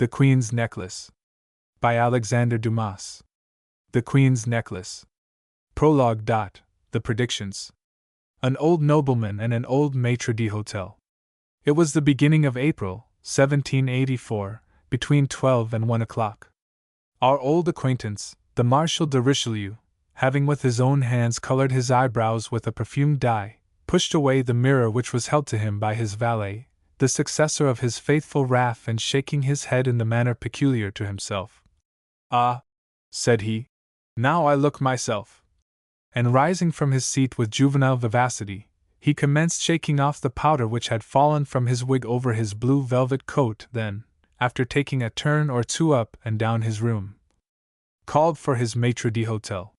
The Queen's Necklace. By Alexandre Dumas. The Queen's Necklace. Prologue. The Predictions. An old nobleman and an old maitre d'hotel. It was the beginning of April, 1784, between 12 and 1 o'clock. Our old acquaintance, the Marshal de Richelieu, having with his own hands colored his eyebrows with a perfumed dye, pushed away the mirror which was held to him by his valet, the successor of his faithful Raff, and shaking his head in the manner peculiar to himself. "Ah," said he, "now I look myself." And rising from his seat with juvenile vivacity, he commenced shaking off the powder which had fallen from his wig over his blue velvet coat, then, after taking a turn or two up and down his room, called for his maitre d'hotel.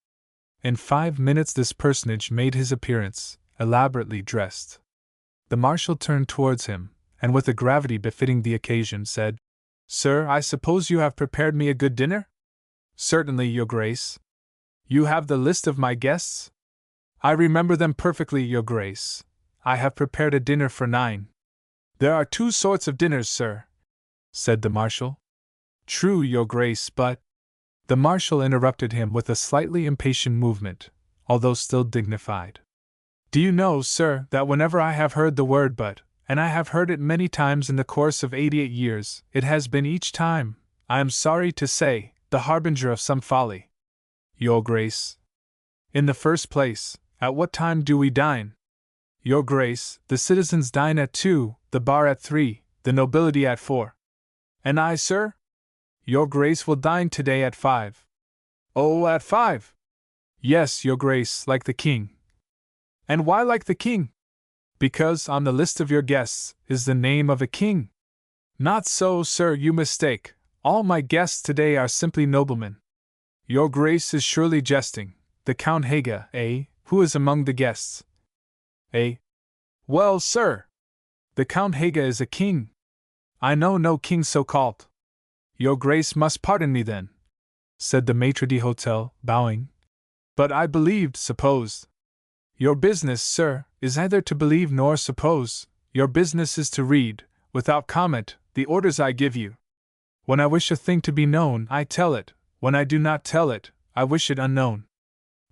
In 5 minutes this personage made his appearance, elaborately dressed. The Marshal turned towards him, and with a gravity befitting the occasion said, "Sir, I suppose you have prepared me a good dinner?" "Certainly, Your Grace." "You have the list of my guests?" "I remember them perfectly, Your Grace. I have prepared a dinner for 9. "There are 2 sorts of dinners, sir," said the Marshal. "True, Your Grace, but—" The Marshal interrupted him with a slightly impatient movement, although still dignified. "Do you know, sir, that whenever I have heard the word but, and I have heard it many times in the course of 88 years, it has been each time, I am sorry to say, the harbinger of some folly." "Your Grace." "In the first place, at what time do we dine?" "Your Grace, the citizens dine at 2, the bar at 3, the nobility at 4. "And I, sir?" "Your Grace will dine today at 5. "Oh, at 5? "Yes, Your Grace, like the King." "And why like the King?" "Because, on the list of your guests, is the name of a king." "Not so, sir, you mistake. All my guests today are simply noblemen." "Your Grace is surely jesting. The Count Haga, eh? Who is among the guests?" "Eh? Well, sir, the Count Haga is a king." "I know no king so called." "Your Grace must pardon me then," said the maitre d'hotel, bowing. "But I supposed—" "Your business, sir, is neither to believe nor suppose. Your business is to read, without comment, the orders I give you. When I wish a thing to be known, I tell it. When I do not tell it, I wish it unknown."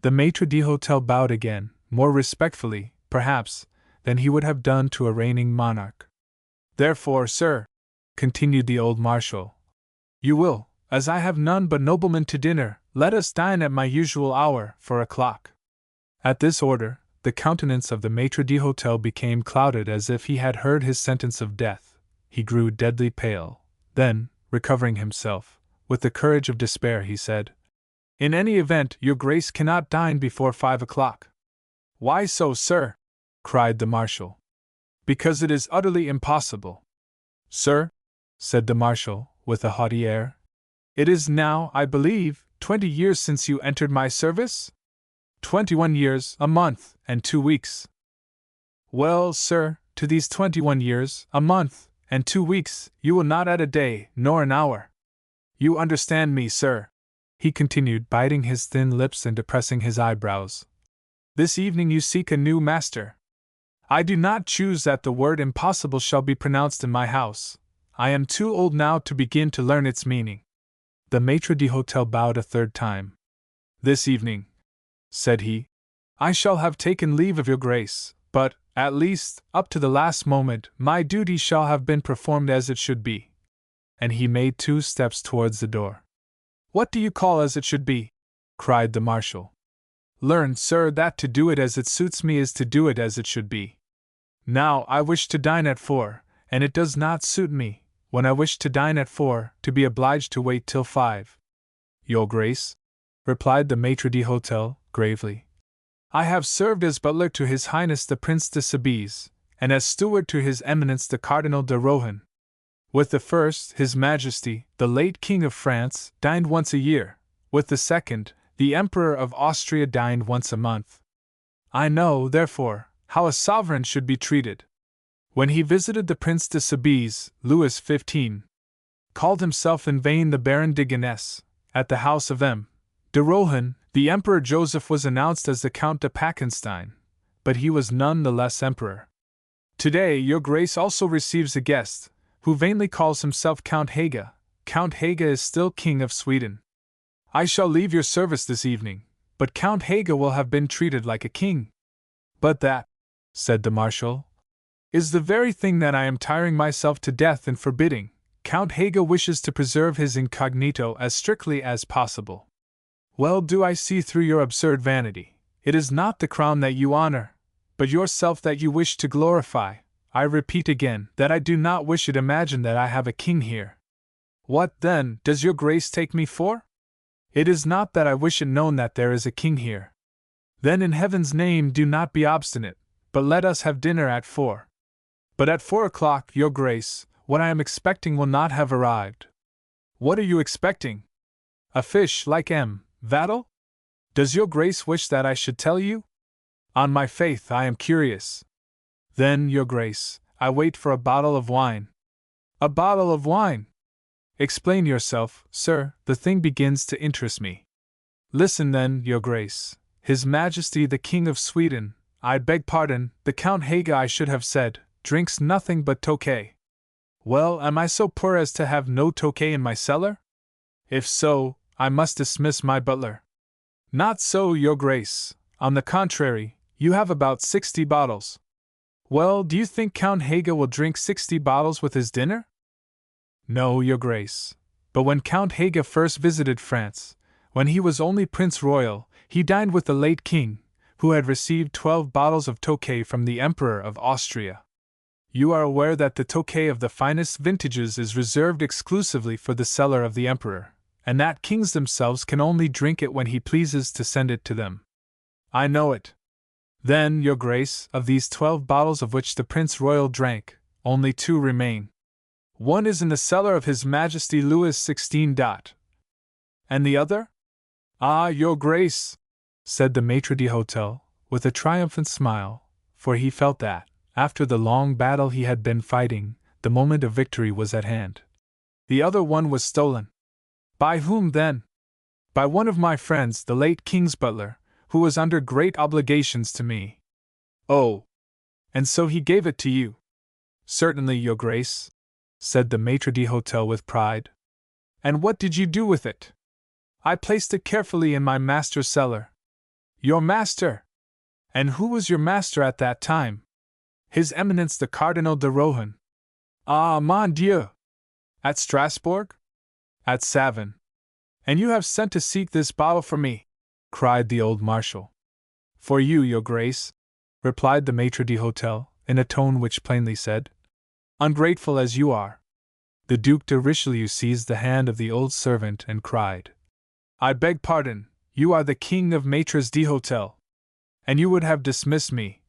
The maitre d'hotel bowed again, more respectfully, perhaps, than he would have done to a reigning monarch. "Therefore, sir," continued the old Marshal, "you will, as I have none but noblemen to dinner, let us dine at my usual hour, 4 o'clock. At this order, the countenance of the maitre d'hotel became clouded as if he had heard his sentence of death. He grew deadly pale. Then, recovering himself, with the courage of despair, he said, "In any event, Your Grace cannot dine before 5 o'clock. "Why so, sir?" cried the Marshal. "Because it is utterly impossible." "Sir," said the Marshal, with a haughty air, "it is now, I believe, 20 years since you entered my service?" 21 years, a month, and 2 weeks. "Well, sir, to these 21 years, a month, and 2 weeks, you will not add a day, nor an hour. You understand me, sir," he continued, biting his thin lips and depressing his eyebrows. "This evening you seek a new master. I do not choose that the word impossible shall be pronounced in my house. I am too old now to begin to learn its meaning." The maitre d'hotel bowed a 3rd time. "This evening," said he, "I shall have taken leave of Your Grace, but, at least, up to the last moment, my duty shall have been performed as it should be." And he made 2 steps towards the door. "What do you call as it should be?" cried the Marshal. "Learn, sir, that to do it as it suits me is to do it as it should be. Now, I wish to dine at 4, and it does not suit me, when I wish to dine at 4, to be obliged to wait till 5. "Your Grace," replied the maitre d'hotel, gravely, "I have served as butler to His Highness the Prince de Soubise, and as steward to His Eminence the Cardinal de Rohan. With the first, His Majesty, the late King of France, dined once a year; with the second, the Emperor of Austria dined once a month. I know, therefore, how a sovereign should be treated. When he visited the Prince de Soubise, Louis XV. called himself in vain the Baron de Gonesse, at the house of M. de Rohan, the Emperor Joseph was announced as the Count de Packenstein, but he was none the less emperor. Today Your Grace also receives a guest, who vainly calls himself Count Haga, Count Haga is still King of Sweden. I shall leave your service this evening, but Count Haga will have been treated like a king. But that, said the Marshal, is the very thing that I am tiring myself to death in forbidding. Count Haga wishes to preserve his incognito as strictly as possible. Well, do I see through your absurd vanity. It is not the crown that you honor, but yourself that you wish to glorify. I repeat again that I do not wish it imagined that I have a king here. What, then, does your grace take me for? It is not that I wish it known that there is a king here. Then in heaven's name do not be obstinate, but let us have dinner at 4. But at 4 o'clock, your grace, what I am expecting will not have arrived. What are you expecting? A fish like M. Vattel? Does your grace wish that I should tell you? On my faith, I am curious. Then, your grace, I wait for a bottle of wine. A bottle of wine? Explain yourself, sir, the thing begins to interest me. Listen then, your grace. His Majesty the King of Sweden, I beg pardon, the Count Haga I should have said, drinks nothing but Tokay. Well, am I so poor as to have no Tokay in my cellar? If so, I must dismiss my butler. Not so, your grace. On the contrary, you have about 60 bottles. Well, do you think Count Haga will drink 60 bottles with his dinner? No, your grace. But when Count Haga first visited France, when he was only Prince Royal, he dined with the late king, who had received 12 bottles of Tokay from the Emperor of Austria. You are aware that the Tokay of the finest vintages is reserved exclusively for the cellar of the Emperor, and that kings themselves can only drink it when he pleases to send it to them. I know it. Then, your grace, of these 12 bottles of which the Prince Royal drank, only 2 remain. One is in the cellar of His Majesty Louis XVI. And the other? Ah, your grace, said the maitre d'hotel, with a triumphant smile, for he felt that, after the long battle he had been fighting, the moment of victory was at hand. The other one was stolen. By whom, then? By one of my friends, the late king's butler, who was under great obligations to me. Oh! And so he gave it to you? Certainly, your grace, said the maitre d'hotel with pride. And what did you do with it? I placed it carefully in my master's cellar. Your master? And who was your master at that time? His Eminence the Cardinal de Rohan. Ah, mon Dieu! At Strasbourg? At Savin. And you have sent to seek this bottle for me? Cried the old marshal. For you, your grace, replied the maitre d'hotel, in a tone which plainly said, ungrateful as you are. The Duc de Richelieu seized the hand of the old servant and cried, I beg pardon, you are the king of maitres d'hotel. And you would have dismissed me,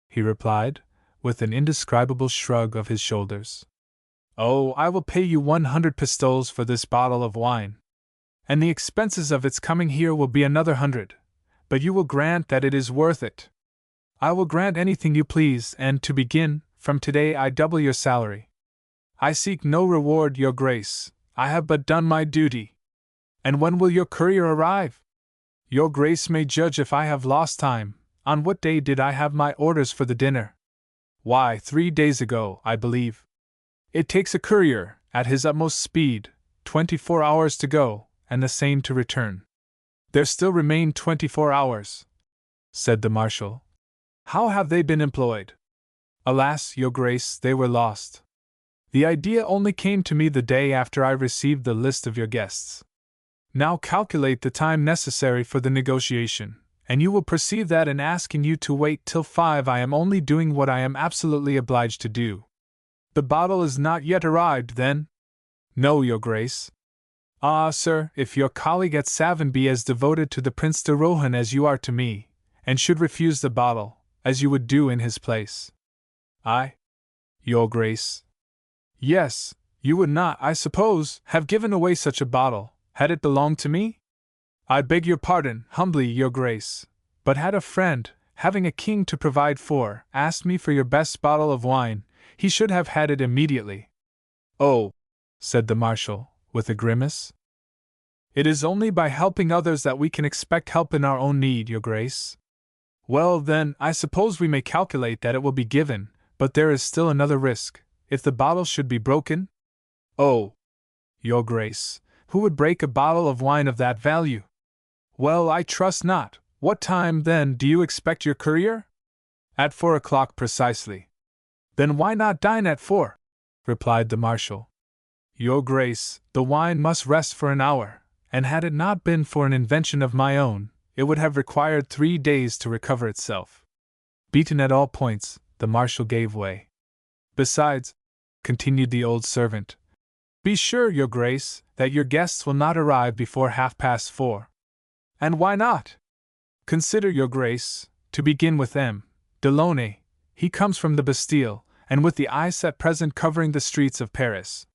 he replied, with an indescribable shrug of his shoulders. Oh, I will pay you 100 pistoles for this bottle of wine. And the expenses of its coming here will be another 100, but you will grant that it is worth it. I will grant anything you please, and to begin, from today I double your salary. I seek no reward, your grace, I have but done my duty. And when will your courier arrive? Your grace may judge if I have lost time. On what day did I have my orders for the dinner? Why, 3 days ago, I believe. It takes a courier, at his utmost speed, 24 hours to go, and the same to return. There still remain 24 hours, said the marshal. How have they been employed? Alas, your grace, they were lost. The idea only came to me the day after I received the list of your guests. Now calculate the time necessary for the negotiation, and you will perceive that in asking you to wait till 5 I am only doing what I am absolutely obliged to do. The bottle is not yet arrived, then? No, your grace. Ah, sir, if your colleague at Savin be as devoted to the Prince de Rohan as you are to me, and should refuse the bottle, as you would do in his place. I? Your grace? Yes, you would not, I suppose, have given away such a bottle, had it belonged to me? I beg your pardon, humbly, your grace, but had a friend, having a king to provide for, asked me for your best bottle of wine, he should have had it immediately. Oh, said the marshal, with a grimace. It is only by helping others that we can expect help in our own need, your grace. Well, then, I suppose we may calculate that it will be given, but there is still another risk, if the bottle should be broken? Oh, Your Grace, who would break a bottle of wine of that value? Well, I trust not. What time, then, do you expect your courier? At 4 o'clock precisely. Then why not dine at 4? Replied the Marshal. Your Grace, the wine must rest for an hour, and had it not been for an invention of my own, it would have required 3 days to recover itself. Beaten at all points, the Marshal gave way. Besides, continued the old servant, be sure, Your Grace, that your guests will not arrive before 4:30. And why not? Consider, Your Grace, to begin with M. Delaunay, he comes from the Bastille, and with the ice at present covering the streets of Paris.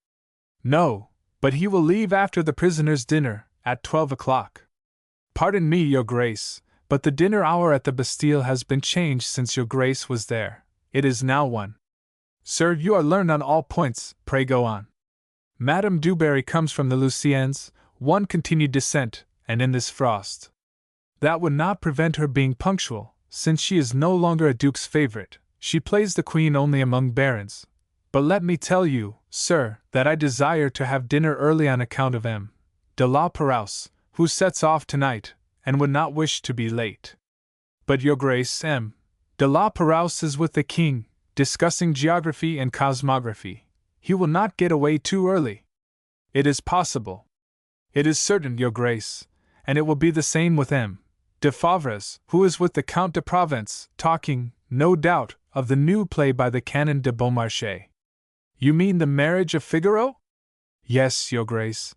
No, but he will leave after the prisoners' dinner, at 12 o'clock. Pardon me, Your Grace, but the dinner hour at the Bastille has been changed since Your Grace was there. It is now 1. Sir, you are learned on all points, pray go on. Madame du Barry comes from the Luciennes, 1 continued descent, and in this frost. That would not prevent her being punctual, since she is no longer a duke's favorite. She plays the queen only among barons. But let me tell you, sir, that I desire to have dinner early on account of M. de la Perouse, who sets off tonight, and would not wish to be late. But Your Grace, M. de la Perouse is with the king, discussing geography and cosmography. He will not get away too early. It is possible. It is certain, Your Grace, and it will be the same with M. de Favres, who is with the Count de Provence, talking, no doubt, of the new play by the Canon de Beaumarchais. You mean the Marriage of Figaro? Yes, Your Grace.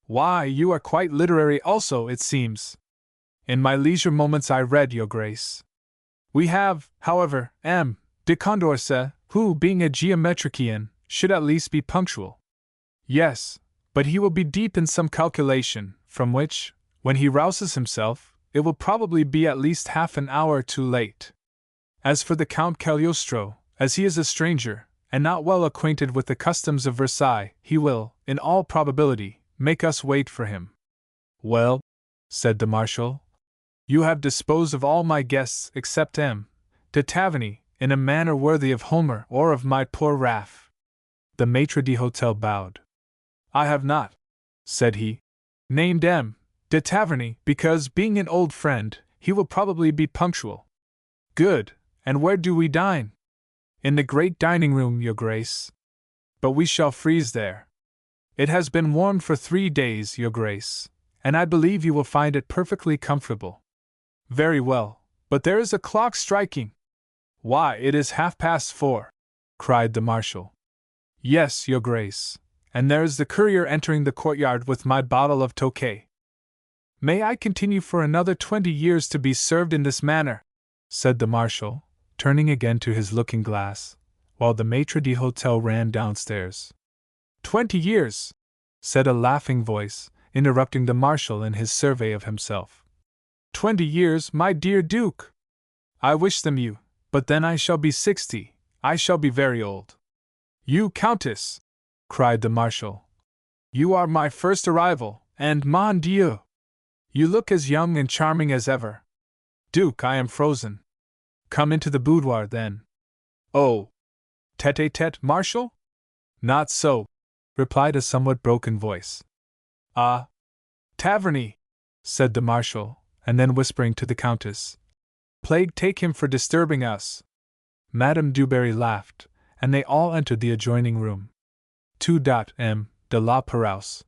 Why, you are quite literary also, it seems. In my leisure moments I read, Your Grace. We have, however, M. de Condorcet, who, being a geometrician, should at least be punctual. Yes, but he will be deep in some calculation, from which, when he rouses himself, it will probably be at least half an hour too late. As for the Count Cagliostro, as he is a stranger, and not well acquainted with the customs of Versailles, he will, in all probability, make us wait for him. Well, said the Marshal, you have disposed of all my guests except M. de Taverny, in a manner worthy of Homer or of my poor Raff. The maitre d'hotel bowed. I have not, said he, named M. de Taverny, because, being an old friend, he will probably be punctual. Good, and where do we dine? In the great dining room, Your Grace. But we shall freeze there. It has been warmed for 3 days, Your Grace, and I believe you will find it perfectly comfortable. Very well, but there is a clock striking. Why, it is 4:30, cried the Marshal. Yes, Your Grace, and there is the courier entering the courtyard with my bottle of Tokay. May I continue for another 20 years to be served in this manner? Said the Marshal, turning again to his looking-glass, while the maitre d'hotel ran downstairs. 20 years! Said a laughing voice, interrupting the Marshal in his survey of himself. 20 years, my dear Duke! I wish them you, but then I shall be 60, I shall be very old. You, Countess! Cried the Marshal. You are my first arrival, and, mon Dieu! You look as young and charming as ever. Duke, I am frozen. Come into the boudoir, then. Oh! Tête-à-tête, Marshal? Not so, replied a somewhat broken voice. Ah! Taverny! Said the Marshal, and then whispering to the Countess. Plague take him for disturbing us. Madame du Barry laughed, and they all entered the adjoining room. 2. M. de la Perouse.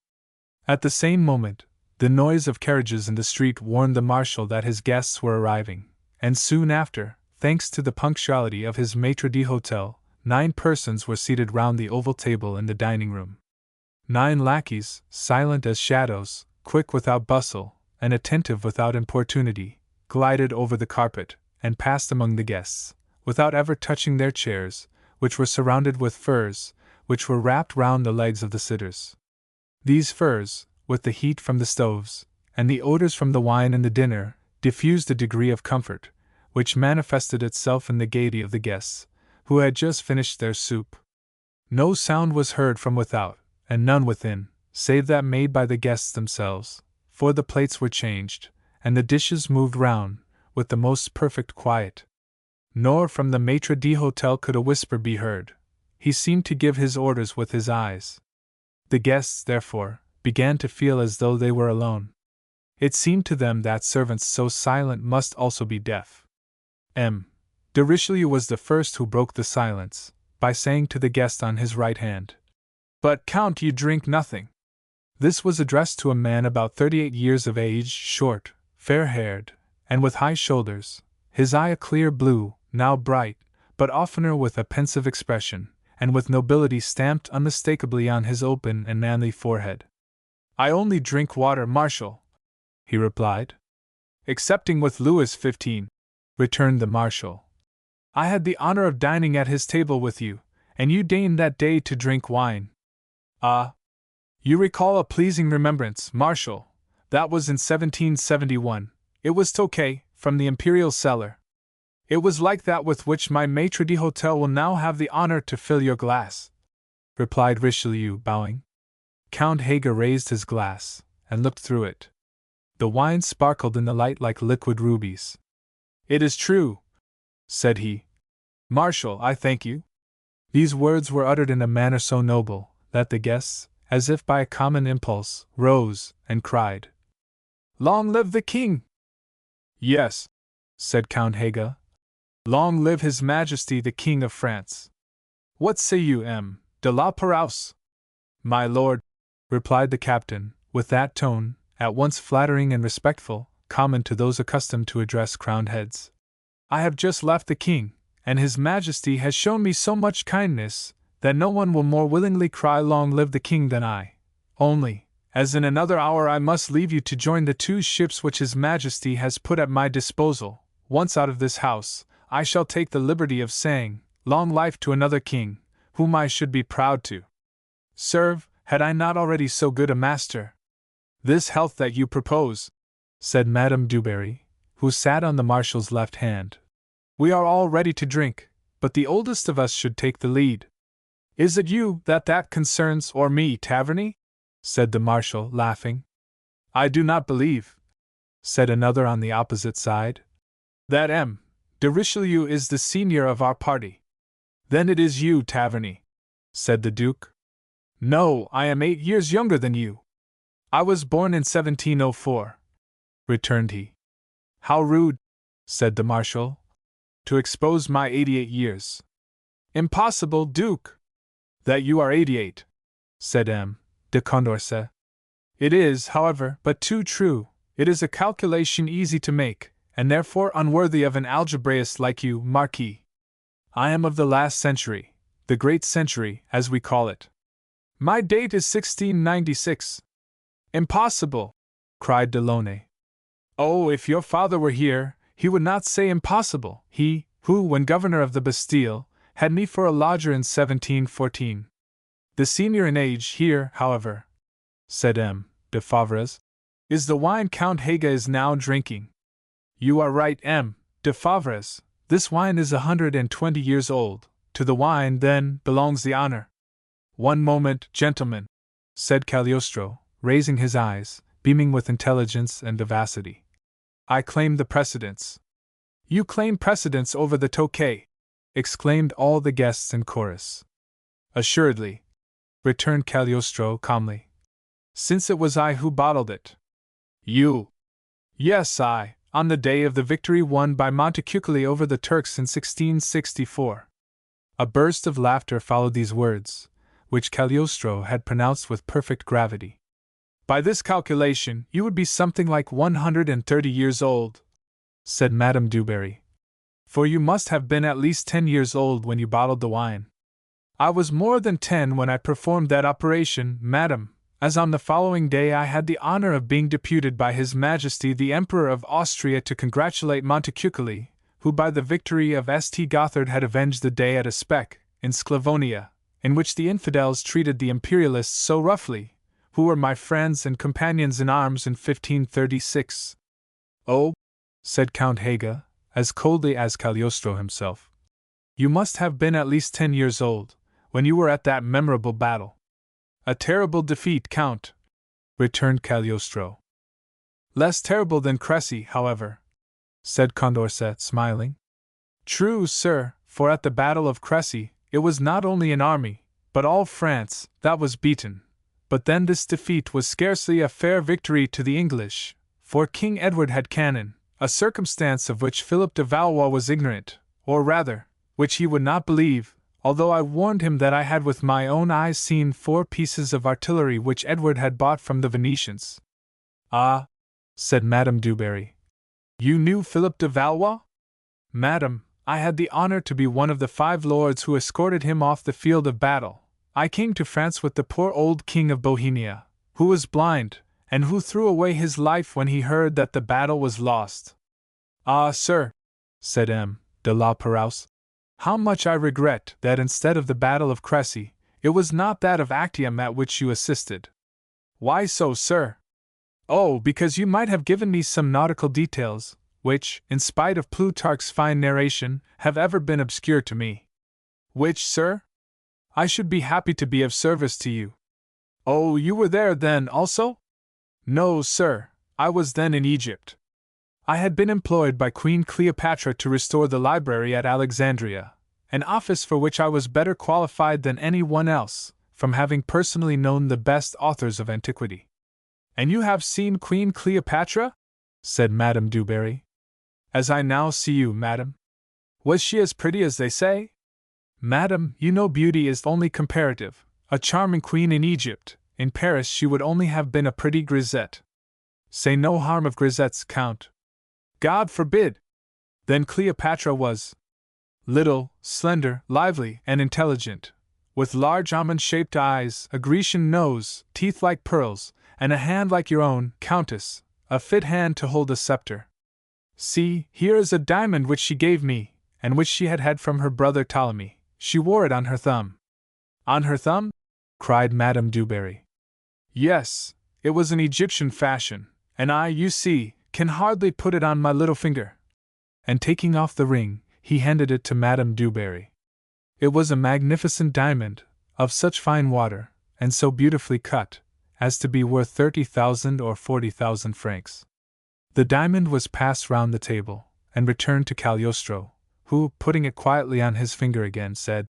At the same moment, the noise of carriages in the street warned the Marshal that his guests were arriving, and soon after, thanks to the punctuality of his maitre d'hotel, 9 persons were seated round the oval table in the dining-room. 9 lackeys, silent as shadows, quick without bustle, and attentive without importunity, glided over the carpet, and passed among the guests, without ever touching their chairs, which were surrounded with furs, which were wrapped round the legs of the sitters. These furs, with the heat from the stoves, and the odors from the wine and the dinner, diffused a degree of comfort, which manifested itself in the gaiety of the guests, who had just finished their soup. No sound was heard from without, and none within, save that made by the guests themselves, for the plates were changed, and the dishes moved round, with the most perfect quiet. Nor from the maitre d'hotel could a whisper be heard. He seemed to give his orders with his eyes. The guests, therefore, began to feel as though they were alone. It seemed to them that servants so silent must also be deaf. M. de Richelieu was the first who broke the silence, by saying to the guest on his right hand, "But, Count, you drink nothing." This was addressed to a man about 38 years of age, short, fair-haired, and with high shoulders, his eye a clear blue, now bright, but oftener with a pensive expression, and with nobility stamped unmistakably on his open and manly forehead. "I only drink water, Marshal," he replied. "Excepting with Louis XV," returned the Marshal. "I had the honor of dining at his table with you, and you deigned that day to drink wine." "Ah! You recall a pleasing remembrance, Marshal. That was in 1771. It was Tokay, from the Imperial cellar. It was like that with which my maitre d'hotel will now have the honor to fill your glass," replied Richelieu, bowing. Count Haga raised his glass, and looked through it. The wine sparkled in the light like liquid rubies. "It is true," said he. "Marshal, I thank you." These words were uttered in a manner so noble, that the guests, as if by a common impulse, rose, and cried, "Long live the king!" "Yes," said Count Haga. "Long live His Majesty the King of France! What say you, M. de la Pérouse?" "My lord," replied the captain, with that tone, at once flattering and respectful, common to those accustomed to address crowned heads, "I have just left the king, and His Majesty has shown me so much kindness, that no one will more willingly cry 'Long live the king' than I. Only, as in another hour I must leave you to join the 2 ships which His Majesty has put at my disposal, once out of this house, I shall take the liberty of saying, 'Long life to another king, whom I should be proud to serve, had I not already so good a master.' This health that you propose," said Madame du Barry, who sat on the Marshal's left hand. "We are all ready to drink, but the oldest of us should take the lead." "Is it you that concerns, or me, Taverny?" said the Marshal, laughing. "I do not believe," said another on the opposite side, "that M. de Richelieu is the senior of our party." "Then it is you, Taverny," said the Duke. "No, I am 8 years younger than you. I was born in 1704, returned he. "How rude," said the Marshal, "to expose my 88 years." "Impossible, Duke!" "That you are 88, said M. de Condorcet. "It is, however, but too true. It is a calculation easy to make, and therefore unworthy of an algebraist like you, Marquis. I am of the last century, the great century, as we call it. My date is 1696. "Impossible!" cried Delaunay. "Oh, if your father were here, he would not say impossible, he, who, when governor of the Bastille, had me for a lodger in 1714. The senior in age here, however," said M. de Favres, "is the wine Count Haga is now drinking." "You are right, M. de Favres, this wine is 120 years old. To the wine, then, belongs the honor." "One moment, gentlemen," said Cagliostro, raising his eyes, beaming with intelligence and vivacity. "I claim the precedence." "You claim precedence over the Tokay!" exclaimed all the guests in chorus. "Assuredly," returned Cagliostro calmly, "since it was I who bottled it." "You?" "Yes, I, on the day of the victory won by Montecuculi over the Turks in 1664. A burst of laughter followed these words, which Cagliostro had pronounced with perfect gravity. "By this calculation, you would be something like 130 years old," said Madame du Barry. "For you must have been at least 10 years old when you bottled the wine." "I was more than 10 when I performed that operation, madam, as on the following day I had the honor of being deputed by His Majesty the Emperor of Austria to congratulate Montecuculi, who by the victory of St. Gothard had avenged the day at a Spec, in Sclavonia, in which the infidels treated the imperialists so roughly, who were my friends and companions in arms in 1536. "Oh," said Count Haga, as coldly as Cagliostro himself, "you must have been at least 10 years old, when you were at that memorable battle." "A terrible defeat, Count," returned Cagliostro. "Less terrible than Crécy, however," said Condorcet, smiling. "True, sir, for at the Battle of Crécy, it was not only an army, but all France, that was beaten. But then this defeat was scarcely a fair victory to the English, for King Edward had cannon, a circumstance of which Philip de Valois was ignorant, or rather, which he would not believe, although I warned him that I had with my own eyes seen 4 pieces of artillery which Edward had bought from the Venetians. Ah, said Madame du Barry. You knew Philip de Valois? Madam, I had the honor to be one of the 5 lords who escorted him off the field of battle. I came to France with the poor old King of Bohemia, who was blind, and who threw away his life when he heard that the battle was lost. Ah, sir, said M. de la Perouse, how much I regret that instead of the Battle of Crécy, it was not that of Actium at which you assisted. Why so, sir? Oh, because you might have given me some nautical details, which, in spite of Plutarch's fine narration, have ever been obscure to me. Which, sir? I should be happy to be of service to you. Oh, you were there then also? No, sir, I was then in Egypt. I had been employed by Queen Cleopatra to restore the library at Alexandria, an office for which I was better qualified than any one else, from having personally known the best authors of antiquity. And you have seen Queen Cleopatra? Said Madame du Barry. As I now see you, madam. Was she as pretty as they say? Madam, you know beauty is only comparative. A charming queen in Egypt, in Paris she would only have been a pretty grisette. Say no harm of grisettes, Count. God forbid! Then Cleopatra was little, slender, lively, and intelligent, with large almond-shaped eyes, a Grecian nose, teeth like pearls, and a hand like your own, Countess, a fit hand to hold a scepter. See, here is a diamond which she gave me, and which she had had from her brother Ptolemy. She wore it on her thumb. On her thumb? Cried Madame du Barry. Yes, it was an Egyptian fashion, and I, you see, can hardly put it on my little finger. And taking off the ring, he handed it to Madame du Barry. It was a magnificent diamond, of such fine water, and so beautifully cut, as to be worth 30,000 or 40,000 francs. The diamond was passed round the table, and returned to Cagliostro, who, putting it quietly on his finger again, said,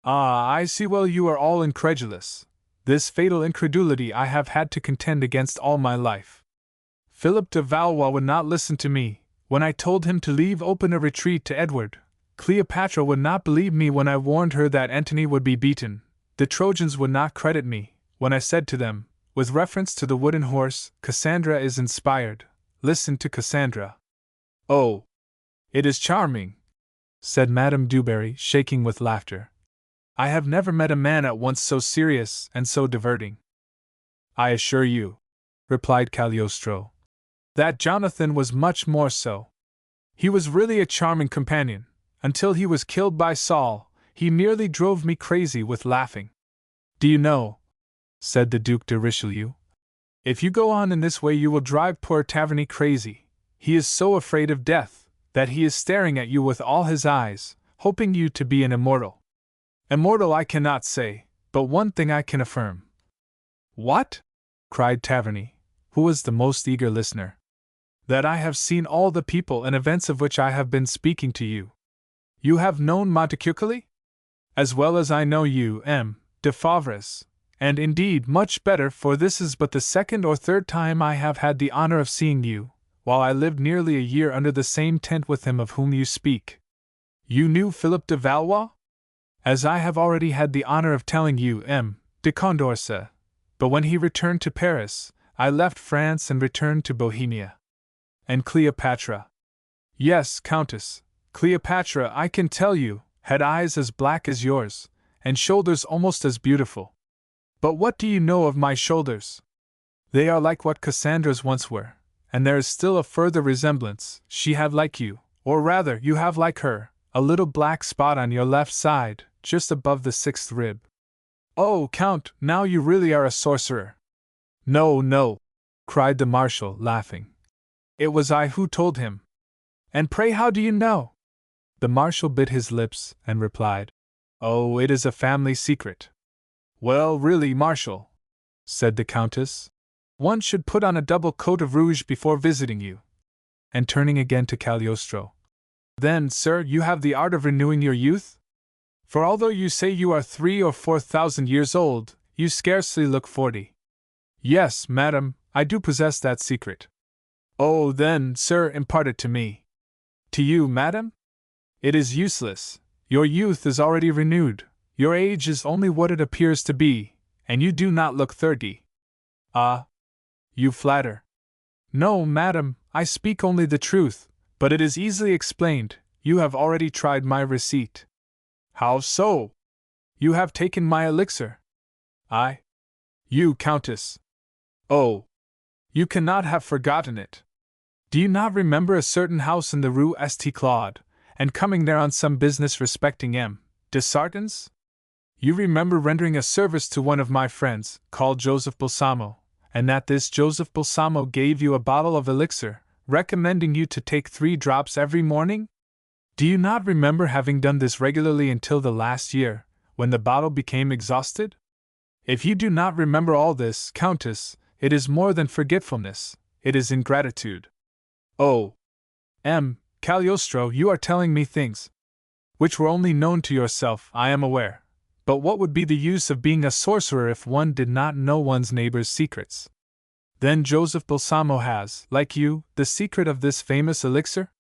Ah, I see well you are all incredulous. This fatal incredulity I have had to contend against all my life. Philip de Valois would not listen to me, when I told him to leave open a retreat to Edward. Cleopatra would not believe me when I warned her that Antony would be beaten. The Trojans would not credit me, when I said to them, with reference to the wooden horse, Cassandra is inspired. Listen to Cassandra. Oh, it is charming, said Madame du Barry, shaking with laughter. I have never met a man at once so serious and so diverting. I assure you, replied Cagliostro, that Jonathan was much more so. He was really a charming companion. Until he was killed by Saul, he merely drove me crazy with laughing. Do you know, said the Duc de Richelieu, if you go on in this way you will drive poor Taverny crazy. He is so afraid of death, that he is staring at you with all his eyes, hoping you to be an immortal. Immortal I cannot say, but one thing I can affirm. What? Cried Taverny, who was the most eager listener. That I have seen all the people and events of which I have been speaking to you. You have known Montecuculi? As well as I know you, M. de Favres, and indeed much better, for this is but the 2nd or 3rd time I have had the honor of seeing you, while I lived nearly a year under the same tent with him of whom you speak. You knew Philip de Valois? As I have already had the honor of telling you, M. de Condorcet, but when he returned to Paris, I left France and returned to Bohemia. And Cleopatra? Yes, Countess, Cleopatra, I can tell you, had eyes as black as yours, and shoulders almost as beautiful. But what do you know of my shoulders? They are like what Cassandra's once were, and there is still a further resemblance. She had like you, or rather, you have like her, a little black spot on your left side, just above the 6th rib. Oh, Count, now you really are a sorcerer. No, no, cried the Marshal, laughing. It was I who told him. And pray how do you know? The Marshal bit his lips and replied, Oh, it is a family secret. Well, really, Marshal, said the Countess, one should put on a double coat of rouge before visiting you. And turning again to Cagliostro. Then, sir, you have the art of renewing your youth? For although you say you are 3,000 or 4,000 years old, you scarcely look 40. Yes, madam, I do possess that secret. Oh, then, sir, impart it to me. To you, madam? It is useless. Your youth is already renewed. Your age is only what it appears to be, and you do not look 30. Ah, you flatter. No, madam, I speak only the truth, but it is easily explained. You have already tried my receipt. How so? You have taken my elixir. I? You, Countess. Oh, you cannot have forgotten it. Do you not remember a certain house in the Rue St. Claude, and coming there on some business respecting M. de Sartins? You remember rendering a service to one of my friends, called Joseph Balsamo, and that this Joseph Balsamo gave you a bottle of elixir, recommending you to take 3 drops every morning? Do you not remember having done this regularly until the last year, when the bottle became exhausted? If you do not remember all this, Countess, it is more than forgetfulness, it is ingratitude. Oh, M. Cagliostro, you are telling me things which were only known to yourself, I am aware. But what would be the use of being a sorcerer if one did not know one's neighbor's secrets? Then Joseph Balsamo has, like you, the secret of this famous elixir?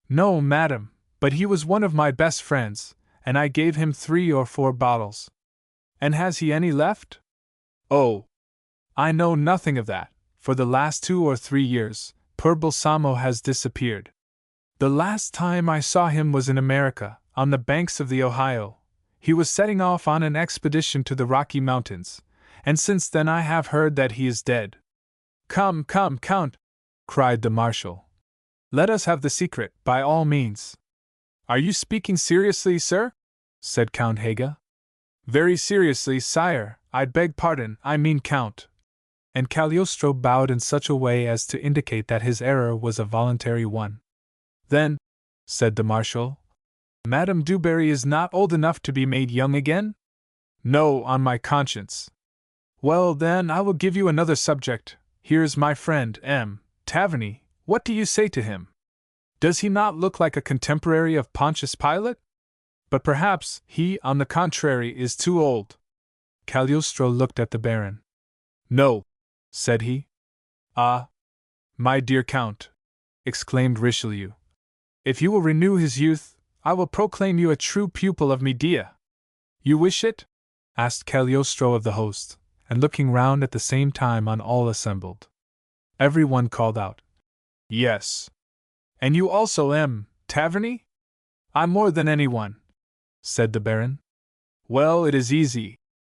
No, madam, but he was one of my best friends, and I gave him 3 or 4 bottles. And has he any left? Oh, I know nothing of that. For the last 2 or 3 years, poor Balsamo has disappeared. The last time I saw him was in America, on the banks of the Ohio. He was setting off on an expedition to the Rocky Mountains, and since then I have heard that he is dead. Come, come, Count, cried the Marshal. Let us have the secret, by all means. Are you speaking seriously, sir? Said Count Haga. Very seriously, sire, I beg pardon, I mean Count. And Cagliostro bowed in such a way as to indicate that his error was a voluntary one. Then, said the Marshal, Madame du Barry is not old enough to be made young again? No, on my conscience. Well, then, I will give you another subject. Here's my friend, M. Taverny. What do you say to him? Does he not look like a contemporary of Pontius Pilate? But perhaps he, on the contrary, is too old. Cagliostro looked at the Baron. No, said he. Ah, my dear Count, exclaimed Richelieu. If you will renew his youth, I will proclaim you a true pupil of Medea. You wish it? Asked Cagliostro of the host, and looking round at the same time on all assembled. Every one called out, Yes. And you also, M. Taverny? I more than anyone, said the Baron. Well, it is easy,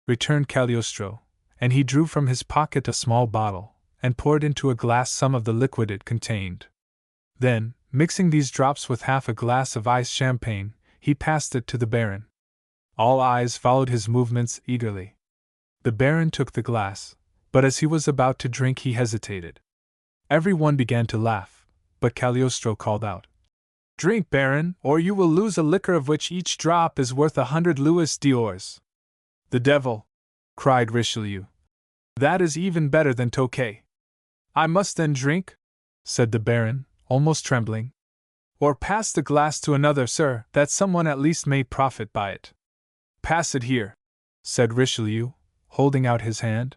returned Cagliostro, and he drew from his pocket a small bottle, and poured into a glass some of the liquid it contained. Then, mixing these drops with half a glass of iced champagne, he passed it to the Baron. All eyes followed his movements eagerly. The Baron took the glass, but as he was about to drink he hesitated. Every one began to laugh, but Cagliostro called out, Drink, Baron, or you will lose a liquor of which each drop is worth 100 louis d'ors. The devil, cried Richelieu. That is even better than Tokay. I must then drink? Said the Baron, almost trembling. Or pass the glass to another, sir, that someone at least may profit by it. Pass it here, said Richelieu, holding out his hand.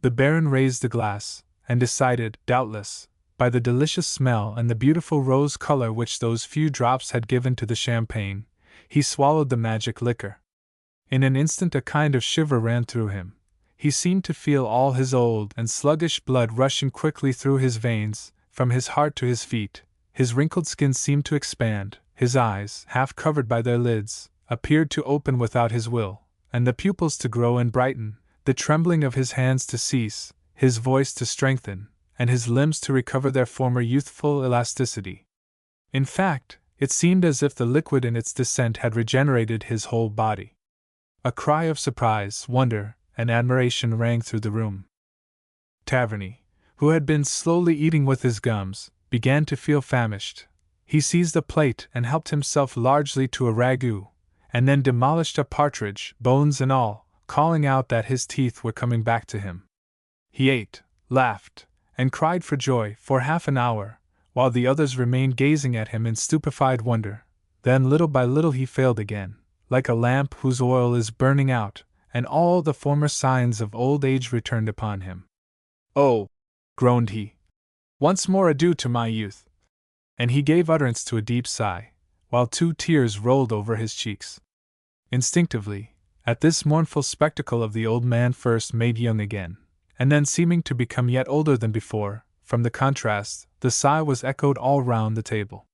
The Baron raised the glass, and decided, doubtless, by the delicious smell and the beautiful rose color which those few drops had given to the champagne, he swallowed the magic liquor. In an instant a kind of shiver ran through him. He seemed to feel all his old and sluggish blood rushing quickly through his veins, from his heart to his feet. His wrinkled skin seemed to expand, his eyes, half covered by their lids, appeared to open without his will, and the pupils to grow and brighten, the trembling of his hands to cease, his voice to strengthen, and his limbs to recover their former youthful elasticity. In fact, it seemed as if the liquid in its descent had regenerated his whole body. A cry of surprise, wonder, and admiration rang through the room. Taverny, who had been slowly eating with his gums, began to feel famished. He seized a plate and helped himself largely to a ragout, and then demolished a partridge, bones and all, calling out that his teeth were coming back to him. He ate, laughed, and cried for joy for half an hour, while the others remained gazing at him in stupefied wonder. Then little by little he failed again, like a lamp whose oil is burning out, and all the former signs of old age returned upon him. "Oh!" groaned he. "Once more adieu to my youth!" And he gave utterance to a deep sigh, while 2 tears rolled over his cheeks. Instinctively, at this mournful spectacle of the old man first made young again, and then seeming to become yet older than before, from the contrast, the sigh was echoed all round the table.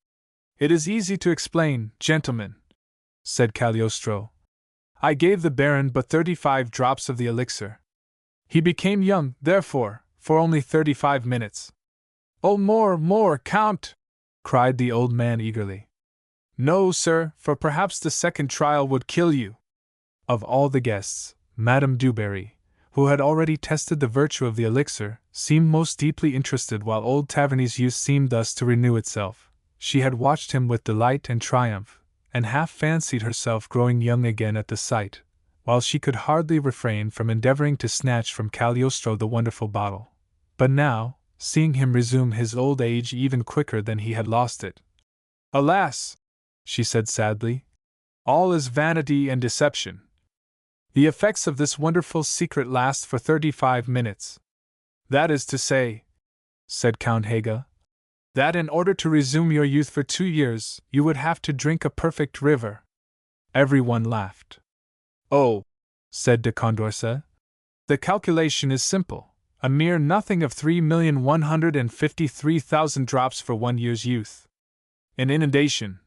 "It is easy to explain, gentlemen," said Cagliostro. "I gave the Baron but 35 drops of the elixir. He became young, therefore, for only 35 minutes. "Oh, more, Count!" cried the old man eagerly. "No, sir, for perhaps the second trial would kill you." Of all the guests, Madame Dubarry, who had already tested the virtue of the elixir, seemed most deeply interested while old Taverny's youth seemed thus to renew itself. She had watched him with delight and triumph, and half fancied herself growing young again at the sight, while she could hardly refrain from endeavoring to snatch from Cagliostro the wonderful bottle. But now, seeing him resume his old age even quicker than he had lost it, "Alas!" she said sadly, "all is vanity and deception. The effects of this wonderful secret last for 35 minutes. That is to say," said Count Haga, "that in order to resume your youth for 2 years, you would have to drink a perfect river." Everyone laughed. "Oh," said de Condorcet, "the calculation is simple, a mere nothing of 3,153,000 drops for 1 year's youth." "An inundation,"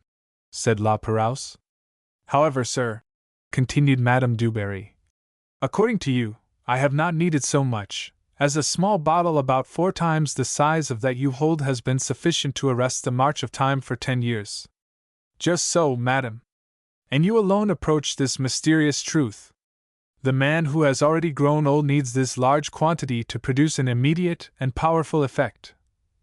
said La Perouse. "However, sir," continued Madame Dubarry, "according to you, I have not needed so much, as a small bottle about 4 times the size of that you hold has been sufficient to arrest the march of time for 10 years. "Just so, madam. And you alone approach this mysterious truth. The man who has already grown old needs this large quantity to produce an immediate and powerful effect.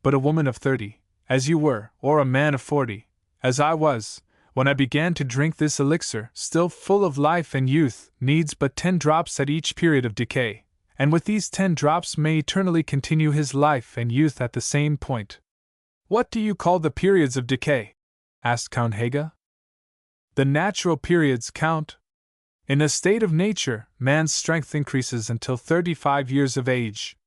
But a woman of 30, as you were, or a man of 40, as I was, when I began to drink this elixir, still full of life and youth, needs but 10 drops at each period of decay, and with these 10 drops may eternally continue his life and youth at the same point." "What do you call the periods of decay?" asked Count Haga. "The natural periods, Count. In a state of nature, man's strength increases until 35 years of age.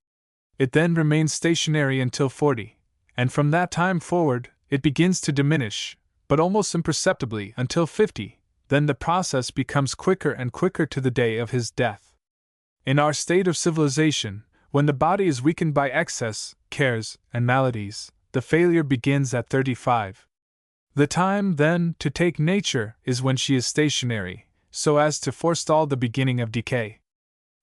It then remains stationary until 40, and from that time forward, it begins to diminish, but almost imperceptibly, until 50, then the process becomes quicker and quicker to the day of his death. In our state of civilization, when the body is weakened by excess, cares, and maladies, the failure begins at 35. The time, then, to take nature is when she is stationary, so as to forestall the beginning of decay.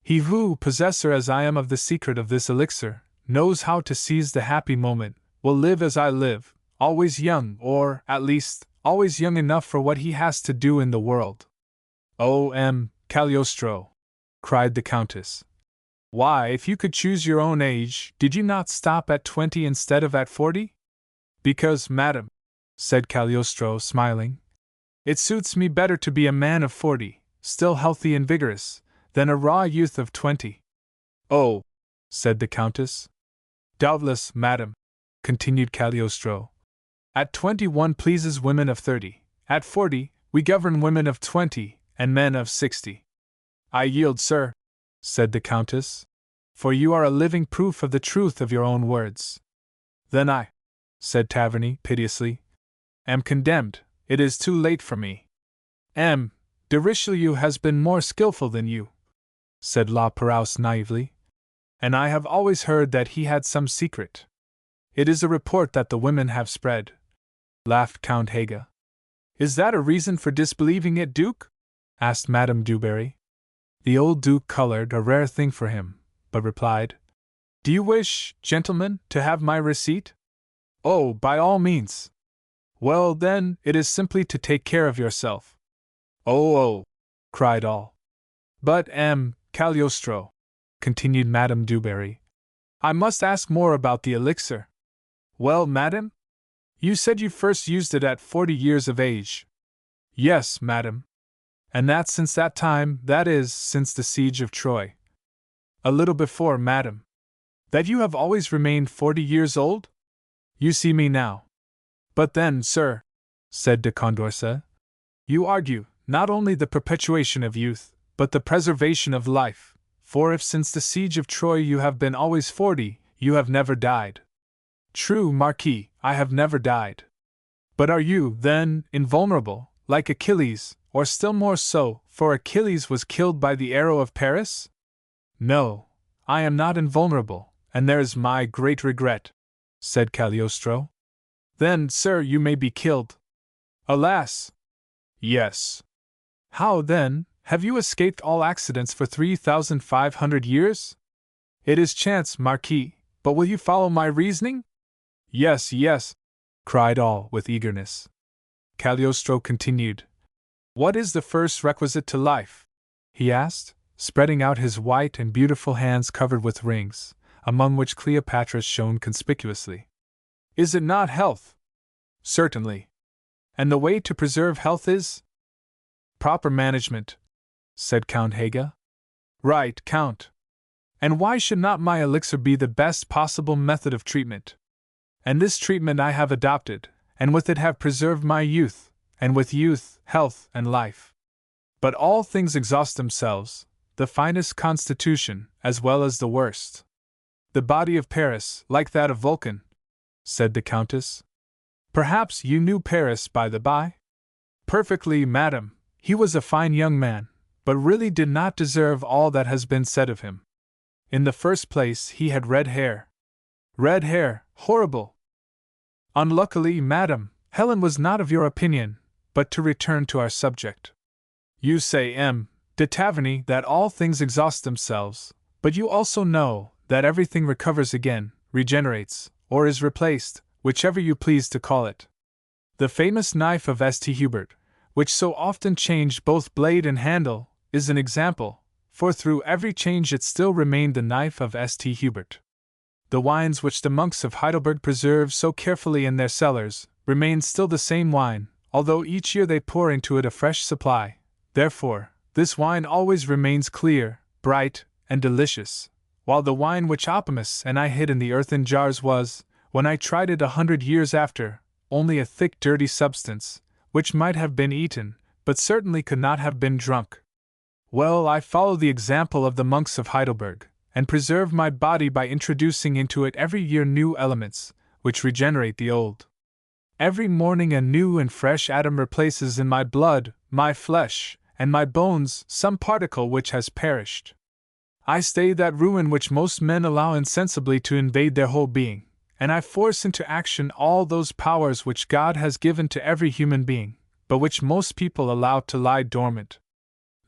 He who, possessor as I am of the secret of this elixir, knows how to seize the happy moment, will live as I live, always young, or, at least, always young enough for what he has to do in the world." "Oh, Cagliostro!" cried the Countess. "Why, if you could choose your own age, did you not stop at 20 instead of at 40? "Because, madam," said Cagliostro, smiling, "it suits me better to be a man of 40, still healthy and vigorous, than a raw youth of 20. "Oh," said the Countess. "Doubtless, madam," continued Cagliostro, "at 20 one pleases women of 30, at 40 we govern women of 20 and men of 60. "I yield, sir," said the Countess, "for you are a living proof of the truth of your own words." "Then I," said Taverny piteously, "am condemned. It is too late for me." De Richelieu has been more skillful than you," said La Perouse naively, "and I have always heard that he had some secret." "It is a report that the women have spread," laughed Count Haga. "Is that a reason for disbelieving it, Duke?" asked Madame Dubarry. The old Duke colored, a rare thing for him, but replied, "Do you wish, gentlemen, to have my receipt?" "Oh, by all means." "Well, then, it is simply to take care of yourself." "Oh," cried all. "But, Cagliostro," continued Madame Dubarry, "I must ask more about the elixir." "Well, madam? You said you first used it at 40 years of age." "Yes, madam. And that since that time, that is, since the siege of Troy." "A little before, madam." "That you have always remained 40 years old? You see me now." "But then, sir," said de Condorcet, "you argue, not only the perpetuation of youth, but the preservation of life, for if since the siege of Troy you have been always 40, you have never died. True, Marquis, I have never died. But are you, then, invulnerable, like Achilles, or still more so, for Achilles was killed by the arrow of Paris? No, I am not invulnerable, and there is my great regret, said Cagliostro. Then, sir, you may be killed. Alas! Yes. How, then, have you escaped all accidents for 3,500 years? It is chance, Marquis, but will you follow my reasoning? Yes, yes, cried all with eagerness. Cagliostro continued. What is the first requisite to life? He asked, spreading out his white and beautiful hands covered with rings, among which Cleopatra's shone conspicuously. Is it not health? Certainly. And the way to preserve health is? Proper management, said Count Haga. Right, Count. And why should not my elixir be the best possible method of treatment? And this treatment I have adopted, and with it have preserved my youth, and with youth, health, and life. But all things exhaust themselves, the finest constitution, as well as the worst. The body of Paris, like that of Vulcan, said the Countess. Perhaps you knew Paris by the by? Perfectly, madam. He was a fine young man, but really did not deserve all that has been said of him. In the first place, he had red hair. Red hair, horrible! Unluckily, madam, Helen was not of your opinion, but to return to our subject. You say, M. de Taverny, that all things exhaust themselves, but you also know that everything recovers again, regenerates, or is replaced, whichever you please to call it. The famous knife of St. Hubert, which so often changed both blade and handle, is an example, for through every change it still remained the knife of St. Hubert. The wines which the monks of Heidelberg preserve so carefully in their cellars remain still the same wine, although each year they pour into it a fresh supply. Therefore, this wine always remains clear, bright, and delicious, while the wine which Oppimus and I hid in the earthen jars was, when I tried it 100 years after, only a thick dirty substance, which might have been eaten, but certainly could not have been drunk. Well, I follow the example of the monks of Heidelberg, and preserve my body by introducing into it every year new elements, which regenerate the old. Every morning a new and fresh atom replaces in my blood, my flesh, and my bones some particle which has perished. I stay that ruin which most men allow insensibly to invade their whole being, and I force into action all those powers which God has given to every human being, but which most people allow to lie dormant.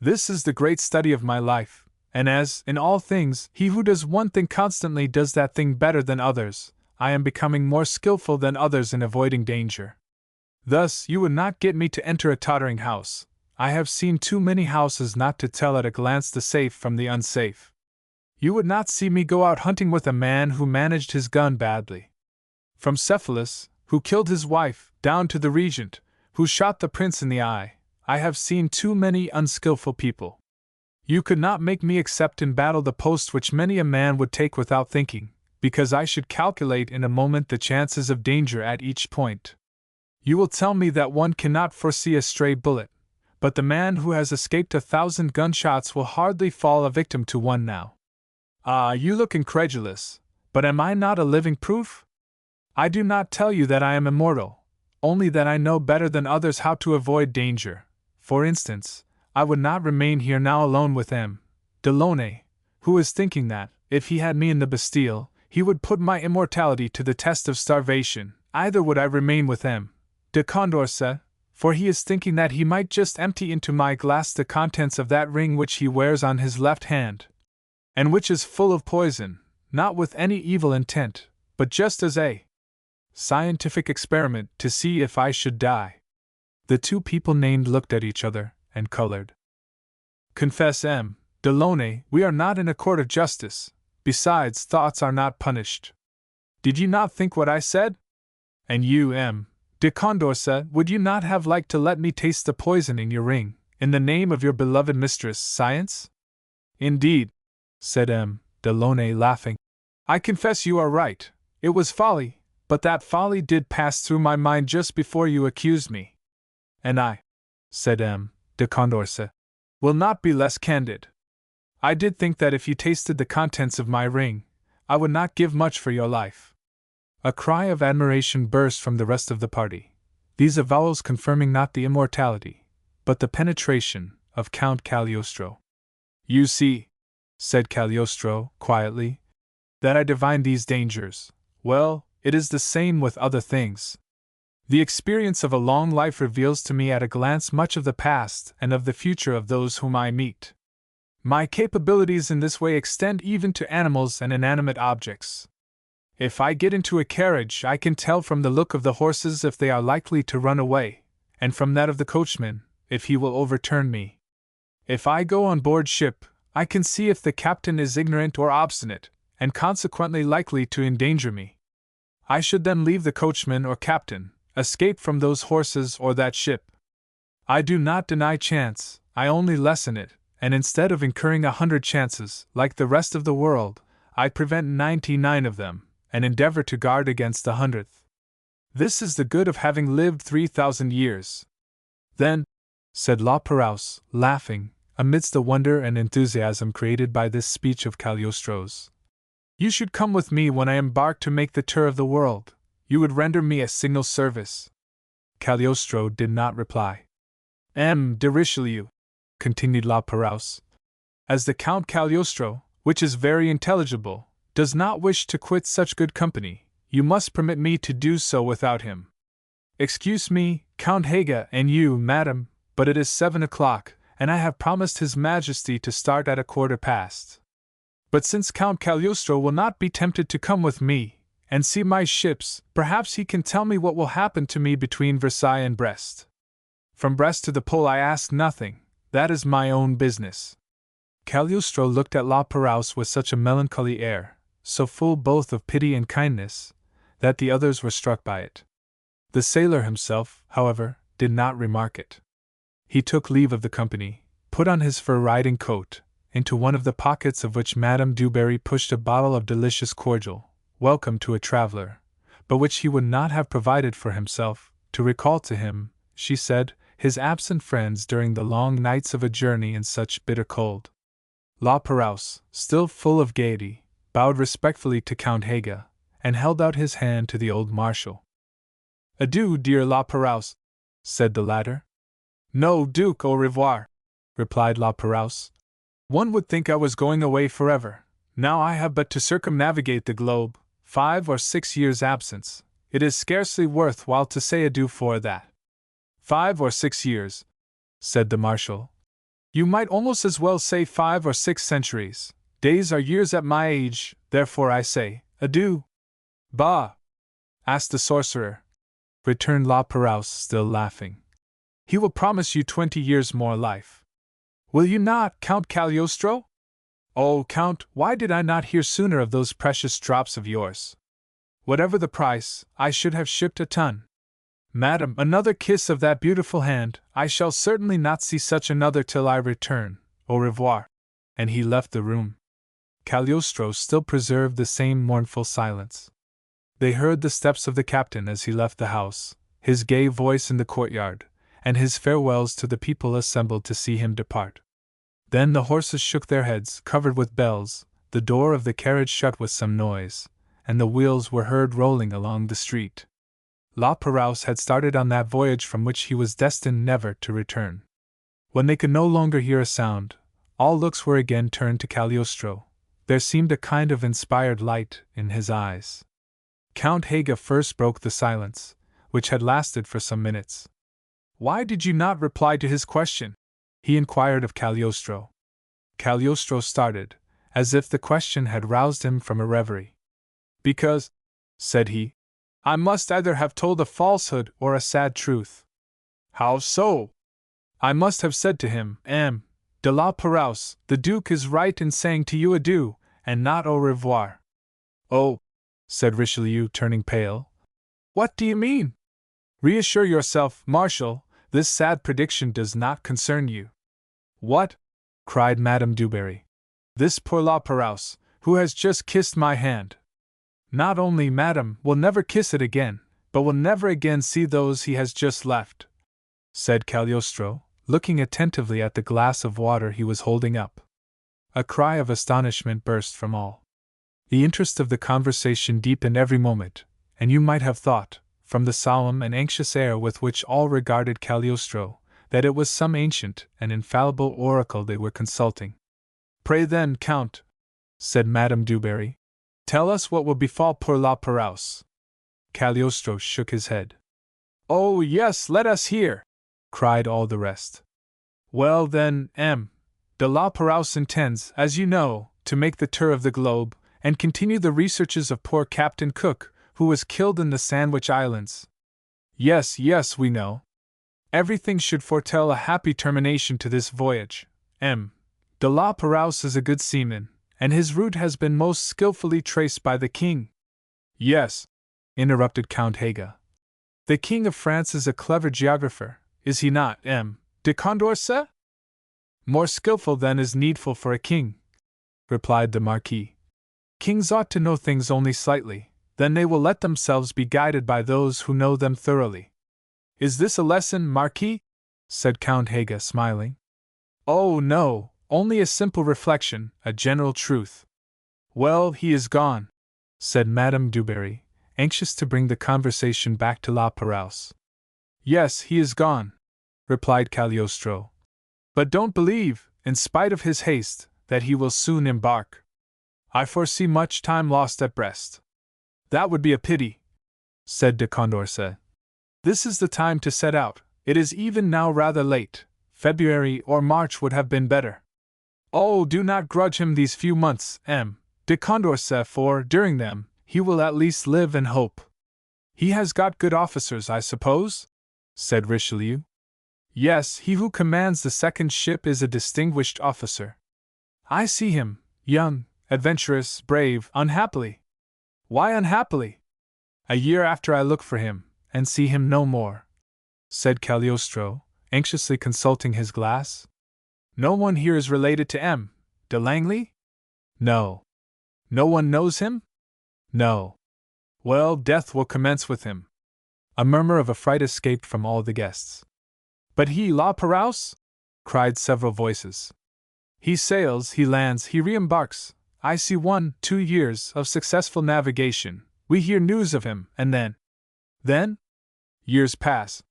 This is the great study of my life, and as, in all things, he who does one thing constantly does that thing better than others, I am becoming more skillful than others in avoiding danger. Thus, you would not get me to enter a tottering house. I have seen too many houses not to tell at a glance the safe from the unsafe. You would not see me go out hunting with a man who managed his gun badly. From Cephalus, who killed his wife, down to the regent, who shot the prince in the eye, I have seen too many unskillful people. You could not make me accept in battle the post which many a man would take without thinking, because I should calculate in a moment the chances of danger at each point. You will tell me that one cannot foresee a stray bullet, but the man who has escaped 1,000 gunshots will hardly fall a victim to one now. Ah, you look incredulous, but am I not a living proof? I do not tell you that I am immortal, only that I know better than others how to avoid danger. For instance, I would not remain here now alone with M. Delaunay, who is thinking that, if he had me in the Bastille, he would put my immortality to the test of starvation. Either would I remain with M. de Condorcet, for he is thinking that he might just empty into my glass the contents of that ring which he wears on his left hand, and which is full of poison, not with any evil intent, but just as a scientific experiment to see if I should die. The two people named looked at each other and colored. Confess, M. Delaunay, we are not in a court of justice. Besides, thoughts are not punished. Did you not think what I said? And you, M. de Condorcet, would you not have liked to let me taste the poison in your ring, in the name of your beloved mistress, Science? Indeed, said M. Delaunay, laughing. I confess you are right. It was folly, but that folly did pass through my mind just before you accused me. And I, said M. de Condorcet, will not be less candid. I did think that if you tasted the contents of my ring, I would not give much for your life. A cry of admiration burst from the rest of the party, these avowals confirming not the immortality, but the penetration, of Count Cagliostro. You see, said Cagliostro, quietly, that I divine these dangers. Well, it is the same with other things. The experience of a long life reveals to me at a glance much of the past and of the future of those whom I meet. My capabilities in this way extend even to animals and inanimate objects. If I get into a carriage, I can tell from the look of the horses if they are likely to run away, and from that of the coachman, if he will overturn me. If I go on board ship, I can see if the captain is ignorant or obstinate, and consequently likely to endanger me. I should then leave the coachman or captain, escape from those horses or that ship. I do not deny chance, I only lessen it, and instead of incurring 100 chances, like the rest of the world, I prevent 99 of them, and endeavor to guard against the 100th. This is the good of having lived 3,000 years. Then, said La Perouse, laughing, amidst the wonder and enthusiasm created by this speech of Cagliostro's, you should come with me when I embark to make the tour of the world. You would render me a signal service. Cagliostro did not reply. M. de Richelieu, continued La Perouse, as the Count Cagliostro, which is very intelligible, does not wish to quit such good company, you must permit me to do so without him. Excuse me, Count Haga, and you, madam, but it is 7 o'clock, and I have promised His Majesty to start at 1:15. But since Count Cagliostro will not be tempted to come with me, and see my ships, perhaps he can tell me what will happen to me between Versailles and Brest. From Brest to the Pole I ask nothing, that is my own business. Cagliostro looked at La Perouse with such a melancholy air, so full both of pity and kindness, that the others were struck by it. The sailor himself, however, did not remark it. He took leave of the company, put on his fur riding coat, into one of the pockets of which Madame Dubarry pushed a bottle of delicious cordial, welcome to a traveler, but which he would not have provided for himself, to recall to him, she said, his absent friends during the long nights of a journey in such bitter cold. La Perouse, still full of gaiety, bowed respectfully to Count Haga, and held out his hand to the old marshal. Adieu, dear La Perouse, said the latter. No, Duke, au revoir, replied La Perouse. One would think I was going away forever. Now I have but to circumnavigate the globe, 5 or 6 years' absence. It is scarcely worth while to say adieu for that. 5 or 6 years, said the marshal. You might almost as well say 5 or 6 centuries. Days are years at my age, therefore I say, adieu. Bah! asked the sorcerer, returned La Perouse, still laughing. He will promise you 20 years more life. Will you not, Count Cagliostro? Oh, Count, why did I not hear sooner of those precious drops of yours? Whatever the price, I should have shipped a ton. Madam, another kiss of that beautiful hand, I shall certainly not see such another till I return. Au revoir. And he left the room. Cagliostro still preserved the same mournful silence. They heard the steps of the captain as he left the house, his gay voice in the courtyard, and his farewells to the people assembled to see him depart. Then the horses shook their heads, covered with bells, the door of the carriage shut with some noise, and the wheels were heard rolling along the street. La Perouse had started on that voyage from which he was destined never to return. When they could no longer hear a sound, all looks were again turned to Cagliostro. There seemed a kind of inspired light in his eyes. Count Haga first broke the silence, which had lasted for some minutes. Why did you not reply to his question? He inquired of Cagliostro. Cagliostro started, as if the question had roused him from a reverie. Because, said he, I must either have told a falsehood or a sad truth. How so? I must have said to him, M. de la Perouse, the Duke is right in saying to you adieu, and not au revoir. Oh, said Richelieu, turning pale. What do you mean? Reassure yourself, Marshal, this sad prediction does not concern you. What? Cried Madame Dubarry. This poor La Perouse, who has just kissed my hand. Not only, madam, will never kiss it again, but will never again see those he has just left, said Cagliostro, looking attentively at the glass of water he was holding up. A cry of astonishment burst from all. The interest of the conversation deepened every moment, and you might have thought, from the solemn and anxious air with which all regarded Cagliostro, that it was some ancient and infallible oracle they were consulting. "Pray then, Count," said Madame du Barry, "tell us what will befall poor La Perouse." Cagliostro shook his head. "Oh, yes, let us hear!" cried all the rest. "Well, then, de La Perouse intends, as you know, to make the tour of the globe, and continue the researches of poor Captain Cook, who was killed in the Sandwich Islands." "Yes, yes, we know. Everything should foretell a happy termination to this voyage. De La Perouse is a good seaman, and his route has been most skillfully traced by the king." "Yes," interrupted Count Haga. "The King of France is a clever geographer, is he not, de Condorcet?" "More skillful than is needful for a king," replied the Marquis. "Kings ought to know things only slightly, then they will let themselves be guided by those who know them thoroughly." "Is this a lesson, Marquis?" said Count Haga, smiling. "Oh, no, only a simple reflection, a general truth." "Well, he is gone," said Madame du Barry, anxious to bring the conversation back to La Perouse. "Yes, he is gone," replied Cagliostro. "But don't believe, in spite of his haste, that he will soon embark. I foresee much time lost at Brest." "That would be a pity," said de Condorcet. "This is the time to set out, it is even now rather late, February or March would have been better." "Oh, do not grudge him these few months, de Condorcet, for, during them, he will at least live and hope." "He has got good officers, I suppose?" said Richelieu. "Yes, he who commands the second ship is a distinguished officer. I see him, young, adventurous, brave, unhappily." "Why unhappily?" "A year after I look for him, and see him no more," said Cagliostro, anxiously consulting his glass. "No one here is related to de Langley?" "No." "No one knows him?" "No." "Well, death will commence with him." A murmur of affright escaped from all the guests. "But he, La Perouse?" cried several voices. "He sails, he lands, he re-embarks. I see 1-2 years of successful navigation, we hear news of him, and then? Years pass.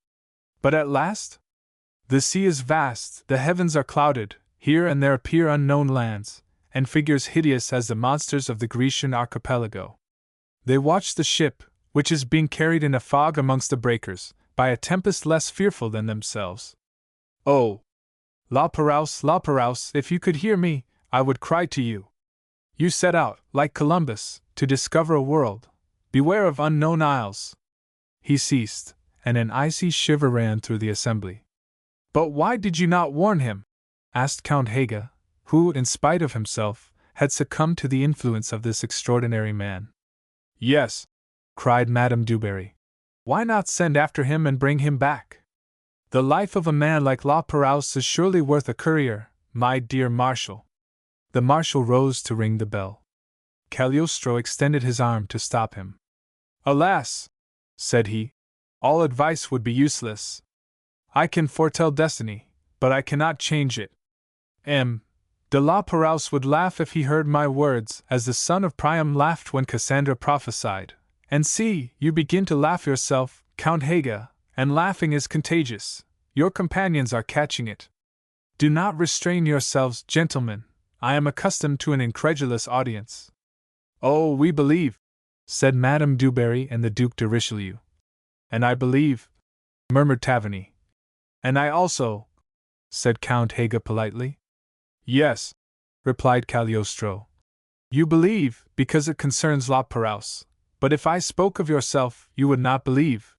But at last? The sea is vast, the heavens are clouded, here and there appear unknown lands, and figures hideous as the monsters of the Grecian archipelago. They watch the ship, which is being carried in a fog amongst the breakers, by a tempest less fearful than themselves. Oh! La Perouse, if you could hear me, I would cry to you. You set out, like Columbus, to discover a world. Beware of unknown isles." He ceased, and an icy shiver ran through the assembly. "But why did you not warn him?" asked Count Haga, who, in spite of himself, had succumbed to the influence of this extraordinary man. "Yes," cried Madame du Barry. "Why not send after him and bring him back? The life of a man like La Perouse is surely worth a courier, my dear Marshal." The Marshal rose to ring the bell. Cagliostro extended his arm to stop him. "Alas!" said he, "all advice would be useless. I can foretell destiny, but I cannot change it. De La Perouse would laugh if he heard my words, as the son of Priam laughed when Cassandra prophesied. And see, you begin to laugh yourself, Count Haga, and laughing is contagious. Your companions are catching it. Do not restrain yourselves, gentlemen. I am accustomed to an incredulous audience." "Oh, we believe," said Madame du Barry and the Duc de Richelieu. "And I believe," murmured Taverny. "And I also," said Count Haga politely. "Yes," replied Cagliostro. "You believe, because it concerns La Perouse. But if I spoke of yourself, you would not believe."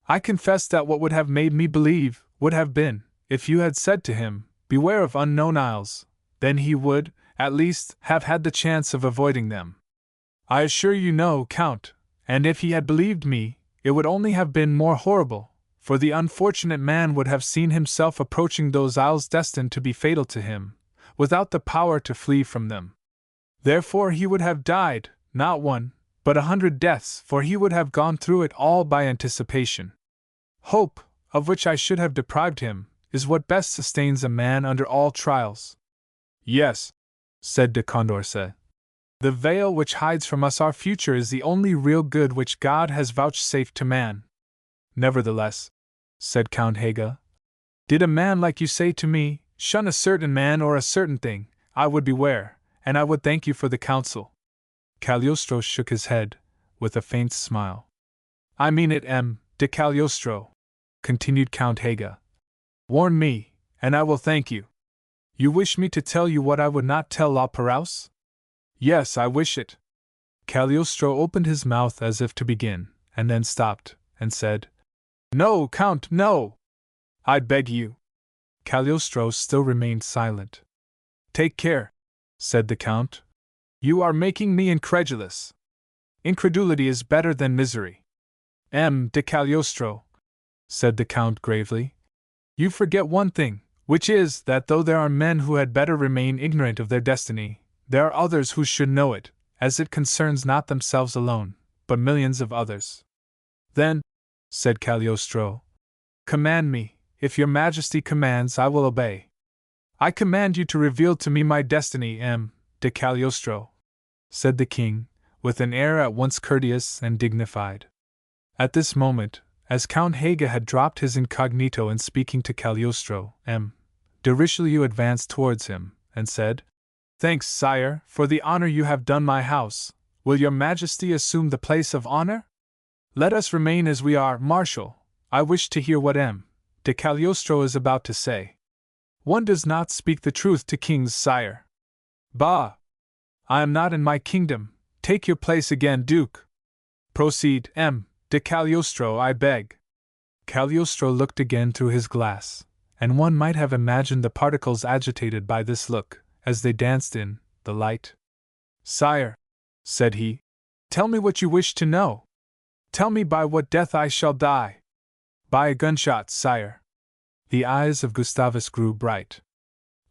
"I confess that what would have made me believe would have been, if you had said to him, 'Beware of unknown isles,' then he would, at least, have had the chance of avoiding them. I assure you no, Count, and if he had believed me, it would only have been more horrible, for the unfortunate man would have seen himself approaching those isles destined to be fatal to him, without the power to flee from them. Therefore he would have died, not one, but 100 deaths, for he would have gone through it all by anticipation. Hope, of which I should have deprived him, is what best sustains a man under all trials. Yes, said de Condorcet. The veil which hides from us our future is the only real good which God has vouchsafed to man. Nevertheless, said Count Haga, did a man like you say to me, shun a certain man or a certain thing, I would beware, and I would thank you for the counsel. Cagliostro shook his head, with a faint smile. I mean it, de Cagliostro, continued Count Haga. Warn me, and I will thank you. You wish me to tell you what I would not tell La Perouse? Yes, I wish it. Cagliostro opened his mouth as if to begin, and then stopped, and said, No, Count, no! I beg you. Cagliostro still remained silent. Take care, said the Count. You are making me incredulous. Incredulity is better than misery. De Cagliostro, said the Count gravely, you forget one thing, which is that though there are men who had better remain ignorant of their destiny, there are others who should know it, as it concerns not themselves alone, but millions of others. Then, said Cagliostro, command me. If your Majesty commands, I will obey. I command you to reveal to me my destiny, de Cagliostro, said the king, with an air at once courteous and dignified. At this moment, as Count Haga had dropped his incognito in speaking to Cagliostro, de Richelieu advanced towards him, and said, Thanks, sire, for the honor you have done my house. Will your Majesty assume the place of honor? Let us remain as we are, Marshal. I wish to hear what de Cagliostro is about to say. One does not speak the truth to kings, sire. Bah! I am not in my kingdom. Take your place again, Duke. Proceed, de Cagliostro, I beg. Cagliostro looked again through his glass, and one might have imagined the particles agitated by this look, as they danced in the light. Sire, said he, tell me what you wish to know. Tell me by what death I shall die. By a gunshot, sire. The eyes of Gustavus grew bright.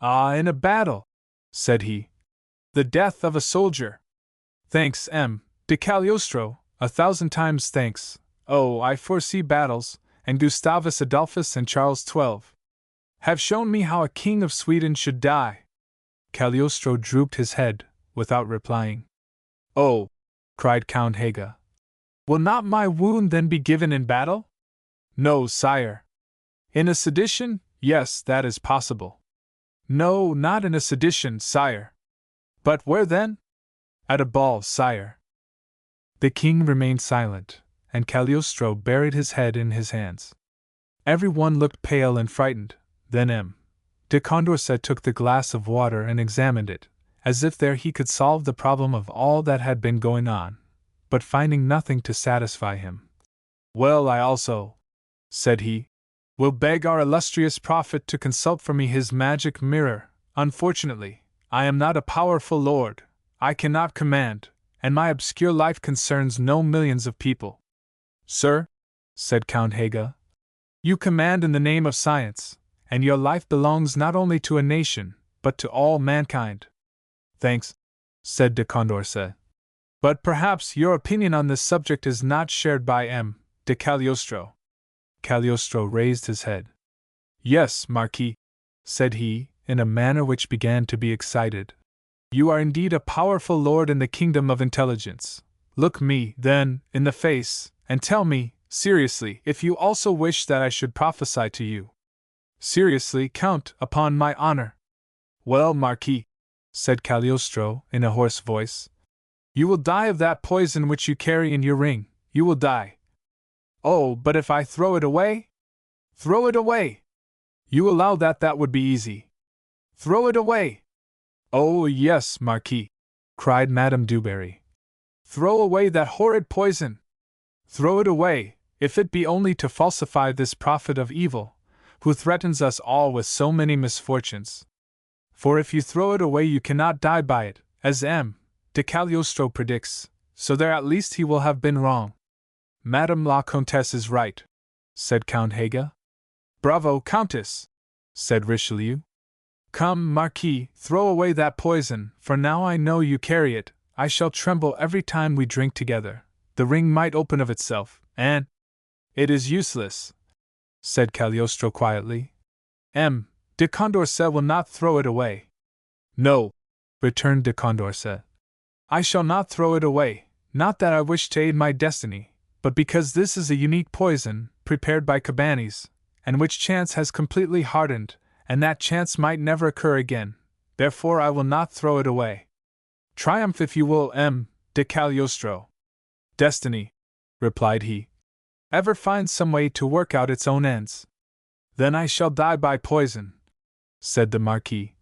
Ah, in a battle, said he. The death of a soldier. Thanks, de Cagliostro, 1,000 times thanks. Oh, I foresee battles, and Gustavus Adolphus and Charles XII have shown me how a king of Sweden should die. Cagliostro drooped his head, without replying. Oh, cried Count Haga. Will not my wound then be given in battle? No, sire. In a sedition, yes, that is possible. No, not in a sedition, sire. But where then? At a ball, sire. The king remained silent, and Cagliostro buried his head in his hands. Every one looked pale and frightened. Then de Condorcet took the glass of water and examined it, as if there he could solve the problem of all that had been going on, but finding nothing to satisfy him. Well, I also, said he, will beg our illustrious prophet to consult for me his magic mirror. Unfortunately, I am not a powerful lord, I cannot command, and my obscure life concerns no millions of people. Sir, said Count Haga, you command in the name of science, and your life belongs not only to a nation, but to all mankind. Thanks, said de Condorcet. But perhaps your opinion on this subject is not shared by de Cagliostro. Cagliostro raised his head. Yes, Marquis, said he, in a manner which began to be excited. You are indeed a powerful lord in the kingdom of intelligence. Look me, then, in the face, and tell me, seriously, if you also wish that I should prophesy to you. Seriously, Count, upon my honor. Well, Marquis, said Cagliostro, in a hoarse voice, you will die of that poison which you carry in your ring, you will die. Oh, but if I throw it away? Throw it away! You allow that that would be easy. Throw it away! Oh, yes, Marquis, cried Madame du Barry. Throw away that horrid poison! Throw it away, if it be only to falsify this prophet of evil, who threatens us all with so many misfortunes. For if you throw it away you cannot die by it, as de Cagliostro predicts, so there at least he will have been wrong. Madame la Comtesse is right, said Count Haga. Bravo, Countess, said Richelieu. Come, Marquis, throw away that poison, for now I know you carry it, I shall tremble every time we drink together. The ring might open of itself, and— It is useless, said Cagliostro quietly. De Condorcet will not throw it away. No, returned de Condorcet. I shall not throw it away, not that I wish to aid my destiny, but because this is a unique poison, prepared by Cabanis, and which chance has completely hardened, and that chance might never occur again, therefore I will not throw it away. Triumph if you will, de Cagliostro. Destiny, replied he, ever finds some way to work out its own ends. Then I shall die by poison, said the Marquis.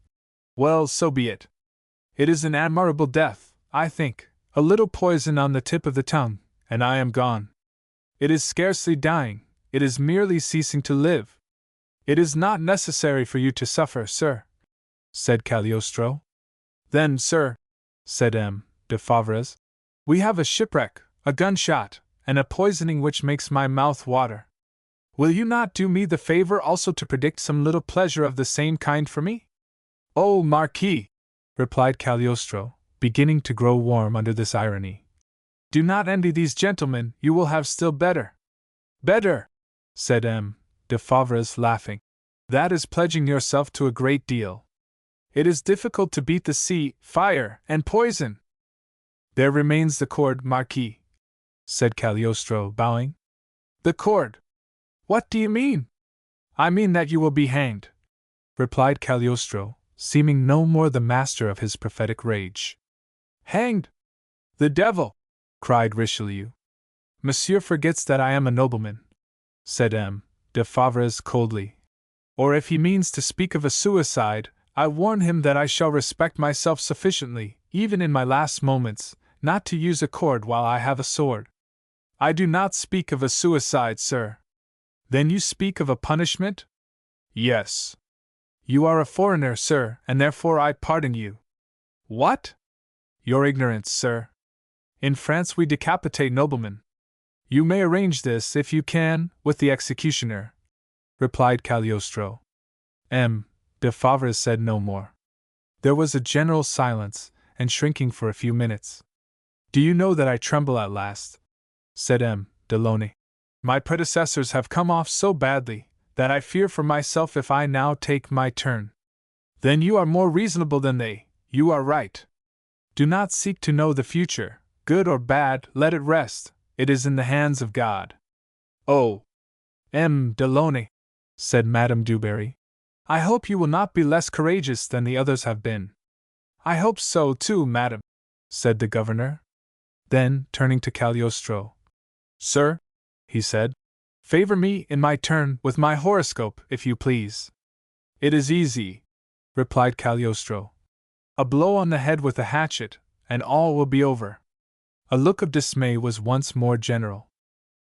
Well, so be it. It is an admirable death, I think, a little poison on the tip of the tongue, and I am gone. It is scarcely dying, it is merely ceasing to live. It is not necessary for you to suffer, sir, said Cagliostro. Then, sir, said de Favres, we have a shipwreck, a gunshot, and a poisoning which makes my mouth water. Will you not do me the favor also to predict some little pleasure of the same kind for me? Oh, Marquis, replied Cagliostro, beginning to grow warm under this irony. Do not envy these gentlemen, you will have still better. Better, said de Favres, laughing. That is pledging yourself to a great deal. It is difficult to beat the sea, fire, and poison. There remains the cord, Marquis, said Cagliostro, bowing. The cord? What do you mean? I mean that you will be hanged, replied Cagliostro, seeming no more the master of his prophetic rage. Hanged? The devil! Cried Richelieu. Monsieur forgets that I am a nobleman, said de Favres coldly. Or if he means to speak of a suicide, I warn him that I shall respect myself sufficiently, even in my last moments, not to use a cord while I have a sword. I do not speak of a suicide, sir. Then you speak of a punishment? Yes. You are a foreigner, sir, and therefore I pardon you. What? Your ignorance, sir. In France we decapitate noblemen. You may arrange this, if you can, with the executioner, replied Cagliostro. De Favres said no more. There was a general silence, and shrinking for a few minutes. Do you know that I tremble at last? Said Delaunay. My predecessors have come off so badly, that I fear for myself if I now take my turn. Then you are more reasonable than they, you are right. Do not seek to know the future, good or bad, let it rest, it is in the hands of God. Oh, Delaunay, said Madame du Barry, I hope you will not be less courageous than the others have been. I hope so too, madam, said the governor. Then, turning to Cagliostro, Sir, he said, favor me, in my turn, with my horoscope, if you please. It is easy, replied Cagliostro. A blow on the head with a hatchet, and all will be over. A look of dismay was once more general.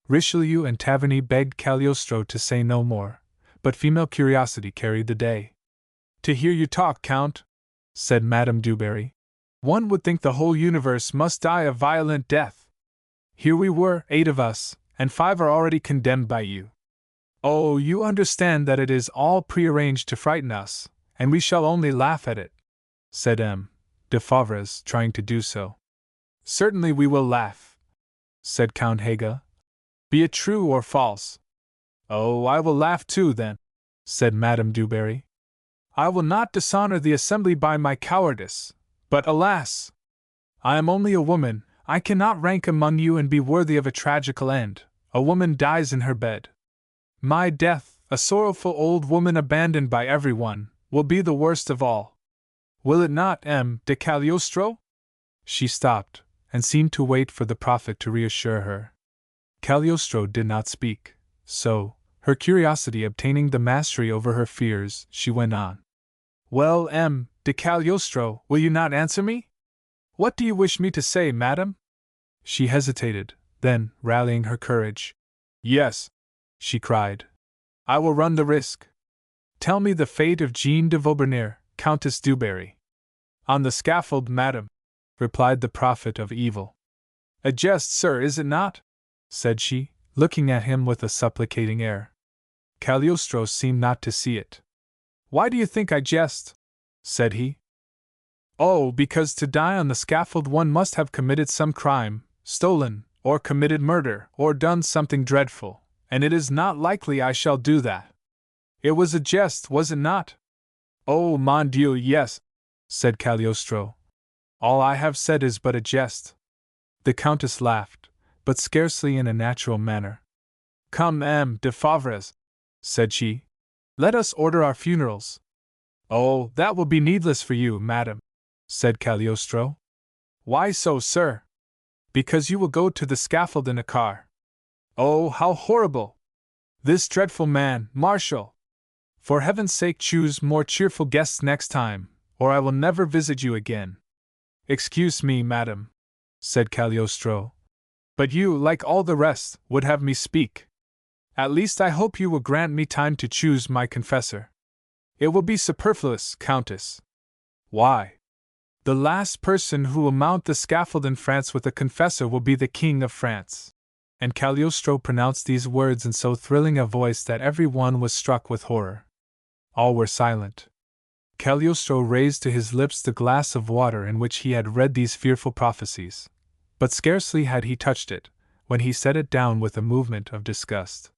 Richelieu and Taverny begged Cagliostro to say no more, but female curiosity carried the day. To hear you talk, Count, said Madame du Barry, one would think the whole universe must die a violent death. Here we were, 8 of us, and 5 are already condemned by you. Oh, you understand that it is all prearranged to frighten us, and we shall only laugh at it, said de Favres, trying to do so. Certainly we will laugh, said Count Haga. Be it true or false. Oh, I will laugh too, then, said Madame du Barry. I will not dishonor the assembly by my cowardice, but alas! I am only a woman, I cannot rank among you and be worthy of a tragical end. A woman dies in her bed. My death, a sorrowful old woman abandoned by everyone, will be the worst of all. Will it not, de Cagliostro? She stopped, and seemed to wait for the prophet to reassure her. Cagliostro did not speak, so, her curiosity obtaining the mastery over her fears, she went on. Well, de Cagliostro, will you not answer me? What do you wish me to say, madam? She hesitated, then, rallying her courage, Yes, she cried. I will run the risk. Tell me the fate of Jeanne de Vaubernier, Countess du Barry. On the scaffold, madam, replied the prophet of evil. A jest, sir, is it not? Said she, looking at him with a supplicating air. Cagliostro seemed not to see it. Why do you think I jest? Said he. Oh, because to die on the scaffold one must have committed some crime, stolen, or committed murder, or done something dreadful, and it is not likely I shall do that. It was a jest, was it not? Oh, mon Dieu, yes, said Cagliostro. All I have said is but a jest. The Countess laughed, but scarcely in a natural manner. Come, M. de Favres, said she. Let us order our funerals. Oh, that will be needless for you, madam, said Cagliostro. Why so, sir? Because you will go to the scaffold in a car. Oh, how horrible! This dreadful man, Marshal! For heaven's sake, choose more cheerful guests next time, or I will never visit you again. Excuse me, madam, said Cagliostro, but you, like all the rest, would have me speak. At least I hope you will grant me time to choose my confessor. It will be superfluous, Countess. Why? The last person who will mount the scaffold in France with a confessor will be the King of France. And Cagliostro pronounced these words in so thrilling a voice that every one was struck with horror. All were silent. Cagliostro raised to his lips the glass of water in which he had read these fearful prophecies, but scarcely had he touched it, when he set it down with a movement of disgust.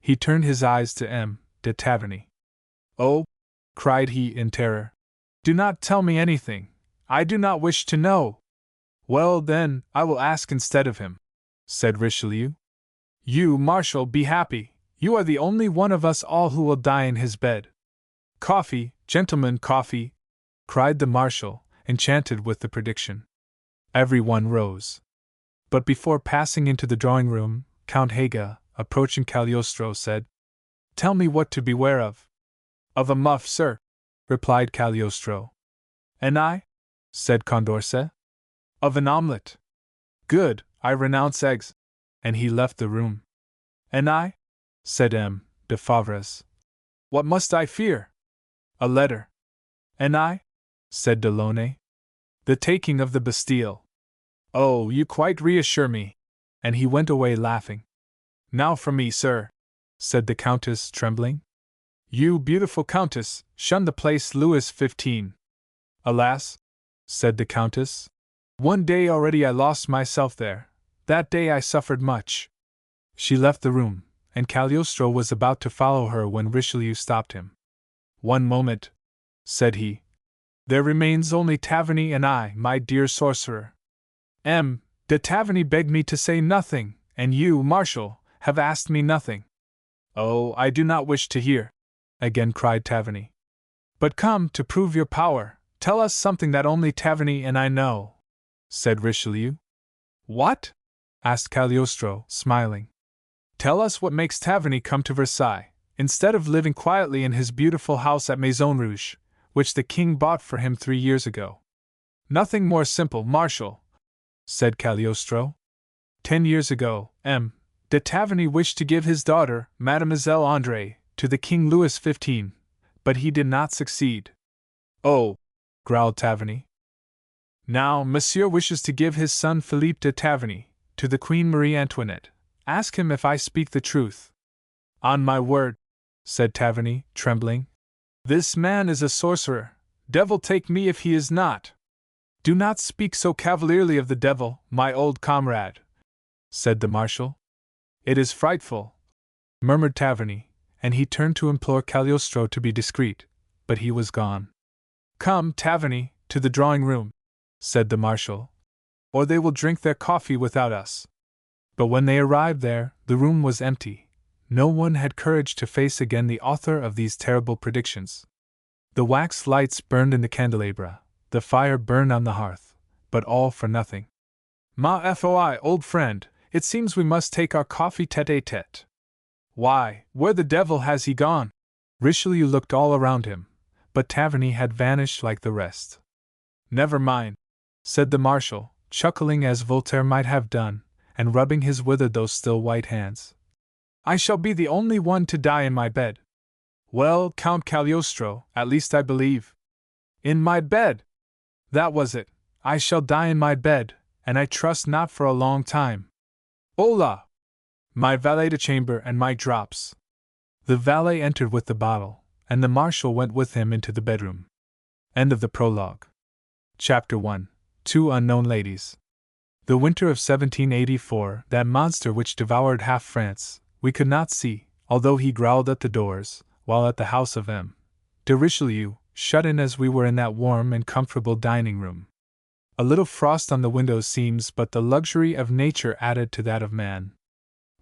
He turned his eyes to M. de Taverny. Oh, cried he in terror, do not tell me anything. I do not wish to know. Well, then, I will ask instead of him, said Richelieu. You, Marshal, be happy. You are the only one of us all who will die in his bed. Coffee, gentlemen, coffee, cried the Marshal, enchanted with the prediction. Every one rose. But before passing into the drawing-room, Count Haga, approaching Cagliostro, said, Tell me what to beware of. Of a muff, sir, replied Cagliostro. And I? Said Condorcet. Of an omelette. Good, I renounce eggs. And he left the room. And I? Said M. de Favres. What must I fear? A letter. And I? Said Delaunay. The taking of the Bastille. Oh, you quite reassure me. And he went away laughing. Now for me, sir, said the Countess, trembling. You, beautiful Countess, shun the place Louis XV. Alas, said the Countess, one day already I lost myself there. That day I suffered much. She left the room, and Cagliostro was about to follow her when Richelieu stopped him. One moment, said he. There remains only Taverny and I, my dear sorcerer. M. de Taverny begged me to say nothing, and you, Marshal, have asked me nothing. Oh, I do not wish to hear, again cried Taverny. But come, to prove your power, tell us something that only Taverny and I know, said Richelieu. What? Asked Cagliostro, smiling. Tell us what makes Taverny come to Versailles, instead of living quietly in his beautiful house at Maison Rouge, which the king bought for him 3 years ago. Nothing more simple, Marshal, said Cagliostro. 10 years ago, M. de Taverny wished to give his daughter, Mademoiselle André, to the King Louis XV, but he did not succeed. Oh, growled Taverny. Now, Monsieur wishes to give his son Philippe de Taverny to the Queen Marie Antoinette. Ask him if I speak the truth. On my word, said Taverny, trembling. This man is a sorcerer. Devil take me if he is not. Do not speak so cavalierly of the devil, my old comrade, said the Marshal. It is frightful, murmured Taverny, and he turned to implore Cagliostro to be discreet, but he was gone. Come, Taverny, to the drawing-room, said the Marshal, or they will drink their coffee without us. But when they arrived there, the room was empty. No one had courage to face again the author of these terrible predictions. The wax lights burned in the candelabra, the fire burned on the hearth, but all for nothing. Ma foi, old friend, it seems we must take our coffee tete-a-tete. Why, where the devil has he gone? Richelieu looked all around him, but Taverny had vanished like the rest. Never mind, said the Marshal, chuckling as Voltaire might have done, and rubbing his withered though still white hands. I shall be the only one to die in my bed. Well, Count Cagliostro, at least I believe. In my bed! That was it. I shall die in my bed, and I trust not for a long time. Hola! My valet de chamber and my drops. The valet entered with the bottle, and the Marshal went with him into the bedroom. End of the prologue. Chapter 1. 2 Unknown Ladies. The winter of 1784, that monster which devoured half France, we could not see, although he growled at the doors, while at the house of M. de Richelieu, shut in as we were in that warm and comfortable dining room. A little frost on the windows seems but the luxury of nature added to that of man.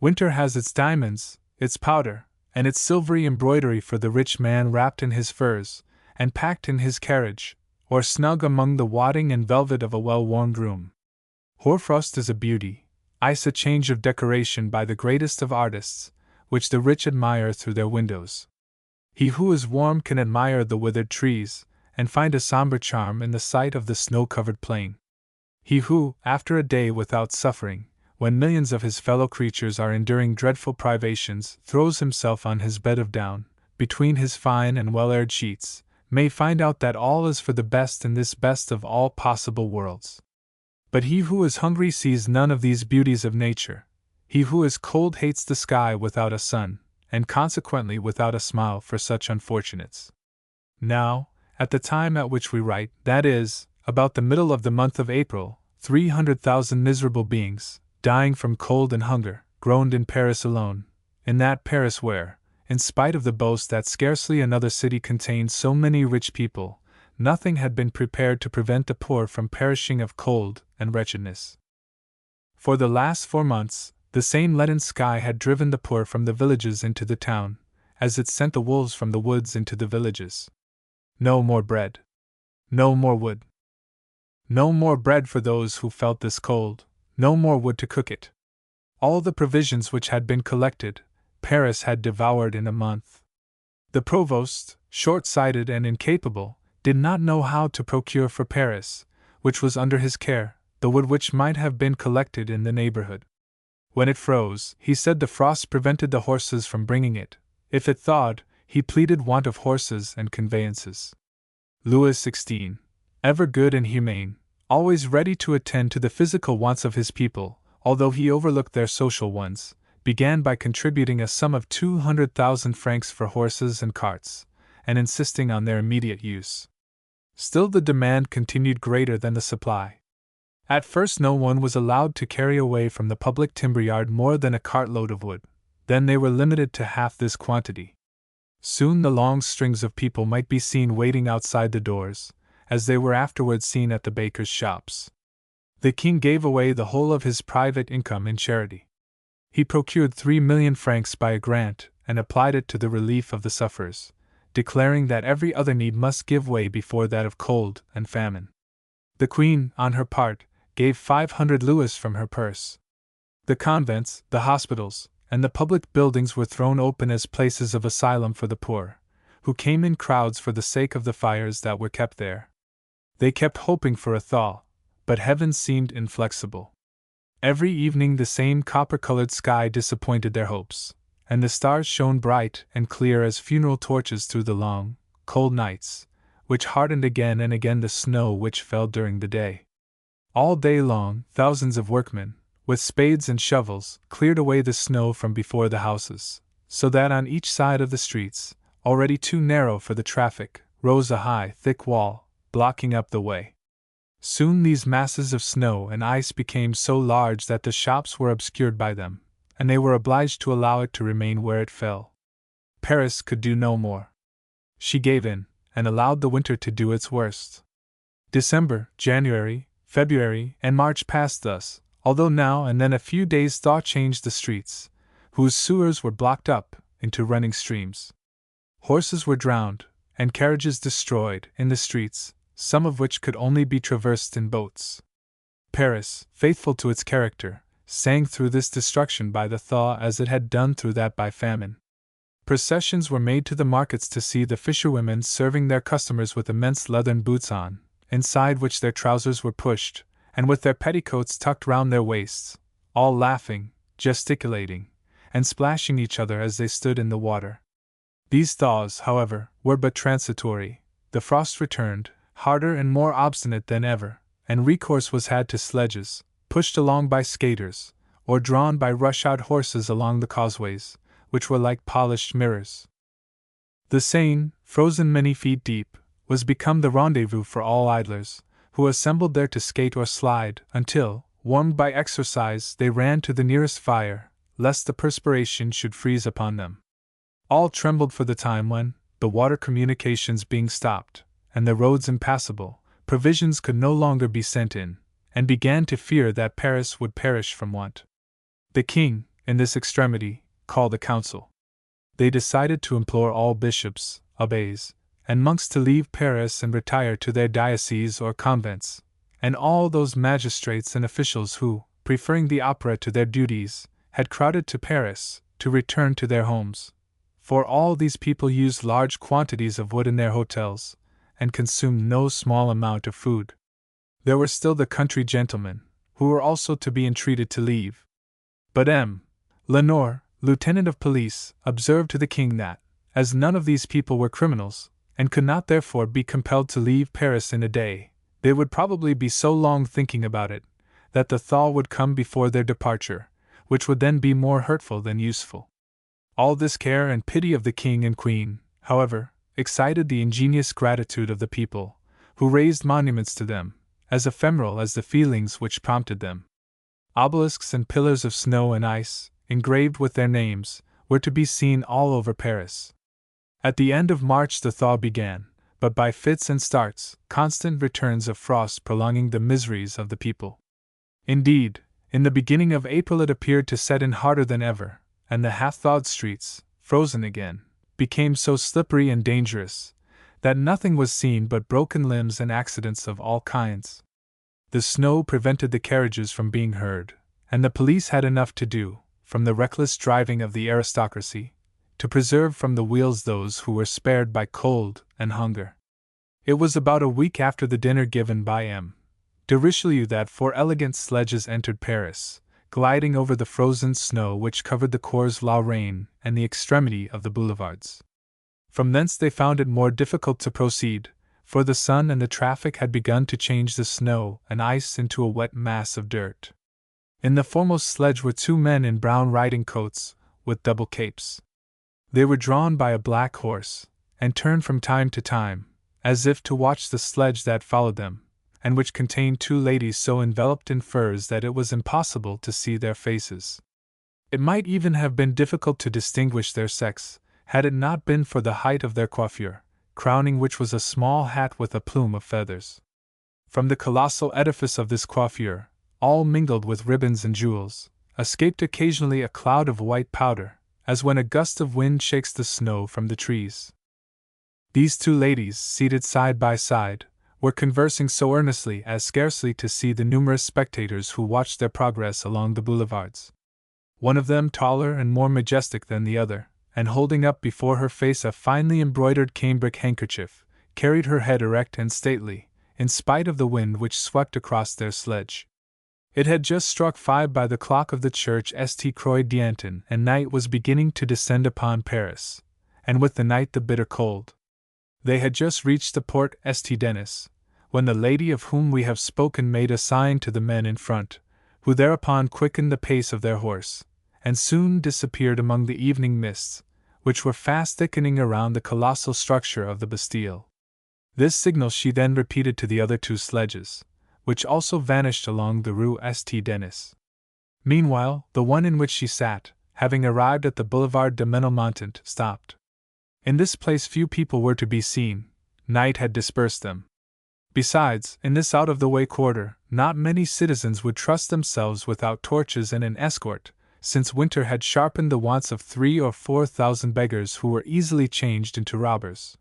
Winter has its diamonds, its powder, and its silvery embroidery for the rich man wrapped in his furs, and packed in his carriage, or snug among the wadding and velvet of a well-warmed room. Hoarfrost is a beauty, ice a change of decoration by the greatest of artists, which the rich admire through their windows. He who is warm can admire the withered trees, and find a somber charm in the sight of the snow-covered plain. He who, after a day without suffering, when millions of his fellow creatures are enduring dreadful privations, throws himself on his bed of down, between his fine and well-aired sheets, may find out that all is for the best in this best of all possible worlds. But he who is hungry sees none of these beauties of nature. He who is cold hates the sky without a sun, and consequently without a smile for such unfortunates. Now, at the time at which we write, that is, about the middle of the month of April, 300,000 miserable beings, dying from cold and hunger, groaned in Paris alone, in that Paris where, in spite of the boast that scarcely another city contained so many rich people, nothing had been prepared to prevent the poor from perishing of cold and wretchedness. For the last 4 months, the same leaden sky had driven the poor from the villages into the town, as it sent the wolves from the woods into the villages. No more bread. No more wood. No more bread for those who felt this cold, no more wood to cook it. All the provisions which had been collected, Paris had devoured in a month. The provost, short-sighted and incapable, did not know how to procure for Paris, which was under his care, the wood which might have been collected in the neighborhood. When it froze, he said the frost prevented the horses from bringing it. If it thawed, he pleaded want of horses and conveyances. Louis XVI, ever good and humane, always ready to attend to the physical wants of his people, although he overlooked their social ones, began by contributing a sum of 200,000 francs for horses and carts, and insisting on their immediate use. Still the demand continued greater than the supply. At first no one was allowed to carry away from the public timber yard more than a cartload of wood, then they were limited to half this quantity. Soon the long strings of people might be seen waiting outside the doors, as they were afterwards seen at the bakers' shops. The king gave away the whole of his private income in charity. He procured 3,000,000 francs by a grant, and applied it to the relief of the sufferers, declaring that every other need must give way before that of cold and famine. The queen, on her part, gave 500 louis from her purse. The convents, the hospitals, and the public buildings were thrown open as places of asylum for the poor, who came in crowds for the sake of the fires that were kept there. They kept hoping for a thaw, but heaven seemed inflexible. Every evening the same copper-colored sky disappointed their hopes, and the stars shone bright and clear as funeral torches through the long, cold nights, which hardened again and again the snow which fell during the day. All day long, thousands of workmen, with spades and shovels, cleared away the snow from before the houses, so that on each side of the streets, already too narrow for the traffic, rose a high, thick wall, blocking up the way. Soon these masses of snow and ice became so large that the shops were obscured by them, and they were obliged to allow it to remain where it fell. Paris could do no more. She gave in, and allowed the winter to do its worst. December, January, February, and March passed thus, although now and then a few days' thaw changed the streets, whose sewers were blocked up, into running streams. Horses were drowned, and carriages destroyed, in the streets, some of which could only be traversed in boats. Paris, faithful to its character, sank through this destruction by the thaw as it had done through that by famine. Processions were made to the markets to see the fisherwomen serving their customers with immense leathern boots on, inside which their trousers were pushed, and with their petticoats tucked round their waists, all laughing, gesticulating, and splashing each other as they stood in the water. These thaws, however, were but transitory. The frost returned, harder and more obstinate than ever, and recourse was had to sledges, pushed along by skaters, or drawn by rush-out horses along the causeways, which were like polished mirrors. The Seine, frozen many feet deep, was become the rendezvous for all idlers, who assembled there to skate or slide, until, warmed by exercise, they ran to the nearest fire, lest the perspiration should freeze upon them. All trembled for the time when, the water communications being stopped, and the roads impassable, provisions could no longer be sent in, and began to fear that Paris would perish from want. The king, in this extremity, called a council. They decided to implore all bishops, abbés, and monks to leave Paris and retire to their dioceses or convents, and all those magistrates and officials who, preferring the opera to their duties, had crowded to Paris, to return to their homes. For all these people used large quantities of wood in their hotels, and consumed no small amount of food. There were still the country gentlemen, who were also to be entreated to leave. But M. Lenore, lieutenant of police, observed to the king that, as none of these people were criminals, and could not therefore be compelled to leave Paris in a day, they would probably be so long thinking about it, that the thaw would come before their departure, which would then be more hurtful than useful. All this care and pity of the king and queen, however, excited the ingenious gratitude of the people, who raised monuments to them, as ephemeral as the feelings which prompted them. Obelisks and pillars of snow and ice, engraved with their names, were to be seen all over Paris. At the end of March the thaw began, but by fits and starts, constant returns of frost prolonging the miseries of the people. Indeed, in the beginning of April it appeared to set in harder than ever, and the half-thawed streets, frozen again, became so slippery and dangerous, that nothing was seen but broken limbs and accidents of all kinds. The snow prevented the carriages from being heard, and the police had enough to do, from the reckless driving of the aristocracy, to preserve from the wheels those who were spared by cold and hunger. It was about a week after the dinner given by M. de Richelieu that 4 elegant sledges entered Paris, gliding over the frozen snow which covered the Cours la Reine and the extremity of the boulevards. From thence they found it more difficult to proceed, for the sun and the traffic had begun to change the snow and ice into a wet mass of dirt. In the foremost sledge were 2 men in brown riding coats, with double capes. They were drawn by a black horse, and turned from time to time, as if to watch the sledge that followed them, and which contained 2 ladies so enveloped in furs that it was impossible to see their faces. It might even have been difficult to distinguish their sex, had it not been for the height of their coiffure, crowning which was a small hat with a plume of feathers. From the colossal edifice of this coiffure, all mingled with ribbons and jewels, escaped occasionally a cloud of white powder, as when a gust of wind shakes the snow from the trees. These 2 ladies, seated side by side, were conversing so earnestly as scarcely to see the numerous spectators who watched their progress along the boulevards. One of them, taller and more majestic than the other, and holding up before her face a finely embroidered cambric handkerchief, carried her head erect and stately, in spite of the wind which swept across their sledge. It had just struck 5 by the clock of the church St. Croix d'Antin, and night was beginning to descend upon Paris, and with the night the bitter cold. They had just reached the Porte St. Denis, when the lady of whom we have spoken made a sign to the men in front, who thereupon quickened the pace of their horse, and soon disappeared among the evening mists, which were fast thickening around the colossal structure of the Bastille. This signal she then repeated to the other 2 sledges, which also vanished along the Rue St. Denis. Meanwhile, the one in which she sat, having arrived at the Boulevard de Ménilmontant, stopped. In this place few people were to be seen, night had dispersed them. Besides, in this out-of-the-way quarter, not many citizens would trust themselves without torches and an escort, since winter had sharpened the wants of 3,000 or 4,000 beggars who were easily changed into robbers.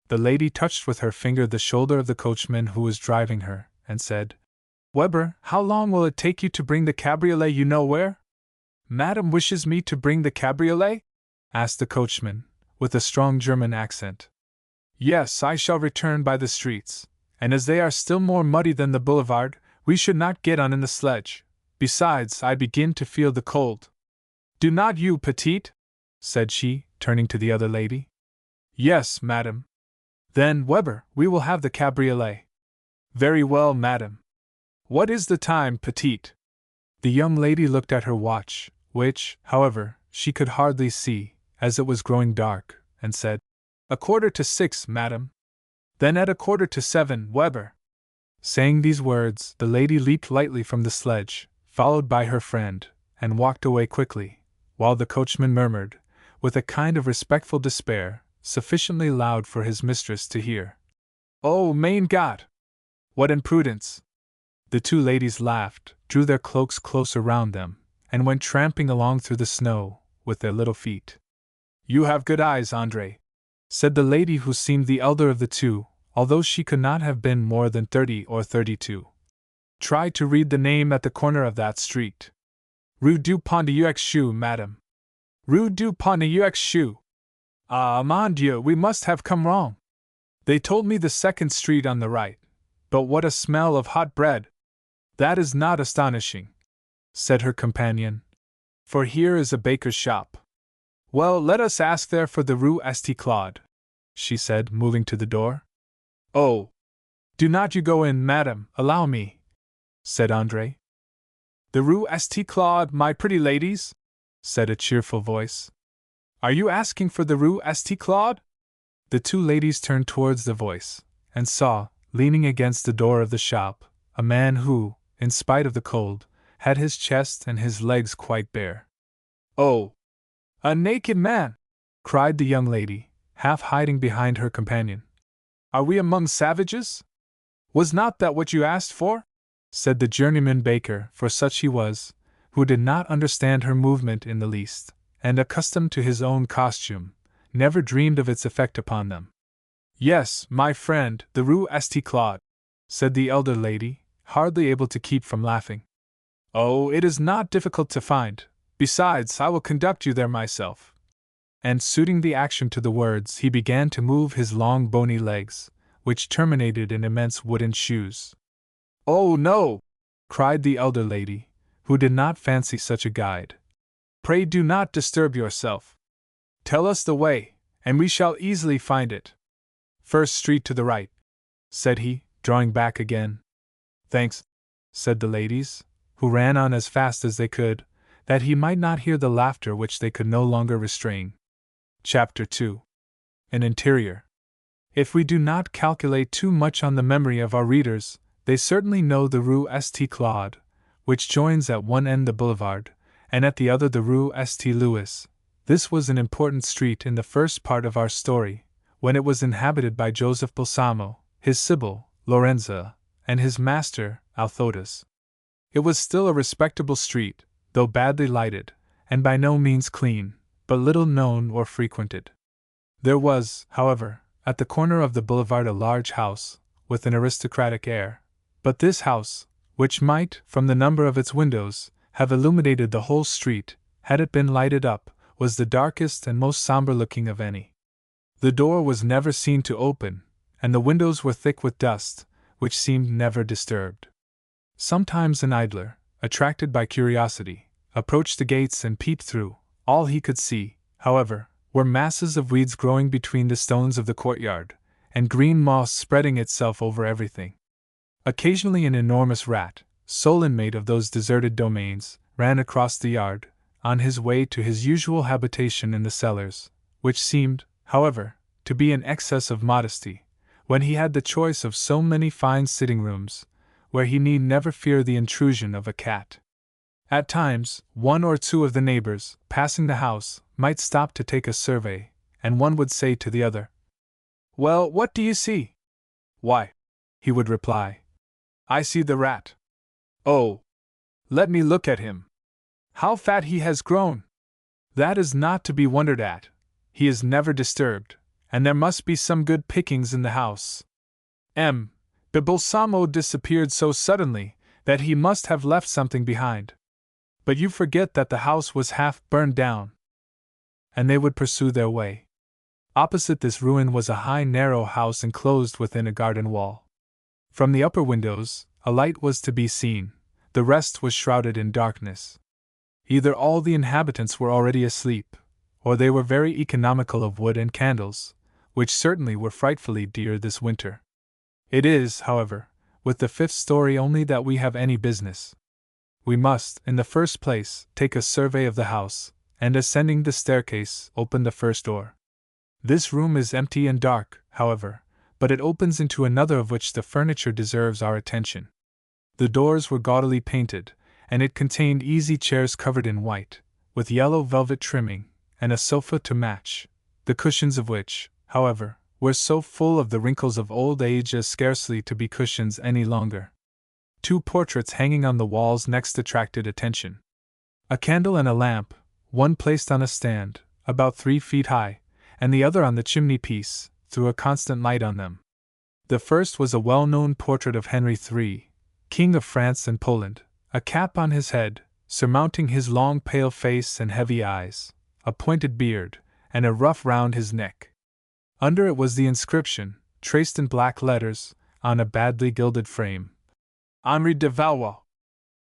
The lady touched with her finger the shoulder of the coachman who was driving her, and said, "Weber, how long will it take you to bring the cabriolet you know where?" "Madame wishes me to bring the cabriolet?" asked the coachman, with a strong German accent. "Yes, I shall return by the streets, and as they are still more muddy than the boulevard, we should not get on in the sledge. Besides, I begin to feel the cold." "Do not you, petite?" said she, turning to the other lady. "Yes, madame." "Then, Weber, we will have the cabriolet." "Very well, madame." "What is the time, petite?" The young lady looked at her watch, which, however, she could hardly see, as it was growing dark, and said, "6:15, madame." "Then at 6:45, Weber." Saying these words, the lady leaped lightly from the sledge, followed by her friend, and walked away quickly, while the coachman murmured, with a kind of respectful despair, sufficiently loud for his mistress to hear. "Oh, mein Gott! What imprudence!" The two ladies laughed, drew their cloaks closer round them, and went tramping along through the snow, with their little feet. "You have good eyes, André," said the lady who seemed the elder of the two, although she could not have been more than 30 or 32. "Try to read the name at the corner of that street. Rue du Pont-de-Choux, madame. Rue du Pont-de-Choux. Ah, mon Dieu, we must have come wrong. They told me the second street on the right. But what a smell of hot bread! That is not astonishing," said her companion, "for here is a baker's shop. Well, let us ask there for the Rue St. Claude," she said, moving to the door. "Oh! Do not you go in, madame, allow me," said André. "The Rue St. Claude, my pretty ladies?" said a cheerful voice. "Are you asking for the Rue St. Claude?" The two ladies turned towards the voice, and saw, leaning against the door of the shop, a man who, in spite of the cold, had his chest and his legs quite bare. "Oh! A naked man!" cried the young lady, half hiding behind her companion. "Are we among savages?" "Was not that what you asked for?" said the journeyman baker, for such he was, who did not understand her movement in the least, and accustomed to his own costume, never dreamed of its effect upon them. "Yes, my friend, the Rue St. Claude," said the elder lady, hardly able to keep from laughing. "Oh, it is not difficult to find. Besides, I will conduct you there myself." And suiting the action to the words, he began to move his long bony legs, which terminated in immense wooden shoes. "Oh, no!" cried the elder lady, who did not fancy such a guide. "Pray do not disturb yourself. Tell us the way, and we shall easily find it. First street to the right," said he, drawing back again. "Thanks," said the ladies, who ran on as fast as they could, that he might not hear the laughter which they could no longer restrain. Chapter 2. An interior. If we do not calculate too much on the memory of our readers, they certainly know the Rue St. Claude, which joins at one end the boulevard, and at the other the Rue St. Louis. This was an important street in the first part of our story, when it was inhabited by Joseph Balsamo, his Sibyl, Lorenza, and his master, Althotas. It was still a respectable street, though badly lighted, and by no means clean, but little known or frequented. There was, however, at the corner of the boulevard a large house, with an aristocratic air, but this house, which might, from the number of its windows, have illuminated the whole street, had it been lighted up, was the darkest and most sombre-looking of any. The door was never seen to open, and the windows were thick with dust, which seemed never disturbed. Sometimes an idler, attracted by curiosity, approached the gates and peeped through. All he could see, however, were masses of weeds growing between the stones of the courtyard, and green moss spreading itself over everything. Occasionally an enormous rat, sole inmate of those deserted domains, ran across the yard, on his way to his usual habitation in the cellars, which seemed, however, to be an excess of modesty, when he had the choice of so many fine sitting rooms, where he need never fear the intrusion of a cat. At times, one or two of the neighbors, passing the house, might stop to take a survey, and one would say to the other, "Well, what do you see?" "Why," he would reply, "I see the rat." "Oh! Let me look at him. How fat he has grown!" "That is not to be wondered at. He is never disturbed, and there must be some good pickings in the house. The Balsamo disappeared so suddenly that he must have left something behind. But you forget that the house was half burned down." And they would pursue their way. Opposite this ruin was a high narrow house enclosed within a garden wall. From the upper windows, a light was to be seen, the rest was shrouded in darkness. Either all the inhabitants were already asleep, or they were very economical of wood and candles, which certainly were frightfully dear this winter. It is, however, with the fifth story only that we have any business. We must, in the first place, take a survey of the house, and ascending the staircase, open the first door. This room is empty and dark, however, but it opens into another of which the furniture deserves our attention. The doors were gaudily painted, and it contained easy chairs covered in white, with yellow velvet trimming, and a sofa to match, the cushions of which, however, were so full of the wrinkles of old age as scarcely to be cushions any longer. 2 portraits hanging on the walls next attracted attention. A candle and a lamp, one placed on a stand, about 3 feet high, and the other on the chimney-piece, threw a constant light on them. The first was a well-known portrait of Henry III, King of France and Poland, a cap on his head, surmounting his long pale face and heavy eyes, a pointed beard, and a ruff round his neck. Under it was the inscription, traced in black letters, on a badly gilded frame: Henri de Valois.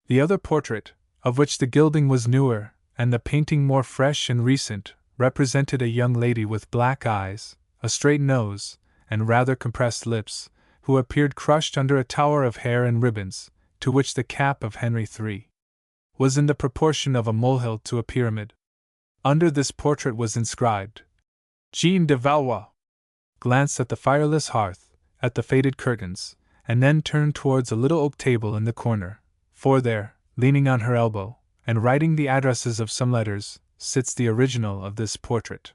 The other portrait, of which the gilding was newer, and the painting more fresh and recent, represented a young lady with black eyes, a straight nose, and rather compressed lips, who appeared crushed under a tower of hair and ribbons, to which the cap of Henry III was in the proportion of a molehill to a pyramid. Under this portrait was inscribed, Jeanne de Valois. Glanced at the fireless hearth, at the faded curtains, and then turned towards a little oak table in the corner, for there, leaning on her elbow, and writing the addresses of some letters, sits the original of this portrait.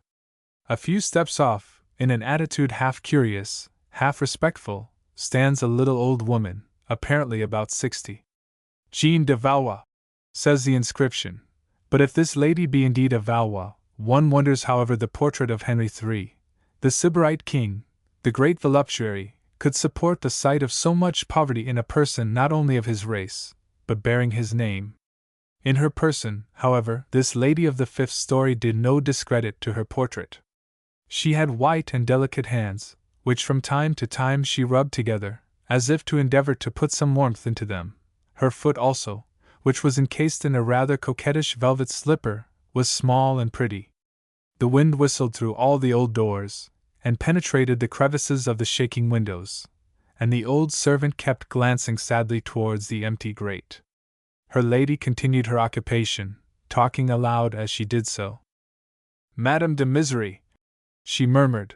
A few steps off, in an attitude half curious, half respectful, stands a little old woman, apparently about 60. Jeanne de Valois, says the inscription, but if this lady be indeed of Valois, one wonders however the portrait of Henry III, the Sybarite king, the great voluptuary, could support the sight of so much poverty in a person not only of his race, but bearing his name. In her person, however, this lady of the 5th story did no discredit to her portrait. She had white and delicate hands, which from time to time she rubbed together, as if to endeavor to put some warmth into them. Her foot also, which was encased in a rather coquettish velvet slipper, was small and pretty. The wind whistled through all the old doors, and penetrated the crevices of the shaking windows, and the old servant kept glancing sadly towards the empty grate. Her lady continued her occupation, talking aloud as she did so. Madame de Misery, she murmured,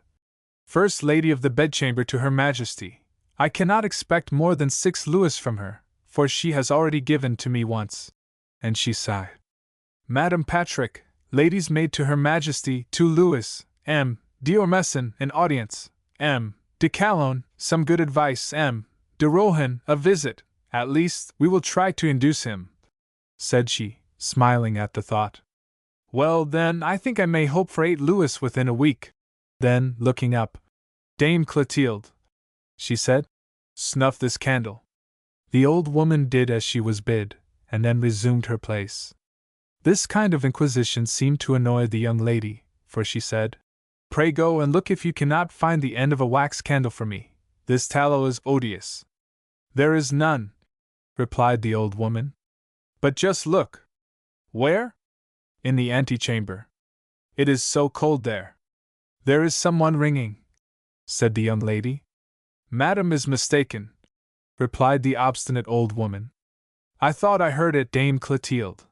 First Lady of the Bedchamber to Her Majesty, I cannot expect more than 6 louis from her, for she has already given to me once. And she sighed. Madame Patrick, Lady's maid to Her Majesty, 2 louis, M. D'Ormesson, an audience, M. de Calonne, some good advice, M. de Rohan, a visit, at least, we will try to induce him, said she, smiling at the thought. Well, then, I think I may hope for 8 louis within a week. Then, looking up, Dame Clotilde, she said, snuff this candle. The old woman did as she was bid, and then resumed her place. This kind of inquisition seemed to annoy the young lady, for she said, Pray go and look if you cannot find the end of a wax candle for me. This tallow is odious. There is none, replied the old woman. But just look. Where? In the antechamber. It is so cold there. There is someone ringing, said the young lady. Madam is mistaken, replied the obstinate old woman. I thought I heard it, Dame Clotilde.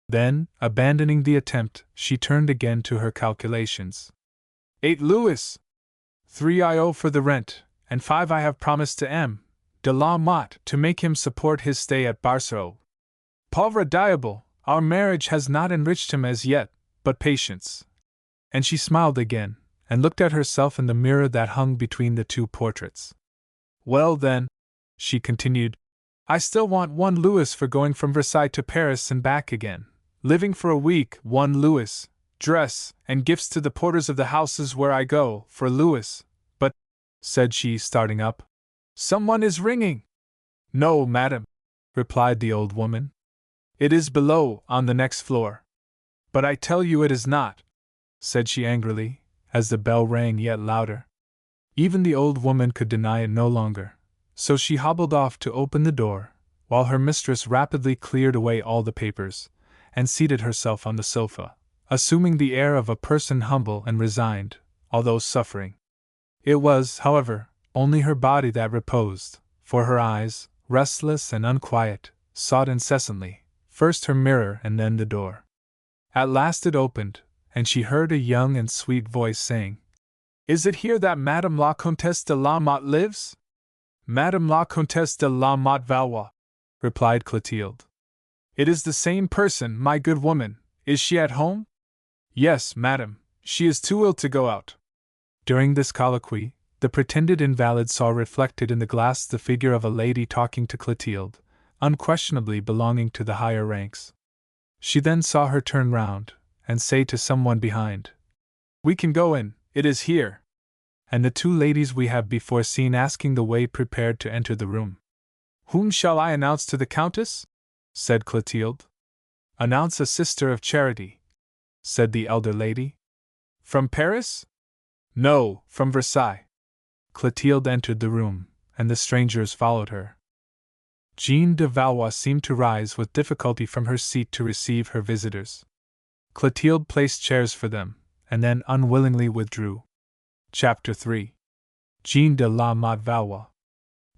Then, abandoning the attempt, she turned again to her calculations. 8 louis! 3 I owe for the rent, and 5 I have promised to M. de la Motte to make him support his stay at Barceau. Pauvre diable, our marriage has not enriched him as yet, but patience. And she smiled again, and looked at herself in the mirror that hung between the 2 portraits. Well then, she continued, I still want 1 louis for going from Versailles to Paris and back again. Living for a week, 1 louis, dress, and gifts to the porters of the houses where I go, for a louis. But, said she, starting up, someone is ringing. No, madam, replied the old woman. It is below, on the next floor. But I tell you it is not, said she angrily, as the bell rang yet louder. Even the old woman could deny it no longer, so she hobbled off to open the door, while her mistress rapidly cleared away all the papers, and seated herself on the sofa, assuming the air of a person humble and resigned, although suffering. It was, however, only her body that reposed, for her eyes, restless and unquiet, sought incessantly, first her mirror and then the door. At last it opened, and she heard a young and sweet voice saying, Is it here that Madame la Comtesse de la Motte lives? Madame la Comtesse de la Motte Valois, replied Clotilde. It is the same person, my good woman. Is she at home? Yes, madam, she is too ill to go out. During this colloquy, the pretended invalid saw reflected in the glass the figure of a lady talking to Clotilde, unquestionably belonging to the higher ranks. She then saw her turn round, and say to someone behind, "We can go in, it is here." And the two ladies we have before seen asking the way prepared to enter the room. "Whom shall I announce to the Countess?" said Clotilde. "Announce a Sister of Charity," said the elder lady. "From Paris?" "No, from Versailles." Clotilde entered the room, and the strangers followed her. Jeanne de Valois seemed to rise with difficulty from her seat to receive her visitors. Clotilde placed chairs for them, and then unwillingly withdrew. Chapter 3. Jeanne de la Motte Valois.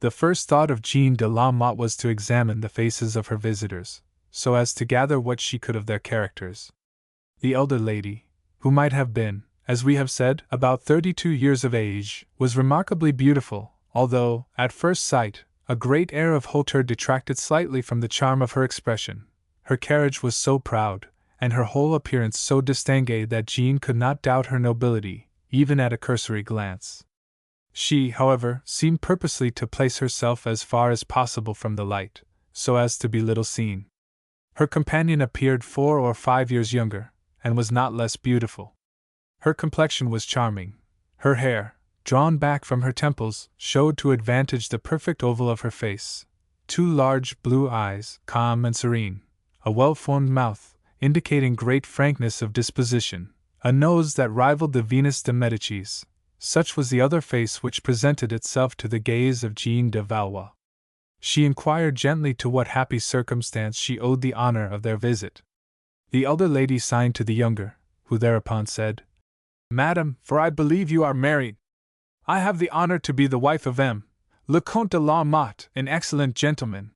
The first thought of Jeanne de la Motte was to examine the faces of her visitors, so as to gather what she could of their characters. The elder lady, who might have been, as we have said, about 32 years of age, was remarkably beautiful, although, at first sight, a great air of hauteur detracted slightly from the charm of her expression. Her carriage was so proud, and her whole appearance so distingué that Jeanne could not doubt her nobility, even at a cursory glance. She, however, seemed purposely to place herself as far as possible from the light, so as to be little seen. Her companion appeared 4 or 5 years younger, and was not less beautiful. Her complexion was charming. Her hair, drawn back from her temples, showed to advantage the perfect oval of her face. 2 large blue eyes, calm and serene, a well-formed mouth, indicating great frankness of disposition, a nose that rivaled the Venus de Medicis. Such was the other face which presented itself to the gaze of Jeanne de Valois. She inquired gently to what happy circumstance she owed the honor of their visit. The elder lady signed to the younger, who thereupon said, "Madam, for I believe you are married. I have the honor to be the wife of M. le Comte de la Motte, an excellent gentleman.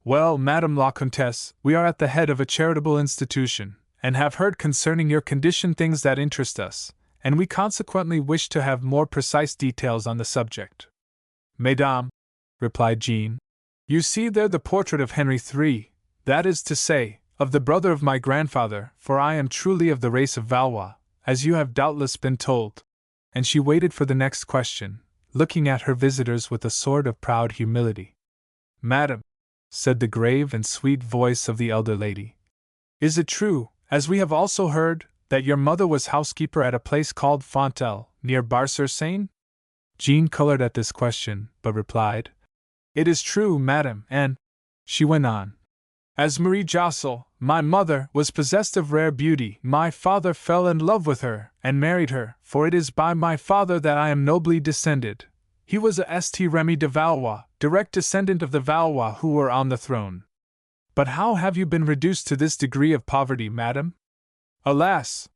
Well, Madame la Comtesse, we are at the head of a charitable institution, and have heard concerning your condition things that interest us, and we consequently wish to have more precise details on the subject." "Mesdames," replied Jeanne, "you see there the portrait of Henry III, that is to say, of the brother of my grandfather, for I am truly of the race of Valois, as you have doubtless been told." And she waited for the next question, looking at her visitors with a sort of proud humility. "Madam," said the grave and sweet voice of the elder lady, "is it true, as we have also heard, that your mother was housekeeper at a place called Fontel, near Bar-sur-Seine?" Jeanne colored at this question, but replied, "It is true, madam, and," she went on, "as Marie Jossel, my mother, was possessed of rare beauty, my father fell in love with her, and married her, for it is by my father that I am nobly descended. He was a St. Remy de Valois, direct descendant of the Valois who were on the throne. But how have you been reduced to this degree of poverty, madam? Alas!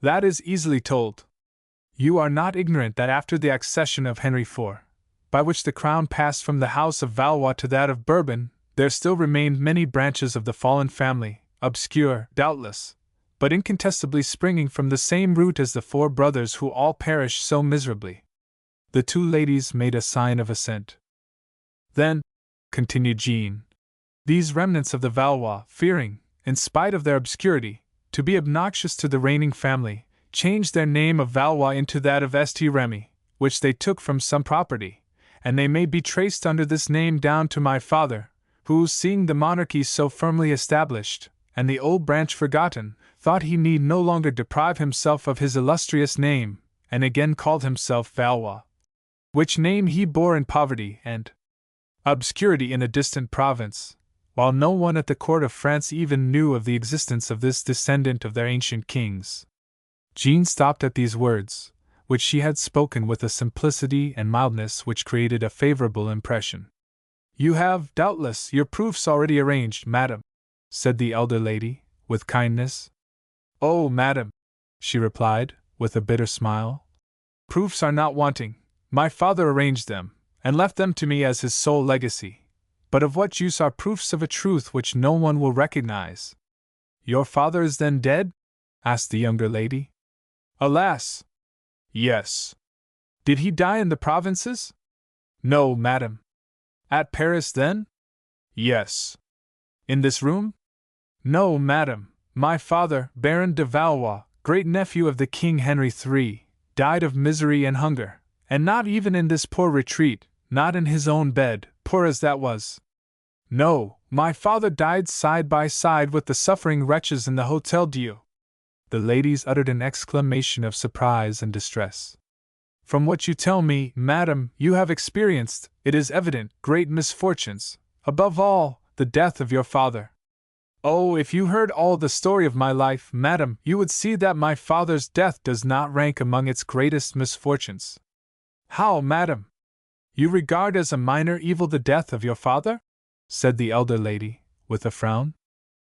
That is easily told. You are not ignorant that after the accession of Henry IV, by which the crown passed from the house of Valois to that of Bourbon, there still remained many branches of the fallen family, obscure, doubtless, but incontestably springing from the same root as the 4 brothers who all perished so miserably." The 2 ladies made a sign of assent. "Then," continued Jeanne, "these remnants of the Valois, fearing, in spite of their obscurity, to be obnoxious to the reigning family, changed their name of Valois into that of St. Remy, which they took from some property, and they may be traced under this name down to my father, who, seeing the monarchy so firmly established, and the old branch forgotten, thought he need no longer deprive himself of his illustrious name, and again called himself Valois, which name he bore in poverty and obscurity in a distant province, while no one at the court of France even knew of the existence of this descendant of their ancient kings." Jeanne stopped at these words, which she had spoken with a simplicity and mildness which created a favorable impression. "You have, doubtless, your proofs already arranged, madam," said the elder lady, with kindness. "Oh, madam," she replied, with a bitter smile, "proofs are not wanting. My father arranged them, and left them to me as his sole legacy. But of what use are proofs of a truth which no one will recognize?" "Your father is then dead?" asked the younger lady. "Alas! Yes." "Did he die in the provinces?" "No, madam." "At Paris, then?" "Yes." "In this room?" "No, madam. My father, Baron de Valois, great-nephew of the King Henry III, died of misery and hunger, and not even in this poor retreat, not in his own bed, poor as that was. No, my father died side by side with the suffering wretches in the Hotel Dieu. The ladies uttered an exclamation of surprise and distress. From what you tell me, madam, you have experienced, it is evident, great misfortunes, above all, the death of your father. Oh, if you heard all the story of my life, madam, you would see that my father's death does not rank among its greatest misfortunes. How, madam? You regard as a minor evil the death of your father? Said the elder lady, with a frown.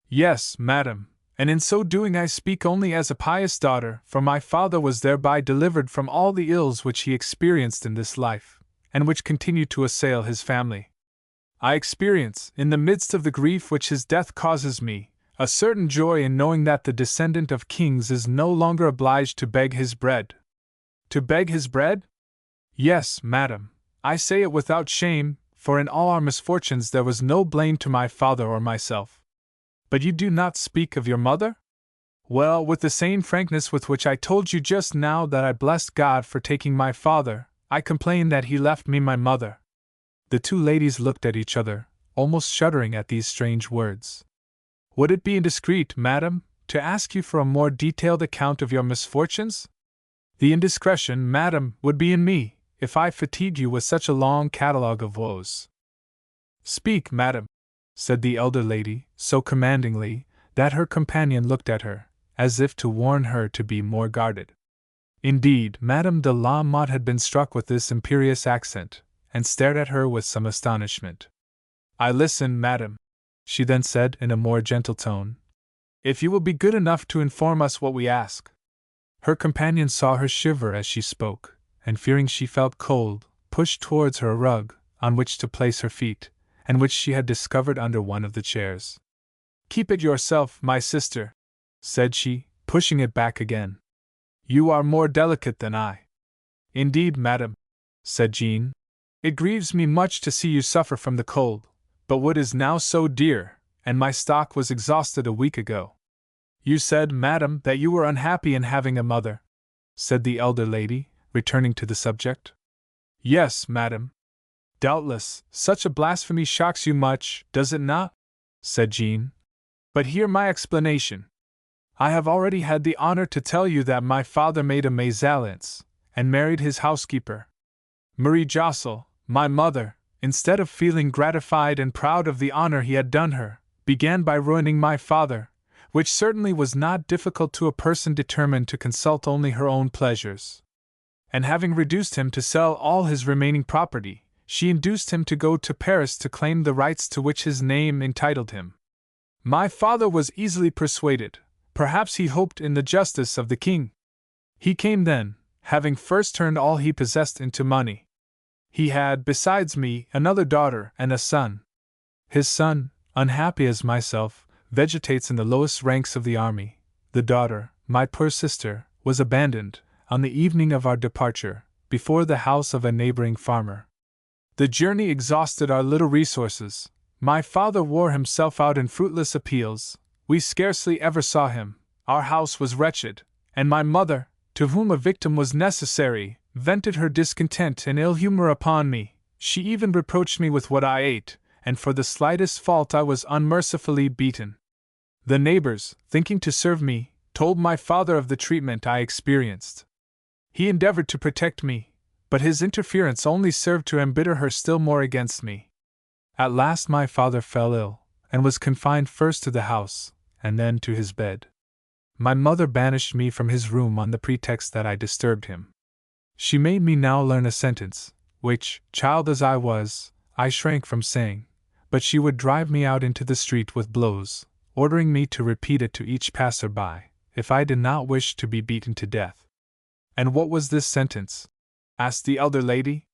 Yes, madam, and in so doing I speak only as a pious daughter, for my father was thereby delivered from all the ills which he experienced in this life, and which continue to assail his family. I experience, in the midst of the grief which his death causes me, a certain joy in knowing that the descendant of kings is no longer obliged to beg his bread. To beg his bread? Yes, madam, I say it without shame, for in all our misfortunes there was no blame to my father or myself. But you do not speak of your mother? Well, with the same frankness with which I told you just now that I blessed God for taking my father, I complain that he left me my mother. The two ladies looked at each other, almost shuddering at these strange words. Would it be indiscreet, madam, to ask you for a more detailed account of your misfortunes? The indiscretion, madam, would be in me, if I fatigued you with such a long catalogue of woes. Speak, madam, said the elder lady, so commandingly, that her companion looked at her, as if to warn her to be more guarded. Indeed, Madame de la Motte had been struck with this imperious accent, and stared at her with some astonishment. I listen, madam, she then said in a more gentle tone, if you will be good enough to inform us what we ask. Her companion saw her shiver as she spoke, and fearing she felt cold, pushed towards her a rug, on which to place her feet, and which she had discovered under one of the chairs. Keep it yourself, my sister, said she, pushing it back again. You are more delicate than I. Indeed, madam, said Jean, it grieves me much to see you suffer from the cold, but wood is now so dear, and my stock was exhausted a week ago. You said, madam, that you were unhappy in having a mother, said the elder lady, returning to the subject. Yes, madam. Doubtless, such a blasphemy shocks you much, does it not? Said Jean. But hear my explanation. I have already had the honor to tell you that my father made a mésalliance, and married his housekeeper. Marie Jossel, my mother, instead of feeling gratified and proud of the honor he had done her, began by ruining my father, which certainly was not difficult to a person determined to consult only her own pleasures. And having reduced him to sell all his remaining property, she induced him to go to Paris to claim the rights to which his name entitled him. My father was easily persuaded, perhaps he hoped in the justice of the king. He came then, having first turned all he possessed into money. He had, besides me, another daughter and a son. His son, unhappy as myself, vegetates in the lowest ranks of the army. The daughter, my poor sister, was abandoned, on the evening of our departure, before the house of a neighboring farmer. The journey exhausted our little resources. My father wore himself out in fruitless appeals. We scarcely ever saw him. Our house was wretched, and my mother, to whom a victim was necessary, vented her discontent and ill humor upon me. She even reproached me with what I ate, and for the slightest fault I was unmercifully beaten. The neighbors, thinking to serve me, told my father of the treatment I experienced. He endeavored to protect me, but his interference only served to embitter her still more against me. At last my father fell ill, and was confined first to the house, and then to his bed. My mother banished me from his room on the pretext that I disturbed him. She made me now learn a sentence, which, child as I was, I shrank from saying, but she would drive me out into the street with blows, ordering me to repeat it to each passer-by, if I did not wish to be beaten to death. And what was this sentence? Asked the elder lady.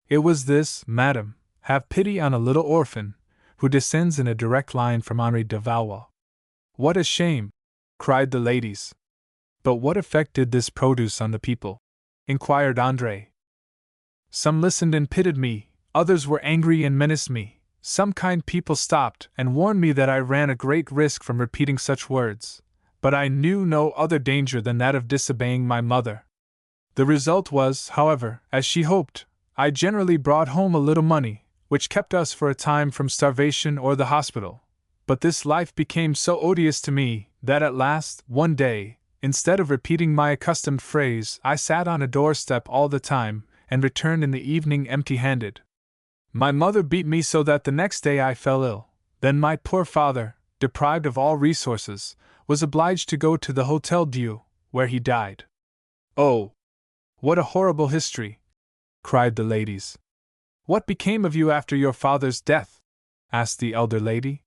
It was this, madam: have pity on a little orphan, who descends in a direct line from Henri de Valois. What a shame! Cried the ladies. But what effect did this produce on the people? Inquired André. Some listened and pitied me, others were angry and menaced me. Some kind people stopped and warned me that I ran a great risk from repeating such words, but I knew no other danger than that of disobeying my mother. The result was, however, as she hoped, I generally brought home a little money, which kept us for a time from starvation or the hospital. But this life became so odious to me that at last, one day, instead of repeating my accustomed phrase, I sat on a doorstep all the time, and returned in the evening empty-handed. My mother beat me so that the next day I fell ill. Then my poor father, deprived of all resources, was obliged to go to the Hotel Dieu, where he died. Oh! What a horrible history! Cried the ladies. What became of you after your father's death? Asked the elder lady.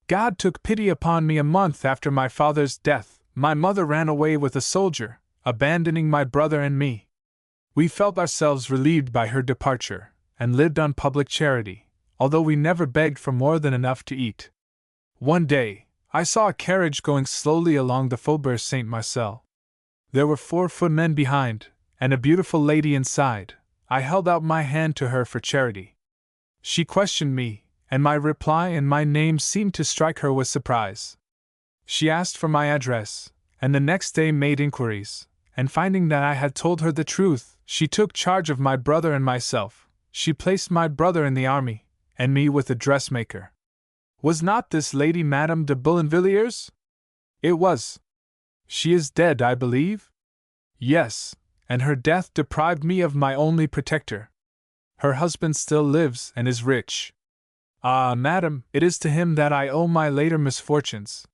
God took pity upon me a month after my father's death. My mother ran away with a soldier, abandoning my brother and me. We felt ourselves relieved by her departure, and lived on public charity, although we never begged for more than enough to eat. One day, I saw a carriage going slowly along the Faubourg Saint-Marcel. There were 4 footmen behind, and a beautiful lady inside. I held out my hand to her for charity. She questioned me, and my reply and my name seemed to strike her with surprise. She asked for my address, and the next day made inquiries, and finding that I had told her the truth, she took charge of my brother and myself. She placed my brother in the army, and me with a dressmaker. Was not this lady Madame de Boulonvilliers? It was. She is dead, I believe? Yes, and her death deprived me of my only protector. Her husband still lives and is rich. Ah, madam, it is to him that I owe my later misfortunes.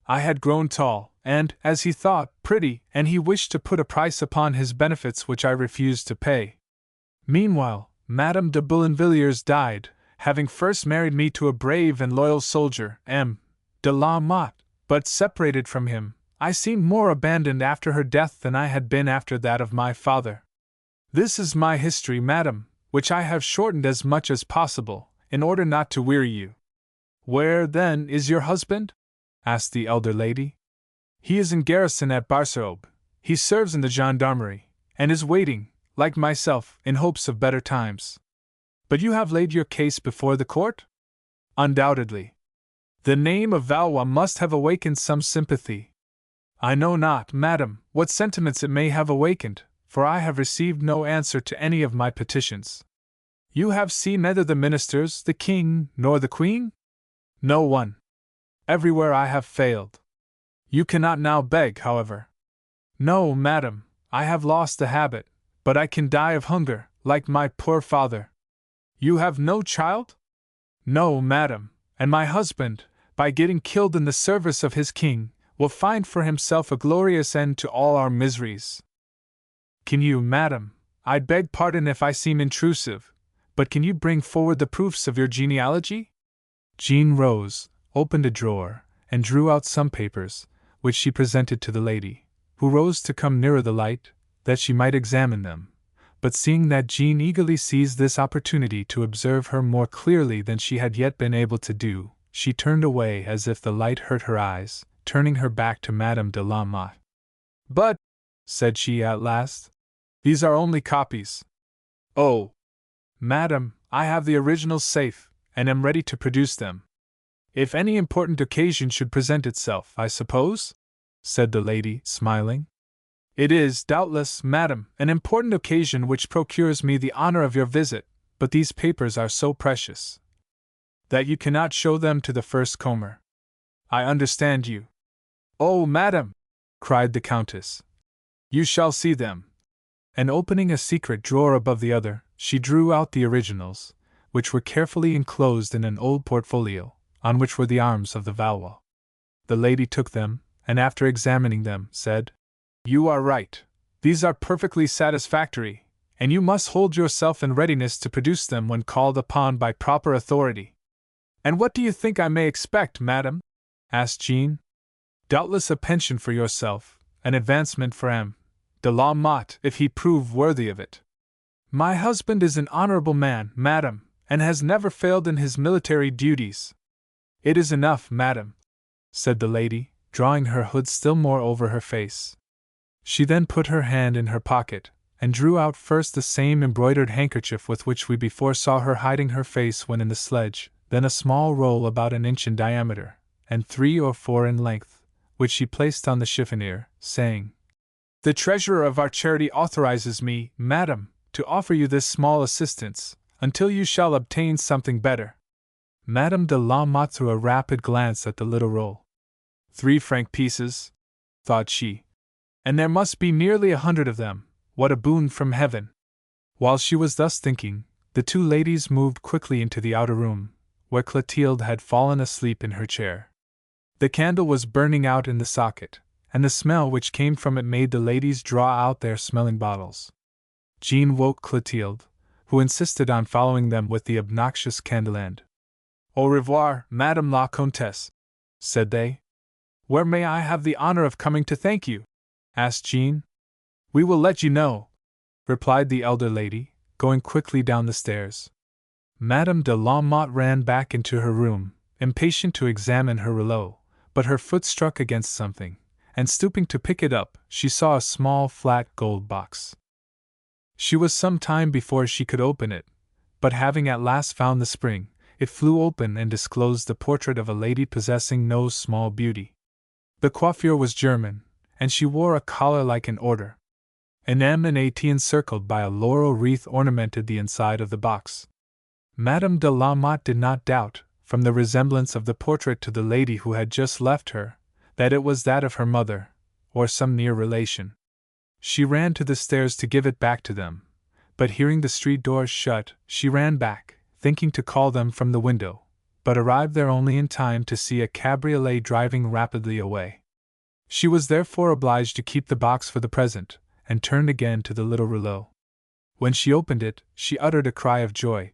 I had grown tall, and, as he thought, pretty, and he wished to put a price upon his benefits which I refused to pay. Meanwhile, Madame de Boulonvilliers died, having first married me to a brave and loyal soldier, M. de la Motte, but separated from him, I seemed more abandoned after her death than I had been after that of my father. This is my history, madam, which I have shortened as much as possible, in order not to weary you. Where, then, is your husband? Asked the elder lady. He is in garrison at Barsaube. He serves in the gendarmerie, and is waiting, like myself, in hopes of better times. But you have laid your case before the court? Undoubtedly. The name of Valois must have awakened some sympathy. I know not, madam, what sentiments it may have awakened, for I have received no answer to any of my petitions. You have seen neither the ministers, the king, nor the queen? No one. Everywhere I have failed. You cannot now beg, however. No, madam, I have lost the habit, but I can die of hunger, like my poor father. You have no child? No, madam, and my husband, by getting killed in the service of his king, will find for himself a glorious end to all our miseries. Can you, madam, I beg pardon if I seem intrusive, but can you bring forward the proofs of your genealogy? Jean rose, opened a drawer, and drew out some papers, which she presented to the lady, who rose to come nearer the light, that she might examine them. But seeing that Jean eagerly seized this opportunity to observe her more clearly than she had yet been able to do, she turned away as if the light hurt her eyes, turning her back to Madame de la Motte. But, said she at last, these are only copies. Oh! Madam, I have the originals safe, and am ready to produce them. If any important occasion should present itself, I suppose? Said the lady, smiling. It is, doubtless, madam, an important occasion which procures me the honor of your visit, but these papers are so precious that you cannot show them to the first comer. I understand you. Oh, madam! Cried the countess. You shall see them. And opening a secret drawer above the other, she drew out the originals, which were carefully enclosed in an old portfolio, on which were the arms of the Valois. The lady took them, and after examining them, said, You are right. These are perfectly satisfactory, and you must hold yourself in readiness to produce them when called upon by proper authority. And what do you think I may expect, madam? Asked Jean. Doubtless a pension for yourself, an advancement for M. de la Motte, if he prove worthy of it. My husband is an honorable man, madam, and has never failed in his military duties. It is enough, madam, said the lady, drawing her hood still more over her face. She then put her hand in her pocket, and drew out first the same embroidered handkerchief with which we before saw her hiding her face when in the sledge, then a small roll about an inch in diameter, and 3 or 4 in length, which she placed on the chiffonier, saying, "The treasurer of our charity authorizes me, madam, to offer you this small assistance, until you shall obtain something better." Madame de la Motte threw a rapid glance at the little roll. 3-franc pieces, thought she. And there must be nearly 100 of them. What a boon from heaven! While she was thus thinking, the two ladies moved quickly into the outer room, where Clotilde had fallen asleep in her chair. The candle was burning out in the socket, and the smell which came from it made the ladies draw out their smelling bottles. Jean woke Clotilde, who insisted on following them with the obnoxious candle end. "Au revoir, Madame la Comtesse," said they. "Where may I have the honor of coming to thank you?" asked Jean. "We will let you know," replied the elder lady, going quickly down the stairs. Madame de la Motte ran back into her room, impatient to examine her rouleau, but her foot struck against something, and stooping to pick it up, she saw a small flat gold box. She was some time before she could open it, but having at last found the spring, it flew open and disclosed the portrait of a lady possessing no small beauty. The coiffure was German, and she wore a collar like an order. An M and a T encircled by a laurel wreath ornamented the inside of the box. Madame de la Motte did not doubt, from the resemblance of the portrait to the lady who had just left her, that it was that of her mother, or some near relation. She ran to the stairs to give it back to them, but hearing the street doors shut, she ran back, thinking to call them from the window, but arrived there only in time to see a cabriolet driving rapidly away. She was therefore obliged to keep the box for the present, and turned again to the little rouleau. When she opened it, she uttered a cry of joy.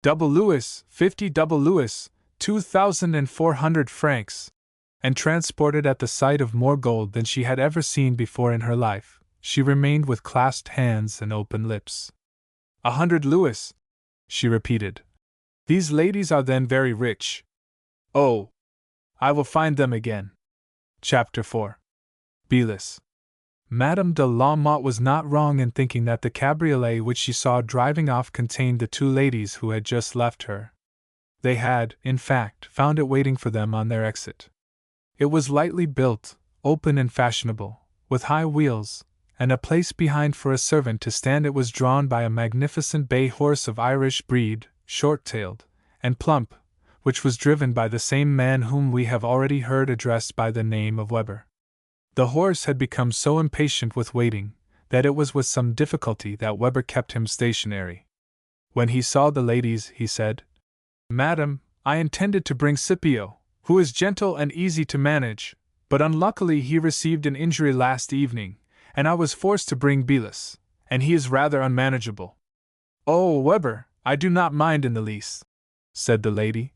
"Double Louis, 50 double Louis, 2,400 francs!" And transported at the sight of more gold than she had ever seen before in her life, she remained with clasped hands and open lips. 100 Louis, she repeated. "These ladies are then very rich. Oh, I will find them again." Chapter 4. Belis. Madame de la Motte was not wrong in thinking that the cabriolet which she saw driving off contained the two ladies who had just left her. They had, in fact, found it waiting for them on their exit. It was lightly built, open and fashionable, with high wheels, and a place behind for a servant to stand. It was drawn by a magnificent bay horse of Irish breed, short-tailed, and plump, which was driven by the same man whom we have already heard addressed by the name of Weber. The horse had become so impatient with waiting, that it was with some difficulty that Weber kept him stationary. When he saw the ladies, he said, "Madam, I intended to bring Scipio, who is gentle and easy to manage, but unluckily he received an injury last evening, and I was forced to bring Belis, and he is rather unmanageable." "Oh, Weber, I do not mind in the least," said the lady.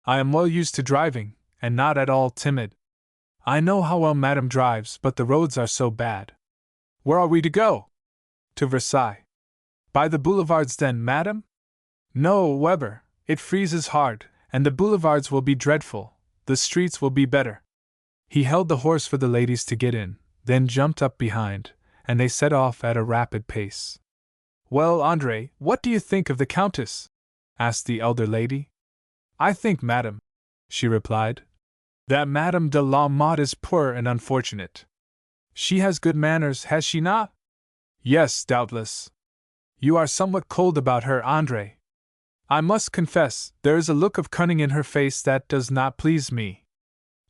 "I am well used to driving, and not at all timid. I know how well Madame drives, but the roads are so bad." "Where are we to go?" "To Versailles." "By the boulevards then, madam?" "No, Weber, it freezes hard, and the boulevards will be dreadful. The streets will be better." He held the horse for the ladies to get in, then jumped up behind, and they set off at a rapid pace. "Well, André, what do you think of the Countess?" asked the elder lady. "I think, madam," she replied, "that Madame de la Motte is poor and unfortunate. She has good manners, has she not?" "Yes, doubtless." "You are somewhat cold about her, André." "I must confess, there is a look of cunning in her face that does not please me."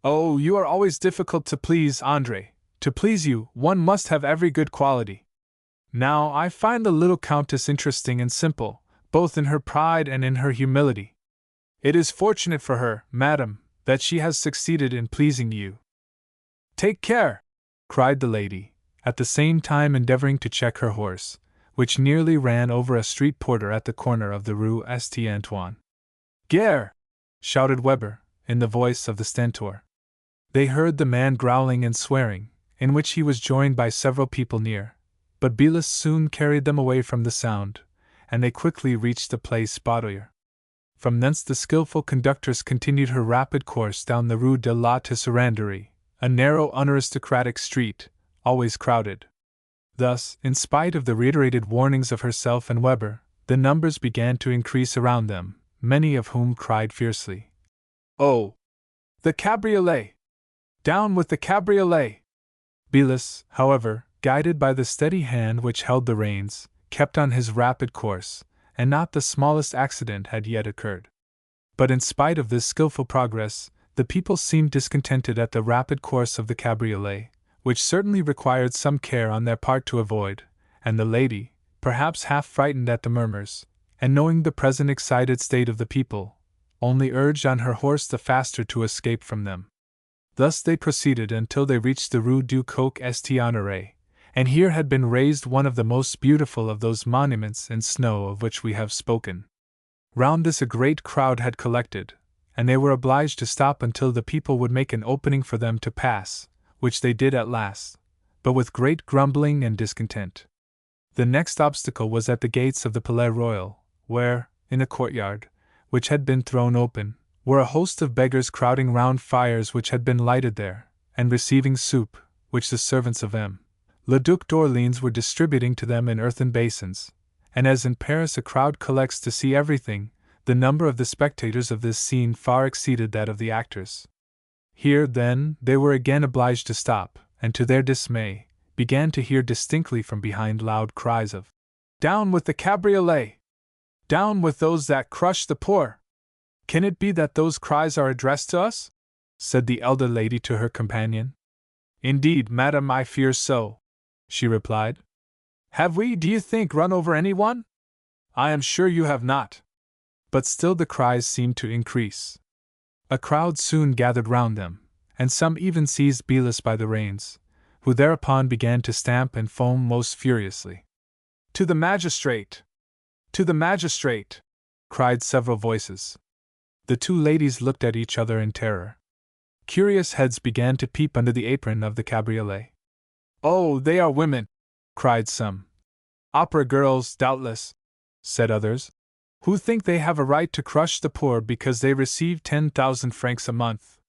"Oh, you are always difficult to please, André. To please you, one must have every good quality. Now, I find the little Countess interesting and simple, both in her pride and in her humility. It is fortunate for her, madam, that she has succeeded in pleasing you." "Take care!" cried the lady, at the same time endeavoring to check her horse, which nearly ran over a street porter at the corner of the Rue St. Antoine. "Gare!" shouted Weber, in the voice of the stentor. They heard the man growling and swearing, in which he was joined by several people near, but Belis soon carried them away from the sound, and they quickly reached the Place Baudoyer. From thence the skillful conductress continued her rapid course down the Rue de la Tisserandrie, a narrow unaristocratic street, always crowded. Thus, in spite of the reiterated warnings of herself and Weber, the numbers began to increase around them, many of whom cried fiercely, "Oh! The cabriolet! Down with the cabriolet! Belus, however, guided by the steady hand which held the reins, kept on his rapid course, and not the smallest accident had yet occurred. But in spite of this skillful progress, the people seemed discontented at the rapid course of the cabriolet, which certainly required some care on their part to avoid, and the lady, perhaps half frightened at the murmurs, and knowing the present excited state of the people, only urged on her horse the faster to escape from them. Thus they proceeded until they reached the Rue du Coq St. Honoré, and here had been raised one of the most beautiful of those monuments in snow of which we have spoken. Round this a great crowd had collected, and they were obliged to stop until the people would make an opening for them to pass, which they did at last, but with great grumbling and discontent. The next obstacle was at the gates of the Palais Royal, where, in a courtyard, which had been thrown open, were a host of beggars crowding round fires which had been lighted there, and receiving soup, which the servants of le Duc d'Orléans were distributing to them in earthen basins, and as in Paris a crowd collects to see everything, the number of the spectators of this scene far exceeded that of the actors. Here, then, they were again obliged to stop, and to their dismay, began to hear distinctly from behind loud cries of, "Down with the cabriolet! Down with those that crush the poor!" "Can it be that those cries are addressed to us?" said the elder lady to her companion. "Indeed, madam, I fear so," she replied. "Have we, do you think, run over anyone?" "I am sure you have not." But still the cries seemed to increase. A crowd soon gathered round them, and some even seized Belus by the reins, who thereupon began to stamp and foam most furiously. "To the magistrate! To the magistrate!" cried several voices. The two ladies looked at each other in terror. Curious heads began to peep under the apron of the cabriolet. "Oh, they are women!" cried some. "Opera girls, doubtless," said others, "who think they have a right to crush the poor because they receive 10,000 francs a month."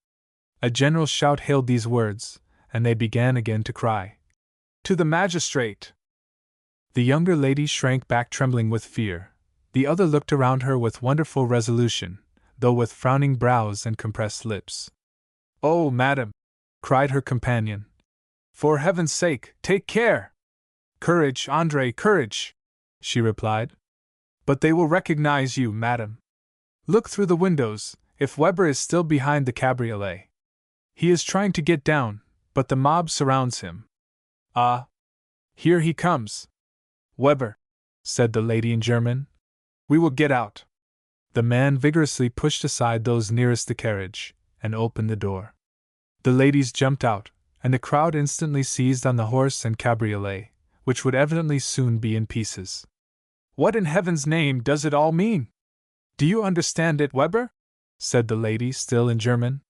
A general shout hailed these words, and they began again to cry, "To the magistrate!" The younger lady shrank back trembling with fear. The other looked around her with wonderful resolution, though with frowning brows and compressed lips. "Oh, madam!" cried her companion. "For heaven's sake, take care!" "Courage, André, courage!" she replied. "But they will recognize you, madam. Look through the windows, if Weber is still behind the cabriolet. He is trying to get down, but the mob surrounds him. Ah! Here he comes!" "Weber," said the lady in German, "we will get out." The man vigorously pushed aside those nearest the carriage, and opened the door. The ladies jumped out, and the crowd instantly seized on the horse and cabriolet, which would evidently soon be in pieces. "What in heaven's name does it all mean? Do you understand it, Weber?" said the lady, still in German.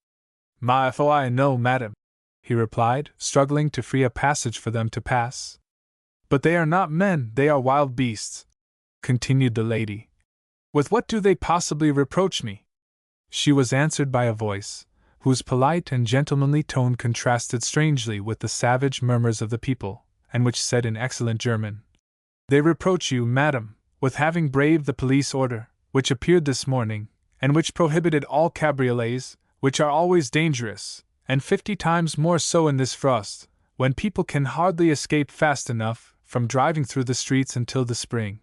"Ma foi, no, madam," he replied, struggling to free a passage for them to pass. "But they are not men, they are wild beasts," continued the lady. "With what do they possibly reproach me?" She was answered by a voice, whose polite and gentlemanly tone contrasted strangely with the savage murmurs of the people, and which said in excellent German, "They reproach you, madam, with having braved the police order, which appeared this morning, and which prohibited all cabriolets, which are always dangerous, and 50 times more so in this frost, when people can hardly escape fast enough, from driving through the streets until the spring."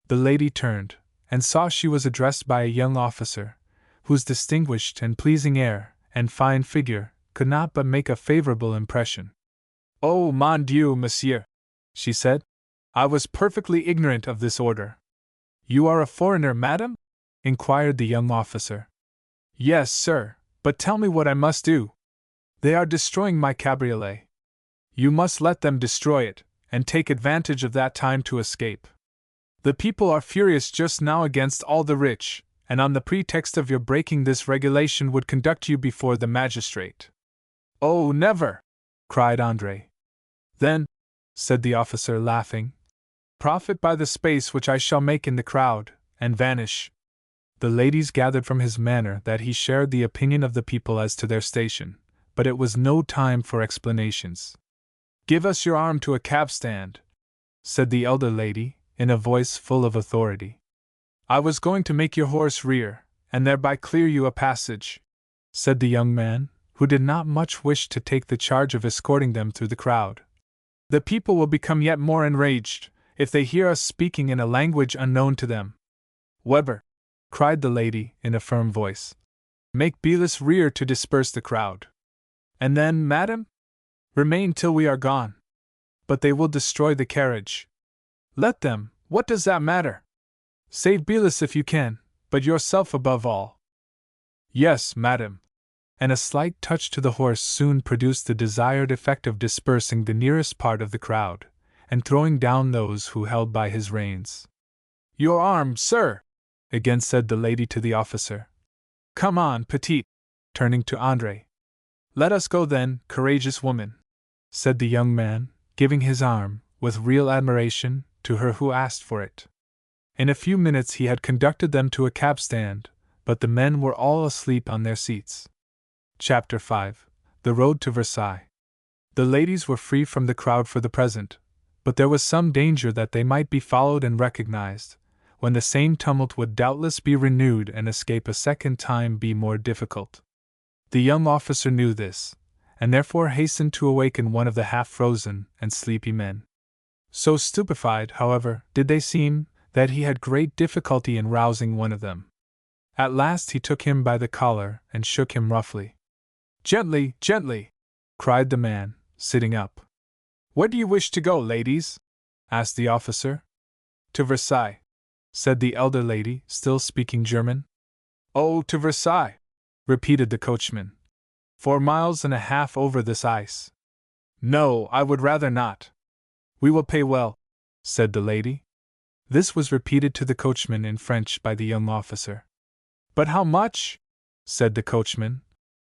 The lady turned, and saw she was addressed by a young officer, whose distinguished and pleasing air and fine figure could not but make a favorable impression. "Oh, mon Dieu, monsieur," she said, "I was perfectly ignorant of this order." "You are a foreigner, madam?" inquired the young officer. "Yes, sir, but tell me what I must do." "They are destroying my cabriolet." "You must let them destroy it, and take advantage of that time to escape. The people are furious just now against all the rich, and on the pretext of your breaking this regulation would conduct you before the magistrate." "Oh, never!" cried André. "Then," said the officer, laughing, "profit by the space which I shall make in the crowd, and vanish." The ladies gathered from his manner that he shared the opinion of the people as to their station, but it was no time for explanations. "Give us your arm to a cab stand," said the elder lady, in a voice full of authority. "I was going to make your horse rear, and thereby clear you a passage," said the young man, who did not much wish to take the charge of escorting them through the crowd. The people will become yet more enraged if they hear us speaking in a language unknown to them. Weber, cried the lady in a firm voice, make Belis rear to disperse the crowd. And then, madam? Remain till we are gone. But they will destroy the carriage. Let them, what does that matter? Save Belis if you can, but yourself above all. Yes, madam. And a slight touch to the horse soon produced the desired effect of dispersing the nearest part of the crowd, and throwing down those who held by his reins. Your arm, sir! Again said the lady to the officer. Come on, petite, turning to Andre. Let us go then, courageous woman, said the young man, giving his arm, with real admiration, to her who asked for it. In a few minutes he had conducted them to a cab stand, but the men were all asleep on their seats. Chapter 5. The Road to Versailles. The ladies were free from the crowd for the present, but there was some danger that they might be followed and recognized, when the same tumult would doubtless be renewed and escape a second time be more difficult. The young officer knew this, and therefore hastened to awaken one of the half-frozen and sleepy men. So stupefied, however, did they seem, that he had great difficulty in rousing one of them. At last he took him by the collar and shook him roughly. Gently, gently, cried the man, sitting up. Where do you wish to go, ladies? Asked the officer. To Versailles, said the elder lady, still speaking German. Oh, to Versailles, repeated the coachman. 4 miles and a half over this ice. No, I would rather not. We will pay well, said the lady. This was repeated to the coachman in French by the young officer. But how much? Said the coachman.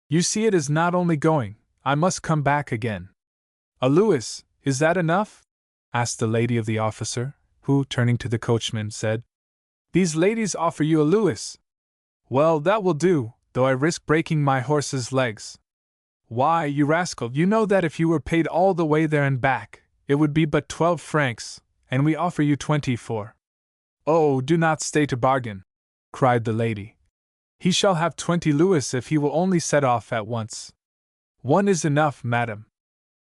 You see, it is not only going, I must come back again. A louis, is that enough? Asked the lady of the officer, who, turning to the coachman, said, These ladies offer you a louis. Well, that will do, though I risk breaking my horse's legs. Why, you rascal, you know that if you were paid all the way there and back, it would be but 12 francs, and we offer you 24. Oh, do not stay to bargain, cried the lady. He shall have 20 louis if he will only set off at once. 1 is enough, madam.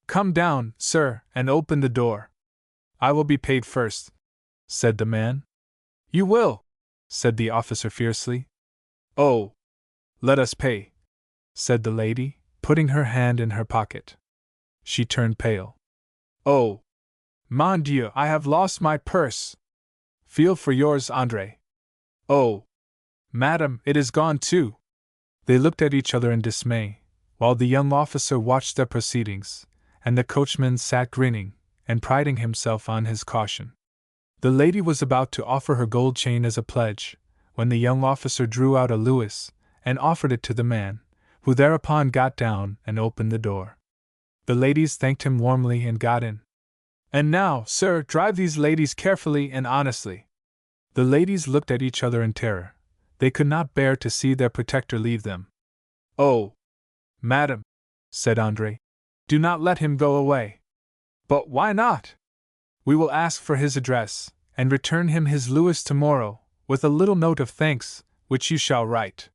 Come down, sir, and open the door. I will be paid first, said the man. You will, said the officer fiercely. Oh, let us pay, said the lady, putting her hand in her pocket. She turned pale. Oh, mon Dieu, I have lost my purse. Feel for yours, Andre. Oh, madam, it is gone too. They looked at each other in dismay, while the young officer watched their proceedings, and the coachman sat grinning and priding himself on his caution. The lady was about to offer her gold chain as a pledge, when the young officer drew out a louis and offered it to the man, who thereupon got down and opened the door. The ladies thanked him warmly and got in. And now, sir, drive these ladies carefully and honestly. The ladies looked at each other in terror. They could not bear to see their protector leave them. Oh, madam, said Andre, do not let him go away. But why not? We will ask for his address, and return him his louis tomorrow, with a little note of thanks, which you shall write.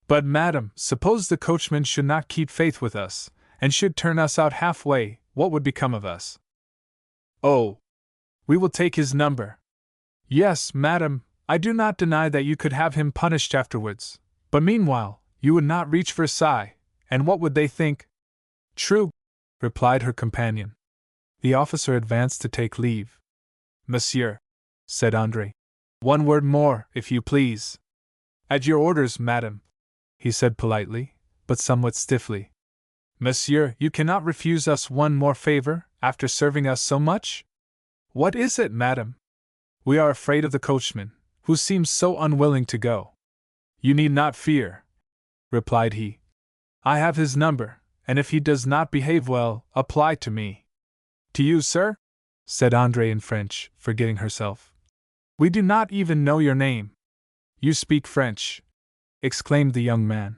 But, madam, suppose the coachman should not keep faith with us, and should turn us out halfway, what would become of us? Oh, we will take his number. Yes, madam, I do not deny that you could have him punished afterwards, but meanwhile, you would not reach Versailles, and what would they think? True, replied her companion. The officer advanced to take leave. Monsieur, said Andre, 1 word more, if you please. At your orders, madam, he said politely, but somewhat stiffly. Monsieur, you cannot refuse us one more favor, after serving us so much? What is it, madam? We are afraid of the coachman, who seems so unwilling to go. You need not fear, replied he. I have his number, and if he does not behave well, apply to me. To you, sir? Said Andre in French, forgetting herself. We do not even know your name. You speak French, exclaimed the young man.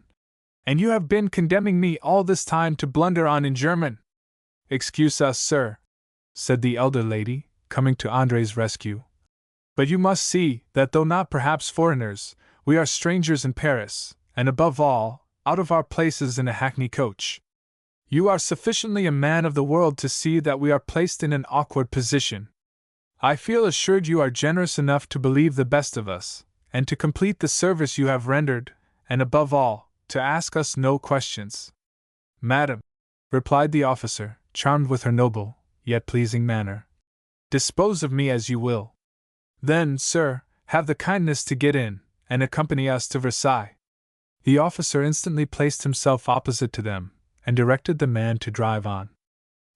And you have been condemning me all this time to blunder on in German. Excuse us, sir, said the elder lady, coming to Andre's rescue. But you must see that though not perhaps foreigners, we are strangers in Paris, and above all, out of our places in a hackney coach. You are sufficiently a man of the world to see that we are placed in an awkward position. I feel assured you are generous enough to believe the best of us, and to complete the service you have rendered, and above all, to ask us no questions. Madam, replied the officer, charmed with her noble, yet pleasing manner, dispose of me as you will. Then, sir, have the kindness to get in, and accompany us to Versailles. The officer instantly placed himself opposite to them, and directed the man to drive on.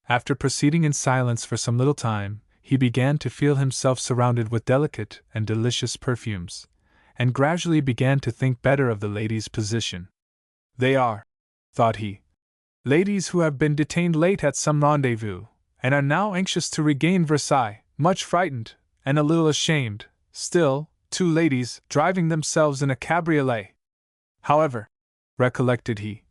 After proceeding in silence for some little time, he began to feel himself surrounded with delicate and delicious perfumes, and gradually began to think better of the ladies' position. They are, thought he, ladies who have been detained late at some rendezvous, and are now anxious to regain Versailles, much frightened, and a little ashamed, still, two ladies driving themselves in a cabriolet. However, recollected he,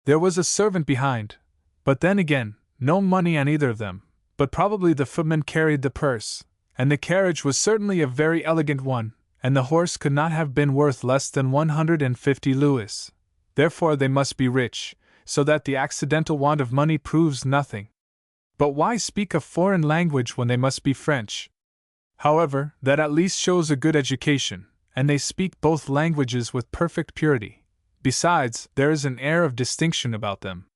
there was a servant behind, but then again, no money on either of them, but probably the footman carried the purse, and the carriage was certainly a very elegant one, and the horse could not have been worth less than 150 louis. Therefore they must be rich, so that the accidental want of money proves nothing. But why speak a foreign language when they must be French? However, that at least shows a good education, and they speak both languages with perfect purity. Besides, there is an air of distinction about them.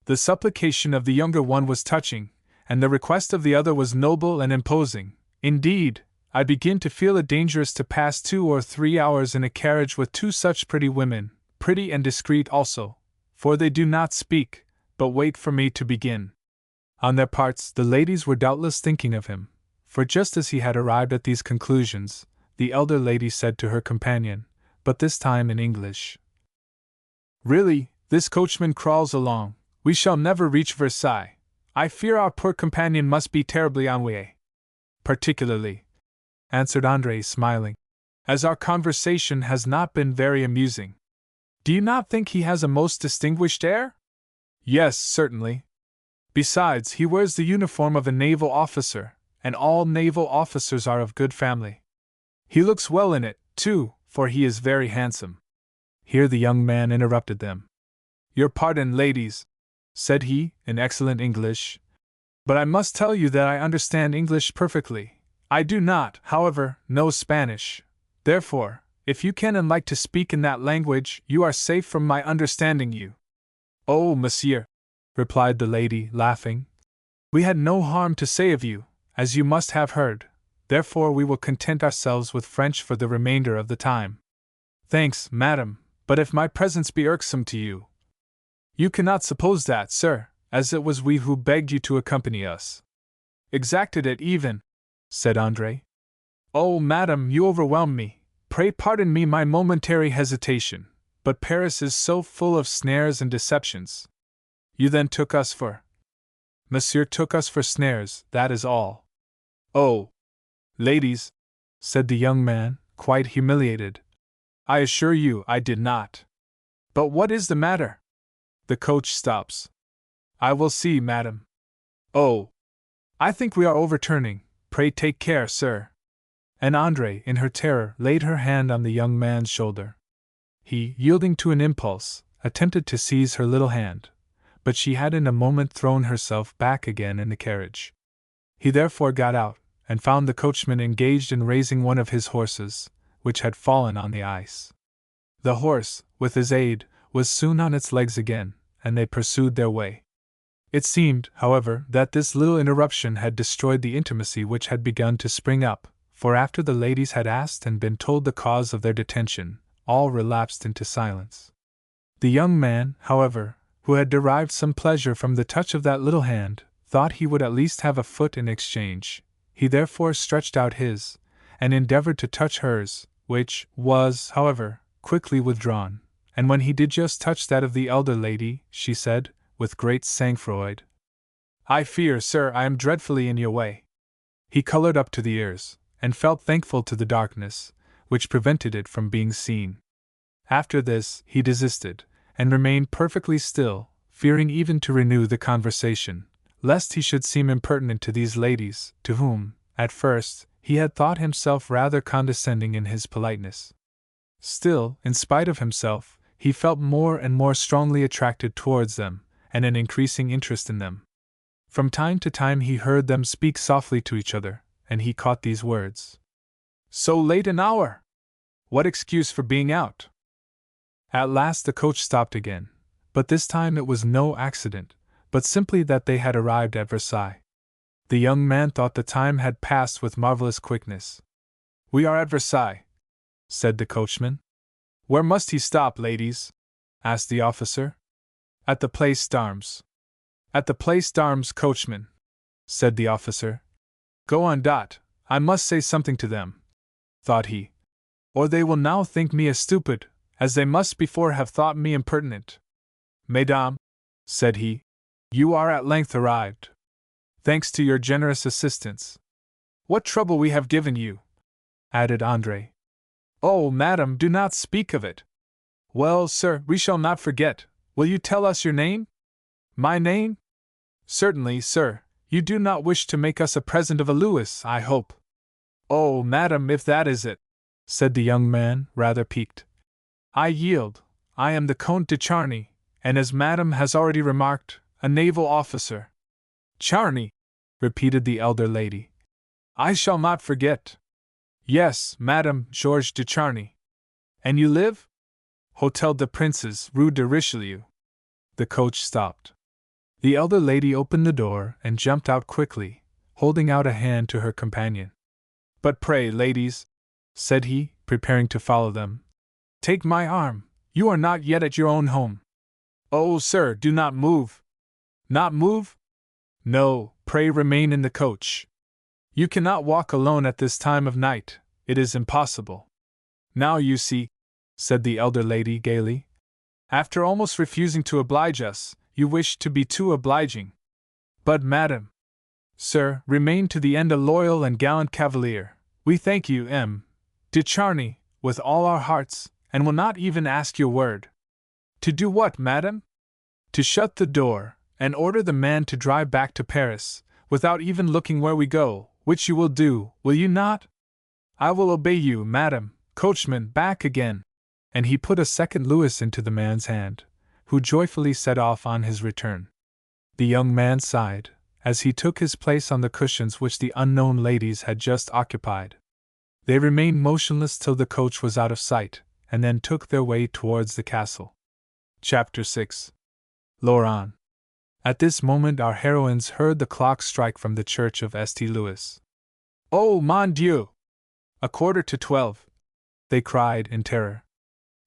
The supplication of the younger one was touching, and the request of the other was noble and imposing. Indeed, I begin to feel it dangerous to pass 2 or 3 hours in a carriage with two such pretty women, pretty and discreet also, for they do not speak, but wait for me to begin. On their parts, the ladies were doubtless thinking of him, for just as he had arrived at these conclusions, the elder lady said to her companion, but this time in English, "Really, this coachman crawls along. We shall never reach Versailles. I fear our poor companion must be terribly ennuyé." "Particularly," answered André, smiling, "as our conversation has not been very amusing. Do you not think he has a most distinguished air?" "Yes, certainly. Besides, he wears the uniform of a naval officer, and all naval officers are of good family. He looks well in it, too, for he is very handsome." Here the young man interrupted them. "Your pardon, ladies," said he, in excellent English, "but I must tell you that I understand English perfectly. I do not, however, know Spanish. Therefore, if you can and like to speak in that language, you are safe from my understanding you." "Oh, monsieur," replied the lady, laughing, "we had no harm to say of you, as you must have heard. Therefore we will content ourselves with French for the remainder of the time." "Thanks, madam, but if my presence be irksome to you—" "You cannot suppose that, sir, as it was we who begged you to accompany us." "Exacted it even," said André. "Oh, madam, you overwhelm me. Pray pardon me my momentary hesitation, but Paris is so full of snares and deceptions." "You then took us for—" "Monsieur took us for snares, that is all." "Oh, ladies," said the young man, quite humiliated, "I assure you I did not. But what is the matter?" "The coach stops." "I will see, madam." "Oh, I think we are overturning. Pray take care, sir." And André, in her terror, laid her hand on the young man's shoulder. He, yielding to an impulse, attempted to seize her little hand, but she had in a moment thrown herself back again in the carriage. He therefore got out, and found the coachman engaged in raising one of his horses, which had fallen on the ice. The horse, with his aid, was soon on its legs again, and they pursued their way. It seemed, however, that this little interruption had destroyed the intimacy which had begun to spring up, for after the ladies had asked and been told the cause of their detention, all relapsed into silence. The young man, however, who had derived some pleasure from the touch of that little hand, thought he would at least have a foot in exchange. He therefore stretched out his, and endeavored to touch hers, which was, however, quickly withdrawn, and when he did just touch that of the elder lady, she said, with great sang-froid, "I fear, sir, I am dreadfully in your way." He colored up to the ears, and felt thankful to the darkness, which prevented it from being seen. After this, he desisted, and remained perfectly still, fearing even to renew the conversation, lest he should seem impertinent to these ladies, to whom, at first, he had thought himself rather condescending in his politeness. Still, in spite of himself, he felt more and more strongly attracted towards them, and an increasing interest in them. From time to time he heard them speak softly to each other, and he caught these words. "So late an hour! What excuse for being out?" At last the coach stopped again, but this time it was no accident, but simply that they had arrived at Versailles. The young man thought the time had passed with marvelous quickness. "We are at Versailles," said the coachman. "Where must he stop, ladies?" asked the officer. "At the Place d'Armes." "At the Place d'Armes, coachman," said the officer. "Go on. I must say something to them," thought he, "or they will now think me a stupid, as they must before have thought me impertinent. Mesdames," said he, "you are at length arrived. Thanks to your generous assistance. What trouble we have given you," added André. "Oh, madam, do not speak of it." "Well, sir, we shall not forget. Will you tell us your name?" "My name? Certainly, sir. You do not wish to make us a present of a louis, I hope." "Oh, madam, if that is it," said the young man, rather piqued, "I yield. I am the Comte de Charny, and as madam has already remarked, a naval officer." "Charny," repeated the elder lady. "I shall not forget." "Yes, madam, Georges de Charny." "And you live?" "Hôtel des Princes, Rue de Richelieu." The coach stopped. The elder lady opened the door and jumped out quickly, holding out a hand to her companion. "But pray, ladies," said he, preparing to follow them, "take my arm. You are not yet at your own home." "Oh, sir, do not move." "Not move?" "No, pray remain in the coach. You cannot walk alone at this time of night, it is impossible." "Now you see," said the elder lady gaily. "After almost refusing to oblige us, you wish to be too obliging. But, madam—" "Sir, remain to the end a loyal and gallant cavalier. We thank you, M. de Charny, with all our hearts, and will not even ask your word." "To do what, madam?" "To shut the door, and order the man to drive back to Paris, without even looking where we go, which you will do, will you not?" "I will obey you, madam. Coachman, back again!" And he put a second louis into the man's hand, who joyfully set off on his return. The young man sighed, as he took his place on the cushions which the unknown ladies had just occupied. They remained motionless till the coach was out of sight, and then took their way towards the castle. Chapter 6. Laurent. At this moment our heroines heard the clock strike from the church of St. Louis. "Oh, mon Dieu! 11:15, they cried in terror.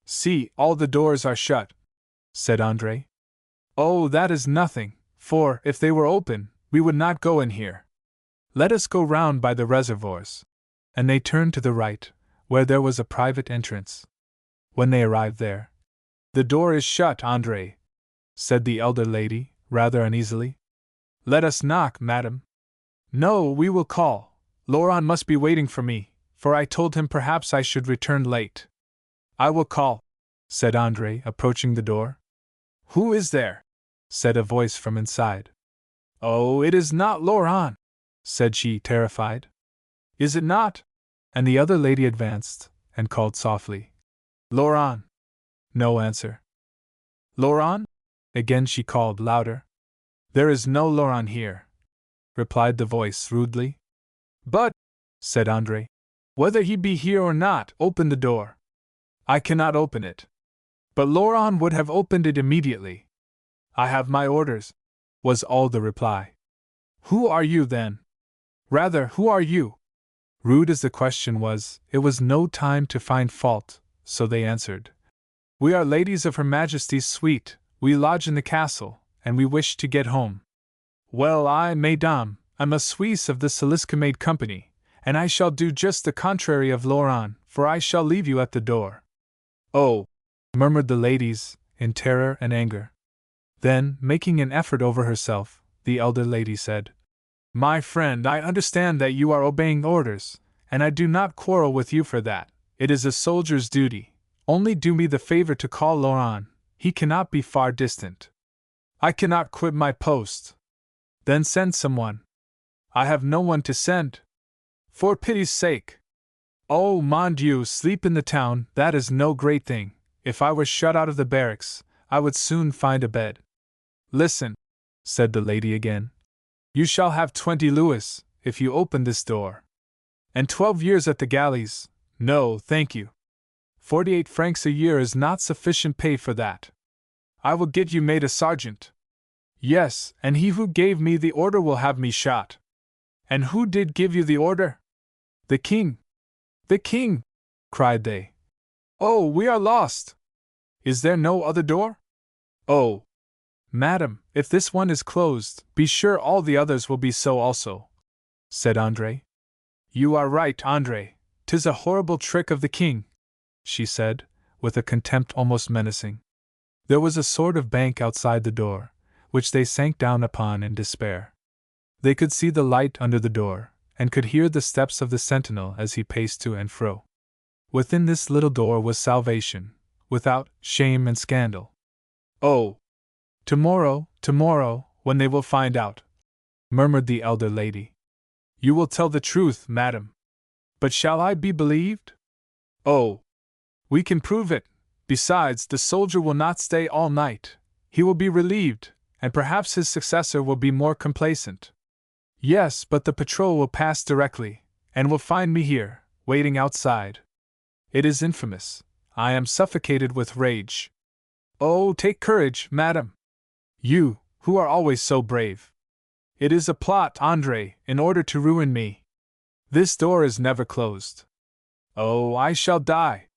"See, all the doors are shut," said André. "Oh, that is nothing, for, if they were open, we would not go in here. Let us go round by the reservoirs." And they turned to the right, where there was a private entrance. When they arrived there, "The door is shut, André," said the elder lady, rather uneasily. "Let us knock, madam." "No, we will call. Laurent must be waiting for me, for I told him perhaps I should return late." "I will call," said André, approaching the door. "Who is there?" said a voice from inside. "Oh, it is not Laurent," said she, terrified. "Is it not?" And the other lady advanced, and called softly, "Laurent!" No answer. "Laurent?" Again she called louder. "There is no Laurent here," replied the voice rudely. "But," said André, "whether he be here or not, open the door." "I cannot open it." "But Laurent would have opened it immediately." "I have my orders," was all the reply. "Who are you, then? Rather, who are you?" Rude as the question was, it was no time to find fault, so they answered, "We are ladies of Her Majesty's suite, we lodge in the castle, and we wish to get home." "Well, I, mesdames, am a Suisse of the Saliscamade Company, and I shall do just the contrary of Laurent, for I shall leave you at the door." "Oh!" murmured the ladies, in terror and anger. Then, making an effort over herself, the elder lady said, "My friend, I understand that you are obeying orders, and I do not quarrel with you for that. It is a soldier's duty. Only do me the favor to call Laurent. He cannot be far distant." "I cannot quit my post." "Then send someone." "I have no one to send." "For pity's sake." "Oh, mon Dieu, sleep in the town, that is no great thing. If I were shut out of the barracks, I would soon find a bed. Listen, said the lady again. You shall have 20 louis, if you open this door. And 12 years at the galleys. No, thank you. 48 francs a year is not sufficient pay for that. I will get you made a sergeant. Yes, and he who gave me the order will have me shot. And who did give you the order? The king. The king! Cried they. Oh, we are lost! Is there no other door? Oh! Madam, if this one is closed, be sure all the others will be so also, said Andre. You are right, Andre. 'Tis a horrible trick of the king, she said, with a contempt almost menacing. There was a sort of bank outside the door, which they sank down upon in despair. They could see the light under the door, and could hear the steps of the sentinel as he paced to and fro. Within this little door was salvation, without shame and scandal. Oh! Tomorrow, when they will find out, murmured the elder lady. You will tell the truth, madam. But shall I be believed? Oh! We can prove it. Besides, the soldier will not stay all night. He will be relieved, and perhaps his successor will be more complacent. Yes, but the patrol will pass directly, and will find me here, waiting outside. It is infamous. I am suffocated with rage. Oh, take courage, madam. You, who are always so brave. It is a plot, Andre, in order to ruin me. This door is never closed. Oh, I shall die.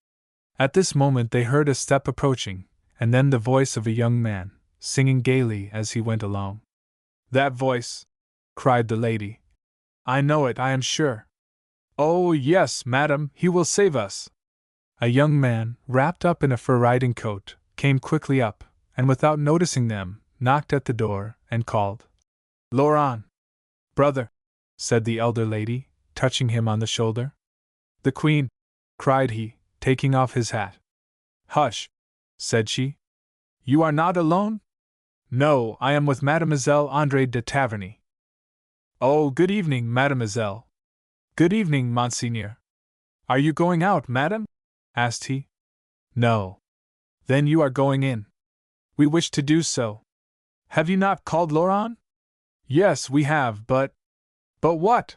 At this moment they heard a step approaching, and then the voice of a young man, singing gaily as he went along. That voice! Cried the lady. I know it, I am sure. Oh, yes, madam, he will save us. A young man, wrapped up in a fur riding coat, came quickly up, and without noticing them, knocked at the door, and called. Laurent! Brother! Said the elder lady, touching him on the shoulder. The queen! Cried he, taking off his hat. Hush! Said she. You are not alone? No, I am with Mademoiselle Andre de Taverny. Oh, good evening, mademoiselle. Good evening, monseigneur. Are you going out, madam? Asked he. No. Then you are going in. We wish to do so. Have you not called Laurent? Yes, we have, but what?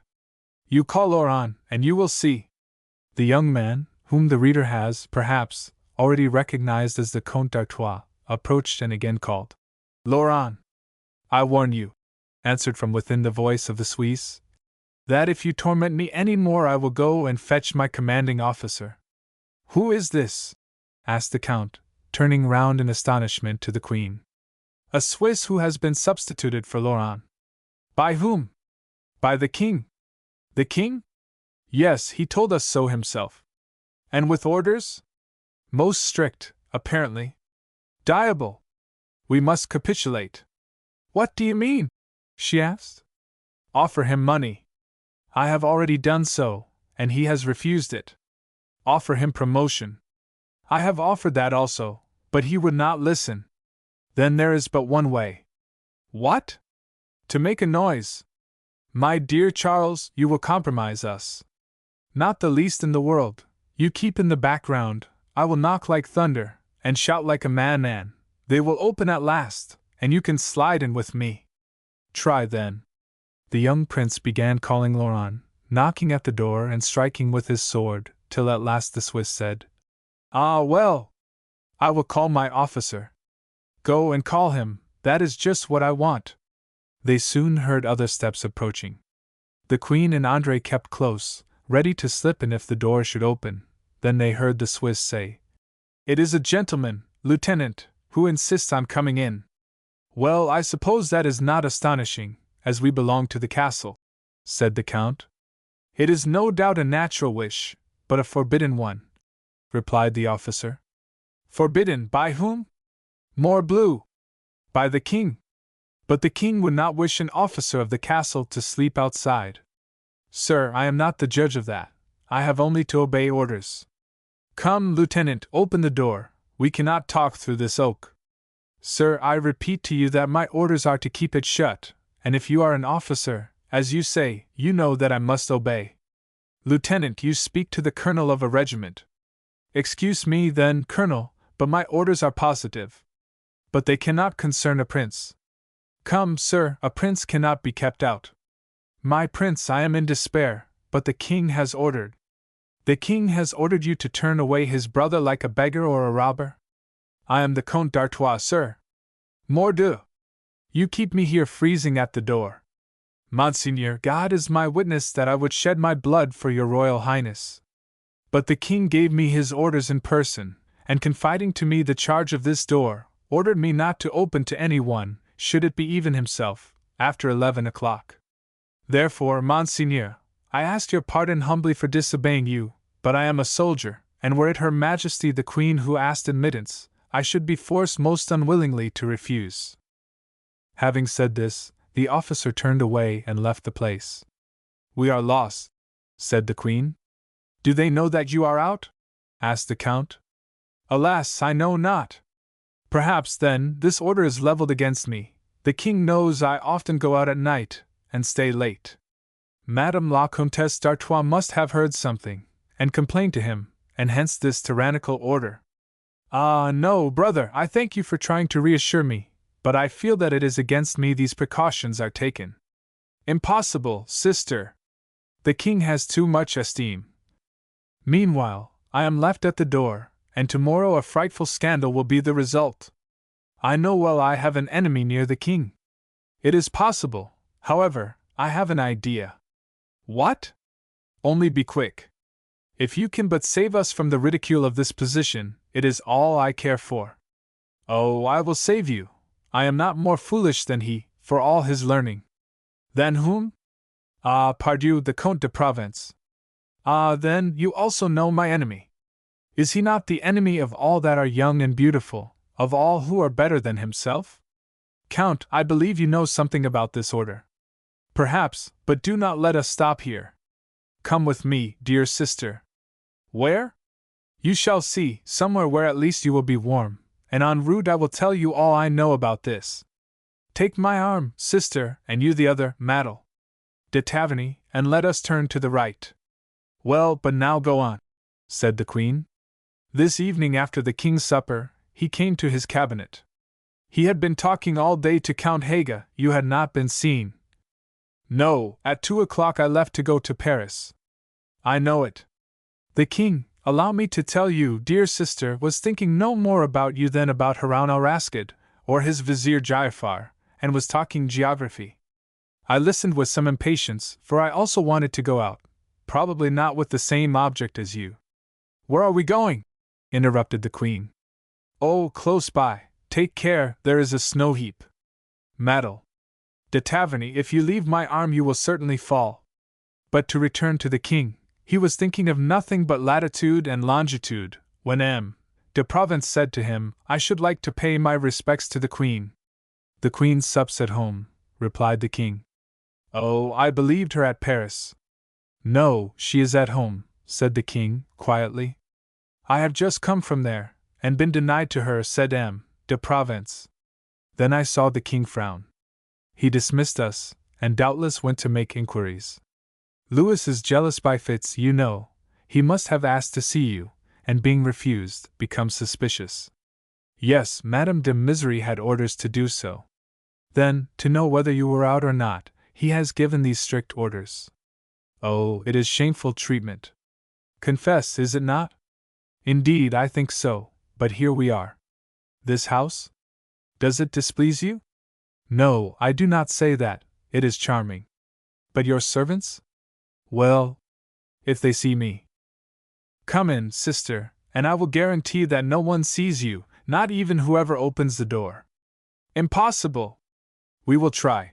You call Laurent, and you will see. The young man, whom the reader has, perhaps, already recognized as the Comte d'Artois, approached and again called. Laurent! I warn you, answered from within the voice of the Suisse, that if you torment me any more I will go and fetch my commanding officer. Who is this? Asked the Count, turning round in astonishment to the Queen. A Swiss who has been substituted for Laurent. By whom? By the king. The king? Yes, he told us so himself. And with orders? Most strict, apparently. Diable! We must capitulate. What do you mean? She asked. Offer him money. I have already done so, and he has refused it. Offer him promotion. I have offered that also, but he would not listen. Then there is but one way. What? To make a noise. My dear Charles, you will compromise us. Not the least in the world. You keep in the background. I will knock like thunder, and shout like a madman. They will open at last, and you can slide in with me. Try then. The young prince began calling Laurent, knocking at the door and striking with his sword, till at last the Swiss said, Ah, well! I will call my officer. Go and call him, that is just what I want. They soon heard other steps approaching. The Queen and Andre kept close, ready to slip in if the door should open. Then they heard the Swiss say, It is a gentleman, Lieutenant, who insists on coming in. Well, I suppose that is not astonishing, as we belong to the castle, said the Count. It is no doubt a natural wish, but a forbidden one, replied the officer. Forbidden by whom? Morbleu! By the king. But the king would not wish an officer of the castle to sleep outside. Sir, I am not the judge of that. I have only to obey orders. Come, Lieutenant, open the door. We cannot talk through this oak. Sir, I repeat to you that my orders are to keep it shut, and if you are an officer, as you say, you know that I must obey. Lieutenant, you speak to the colonel of a regiment. Excuse me, then, Colonel, but my orders are positive. But they cannot concern a prince. Come, sir, a prince cannot be kept out. My prince, I am in despair, but the king has ordered. The king has ordered you to turn away his brother like a beggar or a robber? I am the Comte d'Artois, sir. Mordieu! You keep me here freezing at the door. Monseigneur, God is my witness that I would shed my blood for your royal highness. But the king gave me his orders in person, and confiding to me the charge of this door, ordered me not to open to any one, should it be even himself, after 11 o'clock. Therefore, Monseigneur, I ask your pardon humbly for disobeying you, but I am a soldier, and were it Her Majesty the Queen who asked admittance, I should be forced most unwillingly to refuse. Having said this, the officer turned away and left the place. We are lost, said the Queen. Do they know that you are out? Asked the Count. Alas, I know not. Perhaps, then, this order is leveled against me. The king knows I often go out at night, and stay late. Madame la Comtesse d'Artois must have heard something, and complained to him, and hence this tyrannical order. Ah, no, brother, I thank you for trying to reassure me, but I feel that it is against me these precautions are taken. Impossible, sister. The king has too much esteem. Meanwhile, I am left at the door, and tomorrow a frightful scandal will be the result. I know well I have an enemy near the king. It is possible, however, I have an idea. What? Only be quick. If you can but save us from the ridicule of this position, it is all I care for. Oh, I will save you. I am not more foolish than he, for all his learning. Than whom? Ah, pardieu, the Comte de Provence. Ah, then, you also know my enemy. Is he not the enemy of all that are young and beautiful, of all who are better than himself? Count, I believe you know something about this order. Perhaps, but do not let us stop here. Come with me, dear sister. Where? You shall see, somewhere where at least you will be warm, and en route I will tell you all I know about this. Take my arm, sister, and you the other, Madel. De Taverny, and let us turn to the right. Well, but now go on, said the Queen. This evening after the king's supper, he came to his cabinet. He had been talking all day to Count Haga. You had not been seen. No, at 2 o'clock I left to go to Paris. I know it. The king, allow me to tell you, dear sister, was thinking no more about you than about Haroun al-Raschid, or his vizier Jaafar, and was talking geography. I listened with some impatience, for I also wanted to go out, probably not with the same object as you. Where are we going? Interrupted the Queen. Oh, close by. Take care, there is a snow heap. Madel. De Taverny, if you leave my arm you will certainly fall. But to return to the king, he was thinking of nothing but latitude and longitude, when M. de Provence said to him, I should like to pay my respects to the Queen. The Queen sups at home, replied the king. Oh, I believed her at Paris. No, she is at home, said the king, quietly. I have just come from there, and been denied to her, said M. de Provence. Then I saw the king frown. He dismissed us, and doubtless went to make inquiries. Louis is jealous by fits, you know. He must have asked to see you, and being refused, becomes suspicious. Yes, Madame de Misery had orders to do so. Then, to know whether you were out or not, he has given these strict orders. Oh, it is shameful treatment. Confess, is it not? Indeed, I think so, but here we are. This house? Does it displease you? No, I do not say that, it is charming. But your servants? Well, if they see me. Come in, sister, and I will guarantee that no one sees you, not even whoever opens the door. Impossible! We will try,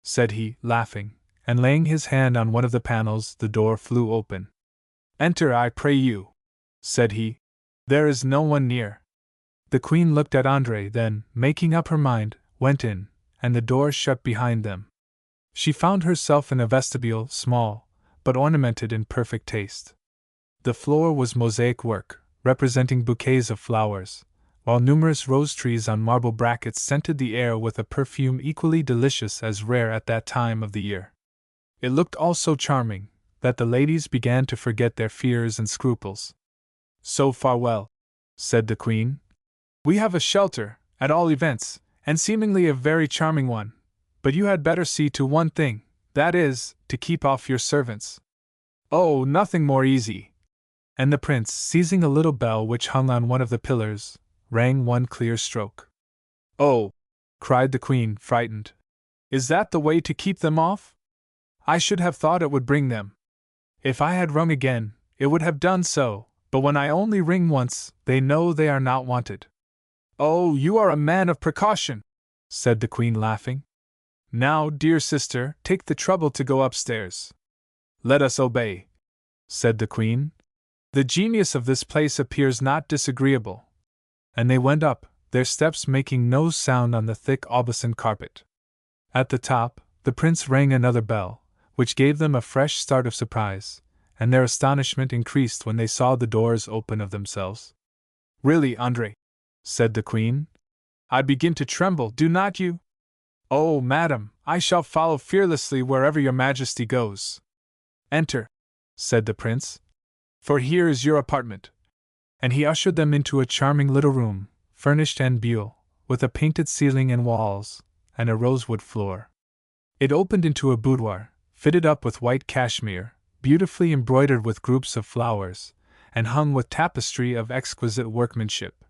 said he, laughing, and laying his hand on one of the panels, the door flew open. Enter, I pray you, said he. There is no one near. The Queen looked at André, then, making up her mind, went in, and the door shut behind them. She found herself in a vestibule, small, but ornamented in perfect taste. The floor was mosaic work, representing bouquets of flowers, while numerous rose trees on marble brackets scented the air with a perfume equally delicious as rare at that time of the year. It looked all so charming, that the ladies began to forget their fears and scruples. So far well, said the Queen, We have a shelter, at all events, and seemingly a very charming one, but you had better see to one thing, that is, to keep off your servants. Oh, nothing more easy. And the prince, seizing a little bell which hung on one of the pillars, rang one clear stroke. Oh! Cried the queen, frightened. Is that the way to keep them off? I should have thought it would bring them. If I had rung again, it would have done so, but when I only ring once, they know they are not wanted. Oh, you are a man of precaution, said the queen, laughing. Now, dear sister, take the trouble to go upstairs. Let us obey, said the queen. The genius of this place appears not disagreeable. And they went up, their steps making no sound on the thick Aubusson carpet. At the top, the prince rang another bell, which gave them a fresh start of surprise, and their astonishment increased when they saw the doors open of themselves. Really, André, said the queen, I begin to tremble, do not you? Oh, madam, I shall follow fearlessly wherever your majesty goes. Enter, said the prince, for here is your apartment. And he ushered them into a charming little room, furnished en buhl, with a painted ceiling and walls, and a rosewood floor. It opened into a boudoir, fitted up with white cashmere, beautifully embroidered with groups of flowers, and hung with tapestry of exquisite workmanship.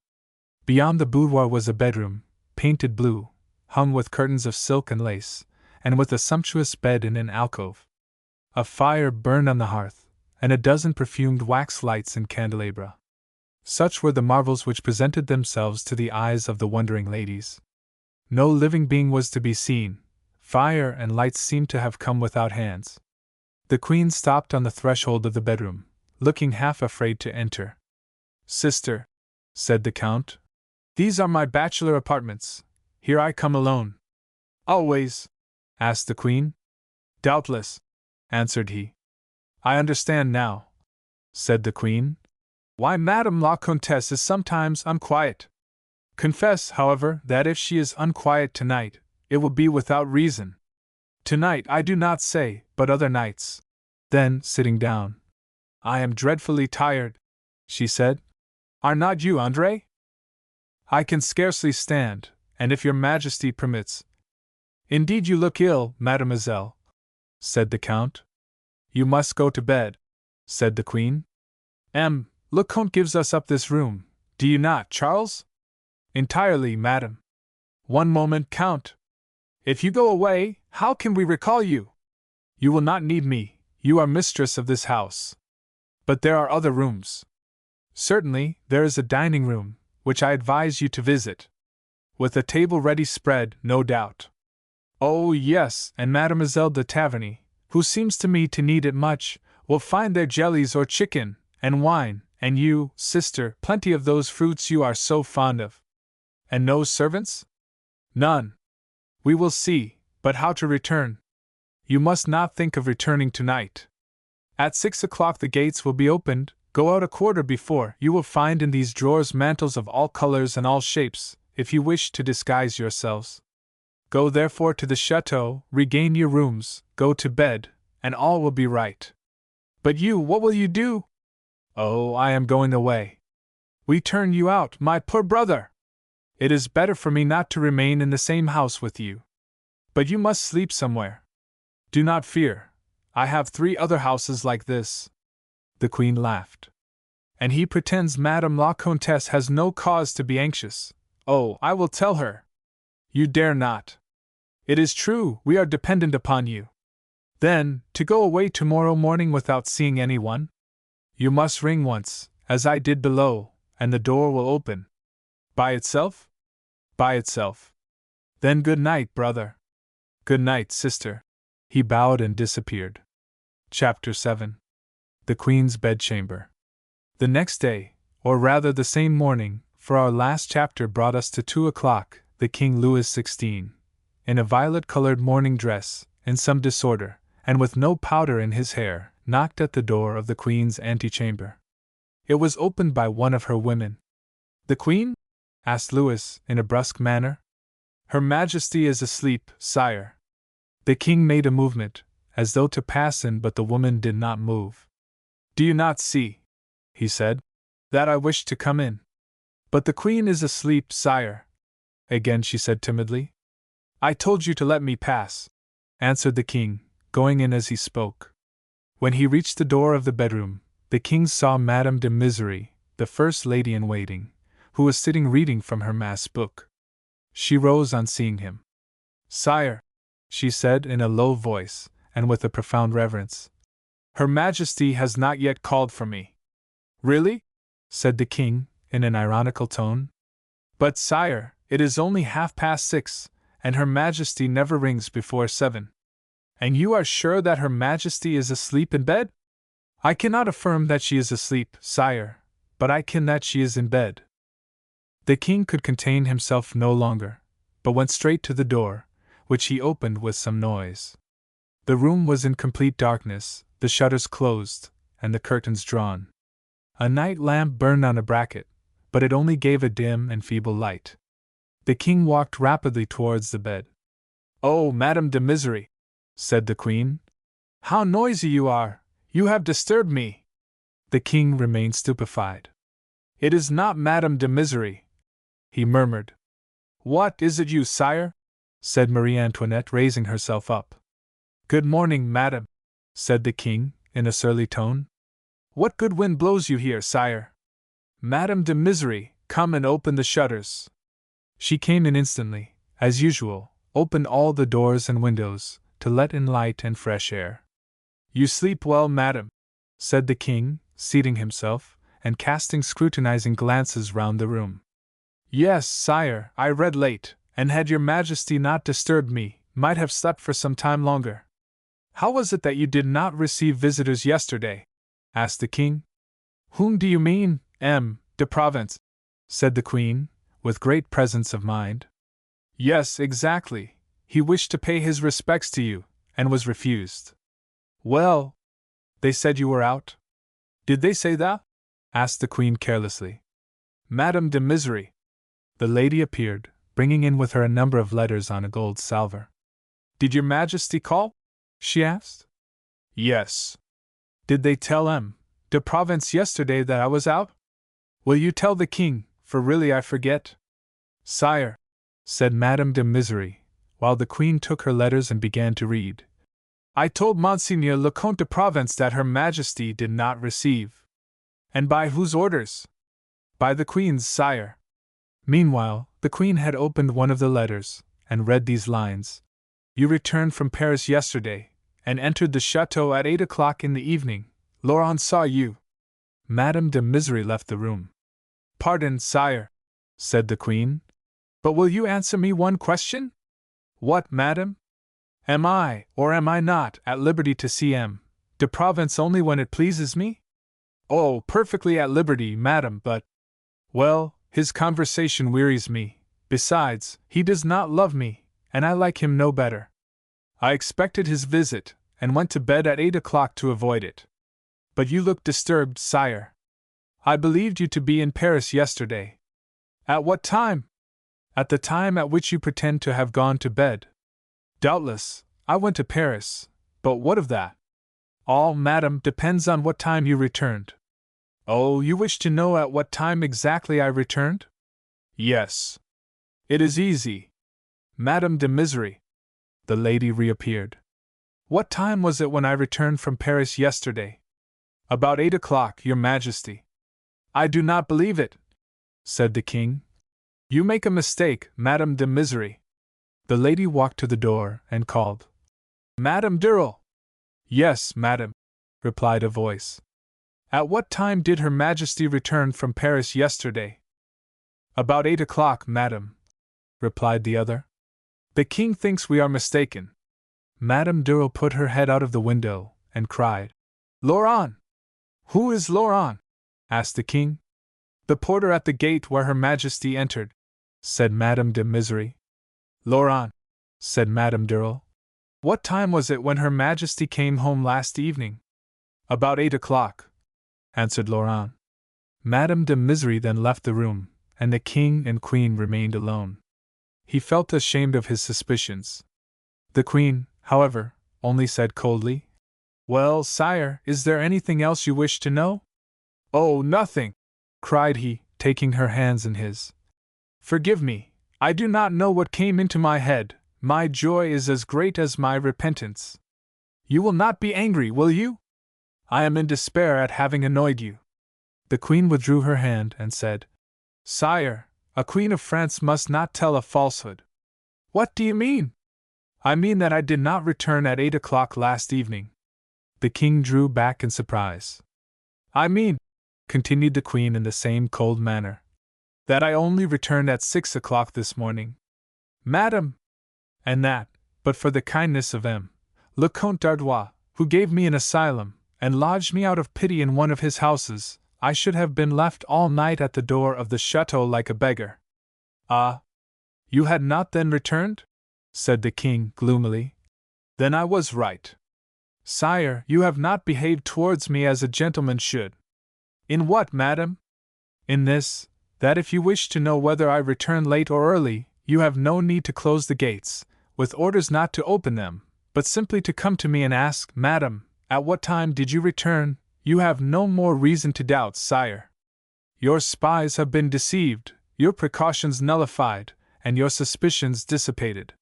Beyond the boudoir was a bedroom, painted blue, hung with curtains of silk and lace, and with a sumptuous bed in an alcove. A fire burned on the hearth, and a dozen perfumed wax lights in candelabra. Such were the marvels which presented themselves to the eyes of the wondering ladies. No living being was to be seen. Fire and lights seemed to have come without hands. The queen stopped on the threshold of the bedroom, looking half afraid to enter. Sister, said the count, these are my bachelor apartments. Here I come alone. Always? Asked the queen. Doubtless, answered he. I understand now, said the queen. Why Madame la Comtesse is sometimes unquiet. Confess, however, that if she is unquiet tonight, it will be without reason. Tonight I do not say, but other nights. Then, sitting down, I am dreadfully tired, she said. Are not you, André? I can scarcely stand, and if your majesty permits. Indeed you look ill, mademoiselle, said the count. You must go to bed, said the queen. Le Comte gives us up this room, do you not, Charles? Entirely, madam. One moment, Count. If you go away, how can we recall you? You will not need me, you are mistress of this house. But there are other rooms. Certainly, there is a dining room, which I advise you to visit. With a table ready spread, no doubt. Oh, yes, and Mademoiselle de Taverny, who seems to me to need it much, will find there jellies or chicken, and wine, and you, sister, plenty of those fruits you are so fond of. And no servants? None. We will see, but how to return? You must not think of returning tonight. At 6 o'clock the gates will be opened, go out a quarter before, you will find in these drawers mantles of all colors and all shapes, if you wish to disguise yourselves. Go therefore to the chateau, regain your rooms, go to bed, and all will be right. But you, what will you do? Oh, I am going away. We turn you out, my poor brother! It is better for me not to remain in the same house with you. But you must sleep somewhere. Do not fear, I have 3 other houses like this. The queen laughed. And he pretends Madame la Comtesse has no cause to be anxious. Oh, I will tell her. You dare not. It is true, we are dependent upon you. Then, to go away tomorrow morning without seeing anyone? You must ring once, as I did below, and the door will open. By itself? By itself. Then good night, brother. Good night, sister. He bowed and disappeared. Chapter 7. The Queen's Bedchamber. The next day, or rather the same morning, for our last chapter brought us to 2 o'clock, the King Louis XVI, in a violet-colored morning dress, in some disorder, and with no powder in his hair, knocked at the door of the Queen's antechamber. It was opened by one of her women. The Queen? Asked Louis, in a brusque manner. Her Majesty is asleep, sire. The King made a movement, as though to pass in, but the woman did not move. Do you not see, he said, that I wish to come in? But the queen is asleep, sire, again she said timidly. I told you to let me pass, answered the king, going in as he spoke. When he reached the door of the bedroom, the king saw Madame de Misery, the first lady in waiting, who was sitting reading from her mass book. She rose on seeing him. Sire, she said in a low voice, and with a profound reverence, Her Majesty has not yet called for me. Really? Said the king, in an ironical tone. But sire, it is only 6:30, and Her Majesty never rings before 7. And you are sure that Her Majesty is asleep in bed? I cannot affirm that she is asleep, sire, but I can that she is in bed. The king could contain himself no longer, but went straight to the door, which he opened with some noise. The room was in complete darkness, the shutters closed, and the curtains drawn. A night lamp burned on a bracket, but it only gave a dim and feeble light. The king walked rapidly towards the bed. Oh, Madame de Misery, said the queen. How noisy you are! You have disturbed me! The king remained stupefied. It is not Madame de Misery, he murmured. What is it you, sire? Said Marie Antoinette, raising herself up. Good morning, madame, said the king, in a surly tone. What good wind blows you here, sire? Madame de Misery, come and open the shutters. She came in instantly, as usual, opened all the doors and windows, to let in light and fresh air. You sleep well, madame, said the king, seating himself, and casting scrutinizing glances round the room. Yes, sire, I read late, and had your Majesty not disturbed me, might have slept for some time longer. How was it that you did not receive visitors yesterday? Asked the king. Whom do you mean, M. de Provence? Said the queen, with great presence of mind. Yes, exactly. He wished to pay his respects to you, and was refused. Well, they said you were out? Did they say that? Asked the queen carelessly. Madame de Misery. The lady appeared, bringing in with her a number of letters on a gold salver. Did your Majesty call? She asked. Yes. Did they tell M. de Provence yesterday that I was out? Will you tell the king, for really I forget? Sire, said Madame de Misery, while the queen took her letters and began to read. I told Monseigneur le Comte de Provence that Her Majesty did not receive. And by whose orders? By the queen's, sire. Meanwhile, the queen had opened one of the letters, and read these lines. You returned from Paris yesterday, and entered the chateau at 8 o'clock in the evening. Laurent saw you. Madame de Misery left the room. Pardon, sire, said the queen. But will you answer me one question? What, madame? Am I, or am I not, at liberty to see M. de Provence only when it pleases me? Oh, perfectly at liberty, madame, but… Well, his conversation wearies me. Besides, he does not love me, and I like him no better. I expected his visit, and went to bed at 8 o'clock to avoid it. But you look disturbed, sire. I believed you to be in Paris yesterday. At what time? At the time at which you pretend to have gone to bed. Doubtless, I went to Paris, but what of that? All, madame, depends on what time you returned. Oh, you wish to know at what time exactly I returned? Yes. It is easy. Madame de Misery. The lady reappeared. What time was it when I returned from Paris yesterday? About 8 o'clock, your Majesty. I do not believe it, said the king. You make a mistake, Madame de Misery. The lady walked to the door and called. Madame Durrell. Yes, madame, replied a voice. At what time did Her Majesty return from Paris yesterday? About 8 o'clock, madame, replied the other. The king thinks we are mistaken. Madame Durrell put her head out of the window and cried, Laurent! Who is Laurent? Asked the king. The porter at the gate where Her Majesty entered, said Madame de Misery. Laurent, said Madame Durrell. What time was it when Her Majesty came home last evening? About 8 o'clock, answered Laurent. Madame de Misery then left the room, and the king and queen remained alone. He felt ashamed of his suspicions. The queen, however, only said coldly, Well, sire, is there anything else you wish to know? Oh, nothing, cried he, taking her hands in his. "Forgive me, I do not know what came into my head, my joy is as great as my repentance. You will not be angry, will you? I am in despair at having annoyed you." The queen withdrew her hand and said, "Sire, a queen of France must not tell a falsehood." "What do you mean?" "I mean that I did not return at 8 o'clock last evening." The king drew back in surprise. "I mean," continued the queen in the same cold manner, "that I only returned at 6 o'clock this morning." "Madam!" "And that, but for the kindness of Le Comte d'Artois, who gave me an asylum, and lodged me out of pity in one of his houses, I should have been left all night at the door of the chateau like a beggar." "Ah! You had not then returned?" said the king gloomily. "Then I was right. Sire, you have not behaved towards me as a gentleman should." "In what, madam?" "In this, that if you wish to know whether I return late or early, you have no need to close the gates, with orders not to open them, but simply to come to me and ask, 'Madam, at what time did you return?' You have no more reason to doubt, sire. Your spies have been deceived, your precautions nullified, and your suspicions dissipated.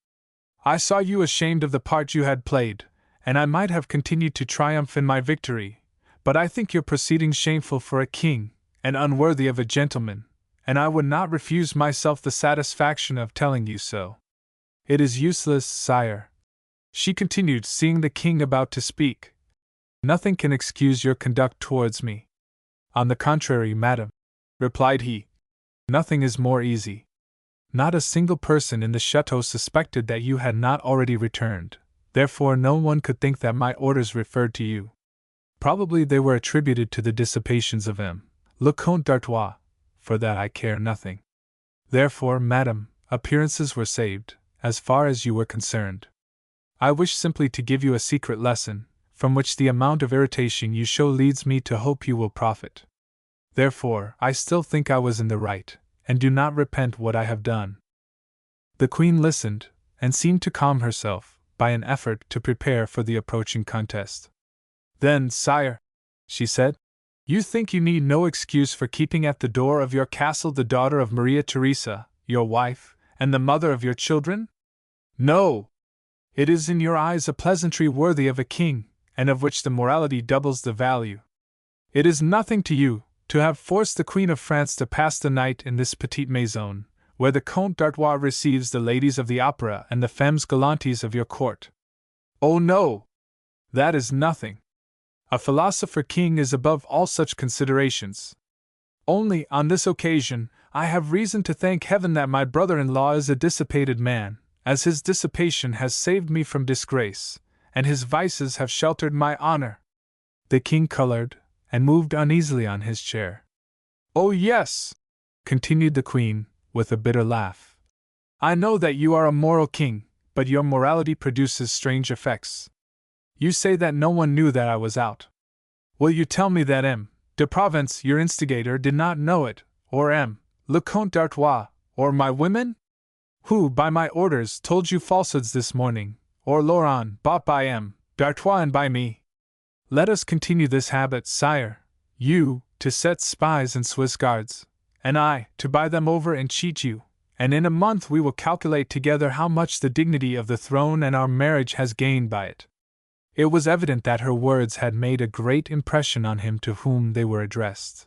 I saw you ashamed of the part you had played, and I might have continued to triumph in my victory, but I think your proceedings shameful for a king, and unworthy of a gentleman, and I would not refuse myself the satisfaction of telling you so. It is useless, sire," she continued, seeing the king about to speak. "Nothing can excuse your conduct towards me." "On the contrary, madam," replied he, "nothing is more easy. Not a single person in the chateau suspected that you had not already returned, therefore no one could think that my orders referred to you. Probably they were attributed to the dissipations of Le Comte d'Artois, for that I care nothing. Therefore, madam, appearances were saved, as far as you were concerned. I wish simply to give you a secret lesson, from which the amount of irritation you show leads me to hope you will profit. Therefore, I still think I was in the right, and do not repent what I have done." The queen listened, and seemed to calm herself, by an effort to prepare for the approaching contest. "Then, sire," she said, "you think you need no excuse for keeping at the door of your castle the daughter of Maria Theresa, your wife, and the mother of your children? No! It is in your eyes a pleasantry worthy of a king, and of which the morality doubles the value. It is nothing to you to have forced the Queen of France to pass the night in this petite maison, where the Comte d'Artois receives the ladies of the opera and the femmes galantes of your court. Oh no! That is nothing. A philosopher king is above all such considerations. Only, on this occasion, I have reason to thank heaven that my brother-in-law is a dissipated man, as his dissipation has saved me from disgrace, and his vices have sheltered my honor." The king colored, and moved uneasily on his chair. "Oh yes," continued the queen, with a bitter laugh. "I know that you are a moral king, but your morality produces strange effects. You say that no one knew that I was out. Will you tell me that de Provence, your instigator, did not know it, or Le Comte d'Artois, or my women? Who, by my orders, told you falsehoods this morning, or Laurent, bought by d'Artois and by me? Let us continue this habit, sire. You, to set spies and Swiss guards, and I, to buy them over and cheat you, and in a month we will calculate together how much the dignity of the throne and our marriage has gained by it." It was evident that her words had made a great impression on him to whom they were addressed.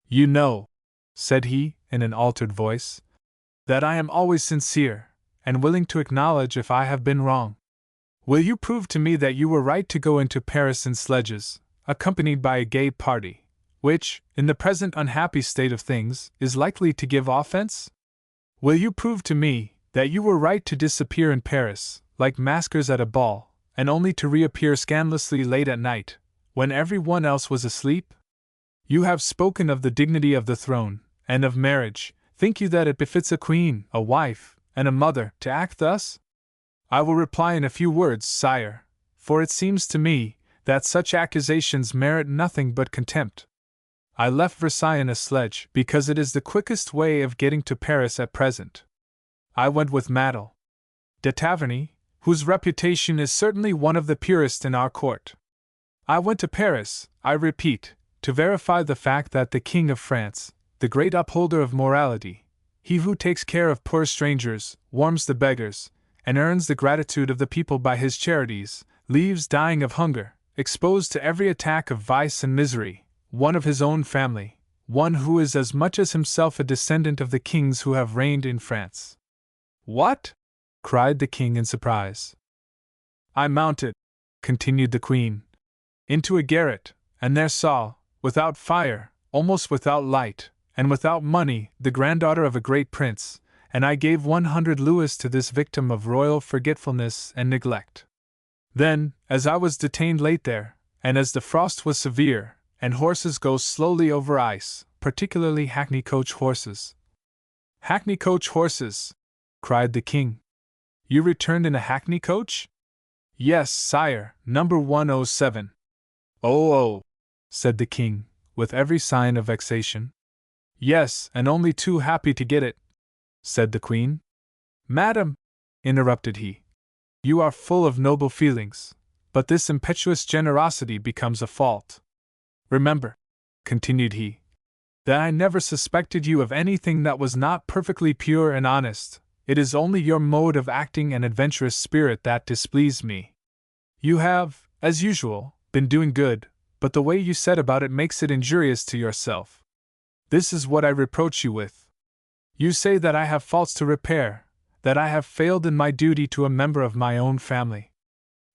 "You know," said he, in an altered voice, "that I am always sincere, and willing to acknowledge if I have been wrong. Will you prove to me that you were right to go into Paris in sledges, accompanied by a gay party, which, in the present unhappy state of things, is likely to give offense? Will you prove to me that you were right to disappear in Paris, like maskers at a ball, and only to reappear scandalously late at night, when every one else was asleep? You have spoken of the dignity of the throne, and of marriage. Think you that it befits a queen, a wife, and a mother, to act thus? I will reply in a few words, sire, for it seems to me that such accusations merit nothing but contempt. I left Versailles in a sledge because it is the quickest way of getting to Paris at present. I went with Madame de Taverny, whose reputation is certainly one of the purest in our court. I went to Paris, I repeat, to verify the fact that the King of France, the great upholder of morality, he who takes care of poor strangers, warms the beggars, and earns the gratitude of the people by his charities, leaves dying of hunger, exposed to every attack of vice and misery, one of his own family, one who is as much as himself a descendant of the kings who have reigned in France." "What?" cried the king in surprise. "I mounted," continued the queen, "into a garret, and there saw, without fire, almost without light, and without money, the granddaughter of a great prince, and I gave 100 louis to this victim of royal forgetfulness and neglect. Then, as I was detained late there, and as the frost was severe, and horses go slowly over ice, particularly hackney coach horses." "Hackney coach horses!" cried the king. "You returned in a hackney coach?" "Yes, sire, number 107. "Oh," said the king, with every sign of vexation. "Yes, and only too happy to get it," said the queen. "Madam," interrupted he, "you are full of noble feelings, but this impetuous generosity becomes a fault. Remember," continued he, "that I never suspected you of anything that was not perfectly pure and honest. It is only your mode of acting and adventurous spirit that displeased me. You have, as usual, been doing good, but the way you set about it makes it injurious to yourself. This is what I reproach you with. You say that I have faults to repair, that I have failed in my duty to a member of my own family.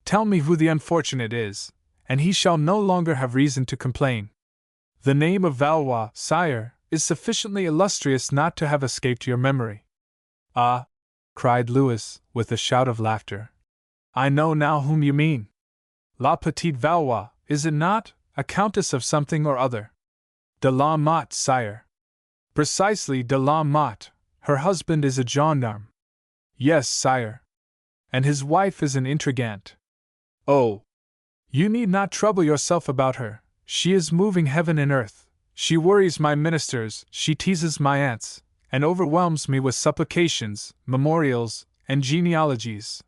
Tell me who the unfortunate is, and he shall no longer have reason to complain. The name of Valois, sire, is sufficiently illustrious not to have escaped your memory." "Ah!" cried Louis, with a shout of laughter. "I know now whom you mean. La Petite Valois, is it not, a countess of something or other?" "De la Motte, sire." "Precisely, de la Motte. Her husband is a gendarme." "Yes, sire." "And his wife is an intrigante." "Oh! You need not trouble yourself about her. She is moving heaven and earth. She worries my ministers, she teases my aunts, and overwhelms me with supplications, memorials, and genealogies.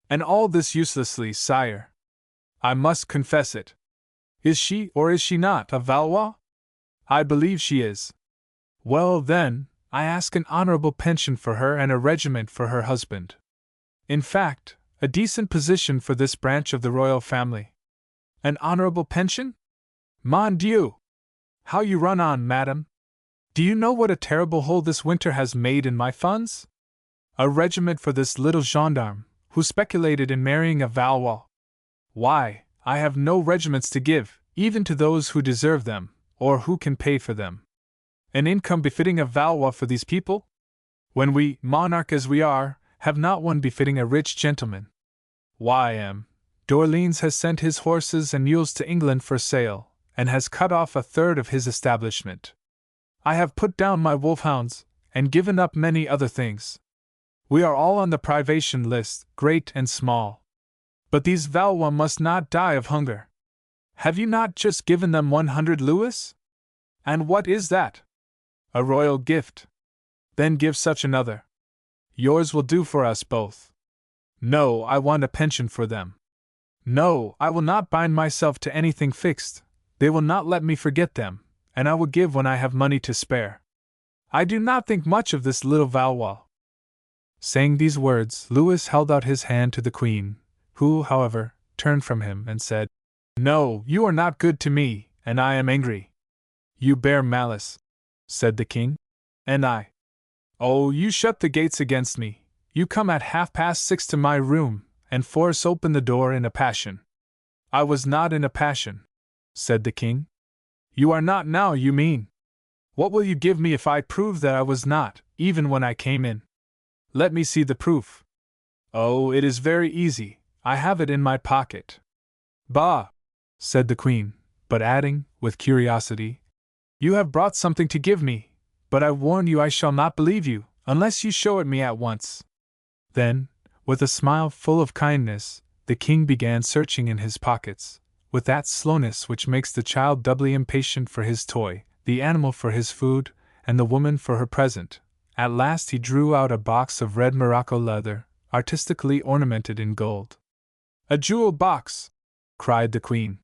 And all this uselessly, sire. I must confess it. Is she, or is she not, a Valois? I believe she is. Well, then, I ask an honorable pension for her and a regiment for her husband. In fact, a decent position for this branch of the royal family. An honorable pension? Mon Dieu! How you run on, madam! Do you know what a terrible hole this winter has made in my funds? A regiment for this little gendarme, who speculated in marrying a Valois. Why, I have no regiments to give, even to those who deserve them, or who can pay for them. An income befitting a Valois for these people? When we, monarch as we are, have not one befitting a rich gentleman. Why, d'Orleans has sent his horses and mules to England for sale, and has cut off a third of his establishment. I have put down my wolfhounds, and given up many other things. We are all on the privation list, great and small. But these Valois must not die of hunger. Have you not just given them 100 louis? And what is that? A royal gift. Then give such another. Yours will do for us both. No, I want a pension for them. No, I will not bind myself to anything fixed. They will not let me forget them, and I will give when I have money to spare. I do not think much of this little Valois." Saying these words, Louis held out his hand to the queen, who, however, turned from him and said, "No, you are not good to me, and I am angry." "You bear malice," said the king. "And I. Oh, you shut the gates against me, you come at 6:30 to my room, and force open the door in a passion." "I was not in a passion," said the king. "You are not now, you mean. What will you give me if I prove that I was not, even when I came in? Let me see the proof." "Oh, it is very easy, I have it in my pocket." "Bah!" said the queen, but adding, with curiosity, "You have brought something to give me, but I warn you I shall not believe you, unless you show it me at once." Then, with a smile full of kindness, the king began searching in his pockets, with that slowness which makes the child doubly impatient for his toy, the animal for his food, and the woman for her present. At last he drew out a box of red morocco leather, artistically ornamented in gold. "A jewel box!" cried the queen.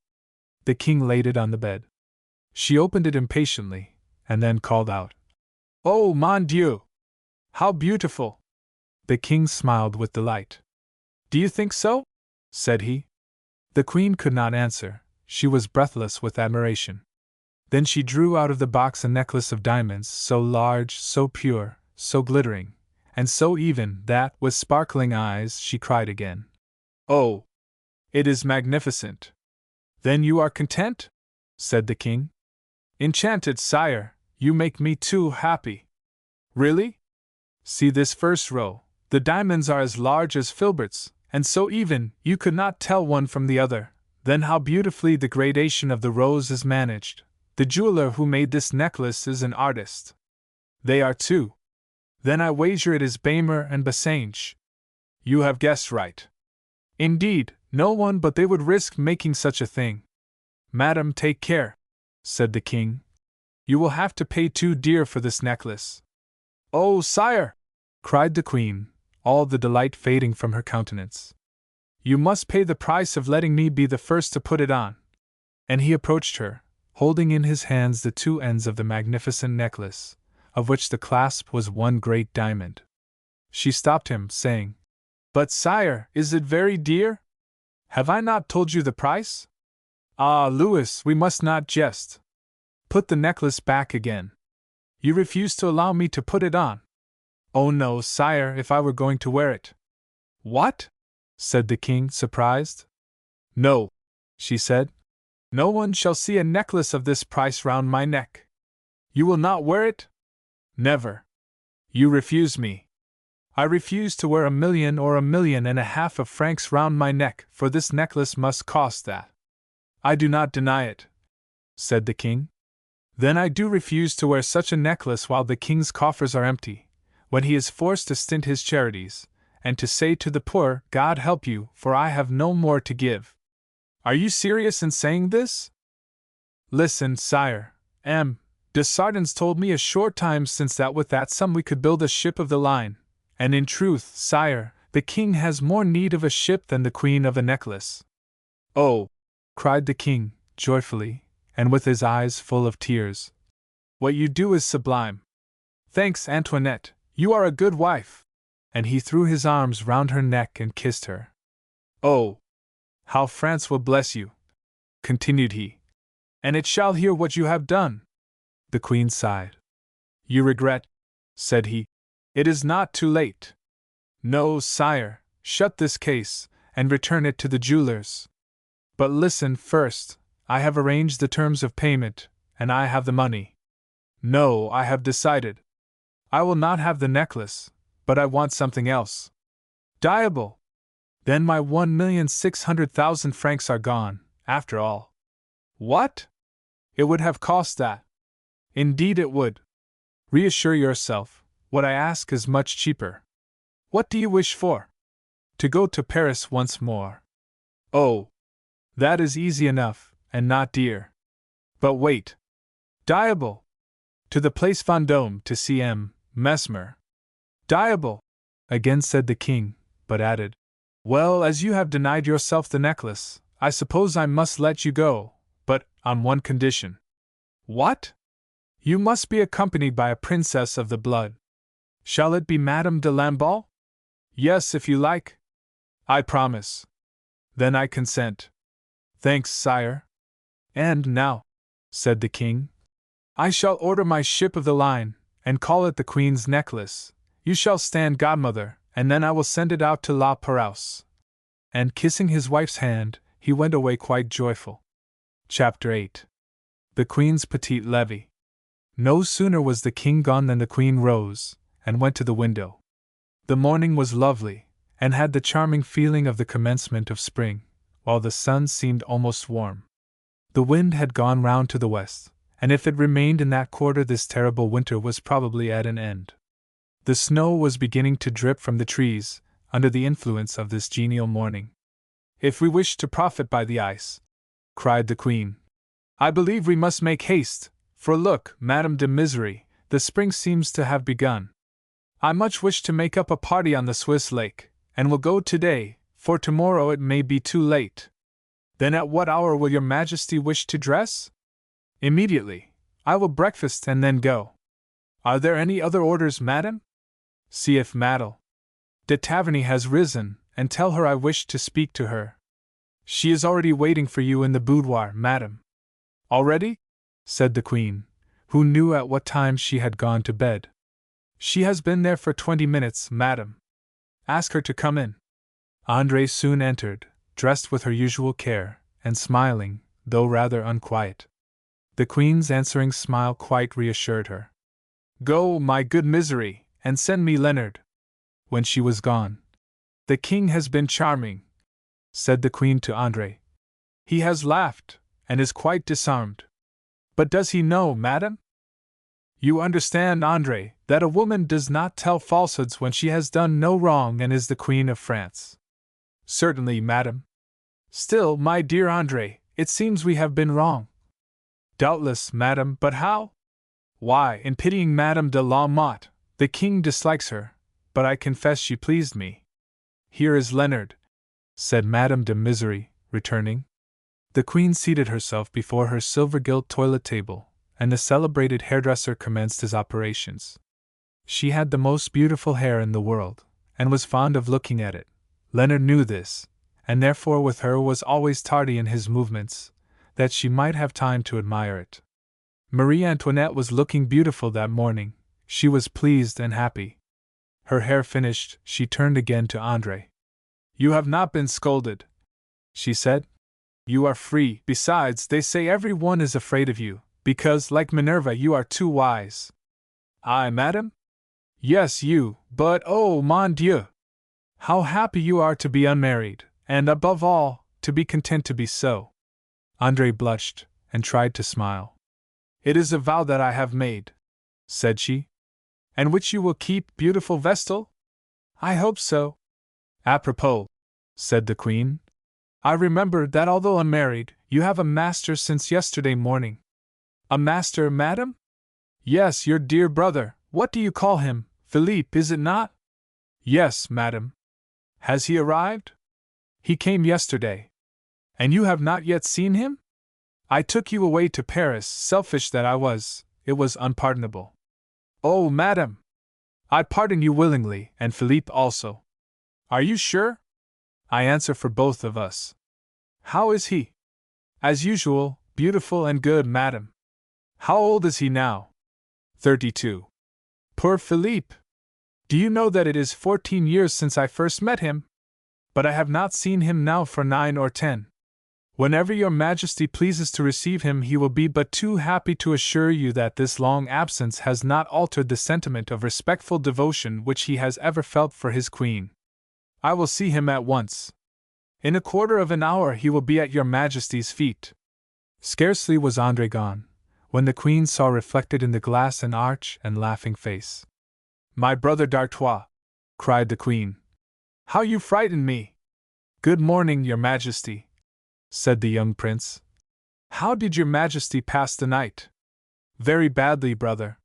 The king laid it on the bed. She opened it impatiently, and then called out, "Oh, mon Dieu! How beautiful!" The king smiled with delight. "Do you think so?" said he. The queen could not answer, she was breathless with admiration. Then she drew out of the box a necklace of diamonds so large, so pure, so glittering, and so even that, with sparkling eyes, she cried again, "Oh! It is magnificent!" "Then you are content?" said the king. "Enchanted, sire, you make me too happy." "Really? See this first row, the diamonds are as large as filberts, and so even, you could not tell one from the other. Then how beautifully the gradation of the rows is managed. The jeweler who made this necklace is an artist." "They are too." "Then I wager it is Bamer and Bassenge." "You have guessed right." "Indeed, no one but they would risk making such a thing." "Madam, take care," said the king. "You will have to pay too dear for this necklace." "Oh, sire!" cried the queen, all the delight fading from her countenance. "You must pay the price of letting me be the first to put it on." And he approached her, holding in his hands the two ends of the magnificent necklace, of which the clasp was one great diamond. She stopped him, saying, "But, sire, is it very dear? Have I not told you the price?" "Ah, Louis, we must not jest. Put the necklace back again." "You refuse to allow me to put it on." "Oh no, sire, if I were going to wear it." "What?" said the king, surprised. "No," she said. "No one shall see a necklace of this price round my neck." "You will not wear it?" "Never." "You refuse me." "I refuse to wear 1,000,000 or 1,500,000 of francs round my neck, for this necklace must cost that." "I do not deny it," said the king. "Then I do refuse to wear such a necklace while the king's coffers are empty, when he is forced to stint his charities, and to say to the poor, 'God help you, for I have no more to give.' Are you serious in saying this?" "Listen, sire. M. de Sardins told me a short time since that with that sum we could build a ship of the line, and in truth, sire, the king has more need of a ship than the queen of a necklace." "Oh!" cried the king, joyfully, and with his eyes full of tears. "What you do is sublime. Thanks, Antoinette, you are a good wife." And he threw his arms round her neck and kissed her. "Oh! How France will bless you," continued he. "And it shall hear what you have done." The queen sighed. "You regret?" said he. "It is not too late." "No, sire, shut this case, and return it to the jewelers. But listen first, I have arranged the terms of payment, and I have the money." "No, I have decided. I will not have the necklace, but I want something else." "Diable! Then my 1,600,000 francs are gone, after all." "What? It would have cost that." "Indeed it would." "Reassure yourself, what I ask is much cheaper." "What do you wish for?" "To go to Paris once more." "Oh! That is easy enough, and not dear." "But wait." "Diable! To the Place Vendôme to see M. Mesmer." "Diable!" again said the king, but added, "Well, as you have denied yourself the necklace, I suppose I must let you go, but on one condition." "What?" "You must be accompanied by a princess of the blood." "Shall it be Madame de Lamballe?" "Yes, if you like." "I promise." "Then I consent." "Thanks, sire." "And now," said the king, "I shall order my ship of the line, and call it the Queen's Necklace. You shall stand godmother, and then I will send it out to La Perouse." And kissing his wife's hand, he went away quite joyful. Chapter 8. The Queen's Petite Levee. No sooner was the king gone than the queen rose, and went to the window. The morning was lovely, and had the charming feeling of the commencement of spring, while the sun seemed almost warm. The wind had gone round to the west, and if it remained in that quarter this terrible winter was probably at an end. The snow was beginning to drip from the trees, under the influence of this genial morning. "If we wish to profit by the ice," cried the queen, "I believe we must make haste, for look, Madame de Misery, the spring seems to have begun. I much wish to make up a party on the Swiss lake, and will go today, for tomorrow it may be too late." "Then at what hour will your Majesty wish to dress?" "Immediately. I will breakfast and then go. Are there any other orders, madam? See if Madame de Taverny has risen, and tell her I wish to speak to her. She is already waiting for you in the boudoir, madam. Already? Said the Queen, who knew at what time she had gone to bed. She has been there for 20 minutes, madam. Ask her to come in. André soon entered, dressed with her usual care, and smiling, though rather unquiet. The Queen's answering smile quite reassured her. Go, my good Misery, and send me Leonard. When she was gone, the King has been charming, said the Queen to André. He has laughed, and is quite disarmed. But does he know, madam? You understand, André, that a woman does not tell falsehoods when she has done no wrong and is the Queen of France. Certainly, madam. Still, my dear André, it seems we have been wrong. Doubtless, madam, but how? Why, in pitying Madame de la Motte. The King dislikes her, but I confess she pleased me. Here is Leonard, said Madame de Misery, returning. The Queen seated herself before her silver-gilt toilet table, and the celebrated hairdresser commenced his operations. She had the most beautiful hair in the world, and was fond of looking at it. Leonard knew this, and therefore with her was always tardy in his movements, that she might have time to admire it. Marie Antoinette was looking beautiful that morning. She was pleased and happy. Her hair finished, she turned again to André. You have not been scolded, she said. You are free. Besides, they say every one is afraid of you, because, like Minerva, you are too wise. I, madam? Yes, you, but oh, mon Dieu! How happy you are to be unmarried, and, above all, to be content to be so. André blushed, and tried to smile. It is a vow that I have made, said she. And which you will keep, beautiful Vestal? I hope so. Apropos, said the Queen, I remember that although unmarried, you have a master since yesterday morning. A master, madam? Yes, your dear brother. What do you call him? Philippe, is it not? Yes, madam. Has he arrived? He came yesterday. And you have not yet seen him? I took you away to Paris, selfish that I was, it was unpardonable. Oh, madam! I pardon you willingly, and Philippe also. Are you sure? I answer for both of us. How is he? As usual, beautiful and good, madam. How old is he now? 32. Poor Philippe! Do you know that it is 14 years since I first met him? But I have not seen him now for 9 or 10. Whenever your Majesty pleases to receive him, he will be but too happy to assure you that this long absence has not altered the sentiment of respectful devotion which he has ever felt for his Queen. I will see him at once. In a quarter of an hour he will be at your Majesty's feet. Scarcely was André gone, when the Queen saw reflected in the glass an arch and laughing face. My brother d'Artois, cried the Queen. How you frightened me! Good morning, your Majesty, said the young prince. How did your Majesty pass the night? Very badly, brother.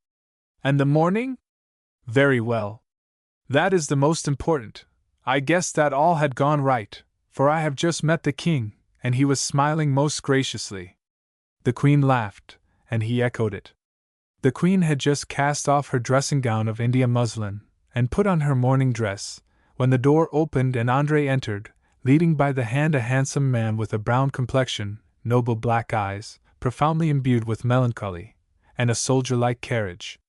And the morning? Very well. That is the most important. I guessed that all had gone right, for I have just met the King, and he was smiling most graciously. The Queen laughed, and he echoed it. The Queen had just cast off her dressing gown of India muslin, and put on her morning dress, when the door opened and André entered, leading by the hand a handsome man with a brown complexion, noble black eyes, profoundly imbued with melancholy, and a soldier-like carriage.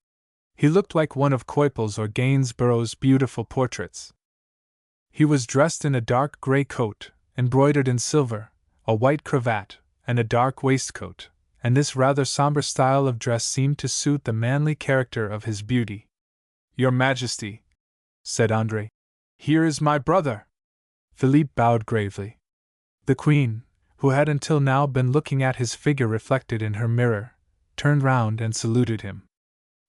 He looked like one of Cuypel's or Gainsborough's beautiful portraits. He was dressed in a dark grey coat, embroidered in silver, a white cravat, and a dark waistcoat, and this rather sombre style of dress seemed to suit the manly character of his beauty. Your Majesty, said André, here is my brother. Philippe bowed gravely. The Queen, who had until now been looking at his figure reflected in her mirror, turned round and saluted him.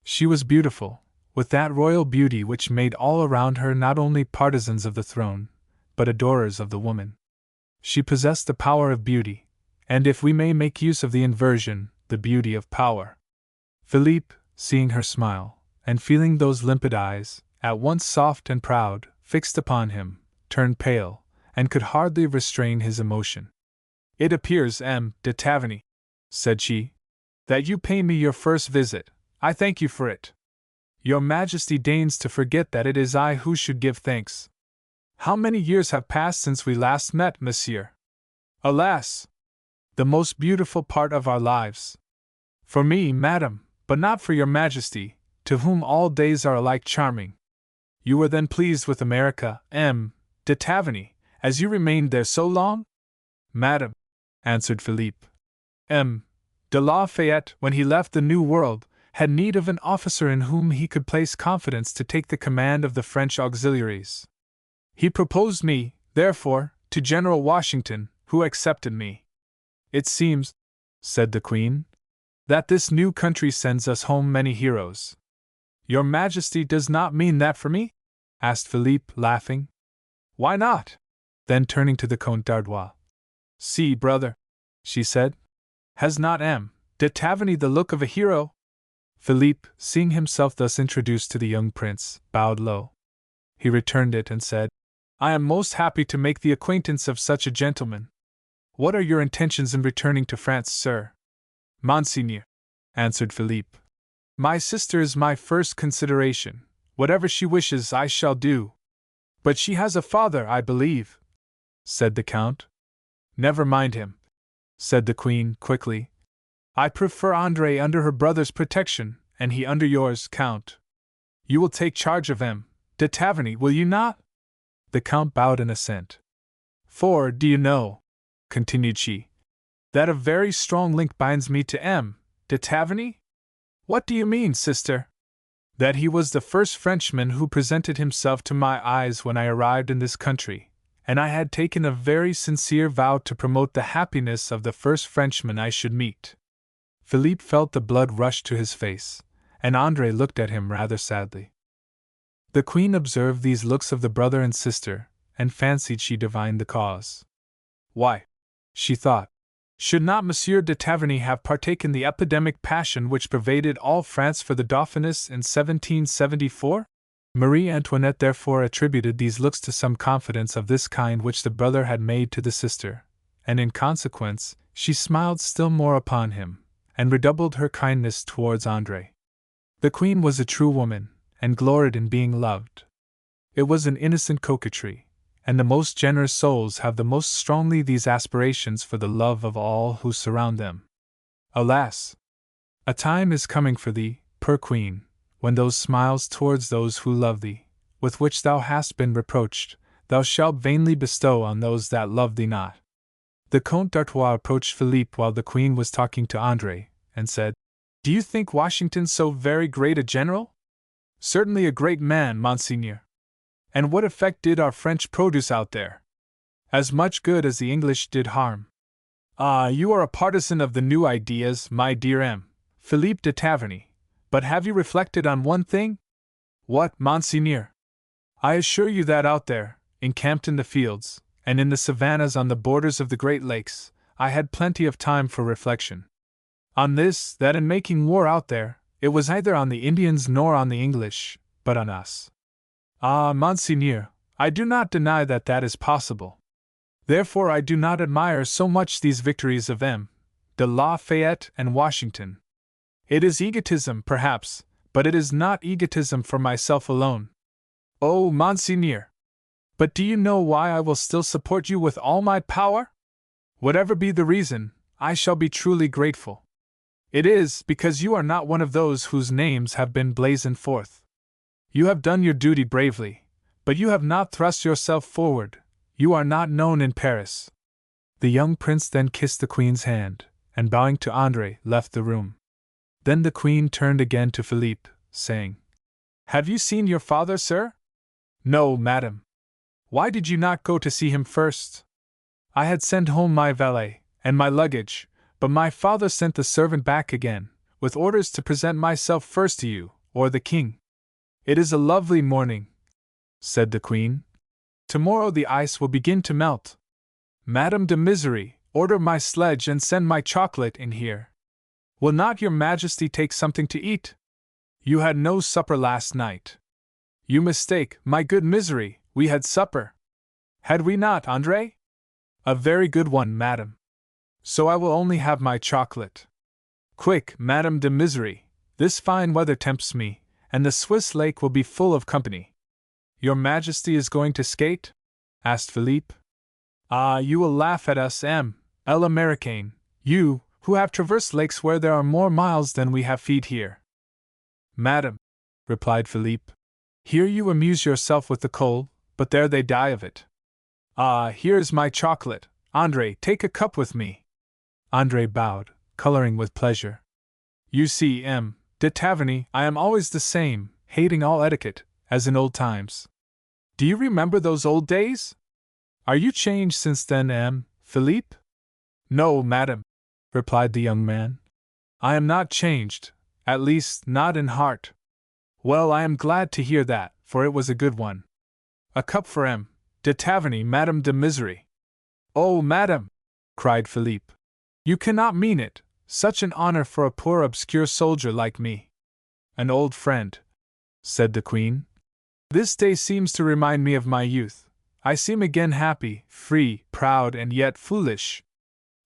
She was beautiful, with that royal beauty which made all around her not only partisans of the throne, but adorers of the woman. She possessed the power of beauty, and if we may make use of the inversion, the beauty of power. Philippe, seeing her smile, and feeling those limpid eyes, at once soft and proud, fixed upon him, turned pale, and could hardly restrain his emotion. It appears, M. de Taverny, said she, that you pay me your first visit. I thank you for it. Your Majesty deigns to forget that it is I who should give thanks. How many years have passed since we last met, monsieur? Alas! The most beautiful part of our lives. For me, madam, but not for your Majesty, to whom all days are alike charming. You were then pleased with America, de Taverny, as you remained there so long? Madam, answered Philippe, de Lafayette, when he left the New World, had need of an officer in whom he could place confidence to take the command of the French auxiliaries. He proposed me, therefore, to General Washington, who accepted me. It seems, said the Queen, that this new country sends us home many heroes. Your Majesty does not mean that for me? Asked Philippe, laughing. Why not? Then turning to the Comte d'Artois. See, brother, she said, has not de Taverny the look of a hero? Philippe, seeing himself thus introduced to the young prince, bowed low. He returned it and said, I am most happy to make the acquaintance of such a gentleman. What are your intentions in returning to France, sir? Monseigneur, answered Philippe, my sister is my first consideration. Whatever she wishes I shall do. But she has a father, I believe, said the Count. Never mind him, said the Queen, quickly. I prefer André under her brother's protection, and he under yours, Count. You will take charge of de Taverny, will you not? The Count bowed in assent. For, do you know, continued she, that a very strong link binds me to de Taverny? What do you mean, sister? That he was the first Frenchman who presented himself to my eyes when I arrived in this country, and I had taken a very sincere vow to promote the happiness of the first Frenchman I should meet. Philippe felt the blood rush to his face, and André looked at him rather sadly. The Queen observed these looks of the brother and sister, and fancied she divined the cause. Why, she thought, should not Monsieur de Taverny have partaken the epidemic passion which pervaded all France for the Dauphiness in 1774? Marie Antoinette therefore attributed these looks to some confidence of this kind which the brother had made to the sister, and in consequence, she smiled still more upon him, and redoubled her kindness towards André. The Queen was a true woman, and gloried in being loved. It was an innocent coquetry, and the most generous souls have the most strongly these aspirations for the love of all who surround them. Alas! A time is coming for thee, poor Queen, when those smiles towards those who love thee, with which thou hast been reproached, thou shalt vainly bestow on those that love thee not. The Comte d'Artois approached Philippe while the Queen was talking to André, and said, Do you think Washington so very great a general? Certainly a great man, Monseigneur. And what effect did our French produce out there? As much good as the English did harm. Ah, you are a partisan of the new ideas, my dear Philippe de Taverny, but have you reflected on one thing? What, Monseigneur? I assure you that out there, encamped in the fields, and in the savannas on the borders of the Great Lakes, I had plenty of time for reflection. On this, that in making war out there, it was neither on the Indians nor on the English, but on us. Ah, Monseigneur, I do not deny that that is possible. Therefore I do not admire so much these victories of de Lafayette and Washington. It is egotism, perhaps, but it is not egotism for myself alone. Oh, Monseigneur! But do you know why I will still support you with all my power? Whatever be the reason, I shall be truly grateful. It is because you are not one of those whose names have been blazoned forth. You have done your duty bravely, but you have not thrust yourself forward. You are not known in Paris. The young prince then kissed the Queen's hand, and bowing to André, left the room. Then the Queen turned again to Philippe, saying, Have you seen your father, sir? No, madam. Why did you not go to see him first? I had sent home my valet, and my luggage, but my father sent the servant back again, with orders to present myself first to you, or the king. It is a lovely morning, said the Queen. Tomorrow the ice will begin to melt. Madame de Misery, order my sledge and send my chocolate in here. Will not your Majesty take something to eat? You had no supper last night. You mistake, my good Misery, we had supper. Had we not, André? A very good one, madam. So I will only have my chocolate. Quick, Madame de Misery, this fine weather tempts me, and the Swiss lake will be full of company. Your Majesty is going to skate? Asked Philippe. Ah, you will laugh at us, l'Américain, you, who have traversed lakes where there are more miles than we have feet here. Madam, replied Philippe, here you amuse yourself with the cold, but there they die of it. Ah, here is my chocolate. André, take a cup with me. André bowed, coloring with pleasure. You see, de Taverny, I am always the same, hating all etiquette, as in old times. Do you remember those old days? Are you changed since then, Philippe? No, madam, replied the young man. I am not changed, at least not in heart. Well, I am glad to hear that, for it was a good one. A cup for de Taverny, Madame de Misery. Oh, madam, cried Philippe, you cannot mean it, such an honor for a poor obscure soldier like me. An old friend, said the Queen. This day seems to remind me of my youth. I seem again happy, free, proud, and yet foolish.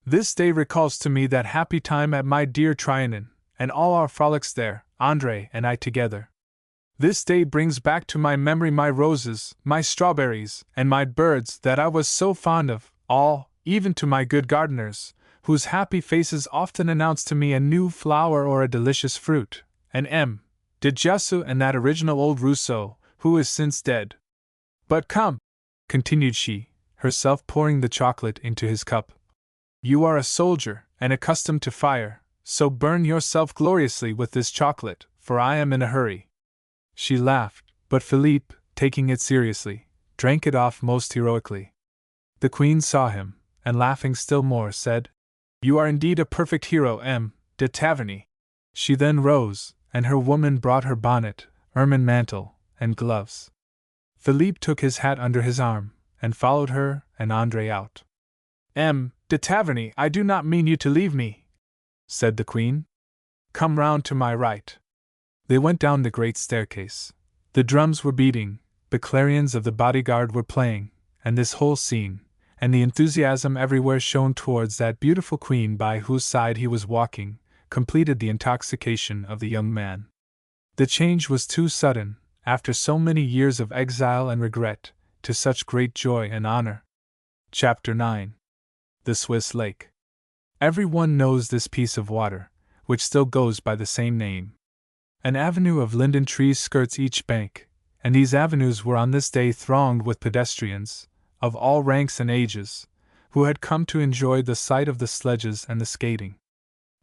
This day recalls to me that happy time at my dear Trianon, and all our frolics there, André and I together. This day brings back to my memory my roses, my strawberries, and my birds that I was so fond of, all, even to my good gardeners, whose happy faces often announced to me a new flower or a delicious fruit, and de Jussieu and that original old Rousseau, who is since dead. But come, continued she, herself pouring the chocolate into his cup. You are a soldier, and accustomed to fire, so burn yourself gloriously with this chocolate, for I am in a hurry. She laughed, but Philippe, taking it seriously, drank it off most heroically. The Queen saw him, and laughing still more, said, You are indeed a perfect hero, de Taverny. She then rose, and her woman brought her bonnet, ermine mantle, and gloves. Philippe took his hat under his arm, and followed her and André out. De Taverny, I do not mean you to leave me, said the Queen. Come round to my right. They went down the great staircase. The drums were beating, the clarions of the bodyguard were playing, and this whole scene, and the enthusiasm everywhere shown towards that beautiful Queen by whose side he was walking, completed the intoxication of the young man. The change was too sudden, after so many years of exile and regret, to such great joy and honor. Chapter 9. The Swiss Lake. Every one knows this piece of water, which still goes by the same name. An avenue of linden trees skirts each bank, and these avenues were on this day thronged with pedestrians, of all ranks and ages, who had come to enjoy the sight of the sledges and the skating.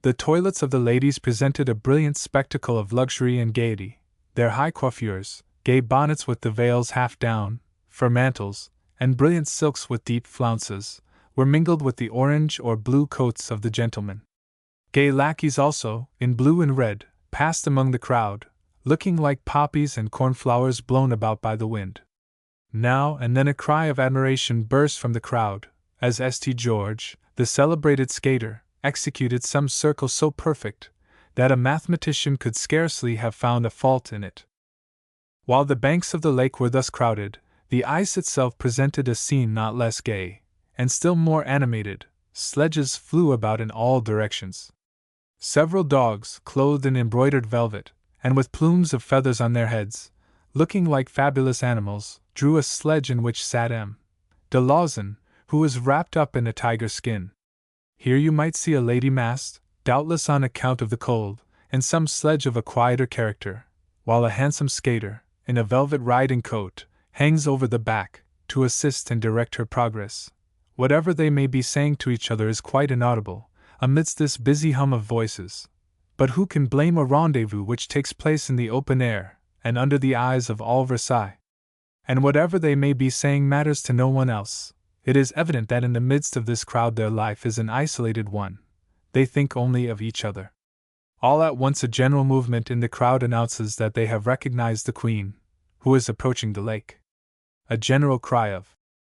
The toilets of the ladies presented a brilliant spectacle of luxury and gaiety, their high coiffures, gay bonnets with the veils half down, fur mantles, and brilliant silks with deep flounces, were mingled with the orange or blue coats of the gentlemen. Gay lackeys also, in blue and red, passed among the crowd, looking like poppies and cornflowers blown about by the wind. Now and then a cry of admiration burst from the crowd, as St. George, the celebrated skater, executed some circle so perfect that a mathematician could scarcely have found a fault in it. While the banks of the lake were thus crowded, the ice itself presented a scene not less gay, and still more animated. Sledges flew about in all directions. Several dogs, clothed in embroidered velvet, and with plumes of feathers on their heads, looking like fabulous animals, drew a sledge in which sat de Lauzun, who was wrapped up in a tiger skin. Here you might see a lady masked, doubtless on account of the cold, in some sledge of a quieter character, while a handsome skater, in a velvet riding coat, hangs over the back, to assist and direct her progress. Whatever they may be saying to each other is quite inaudible, amidst this busy hum of voices. But who can blame a rendezvous which takes place in the open air, and under the eyes of all Versailles? And whatever they may be saying matters to no one else. It is evident that in the midst of this crowd their life is an isolated one. They think only of each other. All at once a general movement in the crowd announces that they have recognized the Queen, who is approaching the lake. A general cry of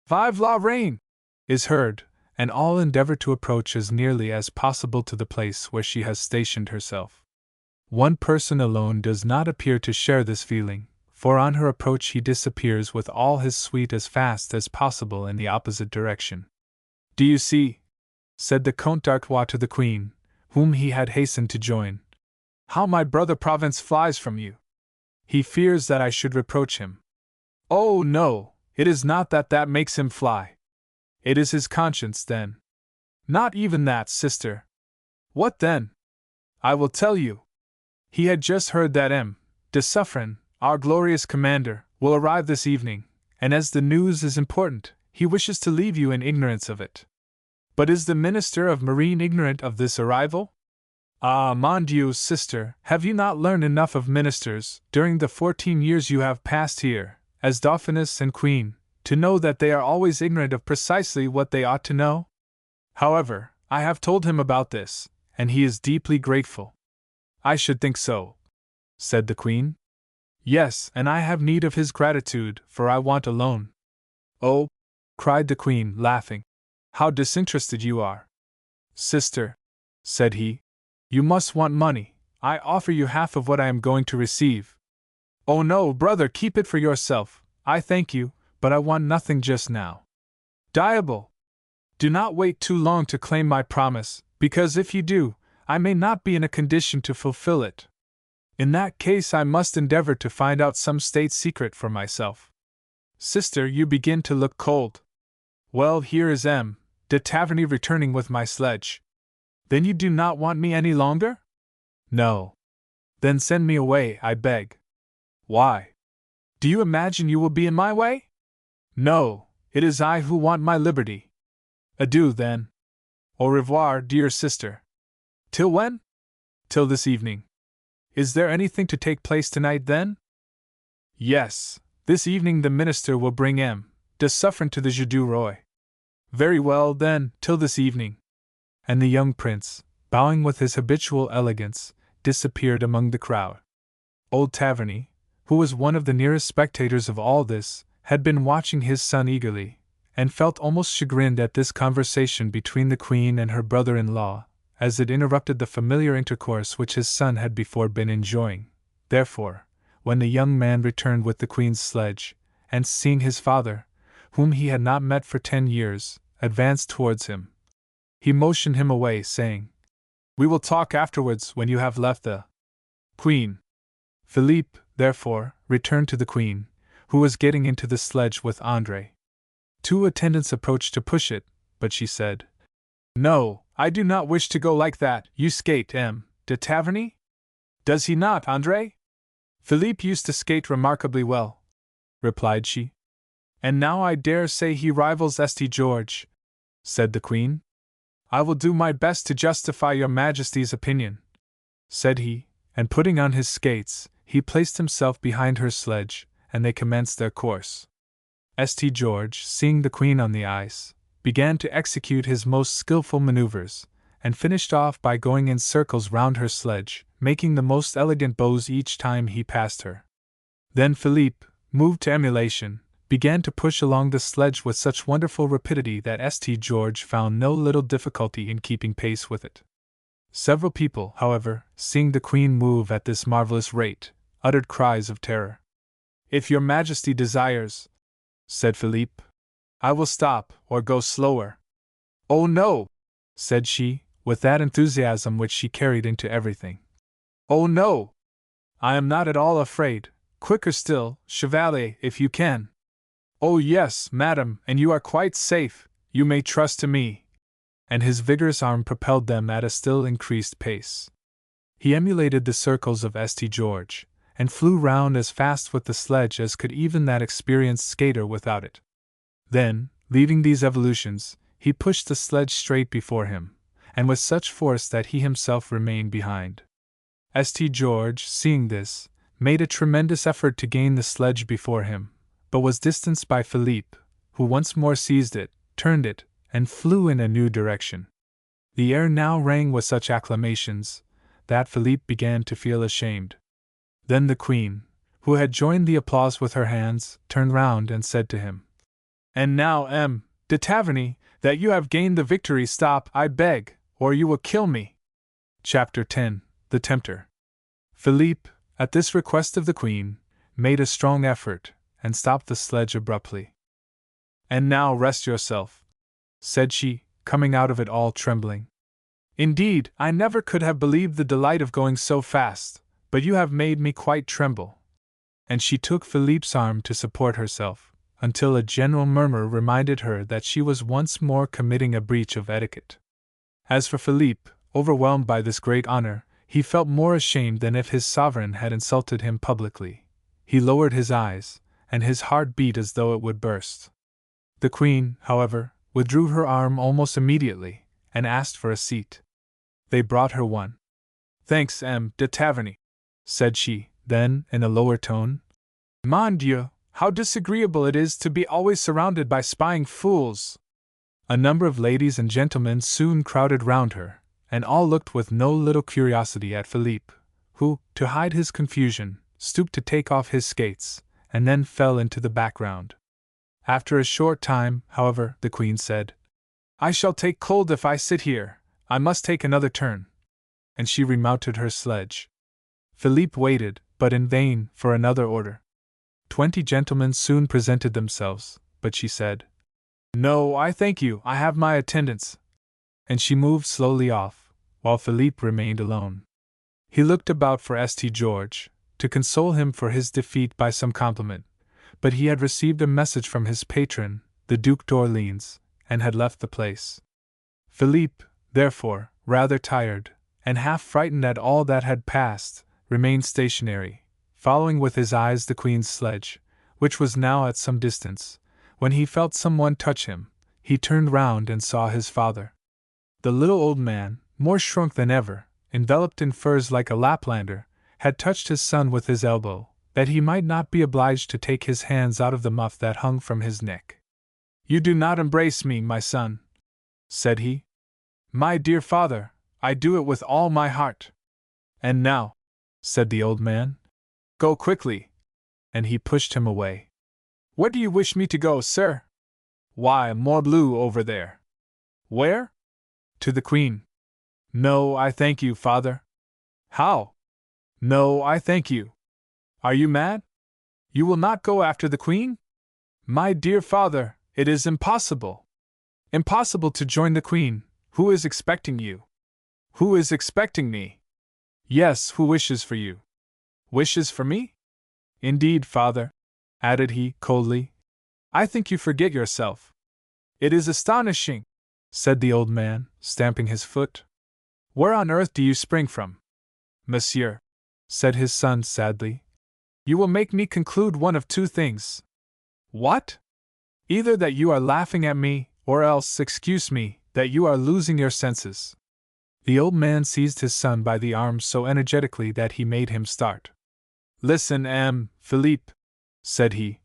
"Vive la Reine!" is heard, and all endeavor to approach as nearly as possible to the place where she has stationed herself. One person alone does not appear to share this feeling, for on her approach he disappears with all his suite as fast as possible in the opposite direction. "Do you see?" said the Comte d'Artois to the Queen, whom he had hastened to join. "How my brother Provence flies from you! He fears that I should reproach him." "Oh, no, it is not that makes him fly. It is his conscience, then." "Not even that, sister." "What then?" "I will tell you. He had just heard that M. de Suffren, our glorious commander, will arrive this evening, and as the news is important, he wishes to leave you in ignorance of it." "But is the Minister of Marine ignorant of this arrival?" "Ah, mon Dieu, sister, have you not learned enough of ministers, during the 14 years you have passed here, as Dauphiness and Queen, to know that they are always ignorant of precisely what they ought to know? However, I have told him about this, and he is deeply grateful." "I should think so," said the Queen. "Yes, and I have need of his gratitude, for I want a loan." "Oh," cried the Queen, laughing, "how disinterested you are!" "Sister," said he, "you must want money. I offer you half of what I am going to receive." "Oh no, brother, keep it for yourself. I thank you, but I want nothing just now." "Diable! Do not wait too long to claim my promise, because if you do, I may not be in a condition to fulfill it. In that case, I must endeavor to find out some state secret for myself." "Sister, you begin to look cold." "Well, here is M. de Taverny returning with my sledge." "Then you do not want me any longer?" "No." "Then send me away, I beg." "Why? Do you imagine you will be in my way?" "No, it is I who want my liberty." "Adieu, then." "Au revoir, dear sister." "Till when?" "Till this evening." "Is there anything to take place tonight, then?" "Yes, this evening the minister will bring M. de Suffren to the Jeu du Roi." "Very well, then, till this evening." And the young prince, bowing with his habitual elegance, disappeared among the crowd. Old Taverny, who was one of the nearest spectators of all this, had been watching his son eagerly, and felt almost chagrined at this conversation between the Queen and her brother-in-law, as it interrupted the familiar intercourse which his son had before been enjoying. Therefore, when the young man returned with the Queen's sledge, and seeing his father, whom he had not met for 10 years, advance towards him, he motioned him away, saying, "We will talk afterwards when you have left the Queen." Philippe, therefore, returned to the Queen, who was getting into the sledge with André. 2 attendants approached to push it, but she said, "No, I do not wish to go like that. You skate, M. de Taverny? Does he not, André?" "Philippe used to skate remarkably well," replied she. "And now I dare say he rivals St. George," said the Queen. "I will do my best to justify your Majesty's opinion," said he, and putting on his skates, he placed himself behind her sledge, and they commenced their course. St. George, seeing the Queen on the ice, began to execute his most skillful maneuvers, and finished off by going in circles round her sledge, making the most elegant bows each time he passed her. Then Philippe, moved to emulation, began to push along the sledge with such wonderful rapidity that St. George found no little difficulty in keeping pace with it. Several people, however, seeing the Queen move at this marvelous rate, uttered cries of terror. "If your Majesty desires," said Philippe, "I will stop, or go slower." "Oh no!" said she, with that enthusiasm which she carried into everything. "Oh no! I am not at all afraid. Quicker still, Chevalier, if you can." "Oh yes, madam, and you are quite safe, you may trust to me." And his vigorous arm propelled them at a still increased pace. He emulated the circles of St. George, and flew round as fast with the sledge as could even that experienced skater without it. Then, leaving these evolutions, he pushed the sledge straight before him, and with such force that he himself remained behind. St. George, seeing this, made a tremendous effort to gain the sledge before him, but was distanced by Philippe, who once more seized it, turned it, and flew in a new direction. The air now rang with such acclamations that Philippe began to feel ashamed. Then the Queen, who had joined the applause with her hands, turned round and said to him, "And now, M. de Taverny, that you have gained the victory, stop, I beg, or you will kill me." Chapter 10. The Tempter. Philippe, at this request of the Queen, made a strong effort, and stopped the sledge abruptly. "And now rest yourself," said she, coming out of it all trembling. Indeed, I never could have believed the delight of going so fast, but you have made me quite tremble. And she took Philippe's arm to support herself, until a general murmur reminded her that she was once more committing a breach of etiquette. As for Philippe, overwhelmed by this great honor, he felt more ashamed than if his sovereign had insulted him publicly. He lowered his eyes, and his heart beat as though it would burst. The Queen, however, withdrew her arm almost immediately, and asked for a seat. They brought her one. Thanks, M. de Taverny, said she, then, in a lower tone. Mon Dieu, how disagreeable it is to be always surrounded by spying fools! A number of ladies and gentlemen soon crowded round her, and all looked with no little curiosity at Philippe, who, to hide his confusion, stooped to take off his skates, and then fell into the background. After a short time, however, the Queen said, I shall take cold if I sit here. I must take another turn. And she remounted her sledge. Philippe waited, but in vain, for another order. 20 gentlemen soon presented themselves, but she said, No, I thank you, I have my attendants. And she moved slowly off, while Philippe remained alone. He looked about for St. George, to console him for his defeat by some compliment, but he had received a message from his patron, the Duc d'Orléans, and had left the place. Philippe, therefore, rather tired, and half frightened at all that had passed, remained stationary, following with his eyes the Queen's sledge, which was now at some distance. When he felt someone touch him, he turned round and saw his father. The little old man, more shrunk than ever, enveloped in furs like a Laplander, had touched his son with his elbow, that he might not be obliged to take his hands out of the muff that hung from his neck. You do not embrace me, my son, said he. My dear father, I do it with all my heart. And now, said the old man, go quickly. And he pushed him away. Where do you wish me to go, sir? Why, morbleu, over there. Where? To the Queen. No, I thank you, father. How? No, I thank you. Are you mad? You will not go after the Queen? My dear father, it is impossible. Impossible to join the Queen. Who is expecting you? Who is expecting me? Yes, who wishes for you? Wishes for me? Indeed, father, added he, coldly, I think you forget yourself. It is astonishing, said the old man, stamping his foot. Where on earth do you spring from? Monsieur, said his son sadly, you will make me conclude one of two things. What? Either that you are laughing at me, or else, excuse me, that you are losing your senses. The old man seized his son by the arm so energetically that he made him start. Listen, Philippe, said he.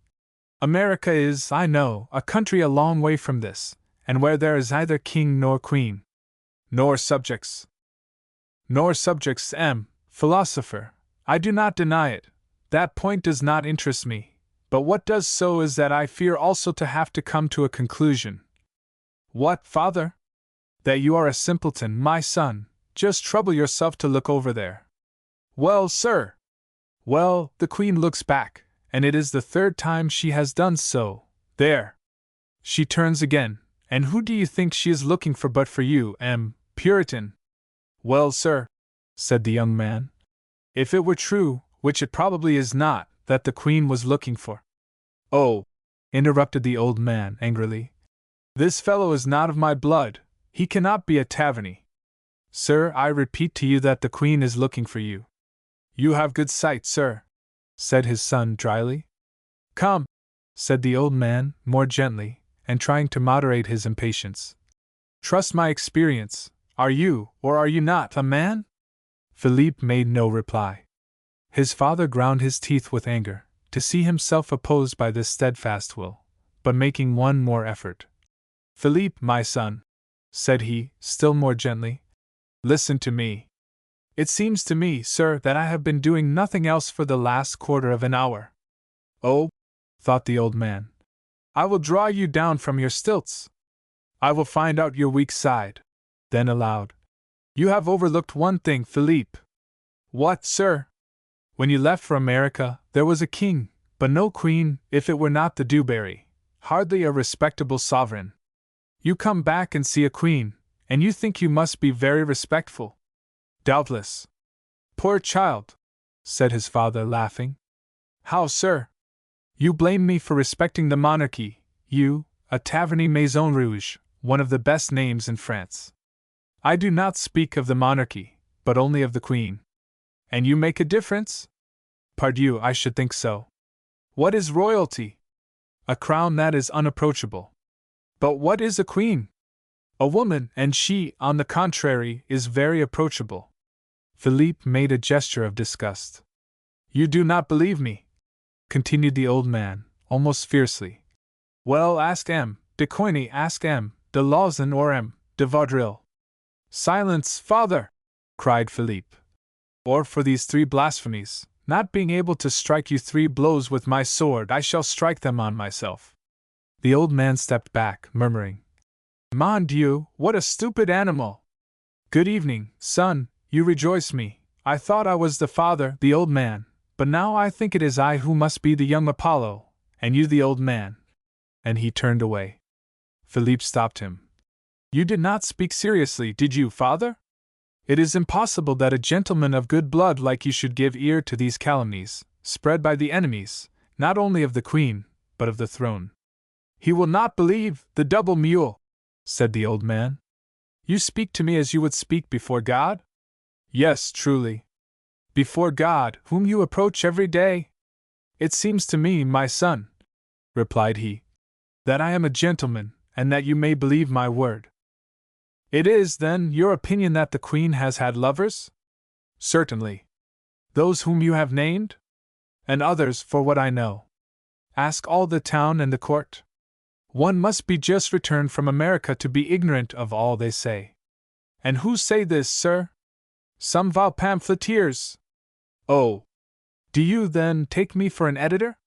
America is, I know, a country a long way from this, and where there is neither king nor queen. Nor subjects. Nor subjects, philosopher. I do not deny it. That point does not interest me. But what does so is that I fear also to have to come to a conclusion. What, father? That you are a simpleton, my son. Just trouble yourself to look over there. Well, sir. Well, the Queen looks back, and it is the third time she has done so. There. She turns again, and who do you think she is looking for but for you, Puritan? Well, sir, said the young man, if it were true, which it probably is not, that the Queen was looking for. Oh, interrupted the old man angrily. This fellow is not of my blood. He cannot be a Taverny. Sir, I repeat to you that the Queen is looking for you. You have good sight, sir, said his son dryly. Come, said the old man, more gently, and trying to moderate his impatience. Trust my experience. Are you, or are you not, a man? Philippe made no reply. His father ground his teeth with anger, to see himself opposed by this steadfast will, but making one more effort. Philippe, my son, said he, still more gently, listen to me. It seems to me, sir, that I have been doing nothing else for the last quarter of an hour. Oh, thought the old man, I will draw you down from your stilts. I will find out your weak side. Then aloud, you have overlooked one thing, Philippe. What, sir? When you left for America, there was a king, but no queen, if it were not the dewberry, hardly a respectable sovereign. You come back and see a queen, and you think you must be very respectful. Doubtless. Poor child, said his father, laughing. How, sir? You blame me for respecting the monarchy, you, a Taverny Maison Rouge, one of the best names in France. I do not speak of the monarchy, but only of the Queen. And you make a difference? Pardieu, I should think so. What is royalty? A crown that is unapproachable. But what is a queen? A woman, and she, on the contrary, is very approachable. Philippe made a gesture of disgust. You do not believe me, continued the old man, almost fiercely. Well, ask M. de Coigny, ask M. de Lauzun or M. de Vaudreuil. Silence, father! Cried Philippe. Or for these 3 blasphemies, not being able to strike you 3 blows with my sword, I shall strike them on myself. The old man stepped back, murmuring, Mon Dieu, what a stupid animal! Good evening, son, you rejoice me. I thought I was the father, the old man, but now I think it is I who must be the young Apollo, and you the old man. And he turned away. Philippe stopped him. You did not speak seriously, did you, father? It is impossible that a gentleman of good blood like you should give ear to these calumnies, spread by the enemies, not only of the Queen, but of the throne. He will not believe, the double mule, said the old man. You speak to me as you would speak before God? Yes, truly. Before God, whom you approach every day? It seems to me, my son, replied he, that I am a gentleman, and that you may believe my word. It is, then, your opinion that the Queen has had lovers? Certainly. Those whom you have named? And others, for what I know. Ask all the town and the court. One must be just returned from America to be ignorant of all they say. And who say this, sir? Some vile pamphleteers. Oh! Do you, then, take me for an editor?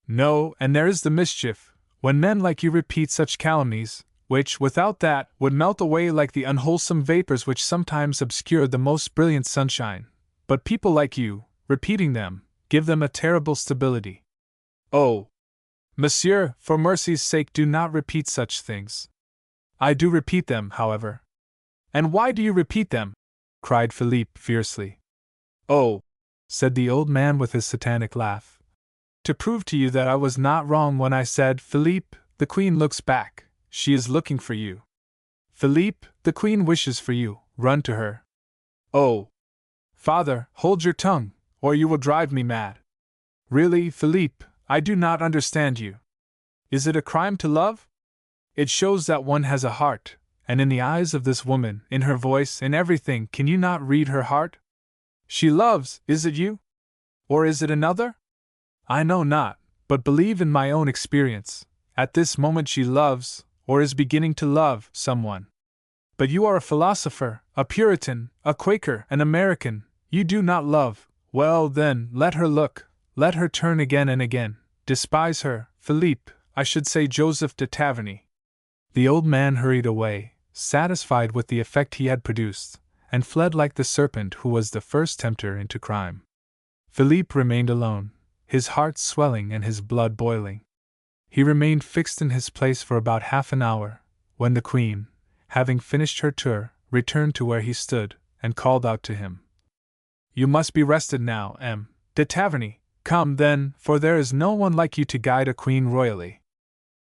No, and there is the mischief, when men like you repeat such calumnies, which, without that, would melt away like the unwholesome vapors which sometimes obscure the most brilliant sunshine. But people like you, repeating them, give them a terrible stability. Oh! Monsieur, for mercy's sake do not repeat such things. I do repeat them, however. And why do you repeat them? Cried Philippe fiercely. Oh! Said the old man with his satanic laugh. To prove to you that I was not wrong when I said, Philippe, the Queen looks back. She is looking for you. Philippe, the Queen wishes for you, run to her. Oh! Father, hold your tongue, or you will drive me mad. Really, Philippe, I do not understand you. Is it a crime to love? It shows that one has a heart, and in the eyes of this woman, in her voice, in everything, can you not read her heart? She loves, is it you? Or is it another? I know not, but believe in my own experience, at this moment she loves, or is beginning to love, someone. But you are a philosopher, a Puritan, a Quaker, an American, you do not love. Well then, let her look, let her turn again and again, despise her, Philippe, I should say Joseph de Taverny. The old man hurried away, satisfied with the effect he had produced, and fled like the serpent who was the first tempter into crime. Philippe remained alone, his heart swelling and his blood boiling. He remained fixed in his place for about half an hour, when the Queen, having finished her tour, returned to where he stood, and called out to him. You must be rested now, M. de Taverny. Come, then, for there is no one like you to guide a queen royally.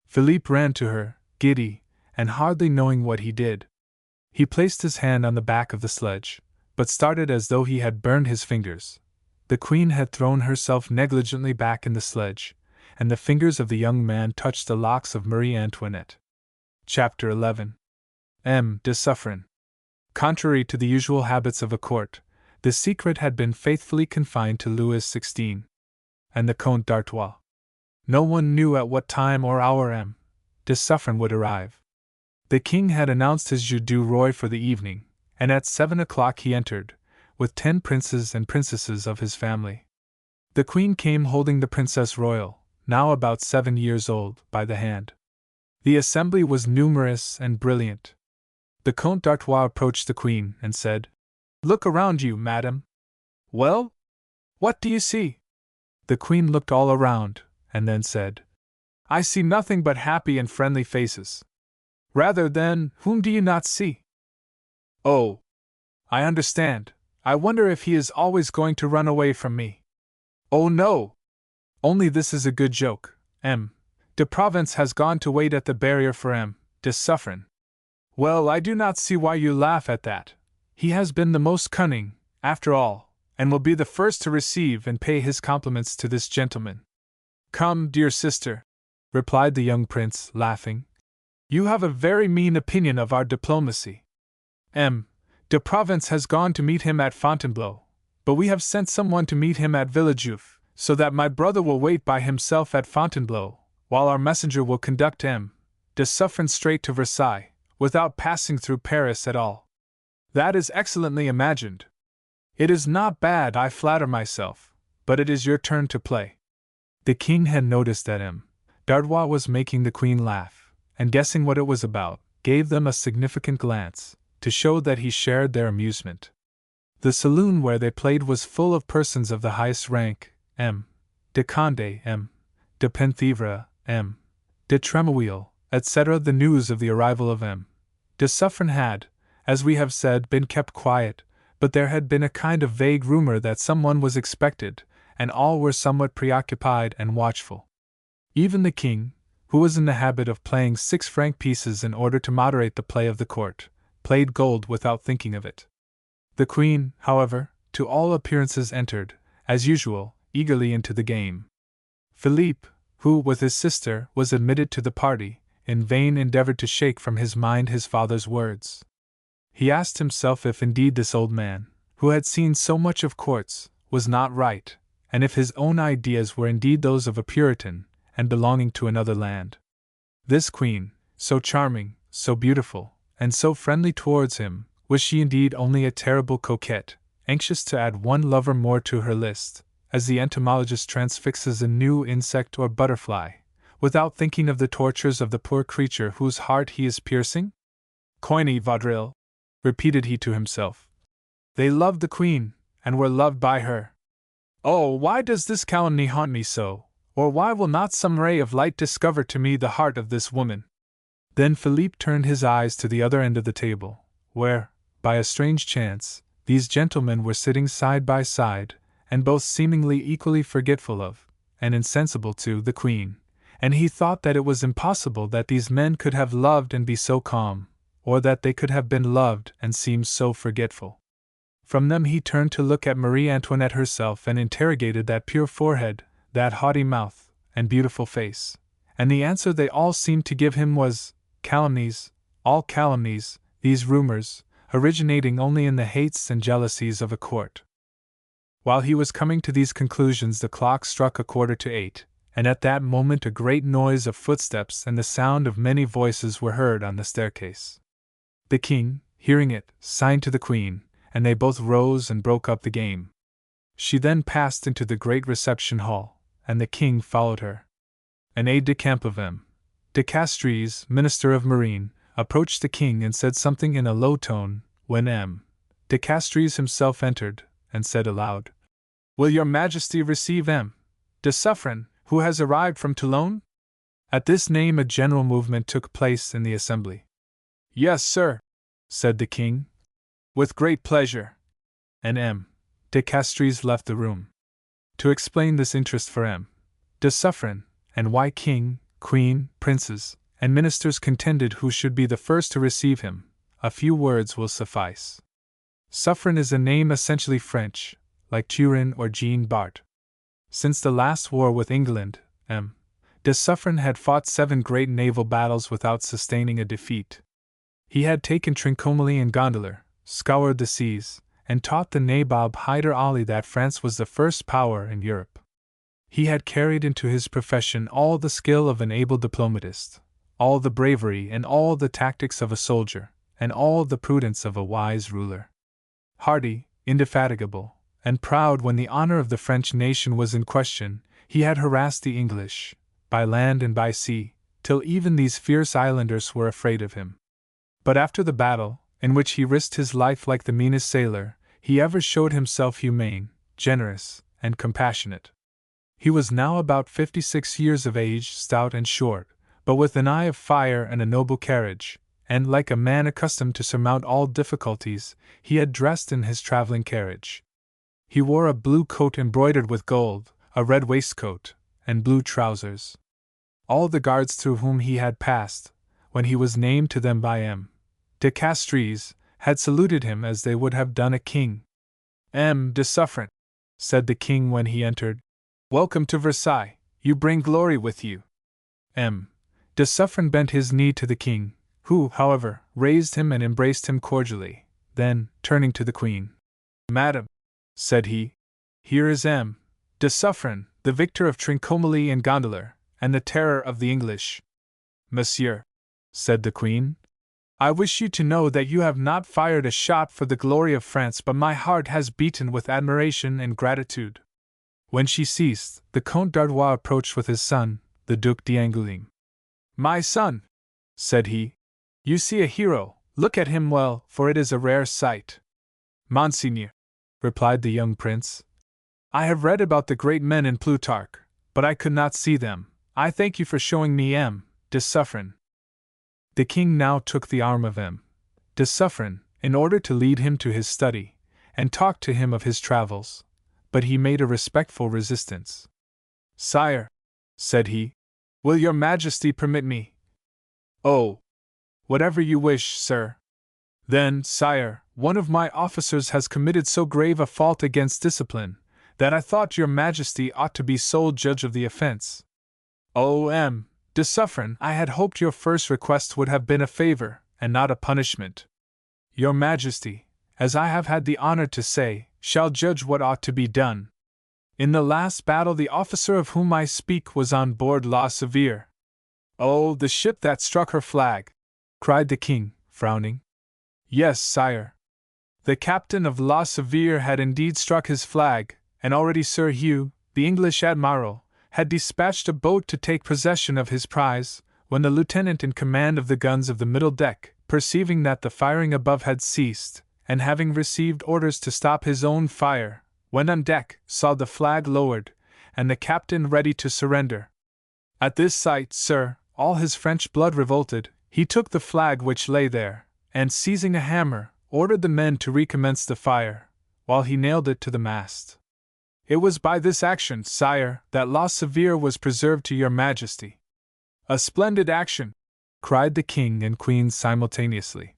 Philippe ran to her, giddy, and hardly knowing what he did. He placed his hand on the back of the sledge, but started as though he had burned his fingers. The Queen had thrown herself negligently back in the sledge, and the fingers of the young man touched the locks of Marie Antoinette. Chapter 11. M. de Suffren. Contrary to the usual habits of a court, the secret had been faithfully confined to Louis XVI and the Comte d'Artois. No one knew at what time or hour M. de Suffren would arrive. The king had announced his jeu du roi for the evening, and at 7 o'clock he entered, with 10 princes and princesses of his family. The Queen came holding the Princess Royal, now about 7 years old, by the hand. The assembly was numerous and brilliant. The Comte d'Artois approached the Queen and said, "Look around you, madam." "Well? What do you see?" The Queen looked all around, and then said, "I see nothing but happy and friendly faces." "Rather, then, whom do you not see?" Oh, I understand. I wonder if he is always going to run away from me. Oh no! Only this is a good joke. M. de Provence has gone to wait at the barrier for M. de Suffren. Well, I do not see why you laugh at that. He has been the most cunning, after all, and will be the first to receive and pay his compliments to this gentleman. Come, dear sister, replied the young prince, laughing. You have a very mean opinion of our diplomacy. M. de Provence has gone to meet him at Fontainebleau, but we have sent someone to meet him at Villejuif, so that my brother will wait by himself at Fontainebleau, while our messenger will conduct M. de Suffren straight to Versailles, without passing through Paris at all. That is excellently imagined. It is not bad, I flatter myself, but it is your turn to play. The king had noticed that M. d'Artois was making the queen laugh, and guessing what it was about, gave them a significant glance, to show that he shared their amusement. The saloon where they played was full of persons of the highest rank, M. de Condé, M. de Penthièvre, M. de Tremouille, etc. The news of the arrival of M. de Suffren had, as we have said, been kept quiet, but there had been a kind of vague rumor that someone was expected, and all were somewhat preoccupied and watchful. Even the king, who was in the habit of playing 6-franc pieces in order to moderate the play of the court, played gold without thinking of it. The queen, however, to all appearances entered, as usual, eagerly into the game. Philippe, who, with his sister, was admitted to the party, in vain endeavored to shake from his mind his father's words. He asked himself if indeed this old man, who had seen so much of courts, was not right, and if his own ideas were indeed those of a Puritan, and belonging to another land. This queen, so charming, so beautiful, and so friendly towards him, was she indeed only a terrible coquette, anxious to add one lover more to her list, as the entomologist transfixes a new insect or butterfly, without thinking of the tortures of the poor creature whose heart he is piercing? Coigny vaudrille, repeated he to himself. They loved the queen, and were loved by her. Oh, why does this calumny haunt me so, or why will not some ray of light discover to me the heart of this woman? Then Philippe turned his eyes to the other end of the table, where, by a strange chance, these gentlemen were sitting side by side, and both seemingly equally forgetful of, and insensible to, the queen, and he thought that it was impossible that these men could have loved and be so calm, or that they could have been loved and seem so forgetful. From them he turned to look at Marie Antoinette herself and interrogated that pure forehead, that haughty mouth, and beautiful face, and the answer they all seemed to give him was, calumnies, all calumnies, these rumors, originating only in the hates and jealousies of a court. While he was coming to these conclusions the clock struck 8:15, and at that moment a great noise of footsteps and the sound of many voices were heard on the staircase. The king, hearing it, signed to the queen, and they both rose and broke up the game. She then passed into the great reception hall, and the king followed her. An aide-de-camp of M. de Castries, Minister of Marine, approached the king and said something in a low tone, when M. de Castries himself entered, and said aloud, "Will your Majesty receive M. de Suffren, who has arrived from Toulon?" At this name a general movement took place in the assembly. "Yes, sir," said the king. "With great pleasure." And M. de Castries left the room. To explain this interest for M. de Suffren, and why king, queen, princes, and ministers contended who should be the first to receive him, a few words will suffice. Suffren is a name essentially French, like Turin or Jean Bart. Since the last war with England, M. de Suffren had fought 7 great naval battles without sustaining a defeat. He had taken Trincomalee and Gondomar, scoured the seas, and taught the Nabob Hyder Ali that France was the first power in Europe. He had carried into his profession all the skill of an able diplomatist, all the bravery and all the tactics of a soldier, and all the prudence of a wise ruler. Hardy, indefatigable, and proud when the honor of the French nation was in question, he had harassed the English, by land and by sea, till even these fierce islanders were afraid of him. But after the battle, in which he risked his life like the meanest sailor, he ever showed himself humane, generous, and compassionate. He was now about 56 years of age, stout and short, but with an eye of fire and a noble carriage, and, like a man accustomed to surmount all difficulties, he had dressed in his traveling carriage. He wore a blue coat embroidered with gold, a red waistcoat, and blue trousers. All the guards through whom he had passed, when he was named to them by M. de Castries, had saluted him as they would have done a king. M. de Suffren, said the king when he entered, welcome to Versailles, you bring glory with you. M. de Suffren bent his knee to the king, who, however, raised him and embraced him cordially. Then, turning to the queen, Madam, said he, here is M. de Suffren, the victor of Trincomalee and Gondeler, and the terror of the English. Monsieur, said the queen, I wish you to know that you have not fired a shot for the glory of France, but my heart has beaten with admiration and gratitude. When she ceased, the Comte d'Artois approached with his son, the Duc d'Angoulême. My son, said he, you see a hero, look at him well, for it is a rare sight. Monseigneur, replied the young prince, I have read about the great men in Plutarch, but I could not see them. I thank you for showing me M. de Suffren. The king now took the arm of M. de Suffren, in order to lead him to his study, and talk to him of his travels, but he made a respectful resistance. Sire, said he, will your majesty permit me? Oh, whatever you wish, sir. Then, sire, one of my officers has committed so grave a fault against discipline, that I thought your majesty ought to be sole judge of the offense. O. M. de Suffren, I had hoped your first request would have been a favor, and not a punishment. Your majesty, as I have had the honor to say, shall judge what ought to be done. In the last battle the officer of whom I speak was on board La Severe. Oh, the ship that struck her flag, cried the king, frowning. Yes, sire. The captain of La Severe had indeed struck his flag, and already Sir Hugh, the English admiral, had dispatched a boat to take possession of his prize, when the lieutenant in command of the guns of the middle deck, perceiving that the firing above had ceased, and having received orders to stop his own fire, went on deck, saw the flag lowered, and the captain ready to surrender. At this sight, sir, all his French blood revolted. He took the flag which lay there, and seizing a hammer, ordered the men to recommence the fire, while he nailed it to the mast. It was by this action, sire, that La Severe was preserved to your majesty. A splendid action, cried the king and queen simultaneously.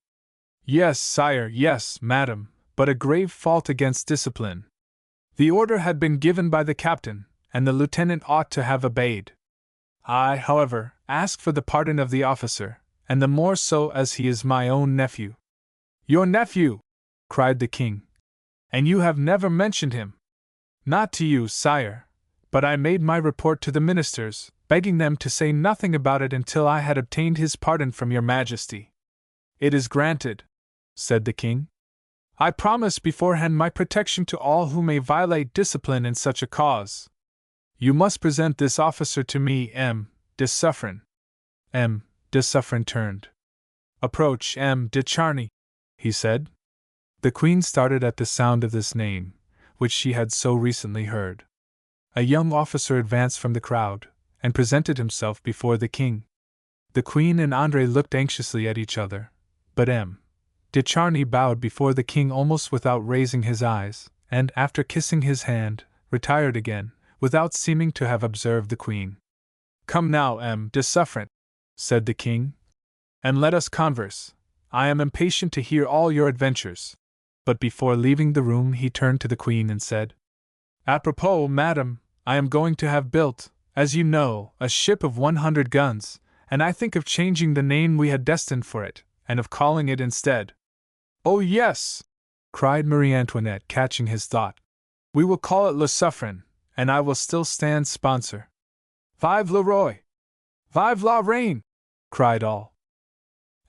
Yes, sire, yes, madam, but a grave fault against discipline. The order had been given by the captain, and the lieutenant ought to have obeyed. I, however, ask for the pardon of the officer, and the more so as he is my own nephew. Your nephew, cried the king. And you have never mentioned him. Not to you, sire, but I made my report to the ministers, begging them to say nothing about it until I had obtained his pardon from your majesty. It is granted, said the king. I promise beforehand my protection to all who may violate discipline in such a cause. You must present this officer to me, M. de Suffren. M. de Suffren turned. Approach, M. de Charny, he said. The queen started at the sound of this name, which she had so recently heard. A young officer advanced from the crowd, and presented himself before the king. The queen and André looked anxiously at each other, but M. de Charny bowed before the king almost without raising his eyes, and, after kissing his hand, retired again, without seeming to have observed the queen. Come now, M. de Suffren, said the king, and let us converse. I am impatient to hear all your adventures. But before leaving the room he turned to the queen and said, Apropos, madam, I am going to have built, as you know, a ship of 100 guns, and I think of changing the name we had destined for it, and of calling it instead. Oh yes, cried Marie Antoinette, catching his thought. We will call it Le Suffren, and I will still stand sponsor. Vive le Roi! Vive la Reine! Cried all.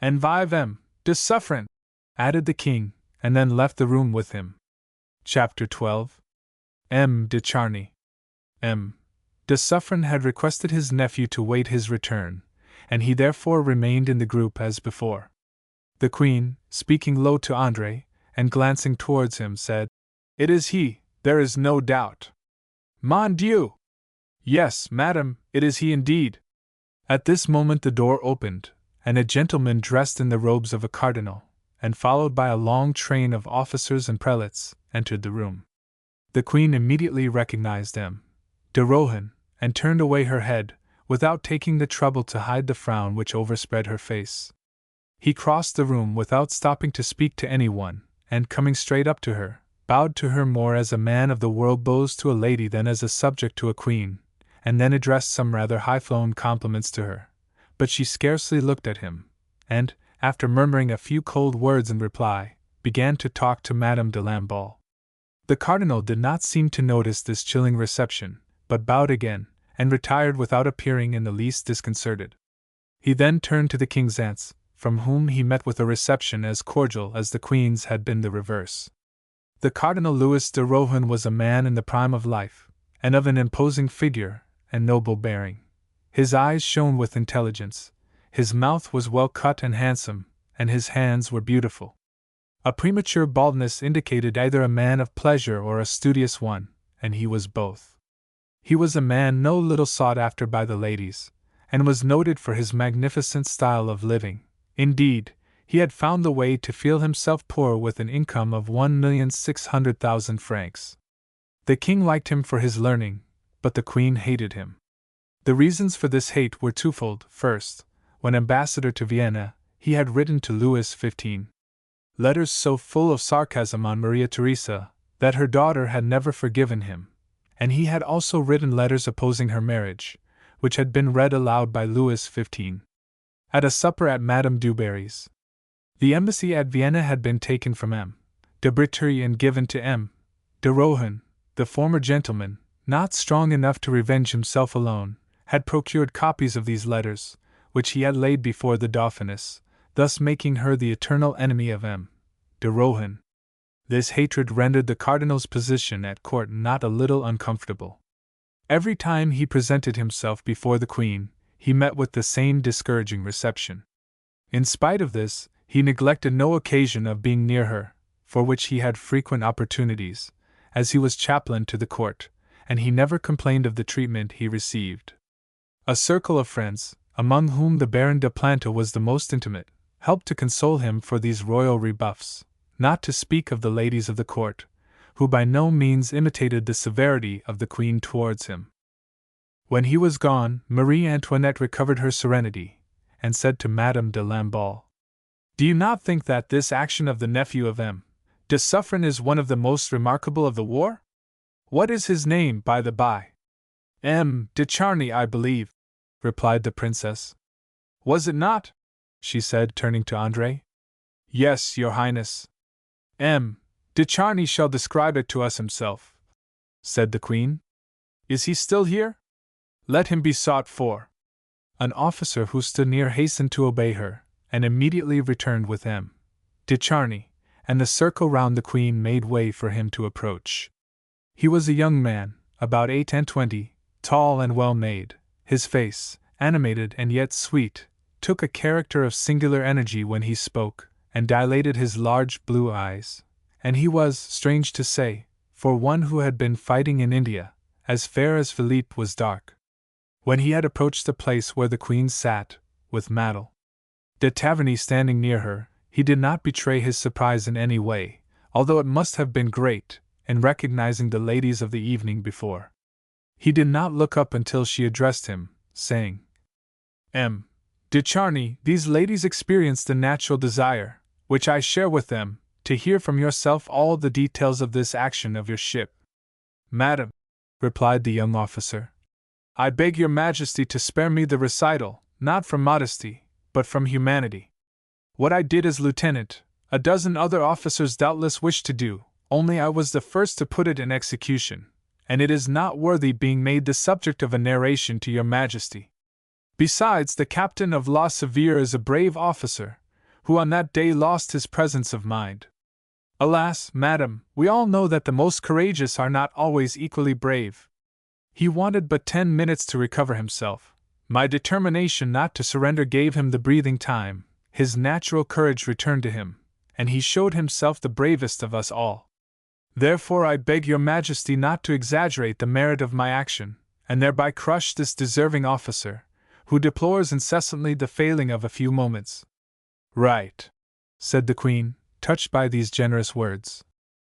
And vive M. de Suffren! Added the king, and then left the room with him. Chapter 12. M. de Charny. M. de Suffren had requested his nephew to wait his return, and he therefore remained in the group as before. The queen, speaking low to André, and glancing towards him, said, It is he, there is no doubt. Mon Dieu! Yes, madam, it is he indeed. At this moment the door opened, and a gentleman dressed in the robes of a cardinal, and followed by a long train of officers and prelates, entered the room. The queen immediately recognized M. de Rohan, and turned away her head, without taking the trouble to hide the frown which overspread her face. He crossed the room without stopping to speak to anyone, and coming straight up to her, bowed to her more as a man of the world bows to a lady than as a subject to a queen, and then addressed some rather high-flown compliments to her. But she scarcely looked at him, and, after murmuring a few cold words in reply, began to talk to Madame de Lamballe. The cardinal did not seem to notice this chilling reception, but bowed again, and retired without appearing in the least disconcerted. He then turned to the king's aunts, from whom he met with a reception as cordial as the queen's had been the reverse. The Cardinal Louis de Rohan was a man in the prime of life, and of an imposing figure and noble bearing. His eyes shone with intelligence, his mouth was well cut and handsome, and his hands were beautiful. A premature baldness indicated either a man of pleasure or a studious one, and he was both. He was a man no little sought after by the ladies, and was noted for his magnificent style of living. Indeed, he had found the way to feel himself poor with an income of 1,600,000 francs. The king liked him for his learning, but the queen hated him. The reasons for this hate were twofold. First, when ambassador to Vienna, he had written to Louis XV. letters so full of sarcasm on Maria Theresa that her daughter had never forgiven him, and he had also written letters opposing her marriage, which had been read aloud by Louis XV. at a supper at Madame du Barry's. The embassy at Vienna had been taken from M. de Breteuil and given to M. de Rohan. The former gentleman, not strong enough to revenge himself alone, had procured copies of these letters, which he had laid before the Dauphiness, thus making her the eternal enemy of M. de Rohan. This hatred rendered the cardinal's position at court not a little uncomfortable. Every time he presented himself before the queen, he met with the same discouraging reception. In spite of this, he neglected no occasion of being near her, for which he had frequent opportunities, as he was chaplain to the court, and he never complained of the treatment he received. A circle of friends, among whom the Baron de Planta was the most intimate, helped to console him for these royal rebuffs, not to speak of the ladies of the court, who by no means imitated the severity of the queen towards him. When he was gone, Marie Antoinette recovered her serenity, and said to Madame de Lamballe, "Do you not think that this action of the nephew of M. de Suffren is one of the most remarkable of the war? What is his name, by the by?" "M. de Charny, I believe," replied the princess. "Was it not?" she said, turning to André. "Yes, your highness. M. de Charny shall describe it to us himself," said the queen. "Is he still here? Let him be sought for." An officer who stood near hastened to obey her, and immediately returned with M. de Charny, and the circle round the queen made way for him to approach. He was a young man, about 28, tall and well made. His face, animated and yet sweet, took a character of singular energy when he spoke, and dilated his large blue eyes, and he was, strange to say, for one who had been fighting in India, as fair as Philippe was dark. When he had approached the place where the queen sat, with Madame de Taverny standing near her, he did not betray his surprise in any way, although it must have been great, in recognizing the ladies of the evening before. He did not look up until she addressed him, saying, "M. de Charny, these ladies experienced a natural desire, which I share with them, to hear from yourself all the details of this action of your ship." "Madam," replied the young officer, "I beg your majesty to spare me the recital, not from modesty, but from humanity. What I did as lieutenant, a dozen other officers doubtless wished to do, only I was the first to put it in execution, and it is not worthy being made the subject of a narration to your majesty. Besides, the captain of La Severe is a brave officer, who on that day lost his presence of mind. Alas, madam, we all know that the most courageous are not always equally brave. He wanted but 10 minutes to recover himself. My determination not to surrender gave him the breathing time, his natural courage returned to him, and he showed himself the bravest of us all. Therefore I beg your majesty not to exaggerate the merit of my action, and thereby crush this deserving officer, who deplores incessantly the failing of a few moments. Right, said the Queen, touched by these generous words.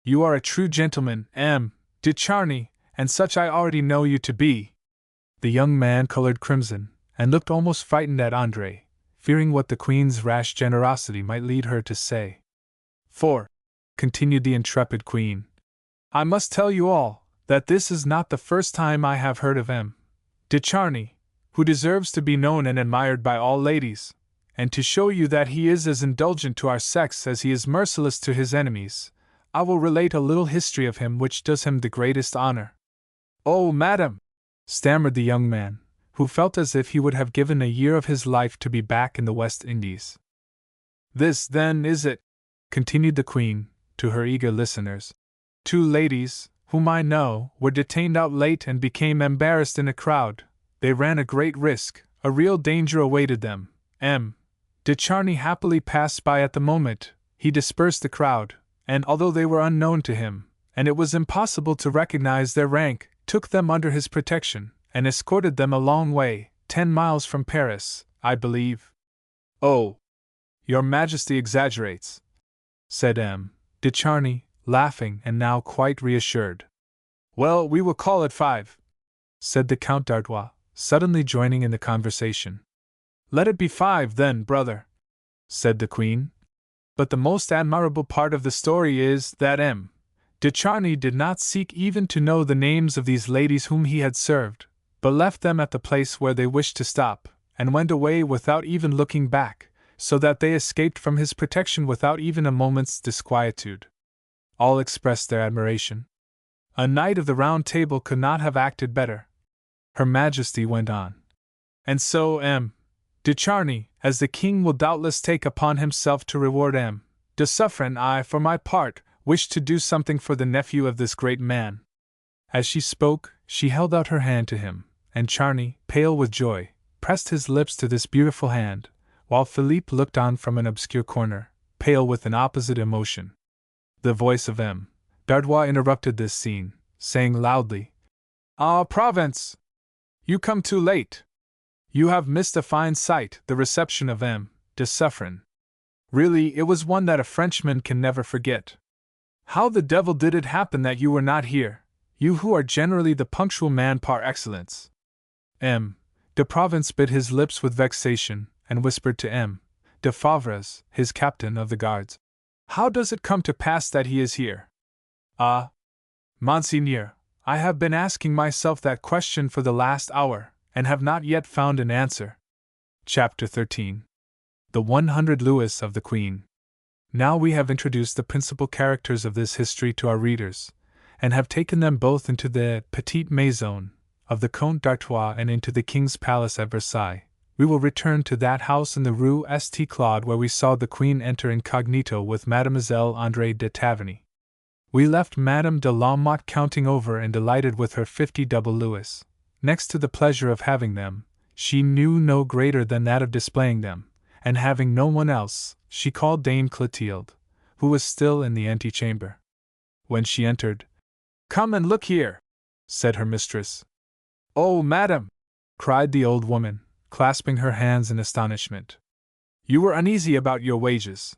You are a true gentleman, M. de Charny, and such I already know you to be. The young man colored crimson, and looked almost frightened at André, fearing what the Queen's rash generosity might lead her to say. For, continued the intrepid Queen, I must tell you all, that this is not the first time I have heard of M. de Charny, who deserves to be known and admired by all ladies, and to show you that he is as indulgent to our sex as he is merciless to his enemies, I will relate a little history of him which does him the greatest honor. Oh, madam, stammered the young man, who felt as if he would have given a year of his life to be back in the West Indies. This, then, is it, continued the Queen, to her eager listeners. Two ladies, whom I know, were detained out late and became embarrassed in a crowd. They ran a great risk, a real danger awaited them. M. de Charny happily passed by at the moment. He dispersed the crowd, and although they were unknown to him, and it was impossible to recognize their rank, took them under his protection, and escorted them a long way, 10 miles from Paris, I believe. Oh, Your Majesty exaggerates, said M. de Charny, laughing and now quite reassured. Well, we will call it 5, said the Count d'Artois, suddenly joining in the conversation. Let it be 5 then, brother, said the Queen. But the most admirable part of the story is that M. de Charny did not seek even to know the names of these ladies whom he had served, but left them at the place where they wished to stop, and went away without even looking back, so that they escaped from his protection without even a moment's disquietude. All expressed their admiration. A knight of the Round Table could not have acted better. Her Majesty went on. And so M. de Charny, as the King will doubtless take upon himself to reward M. de Suffren, I, for my part, wish to do something for the nephew of this great man. As she spoke, she held out her hand to him, and Charny, pale with joy, pressed his lips to this beautiful hand, while Philippe looked on from an obscure corner, pale with an opposite emotion. The voice of M. d'Artois interrupted this scene, saying loudly, Ah, Provence! You come too late. You have missed a fine sight, the reception of M. de Suffren. Really, it was one that a Frenchman can never forget. How the devil did it happen that you were not here, you who are generally the punctual man par excellence? M. de Provence bit his lips with vexation, and whispered to M. de Favres, his captain of the guards, How does it come to pass that he is here? Ah, Monseigneur, I have been asking myself that question for the last hour, and have not yet found an answer. Chapter 13. The 100 Louis of the Queen. Now we have introduced the principal characters of this history to our readers, and have taken them both into the petite maison of the Comte d'Artois and into the King's palace at Versailles. We will return to that house in the Rue St. Claude where we saw the Queen enter incognito with Mademoiselle André de Taverny. We left Madame de Lamotte counting over and delighted with her 50 double louis. Next to the pleasure of having them, she knew no greater than that of displaying them, and having no one else, she called Dame Clotilde, who was still in the antechamber. When she entered, Come and look here, said her mistress. Oh, madam, cried the old woman, clasping her hands in astonishment. You were uneasy about your wages,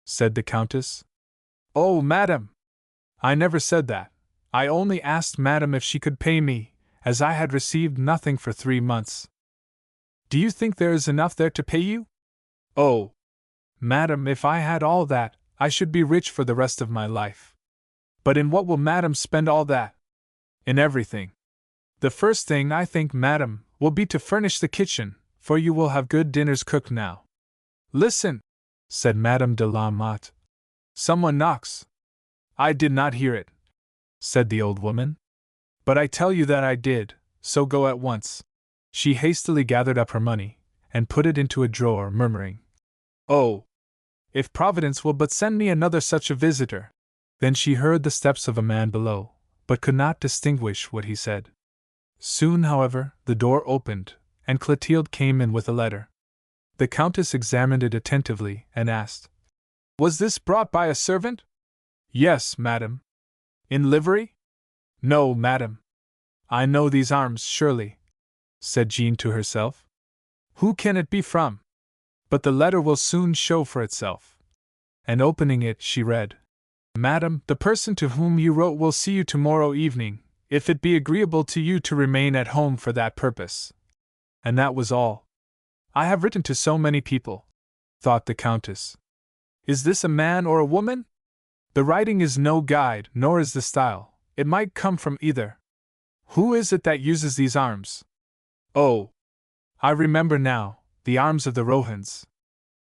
said the Countess. Oh, madam, I never said that. I only asked madam if she could pay me, as I had received nothing for 3 months. Do you think there is enough there to pay you? Oh, madam, if I had all that, I should be rich for the rest of my life. But in what will madam spend all that? In everything. The first thing, I think, madam, will be to furnish the kitchen, for you will have good dinners cooked now. Listen, said Madame de Lamotte. Someone knocks. I did not hear it, said the old woman. But I tell you that I did, so go at once. She hastily gathered up her money, and put it into a drawer, murmuring, Oh, if Providence will but send me another such a visitor. Then she heard the steps of a man below, but could not distinguish what he said. Soon, however, the door opened, and Clotilde came in with a letter. The Countess examined it attentively, and asked, Was this brought by a servant? Yes, madam. In livery? No, madam. I know these arms, surely, said Jean to herself. Who can it be from? But the letter will soon show for itself. And opening it, she read, Madam, the person to whom you wrote will see you tomorrow evening, if it be agreeable to you to remain at home for that purpose. And that was all. I have written to so many people, thought the Countess. Is this a man or a woman? The writing is no guide, nor is the style. It might come from either. Who is it that uses these arms? Oh, I remember now, the arms of the Rohans.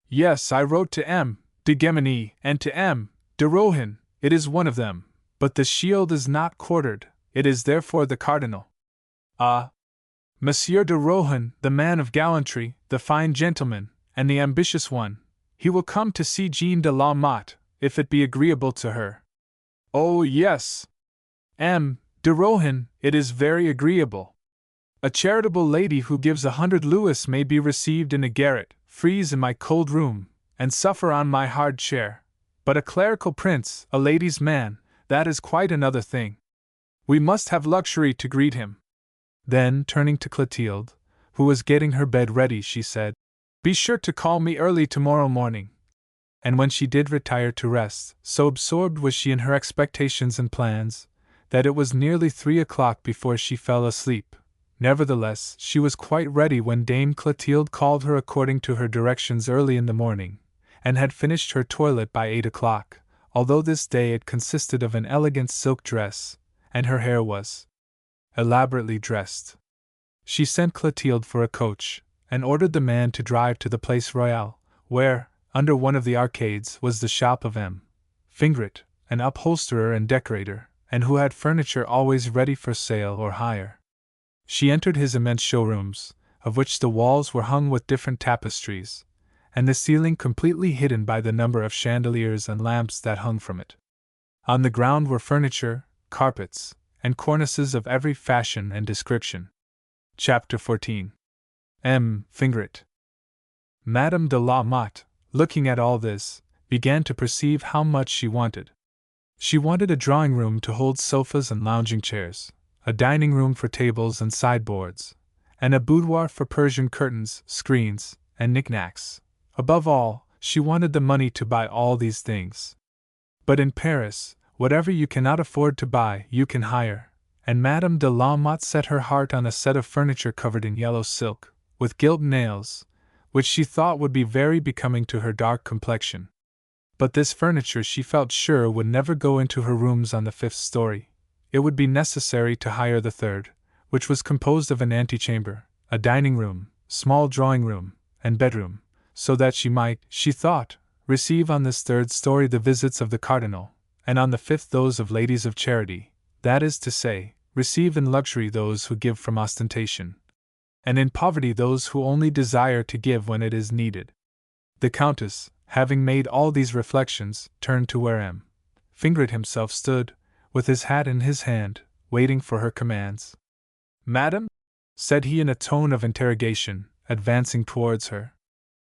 Yes, I wrote to M. de Gemini and to M. de Rohan. It is one of them, but the shield is not quartered. It is therefore the cardinal. Ah, Monsieur de Rohan, the man of gallantry, the fine gentleman, and the ambitious one, he will come to see Jeanne de la Motte, if it be agreeable to her. Oh, yes. M. de Rohan, it is very agreeable. A charitable lady who gives 100 louis may be received in a garret, freeze in my cold room, and suffer on my hard chair. But a clerical prince, a lady's man, that is quite another thing. We must have luxury to greet him. Then, turning to Clotilde, who was getting her bed ready, she said, Be sure to call me early tomorrow morning. And when she did retire to rest, so absorbed was she in her expectations and plans, that it was nearly 3 o'clock before she fell asleep. Nevertheless, she was quite ready when Dame Clotilde called her according to her directions early in the morning, and had finished her toilet by 8 o'clock, although this day it consisted of an elegant silk dress, and her hair was elaborately dressed. She sent Clotilde for a coach, and ordered the man to drive to the Place Royale, where, under one of the arcades, was the shop of M. Fingret, an upholsterer and decorator, and who had furniture always ready for sale or hire. She entered his immense showrooms, of which the walls were hung with different tapestries, and the ceiling completely hidden by the number of chandeliers and lamps that hung from it. On the ground were furniture, carpets, and cornices of every fashion and description. Chapter 14. M. Fingret. Madame de la Motte, looking at all this, began to perceive how much she wanted. She wanted a drawing-room to hold sofas and lounging chairs, a dining-room for tables and sideboards, and a boudoir for Persian curtains, screens, and knickknacks. Above all, she wanted the money to buy all these things. But in Paris, whatever you cannot afford to buy, you can hire, and Madame de la Motte set her heart on a set of furniture covered in yellow silk, with gilt nails, which she thought would be very becoming to her dark complexion. But this furniture she felt sure would never go into her rooms on the 5th story. It would be necessary to hire the 3rd, which was composed of an antechamber, a dining-room, small drawing-room, and bedroom, so that she might, she thought, receive on this 3rd story the visits of the cardinal, and on the 5th those of ladies of charity, that is to say, receive in luxury those who give from ostentation, and in poverty those who only desire to give when it is needed. The Countess, having made all these reflections, turned to where M. Fingret himself stood, with his hat in his hand, waiting for her commands. Madame? Said he in a tone of interrogation, advancing towards her.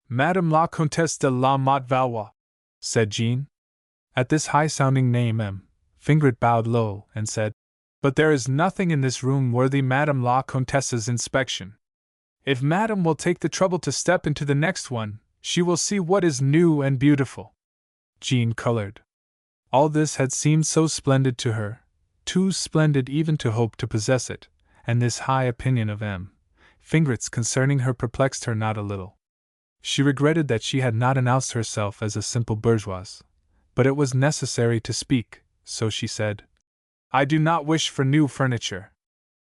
Madame la Comtesse de la Motte Valois, said Jeanne. At this high-sounding name M. Fingret bowed low, and said, But there is nothing in this room worthy Madame la Comtesse's inspection. If Madame will take the trouble to step into the next one, she will see what is new and beautiful. Jeanne colored. All this had seemed so splendid to her, too splendid even to hope to possess it, and this high opinion of M. Fingret's concerning her perplexed her not a little. She regretted that she had not announced herself as a simple bourgeoise, but it was necessary to speak, so she said, I do not wish for new furniture.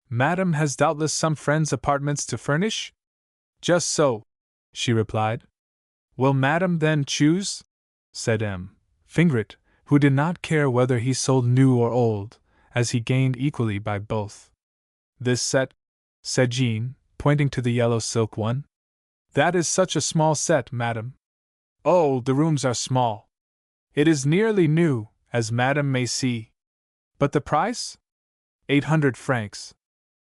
Madame has doubtless some friend's apartments to furnish? Just so, she replied. Will Madame then choose? Said M. Fingret, who did not care whether he sold new or old, as he gained equally by both. This set? Said Jeanne, pointing to the yellow silk one. That is such a small set, Madame. Oh, the rooms are small. It is nearly new, as Madame may see. But the price? 800 francs.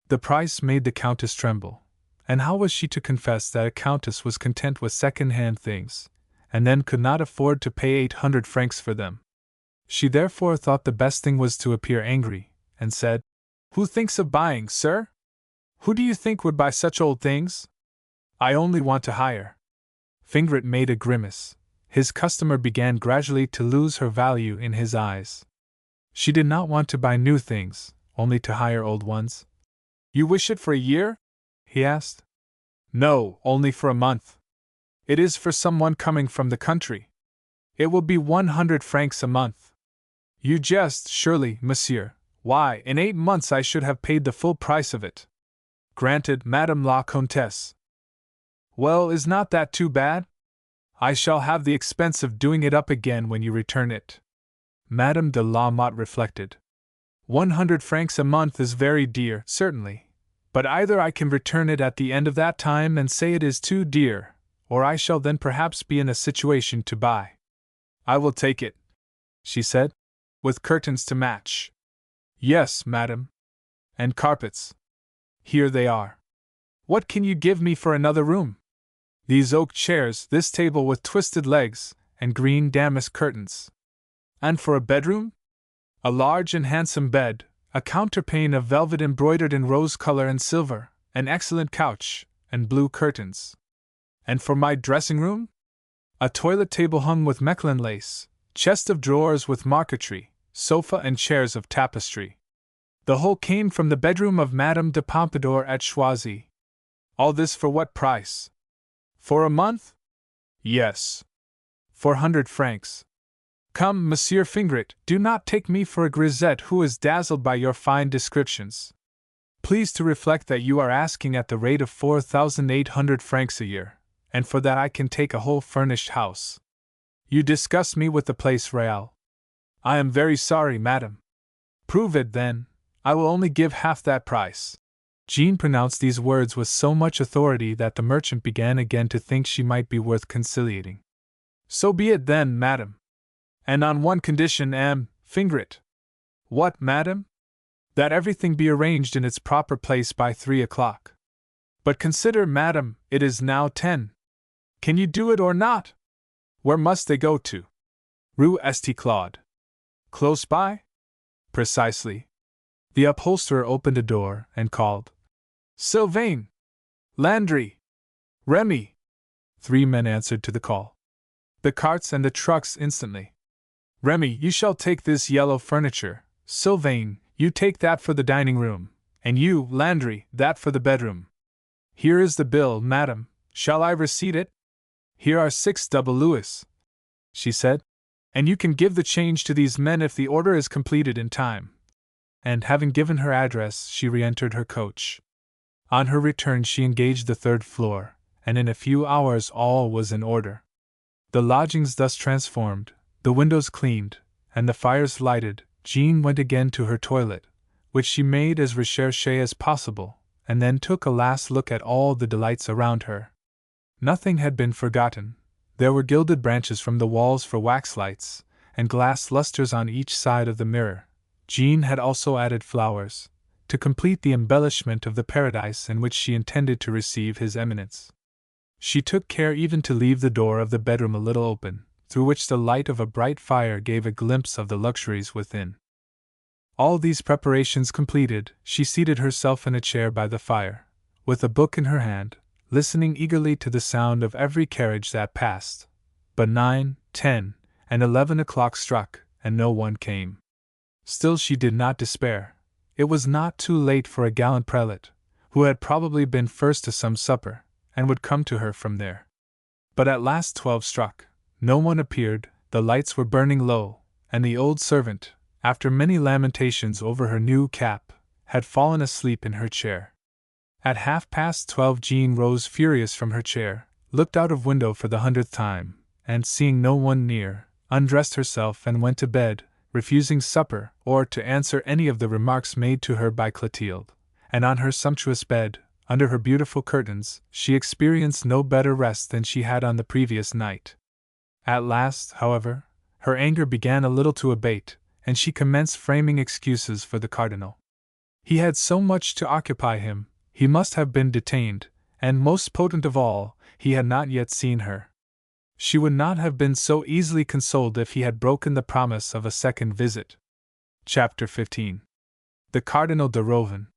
The price made the Countess tremble, and how was she to confess that a Countess was content with second-hand things, and then could not afford to pay 800 francs for them? She therefore thought the best thing was to appear angry, and said, Who thinks of buying, sir? Who do you think would buy such old things? I only want to hire. Fingret made a grimace. His customer began gradually to lose her value in his eyes. She did not want to buy new things, only to hire old ones. You wish it for a year? He asked. No, only for a month. It is for someone coming from the country. It will be 100 francs a month. You jest, surely, monsieur. Why, in 8 months I should have paid the full price of it. Granted, Madame la Comtesse. Well, is not that too bad? I shall have the expense of doing it up again when you return it. Madame de la Motte reflected. 100 francs a month is very dear, certainly. But either I can return it at the end of that time and say it is too dear, or I shall then perhaps be in a situation to buy. I will take it, she said, with curtains to match. Yes, madam. And carpets. Here they are. What can you give me for another room? These oak chairs, this table with twisted legs, and green damask curtains. And for a bedroom? A large and handsome bed, a counterpane of velvet embroidered in rose color and silver, an excellent couch, and blue curtains. And for my dressing room? A toilet table hung with Mechlin lace, chest of drawers with marquetry, sofa and chairs of tapestry. The whole came from the bedroom of Madame de Pompadour at Choisy. All this for what price? For a month? Yes. 400 francs. Come, Monsieur Fingret, do not take me for a grisette who is dazzled by your fine descriptions. Please to reflect that you are asking at the rate of 4,800 francs a year, and for that I can take a whole furnished house. You disgust me with the Place Royale. I am very sorry, madam. Prove it, then. I will only give half that price. Jean pronounced these words with so much authority that the merchant began again to think she might be worth conciliating. So be it then, madam. And on one condition, Fingret. What, madam? That everything be arranged in its proper place by 3 o'clock. But consider, madam, it is now 10. Can you do it or not? Where must they go to? Rue St. Claude. Close by? Precisely. The upholsterer opened a door and called, Sylvain! Landry! Remy! 3 men answered to the call. The carts and the trucks instantly. Remy, you shall take this yellow furniture. Sylvain, you take that for the dining room. And you, Landry, that for the bedroom. Here is the bill, madam. Shall I receipt it? Here are 6 double louis, she said. And you can give the change to these men if the order is completed in time. And having given her address, she re-entered her coach. On her return she engaged the 3rd floor, and in a few hours all was in order. The lodgings thus transformed, the windows cleaned, and the fires lighted, Jean went again to her toilet, which she made as recherché as possible, and then took a last look at all the delights around her. Nothing had been forgotten. There were gilded branches from the walls for wax lights, and glass lustres on each side of the mirror. Jean had also added flowers, to complete the embellishment of the paradise in which she intended to receive His Eminence. She took care even to leave the door of the bedroom a little open, through which the light of a bright fire gave a glimpse of the luxuries within. All these preparations completed, she seated herself in a chair by the fire, with a book in her hand, listening eagerly to the sound of every carriage that passed. But 9, 10, and 11 o'clock struck, and no one came. Still she did not despair. It was not too late for a gallant prelate, who had probably been first to some supper, and would come to her from there. But at last 12 struck. No one appeared, the lights were burning low, and the old servant, after many lamentations over her new cap, had fallen asleep in her chair. At 12:30 Jean rose furious from her chair, looked out of window for the 100th time, and seeing no one near, undressed herself and went to bed, refusing supper or to answer any of the remarks made to her by Clotilde, and on her sumptuous bed, under her beautiful curtains, she experienced no better rest than she had on the previous night. At last, however, her anger began a little to abate, and she commenced framing excuses for the cardinal. He had so much to occupy him, he must have been detained, and most potent of all, he had not yet seen her. She would not have been so easily consoled if he had broken the promise of a second visit. Chapter 15. The Cardinal de Rohan.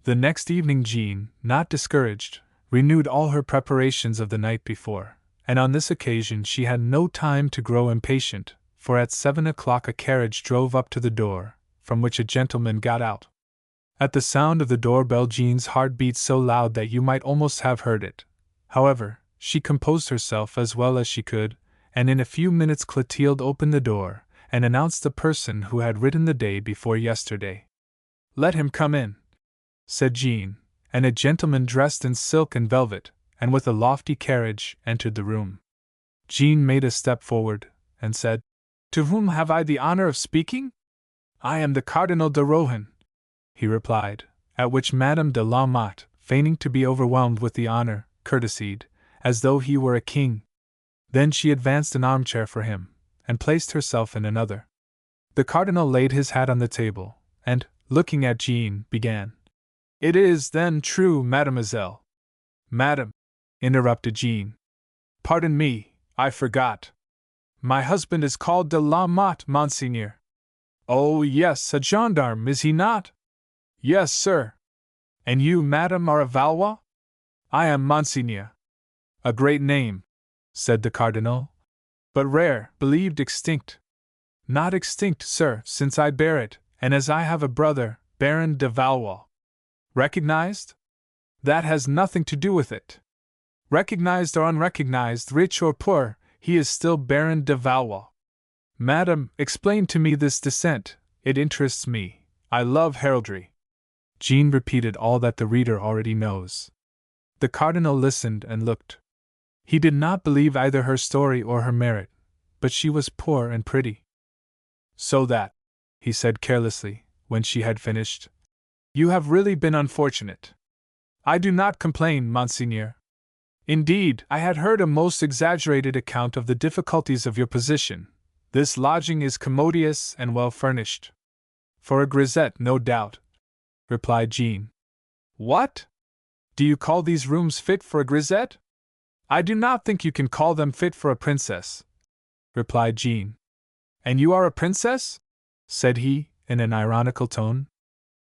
The next evening Jean, not discouraged, renewed all her preparations of the night before, and on this occasion she had no time to grow impatient, for at 7 o'clock a carriage drove up to the door, from which a gentleman got out. At the sound of the doorbell Jean's heart beat so loud that you might almost have heard it. However, she composed herself as well as she could, and in a few minutes Clotilde opened the door, and announced the person who had written the day before yesterday. "Let him come in," said Jean, and a gentleman dressed in silk and velvet, and with a lofty carriage, entered the room. Jean made a step forward, and said, "To whom have I the honor of speaking?" "I am the Cardinal de Rohan," he replied, at which Madame de la Motte, feigning to be overwhelmed with the honor, courtesied, as though he were a king. Then she advanced an armchair for him, and placed herself in another. The Cardinal laid his hat on the table, and, looking at Jean, began. "It is, then, true, mademoiselle." "Madame," interrupted Jean. "Pardon me, I forgot. My husband is called de la Motte, monseigneur." "Oh, yes, a gendarme, is he not?" "Yes, sir." "And you, madame, are a Valois?" "I am, monseigneur." "A great name," said the Cardinal. "But rare, believed extinct." "Not extinct, sir, since I bear it, and as I have a brother, Baron de Valois." "Recognized?" "That has nothing to do with it. Recognized or unrecognized, rich or poor, he is still Baron de Valois." "Madame, explain to me this descent, it interests me. I love heraldry." Jean repeated all that the reader already knows. The Cardinal listened and looked. He did not believe either her story or her merit, but she was poor and pretty. "So that," he said carelessly, when she had finished, "you have really been unfortunate." "I do not complain, monseigneur. Indeed, I had heard a most exaggerated account of the difficulties of your position. This lodging is commodious and well furnished." "For a grisette, no doubt," replied Jean. "What? Do you call these rooms fit for a grisette?" "I do not think you can call them fit for a princess," replied Jean. "And you are a princess?" said he, in an ironical tone.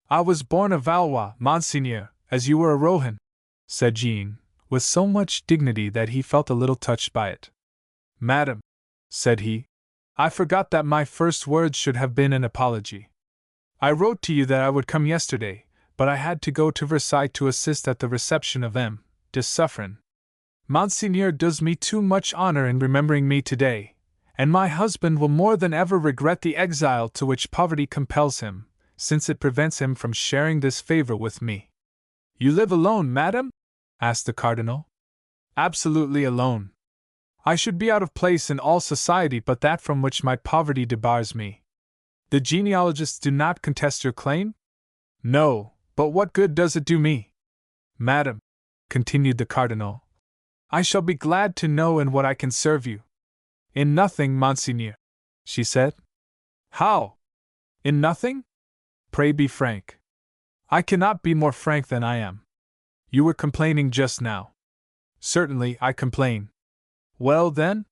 "I was born a Valois, monseigneur, as you were a Rohan," said Jean, with so much dignity that he felt a little touched by it. "Madame," said he, "I forgot that my first words should have been an apology. I wrote to you that I would come yesterday, but I had to go to Versailles to assist at the reception of M. de Suffren. Monseigneur does me too much honor in remembering me today, and my husband will more than ever regret the exile to which poverty compels him, since it prevents him from sharing this favor with me." "You live alone, madame?" asked the Cardinal. "Absolutely alone. I should be out of place in all society but that from which my poverty debars me." "The genealogists do not contest your claim?" "No, but what good does it do me?" "Madame," continued the Cardinal, "I shall be glad to know in what I can serve you." "In nothing, monseigneur," she said. "How? In nothing? Pray be frank." "I cannot be more frank than I am." "You were complaining just now." "Certainly, I complain." "Well then?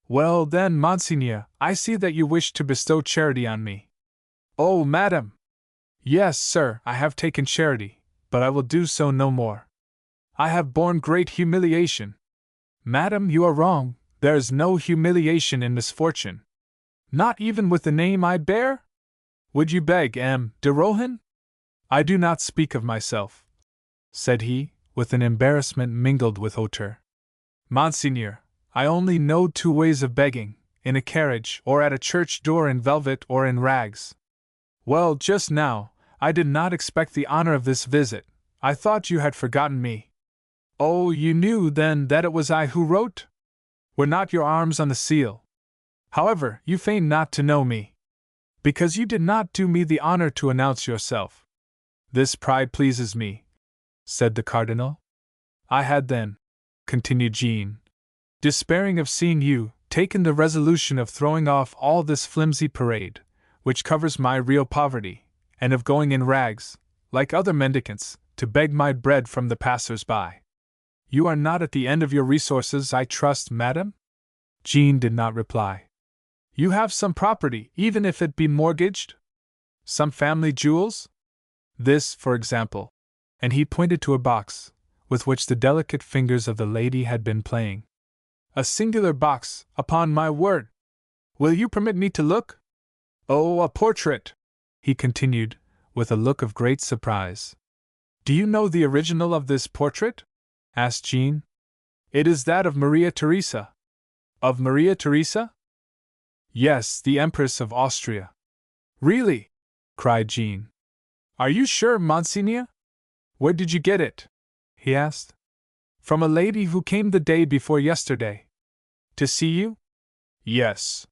Well then, monseigneur, I see that you wish to bestow charity on me." "Oh, madame!" "Yes, sir, I have taken charity, but I will do so no more. I have borne great humiliation." "Madame, you are wrong, there is no humiliation in misfortune." "Not even with the name I bear? Would you beg M. de Rohan?" "I do not speak of myself," said he, with an embarrassment mingled with hauteur. "Monseigneur, I only know two ways of begging, in a carriage or at a church door in velvet or in rags." "Well, just now, I did not expect the honor of this visit. I thought you had forgotten me." "Oh, you knew, then, that it was I who wrote? Were not your arms on the seal? However, you feign not to know me, because you did not do me the honor to announce yourself." "This pride pleases me," said the Cardinal. "I had then," continued Jean, "despairing of seeing you, taken the resolution of throwing off all this flimsy parade, which covers my real poverty, and of going in rags, like other mendicants, to beg my bread from the passers-by." "You are not at the end of your resources, I trust, madame?" Jean did not reply. "You have some property, even if it be mortgaged? Some family jewels? This, for example," and he pointed to a box, with which the delicate fingers of the lady had been playing. A singular box, upon my word! Will you permit me to look? Oh, a portrait! He continued, with a look of great surprise. Do you know the original of this portrait? Asked Jean. It is that of Maria Theresa. Of Maria Theresa? Yes, the Empress of Austria. Really? Cried Jean. Are you sure, Monseigneur? Where did you get it? He asked. From a lady who came the day before yesterday. To see you? Yes.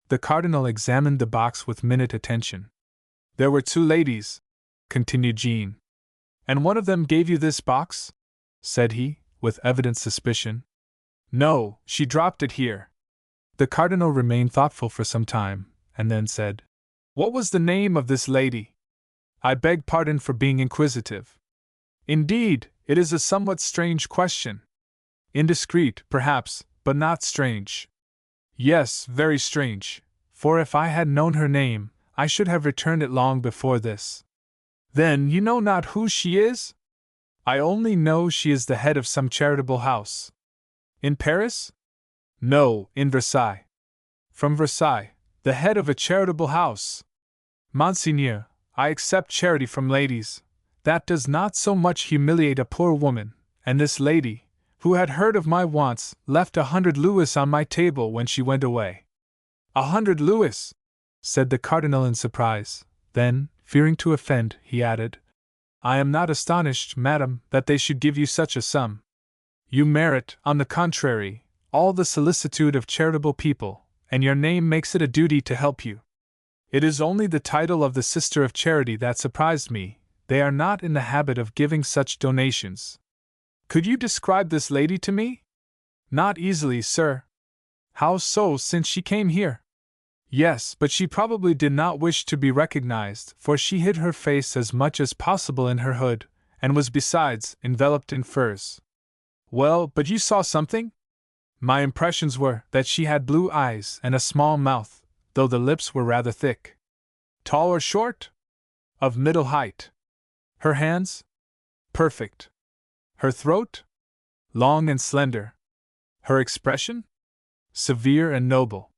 The Cardinal examined the box with minute attention. There were 2 ladies, continued Jean. And one of them gave you this box? Said he, with evident suspicion. No, she dropped it here. The Cardinal remained thoughtful for some time, and then said, What was the name of this lady? I beg pardon for being inquisitive. Indeed, it is a somewhat strange question. Indiscreet, perhaps, but not strange. Yes, very strange, for if I had known her name, I should have returned it long before this. Then you know not who she is? I only know she is the head of some charitable house. In Paris? No, in Versailles. From Versailles, the head of a charitable house. Monseigneur, I accept charity from ladies. That does not so much humiliate a poor woman, and this lady, who had heard of my wants, left 100 louis on my table when she went away. 100 louis, said the Cardinal in surprise. Then, fearing to offend, he added, I am not astonished, madam, that they should give you such a sum. You merit, on the contrary, all the solicitude of charitable people, and your name makes it a duty to help you. It is only the title of the Sister of Charity that surprised me. They are not in the habit of giving such donations. Could you describe this lady to me? Not easily, sir. How so, since she came here? Yes, but she probably did not wish to be recognized, for she hid her face as much as possible in her hood, and was besides enveloped in furs. Well, but you saw something? My impressions were that she had blue eyes and a small mouth, though the lips were rather thick. Tall or short? Of middle height. Her hands? Perfect. Her throat? Long and slender. Her expression? Severe and noble.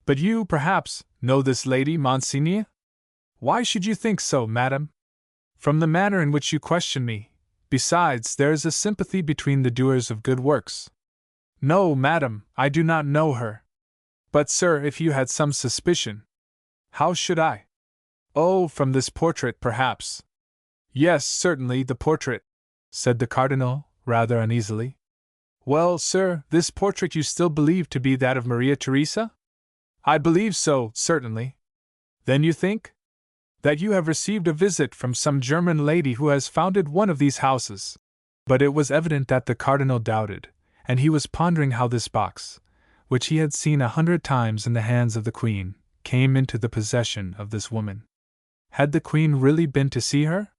But you, perhaps, know this lady, Monseigneur? Why should you think so, madam? From the manner in which you question me. Besides, there is a sympathy between the doers of good works. No, madam, I do not know her. But, sir, if you had some suspicion. How should I? Oh, from this portrait, perhaps. Yes, certainly, the portrait, said the Cardinal, rather uneasily. Well, sir, this portrait you still believe to be that of Maria Theresa? I believe so, certainly. Then you think? That you have received a visit from some German lady who has founded one of these houses. But it was evident that the Cardinal doubted, and he was pondering how this box, which he had seen 100 times in the hands of the Queen, came into the possession of this woman. Had the Queen really been to see her?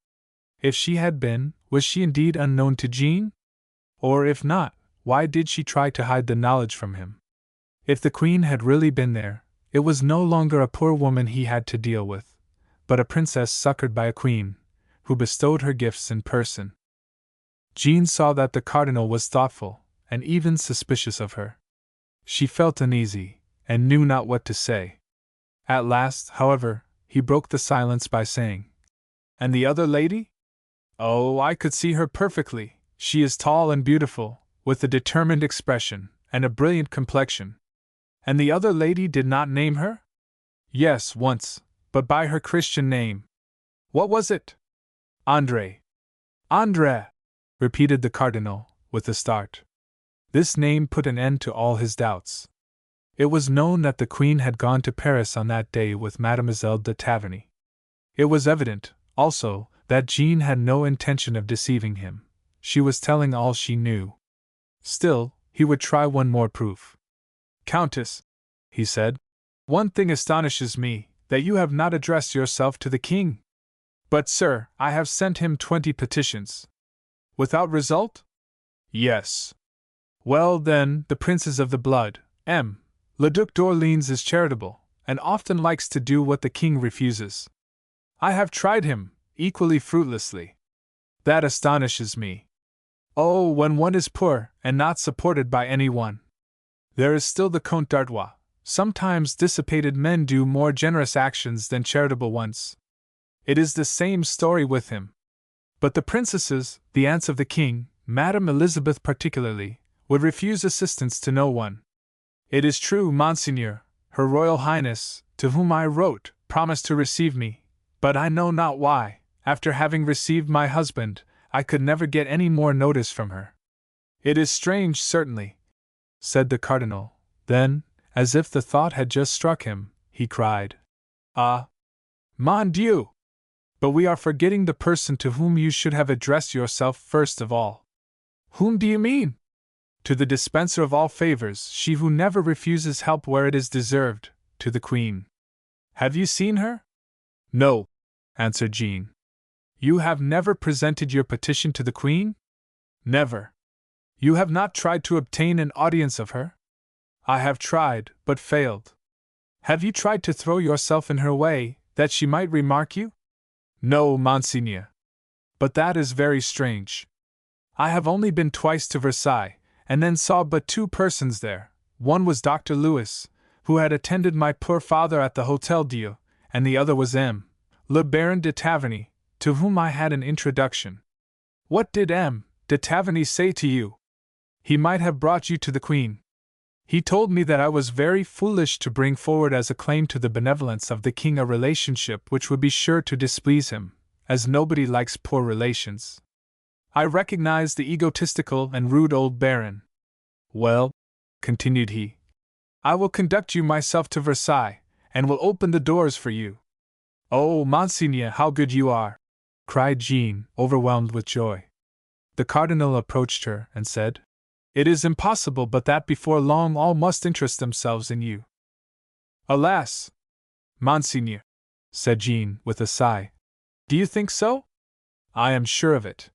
If she had been, was she indeed unknown to Jean? Or if not, why did she try to hide the knowledge from him? If the Queen had really been there, it was no longer a poor woman he had to deal with, but a princess succored by a queen, who bestowed her gifts in person. Jean saw that the Cardinal was thoughtful, and even suspicious of her. She felt uneasy, and knew not what to say. At last, however, he broke the silence by saying, And the other lady? Oh, I could see her perfectly. She is tall and beautiful, with a determined expression, and a brilliant complexion. And the other lady did not name her? Yes, once, but by her Christian name. What was it? André. André, repeated the Cardinal, with a start. This name put an end to all his doubts. It was known that the Queen had gone to Paris on that day with Mademoiselle de Taverny. It was evident, also, that Jean had no intention of deceiving him. She was telling all she knew. Still, he would try one more proof. Countess, he said, one thing astonishes me, that you have not addressed yourself to the king. But, sir, I have sent him 20 petitions. Without result? Yes. Well, then, the princes of the blood, Le Duc d'Orléans is charitable, and often likes to do what the king refuses. I have tried him, equally fruitlessly. That astonishes me. Oh, when one is poor and not supported by anyone. There is still the Comte d'Artois. Sometimes dissipated men do more generous actions than charitable ones. It is the same story with him. But the princesses, the aunts of the king, Madame Elizabeth particularly, would refuse assistance to no one. It is true, Monseigneur, Her Royal Highness, to whom I wrote, promised to receive me, but I know not why, after having received my husband, I could never get any more notice from her. It is strange, certainly, said the cardinal. Then, as if the thought had just struck him, he cried, Ah! Mon Dieu! But we are forgetting the person to whom you should have addressed yourself first of all. Whom do you mean? To the dispenser of all favors, she who never refuses help where it is deserved, to the Queen. Have you seen her? No, answered Jean. You have never presented your petition to the Queen? Never. You have not tried to obtain an audience of her? I have tried, but failed. Have you tried to throw yourself in her way, that she might remark you? No, Monseigneur. But that is very strange. I have only been twice to Versailles, and then saw but two persons there. One was Dr. Louis, who had attended my poor father at the Hôtel Dieu, and the other was le Baron de Taverny, to whom I had an introduction. What did de Taverny say to you? He might have brought you to the Queen. He told me that I was very foolish to bring forward as a claim to the benevolence of the king a relationship which would be sure to displease him, as nobody likes poor relations. I recognized the egotistical and rude old baron. Well, continued he, I will conduct you myself to Versailles, and will open the doors for you. Oh, Monseigneur, how good you are! Cried Jean, overwhelmed with joy. The cardinal approached her and said, It is impossible but that before long all must interest themselves in you. Alas! Monseigneur, said Jean with a sigh. Do you think so? I am sure of it.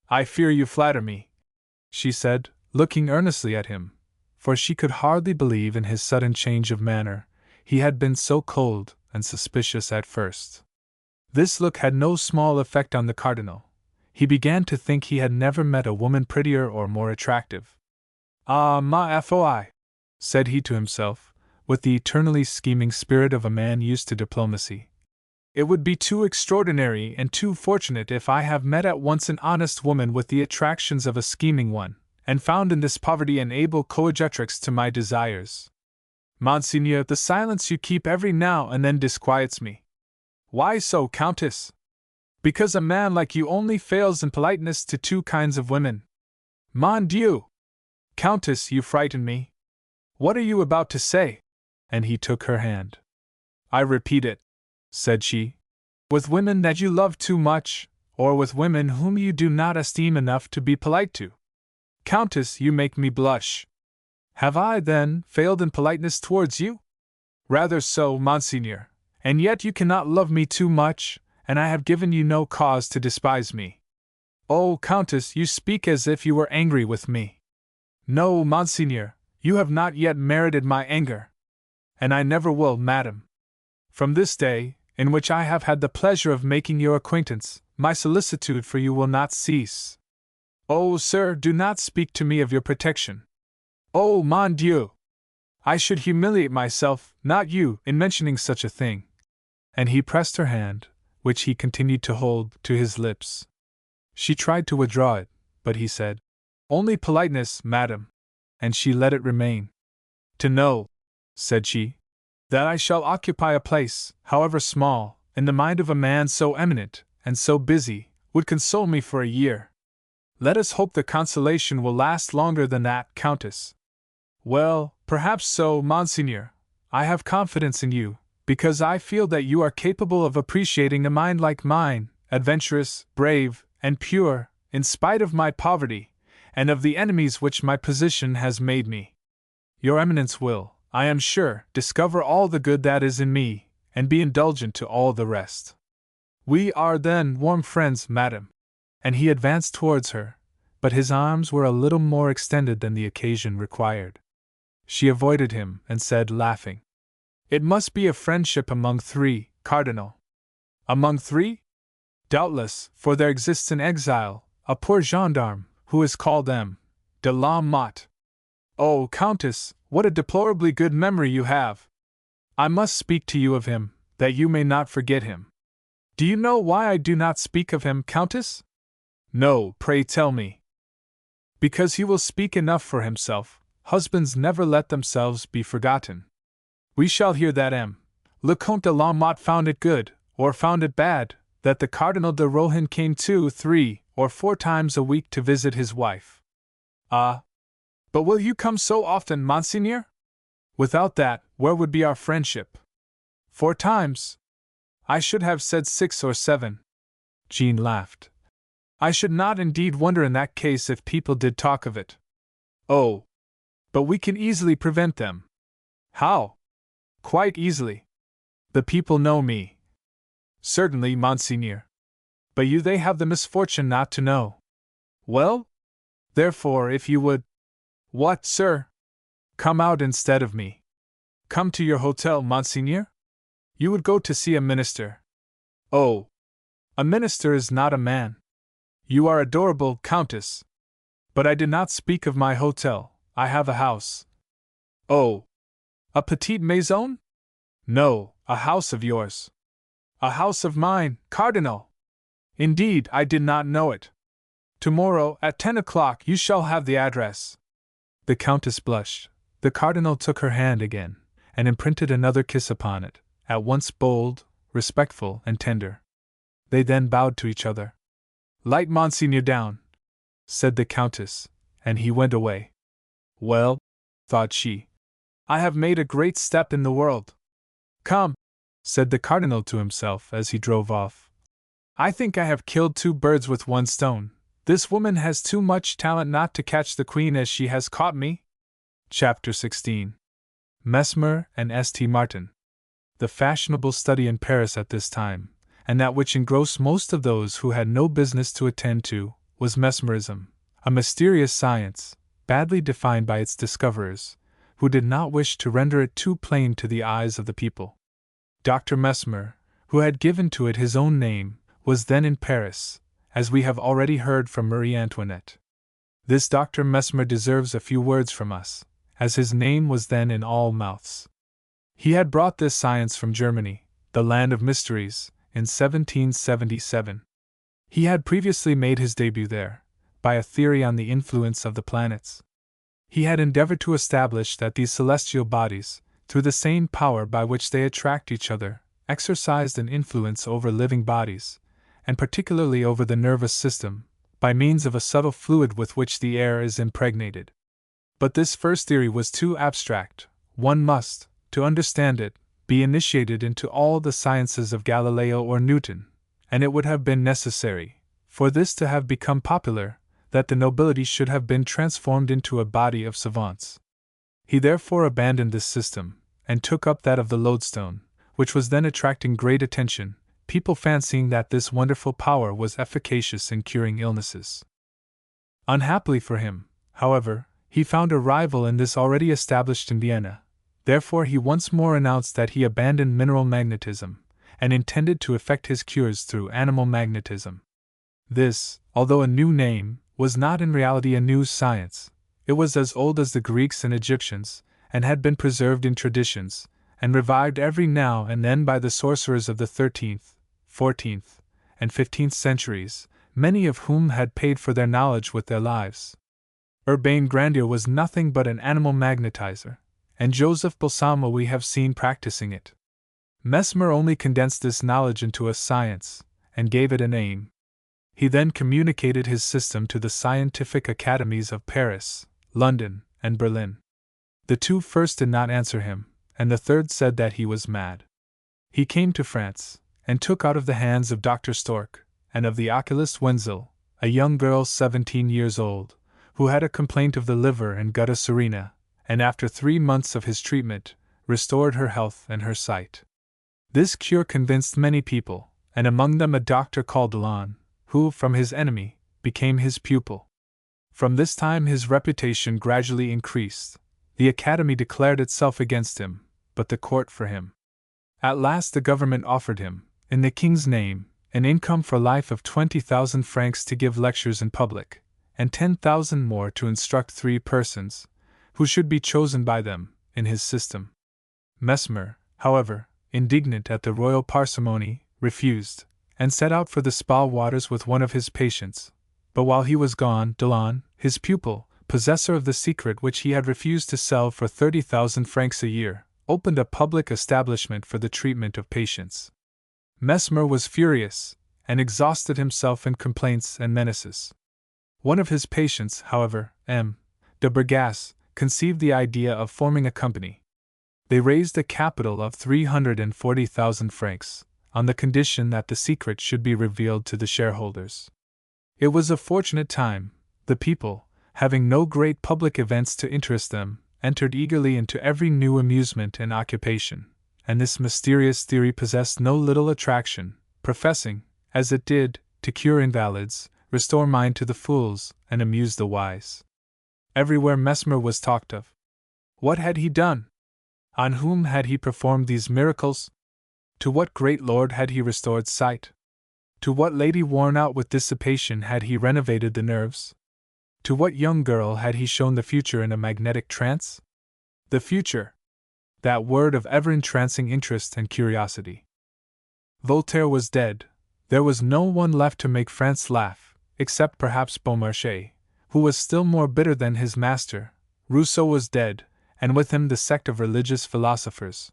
I fear you flatter me, she said, looking earnestly at him, for she could hardly believe in his sudden change of manner. He had been so cold and suspicious at first. This look had no small effect on the cardinal. He began to think he had never met a woman prettier or more attractive. Ah, ma foi, said he to himself, with the eternally scheming spirit of a man used to diplomacy. It would be too extraordinary and too fortunate if I have met at once an honest woman with the attractions of a scheming one, and found in this poverty an able coadjutrix to my desires. Monseigneur, the silence you keep every now and then disquiets me. Why so, Countess? Because a man like you only fails in politeness to two kinds of women. Mon Dieu! Countess, you frighten me. What are you about to say? And he took her hand. I repeat it, said she. With women that you love too much, or with women whom you do not esteem enough to be polite to. Countess, you make me blush. Have I, then, failed in politeness towards you? Rather so, Monseigneur, and yet you cannot love me too much, and I have given you no cause to despise me. Oh, Countess, you speak as if you were angry with me. No, Monseigneur, you have not yet merited my anger. And I never will, madam. From this day, in which I have had the pleasure of making your acquaintance, my solicitude for you will not cease. Oh, sir, do not speak to me of your protection. Oh, mon Dieu! I should humiliate myself, not you, in mentioning such a thing. And he pressed her hand, which he continued to hold, to his lips. She tried to withdraw it, but he said, Only politeness, madam. And she let it remain. To know, said she, that I shall occupy a place, however small, in the mind of a man so eminent and so busy, would console me for a year. Let us hope the consolation will last longer than that, Countess. Well, perhaps so, Monseigneur. I have confidence in you, because I feel that you are capable of appreciating a mind like mine, adventurous, brave, and pure, in spite of my poverty, and of the enemies which my position has made me. Your Eminence will, I am sure, discover all the good that is in me, and be indulgent to all the rest. We are then warm friends, madam. And he advanced towards her, but his arms were a little more extended than the occasion required. She avoided him, and said, laughing, It must be a friendship among three, Cardinal. Among three? Doubtless, for there exists in exile a poor gendarme, who is called M. de la Motte. Oh, Countess, what a deplorably good memory you have! I must speak to you of him, that you may not forget him. Do you know why I do not speak of him, Countess? No, pray tell me. Because he will speak enough for himself. Husbands never let themselves be forgotten. We shall hear that M. Le Comte de la Motte found it good, or found it bad, that the Cardinal de Rohan came 2, 3, or 4 times a week to visit his wife. Ah! But will you come so often, Monseigneur? Without that, where would be our friendship? 4 times? I should have said 6 or 7. Jean laughed. I should not indeed wonder in that case if people did talk of it. Oh! But we can easily prevent them. How? Quite easily. The people know me. Certainly, Monseigneur. But you they have the misfortune not to know. Well? Therefore, if you would— What, sir? Come out instead of me. Come to your hotel, Monseigneur? You would go to see a minister. Oh! A minister is not a man. You are adorable, Countess. But I did not speak of my hotel. I have a house. Oh! A petite maison? No, a house of yours. A house of mine, Cardinal! Indeed, I did not know it. Tomorrow, at 10 o'clock, you shall have the address. The Countess blushed. The Cardinal took her hand again, and imprinted another kiss upon it, at once bold, respectful, and tender. They then bowed to each other. Light Monseigneur down, said the Countess, and he went away. Well, thought she, I have made a great step in the world. Come, said the Cardinal to himself as he drove off. I think I have killed 2 birds with 1 stone. This woman has too much talent not to catch the Queen as she has caught me. Chapter 16. Mesmer and St. Martin. The fashionable study in Paris at this time, and that which engrossed most of those who had no business to attend to, was mesmerism, a mysterious science, badly defined by its discoverers, who did not wish to render it too plain to the eyes of the people. Dr. Mesmer, who had given to it his own name, was then in Paris, as we have already heard from Marie Antoinette. This Dr. Mesmer deserves a few words from us, as his name was then in all mouths. He had brought this science from Germany, the land of mysteries, in 1777. He had previously made his debut there, by a theory on the influence of the planets. He had endeavored to establish that these celestial bodies, through the same power by which they attract each other, exercised an influence over living bodies, and particularly over the nervous system, by means of a subtle fluid with which the air is impregnated. But this first theory was too abstract. One must, to understand it, be initiated into all the sciences of Galileo or Newton, and it would have been necessary, for this to have become popular, that the nobility should have been transformed into a body of savants. He therefore abandoned this system, and took up that of the lodestone, which was then attracting great attention, people fancying that this wonderful power was efficacious in curing illnesses. Unhappily for him, however, he found a rival in this already established in Vienna. Therefore he once more announced that he abandoned mineral magnetism, and intended to effect his cures through animal magnetism. This, although a new name, was not in reality a new science. It was as old as the Greeks and Egyptians, and had been preserved in traditions, and revived every now and then by the sorcerers of the 13th, 14th, and 15th centuries, many of whom had paid for their knowledge with their lives. Urbain Grandier was nothing but an animal magnetizer, and Joseph Balsamo we have seen practicing it. Mesmer only condensed this knowledge into a science, and gave it a name. He then communicated his system to the scientific academies of Paris, London, and Berlin. The 2 first did not answer him, and the 3rd said that he was mad. He came to France, and took out of the hands of Dr. Stork, and of the oculist Wenzel, a young girl 17 years old, who had a complaint of the liver and gutta serena, and after 3 months of his treatment, restored her health and her sight. This cure convinced many people, and among them a doctor called Delon, who, from his enemy, became his pupil. From this time his reputation gradually increased. The Academy declared itself against him, but the court for him. At last the government offered him, in the king's name, an income for life of 20,000 francs to give lectures in public, and 10,000 more to instruct 3 persons, who should be chosen by them, in his system. Mesmer, however, indignant at the royal parsimony, refused, and set out for the spa waters with one of his patients. But while he was gone, Delon, his pupil, possessor of the secret which he had refused to sell for 30,000 francs a year, opened a public establishment for the treatment of patients. Mesmer was furious, and exhausted himself in complaints and menaces. One of his patients, however, M. de Bergasse, conceived the idea of forming a company. They raised a capital of 340,000 francs, on the condition that the secret should be revealed to the shareholders. It was a fortunate time. The people, having no great public events to interest them, entered eagerly into every new amusement and occupation, and this mysterious theory possessed no little attraction, professing, as it did, to cure invalids, restore mind to the fools, and amuse the wise. Everywhere Mesmer was talked of. What had he done? On whom had he performed these miracles? To what great lord had he restored sight? To what lady worn out with dissipation had he renovated the nerves? To what young girl had he shown the future in a magnetic trance? The future! That word of ever-entrancing interest and curiosity. Voltaire was dead. There was no one left to make France laugh, except perhaps Beaumarchais, who was still more bitter than his master. Rousseau was dead, and with him the sect of religious philosophers.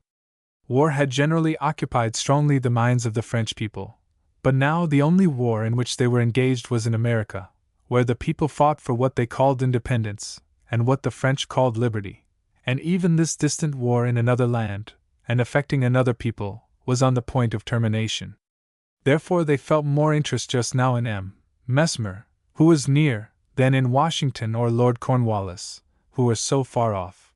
War had generally occupied strongly the minds of the French people, but now the only war in which they were engaged was in America, where the people fought for what they called independence, and what the French called liberty, and even this distant war in another land, and affecting another people, was on the point of termination. Therefore they felt more interest just now in M. Mesmer, who was near, than in Washington or Lord Cornwallis, who were so far off.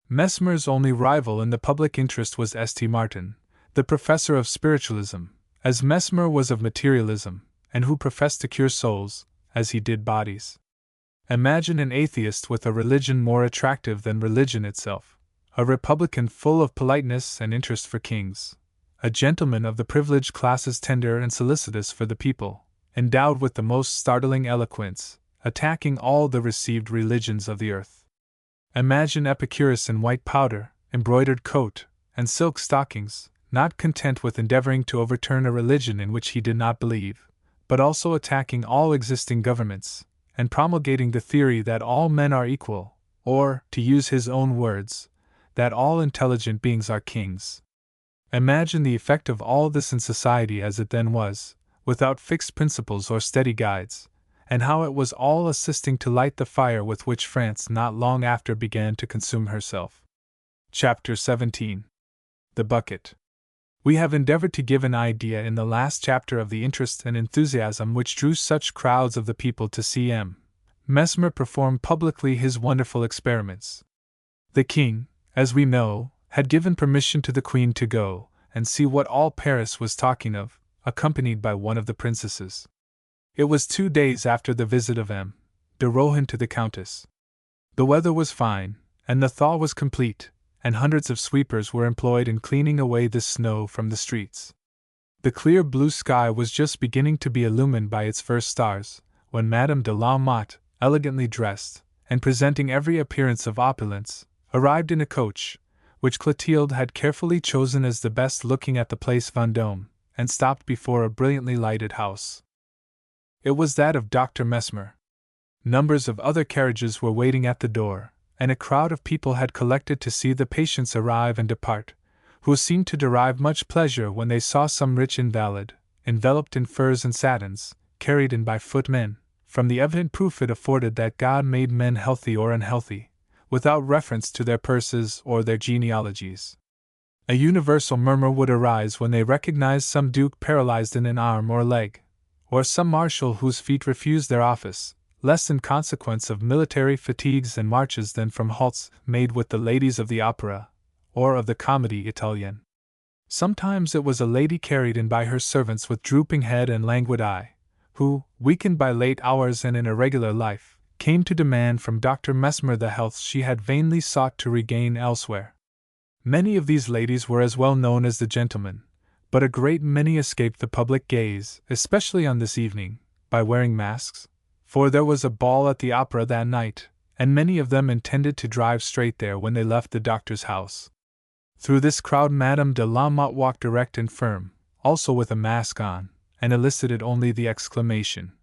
Mesmer's only rival in the public interest was St. Martin, the professor of spiritualism, as Mesmer was of materialism, and who professed to cure souls, as he did bodies. Imagine an atheist with a religion more attractive than religion itself, a republican full of politeness and interest for kings, a gentleman of the privileged classes tender and solicitous for the people, endowed with the most startling eloquence, attacking all the received religions of the earth. Imagine Epicurus in white powder, embroidered coat, and silk stockings, not content with endeavoring to overturn a religion in which he did not believe, but also attacking all existing governments, and promulgating the theory that all men are equal, or, to use his own words, that all intelligent beings are kings. Imagine the effect of all this in society as it then was, without fixed principles or steady guides, and how it was all assisting to light the fire with which France not long after began to consume herself. Chapter 17. The Bucket. We have endeavored to give an idea in the last chapter of the interest and enthusiasm which drew such crowds of the people to see M. Mesmer perform publicly his wonderful experiments. The king, as we know, had given permission to the queen to go and see what all Paris was talking of, accompanied by one of the princesses. It was 2 days after the visit of M. de Rohan to the countess. The weather was fine, and the thaw was complete, and hundreds of sweepers were employed in cleaning away the snow from the streets. The clear blue sky was just beginning to be illumined by its first stars, when Madame de la Motte, elegantly dressed, and presenting every appearance of opulence, arrived in a coach, which Clotilde had carefully chosen as the best looking at the Place Vendôme, and stopped before a brilliantly lighted house. It was that of Dr. Mesmer. Numbers of other carriages were waiting at the door, and a crowd of people had collected to see the patients arrive and depart, who seemed to derive much pleasure when they saw some rich invalid, enveloped in furs and satins, carried in by footmen, from the evident proof it afforded that God made men healthy or unhealthy, without reference to their purses or their genealogies. A universal murmur would arise when they recognized some duke paralyzed in an arm or leg, or some marshal whose feet refused their office, less in consequence of military fatigues and marches than from halts made with the ladies of the opera, or of the Comédie Italienne. Sometimes it was a lady carried in by her servants with drooping head and languid eye, who, weakened by late hours and an irregular life, came to demand from Dr. Mesmer the health she had vainly sought to regain elsewhere. Many of these ladies were as well known as the gentlemen, but a great many escaped the public gaze, especially on this evening, by wearing masks, for there was a ball at the opera that night, and many of them intended to drive straight there when they left the doctor's house. Through this crowd Madame de la Motte walked erect and firm, also with a mask on, and elicited only the exclamation,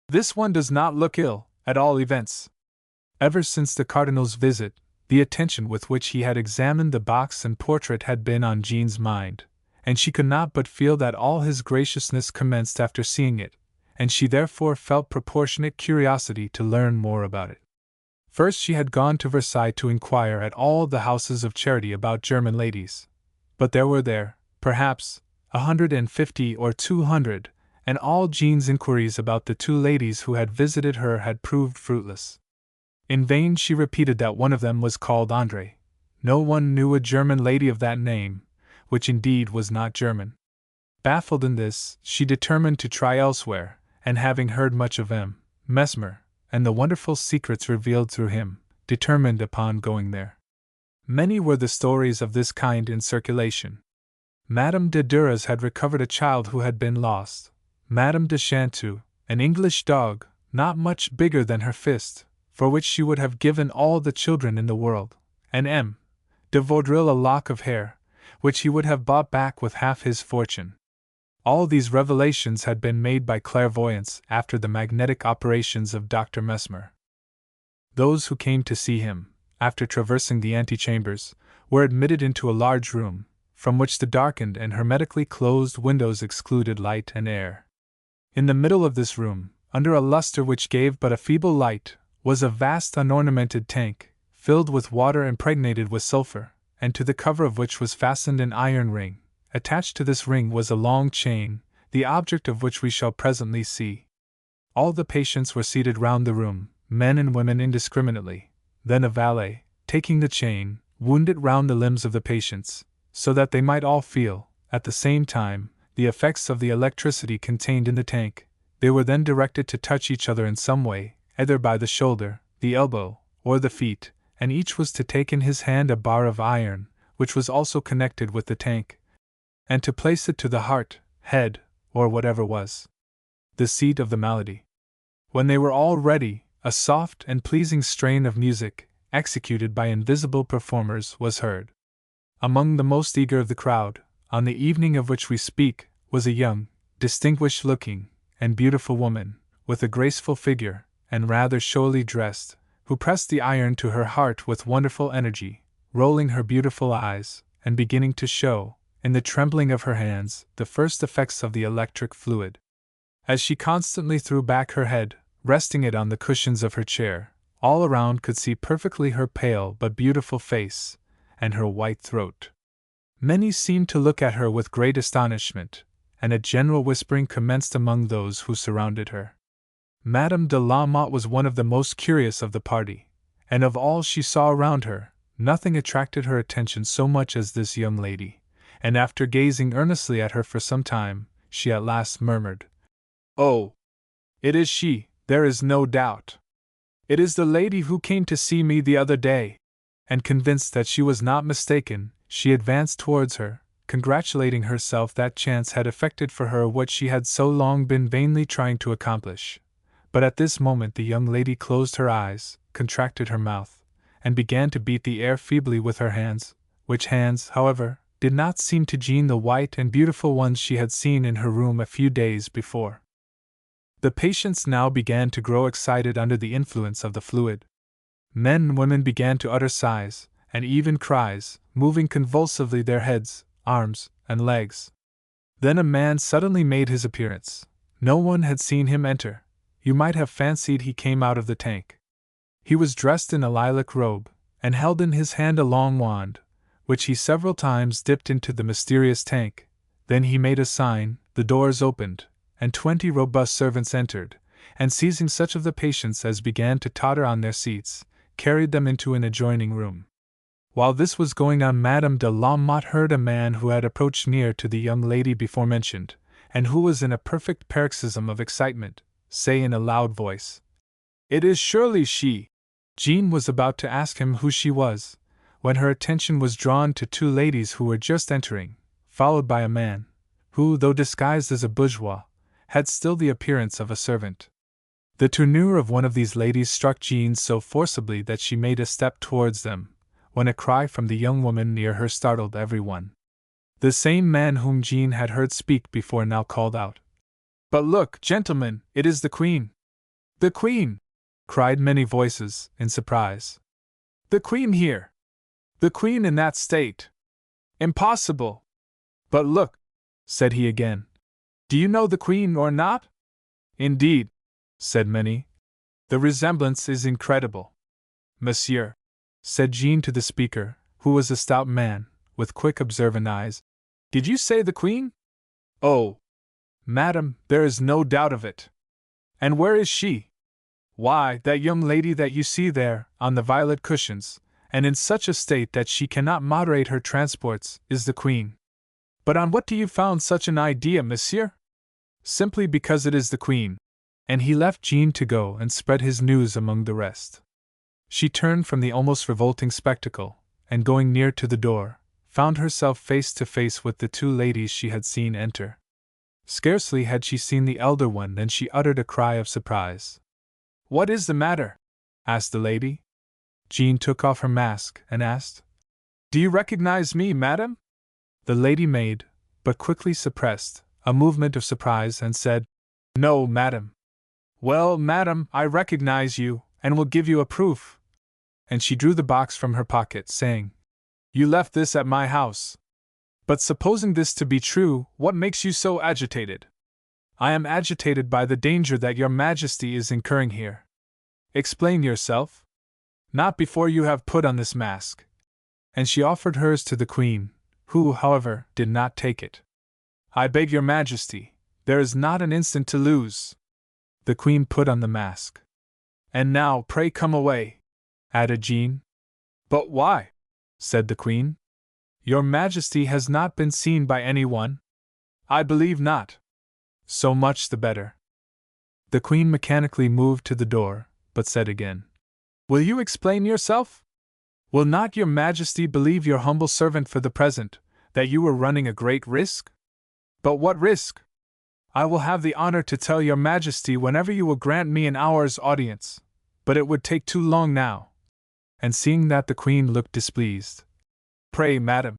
"This one does not look ill, at all events." Ever since the Cardinal's visit, the attention with which he had examined the box and portrait had been on Jean's mind, and she could not but feel that all his graciousness commenced after seeing it, and she therefore felt proportionate curiosity to learn more about it. First she had gone to Versailles to inquire at all the houses of charity about German ladies, but there were there, perhaps, 150 or 200, and all Jean's inquiries about the two ladies who had visited her had proved fruitless. In vain she repeated that one of them was called André. No one knew a German lady of that name, which indeed was not German. Baffled in this, she determined to try elsewhere, and having heard much of M. Mesmer, and the wonderful secrets revealed through him, determined upon going there. Many were the stories of this kind in circulation. Madame de Duras had recovered a child who had been lost. Madame de Chanteau, an English dog, not much bigger than her fist, for which she would have given all the children in the world, and M. de Vaudreuil a lock of hair, which he would have bought back with half his fortune. All these revelations had been made by clairvoyance after the magnetic operations of Dr. Mesmer. Those who came to see him, after traversing the antechambers, were admitted into a large room, from which the darkened and hermetically closed windows excluded light and air. In the middle of this room, under a lustre which gave but a feeble light, was a vast unornamented tank, filled with water impregnated with sulphur, and to the cover of which was fastened an iron ring. Attached to this ring was a long chain, the object of which we shall presently see. All the patients were seated round the room, men and women indiscriminately. Then a valet, taking the chain, wound it round the limbs of the patients, so that they might all feel, at the same time, the effects of the electricity contained in the tank. They were then directed to touch each other in some way, either by the shoulder, the elbow, or the feet, and each was to take in his hand a bar of iron, which was also connected with the tank, and to place it to the heart, head, or whatever was the seat of the malady. When they were all ready, a soft and pleasing strain of music, executed by invisible performers, was heard. Among the most eager of the crowd, on the evening of which we speak, was a young, distinguished-looking, and beautiful woman, with a graceful figure, and rather showily dressed, who pressed the iron to her heart with wonderful energy, rolling her beautiful eyes, and beginning to show, in the trembling of her hands, the first effects of the electric fluid. As she constantly threw back her head, resting it on the cushions of her chair, all around could see perfectly her pale but beautiful face, and her white throat. Many seemed to look at her with great astonishment, and a general whispering commenced among those who surrounded her. Madame de la Motte was one of the most curious of the party, and of all she saw around her, nothing attracted her attention so much as this young lady, and after gazing earnestly at her for some time, she at last murmured, "Oh! It is she, there is no doubt. It is the lady who came to see me the other day." And convinced that she was not mistaken, she advanced towards her, congratulating herself that chance had effected for her what she had so long been vainly trying to accomplish. But at this moment the young lady closed her eyes, contracted her mouth, and began to beat the air feebly with her hands, which hands, however, did not seem to Jean the white and beautiful ones she had seen in her room a few days before. The patients now began to grow excited under the influence of the fluid. Men and women began to utter sighs, and even cries, moving convulsively their heads, arms, and legs. Then a man suddenly made his appearance. No one had seen him enter. You might have fancied he came out of the tank. He was dressed in a lilac robe, and held in his hand a long wand, which he several times dipped into the mysterious tank. Then he made a sign, the doors opened, and 20 robust servants entered, and seizing such of the patients as began to totter on their seats, carried them into an adjoining room. While this was going on, Madame de la Motte heard a man who had approached near to the young lady before mentioned, and who was in a perfect paroxysm of excitement, say in a loud voice, "It is surely she!" Jean was about to ask him who she was, when her attention was drawn to two ladies who were just entering, followed by a man, who, though disguised as a bourgeois, had still the appearance of a servant. The tournure of one of these ladies struck Jean so forcibly that she made a step towards them, when a cry from the young woman near her startled everyone. The same man whom Jean had heard speak before now called out, "But look, gentlemen, it is the Queen!" "The Queen!" cried many voices, in surprise. "The Queen here! The Queen in that state! Impossible!" "But look," said he again. "Do you know the Queen or not?" "Indeed," said many. "The resemblance is incredible." "Monsieur," said Jean to the speaker, who was a stout man, with quick observant eyes, "did you say the Queen?" "Oh, madam, there is no doubt of it." "And where is she?" "Why, that young lady that you see there, on the violet cushions, and in such a state that she cannot moderate her transports, is the Queen." "But on what do you found such an idea, monsieur?" "Simply because it is the Queen." And he left Jean to go and spread his news among the rest. She turned from the almost revolting spectacle, and going near to the door, found herself face to face with the two ladies she had seen enter. Scarcely had she seen the elder one than she uttered a cry of surprise. "What is the matter?" asked the lady. Jean took off her mask and asked, "Do you recognize me, madam?" The lady made, but quickly suppressed, a movement of surprise and said, "No, madam." "Well, madam, I recognize you, and will give you a proof." And she drew the box from her pocket, saying, "You left this at my house. But supposing this to be true, what makes you so agitated?" "I am agitated by the danger that your Majesty is incurring here." "Explain yourself." "Not before you have put on this mask." And she offered hers to the Queen, who, however, did not take it. "I beg your Majesty, there is not an instant to lose." The Queen put on the mask. "And now, pray come away," added Jean. "But why?" said the Queen. "Your Majesty has not been seen by anyone?" "I believe not." "So much the better." The Queen mechanically moved to the door, but said again, "Will you explain yourself? Will not your Majesty believe your humble servant for the present, that you were running a great risk?" "But what risk?" "I will have the honor to tell your Majesty whenever you will grant me an hour's audience, but it would take too long now." And seeing that the Queen looked displeased, "Pray, madam,"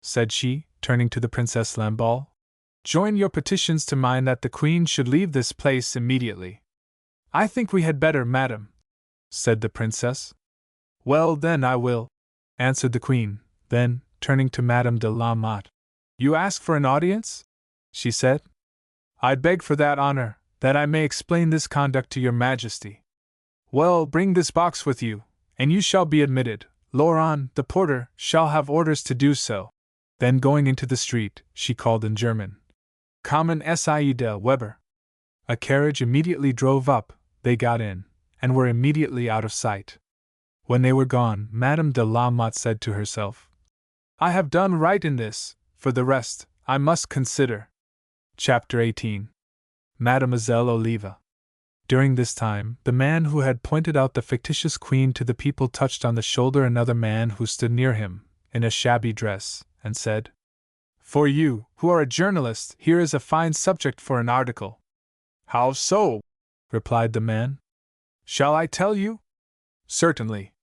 said she, turning to the Princess Lamballe, "join your petitions to mine that the Queen should leave this place immediately." "I think we had better, madam," said the Princess. "Well, then I will," answered the Queen. Then, turning to Madame de la Motte, "You ask for an audience?" she said. "I beg for that honor, that I may explain this conduct to your Majesty." "Well, bring this box with you, and you shall be admitted. Laurent, the porter, shall have orders to do so." Then going into the street, she called in German, "Kommen Sie de Weber." A carriage immediately drove up, they got in, and were immediately out of sight. When they were gone, Madame de la Motte said to herself, "I have done right in this, for the rest, I must consider." Chapter 18. Mademoiselle Oliva. During this time, the man who had pointed out the fictitious Queen to the people touched on the shoulder another man who stood near him, in a shabby dress, and said, "For you, who are a journalist, here is a fine subject for an article." "How so?" replied the man. "Shall I tell you?" "Certainly.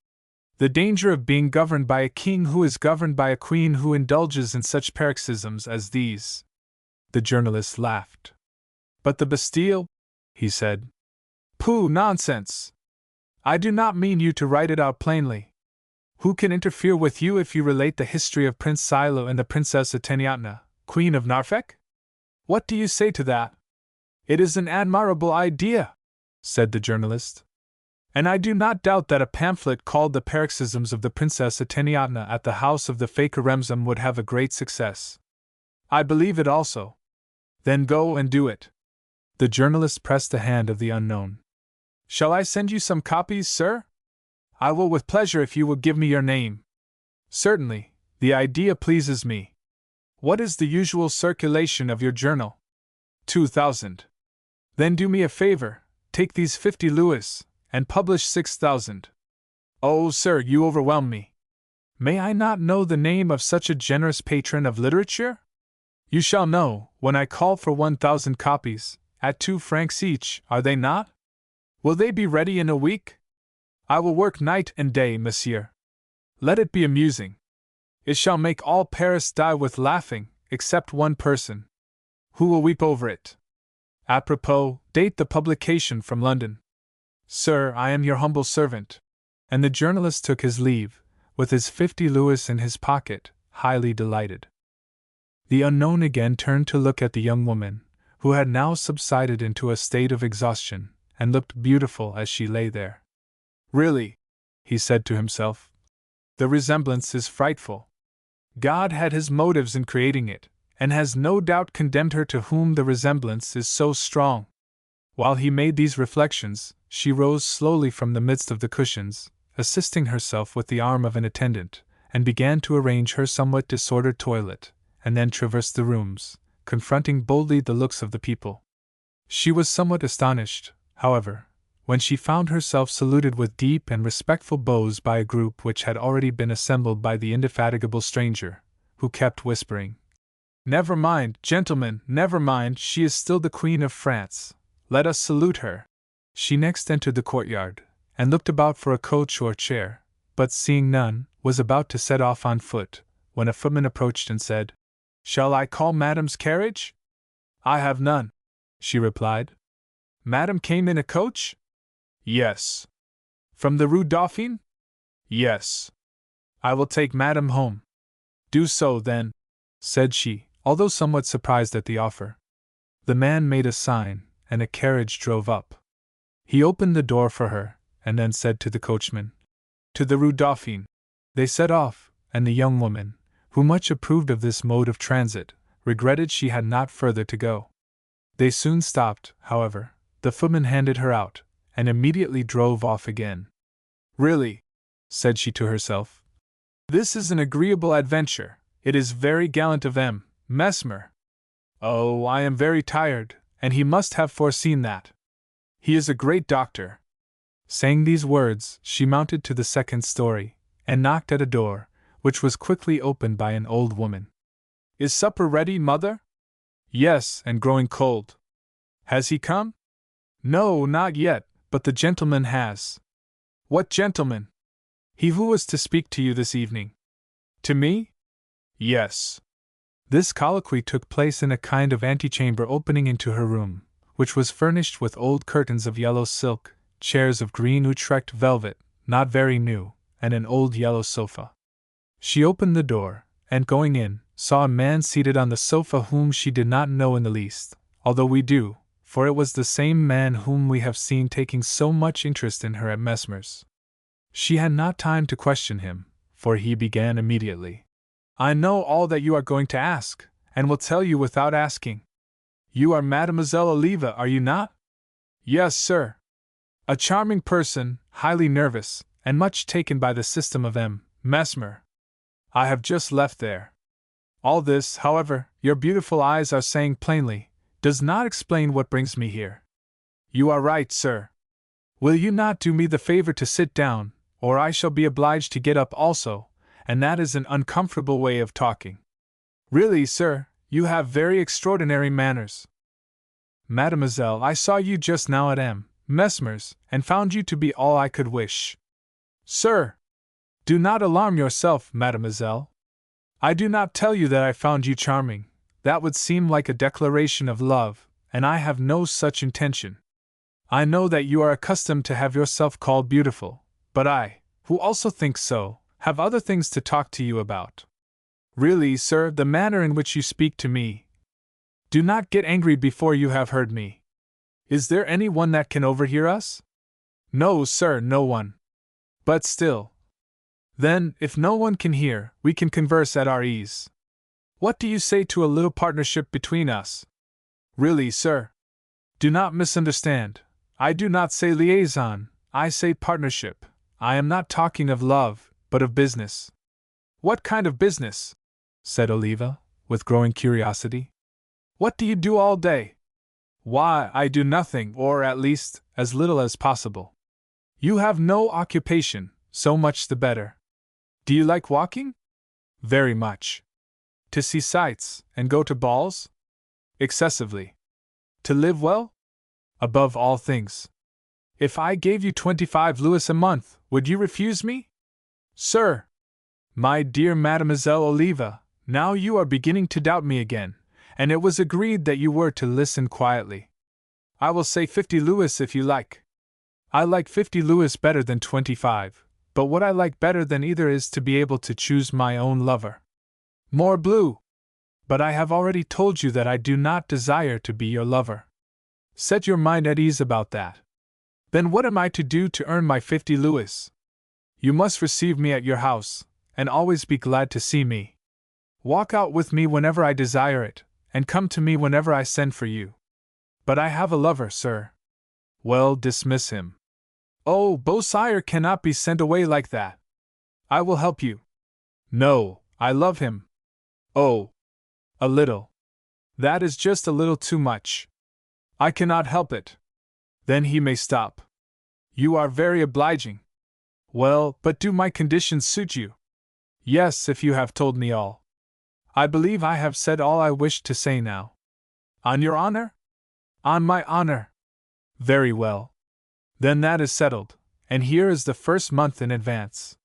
The danger of being governed by a king who is governed by a queen who indulges in such paroxysms as these." The journalist laughed. "But the Bastille?" he said. "Pooh, nonsense! I do not mean you to write it out plainly. Who can interfere with you if you relate the history of Prince Silo and the Princess Eteniatna, Queen of Norfolk? What do you say to that?" "It is an admirable idea," said the journalist. "And I do not doubt that a pamphlet called The Paroxysms of the Princess Eteniatna at the house of the Faker Remsen would have a great success. I believe it also. Then go and do it." The journalist pressed the hand of the unknown. "Shall I send you some copies, sir?" "I will with pleasure if you will give me your name." "Certainly, the idea pleases me. What is the usual circulation of your journal?" 2,000. "Then do me a favor, take these 50 louis, and publish 6,000. "Oh, sir, you overwhelm me." "May I not know the name of such a generous patron of literature?" "You shall know, when I call for 1,000 copies, at 2 francs each, are they not?" Will they be ready in a week? I will work night and day, monsieur. Let it be amusing. It shall make all Paris die with laughing, except one person. Who will weep over it? Apropos, date the publication from London. Sir, I am your humble servant. And the journalist took his leave, with his 50 louis in his pocket, highly delighted. The unknown again turned to look at the young woman, who had now subsided into a state of exhaustion, and looked beautiful as she lay there. Really, he said to himself, the resemblance is frightful. God had his motives in creating it, and has no doubt condemned her to whom the resemblance is so strong. While he made these reflections, she rose slowly from the midst of the cushions, assisting herself with the arm of an attendant, and began to arrange her somewhat disordered toilette, and then traversed the rooms, confronting boldly the looks of the people. She was somewhat astonished, however, when she found herself saluted with deep and respectful bows by a group which had already been assembled by the indefatigable stranger, who kept whispering, "Never mind, gentlemen, never mind, she is still the Queen of France. Let us salute her." She next entered the courtyard, and looked about for a coach or chair, but seeing none, was about to set off on foot, when a footman approached and said, "Shall I call Madame's carriage?" "I have none," she replied. "Madame came in a coach?" "Yes." "From the Rue Dauphine?" "Yes." "I will take Madame home." "Do so, then," said she, although somewhat surprised at the offer. The man made a sign, and a carriage drove up. He opened the door for her, and then said to the coachman, "To the Rue Dauphine." They set off, and the young woman, who much approved of this mode of transit, regretted she had not further to go. They soon stopped, however, the footman handed her out, and immediately drove off again. "Really," said she to herself, "this is an agreeable adventure. It is very gallant of Mesmer. Oh, I am very tired, and he must have foreseen that. He is a great doctor." Saying these words, she mounted to the second story, and knocked at a door, which was quickly opened by an old woman. "Is supper ready, mother?" "Yes, and growing cold." "Has he come?" "No, not yet, but the gentleman has." "What gentleman?" "He who was to speak to you this evening." "To me?" "Yes." This colloquy took place in a kind of antechamber opening into her room, which was furnished with old curtains of yellow silk, chairs of green Utrecht velvet, not very new, and an old yellow sofa. She opened the door, and going in, saw a man seated on the sofa whom she did not know in the least, although we do, for it was the same man whom we have seen taking so much interest in her at Mesmer's. She had not time to question him, for he began immediately. "I know all that you are going to ask, and will tell you without asking. You are Mademoiselle Oliva, are you not?" "Yes, sir." "A charming person, highly nervous, and much taken by the system of Mesmer. I have just left there. All this, however, your beautiful eyes are saying plainly, does not explain what brings me here." "You are right, sir." "Will you not do me the favor to sit down, or I shall be obliged to get up also, and that is an uncomfortable way of talking. Really, sir, you have very extraordinary manners." "Mademoiselle, I saw you just now at Mesmer's, and found you to be all I could wish." "Sir! Do not alarm yourself, mademoiselle. I do not tell you that I found you charming. That would seem like a declaration of love, and I have no such intention. I know that you are accustomed to have yourself called beautiful, but I, who also think so, have other things to talk to you about. Really, sir, the manner in which you speak to me. Do not get angry before you have heard me. Is there any one that can overhear us?" "No, sir, no one. But still. Then, if no one can hear, we can converse at our ease. What do you say to a little partnership between us?" "Really, sir. Do not misunderstand. I do not say liaison, I say partnership. I am not talking of love, but of business." "What kind of business?" said Oliva, with growing curiosity. "What do you do all day?" "Why, I do nothing, or at least, as little as possible." "You have no occupation, so much the better. Do you like walking?" "Very much." "To see sights, and go to balls?" "Excessively." "To live well?" "Above all things." If I gave you 25 louis a month, would you refuse me? Sir! My dear Mademoiselle Oliva, now you are beginning to doubt me again, and it was agreed that you were to listen quietly. I will say 50 louis if you like. I like 50 louis better than 25, but what I like better than either is to be able to choose my own lover. Morbleu! But I have already told you that I do not desire to be your lover. Set your mind at ease about that. Then what am I to do to earn my 50 louis? You must receive me at your house, and always be glad to see me. Walk out with me whenever I desire it, and come to me whenever I send for you. But I have a lover, sir. Well, dismiss him. Oh, Beausire cannot be sent away like that. I will help you. No, I love him. Oh, a little. That is just a little too much. I cannot help it. Then he may stop. You are very obliging. Well, but do my conditions suit you? Yes, if you have told me all. I believe I have said all I wished to say now. On your honor? On my honor. Very well. Then that is settled, and here is the first month in advance.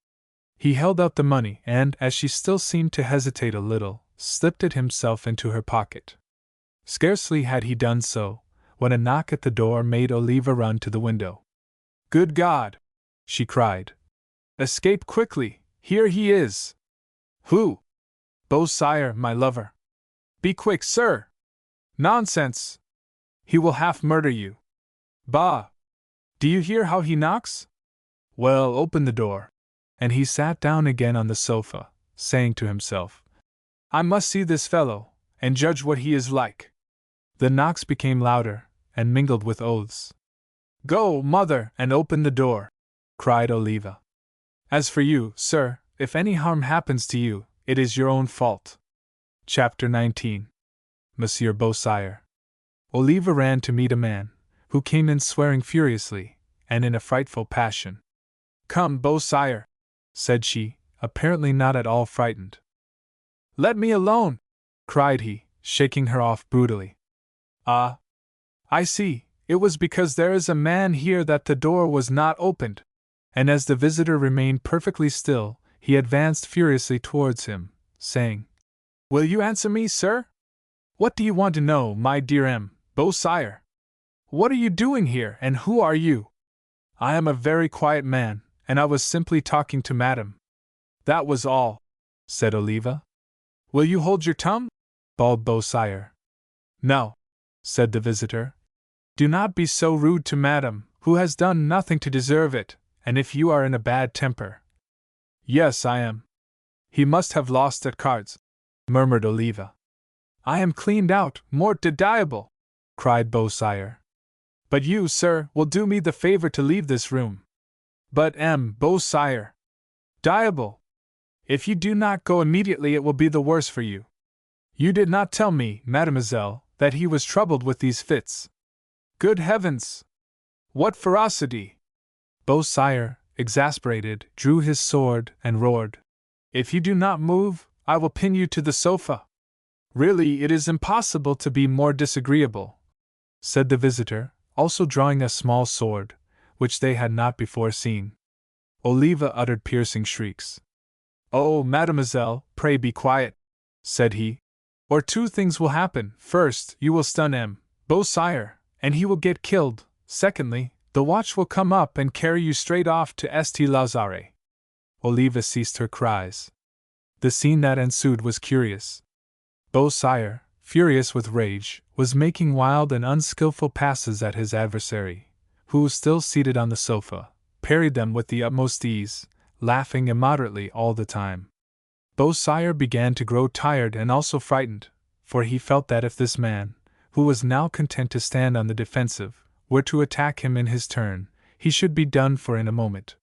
He held out the money and, as she still seemed to hesitate a little, slipped it himself into her pocket. Scarcely had he done so, when a knock at the door made Oliva run to the window. Good God! She cried. Escape quickly, here he is! Who? Beausire, my lover. Be quick, sir! Nonsense! He will half murder you. Bah! Do you hear how he knocks? Well, open the door. And he sat down again on the sofa, saying to himself, I must see this fellow, and judge what he is like. The knocks became louder, and mingled with oaths. Go, mother, and open the door, cried Oliva. As for you, sir, if any harm happens to you, it is your own fault. Chapter 19. Monsieur Beausire. Oliva ran to meet a man, who came in swearing furiously, and in a frightful passion. Come, Beausire, said she, apparently not at all frightened. Let me alone, cried he, shaking her off brutally. Ah! I see, it was because there is a man here that the door was not opened. And as the visitor remained perfectly still, he advanced furiously towards him, saying, Will you answer me, sir? What do you want to know, my dear Beausire? What are you doing here, and who are you? I am a very quiet man, and I was simply talking to Madame. That was all, said Oliva. Will you hold your tongue? Bawled Beausire. No, said the visitor. Do not be so rude to Madame, who has done nothing to deserve it, and if you are in a bad temper. Yes, I am. He must have lost at cards, murmured Oliva. I am cleaned out, mort de diable, cried Beausire. But you, sir, will do me the favor to leave this room. But Beausire. Diable! If you do not go immediately it will be the worse for you. You did not tell me, mademoiselle, that he was troubled with these fits. Good heavens! What ferocity! Beausire, exasperated, drew his sword and roared. If you do not move, I will pin you to the sofa. Really, it is impossible to be more disagreeable, said the visitor, also drawing a small sword, which they had not before seen. Oliva uttered piercing shrieks. Oh, mademoiselle, pray be quiet, said he, or two things will happen. First, you will stun Beausire, and he will get killed. Secondly, the watch will come up and carry you straight off to St. Lazare. Oliva ceased her cries. The scene that ensued was curious. Beausire, furious with rage, was making wild and unskilful passes at his adversary, who was still seated on the sofa, parried them with the utmost ease, laughing immoderately all the time. Beausire began to grow tired and also frightened, for he felt that if this man, who was now content to stand on the defensive, were to attack him in his turn, he should be done for in a moment.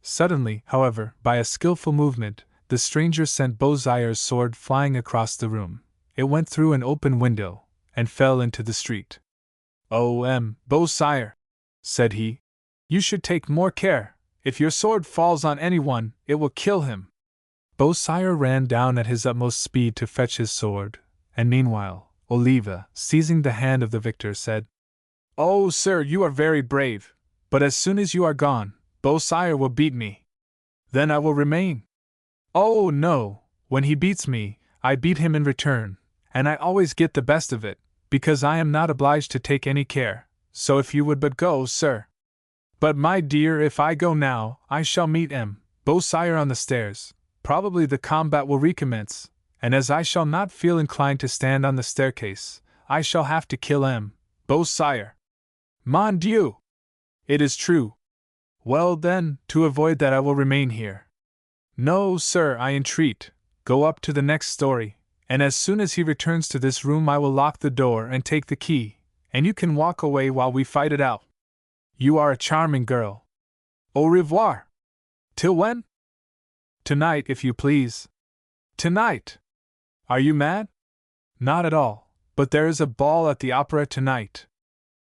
Suddenly, however, by a skillful movement, the stranger sent Beausire's sword flying across the room. It went through an open window, and fell into the street. Oh, Beausire, said he, you should take more care. If your sword falls on anyone, it will kill him. Beausire ran down at his utmost speed to fetch his sword, and meanwhile, Oliva, seizing the hand of the victor, said, Oh, sir, you are very brave, But as soon as you are gone, Beausire will beat me. Then I will remain. Oh, no, when he beats me, I beat him in return, and I always get the best of it, because I am not obliged to take any care, so if you would but go, sir. But my dear, if I go now, I shall meet Beausire on the stairs. Probably the combat will recommence, and as I shall not feel inclined to stand on the staircase, I shall have to kill Beausire. Mon Dieu! It is true. Well then, to avoid that I will remain here. No, sir, I entreat, go up to the next story, and as soon as he returns to this room I will lock the door and take the key, and you can walk away while we fight it out. You are a charming girl. Au revoir. Till when? Tonight, if you please. Tonight? Are you mad? Not at all, but there is a ball at the opera tonight.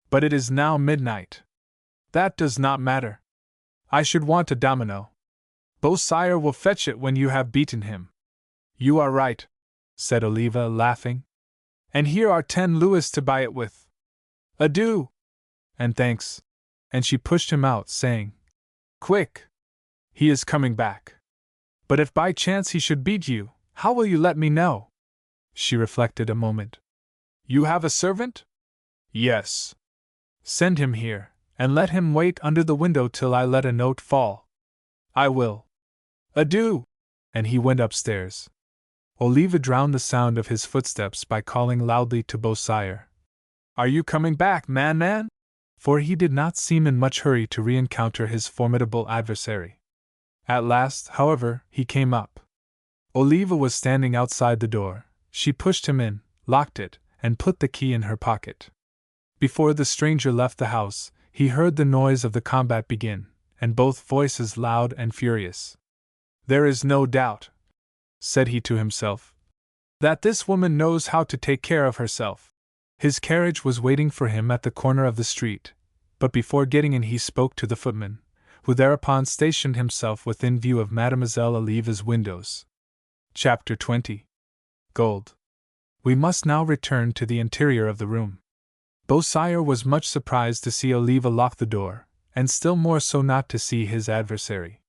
But it is now midnight. That does not matter. I should want a domino. Beausire will fetch it when you have beaten him. You are right, said Oliva, laughing. And here are 10 louis to buy it with. Adieu! And thanks. And she pushed him out, saying, Quick! He is coming back. But if by chance he should beat you, how will you let me know? She reflected a moment. You have a servant? Yes. Send him here, and let him wait under the window till I let a note fall. I will. Adieu! And he went upstairs. Oliva drowned the sound of his footsteps by calling loudly to Beausire. Are you coming back, man? For he did not seem in much hurry to re-encounter his formidable adversary. At last, however, he came up. Oliva was standing outside the door. She pushed him in, locked it, and put the key in her pocket. Before the stranger left the house, he heard the noise of the combat begin, and both voices loud and furious. There is no doubt, said he to himself, that this woman knows how to take care of herself. His carriage was waiting for him at the corner of the street, but before getting in he spoke to the footman, who thereupon stationed himself within view of Mademoiselle Oliva's windows. Chapter 20. Gold. We must now return to the interior of the room. Beausire was much surprised to see Oliva lock the door, and still more so not to see his adversary.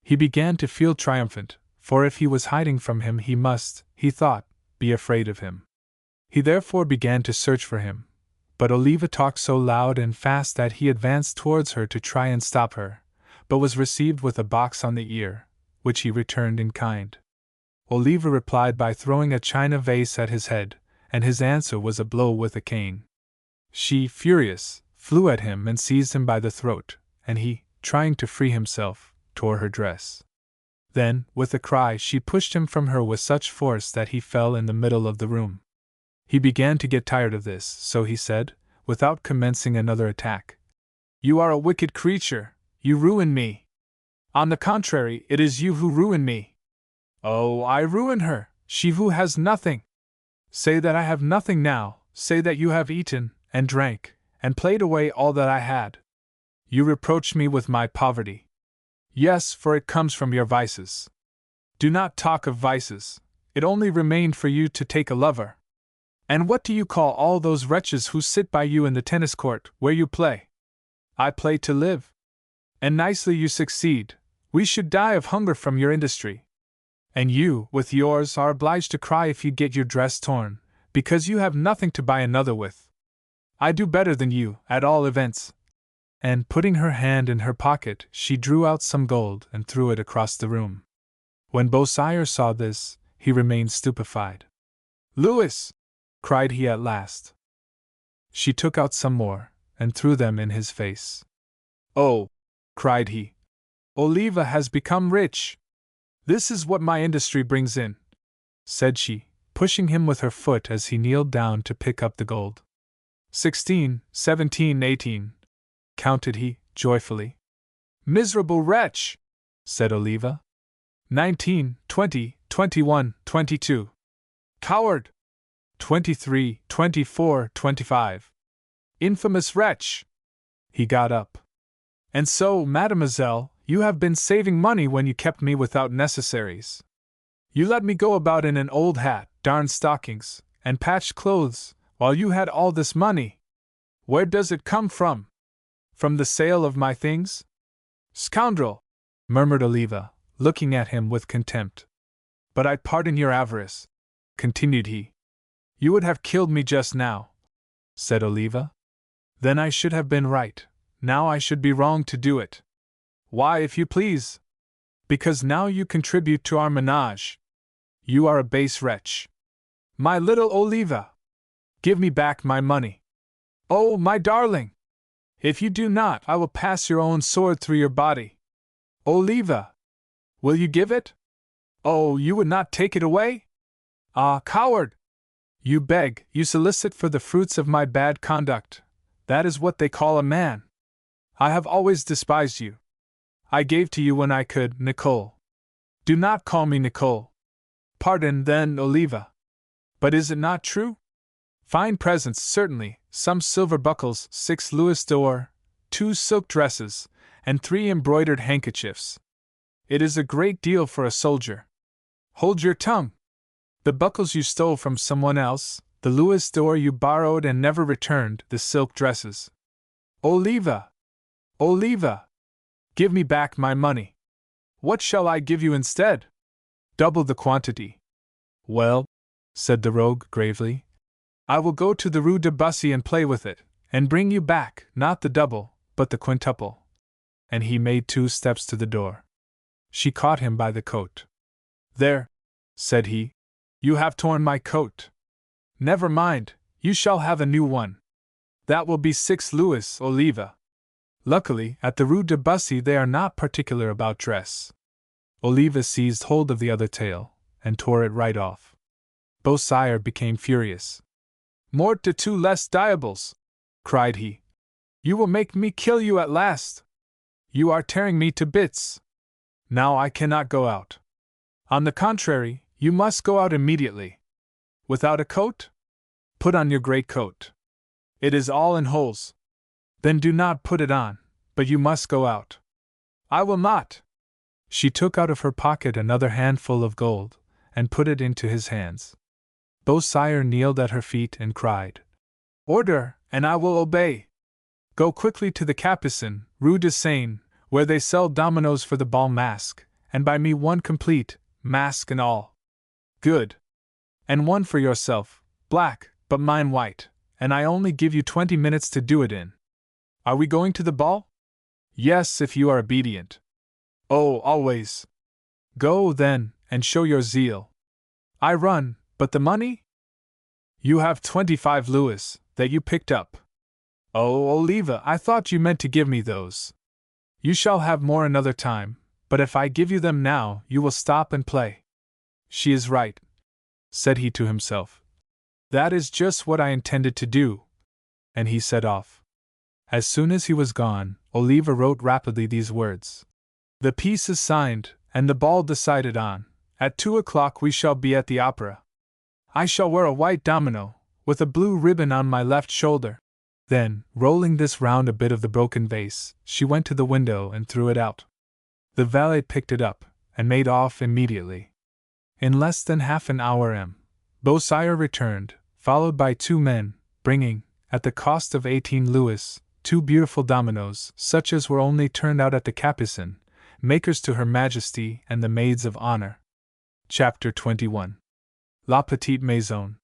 He began to feel triumphant, for if he was hiding from him he must, he thought, be afraid of him. He therefore began to search for him, but Oliva talked so loud and fast that he advanced towards her to try and stop her, but was received with a box on the ear, which he returned in kind. Oliva replied by throwing a china vase at his head, and his answer was a blow with a cane. She, furious, flew at him and seized him by the throat, and he, trying to free himself, tore her dress. Then, with a cry, she pushed him from her with such force that he fell in the middle of the room. He began to get tired of this, so he said, without commencing another attack, You are a wicked creature, you ruin me. On the contrary, it is you who ruin me. Oh, I ruin her, she who has nothing. Say that I have nothing now, say that you have eaten, and drank, and played away all that I had. You reproach me with my poverty. Yes, for it comes from your vices. Do not talk of vices, it only remained for you to take a lover. And what do you call all those wretches who sit by you in the tennis court, where you play? I play to live. And nicely you succeed. We should die of hunger from your industry. And you, with yours, are obliged to cry if you get your dress torn, because you have nothing to buy another with. I do better than you, at all events. And putting her hand in her pocket, she drew out some gold and threw it across the room. When Beausire saw this, he remained stupefied. Louis! Cried he at last. She took out some more, and threw them in his face. Oh! Cried he. Oliva has become rich! This is what my industry brings in, said she, pushing him with her foot as he kneeled down to pick up the gold. 16, 17, 18, counted he, joyfully. Miserable wretch! Said Oliva. 19, 20, 21, 22. Coward! 23, 24, 25. Infamous wretch! He got up. And so, mademoiselle, you have been saving money when you kept me without necessaries. You let me go about in an old hat, darned stockings, and patched clothes, while you had all this money. Where does it come from? From the sale of my things? Scoundrel! Murmured Oliva, looking at him with contempt. But I pardon your avarice, continued he. You would have killed me just now, said Oliva. Then I should have been right, now I should be wrong to do it. Why, if you please? Because now you contribute to our menage. You are a base wretch. My little Oliva! Give me back my money. Oh, my darling! If you do not, I will pass your own sword through your body. Oliva! Will you give it? Oh, you would not take it away? Ah, coward! You beg, you solicit for the fruits of my bad conduct. That is what they call a man. I have always despised you. I gave to you when I could, Nicole. Do not call me Nicole. Pardon, then, Oliva. But is it not true? Fine presents, certainly, some silver buckles, 6 louis d'or, 2 silk dresses, and 3 embroidered handkerchiefs. It is a great deal for a soldier. Hold your tongue. The buckles you stole from someone else, the louis d'or you borrowed and never returned, the silk dresses. Oliva! Oliva! Give me back my money. What shall I give you instead? Double the quantity. Well, said the rogue gravely, I will go to the Rue de Bussy and play with it, and bring you back, not the double, but the quintuple. And he made 2 steps to the door. She caught him by the coat. There, said he, you have torn my coat. Never mind, you shall have a new one. That will be 6 louis, Oliva. Luckily, at the Rue de Bussy they are not particular about dress. Oliva seized hold of the other tail, and tore it right off. Beausire became furious. Mort de tous les diables! Cried he. You will make me kill you at last! You are tearing me to bits! Now I cannot go out. On the contrary, you must go out immediately. Without a coat? Put on your great coat. It is all in holes. Then do not put it on, but you must go out. I will not! She took out of her pocket another handful of gold, and put it into his hands. Beausire kneeled at her feet and cried, Order, and I will obey. Go quickly to the Capucin, Rue de Seine, where they sell dominoes for the bal masque, and buy me 1 complete, mask and all. Good. And 1 for yourself, black, but mine white, and I only give you 20 minutes to do it in. Are we going to the ball? Yes, if you are obedient. Oh, always. Go, then, and show your zeal. I run, but the money? You have 25 louis, that you picked up. Oh, Oliva, I thought you meant to give me those. You shall have more another time, but if I give you them now, you will stop and play. She is right, said he to himself. That is just what I intended to do. And he set off. As soon as he was gone, Oliva wrote rapidly these words. The peace is signed, and the ball decided on. At 2 o'clock we shall be at the opera. I shall wear a white domino, with a blue ribbon on my left shoulder. Then, rolling this round a bit of the broken vase, she went to the window and threw it out. The valet picked it up, and made off immediately. In less than half an hour Beausire returned, followed by 2 men, bringing, at the cost of 18 louis, 2 beautiful dominoes, such as were only turned out at the Capucin, makers to Her Majesty and the maids of honor. Chapter 21. La Petite Maison.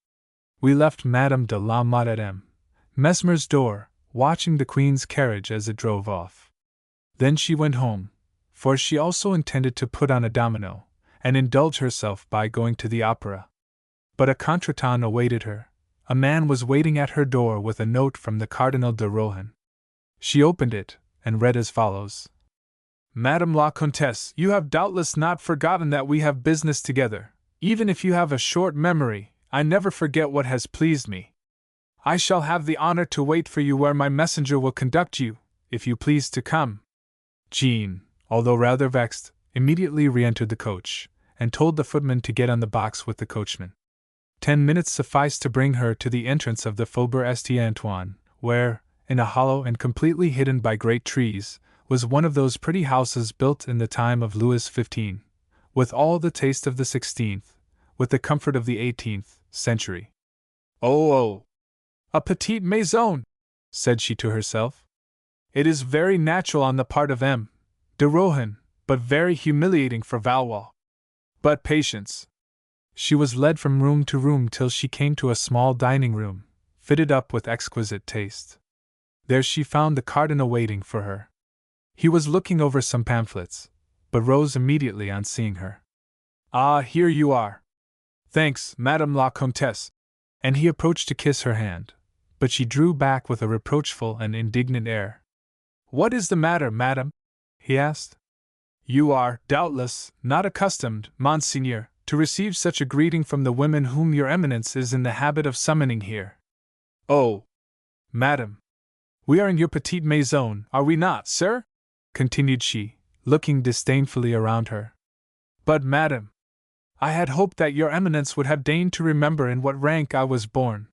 We left Madame de la Motte at Mesmer's door, watching the Queen's carriage as it drove off. Then she went home, for she also intended to put on a domino, and indulge herself by going to the opera. But a contretemps awaited her. A man was waiting at her door with a note from the Cardinal de Rohan. She opened it, and read as follows. Madame la Comtesse, you have doubtless not forgotten that we have business together. Even if you have a short memory, I never forget what has pleased me. I shall have the honor to wait for you where my messenger will conduct you, if you please to come. Jean, although rather vexed, immediately re-entered the coach, and told the footman to get on the box with the coachman. 10 minutes sufficed to bring her to the entrance of the Faubourg St. Antoine, where, in a hollow and completely hidden by great trees, was one of those pretty houses built in the time of Louis XV, with all the taste of the 16th, with the comfort of the 18th, century. Oh! A petite maison, said she to herself. It is very natural on the part of M. de Rohan, but very humiliating for Valois. But patience. She was led from room to room till she came to a small dining room, fitted up with exquisite taste. There she found the cardinal waiting for her. He was looking over some pamphlets, but rose immediately on seeing her. Ah, here you are. Thanks, Madame la Comtesse. And he approached to kiss her hand, but she drew back with a reproachful and indignant air. What is the matter, madame? He asked. You are, doubtless, not accustomed, Monseigneur, to receive such a greeting from the women whom your Eminence is in the habit of summoning here. Oh, madame. We are in your petite maison, are we not, sir? Continued she, looking disdainfully around her. But, madame, I had hoped that your Eminence would have deigned to remember in what rank I was born.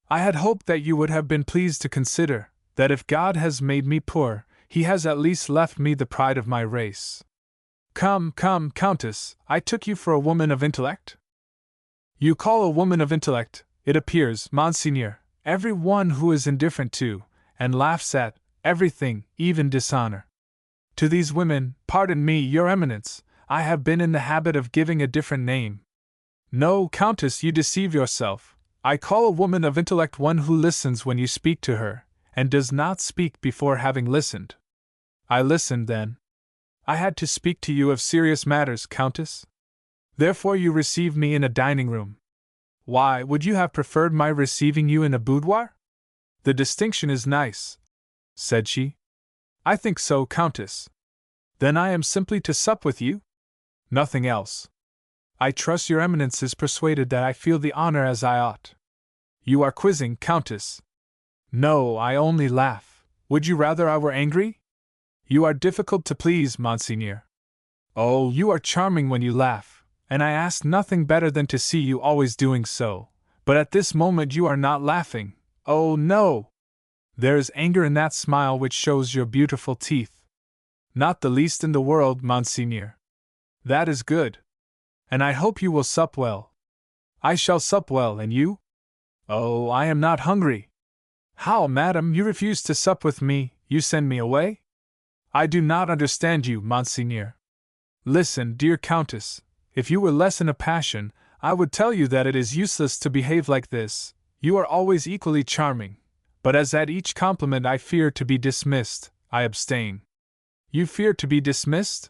I had hoped that you would have been pleased to consider that if God has made me poor, He has at least left me the pride of my race. Come, come, Countess, I took you for a woman of intellect? You call a woman of intellect, it appears, Monseigneur, every one who is indifferent to, and laughs at, everything, even dishonor. To these women, pardon me, your Eminence, I have been in the habit of giving a different name. No, Countess, you deceive yourself. I call a woman of intellect one who listens when you speak to her, and does not speak before having listened. I listened then. I had to speak to you of serious matters, Countess. Therefore you received me in a dining room. Why, would you have preferred my receiving you in a boudoir? The distinction is nice, said she. I think so, Countess. Then I am simply to sup with you? Nothing else. I trust your Eminence is persuaded that I feel the honor as I ought. You are quizzing, Countess. No, I only laugh. Would you rather I were angry? You are difficult to please, Monseigneur. Oh, you are charming when you laugh, and I ask nothing better than to see you always doing so. But at this moment you are not laughing. Oh, no! There is anger in that smile which shows your beautiful teeth. Not the least in the world, Monseigneur. That is good. And I hope you will sup well. I shall sup well, and you? Oh, I am not hungry. How, madam, you refuse to sup with me, you send me away? I do not understand you, Monseigneur. Listen, dear Countess, if you were less in a passion, I would tell you that it is useless to behave like this. You are always equally charming, but as at each compliment I fear to be dismissed, I abstain. You fear to be dismissed?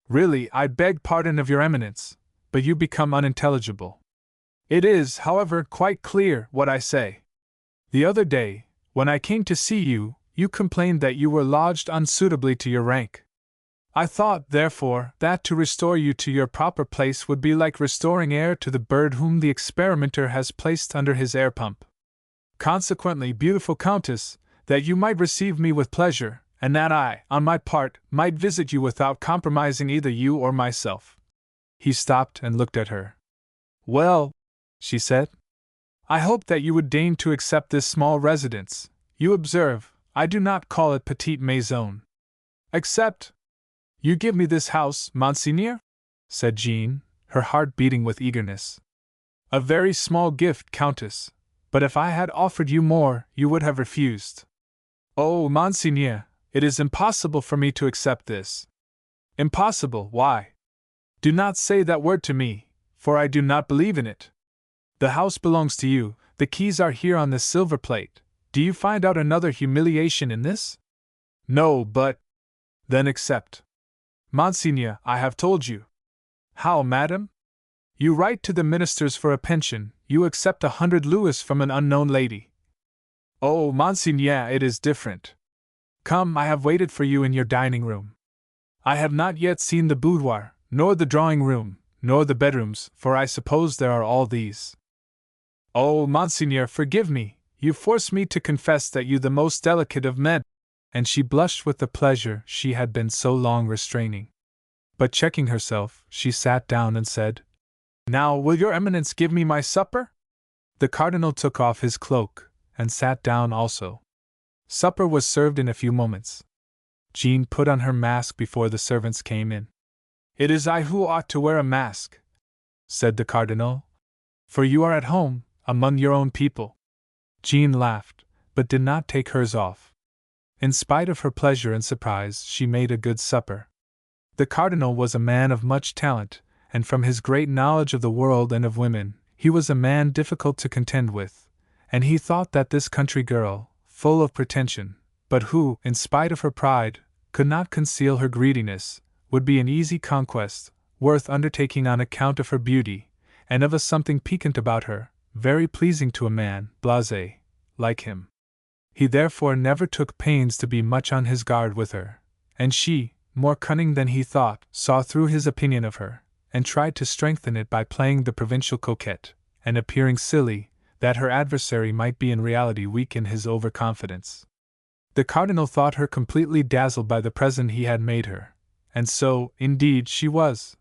Really, I beg pardon of your Eminence, but you become unintelligible. It is, however, quite clear what I say. The other day, when I came to see you, you complained that you were lodged unsuitably to your rank. I thought, therefore, that to restore you to your proper place would be like restoring air to the bird whom the experimenter has placed under his air pump. Consequently, beautiful Countess, that you might receive me with pleasure, and that I, on my part, might visit you without compromising either you or myself. He stopped and looked at her. Well, she said, I hope that you would deign to accept this small residence. You observe, I do not call it petite maison. Accept. You give me this house, Monseigneur? Said Jean, her heart beating with eagerness. A very small gift, Countess, but if I had offered you more, you would have refused. Oh, Monseigneur, it is impossible for me to accept this. Impossible, why? Do not say that word to me, for I do not believe in it. The house belongs to you, the keys are here on this silver plate. Do you find out another humiliation in this? No, but… Then accept. Monseigneur, I have told you. How, madam? You write to the ministers for a pension, you accept 100 louis from an unknown lady. Oh, Monseigneur, it is different. Come, I have waited for you in your dining room. I have not yet seen the boudoir, nor the drawing room, nor the bedrooms, for I suppose there are all these. Oh, Monseigneur, forgive me, you force me to confess that you the most delicate of men. And she blushed with the pleasure she had been so long restraining. But checking herself, she sat down and said, Now, will your Eminence give me my supper? The Cardinal took off his cloak, and sat down also. Supper was served in a few moments. Jean put on her mask before the servants came in. It is I who ought to wear a mask, said the Cardinal, for you are at home, among your own people. Jean laughed, but did not take hers off. In spite of her pleasure and surprise, she made a good supper. The cardinal was a man of much talent, and from his great knowledge of the world and of women, he was a man difficult to contend with, and he thought that this country girl, full of pretension, but who, in spite of her pride, could not conceal her greediness, would be an easy conquest, worth undertaking on account of her beauty, and of a something piquant about her, very pleasing to a man, blasé, like him. He therefore never took pains to be much on his guard with her, and she, more cunning than he thought, saw through his opinion of her, and tried to strengthen it by playing the provincial coquette, and appearing silly, that her adversary might be in reality weak in his overconfidence. The cardinal thought her completely dazzled by the present he had made her, and so, indeed, she was,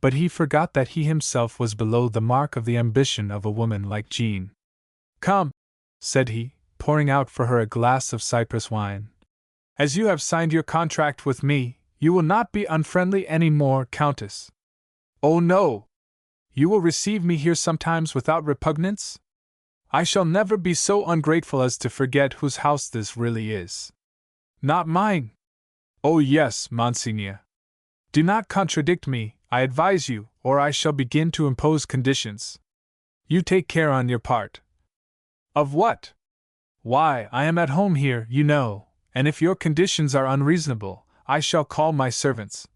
but he forgot that he himself was below the mark of the ambition of a woman like Jean. "Come," said he, pouring out for her a glass of Cyprus wine. "As you have signed your contract with me, you will not be unfriendly any more, Countess. Oh no! You will receive me here sometimes without repugnance? I shall never be so ungrateful as to forget whose house this really is. Not mine. Oh yes, Monseigneur. Do not contradict me, I advise you, or I shall begin to impose conditions. You take care on your part." "Of what?" "Why, I am at home here, you know, and if your conditions are unreasonable, I shall call my servants."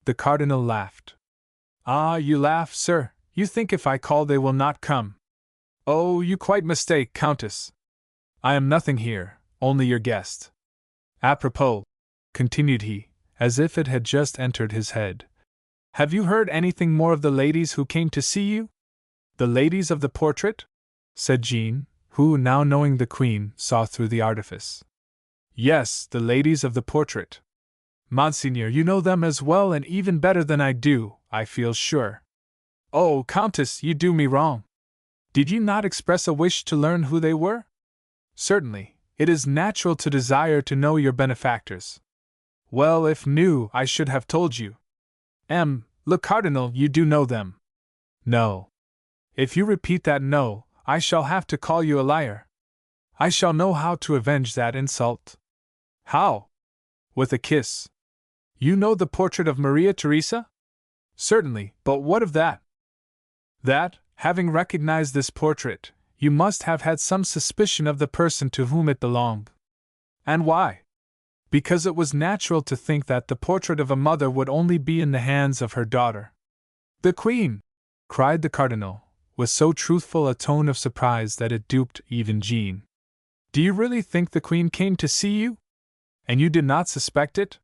The cardinal laughed. "Ah, you laugh, sir. You think if I call they will not come. Oh, you quite mistake, Countess. I am nothing here, only your guest. Apropos," continued he, as if it had just entered his head, "have you heard anything more of the ladies who came to see you?" "The ladies of the portrait?" said Jean, who, now knowing the Queen, saw through the artifice. "Yes, the ladies of the portrait. Monseigneur, you know them as well and even better than I do, I feel sure." "Oh, Countess, you do me wrong. Did you not express a wish to learn who they were?" "Certainly, it is natural to desire to know your benefactors." "Well, if knew, I should have told you." Le Cardinal, you do know them." "No." "If you repeat that no, I shall have to call you a liar. I shall know how to avenge that insult." "How?" "With a kiss." "You know the portrait of Maria Theresa?" "Certainly, but what of that?" "That, having recognized this portrait, you must have had some suspicion of the person to whom it belonged." "And why?" "Because it was natural to think that the portrait of a mother would only be in the hands of her daughter." "The Queen!" cried the cardinal, with so truthful a tone of surprise that it duped even Jean. "Do you really think the Queen came to see you? And you did not suspect it?"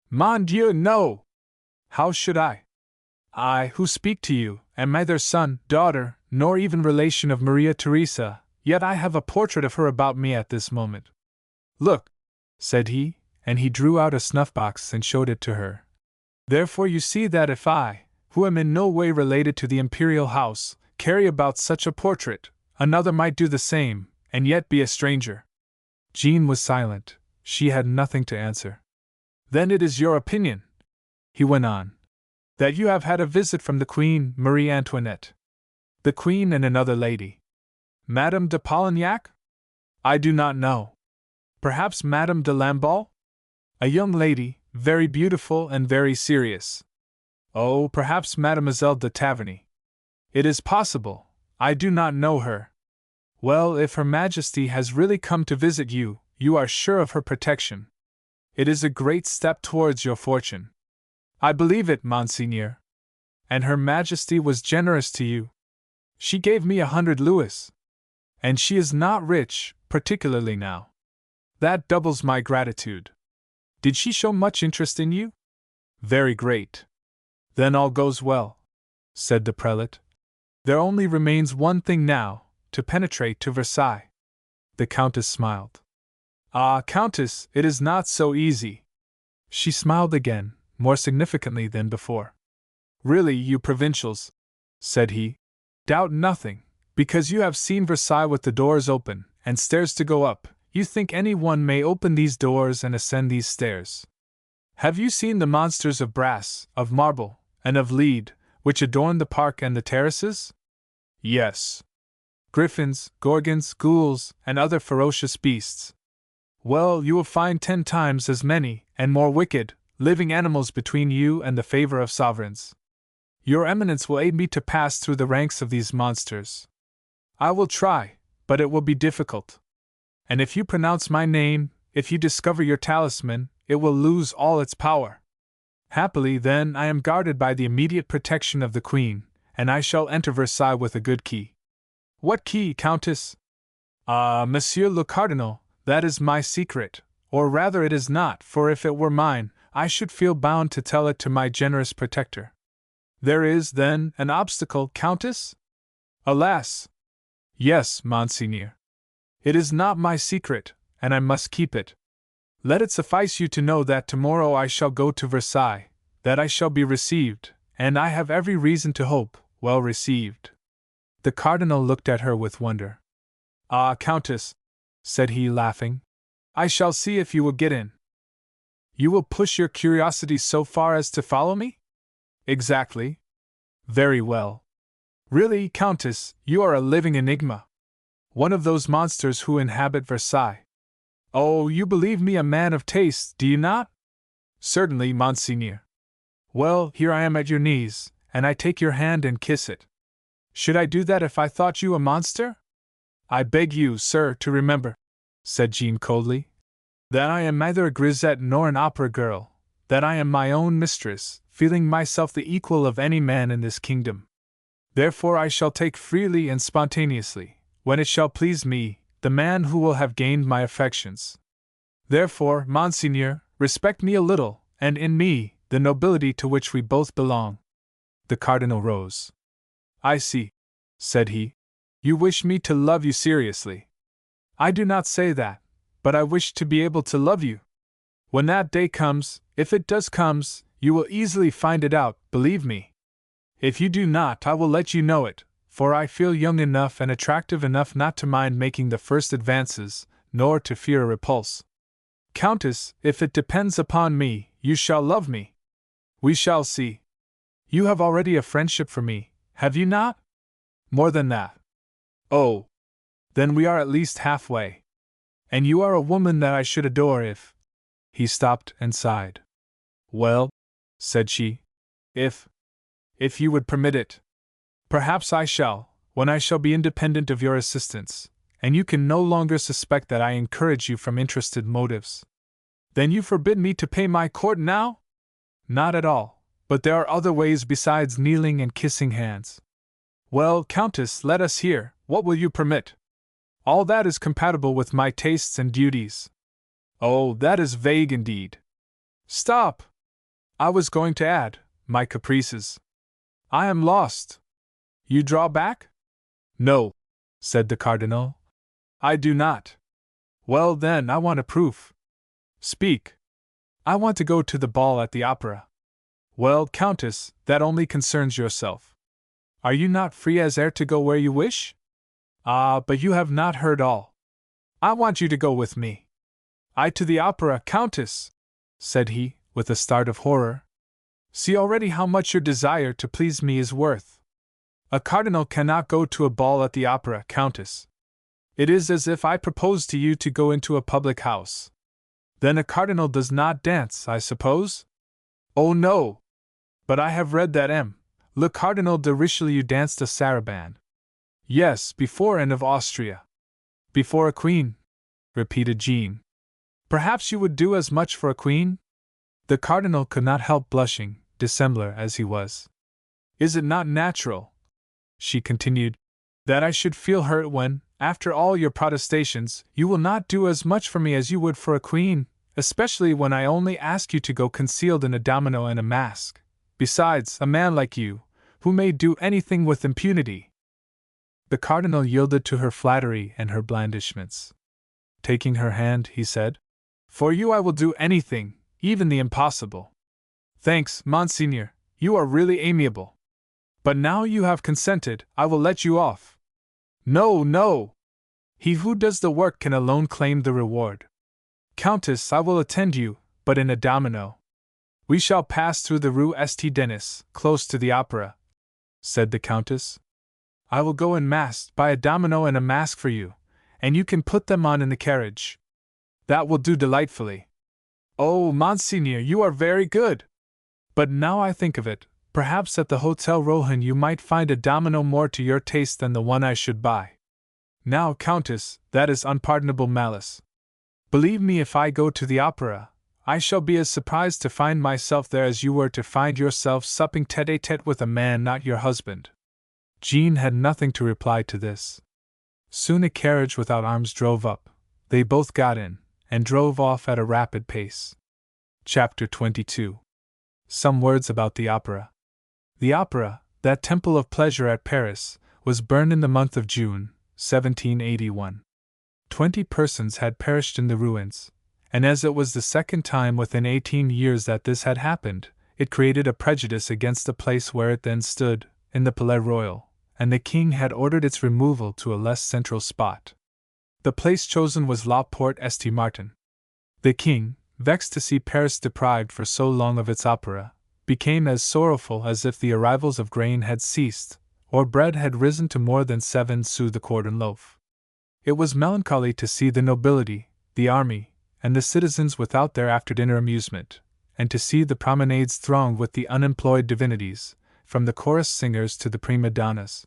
"Mon Dieu, no! How should I? I, who speak to you, am neither son, daughter, nor even relation of Maria Theresa, yet I have a portrait of her about me at this moment. Look," said he, and he drew out a snuff-box and showed it to her. "Therefore you see that if I, who am in no way related to the imperial house, carry about such a portrait, another might do the same, and yet be a stranger." Jean was silent. She had nothing to answer. "Then it is your opinion," he went on, "that you have had a visit from the Queen, Marie Antoinette." "The Queen and another lady." "Madame de Polignac?" "I do not know." "Perhaps Madame de Lamballe?" "A young lady, very beautiful and very serious." "Oh, perhaps Mademoiselle de Taverny." "It is possible. I do not know her." "Well, if Her Majesty has really come to visit you, you are sure of her protection. It is a great step towards your fortune." "I believe it, Monseigneur." "And Her Majesty was generous to you?" "She gave me 100 louis." "And she is not rich, particularly now." "That doubles my gratitude." "Did she show much interest in you?" "Very great." "Then all goes well," said the prelate. "There only remains one thing now, to penetrate to Versailles." The Countess smiled. "Ah, Countess, it is not so easy." She smiled again, more significantly than before. "Really, you provincials," said he, "doubt nothing, because you have seen Versailles with the doors open, and stairs to go up, you think any one may open these doors and ascend these stairs. Have you seen the monsters of brass, of marble, and of lead, which adorn the park and the terraces?" "Yes." "Griffins, gorgons, ghouls, and other ferocious beasts." Well, you will find 10 times as many, and more wicked, living animals between you and the favor of sovereigns. Your Eminence will aid me to pass through the ranks of these monsters. I will try, but it will be difficult. And if you pronounce my name, if you discover your talisman, it will lose all its power. Happily, then, I am guarded by the immediate protection of the Queen, and I shall enter Versailles with a good key. What key, Countess? Monsieur le Cardinal, that is my secret, or rather it is not, for if it were mine, I should feel bound to tell it to my generous protector. There is, then, an obstacle, Countess? Alas! Yes, Monseigneur. It is not my secret, and I must keep it. Let it suffice you to know that tomorrow I shall go to Versailles, that I shall be received, and I have every reason to hope, well received. The Cardinal looked at her with wonder. Ah, Countess, said he, laughing, I shall see if you will get in. You will push your curiosity so far as to follow me? Exactly. Very well. Really, Countess, you are a living enigma. One of those monsters who inhabit Versailles. Oh, you believe me a man of taste, do you not? Certainly, Monseigneur. Well, here I am at your knees, and I take your hand and kiss it. Should I do that if I thought you a monster? I beg you, sir, to remember, said Jean coldly, that I am neither a grisette nor an opera girl, that I am my own mistress, feeling myself the equal of any man in this kingdom. Therefore I shall take freely and spontaneously, when it shall please me, the man who will have gained my affections. Therefore, Monseigneur, respect me a little, and in me, the nobility to which we both belong. The Cardinal rose. I see, said he. You wish me to love you seriously. I do not say that, but I wish to be able to love you. When that day comes, if it does comes, you will easily find it out, believe me. If you do not, I will let you know it, for I feel young enough and attractive enough not to mind making the first advances, nor to fear a repulse. Countess, if it depends upon me, you shall love me. We shall see. You have already a friendship for me, have you not? More than that. Oh! Then we are at least halfway. And you are a woman that I should adore if… He stopped and sighed. Well, said she, if you would permit it. Perhaps I shall, when I shall be independent of your assistance, and you can no longer suspect that I encourage you from interested motives. Then you forbid me to pay my court now? Not at all, but there are other ways besides kneeling and kissing hands. Well, Countess, let us hear, what will you permit? All that is compatible with my tastes and duties. Oh, that is vague indeed. Stop! I was going to add, my caprices. I am lost. You draw back? No, said the Cardinal. I do not. Well, then, I want a proof. Speak. I want to go to the ball at the opera. Well, Countess, that only concerns yourself. Are you not free as air to go where you wish? Ah, but you have not heard all. I want you to go with me. I to the opera, Countess, said he, with a start of horror. See already how much your desire to please me is worth. A cardinal cannot go to a ball at the opera, Countess. It is as if I proposed to you to go into a public house. Then a cardinal does not dance, I suppose? Oh no! But I have read that Le Cardinal de Richelieu danced a saraband. Yes, before Anne of Austria. Before a queen, repeated Jean. Perhaps you would do as much for a queen? The cardinal could not help blushing, dissembler as he was. Is it not natural, she continued, that I should feel hurt when, after all your protestations, you will not do as much for me as you would for a queen, especially when I only ask you to go concealed in a domino and a mask? Besides, a man like you, who may do anything with impunity. The cardinal yielded to her flattery and her blandishments. Taking her hand, he said, For you I will do anything, even the impossible. Thanks, Monseigneur, you are really amiable. But now you have consented, I will let you off. No, no! He who does the work can alone claim the reward. Countess, I will attend you, but in a domino. We shall pass through the Rue St. Denis, close to the opera, said the Countess. I will go en masse, buy a domino and a mask for you, and you can put them on in the carriage. That will do delightfully. Oh, Monseigneur, you are very good! But now I think of it, perhaps at the Hotel Rohan you might find a domino more to your taste than the one I should buy. Now, Countess, that is unpardonable malice. Believe me, if I go to the opera, I shall be as surprised to find myself there as you were to find yourself supping tête-à-tête with a man not your husband. Jean had nothing to reply to this. Soon a carriage without arms drove up. They both got in, and drove off at a rapid pace. Chapter 22. Some words about the opera. The opera, that temple of pleasure at Paris, was burned in the month of June, 1781. 20 persons had perished in the ruins, and as it was the second time within 18 years that this had happened, it created a prejudice against the place where it then stood, in the Palais Royal, and the king had ordered its removal to a less central spot. The place chosen was La Porte St. Martin. The king, vexed to see Paris deprived for so long of its opera, became as sorrowful as if the arrivals of grain had ceased, or bread had risen to more than 7 sous the quartern loaf. It was melancholy to see the nobility, the army, and the citizens without their after-dinner amusement, and to see the promenades thronged with the unemployed divinities, from the chorus singers to the prima donnas.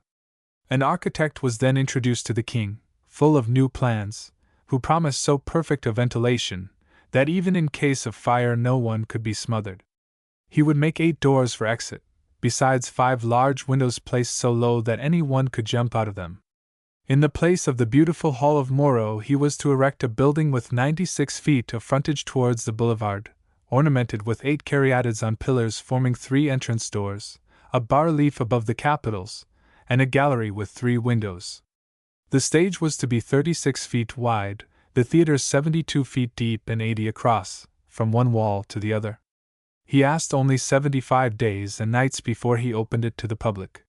An architect was then introduced to the king, full of new plans, who promised so perfect a ventilation, that even in case of fire no one could be smothered. He would make 8 doors for exit, besides 5 large windows placed so low that any one could jump out of them. In the place of the beautiful Hall of Moreau he was to erect a building with 96 feet of frontage towards the boulevard, ornamented with 8 caryatids on pillars forming 3 entrance doors, a bas-relief above the capitals, and a gallery with 3 windows. The stage was to be 36 feet wide, the theatre 72 feet deep and 80 across, from one wall to the other. He asked only 75 days and nights before he opened it to the public.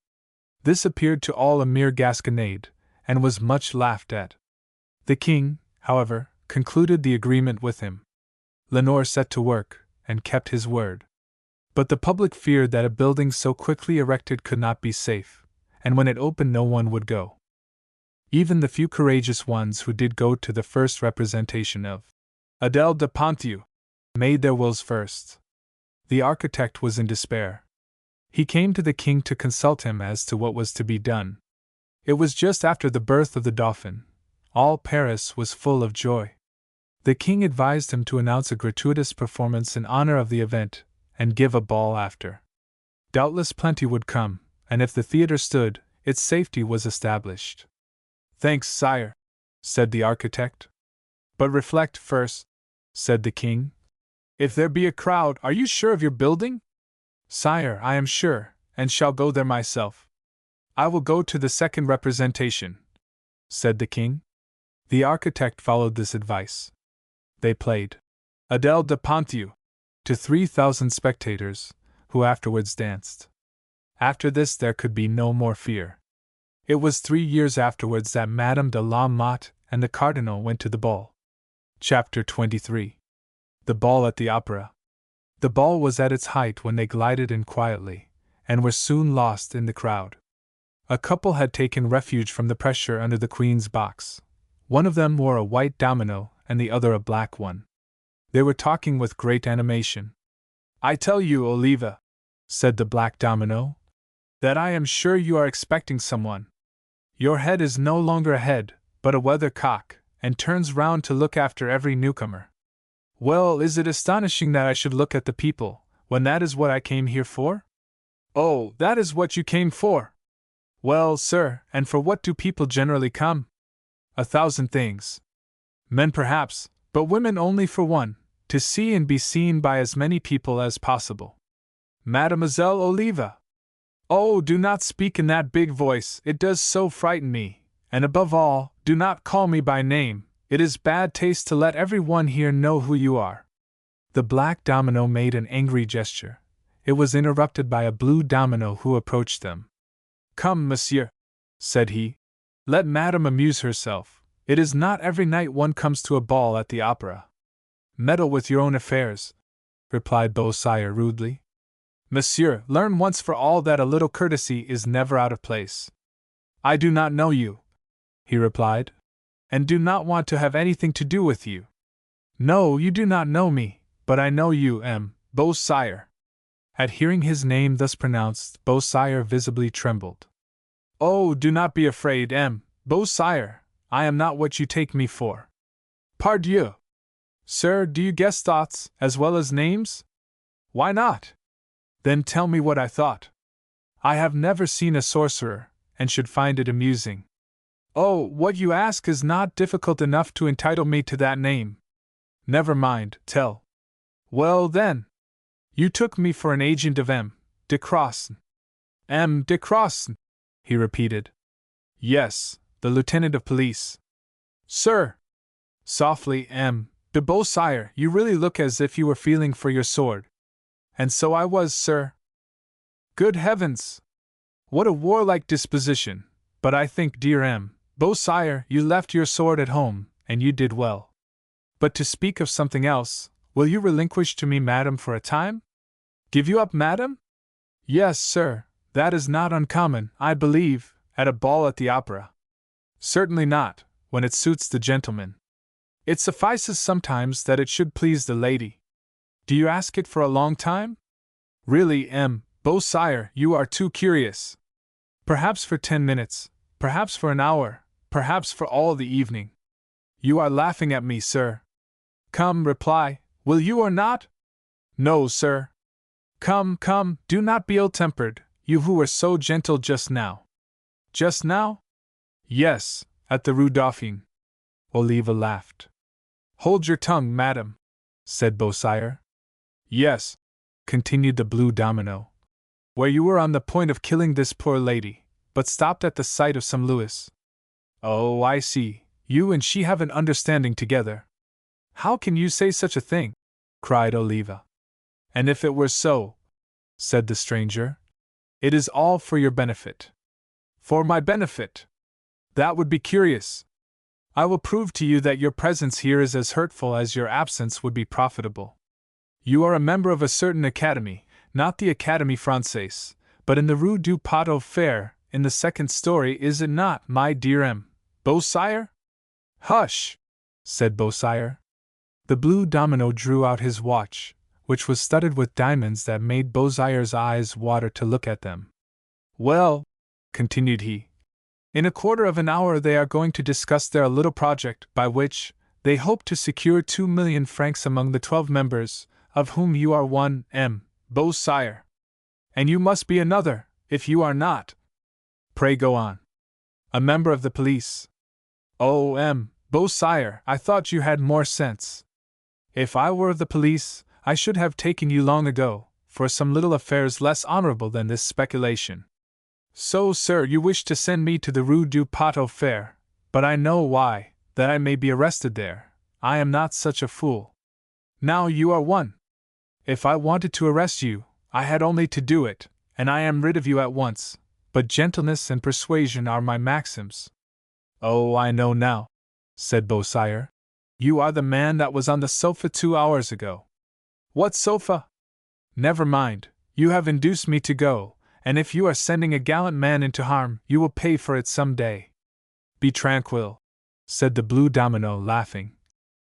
This appeared to all a mere gasconade, and was much laughed at. The king, however, concluded the agreement with him. Lenore set to work, and kept his word. But the public feared that a building so quickly erected could not be safe, and when it opened no one would go. Even the few courageous ones who did go to the first representation of Adèle de Ponthieu made their wills first. The architect was in despair. He came to the king to consult him as to what was to be done. It was just after the birth of the Dauphin. All Paris was full of joy. The king advised him to announce a gratuitous performance in honor of the event, and give a ball after. Doubtless plenty would come, and if the theatre stood, its safety was established. "Thanks, sire," said the architect. "But reflect first," said the king. "If there be a crowd, are you sure of your building?" "Sire, I am sure, and shall go there myself." "I will go to the second representation," said the king. The architect followed this advice. They played Adèle de Ponthieu to 3,000 spectators, who afterwards danced. After this there could be no more fear. It was 3 years afterwards that Madame de la Motte and the Cardinal went to the ball. Chapter 23. The ball at the opera. The ball was at its height when they glided in quietly, and were soon lost in the crowd. A couple had taken refuge from the pressure under the Queen's box. One of them wore a white domino and the other a black one. They were talking with great animation. "I tell you, Oliva," said the black domino, "that I am sure you are expecting someone. Your head is no longer a head, but a weathercock, and turns round to look after every newcomer. Well, is it astonishing that I should look at the people, when that is what I came here for?" "Oh, that is what you came for! Well, sir, and for what do people generally come?" "1,000 things. Men perhaps, but women only for one, to see and be seen by as many people as possible." "Mademoiselle Oliva!" "Oh, do not speak in that big voice, it does so frighten me, and above all, do not call me by name, it is bad taste to let every one here know who you are." The black domino made an angry gesture. It was interrupted by a blue domino who approached them. "Come, monsieur," said he, "let madame amuse herself. It is not every night one comes to a ball at the opera." "Meddle with your own affairs," replied Beausire rudely. "Monsieur, learn once for all that a little courtesy is never out of place." "I do not know you," he replied, "and do not want to have anything to do with you." No, you do not know me, but I know you, Beausire. At hearing his name thus pronounced, Beausire visibly trembled. Oh, do not be afraid, Beausire, I am not what you take me for. Pardieu! Sir, do you guess thoughts, as well as names? Why not? Then tell me what I thought. I have never seen a sorcerer, and should find it amusing. Oh, what you ask is not difficult enough to entitle me to that name. Never mind, tell. Well then, you took me for an agent of de Crossan. De Crossan, he repeated. Yes, the lieutenant of police. Sir! Softly, de Beausire, you really look as if you were feeling for your sword. And so I was, sir. Good heavens! What a warlike disposition! But I think, dear Beausire, you left your sword at home, and you did well. But to speak of something else, will you relinquish to me madam for a time? Give you up, madam? Yes, sir, that is not uncommon, I believe, at a ball at the opera. Certainly not, when it suits the gentleman. It suffices sometimes that it should please the lady. Do you ask it for a long time? Really, Beausire, you are too curious. Perhaps for 10 minutes, perhaps for an hour, perhaps for all the evening. You are laughing at me, sir. Come, reply, will you or not? No, sir. Come, do not be ill-tempered, you who were so gentle just now. Just now? Yes, at the Rue Dauphine. Oliva laughed. Hold your tongue, madam, said Beausire. Yes, continued the Blue Domino, where you were on the point of killing this poor lady, but stopped at the sight of some Louis. Oh, I see, you and she have an understanding together. How can you say such a thing? Cried Oliva. And if it were so, said the stranger, it is all for your benefit. For my benefit? That would be curious. I will prove to you that your presence here is as hurtful as your absence would be profitable. You are a member of a certain academy, not the Académie Française, but in the Rue du Pot au Fer, in the second story, is it not, my dear Beausire? Hush! Said Beausire. The Blue Domino drew out his watch, which was studded with diamonds that made Beausire's eyes water to look at them. Well, continued he, in a quarter of an hour they are going to discuss their little project by which they hope to secure 2,000,000 francs among the 12 members, of whom you are one, Beausire. And you must be another, if you are not. Pray go on. A member of the police. Oh, Beausire, I thought you had more sense. If I were of the police, I should have taken you long ago, for some little affairs less honorable than this speculation. So, sir, you wish to send me to the Rue du Pot au Fer, but I know why, that I may be arrested there. I am not such a fool. Now you are one. If I wanted to arrest you, I had only to do it, and I am rid of you at once, but gentleness and persuasion are my maxims. Oh, I know now, said Beausire. You are the man that was on the sofa 2 hours ago. What sofa? Never mind, you have induced me to go, and if you are sending a gallant man into harm, you will pay for it some day. Be tranquil, said the Blue Domino, laughing.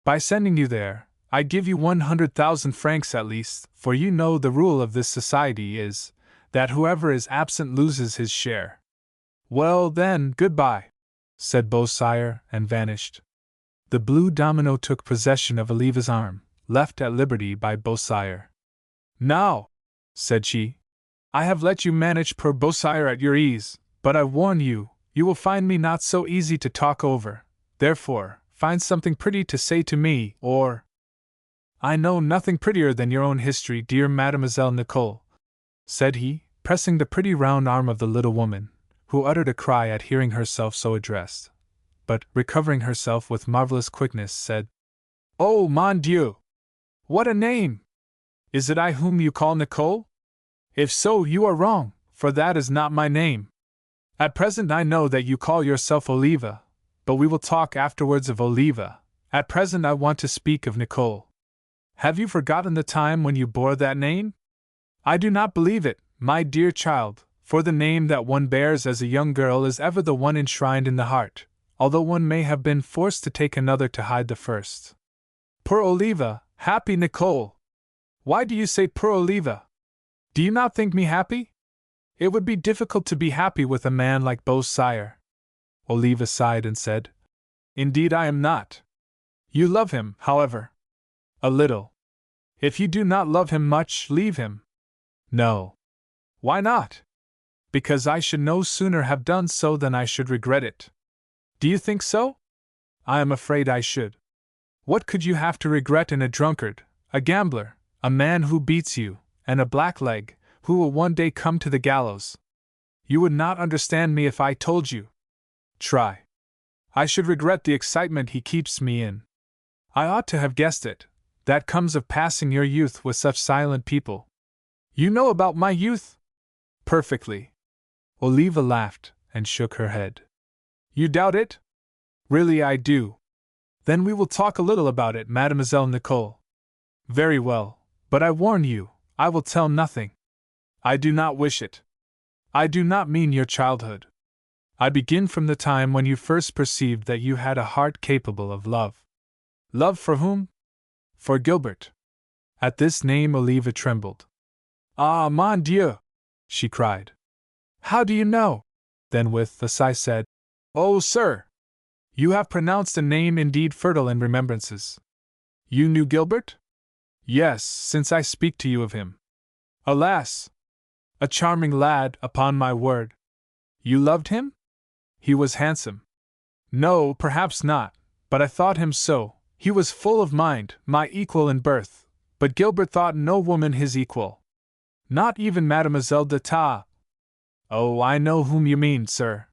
By sending you there, I give you 100,000 francs at least, for you know the rule of this society is, that whoever is absent loses his share. Well then, goodbye, said Beausire, and vanished. The Blue Domino took possession of Oliva's arm, left at liberty by Beausire. Now, said she, I have let you manage poor Beausire at your ease, but I warn you, you will find me not so easy to talk over, therefore, find something pretty to say to me, or— I know nothing prettier than your own history, dear Mademoiselle Nicole, said he, pressing the pretty round arm of the little woman, who uttered a cry at hearing herself so addressed, but, recovering herself with marvelous quickness, said, Oh, mon Dieu! What a name! Is it I whom you call Nicole? If so, you are wrong, for that is not my name. At present I know that you call yourself Oliva, but we will talk afterwards of Oliva. At present I want to speak of Nicole. Have you forgotten the time when you bore that name? I do not believe it, my dear child, for the name that one bears as a young girl is ever the one enshrined in the heart, although one may have been forced to take another to hide the first. Poor Oliva, happy Nicole! Why do you say poor Oliva? Do you not think me happy? It would be difficult to be happy with a man like Beausire. Oliva sighed and said, Indeed I am not. You love him, however. A little. If you do not love him much, leave him. No. Why not? Because I should no sooner have done so than I should regret it. Do you think so? I am afraid I should. What could you have to regret in a drunkard, a gambler, a man who beats you, and a blackleg, who will one day come to the gallows? You would not understand me if I told you. Try. I should regret the excitement he keeps me in. I ought to have guessed it. That comes of passing your youth with such silent people. You know about my youth? Perfectly. Oliva laughed and shook her head. You doubt it? Really, I do. Then we will talk a little about it, Mademoiselle Nicole. Very well, but I warn you, I will tell nothing. I do not wish it. I do not mean your childhood. I begin from the time when you first perceived that you had a heart capable of love. Love for whom? For Gilbert. At this name Oliva trembled. Ah, mon Dieu! She cried. How do you know? Then with a sigh said, Oh, sir! You have pronounced a name indeed fertile in remembrances. You knew Gilbert? Yes, since I speak to you of him. Alas! A charming lad, upon my word. You loved him? He was handsome. No, perhaps not, but I thought him so. He was full of mind, my equal in birth, but Gilbert thought no woman his equal. Not even Mademoiselle d'État. Oh, I know whom you mean, sir.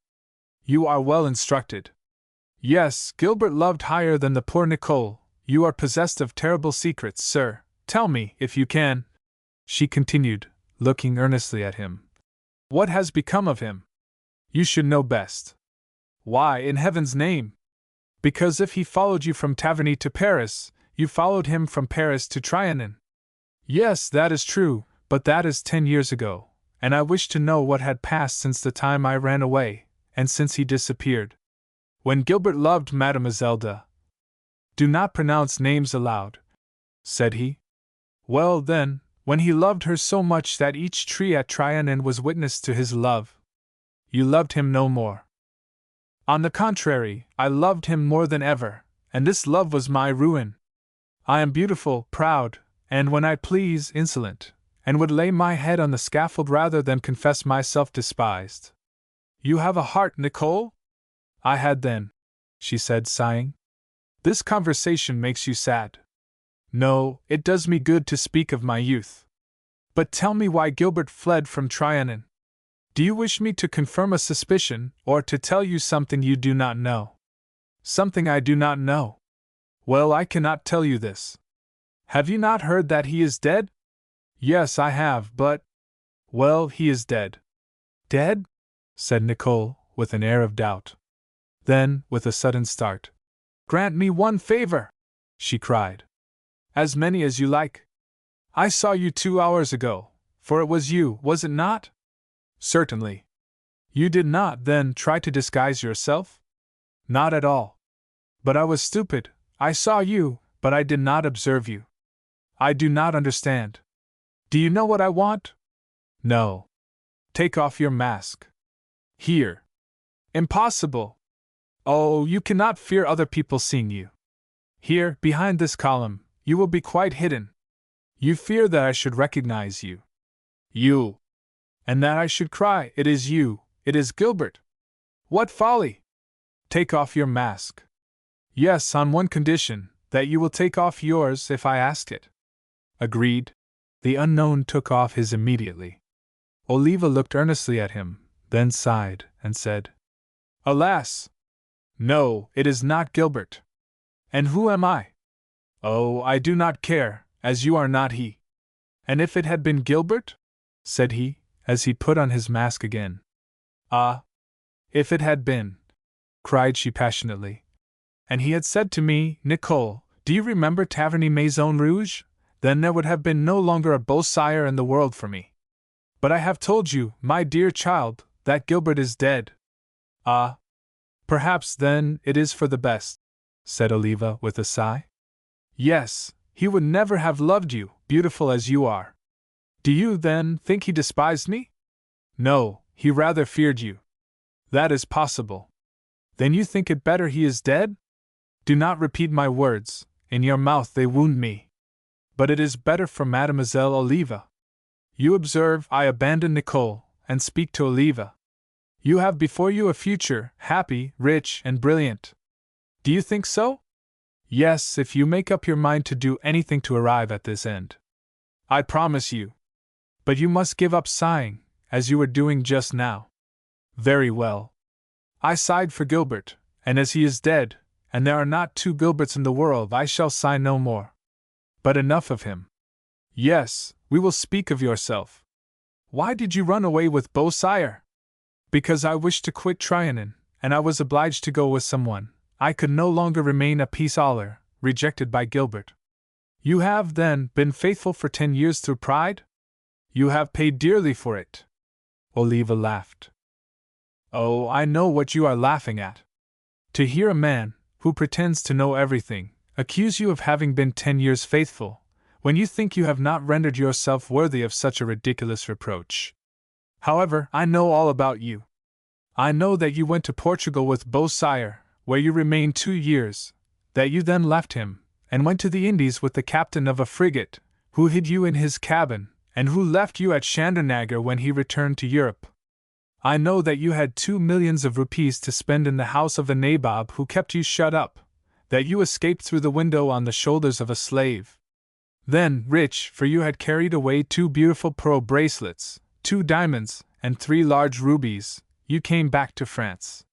You are well instructed. Yes, Gilbert loved higher than the poor Nicole. You are possessed of terrible secrets, sir. Tell me, if you can, she continued, looking earnestly at him. What has become of him? You should know best. Why, in heaven's name? Because if he followed you from Taverny to Paris, you followed him from Paris to Trianon. Yes, that is true, but that is 10 years ago, and I wish to know what had passed since the time I ran away, and since he disappeared. When Gilbert loved Mademoiselle de— Do not pronounce names aloud, said he. Well, then, when he loved her so much that each tree at Trianon was witness to his love. You loved him no more. On the contrary, I loved him more than ever, and this love was my ruin. I am beautiful, proud, and when I please, insolent, and would lay my head on the scaffold rather than confess myself despised. You have a heart, Nicole? I had then, she said, sighing. This conversation makes you sad. No, it does me good to speak of my youth. But tell me why Gilbert fled from Trianon. Do you wish me to confirm a suspicion, or to tell you something you do not know? Something I do not know. Well, I cannot tell you this. Have you not heard that he is dead? Yes, I have, but— Well, he is dead. Dead? Said Nicole, with an air of doubt. Then, with a sudden start, Grant me one favor, she cried. As many as you like. I saw you 2 hours ago, for it was you, was it not? Certainly. You did not, then, try to disguise yourself? Not at all. But I was stupid. I saw you, but I did not observe you. I do not understand. Do you know what I want? No. Take off your mask. Here. Impossible. Oh, you cannot fear other people seeing you. Here, behind this column, you will be quite hidden. You fear that I should recognize you. You. And that I should cry, it is you, it is Gilbert. What folly! Take off your mask. Yes, on one condition, that you will take off yours if I ask it. Agreed. The unknown took off his immediately. Oliva looked earnestly at him, then sighed, and said, Alas! No, it is not Gilbert. And who am I? Oh, I do not care, as you are not he. And if it had been Gilbert? Said he, as he put on his mask again. Ah! If it had been! Cried she passionately. And he had said to me, Nicole, do you remember Taverny Maison Rouge? Then there would have been no longer a Beausire in the world for me. But I have told you, my dear child, that Gilbert is dead. Ah! Perhaps, then, it is for the best, said Oliva with a sigh. Yes, he would never have loved you, beautiful as you are. Do you, then, think he despised me? No, he rather feared you. That is possible. Then you think it better he is dead? Do not repeat my words, in your mouth they wound me. But it is better for Mademoiselle Oliva. You observe, I abandon Nicole, and speak to Oliva. You have before you a future, happy, rich, and brilliant. Do you think so? Yes, if you make up your mind to do anything to arrive at this end. I promise you. But you must give up sighing, as you were doing just now. Very well. I sighed for Gilbert, and as he is dead, and there are not two Gilberts in the world, I shall sigh no more. But enough of him. Yes, we will speak of yourself. Why did you run away with Beausire? Because I wished to quit Trianon, and I was obliged to go with someone. I could no longer remain a pis-aller, rejected by Gilbert. You have, then, been faithful for 10 years through pride? You have paid dearly for it. Oliva laughed. Oh, I know what you are laughing at. To hear a man, who pretends to know everything, accuse you of having been 10 years faithful, when you think you have not rendered yourself worthy of such a ridiculous reproach. However, I know all about you. I know that you went to Portugal with Beausire, where you remained 2 years, that you then left him, and went to the Indies with the captain of a frigate, who hid you in his cabin, and who left you at Chandernagor when he returned to Europe. I know that you had 2 millions of rupees to spend in the house of the nabob who kept you shut up, that you escaped through the window on the shoulders of a slave. Then, rich, for you had carried away 2 beautiful pearl bracelets, 2 diamonds, and 3 large rubies, you came back to France.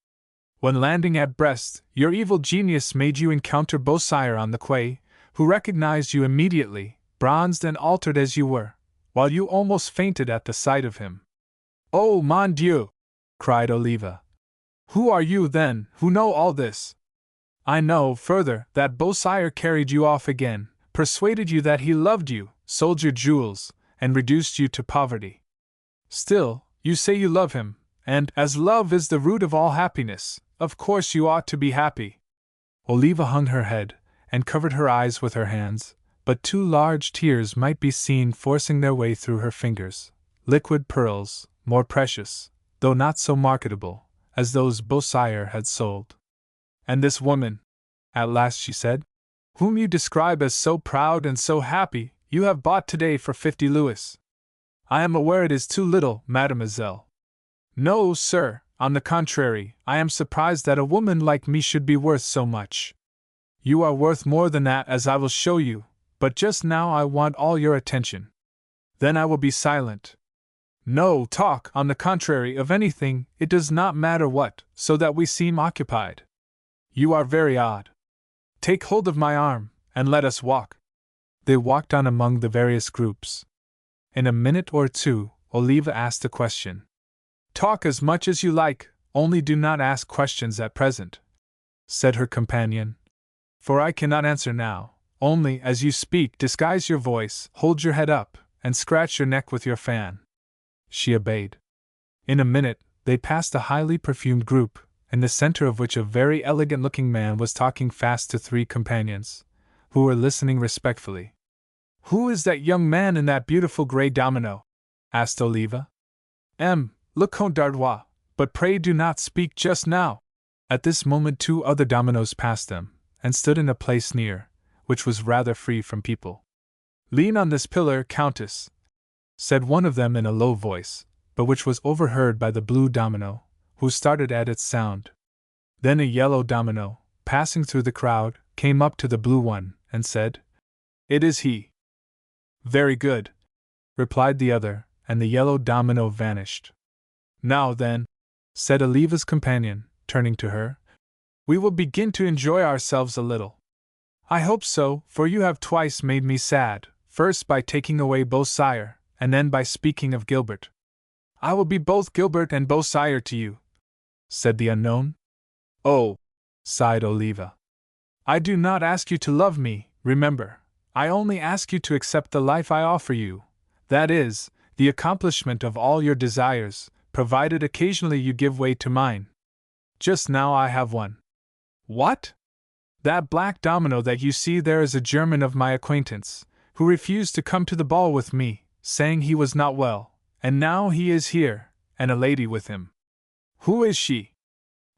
When landing at Brest, your evil genius made you encounter Beausire on the quay, who recognized you immediately, bronzed and altered as you were, while you almost fainted at the sight of him. Oh, mon Dieu! Cried Oliva. Who are you, then, who know all this? I know, further, that Beausire carried you off again, persuaded you that he loved you, sold your jewels, and reduced you to poverty. Still, you say you love him, and, as love is the root of all happiness, of course you ought to be happy. Oliva hung her head, and covered her eyes with her hands, but 2 large tears might be seen forcing their way through her fingers, liquid pearls, more precious, though not so marketable, as those Beausire had sold. And this woman, at last she said, whom you describe as so proud and so happy, you have bought today for 50 louis. I am aware it is too little, mademoiselle. No, sir, on the contrary, I am surprised that a woman like me should be worth so much. You are worth more than that, as I will show you, but just now I want all your attention. Then I will be silent. No, talk, on the contrary, of anything, it does not matter what, so that we seem occupied. You are very odd. Take hold of my arm, and let us walk. They walked on among the various groups. In a minute or 2, Oliva asked a question. Talk as much as you like, only do not ask questions at present, said her companion. For I cannot answer now, only, as you speak, disguise your voice, hold your head up, and scratch your neck with your fan. She obeyed. In a minute, they passed a highly perfumed group, in the center of which a very elegant-looking man was talking fast to 3 companions, who were listening respectfully. Who is that young man in that beautiful grey domino? Asked Oliva. Le Comte d'Artois, but pray do not speak just now. At this moment 2 other dominoes passed them, and stood in a place near, which was rather free from people. Lean on this pillar, Countess, said one of them in a low voice, but which was overheard by the blue domino, who started at its sound. Then a yellow domino, passing through the crowd, came up to the blue one, and said, It is he. Very good, replied the other, and the yellow domino vanished. Now then, said Oliva's companion, turning to her, we will begin to enjoy ourselves a little. I hope so, for you have twice made me sad, first by taking away Beausire, and then by speaking of Gilbert. I will be both Gilbert and Beausire to you, said the unknown. Oh, sighed Oliva. I do not ask you to love me, remember. I only ask you to accept the life I offer you, that is, the accomplishment of all your desires, provided occasionally you give way to mine. Just now I have one. What? That black domino that you see there is a German of my acquaintance, who refused to come to the ball with me, saying he was not well, and now he is here, and a lady with him. Who is she?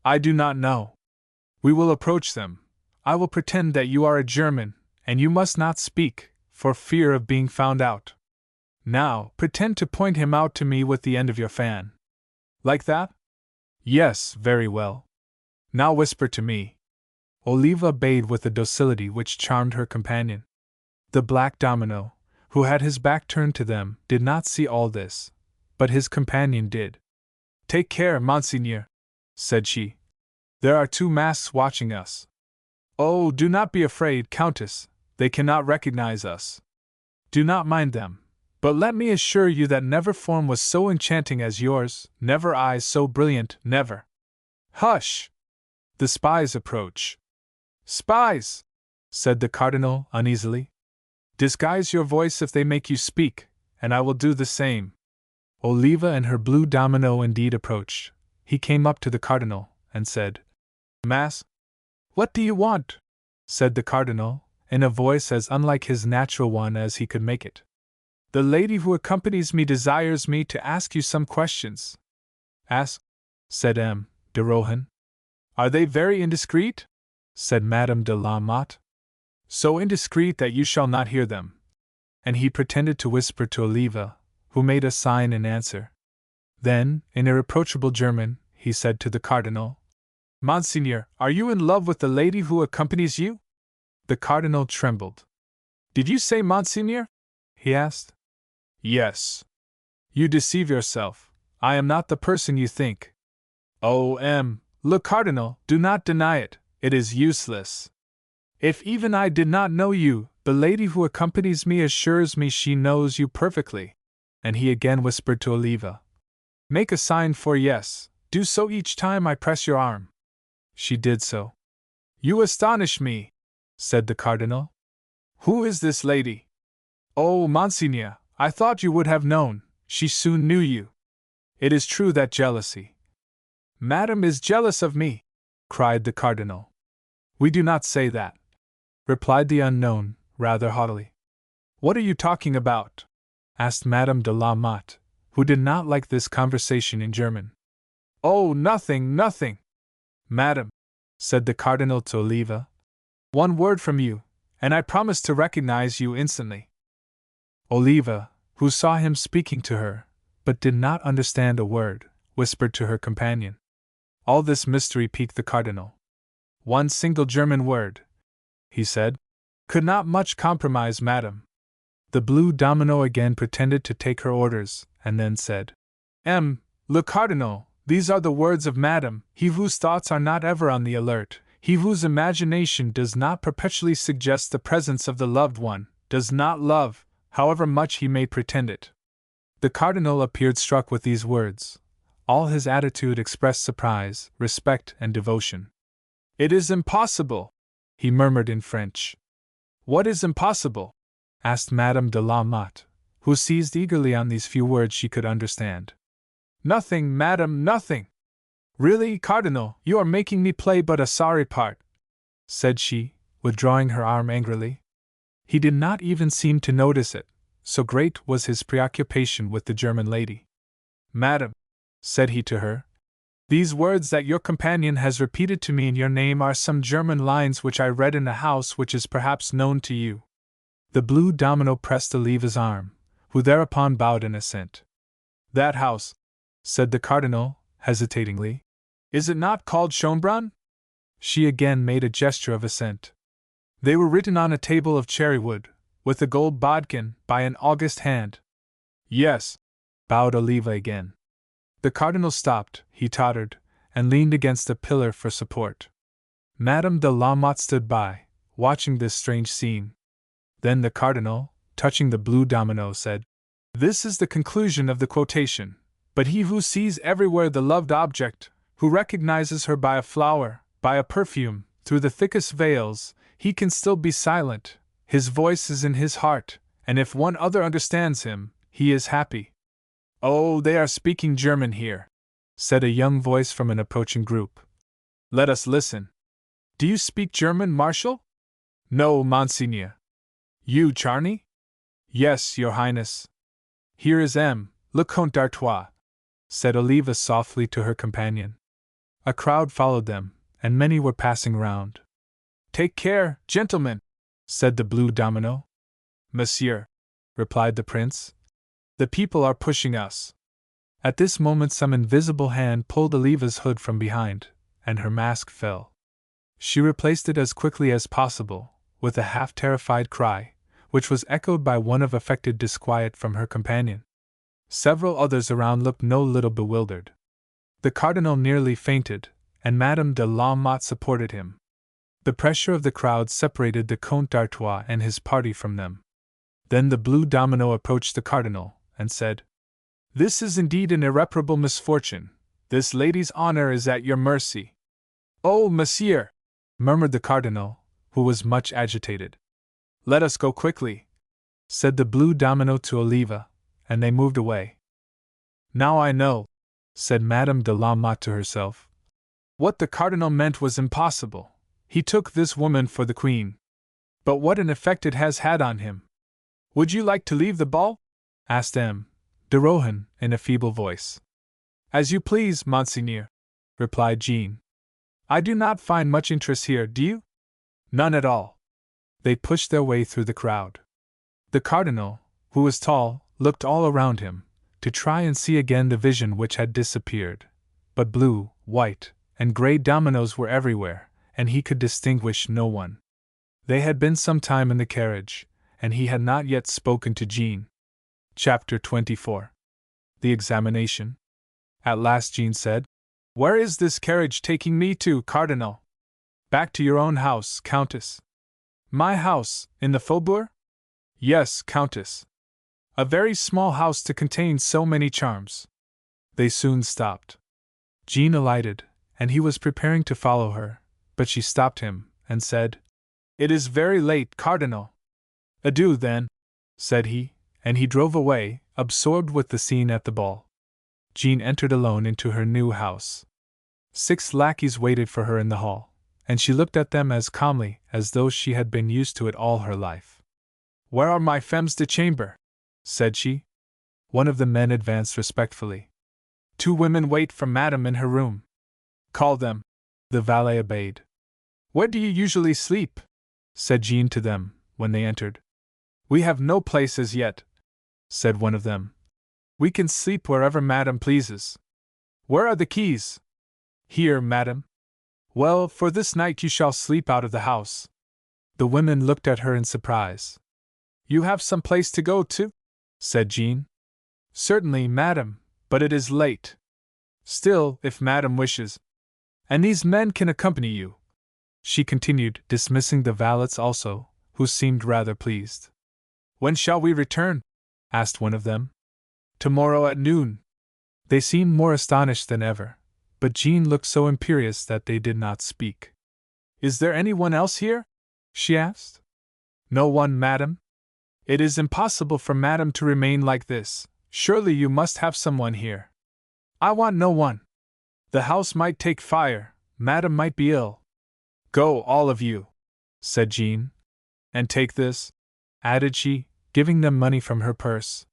I do not know. We will approach them. I will pretend that you are a German, and you must not speak, for fear of being found out. Now, pretend to point him out to me with the end of your fan. Like that? Yes, very well. Now whisper to me. Oliva obeyed with a docility which charmed her companion. The black domino, who had his back turned to them, did not see all this, but his companion did. Take care, Monseigneur, said she. There are 2 masks watching us. Oh, do not be afraid, Countess, they cannot recognize us. Do not mind them, but let me assure you that never form was so enchanting as yours, never eyes so brilliant, never. Hush! The spies approach. Spies! Said the Cardinal uneasily. Disguise your voice if they make you speak, and I will do the same. Oliva and her blue domino indeed approached. He came up to the Cardinal, and said, Mass? What do you want? Said the Cardinal, in a voice as unlike his natural one as he could make it. The lady who accompanies me desires me to ask you some questions. Ask, said M. de Rohan. Are they very indiscreet? Said Madame de la Motte. So indiscreet that you shall not hear them. And he pretended to whisper to Oliva, who made a sign in answer. Then, in irreproachable German, he said to the Cardinal, Monseigneur, are you in love with the lady who accompanies you? The Cardinal trembled. Did you say Monseigneur? He asked. Yes. You deceive yourself. I am not the person you think. Oh, le Cardinal, do not deny it. It is useless. If even I did not know you, the lady who accompanies me assures me she knows you perfectly. And he again whispered to Oliva. Make a sign for yes. Do so each time I press your arm. She did so. You astonish me, said the Cardinal. Who is this lady? Oh, Monseigneur, I thought you would have known. She soon knew you. It is true that jealousy. Madame is jealous of me, cried the Cardinal. We do not say that, replied the unknown, rather haughtily. What are you talking about? Asked Madame de la Motte, who did not like this conversation in German. Oh, nothing, nothing. Madame, said the Cardinal to Oliva, one word from you, and I promise to recognize you instantly. Oliva, who saw him speaking to her, but did not understand a word, whispered to her companion. All this mystery piqued the Cardinal. One single German word, he said, could not much compromise Madame. The blue domino again pretended to take her orders, and then said, Le Cardinal, these are the words of Madame, he whose thoughts are not ever on the alert, he whose imagination does not perpetually suggest the presence of the loved one, does not love, however much he may pretend it. The Cardinal appeared struck with these words. All his attitude expressed surprise, respect, and devotion. It is impossible, he murmured in French. What is impossible? Asked Madame de la Motte, who seized eagerly on these few words she could understand. Nothing, Madame, nothing. Really, Cardinal, you are making me play but a sorry part, said she, withdrawing her arm angrily. He did not even seem to notice it, so great was his preoccupation with the German lady. Madame, said he to her, these words that your companion has repeated to me in your name are some German lines which I read in a house which is perhaps known to you. The blue domino pressed Oliva's arm, who thereupon bowed in assent. That house, said the Cardinal, hesitatingly, is it not called Schönbrunn? She again made a gesture of assent. They were written on a table of cherry wood, with a gold bodkin, by an august hand. Yes, bowed Oliva again. The Cardinal stopped, he tottered, and leaned against a pillar for support. Madame de la Motte stood by, watching this strange scene. Then the Cardinal, touching the blue domino, said, This is the conclusion of the quotation, but he who sees everywhere the loved object, who recognizes her by a flower, by a perfume, through the thickest veils, he can still be silent, his voice is in his heart, and if one other understands him, he is happy. Oh, they are speaking German here, said a young voice from an approaching group. Let us listen. Do you speak German, Marshal? No, Monseigneur. You, Charny? Yes, Your Highness. Here is le Comte d'Artois, said Oliva softly to her companion. A crowd followed them, and many were passing round. Take care, gentlemen, said the blue domino. Monsieur, replied the prince. The people are pushing us. At this moment some invisible hand pulled Oliva's hood from behind, and her mask fell. She replaced it as quickly as possible, with a half-terrified cry, which was echoed by one of affected disquiet from her companion. Several others around looked no little bewildered. The cardinal nearly fainted, and Madame de la Motte supported him. The pressure of the crowd separated the Comte d'Artois and his party from them. Then the blue domino approached the cardinal, and said, This is indeed an irreparable misfortune. This lady's honor is at your mercy. Oh, monsieur, murmured the cardinal, who was much agitated. Let us go quickly, said the blue domino to Oliva, and they moved away. Now I know, said Madame de la Motte to herself. What the cardinal meant was impossible. He took this woman for the queen. But what an effect it has had on him. Would you like to leave the ball? Asked M. de Rohan in a feeble voice. As you please, Monseigneur, replied Jean. I do not find much interest here, do you? None at all. They pushed their way through the crowd. The cardinal, who was tall, looked all around him, to try and see again the vision which had disappeared. But blue, white, and grey dominoes were everywhere, and he could distinguish no one. They had been some time in the carriage, and he had not yet spoken to Jean. Chapter 24. The Examination. At last Jean said, Where is this carriage taking me to, Cardinal? Back to your own house, Countess. My house, in the Faubourg? Yes, Countess. A very small house to contain so many charms. They soon stopped. Jean alighted, and he was preparing to follow her, but she stopped him, and said, It is very late, Cardinal. Adieu, then, said he, and he drove away, absorbed with the scene at the ball. Jean entered alone into her new house. 6 lackeys waited for her in the hall, and she looked at them as calmly as though she had been used to it all her life. Where are my femmes de chambre? Said she. One of the men advanced respectfully. 2 women wait for madame in her room. Call them. The valet obeyed. Where do you usually sleep? Said Jean to them, when they entered. We have no place as yet, said one of them. We can sleep wherever madame pleases. Where are the keys? Here, madame. Well, for this night you shall sleep out of the house. The women looked at her in surprise. You have some place to go to? Said Jean. Certainly, madame, but it is late. Still, if madame wishes. And these men can accompany you, she continued, dismissing the valets also, who seemed rather pleased. When shall we return? Asked one of them. Tomorrow at noon. They seemed more astonished than ever, but Jean looked so imperious that they did not speak. Is there anyone else here? She asked. No one, madame. It is impossible for madame to remain like this. Surely you must have someone here. I want no one. The house might take fire, madame might be ill. Go, all of you, said Jean. And take this, added she, giving them money from her purse.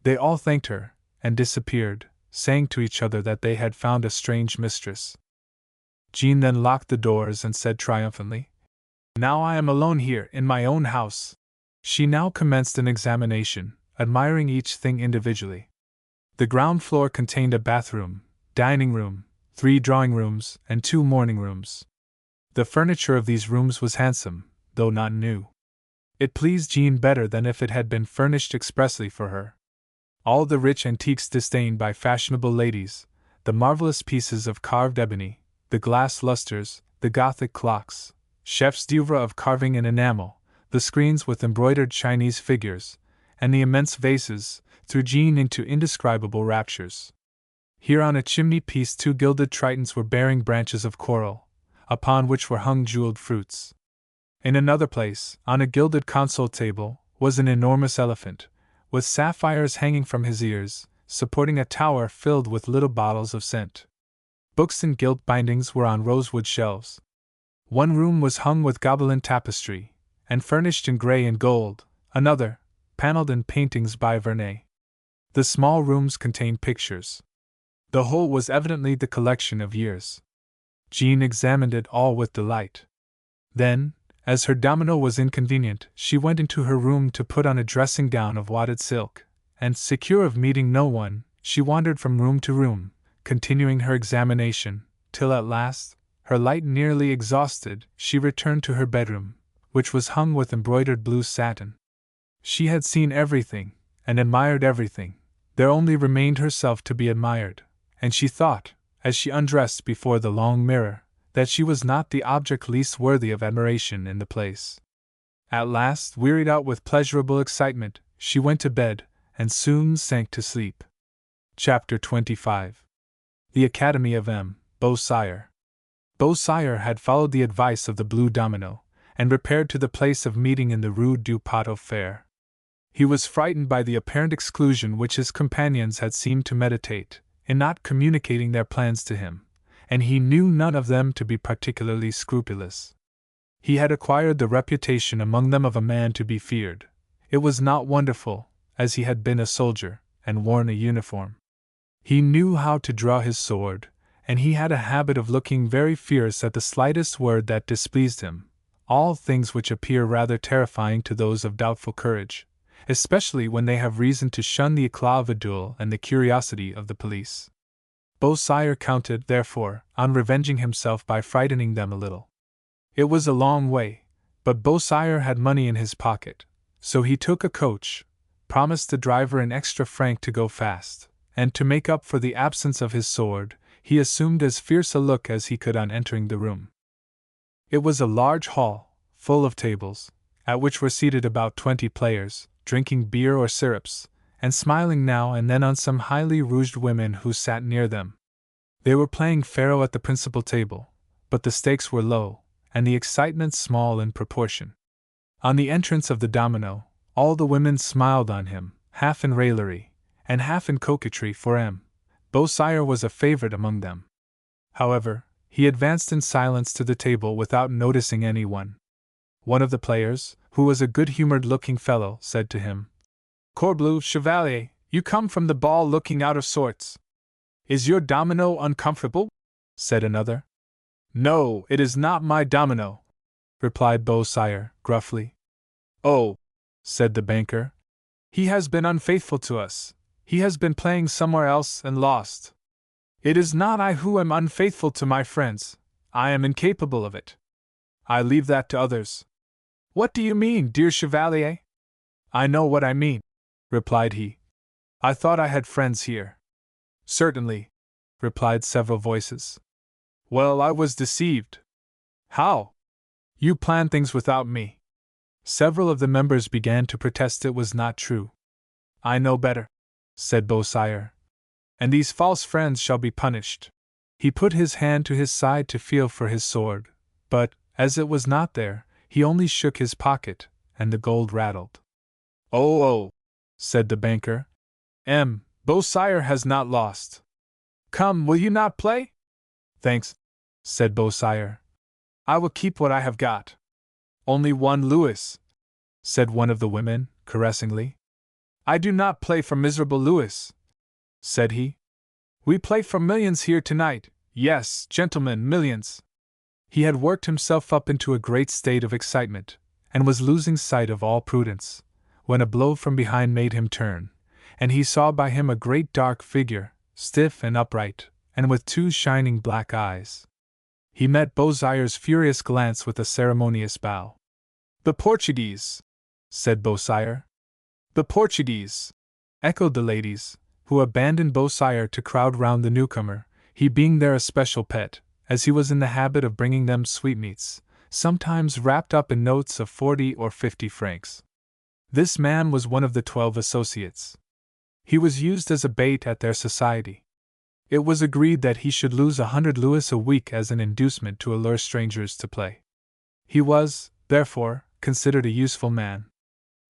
They all thanked her, and disappeared, saying to each other that they had found a strange mistress. Jean then locked the doors and said triumphantly, Now I am alone here, in my own house. She now commenced an examination, admiring each thing individually. The ground floor contained a bathroom, dining room, 3 drawing rooms, and 2 morning rooms. The furniture of these rooms was handsome, though not new. It pleased Jean better than if it had been furnished expressly for her. All the rich antiques disdained by fashionable ladies, the marvelous pieces of carved ebony, the glass lustres, the Gothic clocks, chefs d'oeuvre of carving and enamel, the screens with embroidered Chinese figures, and the immense vases, threw Jean into indescribable raptures. Here on a chimney-piece 2 gilded tritons were bearing branches of coral, upon which were hung jeweled fruits. In another place, on a gilded console table, was an enormous elephant, with sapphires hanging from his ears, supporting a tower filled with little bottles of scent. Books in gilt bindings were on rosewood shelves. One room was hung with Gobelin tapestry, and furnished in grey and gold, another, panelled in paintings by Vernet. The small rooms contained pictures. The whole was evidently the collection of years. Jean examined it all with delight. Then, as her domino was inconvenient, she went into her room to put on a dressing gown of wadded silk, and, secure of meeting no one, she wandered from room to room, continuing her examination, till at last, her light nearly exhausted, she returned to her bedroom, which was hung with embroidered blue satin. She had seen everything, and admired everything. There only remained herself to be admired, and she thought, as she undressed before the long mirror, that she was not the object least worthy of admiration in the place. At last, wearied out with pleasurable excitement, she went to bed, and soon sank to sleep. Chapter 25. The Academy of M. Beausire. Beausire had followed the advice of the blue domino, and repaired to the place of meeting in the Rue du Pot au Fer. He was frightened by the apparent exclusion which his companions had seemed to meditate, in not communicating their plans to him, and he knew none of them to be particularly scrupulous. He had acquired the reputation among them of a man to be feared. It was not wonderful, as he had been a soldier, and worn a uniform. He knew how to draw his sword, and he had a habit of looking very fierce at the slightest word that displeased him, all things which appear rather terrifying to those of doubtful courage, especially when they have reason to shun the éclat of a duel and the curiosity of the police. Beausire counted, therefore, on revenging himself by frightening them a little. It was a long way, but Beausire had money in his pocket, so he took a coach, promised the driver an extra franc to go fast, and to make up for the absence of his sword, he assumed as fierce a look as he could on entering the room. It was a large hall, full of tables, at which were seated about 20 players, drinking beer or syrups, and smiling now and then on some highly rouged women who sat near them. They were playing faro at the principal table, but the stakes were low, and the excitement small in proportion. On the entrance of the domino, all the women smiled on him, half in raillery, and half in coquetry, for M. Beausire was a favorite among them. However, he advanced in silence to the table without noticing anyone. One of the players, who was a good-humored looking fellow, said to him, "Corbleu, Chevalier, you come from the ball looking out of sorts." "Is your domino uncomfortable?" said another. "No, it is not my domino," replied Beausire, gruffly. "Oh," said the banker, "he has been unfaithful to us. He has been playing somewhere else and lost." "It is not I who am unfaithful to my friends. I am incapable of it. I leave that to others." "What do you mean, dear Chevalier?" "I know what I mean," replied he. "I thought I had friends here." "Certainly," replied several voices. "Well, I was deceived." "How?" "You planned things without me." Several of the members began to protest it was not true. "I know better," said Beausire, "and these false friends shall be punished." He put his hand to his side to feel for his sword, but, as it was not there, he only shook his pocket, and the gold rattled. "Oh, oh," said the banker, "M. Beausire has not lost. Come, will you not play?" "Thanks," said Beausire. "I will keep what I have got." "Only 1 louis," said one of the women, caressingly. "I do not play for miserable louis," said he. "We play for millions here tonight. Yes, gentlemen, millions." He had worked himself up into a great state of excitement, and was losing sight of all prudence, when a blow from behind made him turn, and he saw by him a great dark figure, stiff and upright, and with 2 shining black eyes. He met Beausire's furious glance with a ceremonious bow. "The Portuguese," said Beausire. "The Portuguese," echoed the ladies, who abandoned Beausire to crowd round the newcomer, he being their especial pet, as he was in the habit of bringing them sweetmeats, sometimes wrapped up in notes of 40 or 50 francs. This man was one of the 12 associates. He was used as a bait at their society. It was agreed that he should lose 100 louis a week as an inducement to allure strangers to play. He was, therefore, considered a useful man.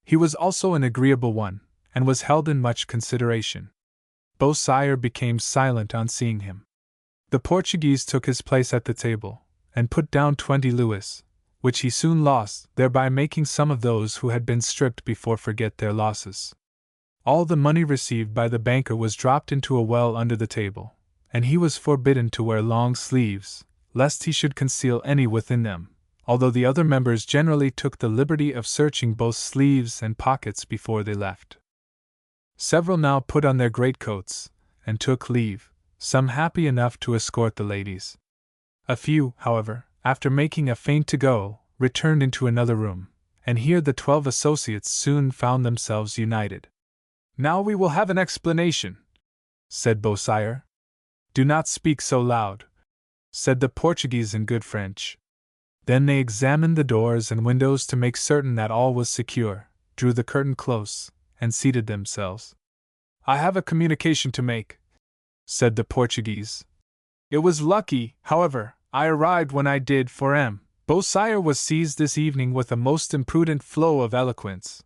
He was also an agreeable one, and was held in much consideration. Beausire became silent on seeing him. The Portuguese took his place at the table, and put down 20 louis, which he soon lost, thereby making some of those who had been stripped before forget their losses. All the money received by the banker was dropped into a well under the table, and he was forbidden to wear long sleeves, lest he should conceal any within them, although the other members generally took the liberty of searching both sleeves and pockets before they left. Several now put on their greatcoats, and took leave, some happy enough to escort the ladies. A few, however, after making a feint to go, returned into another room, and here the 12 associates soon found themselves united. "Now we will have an explanation," said Beausire. "Do not speak so loud," said the Portuguese in good French. Then they examined the doors and windows to make certain that all was secure, drew the curtain close, and seated themselves. "I have a communication to make," said the Portuguese. "It was lucky, however, I arrived when I did, for M. Beausire was seized this evening with a most imprudent flow of eloquence."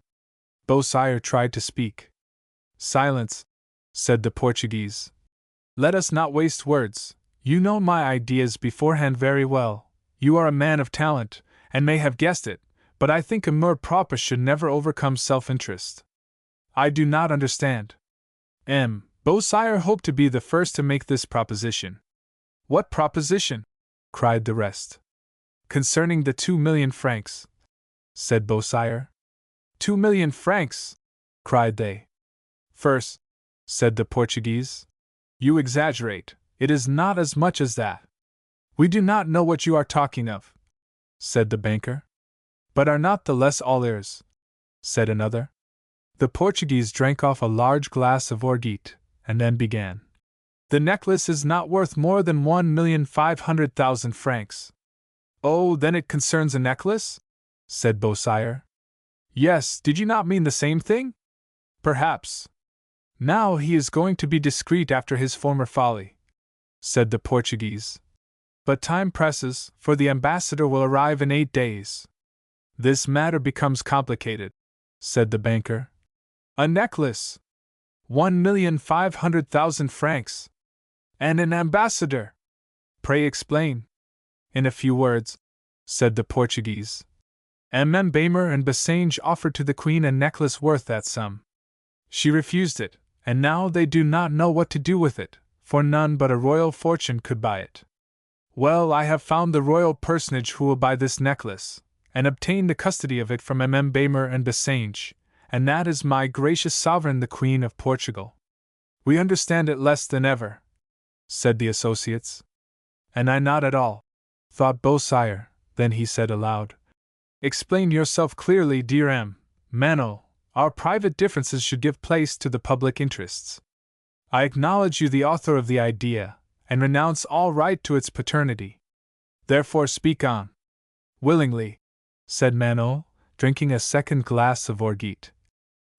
Beausire tried to speak. "Silence," said the Portuguese. "Let us not waste words. You know my ideas beforehand very well. You are a man of talent, and may have guessed it, but I think amour propre should never overcome self-interest. I do not understand." M. Beausire hoped to be the first to make this proposition. "What proposition?" cried the rest. "Concerning the 2,000,000 francs," said Beausire. 2,000,000 francs!" cried they. "First," said the Portuguese, "you exaggerate, it is not as much as that." "We do not know what you are talking of," said the banker. "But are not the less all ears," said another. The Portuguese drank off a large glass of orgeat, and then began. "The necklace is not worth more than 1,500,000 francs." "Oh, then it concerns a necklace?" said Beausire. "Yes, did you not mean the same thing?" "Perhaps. Now he is going to be discreet after his former folly," said the Portuguese. "But time presses, for the ambassador will arrive in 8 days. This matter becomes complicated," said the banker. "A necklace! 1,500,000 francs! And an ambassador! Pray explain." "In a few words," said the Portuguese. MM. Bamer and Bassange offered to the Queen a necklace worth that sum. She refused it, and now they do not know what to do with it, for none but a royal fortune could buy it. Well, I have found the royal personage who will buy this necklace, and obtain the custody of it from MM. Bamer and Bassange, and that is my gracious sovereign the Queen of Portugal. We understand it less than ever," said the associates. "And I not at all," thought Beausire. Then he said aloud, "Explain yourself clearly, dear M. Manuel. Our private differences should give place to the public interests. I acknowledge you the author of the idea, and renounce all right to its paternity. Therefore speak on." "Willingly," said Manuel, drinking a second glass of orgeat.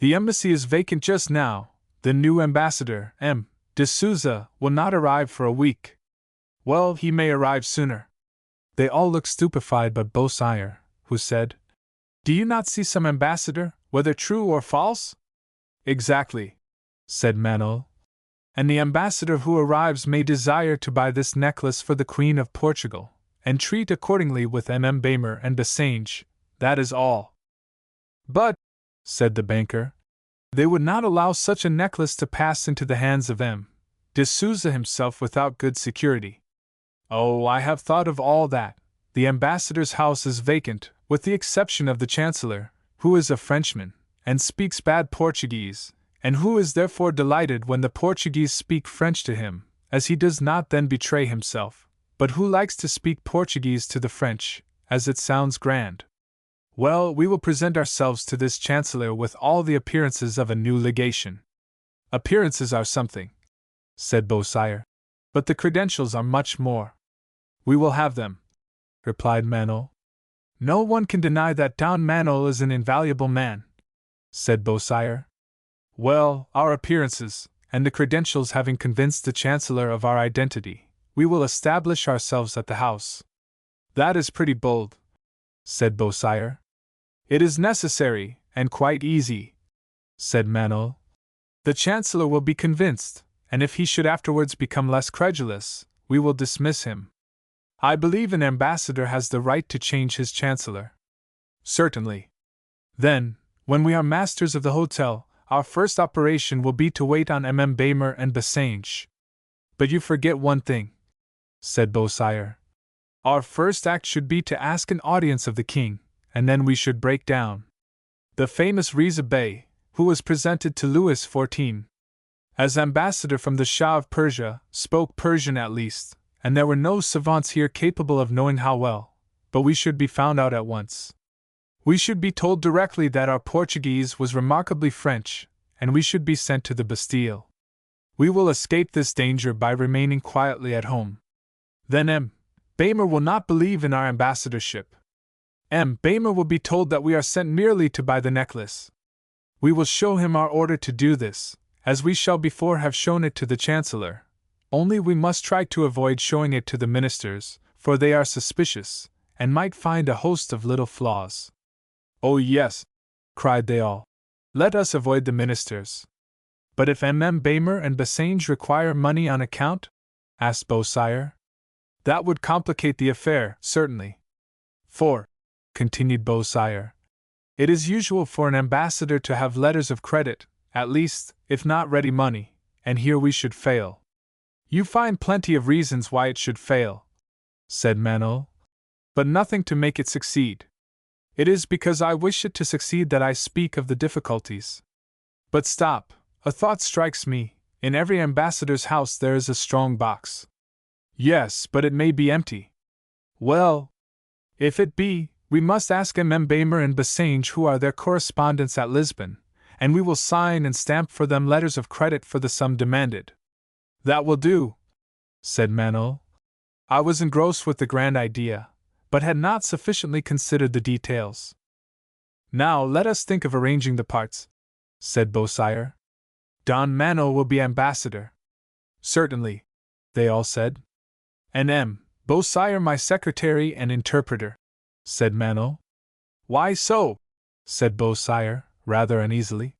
"The embassy is vacant just now. The new ambassador, M. de Souza, will not arrive for a week." "Well, he may arrive sooner." They all looked stupefied but Beausire, who said, "Do you not see some ambassador, whether true or false?" "Exactly," said Manuel. "And the ambassador who arrives may desire to buy this necklace for the Queen of Portugal, and treat accordingly with MM. Bamer and Bassange, that is all." "But," said the banker, "they would not allow such a necklace to pass into the hands of M. de Souza himself without good security." "Oh, I have thought of all that. The ambassador's house is vacant, with the exception of the Chancellor, who is a Frenchman, and speaks bad Portuguese, and who is therefore delighted when the Portuguese speak French to him, as he does not then betray himself, but who likes to speak Portuguese to the French, as it sounds grand. Well, we will present ourselves to this Chancellor with all the appearances of a new legation." "Appearances are something," said Beausire, "but the credentials are much more." "We will have them," replied Manuel. "No one can deny that Don Manuel is an invaluable man," said Beausire. "Well, our appearances, and the credentials having convinced the Chancellor of our identity, we will establish ourselves at the house." "That is pretty bold," said Beausire. "It is necessary, and quite easy," said Manuel. "The Chancellor will be convinced, and if he should afterwards become less credulous, we will dismiss him." I believe an ambassador has the right to change his chancellor. Certainly. Then, when we are masters of the hotel, our first operation will be to wait on Beymer and Bassenge. But you forget one thing, said Beausire. Our first act should be to ask an audience of the king, and then we should break down the famous Riza Bey, who was presented to Louis XIV. As ambassador from the Shah of Persia, spoke Persian at least, and there were no savants here capable of knowing how well, but we should be found out at once. We should be told directly that our Portuguese was remarkably French, and we should be sent to the Bastille. We will escape this danger by remaining quietly at home. Then Beymer will not believe in our ambassadorship. Beymer will be told that we are sent merely to buy the necklace. We will show him our order to do this, as we shall before have shown it to the Chancellor. Only we must try to avoid showing it to the ministers, for they are suspicious, and might find a host of little flaws. Oh yes, cried they all. Let us avoid the ministers. But if Beymer and Bassenge require money on account? Asked Beausire. That would complicate the affair, certainly. For, continued Beausire, it is usual for an ambassador to have letters of credit, at least, if not ready money, and here we should fail. You find plenty of reasons why it should fail, said Manuel, but nothing to make it succeed. It is because I wish it to succeed that I speak of the difficulties. But stop, a thought strikes me. In every ambassador's house there is a strong box. Yes, but it may be empty. Well, if it be, we must ask Beymer and Bassenge, who are their correspondents at Lisbon, and we will sign and stamp for them letters of credit for the sum demanded. That will do, said Manuel. I was engrossed with the grand idea, but had not sufficiently considered the details. Now let us think of arranging the parts, said Beausire. Don Manuel will be ambassador. Certainly, they all said. And Beausire my secretary and interpreter, said Manuel. Why so? Said Beausire, rather uneasily.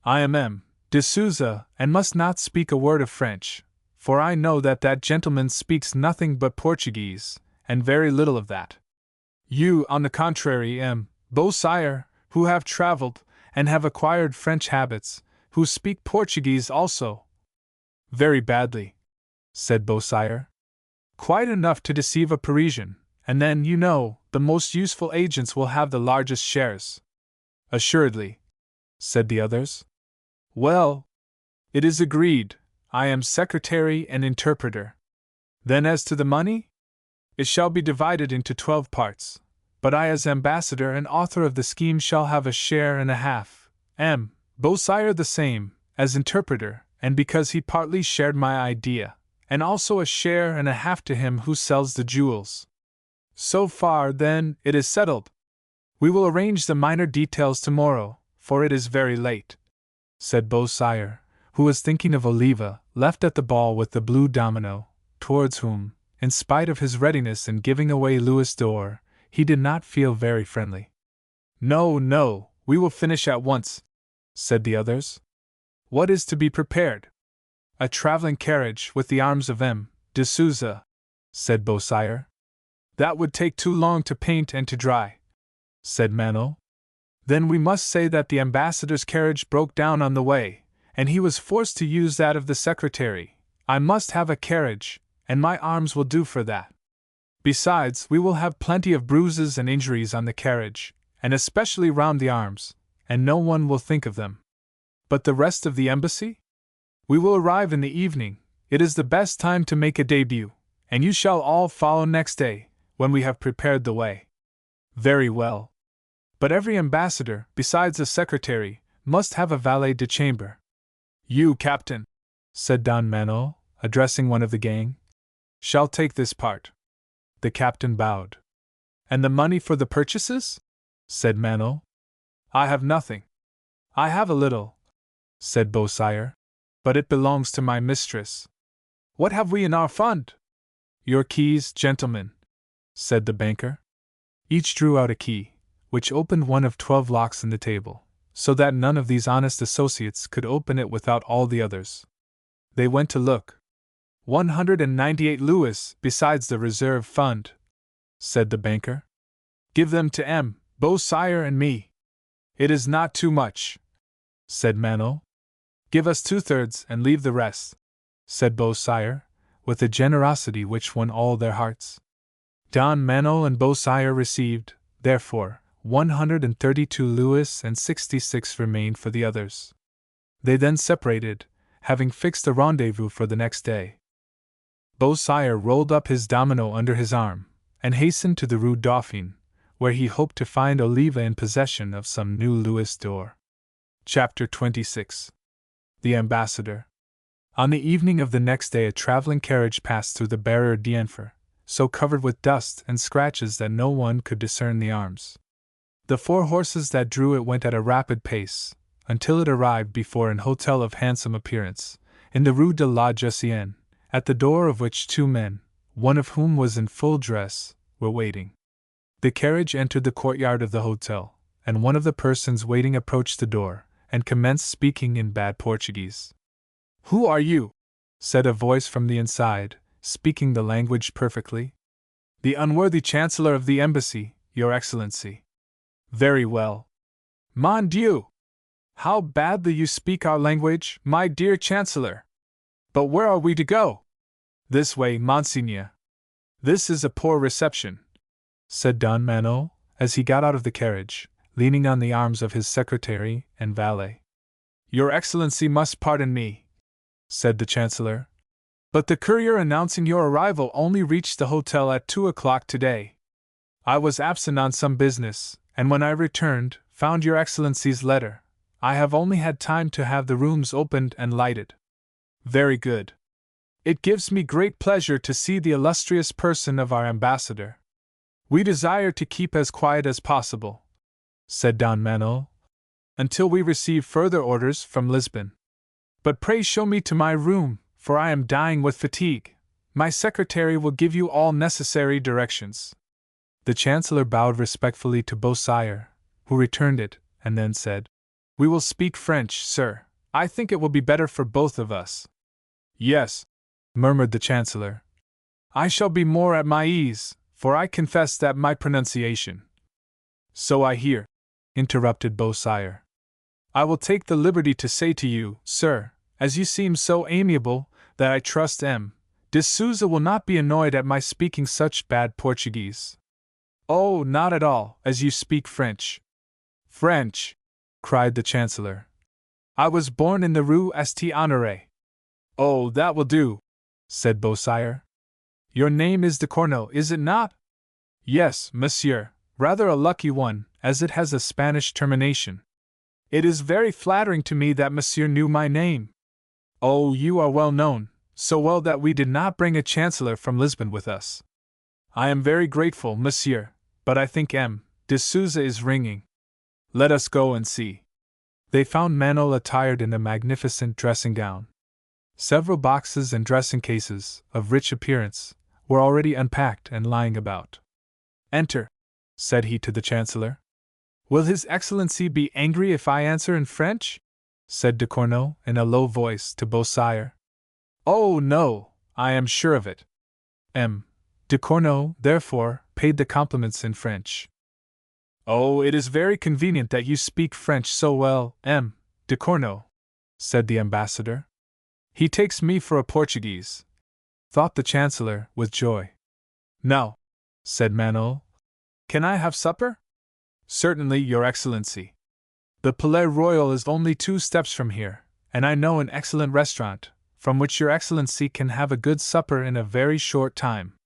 I am de Souza, and must not speak a word of French, for I know that gentleman speaks nothing but Portuguese, and very little of that. You, on the contrary, Beausire, who have traveled, and have acquired French habits, who speak Portuguese also. Very badly, said Beausire. Quite enough to deceive a Parisian, and then, you know, the most useful agents will have the largest shares. Assuredly, said the others. Well, it is agreed. I am secretary and interpreter. Then as to the money? It shall be divided into 12 parts, but I as ambassador and author of the scheme shall have a share and a half. Beausire the same, as interpreter, and because he partly shared my idea, and also a share and a half to him who sells the jewels. So far, then, it is settled. We will arrange the minor details tomorrow, for it is very late, said Beausire, who was thinking of Oliva, left at the ball with the blue domino, towards whom, in spite of his readiness in giving away Louis d'Or, he did not feel very friendly. No, we will finish at once, said the others. What is to be prepared? A traveling carriage with the arms of de Souza, said Beausire. That would take too long to paint and to dry, said Manuel. Then we must say that the ambassador's carriage broke down on the way, and he was forced to use that of the secretary. I must have a carriage, and my arms will do for that. Besides, we will have plenty of bruises and injuries on the carriage, and especially round the arms, and no one will think of them. But the rest of the embassy? We will arrive in the evening. It is the best time to make a debut, and you shall all follow next day, when we have prepared the way. Very well. But every ambassador, besides a secretary, must have a valet de chambre. You, captain, said Don Manuel, addressing one of the gang, shall take this part. The captain bowed. And the money for the purchases? Said Manuel. I have nothing. I have a little, said Beausire, but it belongs to my mistress. What have we in our fund? Your keys, gentlemen, said the banker. Each drew out a key, which opened one of 12 locks in the table, so that none of these honest associates could open it without all the others. They went to look. 198 louis, besides the reserve fund, said the banker. Give them to M. Beausire and me. It is not too much, said Manuel. Give us 2/3 and leave the rest, said Beausire, with a generosity which won all their hearts. Don Manuel and Beausire received, therefore, 132 louis and 66 remained for the others. They then separated, having fixed a rendezvous for the next day. Beausire rolled up his domino under his arm, and hastened to the Rue Dauphine, where he hoped to find Oliva in possession of some new louis d'or. Chapter 26. The Ambassador. On the evening of the next day a traveling carriage passed through the Barrière d'Enfer, so covered with dust and scratches that no one could discern the arms. The 4 horses that drew it went at a rapid pace, until it arrived before an hotel of handsome appearance, in the Rue de la Jussienne, at the door of which 2 men, one of whom was in full dress, were waiting. The carriage entered the courtyard of the hotel, and one of the persons waiting approached the door, and commenced speaking in bad Portuguese. "Who are you?" said a voice from the inside, speaking the language perfectly. "The unworthy Chancellor of the Embassy, Your Excellency." "Very well." "Mon Dieu! How badly you speak our language, my dear Chancellor! But where are we to go?" "This way, Monseigneur." "This is a poor reception," said Don Manuel, as he got out of the carriage, leaning on the arms of his secretary and valet. "Your Excellency must pardon me," said the Chancellor, "but the courier announcing your arrival only reached the hotel at 2 o'clock today. I was absent on some business, and when I returned, found your Excellency's letter. I have only had time to have the rooms opened and lighted." "Very good. It gives me great pleasure to see the illustrious person of our ambassador. We desire to keep as quiet as possible," said Don Manuel, "until we receive further orders from Lisbon. But pray show me to my room, for I am dying with fatigue. My secretary will give you all necessary directions." The Chancellor bowed respectfully to Beausire, who returned it, and then said, "We will speak French, sir. I think it will be better for both of us." "Yes," murmured the Chancellor. "I shall be more at my ease, for I confess that my pronunciation—" "So I hear," interrupted Beausire. "I will take the liberty to say to you, sir, as you seem so amiable, that I trust M. de Souza will not be annoyed at my speaking such bad Portuguese." "Oh, not at all, as you speak French." "French!" cried the Chancellor. "I was born in the Rue St. Honoré." "Oh, that will do," said Beausire. "Your name is de Cornell, is it not?" "Yes, monsieur, rather a lucky one, as it has a Spanish termination." "It is very flattering to me that monsieur knew my name." "Oh, you are well known, so well that we did not bring a chancellor from Lisbon with us." "I am very grateful, monsieur, but I think M. de Souza is ringing. Let us go and see." They found Manuel attired in a magnificent dressing gown. Several boxes and dressing cases, of rich appearance, were already unpacked and lying about. "Enter," said he to the Chancellor. "Will His Excellency be angry if I answer in French?" said de Cornell in a low voice to Beausire. "Oh, no, I am sure of it." M. de Cornell, therefore, paid the compliments in French. "Oh, it is very convenient that you speak French so well, M. de Cornell," said the ambassador. "He takes me for a Portuguese," thought the Chancellor, with joy. "Now," said Manuel, "can I have supper?" "Certainly, Your Excellency. The Palais Royal is only 2 steps from here, and I know an excellent restaurant, from which Your Excellency can have a good supper in a very short time.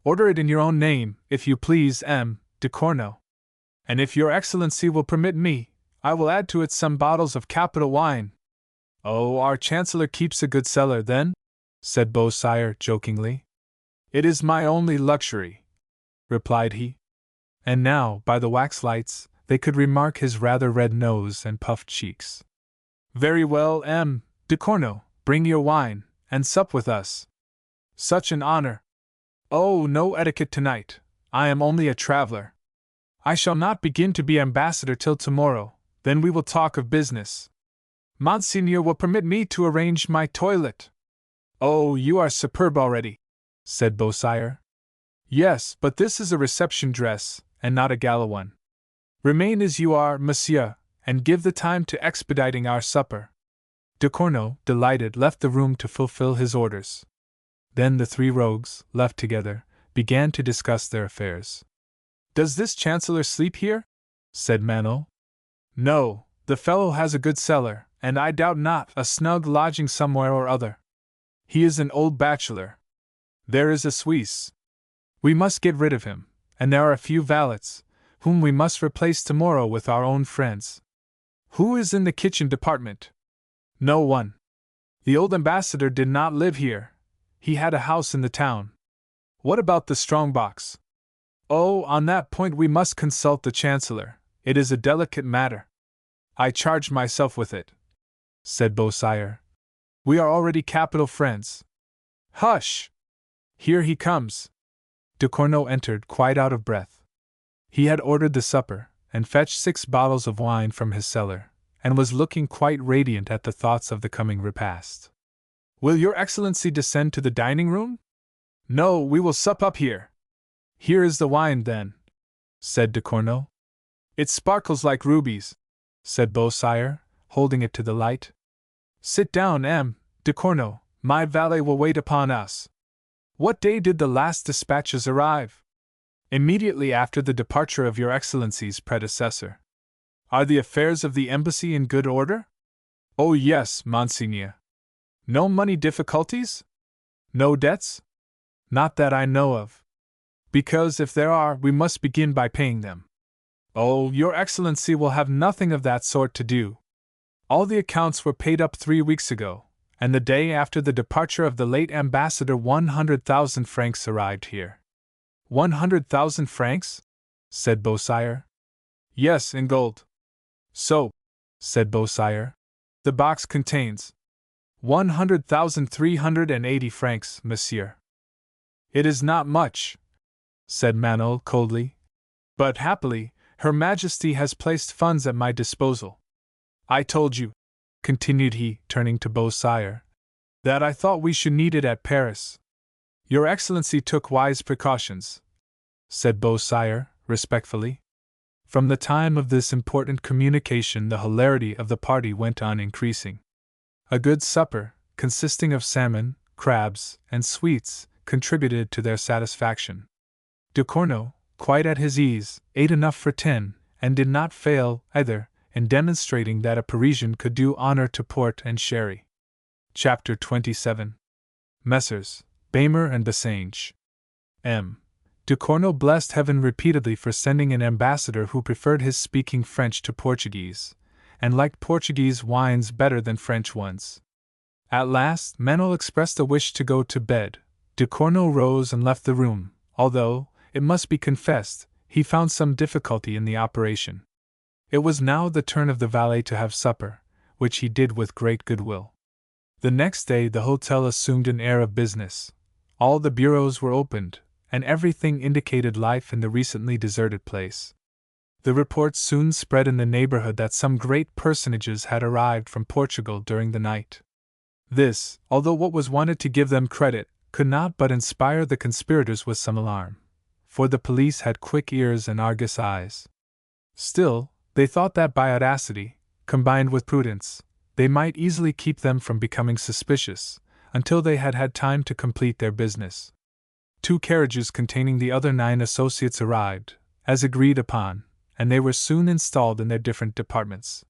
Order it in your own name, if you please, M. de Cornell. And if Your Excellency will permit me, I will add to it some bottles of capital wine." "Oh, our Chancellor keeps a good cellar, then?" said Beausire jokingly. "It is my only luxury," replied he. And now, by the wax lights, they could remark his rather red nose and puffed cheeks. "Very well, M. de Cornell, bring your wine, and sup with us." "Such an honor." "Oh, no etiquette tonight. I am only a traveler. I shall not begin to be ambassador till tomorrow, then we will talk of business. Monseigneur will permit me to arrange my toilet." Oh, you are superb already, said Beausire. Yes, but this is a reception dress, and not a gala one. Remain as you are, monsieur, and give the time to expediting our supper. De Corneau, delighted, left the room to fulfill his orders. Then the three rogues, left together, began to discuss their affairs. Does this chancellor sleep here? Said Manuel. No, the fellow has a good cellar, and I doubt not a snug lodging somewhere or other. He is an old bachelor. There is a Suisse. We must get rid of him, and there are a few valets, whom we must replace tomorrow with our own friends. Who is in the kitchen department? No one. The old ambassador did not live here. He had a house in the town. What about the strong box? Oh, on that point we must consult the chancellor. It is a delicate matter. I charged myself with it, said Beausire. We are already capital friends. Hush! Here he comes. De Corneau entered, quite out of breath. He had ordered the supper, and fetched 6 bottles of wine from his cellar, and was looking quite radiant at the thoughts of the coming repast. Will your Excellency descend to the dining room? No, we will sup up here. Here is the wine, then, said De Corneau. It sparkles like rubies, said Beausire, holding it to the light. Sit down, M. De Corneau, my valet will wait upon us. What day did the last dispatches arrive? Immediately after the departure of your Excellency's predecessor. Are the affairs of the embassy in good order? Oh yes, Monseigneur. No money difficulties? No debts? Not that I know of. Because if there are, we must begin by paying them. Oh, your Excellency will have nothing of that sort to do. All the accounts were paid up 3 weeks ago, and the day after the departure of the late ambassador 100,000 francs arrived here. 100,000 francs? Said Beausire. Yes, in gold. So, said Beausire, the box contains 100,380 francs, monsieur. It is not much, said Manuel coldly. But happily, Her Majesty has placed funds at my disposal. I told you, continued he, turning to Beausire, that I thought we should need it at Paris. Your Excellency took wise precautions, said Beausire, respectfully. From the time of this important communication the hilarity of the party went on increasing. A good supper, consisting of salmon, crabs, and sweets, contributed to their satisfaction. De Corneau, quite at his ease, ate enough for 10, and did not fail, either, in demonstrating that a Parisian could do honor to port and sherry. Chapter 27. Messrs. Bamer and Bassenge. M. De Corneau blessed heaven repeatedly for sending an ambassador who preferred his speaking French to Portuguese, and liked Portuguese wines better than French ones. At last, Manuel expressed a wish to go to bed. De Corneau rose and left the room, although, it must be confessed, he found some difficulty in the operation. It was now the turn of the valet to have supper, which he did with great goodwill. The next day the hotel assumed an air of business. All the bureaus were opened, and everything indicated life in the recently deserted place. The report soon spread in the neighborhood that some great personages had arrived from Portugal during the night. This, although what was wanted to give them credit, could not but inspire the conspirators with some alarm, for the police had quick ears and Argus eyes. Still, they thought that by audacity, combined with prudence, they might easily keep them from becoming suspicious, until they had had time to complete their business. 2 carriages containing the other 9 associates arrived, as agreed upon, and they were soon installed in their different departments.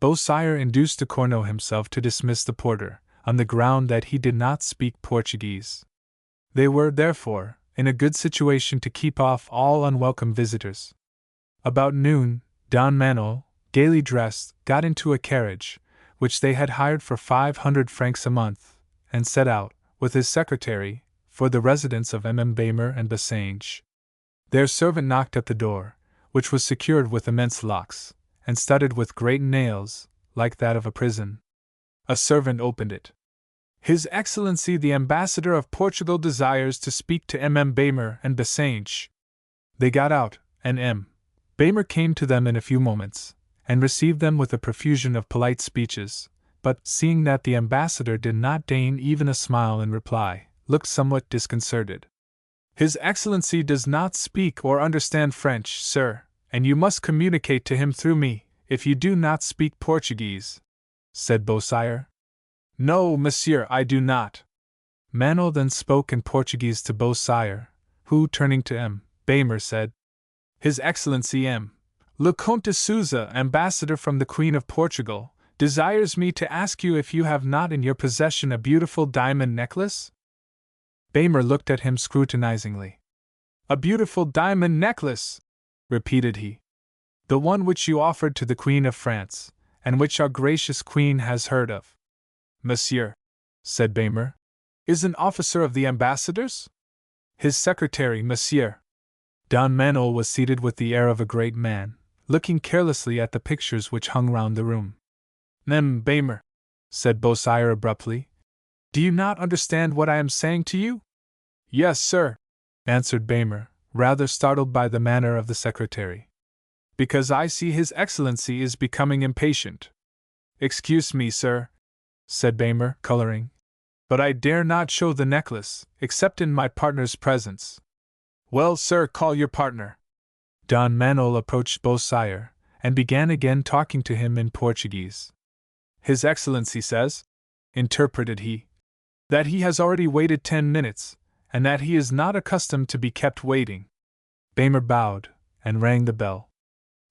Beausire induced De Corneau himself to dismiss the porter, on the ground that he did not speak Portuguese. They were, therefore, in a good situation to keep off all unwelcome visitors. About noon, Don Manuel, gaily dressed, got into a carriage, which they had hired for 500 francs a month, and set out, with his secretary, for the residence of Bamer and Bassenge. Their servant knocked at the door, which was secured with immense locks, and studded with great nails, like that of a prison. A servant opened it. His Excellency the Ambassador of Portugal desires to speak to Bamer and Bassenge. They got out, and Bamer came to them in a few moments, and received them with a profusion of polite speeches, but, seeing that the ambassador did not deign even a smile in reply, looked somewhat disconcerted. His Excellency does not speak or understand French, sir, and you must communicate to him through me, if you do not speak Portuguese, said Beausire. No, monsieur, I do not. Manuel then spoke in Portuguese to Beausire, who, turning to M. Bamer, said, His Excellency M. Le Comte de Souza, ambassador from the Queen of Portugal, desires me to ask you if you have not in your possession a beautiful diamond necklace? Bamer looked at him scrutinizingly. A beautiful diamond necklace, repeated he. The one which you offered to the Queen of France, and which our gracious Queen has heard of. Monsieur, said Bamer, is an officer of the ambassador's? His secretary, monsieur. Don Manuel was seated with the air of a great man, looking carelessly at the pictures which hung round the room. Bamer, said Beausire abruptly, do you not understand what I am saying to you? Yes, sir, answered Bamer, rather startled by the manner of the secretary. Because I see His Excellency is becoming impatient. Excuse me, sir, said Bamer, coloring, but I dare not show the necklace, except in my partner's presence. Well, sir, call your partner. Don Manuel approached Beausire, and began again talking to him in Portuguese. His Excellency says, interpreted he, that he has already waited 10 minutes, and that he is not accustomed to be kept waiting. Bamer bowed, and rang the bell.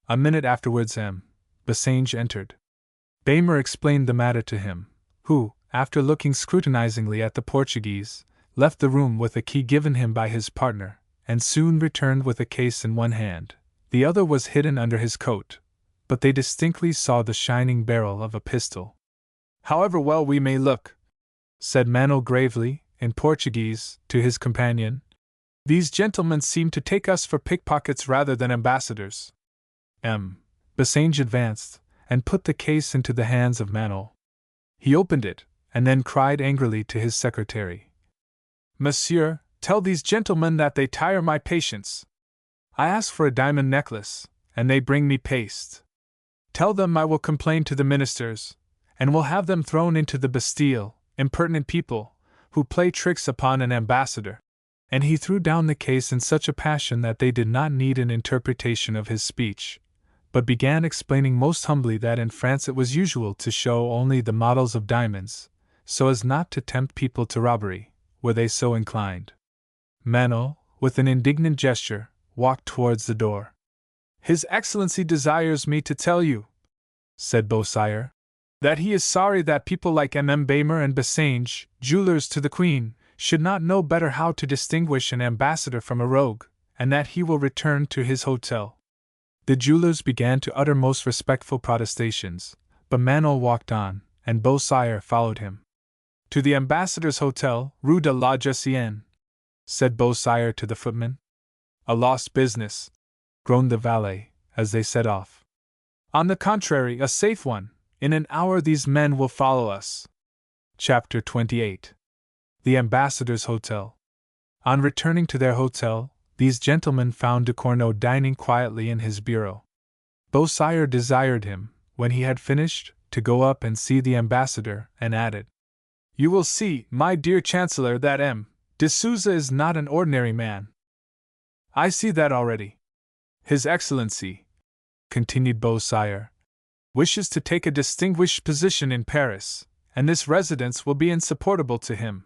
A minute afterwards M. Bassenge entered. Bamer explained the matter to him, who, after looking scrutinizingly at the Portuguese, left the room with a key given him by his partner, and soon returned with a case in one hand. The other was hidden under his coat, but they distinctly saw the shining barrel of a pistol. However well we may look, said Manuel gravely, in Portuguese, to his companion, these gentlemen seem to take us for pickpockets rather than ambassadors. M. Bassenge advanced, and put the case into the hands of Manuel. He opened it, and then cried angrily to his secretary, Monsieur, tell these gentlemen that they tire my patience. I ask for a diamond necklace, and they bring me paste. Tell them I will complain to the ministers, and will have them thrown into the Bastille, impertinent people, who play tricks upon an ambassador. And he threw down the case in such a passion that they did not need an interpretation of his speech, but began explaining most humbly that in France it was usual to show only the models of diamonds, so as not to tempt people to robbery, were they so inclined. Manuel, with an indignant gesture, walked towards the door. His Excellency desires me to tell you, said Beausire, that he is sorry that people like Bamer and Bassenge, jewelers to the Queen, should not know better how to distinguish an ambassador from a rogue, and that he will return to his hotel. The jewelers began to utter most respectful protestations, but Manuel walked on, and Beausire followed him. To the ambassador's hotel, Rue de la Jessienne, said Beausire to the footman. A lost business, groaned the valet, as they set off. On the contrary, a safe one. In an hour these men will follow us. Chapter 28. The Ambassador's Hotel. On returning to their hotel, these gentlemen found de Corneau dining quietly in his bureau. Beausire desired him, when he had finished, to go up and see the ambassador, and added, You will see, my dear Chancellor, that M. de Souza is not an ordinary man. I see that already. His Excellency, continued Beausire, wishes to take a distinguished position in Paris, and this residence will be insupportable to him.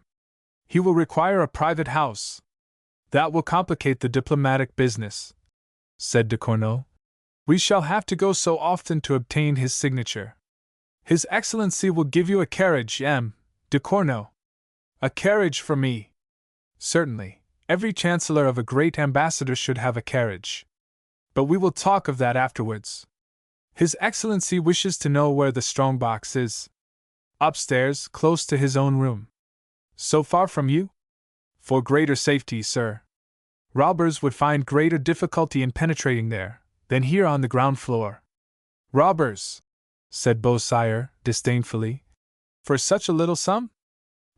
He will require a private house. That will complicate the diplomatic business, said de Corneau. We shall have to go so often to obtain his signature. His Excellency will give you a carriage, M. de Corneau. A carriage for me. Certainly, every chancellor of a great ambassador should have a carriage. But we will talk of that afterwards. His Excellency wishes to know where the strong box is. Upstairs, close to his own room. So far from you? For greater safety, sir. Robbers would find greater difficulty in penetrating there than here on the ground floor. Robbers, said Beausire, disdainfully. For such a little sum?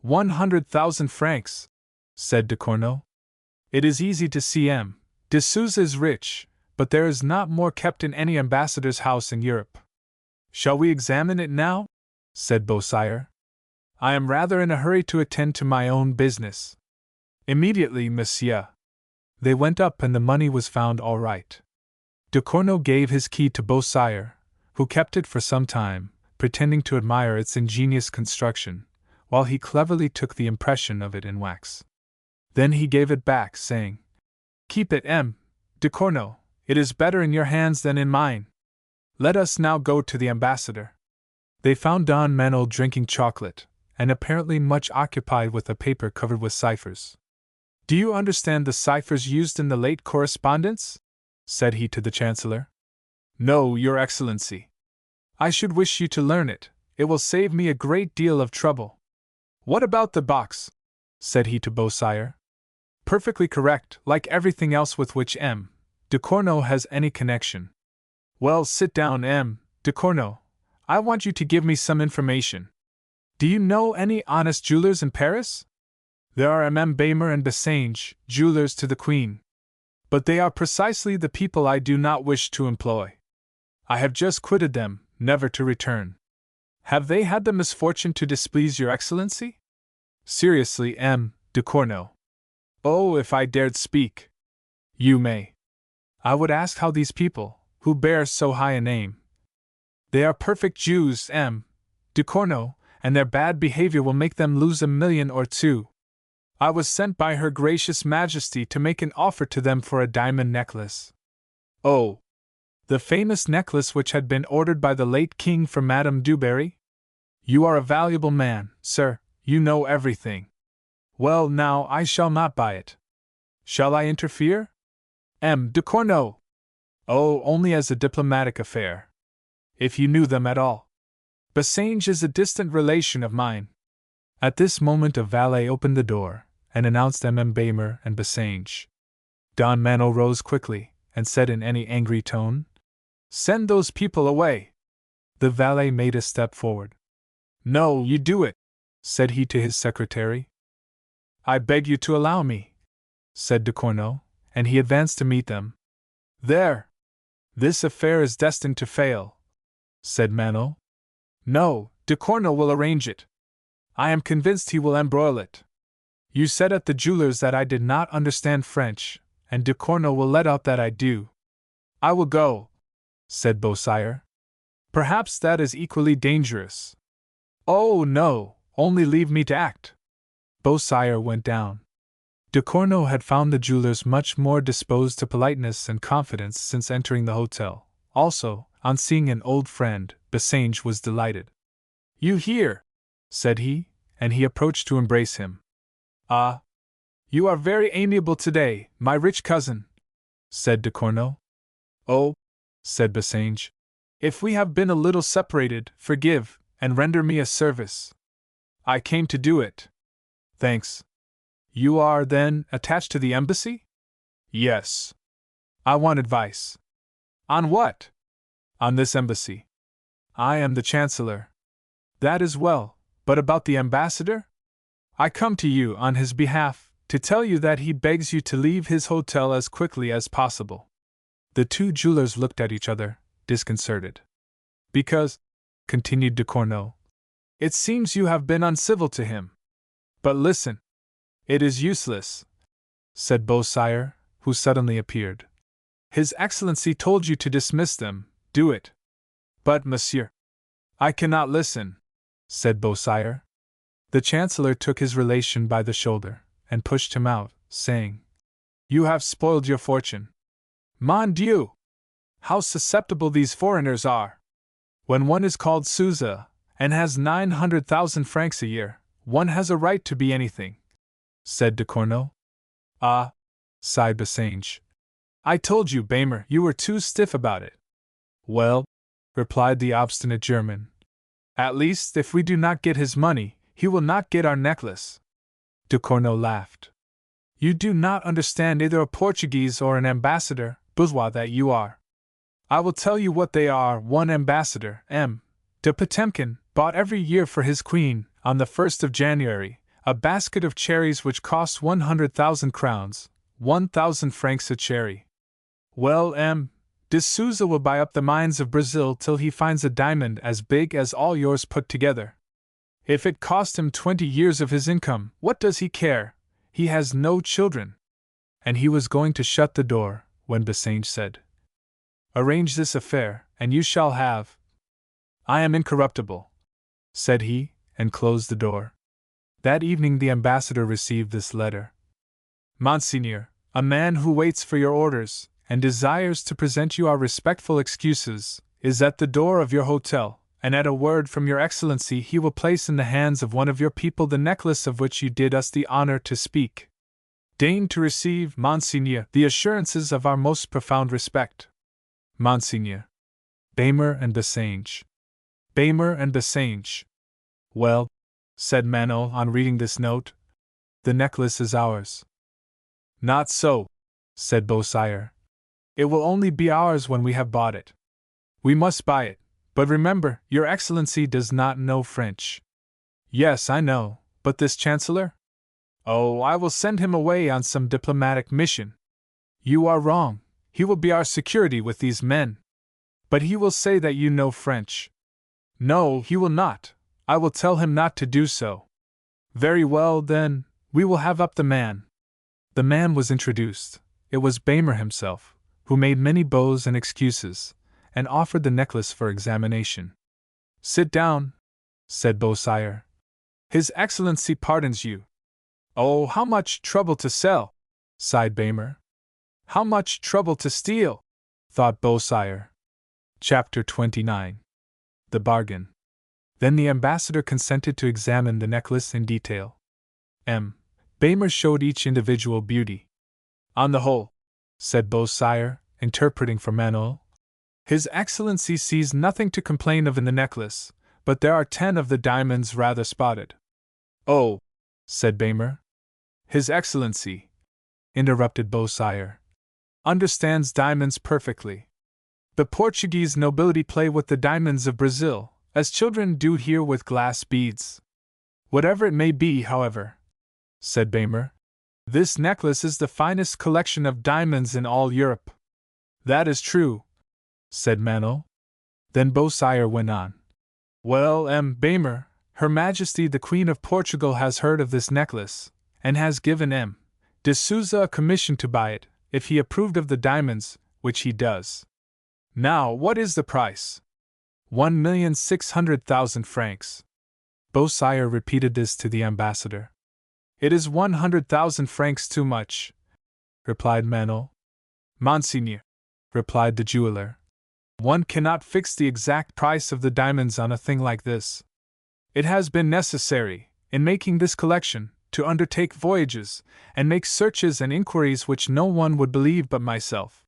100,000 francs, said de Corneau. It is easy to see M. de Souza is rich, but there is not more kept in any ambassador's house in Europe. Shall we examine it now? said Beausire. I am rather in a hurry to attend to my own business. Immediately, monsieur. They went up and the money was found all right. De Cornaux gave his key to Beausire, who kept it for some time, pretending to admire its ingenious construction, while he cleverly took the impression of it in wax. Then he gave it back, saying, Keep it, De Cornaux, it is better in your hands than in mine. Let us now go to the ambassador. They found Don Manuel drinking chocolate, and apparently much occupied with a paper covered with ciphers. Do you understand the ciphers used in the late correspondence? Said he to the Chancellor. No, Your Excellency. I should wish you to learn it, it will save me a great deal of trouble. What about the box? Said he to Beausire. Perfectly correct, like everything else with which De Cornaux has any connection. Well, sit down, De Cornaux. I want you to give me some information. Do you know any honest jewelers in Paris? There are Baimer and Bessange, jewelers to the Queen. But they are precisely the people I do not wish to employ. I have just quitted them, never to return. Have they had the misfortune to displease Your Excellency? Seriously, De Cornaux. Oh, if I dared speak. You may. I would ask how these people, who bear so high a name. They are perfect Jews, De Cornaux, and their bad behavior will make them lose $1 million or $2. I was sent by Her Gracious Majesty to make an offer to them for a diamond necklace. Oh! The famous necklace which had been ordered by the late King for Madame du Barry? You are a valuable man, sir, you know everything. Well, now, I shall not buy it. Shall I interfere? De Cornaux. Oh, only as a diplomatic affair. If you knew them at all. Bessange is a distant relation of mine. At this moment a valet opened the door, and announced Baimer and Bessange. Don Manuel rose quickly, and said in any angry tone, Send those people away. The valet made a step forward. No, you do it, said he to his secretary. I beg you to allow me, said De Cornaux, and he advanced to meet them. There! This affair is destined to fail, said Manuel. No, De Cornaux will arrange it. I am convinced he will embroil it. You said at the jeweler's that I did not understand French, and De Cornaux will let out that I do. I will go, said Beausire. Perhaps that is equally dangerous. Oh, no, only leave me to act. Beausire went down. De Cornaux had found the jewelers much more disposed to politeness and confidence since entering the hotel. Also, on seeing an old friend, Bessange was delighted. You here? Said he, and he approached to embrace him. Ah! You are very amiable today, my rich cousin, said De Cornaux. Oh, said Bessange, if we have been a little separated, forgive, and render me a service. I came to do it. Thanks. You are, then, attached to the embassy? Yes. I want advice. On what? On this embassy. I am the Chancellor. That is well, but about the ambassador? I come to you on his behalf, to tell you that he begs you to leave his hotel as quickly as possible. The two jewelers looked at each other, disconcerted. Because, continued De Cornaux, it seems you have been uncivil to him. But listen. It is useless, said Beausire, who suddenly appeared. His Excellency told you to dismiss them, do it. But, monsieur, I cannot listen, said Beausire. The Chancellor took his relation by the shoulder, and pushed him out, saying, You have spoiled your fortune. Mon Dieu! How susceptible these foreigners are! When one is called Souza, and has 900,000 francs a year, one has a right to be anything, said De Cornaux. Ah, sighed Bessange. I told you, Baimer, you were too stiff about it. Well, replied the obstinate German, at least if we do not get his money, he will not get our necklace. De Cornaux laughed. You do not understand either a Portuguese or an ambassador, bourgeois that you are. I will tell you what they are. One ambassador, de Potemkin, bought every year for his queen, on the 1st of January, a basket of cherries which cost 100,000 crowns, 1,000 francs a cherry. Well, De Souza will buy up the mines of Brazil till he finds a diamond as big as all yours put together. If it cost him 20 years of his income, what does he care? He has no children. And he was going to shut the door, when Bassange said, Arrange this affair, and you shall have. I am incorruptible, said he, and closed the door. That evening the ambassador received this letter. Monseigneur, a man who waits for your orders, and desires to present you our respectful excuses, is at the door of your hotel, and at a word from your Excellency he will place in the hands of one of your people the necklace of which you did us the honor to speak. Deign to receive, Monseigneur, the assurances of our most profound respect. Monseigneur. Bamer and Bassange. Bamer and Bassange. Well, said Manuel on reading this note, the necklace is ours. Not so, said Beausire. It will only be ours when we have bought it. We must buy it, but remember, your Excellency does not know French. Yes, I know, but this Chancellor? Oh, I will send him away on some diplomatic mission. You are wrong, he will be our security with these men. But he will say that you know French. No, he will not. I will tell him not to do so. Very well, then, we will have up the man. The man was introduced. It was Bamer himself, who made many bows and excuses, and offered the necklace for examination. Sit down, said Beausire. His Excellency pardons you. Oh, how much trouble to sell, sighed Bamer. How much trouble to steal, thought Beausire. Chapter 29. The Bargain. Then the ambassador consented to examine the necklace in detail. Bamer showed each individual beauty. On the whole, said Beausire, interpreting for Manuel, His Excellency sees nothing to complain of in the necklace, but there are 10 of the diamonds rather spotted. Oh, said Bamer. His Excellency, interrupted Beausire, understands diamonds perfectly. The Portuguese nobility play with the diamonds of Brazil, as children do here with glass beads. Whatever it may be, however, said Bamer, this necklace is the finest collection of diamonds in all Europe. That is true, said Manuel. Then Beausire went on. Well, Bamer, Her Majesty the Queen of Portugal has heard of this necklace, and has given de Souza a commission to buy it, if he approved of the diamonds, which he does. Now, what is the price? 1,600,000 francs. Beausire repeated this to the ambassador. It is 100,000 francs too much, replied Manuel. Monseigneur, replied the jeweler, one cannot fix the exact price of the diamonds on a thing like this. It has been necessary, in making this collection, to undertake voyages, and make searches and inquiries which no one would believe but myself.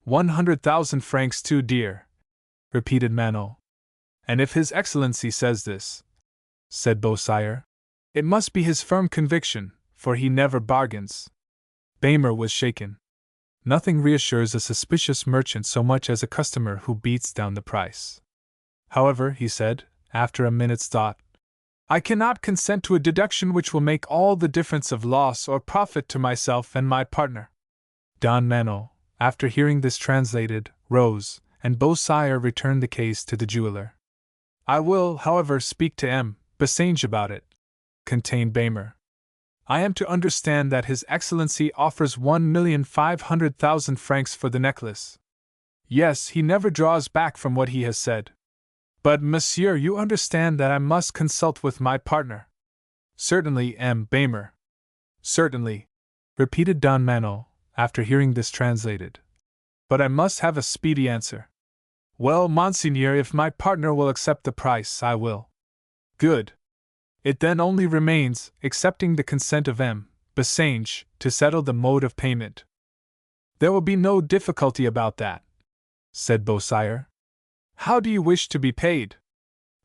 100,000 francs too dear, repeated Manuel. And if His Excellency says this, said Beausire, it must be his firm conviction, for he never bargains. Bamer was shaken. Nothing reassures a suspicious merchant so much as a customer who beats down the price. However, he said, after a minute's thought, I cannot consent to a deduction which will make all the difference of loss or profit to myself and my partner. Don Manuel, after hearing this translated, rose, and Beausire returned the case to the jeweler. I will, however, speak to Bassange about it, continued Bamer. I am to understand that His Excellency offers 1,500,000 francs for the necklace. Yes, he never draws back from what he has said. But, monsieur, you understand that I must consult with my partner. Certainly, Bamer. Certainly, repeated Don Manuel, after hearing this translated. But I must have a speedy answer. Well, Monseigneur, if my partner will accept the price, I will. Good. It then only remains, accepting the consent of Bassange, to settle the mode of payment. There will be no difficulty about that, said Beausire. How do you wish to be paid?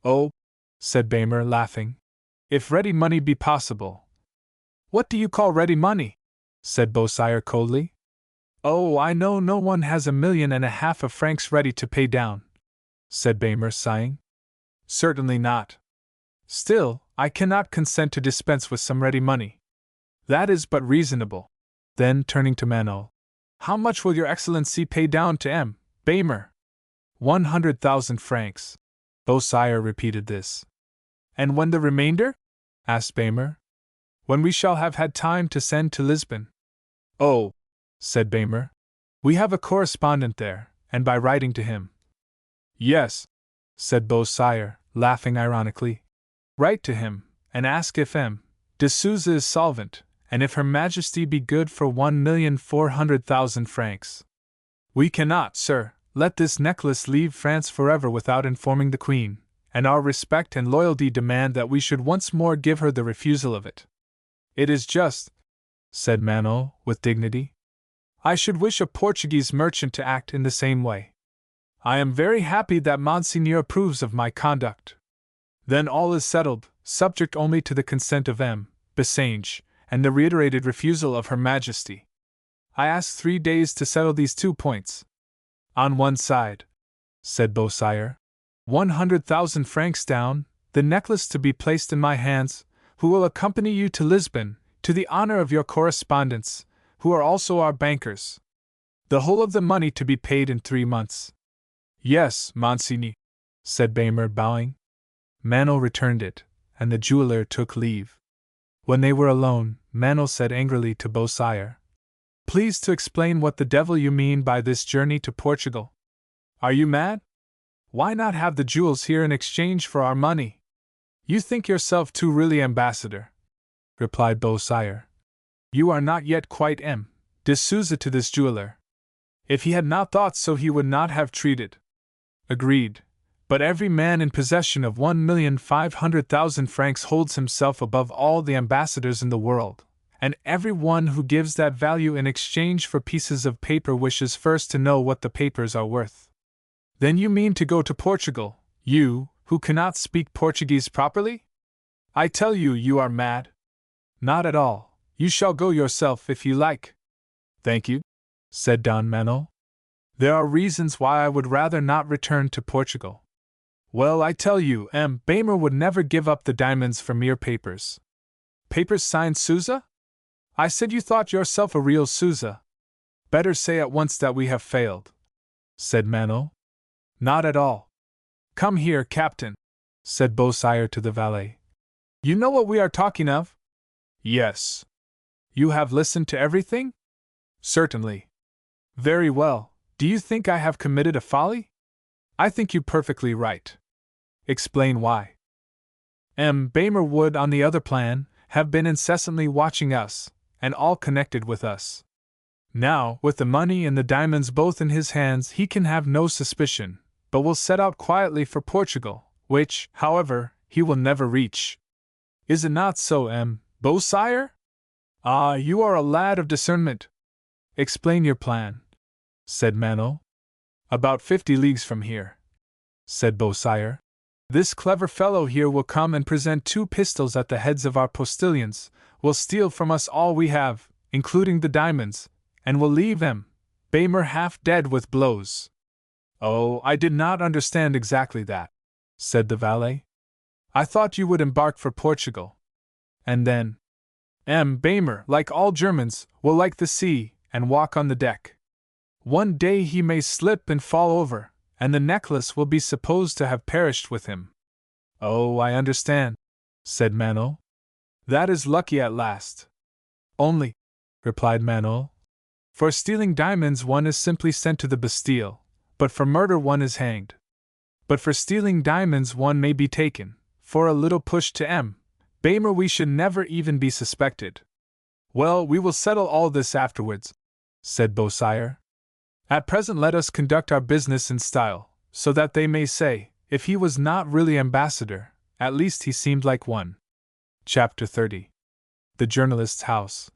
Oh, said Bamer, laughing, if ready money be possible. What do you call ready money? Said Beausire coldly. Oh, I know no one has 1.5 million of francs ready to pay down, said Bamer, sighing. Certainly not. Still, I cannot consent to dispense with some ready money. That is but reasonable. Then, turning to Manuel, how much will your Excellency pay down to Baymer. 100,000 francs. Beausire repeated this. And when the remainder? Asked Baymer. When we shall have had time to send to Lisbon. Oh, said Baymer. We have a correspondent there, and by writing to him. Yes, said Beausire, laughing ironically. Write to him, and ask if M. de Souza is solvent, and if Her Majesty be good for 1,400,000 francs. We cannot, sir, let this necklace leave France forever without informing the Queen, and our respect and loyalty demand that we should once more give her the refusal of it. It is just, said Manon, with dignity. I should wish a Portuguese merchant to act in the same way. I am very happy that Monseigneur approves of my conduct. Then all is settled, subject only to the consent of M. Bessange, and the reiterated refusal of Her Majesty. I ask 3 days to settle these 2 points. On one side, said Beausire, 100,000 francs down, the necklace to be placed in my hands, who will accompany you to Lisbon, to the honor of your correspondents, who are also our bankers. The whole of the money to be paid in 3 months. Yes, Monseigneur, said Baymer, bowing. Manon returned it, and the jeweler took leave. When they were alone, Manon said angrily to Beausire, Please to explain what the devil you mean by this journey to Portugal. Are you mad? Why not have the jewels here in exchange for our money? You think yourself too really ambassador, replied Beausire. You are not yet quite M. de Souza to this jeweler. If he had not thought so, he would not have treated. Agreed. But every man in possession of 1,500,000 francs holds himself above all the ambassadors in the world, and every one who gives that value in exchange for pieces of paper wishes first to know what the papers are worth. Then you mean to go to Portugal, you, who cannot speak Portuguese properly? I tell you, you are mad. Not at all. You shall go yourself if you like. Thank you, said Don Manuel. There are reasons why I would rather not return to Portugal. Well, I tell you, M. Baymer would never give up the diamonds for mere papers. Papers signed Souza? I said you thought yourself a real Souza. Better say at once that we have failed, said Manuel. Not at all. Come here, Captain, said Beausire to the valet. You know what we are talking of? Yes. You have listened to everything? Certainly. Very well. Do you think I have committed a folly? I think you perfectly right. Explain why. M. Baymer would, on the other plan, have been incessantly watching us, and all connected with us. Now, with the money and the diamonds both in his hands, he can have no suspicion, but will set out quietly for Portugal, which, however, he will never reach. Is it not so, M. Beausire? Ah, you are a lad of discernment. Explain your plan, said Manuel. About 50 leagues from here, said Beausire. This clever fellow here will come and present 2 pistols at the heads of our postilions, will steal from us all we have, including the diamonds, and will leave M. Baymer half dead with blows. Oh, I did not understand exactly that, said the valet. I thought you would embark for Portugal. And then, M. Baymer, like all Germans, will like the sea, and walk on the deck. One day he may slip and fall over, and the necklace will be supposed to have perished with him. Oh, I understand, said Manuel. That is lucky at last. Only, replied Manuel, for stealing diamonds one is simply sent to the Bastille, but for murder one is hanged. But for stealing diamonds one may be taken, for a little push to M. Baymer we should never even be suspected. Well, we will settle all this afterwards, said Beausire. At present let us conduct our business in style, so that they may say, if he was not really ambassador, at least he seemed like one. Chapter 30. The Journalist's House.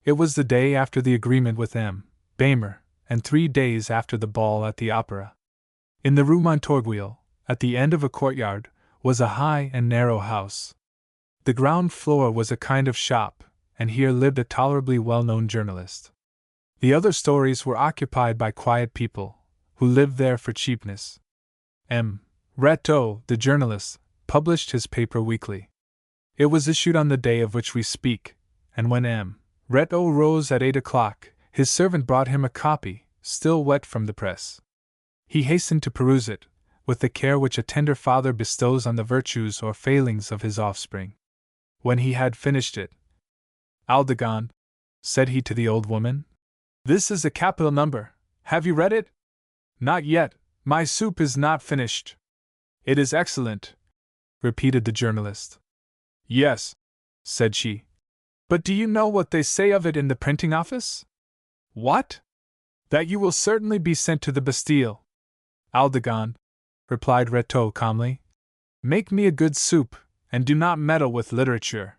It was the day after the agreement with M. Baymer, and 3 days after the ball at the opera. In the Rue Montorgueil, at the end of a courtyard, was a high and narrow house. The ground floor was a kind of shop, and here lived a tolerably well-known journalist. The other stories were occupied by quiet people, who lived there for cheapness. M. Retteau, the journalist, published his paper weekly. It was issued on the day of which we speak, and when M. Retteau rose at 8 o'clock, his servant brought him a copy, still wet from the press. He hastened to peruse it, with the care which a tender father bestows on the virtues or failings of his offspring. When he had finished it, "Aldegonde," said he to the old woman, "this is a capital number. Have you read it?" "Not yet. My soup is not finished." "It is excellent," repeated the journalist. "Yes," said she. "But do you know what they say of it in the printing office?" "What?" "That you will certainly be sent to the Bastille." "Aldegonde," replied Retteau calmly, "make me a good soup, and do not meddle with literature."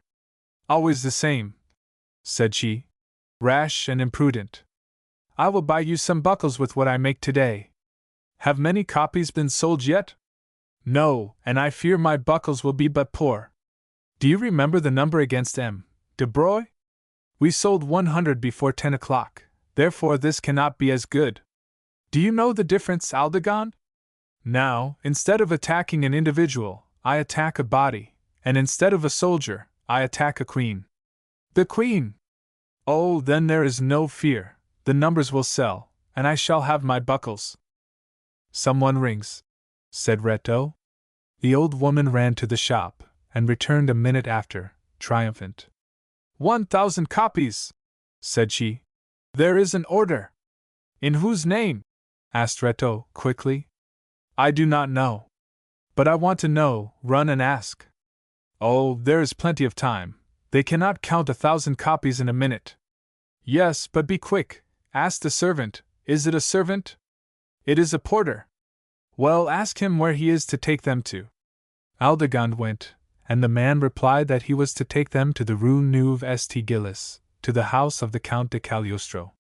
"Always the same," said she, "rash and imprudent. I will buy you some buckles with what I make today. Have many copies been sold yet?" "No, and I fear my buckles will be but poor. Do you remember the number against M. de Broye? We sold 100 before 10 o'clock, therefore this cannot be as good. Do you know the difference, Aldegonde? Now, instead of attacking an individual, I attack a body, and instead of a soldier, I attack a queen." "The queen!" "Oh, then there is no fear, the numbers will sell, and I shall have my buckles." "Someone rings," said Retteau. The old woman ran to the shop, and returned a minute after, triumphant. 1,000 copies, said she. "There is an order." "In whose name?" asked Retteau, quickly. "I do not know. But I want to know, run and ask." "Oh, there is plenty of time. They cannot count 1,000 copies in a minute." "Yes, but be quick. Ask the servant. Is it a servant?" "It is a porter." "Well, ask him where he is to take them to." Aldegonde went, and the man replied that he was to take them to the Rue Neuve St. Gilles, to the house of the Count de Cagliostro.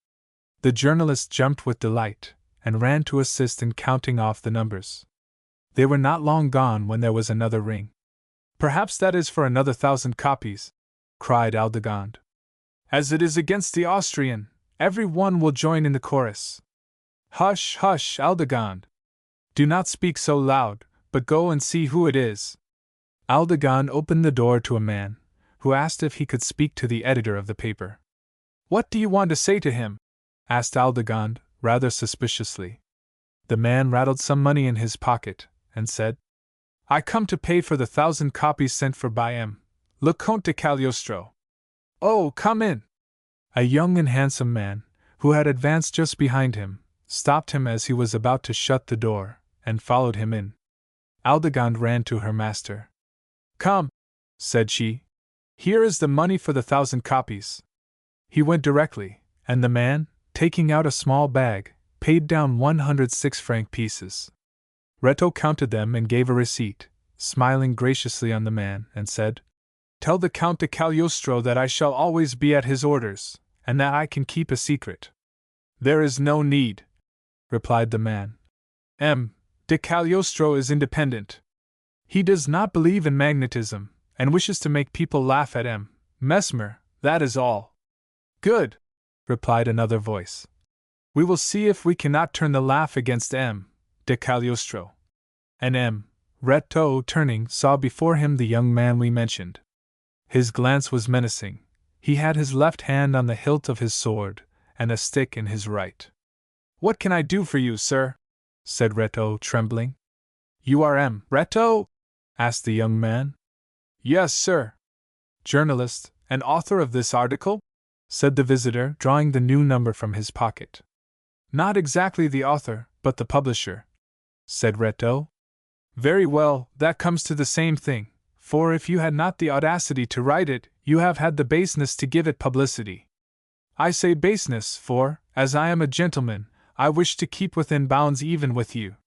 The journalist jumped with delight, and ran to assist in counting off the numbers. They were not long gone when there was another ring. "Perhaps that is for another 1,000 copies," cried Aldegonde. "As it is against the Austrian, every one will join in the chorus." "Hush, hush, Aldegonde! Do not speak so loud, but go and see who it is." Aldegonde opened the door to a man, who asked if he could speak to the editor of the paper. "What do you want to say to him?" asked Aldegonde, rather suspiciously. The man rattled some money in his pocket, and said, "I come to pay for the 1,000 copies sent for by M. le Comte de Cagliostro." "Oh, come in!" A young and handsome man, who had advanced just behind him, stopped him as he was about to shut the door, and followed him in. Aldegonde ran to her master. "Come," said she, "here is the money for the 1,000 copies." He went directly, and the man, taking out a small bag, paid down 106 franc pieces. Retteau counted them and gave a receipt, smiling graciously on the man, and said, "Tell the Count de Cagliostro that I shall always be at his orders, and that I can keep a secret." "There is no need," replied the man. "M. de Cagliostro is independent. He does not believe in magnetism, and wishes to make people laugh at M. Mesmer, that is all." "Good," replied another voice. "We will see if we cannot turn the laugh against M. de Cagliostro." And M. Retteau, turning, saw before him the young man we mentioned. His glance was menacing. He had his left hand on the hilt of his sword, and a stick in his right. "What can I do for you, sir?" said Retteau, trembling. "You are M. Retteau?" asked the young man. "Yes, sir." "Journalist, and author of this article?" said the visitor, drawing the new number from his pocket. "Not exactly the author, but the publisher," said Retteau. "Very well, that comes to the same thing, for if you had not the audacity to write it, you have had the baseness to give it publicity. I say baseness, for, as I am a gentleman, I wish to keep within bounds even with you.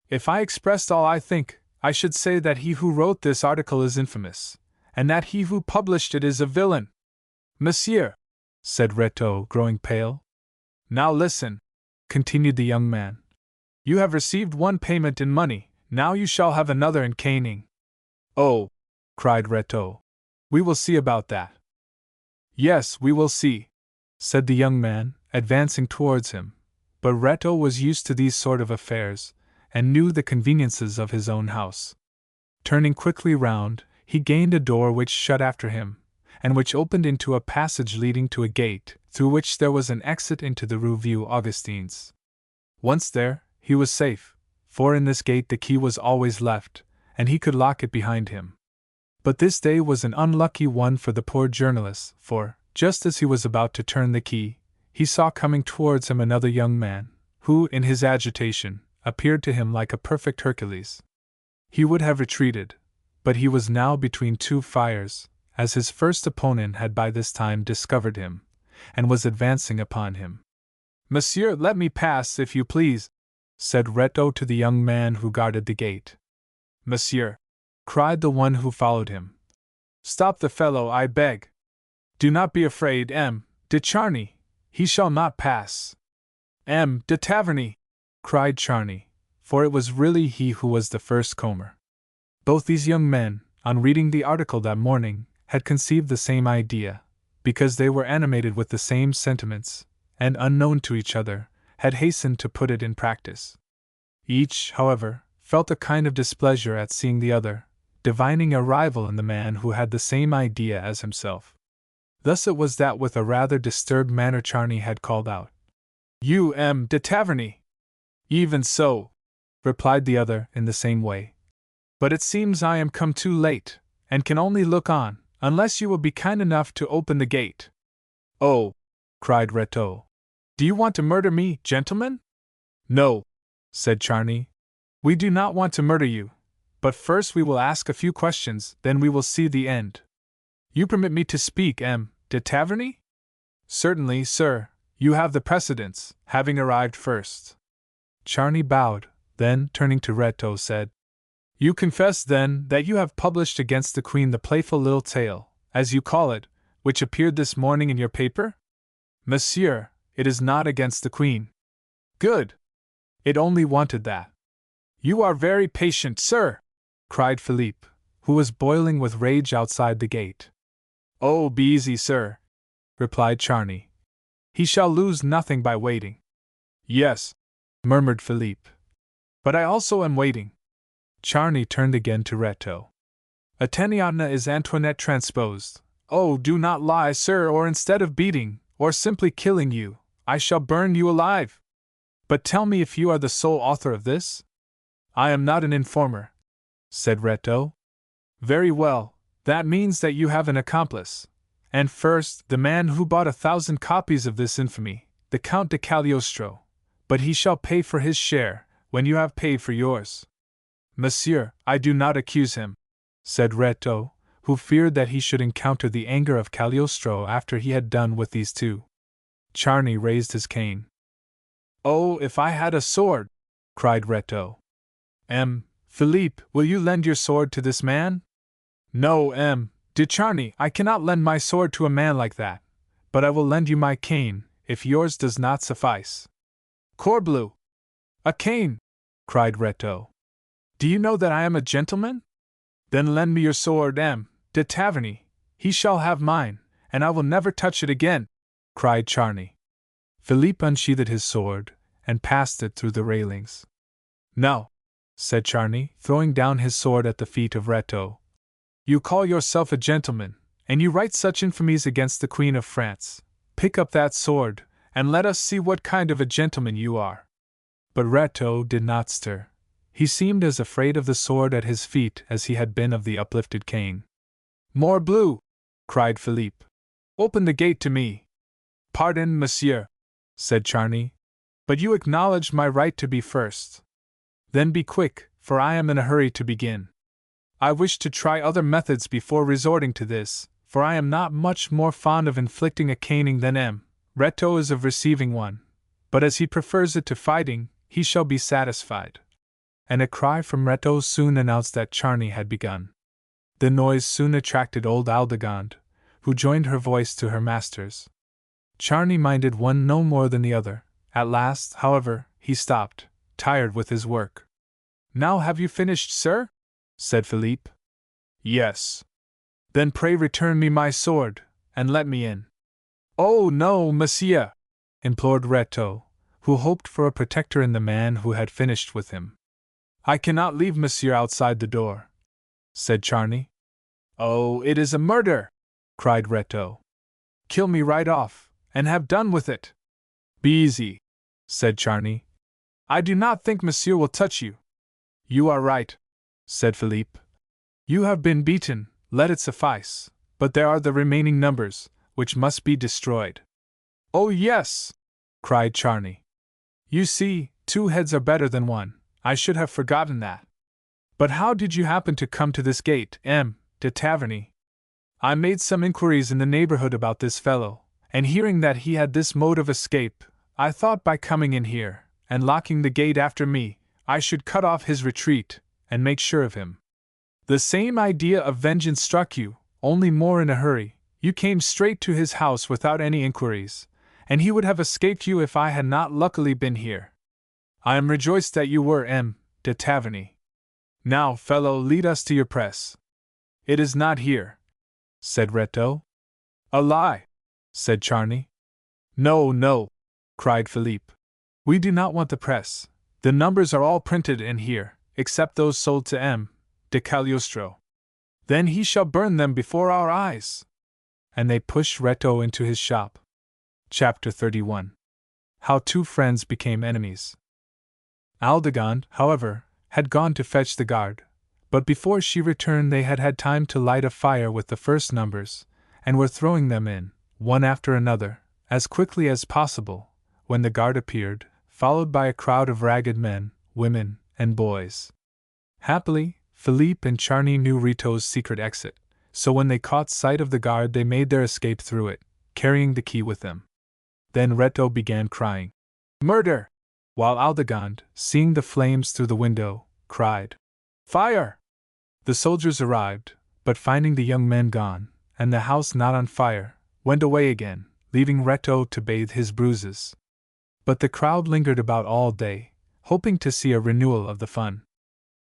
If I expressed all I think, I should say that he who wrote this article is infamous, and that he who published it is a villain." "Monsieur," said Retteau, growing pale. "Now listen," continued the young man. "You have received one payment in money, now you shall have another in caning." "Oh!" cried Retteau. "We will see about that." "Yes, we will see," said the young man, advancing towards him. But Retteau was used to these sort of affairs, and knew the conveniences of his own house. Turning quickly round, he gained a door which shut after him, and which opened into a passage leading to a gate, through which there was an exit into the Rue Vieux Augustins. Once there, he was safe, for in this gate the key was always left, and he could lock it behind him. But this day was an unlucky one for the poor journalist, for, just as he was about to turn the key, he saw coming towards him another young man, who, in his agitation, appeared to him like a perfect Hercules. He would have retreated, but he was now between two fires, as his first opponent had by this time discovered him, and was advancing upon him. "Monsieur, let me pass, if you please," said Retto to the young man who guarded the gate. "Monsieur," cried the one who followed him, "stop the fellow, I beg. Do not be afraid, de Charny, he shall not pass." "De Taverny," cried Charny, for it was really he who was the first comer. Both these young men, on reading the article that morning, had conceived the same idea, because they were animated with the same sentiments, and unknown to each other, had hastened to put it in practice. Each, however, felt a kind of displeasure at seeing the other, divining a rival in the man who had the same idea as himself. Thus it was that with a rather disturbed manner Charny had called out, "You, de Taverny!" "Even so," replied the other in the same way. "But it seems I am come too late, and can only look on, unless you will be kind enough to open the gate." "Oh!" cried Retto. "Do you want to murder me, gentlemen?" "No," said Charny. "We do not want to murder you, but first we will ask a few questions, then we will see the end. You permit me to speak, de Taverny?" "Certainly, sir, you have the precedence, having arrived first." Charny bowed, then, turning to Retto, said, "You confess, then, that you have published against the Queen the playful little tale, as you call it, which appeared this morning in your paper?" "Monsieur, it is not against the Queen." "Good! It only wanted that." "You are very patient, sir!" cried Philippe, who was boiling with rage outside the gate. "Oh, be easy, sir," replied Charny. "He shall lose nothing by waiting." "Yes," murmured Philippe. "But I also am waiting." Charny turned again to Retto. "Ateniana is Antoinette transposed. Oh, do not lie, sir, or instead of beating, or simply killing you, I shall burn you alive. But tell me if you are the sole author of this?" "I am not an informer," said Retto. "Very well, that means that you have an accomplice. And first, the man who bought 1,000 copies of this infamy, the Count de Cagliostro. But he shall pay for his share, when you have paid for yours." "Monsieur, I do not accuse him," said Retto, who feared that he should encounter the anger of Cagliostro after he had done with these two. Charny raised his cane. "Oh, if I had a sword!" cried Retto. Philippe, will you lend your sword to this man?" "No, de Charny, I cannot lend my sword to a man like that, but I will lend you my cane, if yours does not suffice." "Corbleu! A cane!" cried Retto. "Do you know that I am a gentleman? Then lend me your sword, de Taverny, he shall have mine, and I will never touch it again," cried Charny. Philippe unsheathed his sword, and passed it through the railings. "Now," said Charny, throwing down his sword at the feet of Retto, "you call yourself a gentleman, and you write such infamies against the Queen of France. Pick up that sword, and let us see what kind of a gentleman you are." But Retto did not stir. He seemed as afraid of the sword at his feet as he had been of the uplifted cane. "Morbleu!" cried Philippe. "Open the gate to me." "Pardon, monsieur," said Charny, "but you acknowledge my right to be first. Then be quick, for I am in a hurry to begin. I wish to try other methods before resorting to this, for I am not much more fond of inflicting a caning than Retto is of receiving one, but as he prefers it to fighting, he shall be satisfied." And a cry from Retto soon announced that Charny had begun. The noise soon attracted old Aldegonde, who joined her voice to her master's. Charny minded one no more than the other. At last, however, he stopped, tired with his work. "Now have you finished, sir?" said Philippe. "Yes." "Then pray return me my sword, and let me in." "Oh no, monsieur!" implored Retto, who hoped for a protector in the man who had finished with him. "I cannot leave monsieur outside the door," said Charny. "Oh, it is a murder!" cried Retto. "Kill me right off, and have done with it." "Be easy," said Charny. I do not think Monsieur will touch you. You are right, said Philippe. You have been beaten, let it suffice, but there are the remaining numbers, which must be destroyed. Oh yes, cried Charny. You see, 2 heads are better than 1, I should have forgotten that. But how did you happen to come to this gate, M. de Taverny? I made some inquiries in the neighborhood about this fellow, and hearing that he had this mode of escape, I thought by coming in here, and locking the gate after me, I should cut off his retreat, and make sure of him. The same idea of vengeance struck you, only more in a hurry. You came straight to his house without any inquiries, and he would have escaped you if I had not luckily been here. I am rejoiced that you were M. de Taverny. Now, fellow, lead us to your press. It is not here, said Retto. A lie, said Charny. No, no, cried Philippe. We do not want the press. The numbers are all printed in here, except those sold to M. de Cagliostro. Then he shall burn them before our eyes. And they pushed Retto into his shop. Chapter 31. How 2 friends became enemies. Aldegonde, however, had gone to fetch the guard, but before she returned they had had time to light a fire with the first numbers, and were throwing them in, one after another, as quickly as possible, when the guard appeared, followed by a crowd of ragged men, women, and boys. Happily, Philippe and Charny knew Rito's secret exit, so when they caught sight of the guard they made their escape through it, carrying the key with them. Then Retto began crying, "Murder!" while Aldegonde, seeing the flames through the window, cried, "Fire!" The soldiers arrived, but finding the young men gone, and the house not on fire, went away again, leaving Retto to bathe his bruises. But the crowd lingered about all day, hoping to see a renewal of the fun.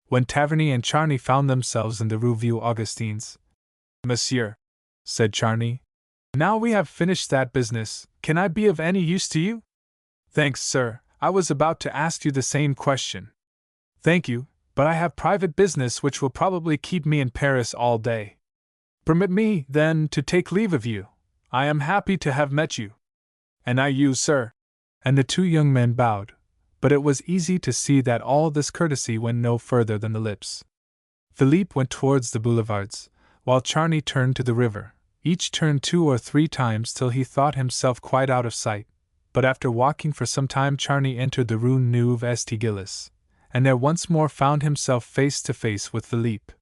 When Taverny and Charny found themselves in the Rue Vieux Augustins, "Monsieur," said Charny, "now we have finished that business, can I be of any use to you?" "Thanks, sir, I was about to ask you the same question." "Thank you, but I have private business which will probably keep me in Paris all day." "Permit me, then, to take leave of you. I am happy to have met you." "And I you, sir." And the 2 young men bowed, but it was easy to see that all this courtesy went no further than the lips. Philippe went towards the boulevards, while Charny turned to the river. Each turned 2 or 3 times till he thought himself quite out of sight, but after walking for some time Charny entered the Rue Neuve Estigillis, and there once more found himself face to face with Philippe.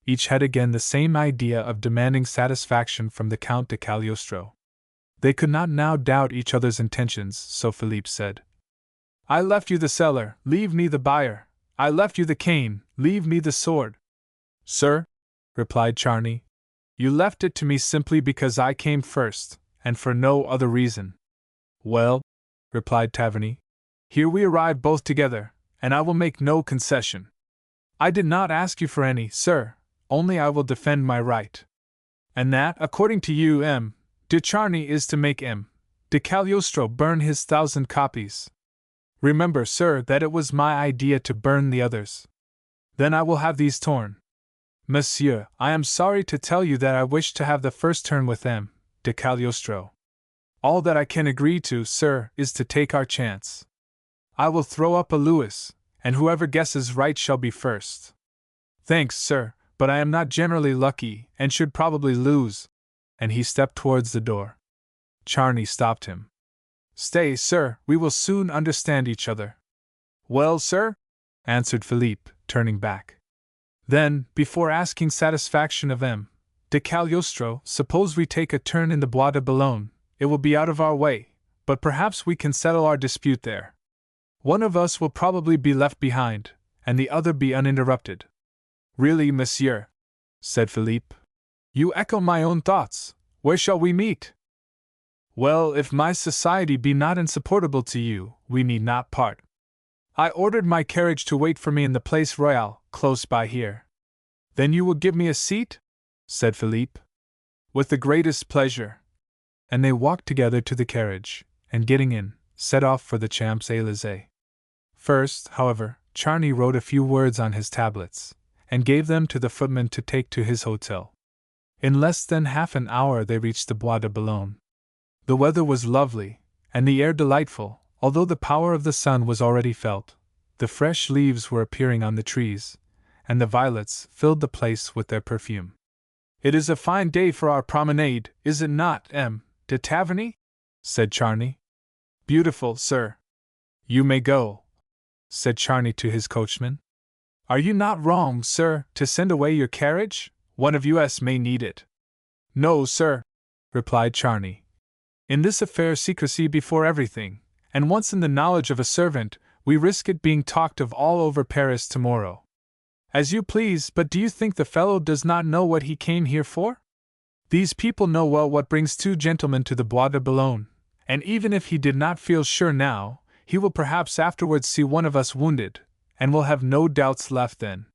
Each had again the same idea of demanding satisfaction from the Count de Cagliostro. They could not now doubt each other's intentions, so Philippe said, "I left you the cellar, leave me the buyer. I left you the cane, leave me the sword." "Sir," replied Charny, "you left it to me simply because I came first, and for no other reason." "Well," replied Taverny, "here we arrive both together, and I will make no concession. I did not ask you for any, sir, only I will defend my right. And that, according to you, M. de Charny is to make M. de Cagliostro burn his 1,000 copies. Remember, sir, that it was my idea to burn the others. Then I will have these torn. Monsieur, I am sorry to tell you that I wish to have the first turn with M. de Cagliostro. All that I can agree to, sir, is to take our chance. I will throw up a louis, and whoever guesses right shall be first." "Thanks, sir, but I am not generally lucky, and should probably lose," and he stepped towards the door. Charny stopped him. "Stay, sir, we will soon understand each other." "Well, sir?" answered Philippe, turning back. "Then, before asking satisfaction of M. de Cagliostro, suppose we take a turn in the Bois de Boulogne. It will be out of our way, but perhaps we can settle our dispute there. One of us will probably be left behind, and the other be uninterrupted." "Really, monsieur," said Philippe, "you echo my own thoughts. Where shall we meet?" "Well, if my society be not insupportable to you, we need not part. I ordered my carriage to wait for me in the Place Royale, close by here." "Then you will give me a seat?" said Philippe. "With the greatest pleasure." And they walked together to the carriage, and getting in, set off for the Champs-Élysées. First, however, Charny wrote a few words on his tablets, and gave them to the footman to take to his hotel. In less than half an hour they reached the Bois de Boulogne. The weather was lovely, and the air delightful, Although the power of the sun was already felt, the fresh leaves were appearing on the trees, and the violets filled the place with their perfume. "It is a fine day for our promenade, is it not, M. de Taverny?" said Charny. "Beautiful, sir." "You may go," said Charny to his coachman. "Are you not wrong, sir, to send away your carriage? One of us may need it." "No, sir," replied Charny. "In this affair secrecy before everything, and once in the knowledge of a servant, we risk it being talked of all over Paris tomorrow." "As you please, but do you think the fellow does not know what he came here for? These people know well what brings two gentlemen to the Bois de Boulogne, and even if he did not feel sure now, he will perhaps afterwards see one of us wounded, and will have no doubts left then.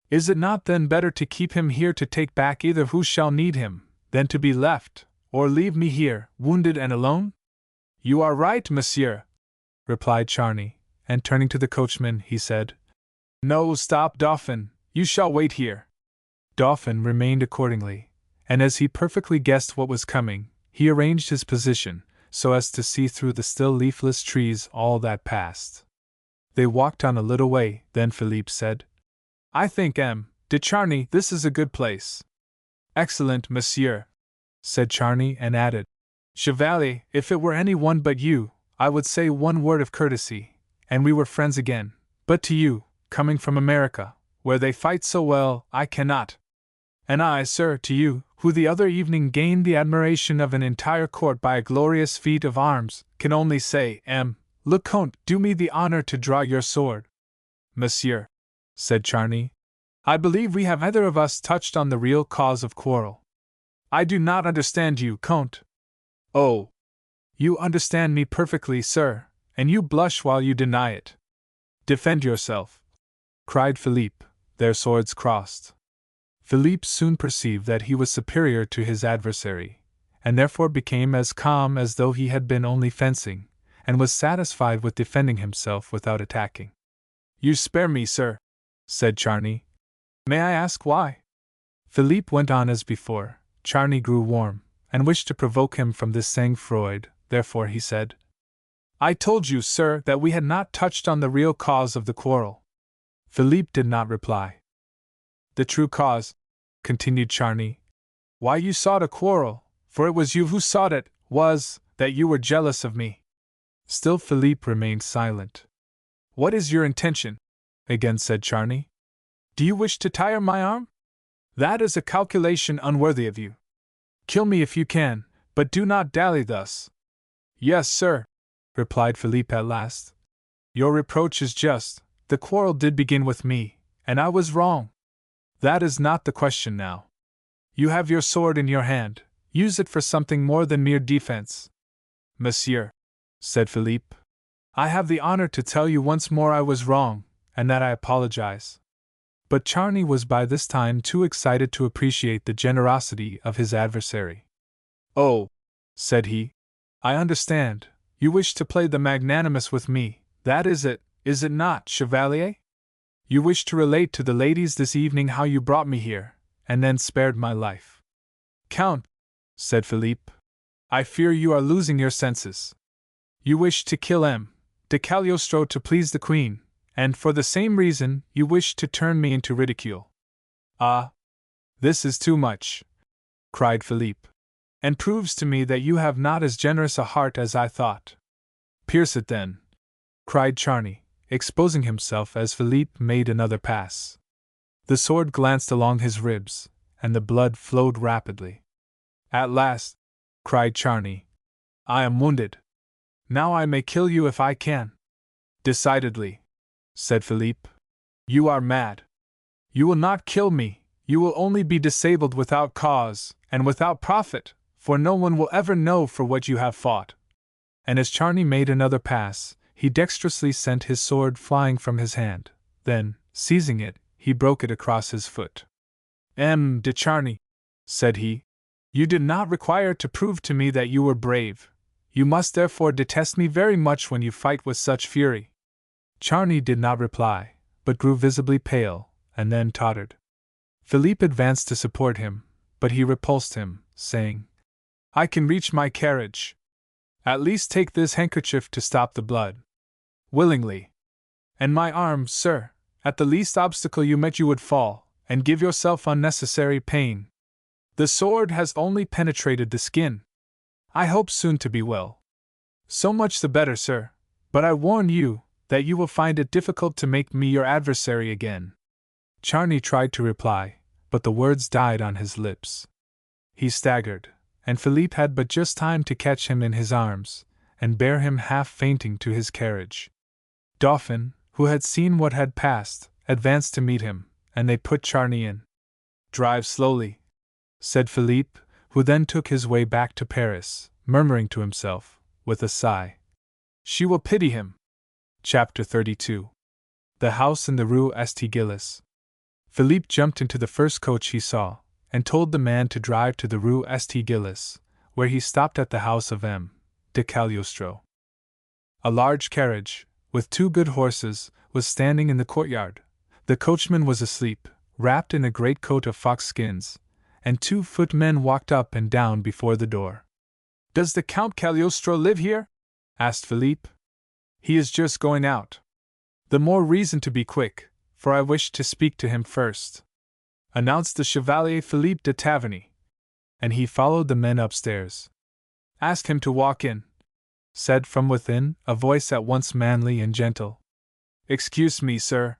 Is it not then better to keep him here to take back either who shall need him, than to be left, or leave me here, wounded and alone?" "You are right, monsieur," replied Charny, and turning to the coachman, he said, "No, stop, Dauphin, you shall wait here." Dauphin remained accordingly, and as he perfectly guessed what was coming, he arranged his position, so as to see through the still leafless trees all that passed. They walked on a little way, then Philippe said, "I think, M. de Charny, this is a good place." "Excellent, monsieur," said Charny, and added, "Chevalier, if it were any one but you, I would say one word of courtesy, and we were friends again, but to you, coming from America, where they fight so well, I cannot. And I, sir, to you, who the other evening gained the admiration of an entire court by a glorious feat of arms, can only say, M. le Comte, do me the honor to draw your sword." "Monsieur," said Charny, "I believe we have neither of us touched on the real cause of quarrel." "I do not understand you, Comte." "Oh! You understand me perfectly, sir, and you blush while you deny it." "Defend yourself," cried Philippe, their swords crossed. Philippe soon perceived that he was superior to his adversary, and therefore became as calm as though he had been only fencing, and was satisfied with defending himself without attacking. "You spare me, sir," said Charny. "May I ask why?" Philippe went on as before. Charny grew warm, and wished to provoke him from this sang-froid, therefore he said, "I told you, sir, that we had not touched on the real cause of the quarrel." Philippe did not reply. "The true cause," continued Charny, "why you sought a quarrel, for it was you who sought it, was, that you were jealous of me." Still Philippe remained silent. "What is your intention?" again said Charny. "Do you wish to tire my arm? That is a calculation unworthy of you. Kill me if you can, but do not dally thus." "Yes, sir," replied Philippe at last. "Your reproach is just. The quarrel did begin with me, and I was wrong. That is not the question now. You have your sword in your hand, use it for something more than mere defense." "Monsieur," said Philippe, "I have the honor to tell you once more I was wrong, and that I apologize." But Charny was by this time too excited to appreciate the generosity of his adversary. "Oh," said he, "I understand. You wish to play the magnanimous with me, that is it not, Chevalier? You wish to relate to the ladies this evening how you brought me here, and then spared my life." "Count," said Philippe, "I fear you are losing your senses. You wish to kill M. de Cagliostro to please the Queen, and for the same reason you wish to turn me into ridicule." "Ah! This is too much," cried Philippe, "and proves to me that you have not as generous a heart as I thought." "Pierce it then," cried Charny, exposing himself as Philippe made another pass. The sword glanced along his ribs, and the blood flowed rapidly. "At last," cried Charny, "I am wounded. Now I may kill you if I can." "Decidedly," said Philippe. "You are mad. You will not kill me, you will only be disabled without cause, and without profit, for no one will ever know for what you have fought." And as Charny made another pass, he dexterously sent his sword flying from his hand. Then, seizing it, he broke it across his foot. "M. de Charny," said he, "you did not require to prove to me that you were brave. You must therefore detest me very much when you fight with such fury." Charny did not reply, but grew visibly pale, and then tottered. Philippe advanced to support him, but he repulsed him, saying, "I can reach my carriage." At least take this handkerchief to stop the blood. Willingly. And my arm, sir. At the least obstacle you met you would fall, and give yourself unnecessary pain. The sword has only penetrated the skin. I hope soon to be well. So much the better, sir, but I warn you that you will find it difficult to make me your adversary again. Charny tried to reply, but the words died on his lips. He staggered, and Philippe had but just time to catch him in his arms, and bear him half fainting to his carriage. Dauphin, who had seen what had passed, advanced to meet him, and they put Charny in. Drive slowly, said Philippe, who then took his way back to Paris, murmuring to himself, with a sigh, she will pity him. Chapter 32. The house in the Rue St. Gilles. Philippe jumped into the first coach he saw, and told the man to drive to the Rue St. Gilles, where he stopped at the house of M. de Cagliostro. A large carriage, with 2 good horses, was standing in the courtyard. The coachman was asleep, wrapped in a greatcoat of fox skins, and 2 footmen walked up and down before the door. Does the Count Cagliostro live here? Asked Philippe. He is just going out. The more reason to be quick, for I wish to speak to him first, announced the Chevalier Philippe de Taverny, and he followed the men upstairs. Ask him to walk in, said from within a voice at once manly and gentle. Excuse me, sir,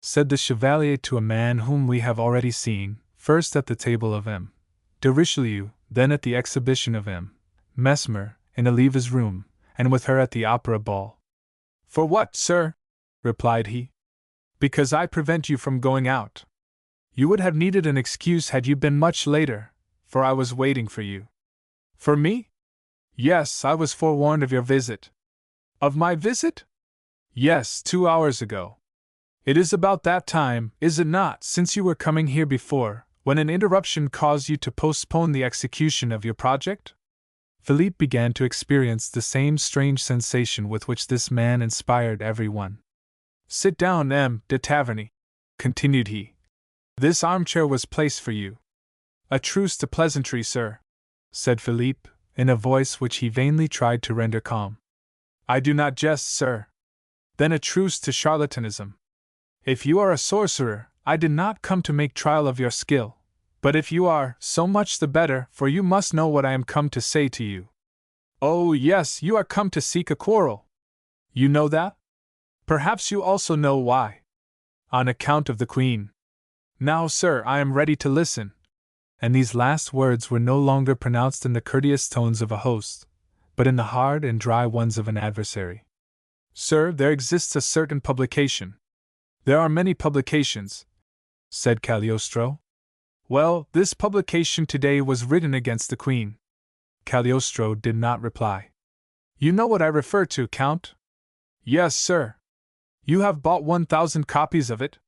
said the Chevalier to a man whom we have already seen, first at the table of M. de Richelieu, then at the exhibition of M. Mesmer, in Oliva's room, and with her at the opera ball. For what, sir? Replied he. Because I prevent you from going out. You would have needed an excuse had you been much later, for I was waiting for you. For me? Yes, I was forewarned of your visit. Of my visit? Yes, 2 hours ago. It is about that time, is it not, since you were coming here before, when an interruption caused you to postpone the execution of your project? Philippe began to experience the same strange sensation with which this man inspired everyone. Sit down, M. de Taverny, continued he. This armchair was placed for you. A truce to pleasantry, sir, said Philippe, in a voice which he vainly tried to render calm. I do not jest, sir. Then a truce to charlatanism. If you are a sorcerer, I did not come to make trial of your skill, but if you are, so much the better, for you must know what I am come to say to you. Oh, yes, you are come to seek a quarrel. You know that? Perhaps you also know why. On account of the Queen. Now, sir, I am ready to listen. And these last words were no longer pronounced in the courteous tones of a host, but in the hard and dry ones of an adversary. Sir, there exists a certain publication. There are many publications, said Cagliostro. Well, this publication today was written against the Queen. Cagliostro did not reply. You know what I refer to, Count? Yes, sir. You have bought 1,000 copies of it?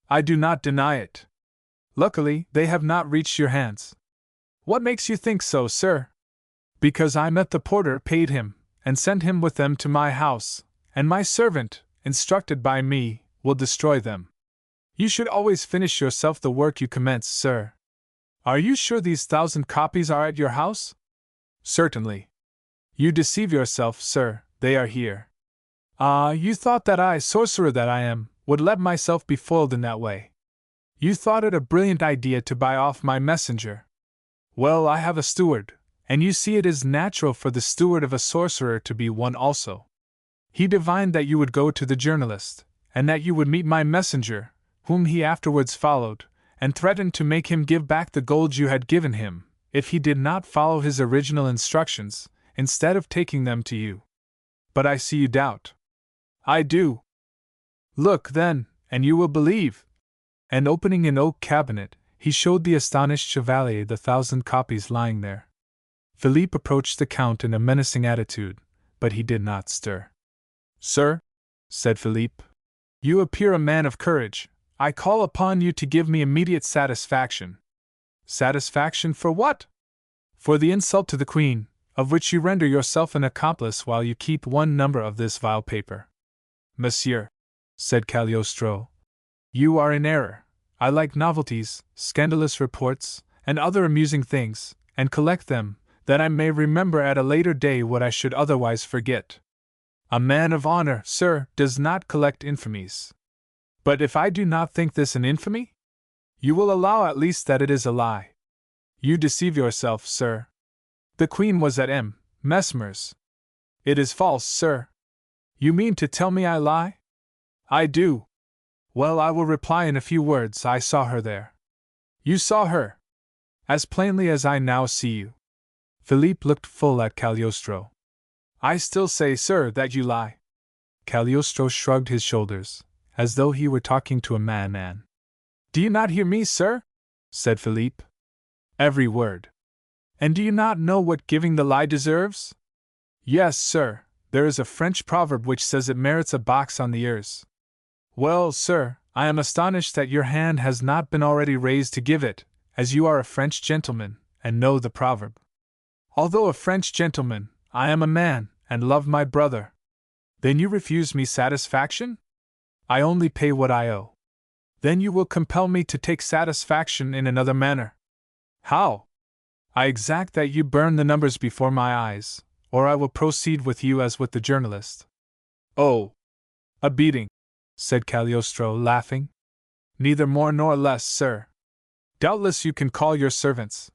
I do not deny it. Luckily, they have not reached your hands. What makes you think so, sir? Because I met the porter, paid him, and sent him with them to my house, and my servant, instructed by me, will destroy them. You should always finish yourself the work you commence, sir. Are you sure these 1,000 copies are at your house? Certainly. You deceive yourself, sir, they are here. Ah, you thought that I, sorcerer that I am, would let myself be foiled in that way. You thought it a brilliant idea to buy off my messenger. Well, I have a steward, and you see it is natural for the steward of a sorcerer to be one also. He divined that you would go to the journalist, and that you would meet my messenger, whom he afterwards followed, and threatened to make him give back the gold you had given him, if he did not follow his original instructions, instead of taking them to you. But I see you doubt. I do. Look, then, and you will believe. And opening an oak cabinet, he showed the astonished Chevalier the 1,000 copies lying there. Philippe approached the Count in a menacing attitude, but he did not stir. Sir, said Philippe, you appear a man of courage. I call upon you to give me immediate satisfaction. Satisfaction for what? For the insult to the Queen, of which you render yourself an accomplice while you keep 1 number of this vile paper. Monsieur, said Cagliostro, you are in error. I like novelties, scandalous reports, and other amusing things, and collect them, that I may remember at a later day what I should otherwise forget. A man of honor, sir, does not collect infamies. But if I do not think this an infamy? You will allow at least that it is a lie. You deceive yourself, sir. The Queen was at Mesmer's. It is false, sir. You mean to tell me I lie? I do. Well, I will reply in a few words. I saw her there. You saw her? As plainly as I now see you. Philippe looked full at Cagliostro. I still say, sir, that you lie. Cagliostro shrugged his shoulders, as though he were talking to a madman. Do you not hear me, sir? Said Philippe. Every word. And do you not know what giving the lie deserves? Yes, sir, there is a French proverb which says it merits a box on the ears. Well, sir, I am astonished that your hand has not been already raised to give it, as you are a French gentleman, and know the proverb. Although a French gentleman, I am a man, and love my brother. Then you refuse me satisfaction? I only pay what I owe. Then you will compel me to take satisfaction in another manner. How? I exact that you burn the numbers before my eyes, or I will proceed with you as with the journalist. Oh! A beating, said Cagliostro, laughing. Neither more nor less, sir. Doubtless you can call your servants.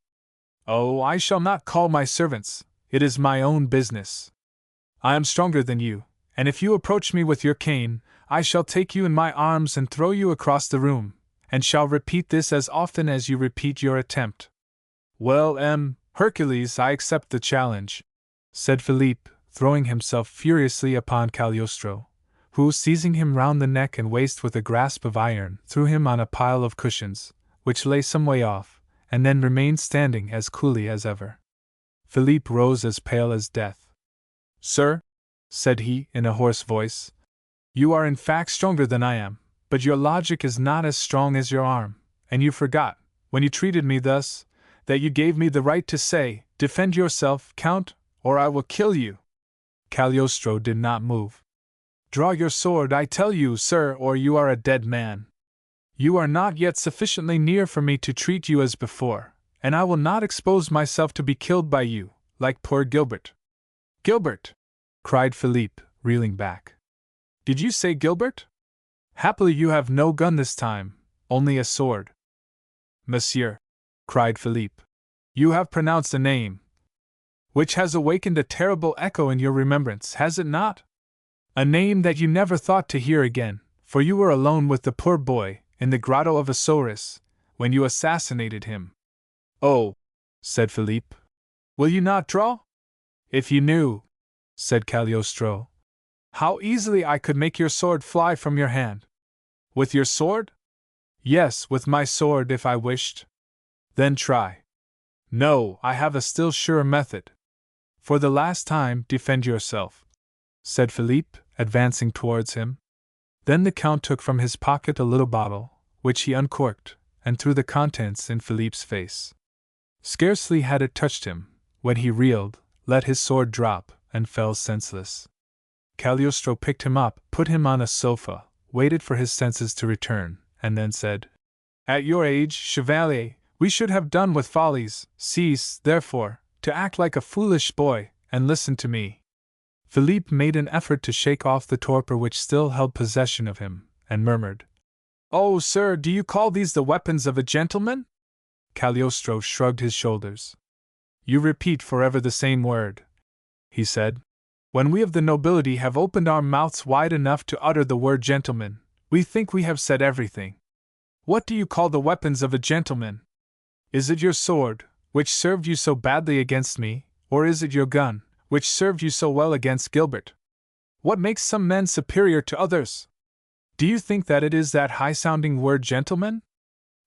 Oh, I shall not call my servants, it is my own business. I am stronger than you, and if you approach me with your cane, I shall take you in my arms and throw you across the room, and shall repeat this as often as you repeat your attempt. Well, Hercules, I accept the challenge, said Philippe, throwing himself furiously upon Cagliostro, who, seizing him round the neck and waist with a grasp of iron, threw him on a pile of cushions, which lay some way off, and then remained standing as coolly as ever. Philippe rose as pale as death. Sir, said he, in a hoarse voice, you are in fact stronger than I am, but your logic is not as strong as your arm, and you forgot, when you treated me thus, that you gave me the right to say, defend yourself, Count, or I will kill you. Cagliostro did not move. Draw your sword, I tell you, sir, or you are a dead man. You are not yet sufficiently near for me to treat you as before, and I will not expose myself to be killed by you, like poor Gilbert. Gilbert! Cried Philippe, reeling back. Did you say Gilbert? Happily you have no gun this time, only a sword. Monsieur, cried Philippe, you have pronounced a name which has awakened a terrible echo in your remembrance, has it not? A name that you never thought to hear again, for you were alone with the poor boy, in the grotto of Osiris, when you assassinated him. Oh, said Philippe, will you not draw? If you knew, said Cagliostro, how easily I could make your sword fly from your hand. With your sword? Yes, with my sword if I wished. Then try. No, I have a still surer method. For the last time, defend yourself, said Philippe, advancing towards him. Then the Count took from his pocket a little bottle, which he uncorked, and threw the contents in Philippe's face. Scarcely had it touched him, when he reeled, let his sword drop, and fell senseless. Cagliostro picked him up, put him on a sofa, waited for his senses to return, and then said, At your age, Chevalier, we should have done with follies. Cease, therefore, to act like a foolish boy, and listen to me. Philippe made an effort to shake off the torpor which still held possession of him, and murmured, Oh, sir, do you call these the weapons of a gentleman? Cagliostro shrugged his shoulders. You repeat forever the same word, he said. When we of the nobility have opened our mouths wide enough to utter the word gentleman, we think we have said everything. What do you call the weapons of a gentleman? Is it your sword, which served you so badly against me, or is it your gun, which served you so well against Gilbert? What makes some men superior to others? Do you think that it is that high-sounding word gentleman?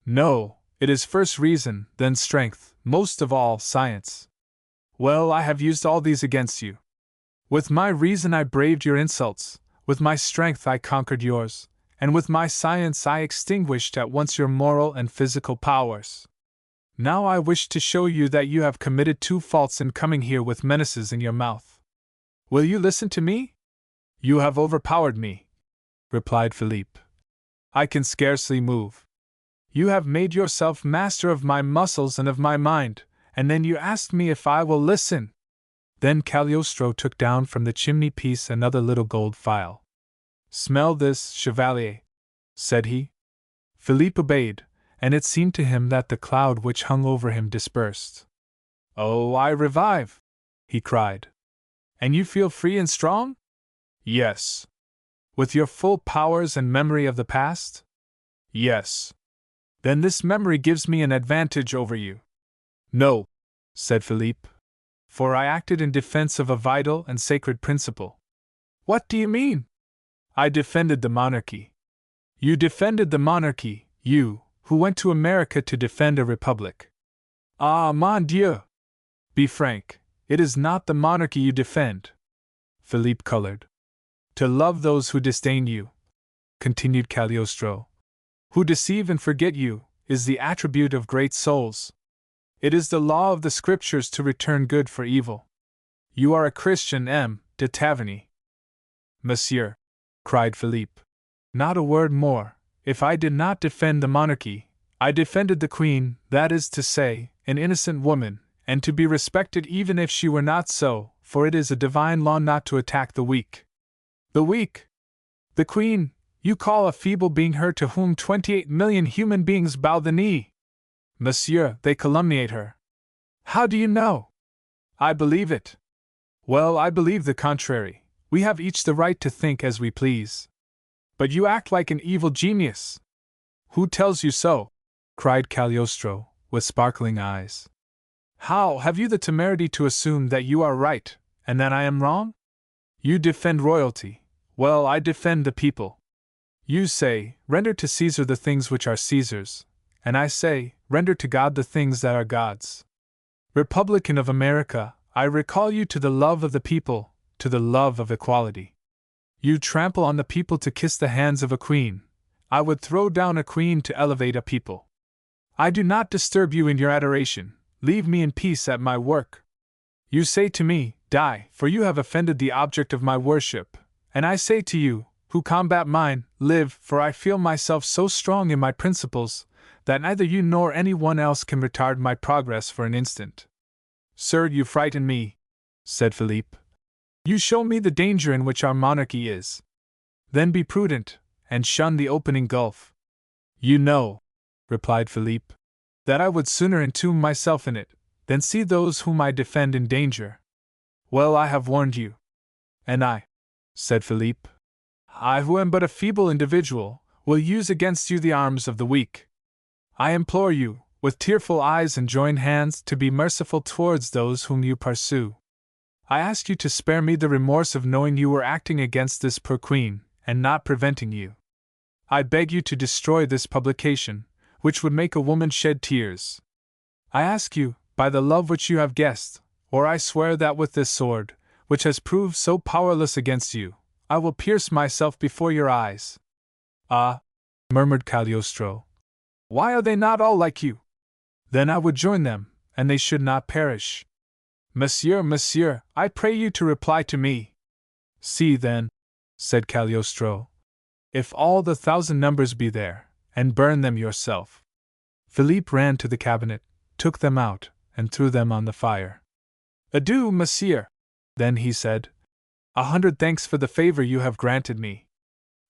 No, it is first reason, then strength, most of all science. Well, I have used all these against you. With my reason I braved your insults, with my strength I conquered yours, and with my science I extinguished at once your moral and physical powers. Now I wish to show you that you have committed two faults in coming here with menaces in your mouth. Will you listen to me? You have overpowered me, replied Philippe. I can scarcely move. You have made yourself master of my muscles and of my mind, and then you asked me if I will listen. Then Cagliostro took down from the chimney-piece another little gold phial. Smell this, Chevalier, said he. Philippe obeyed, and it seemed to him that the cloud which hung over him dispersed. Oh, I revive, he cried. And you feel free and strong? Yes. With your full powers and memory of the past? Yes. Then this memory gives me an advantage over you. No, said Philippe, for I acted in defense of a vital and sacred principle. What do you mean? I defended the monarchy. You defended the monarchy, you, who went to America to defend a republic. Ah, mon Dieu! Be frank, it is not the monarchy you defend. Philippe colored. To love those who disdain you, continued Cagliostro, who deceive and forget you, is the attribute of great souls. It is the law of the Scriptures to return good for evil. You are a Christian, M. de Taverny. Monsieur, cried Philippe, not a word more. If I did not defend the monarchy, I defended the Queen, that is to say, an innocent woman, and to be respected even if she were not so, for it is a divine law not to attack the weak. The weak? The Queen, you call a feeble being her to whom 28 million human beings bow the knee? Monsieur, they calumniate her. How do you know? I believe it. Well, I believe the contrary. We have each the right to think as we please. But you act like an evil genius. Who tells you so? Cried Cagliostro, with sparkling eyes. How have you the temerity to assume that you are right, and that I am wrong? You defend royalty. Well, I defend the people. You say, render to Caesar the things which are Caesar's, and I say, render to God the things that are God's. Republican of America, I recall you to the love of the people, to the love of equality. You trample on the people to kiss the hands of a queen. I would throw down a queen to elevate a people. I do not disturb you in your adoration. Leave me in peace at my work. You say to me, die, for you have offended the object of my worship, and I say to you, who combat mine, live, for I feel myself so strong in my principles, that neither you nor any one else can retard my progress for an instant. Sir, you frighten me, said Philippe. You show me the danger in which our monarchy is. Then be prudent, and shun the opening gulf. You know, replied Philippe, that I would sooner entomb myself in it, than see those whom I defend in danger. Well, I have warned you. And I, said Philippe, I who am but a feeble individual, will use against you the arms of the weak. I implore you, with tearful eyes and joined hands, to be merciful towards those whom you pursue. I ask you to spare me the remorse of knowing you were acting against this poor queen, and not preventing you. I beg you to destroy this publication, which would make a woman shed tears. I ask you, by the love which you have guessed, or I swear that with this sword, which has proved so powerless against you, I will pierce myself before your eyes. Ah, murmured Cagliostro. Why are they not all like you? Then I would join them, and they should not perish. Monsieur, I pray you to reply to me. See then, said Cagliostro, if all the 1,000 numbers be there, and burn them yourself. Philippe ran to the cabinet, took them out, and threw them on the fire. Adieu, monsieur, then he said. 100 thanks for the favor you have granted me.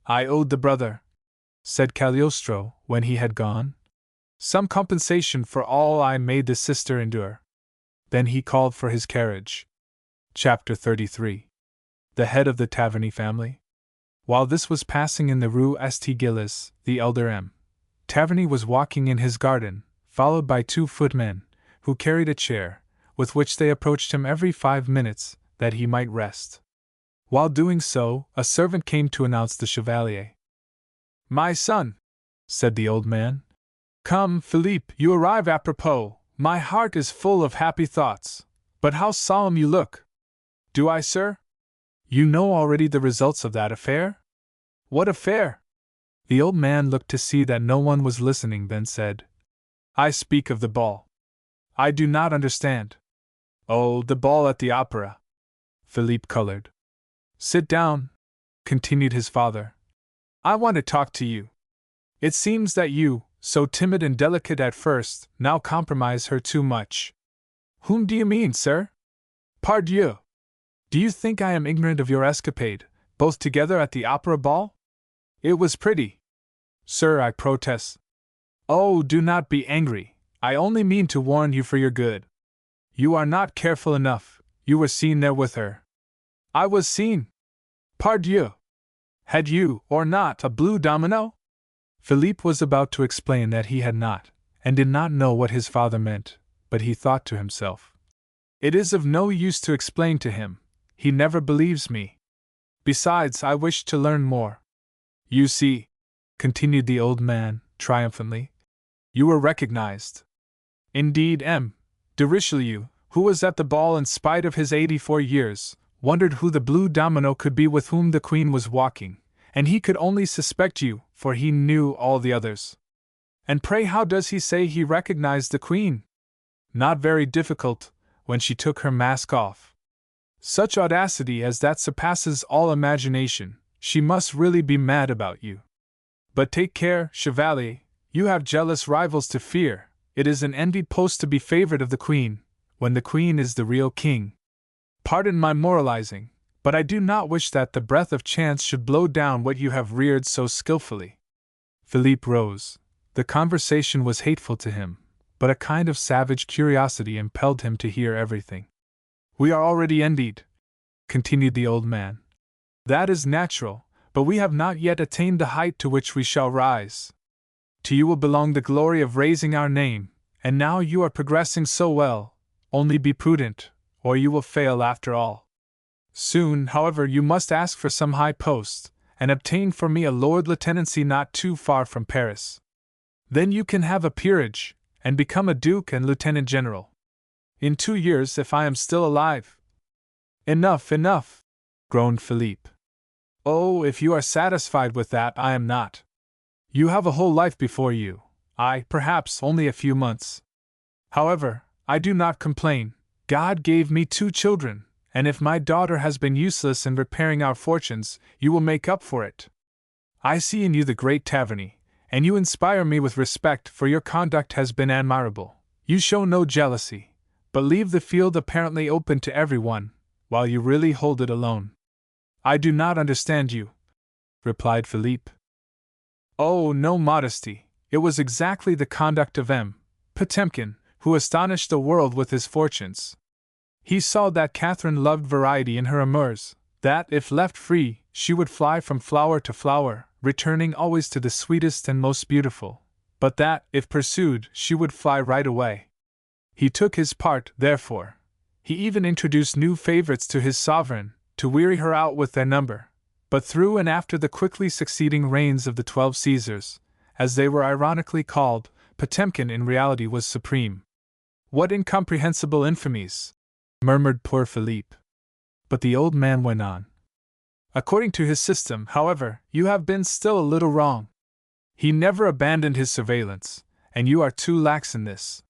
I owed the brother, said Cagliostro, when he had gone, some compensation for all I made the sister endure. Then he called for his carriage. Chapter 33. The head of the Taverny family. While this was passing in the Rue St. Gilles, the elder M. Taverny was walking in his garden, followed by 2 footmen, who carried a chair, with which they approached him every 5 minutes, that he might rest. While doing so, a servant came to announce the Chevalier. My son, said the old man. Come, Philippe, you arrive apropos. My heart is full of happy thoughts. But how solemn you look! Do I, sir? You know already the results of that affair? What affair? The old man looked to see that no one was listening, then said, I speak of the ball. I do not understand. Oh, the ball at the opera. Philippe colored. Sit down, continued his father. I want to talk to you. It seems that you, so timid and delicate at first, now compromise her too much. Whom do you mean, sir? Pardieu! Do you think I am ignorant of your escapade, both together at the opera ball? It was pretty. Sir, I protest. Oh, do not be angry. I only mean to warn you for your good. You are not careful enough. You were seen there with her. I was seen. Pardieu! Had you, or not, a blue domino? Philippe was about to explain that he had not, and did not know what his father meant, but he thought to himself, "It is of no use to explain to him. He never believes me. Besides, I wish to learn more. You see," continued the old man, triumphantly, "you were recognized. Indeed, M. de Richelieu, who was at the ball in spite of his 84 years, wondered who the blue domino could be with whom the Queen was walking, and he could only suspect you, for he knew all the others." "And pray how does he say he recognized the Queen?" "Not very difficult, when she took her mask off. Such audacity as that surpasses all imagination. She must really be mad about you. But take care, Chevalier, you have jealous rivals to fear. It is an envied post to be favored of the Queen, when the Queen is the real king. Pardon my moralizing, but I do not wish that the breath of chance should blow down what you have reared so skillfully." Philippe rose. The conversation was hateful to him, but a kind of savage curiosity impelled him to hear everything. "We are already envied," continued the old man. "That is natural, but we have not yet attained the height to which we shall rise. To you will belong the glory of raising our name, and now you are progressing so well, only be prudent, or you will fail after all. Soon, however, you must ask for some high post, and obtain for me a Lord Lieutenancy not too far from Paris. Then you can have a peerage, and become a Duke and Lieutenant General. In 2 years, if I am still alive." "Enough, enough!" groaned Philippe. "Oh, if you are satisfied with that, I am not. You have a whole life before you, I, perhaps, only a few months. However, I do not complain. God gave me 2 children, and if my daughter has been useless in repairing our fortunes, you will make up for it. I see in you the great Taverny, and you inspire me with respect, for your conduct has been admirable. You show no jealousy, but leave the field apparently open to everyone, while you really hold it alone." "I do not understand you," replied Philippe. "Oh, no modesty. It was exactly the conduct of M. Potemkin, who astonished the world with his fortunes. He saw that Catherine loved variety in her amours, that, if left free, she would fly from flower to flower, returning always to the sweetest and most beautiful, but that, if pursued, she would fly right away. He took his part, therefore. He even introduced new favorites to his sovereign, to weary her out with their number. But through and after the quickly succeeding reigns of the 12 Caesars, as they were ironically called, Potemkin in reality was supreme." "What incomprehensible infamies!" murmured poor Philippe. But the old man went on. "According to his system, however, you have been still a little wrong. He never abandoned his surveillance, and you are too lax in this."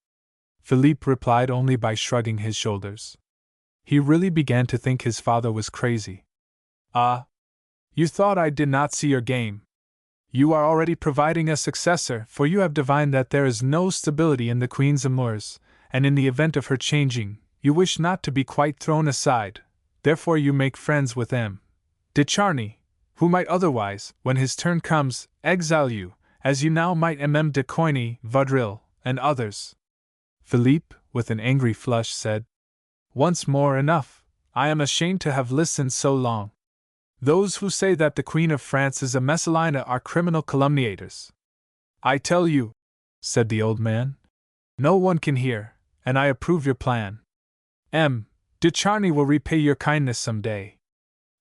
Philippe replied only by shrugging his shoulders. He really began to think his father was crazy. "Ah! You thought I did not see your game. You are already providing a successor, for you have divined that there is no stability in the Queen's amours, and in the event of her changing, you wish not to be quite thrown aside, therefore you make friends with M. de Charny, who might otherwise, when his turn comes, exile you, as you now might M. de Coigny, Vaudreuil, and others." Philippe, with an angry flush, said, "Once more, enough. I am ashamed to have listened so long. Those who say that the Queen of France is a Messalina are criminal calumniators. I tell you," said the old man, "no one can hear, and I approve your plan. M. de Charny will repay your kindness some day.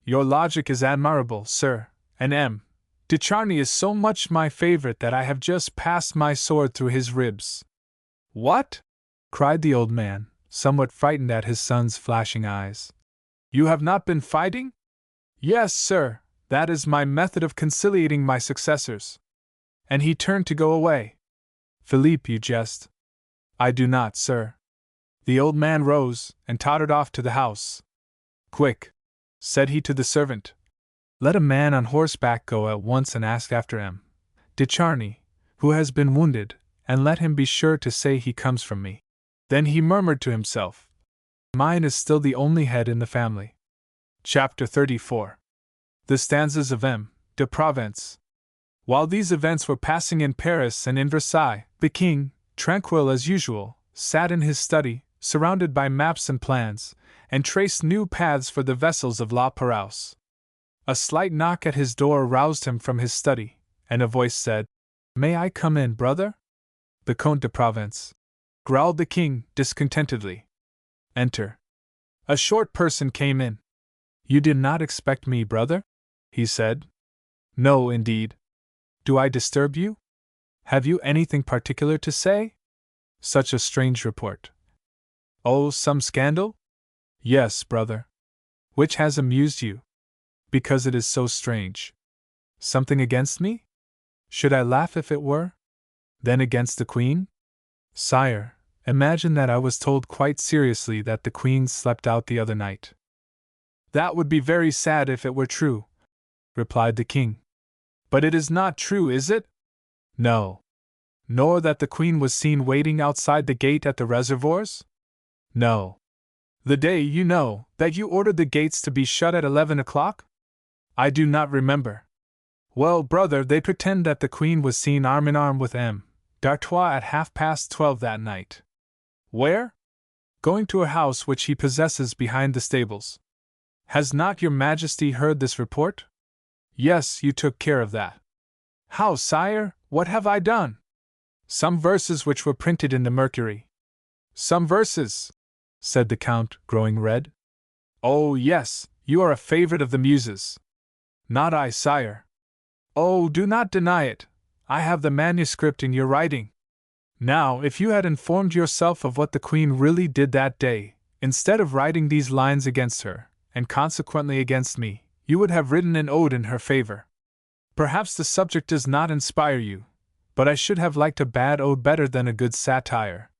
Your logic is admirable, sir, and M. de Charny is so much my favorite that I have just passed my sword through his ribs." "What?" cried the old man, somewhat frightened at his son's flashing eyes. "You have not been fighting?" "Yes, sir, that is my method of conciliating my successors." And he turned to go away. "Philippe, you jest." "I do not, sir." The old man rose, and tottered off to the house. "Quick," said he to the servant. "Let a man on horseback go at once and ask after M. de Charny, who has been wounded, and let him be sure to say he comes from me." Then he murmured to himself, "Mine is still the only head in the family." Chapter 34. The stanzas of M. de Provence. While these events were passing in Paris and in Versailles, the king, tranquil as usual, sat in his study, surrounded by maps and plans, and traced new paths for the vessels of La Pérouse. A slight knock at his door roused him from his study, and a voice said, "May I come in, brother?" "The Comte de Provence," growled the king, discontentedly. "Enter." A short person came in. "You did not expect me, brother?" he said. "No, indeed. Do I disturb you? Have you anything particular to say? Such a strange report." "Oh, some scandal?" "Yes, brother." "Which has amused you?" "Because it is so strange." "Something against me?" "Should I laugh if it were?" "Then against the Queen?" "Sire, imagine that I was told quite seriously that the Queen slept out the other night." "That would be very sad if it were true," replied the king. "But it is not true, is it?" "No." "Nor that the Queen was seen waiting outside the gate at the reservoirs?" "No." "The day, you know, that you ordered the gates to be shut at 11 o'clock?" "I do not remember." "Well, brother, they pretend that the Queen was seen arm in arm with M. d'Artois at 12:30 that night." "Where?" "Going to a house which he possesses behind the stables." "Has not your Majesty heard this report?" "Yes, you took care of that." "How, sire? What have I done?" "Some verses which were printed in the Mercury." "Some verses?" said the Count, growing red. "Oh, yes, you are a favorite of the Muses." "Not I, sire." "Oh, do not deny it. I have the manuscript in your writing." "Now, if you had informed yourself of what the Queen really did that day, instead of writing these lines against her, and consequently against me, you would have written an ode in her favor. Perhaps the subject does not inspire you, but I should have liked a bad ode better than a good satire."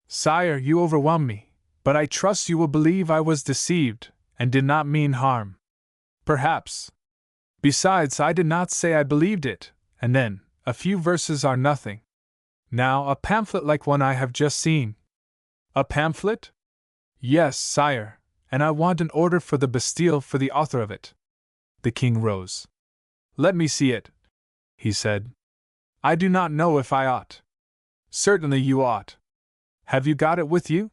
"Sire, you overwhelm me, but I trust you will believe I was deceived, and did not mean harm." "Perhaps. Besides, I did not say I believed it, and then, a few verses are nothing. Now, a pamphlet like one I have just seen." "A pamphlet?" "Yes, sire, and I want an order for the Bastille for the author of it." The king rose. "Let me see it," he said. "I do not know if I ought." "Certainly you ought. Have you got it with you?"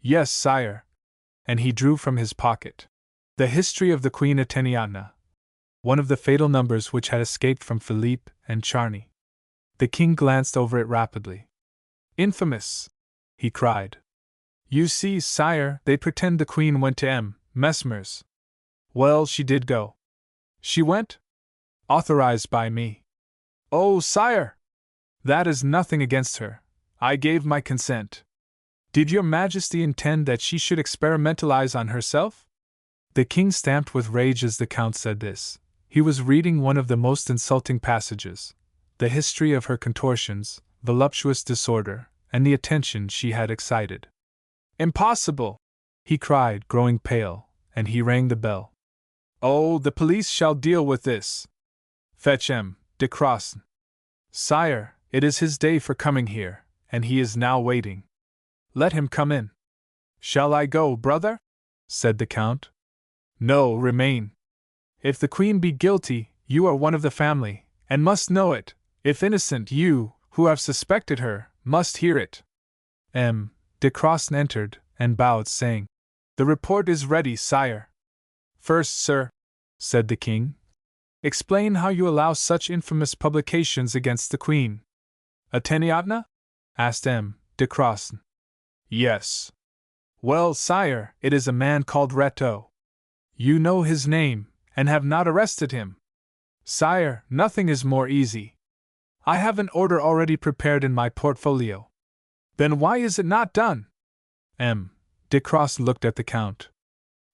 "Yes, sire." And he drew from his pocket The History of the Queen Eteniana, one of the fatal numbers which had escaped from Philippe and Charny. The king glanced over it rapidly. "Infamous!" he cried. "You see, sire, they pretend the Queen went to M. Mesmer's." "Well, she did go." "She went?" "Authorized by me." "Oh, sire! That is nothing against her. I gave my consent." "Did your Majesty intend that she should experimentalize on herself?" The king stamped with rage as the Count said this. He was reading one of the most insulting passages, the history of her contortions, voluptuous disorder, and the attention she had excited. "Impossible!" he cried, growing pale, and he rang the bell. "Oh, the police shall deal with this. Fetch M. de Crosne." "Sire, it is his day for coming here, and he is now waiting." "Let him come in." "Shall I go, brother?" said the Count. "No, remain. If the Queen be guilty, you are one of the family, and must know it. If innocent, you, who have suspected her, must hear it." M. de Crosne entered, and bowed, saying, "The report is ready, sire." "First, sir," said the king, "explain how you allow such infamous publications against the Queen." "Eteniatna?" asked M. de Crosne. "Yes." "Well, sire, it is a man called Retteau. You know his name, and have not arrested him." "Sire, nothing is more easy. I have an order already prepared in my portfolio." "Then why is it not done?" M. de Crosne looked at the Count.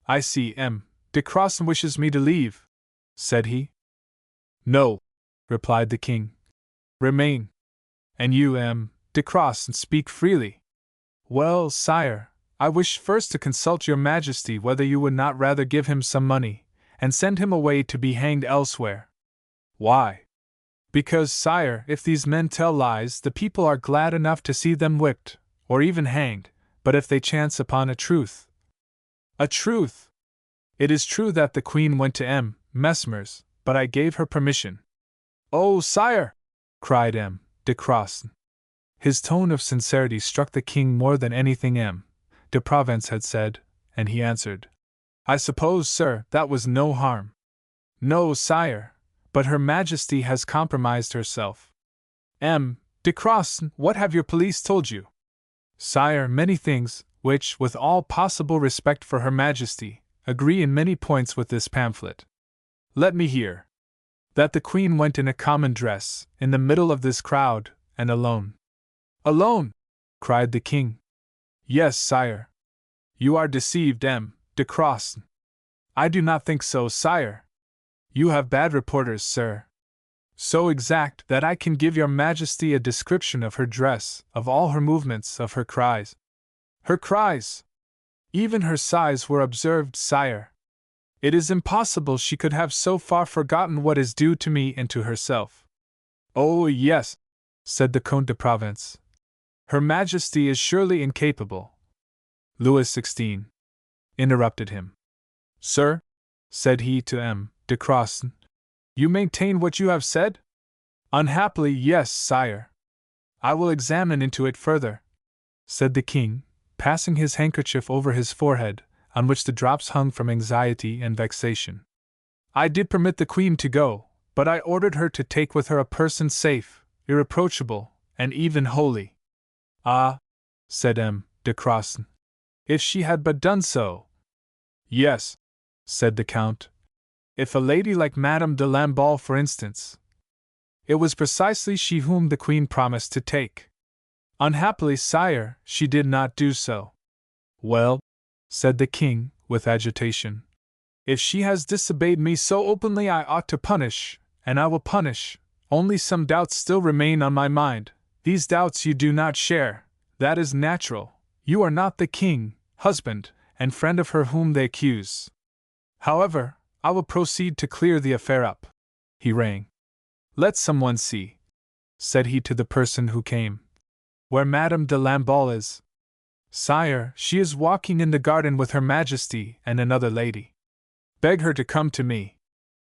"I see M. de Crosne wishes me to leave," said he. "No," replied the king. "Remain. And you, M. de Crosne, speak freely." "Well, sire, I wish first to consult your Majesty whether you would not rather give him some money, and send him away to be hanged elsewhere." "Why?" "Because, sire, if these men tell lies, the people are glad enough to see them whipped, or even hanged, but if they chance upon a truth. A truth! It is true that the Queen went to M. Mesmer's, but I gave her permission. Oh, sire! Cried M. de Croissant. His tone of sincerity struck the king more than anything M. de Provence had said, and he answered, I suppose, sir, that was no harm. No, sire, but Her Majesty has compromised herself. M. de Croissant, what have your police told you? Sire, many things, which, with all possible respect for Her Majesty, agree in many points with this pamphlet. Let me hear. That the Queen went in a common dress, in the middle of this crowd, and alone. Alone! Cried the king. Yes, sire. You are deceived, M. de Croissant. I do not think so, sire. You have bad reporters, sir. So exact that I can give your Majesty a description of her dress, of all her movements, of her cries. Her cries! Even her sighs were observed, sire. It is impossible she could have so far forgotten what is due to me and to herself. Oh, yes, said the Comte de Provence. Her Majesty is surely incapable. Louis XVI interrupted him. Sir, said he to M. de Croissant, you maintain what you have said? Unhappily, yes, sire. I will examine into it further, said the king, passing his handkerchief over his forehead, on which the drops hung from anxiety and vexation. I did permit the Queen to go, but I ordered her to take with her a person safe, irreproachable, and even holy. Ah, said M. de Croissant, if she had but done so. Yes, said the Count. If a lady like Madame de Lamballe, for instance. It was precisely she whom the Queen promised to take. Unhappily, sire, she did not do so. Well, said the king, with agitation, if she has disobeyed me so openly, I ought to punish, and I will punish. Only some doubts still remain on my mind. These doubts you do not share. That is natural. You are not the king, husband, and friend of her whom they accuse. However, I will proceed to clear the affair up. He rang. Let someone see, said he to the person who came. Where Madame de Lamballe is. Sire, she is walking in the garden with Her Majesty and another lady. Beg her to come to me.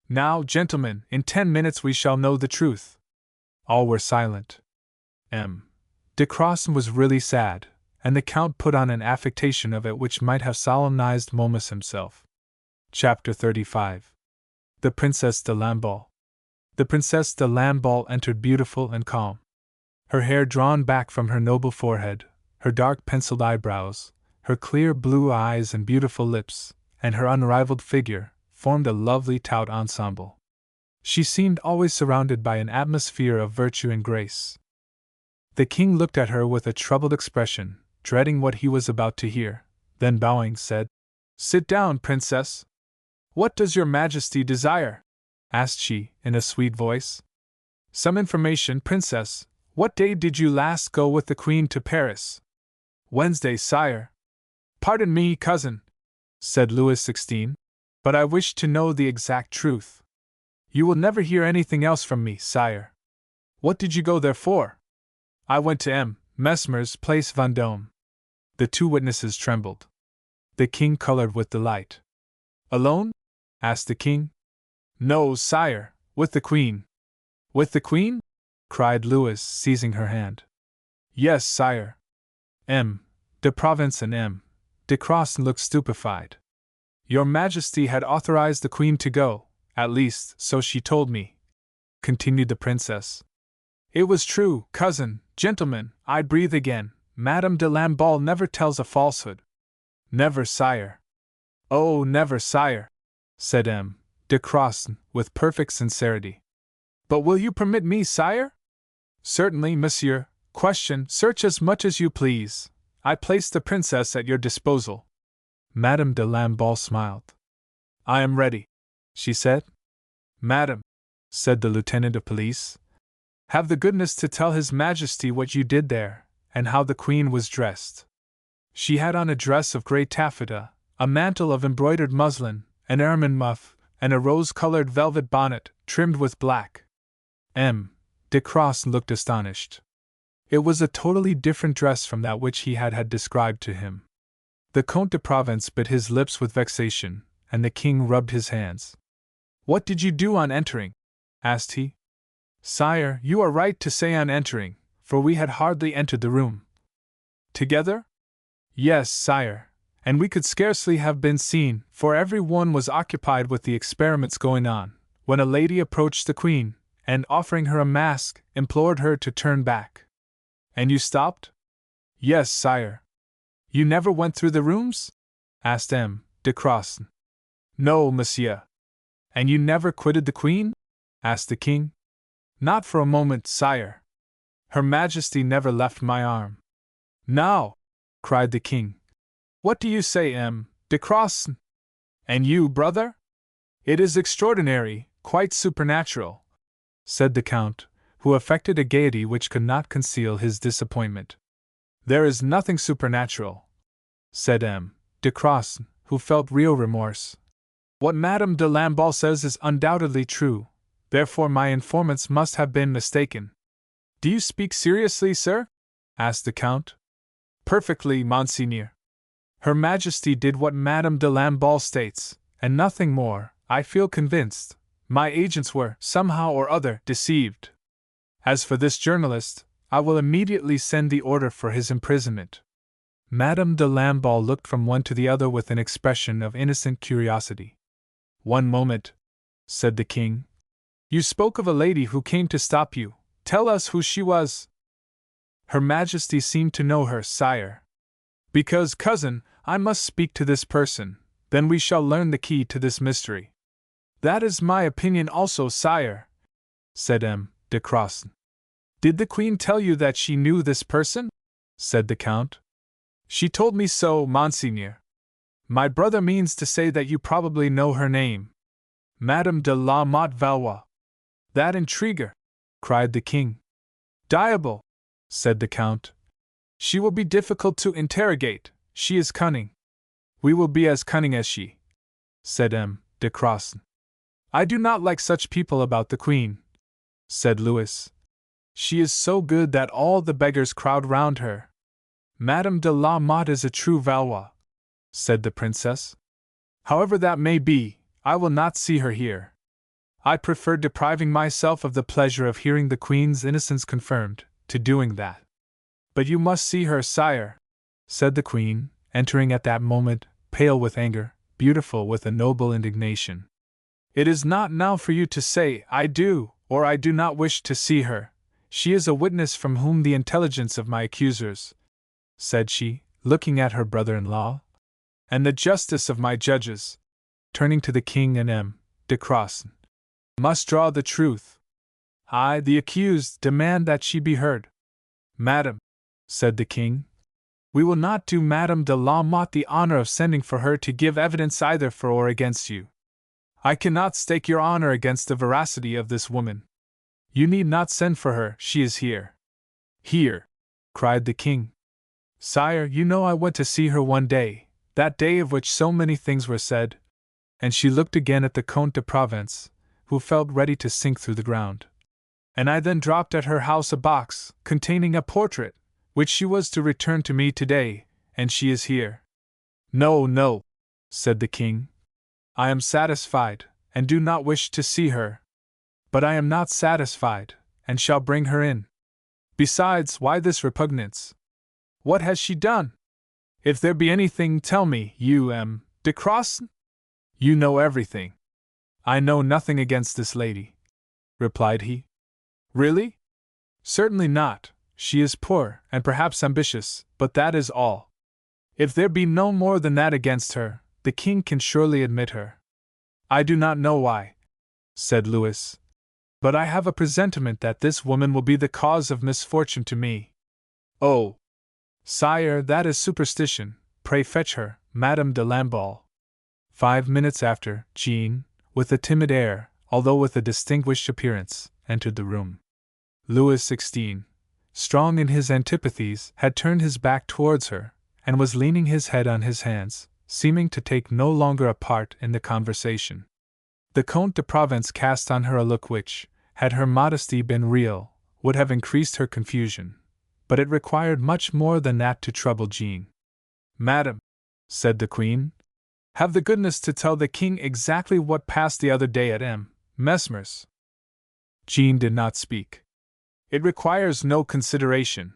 Now, gentlemen, in 10 minutes we shall know the truth. All were silent. M. de Croissant was really sad, and the Count put on an affectation of it which might have solemnized Momus himself. Chapter 35. The Princess de Lamballe. The Princess de Lamballe entered beautiful and calm. Her hair drawn back from her noble forehead, her dark penciled eyebrows, her clear blue eyes and beautiful lips, and her unrivaled figure, formed a lovely tout ensemble. She seemed always surrounded by an atmosphere of virtue and grace. The king looked at her with a troubled expression, dreading what he was about to hear, then bowing said, Sit down, princess. What does your Majesty desire? Asked she, in a sweet voice. Some information, princess. What day did you last go with the Queen to Paris? Wednesday, sire. Pardon me, cousin, said Louis XVI, but I wish to know the exact truth. You will never hear anything else from me, sire. What did you go there for? I went to M. Mesmer's Place Vendôme. The two witnesses trembled. The king colored with delight. Alone? Asked the king. No, sire, with the Queen. With the Queen? Cried Louis, seizing her hand. Yes, sire. M. de Provence and M. de Croissant looked stupefied. Your Majesty had authorized the Queen to go, at least, so she told me, continued the princess. It was true, cousin, gentlemen, I breathe again, Madame de Lamballe never tells a falsehood. Never, sire. Oh, never, sire, said M. de Croissant, with perfect sincerity. But will you permit me, sire? Certainly, monsieur. Question, search as much as you please. I place the princess at your disposal. Madame de Lamballe smiled. I am ready, she said. Madame, said the lieutenant of police, have the goodness to tell His Majesty what you did there, and how the Queen was dressed. She had on a dress of grey taffeta, a mantle of embroidered muslin, an ermine muff, and a rose-colored velvet bonnet, trimmed with black. M. de Croissant looked astonished. It was a totally different dress from that which he had described to him. The Comte de Provence bit his lips with vexation, and the king rubbed his hands. "What did you do on entering?" asked he. "Sire, you are right to say on entering, for we had hardly entered the room." "Together?" "Yes, sire, and we could scarcely have been seen, for every one was occupied with the experiments going on, when a lady approached the queen, and, offering her a mask, implored her to turn back." "And you stopped?" "Yes, sire." "You never went through the rooms?" asked M. de Crosne. "No, monsieur." "And you never quitted the queen?" asked the king. "Not for a moment, sire. Her Majesty never left my arm." "Now!" cried the king. "What do you say, M. de Crosne? And you, brother?" "It is extraordinary, quite supernatural," said the count, who affected a gaiety which could not conceal his disappointment. "There is nothing supernatural," said M. de Crosne, who felt real remorse. "What Madame de Lamballe says is undoubtedly true, therefore my informants must have been mistaken." "Do you speak seriously, sir?" asked the count. "Perfectly, monseigneur. Her Majesty did what Madame de Lamballe states, and nothing more. I feel convinced my agents were, somehow or other, deceived. As for this journalist, I will immediately send the order for his imprisonment." Madame de Lamballe looked from one to the other with an expression of innocent curiosity. "One moment," said the king. "You spoke of a lady who came to stop you. Tell us who she was." "Her Majesty seemed to know her, sire." "Because, cousin, I must speak to this person, then we shall learn the key to this mystery." "That is my opinion also, sire," said M. de Crosne. "Did the queen tell you that she knew this person?" said the count. "She told me so, monseigneur." "My brother means to say that you probably know her name." "Madame de la Motte Valois." "That intriguer!" cried the king. "Diable!" said the count. "She will be difficult to interrogate, she is cunning." "We will be as cunning as she," said M. de Crosne. "I do not like such people about the queen," said Louis. "She is so good that all the beggars crowd round her." "Madame de la Motte is a true Valois," said the princess. "However that may be, I will not see her here. I prefer depriving myself of the pleasure of hearing the queen's innocence confirmed, to doing that." "But you must see her, sire," said the queen, entering at that moment, pale with anger, beautiful with a noble indignation. "It is not now for you to say, 'I do,' or 'I do not wish to see her.' She is a witness from whom the intelligence of my accusers," said she, looking at her brother-in-law, "and the justice of my judges," turning to the king and M. de Crosne, "must draw the truth. I, the accused, demand that she be heard." "Madam," said the king, "we will not do Madame de la Motte the honor of sending for her to give evidence either for or against you. I cannot stake your honor against the veracity of this woman. You need not send for her, she is here." "Here!" cried the king. "Sire, you know I went to see her one day, that day of which so many things were said." And she looked again at the Comte de Provence, who felt ready to sink through the ground. "And I then dropped at her house a box, containing a portrait, which she was to return to me today, and she is here." "No, no," said the king. "I am satisfied, and do not wish to see her. But I am not satisfied, and shall bring her in. Besides, why this repugnance? What has she done? If there be anything, tell me, you, M. de Crosne? You know everything." "I know nothing against this lady," replied he. "Really?" "Certainly not. She is poor, and perhaps ambitious, but that is all. If there be no more than that against her, the king can surely admit her." "I do not know why," said Louis, "but I have a presentiment that this woman will be the cause of misfortune to me." "Oh! Sire, that is superstition. Pray fetch her, Madame de Lamballe." 5 minutes after, Jean, with a timid air, although with a distinguished appearance, entered the room. Louis XVI, strong in his antipathies, had turned his back towards her, and was leaning his head on his hands, seeming to take no longer a part in the conversation. The Comte de Provence cast on her a look which, had her modesty been real, would have increased her confusion. but it required much more than that to trouble Jean. "Madam," said the Queen, "have the goodness to tell the King exactly what passed the other day at M. Mesmer's." Jean did not speak. "It requires no consideration,"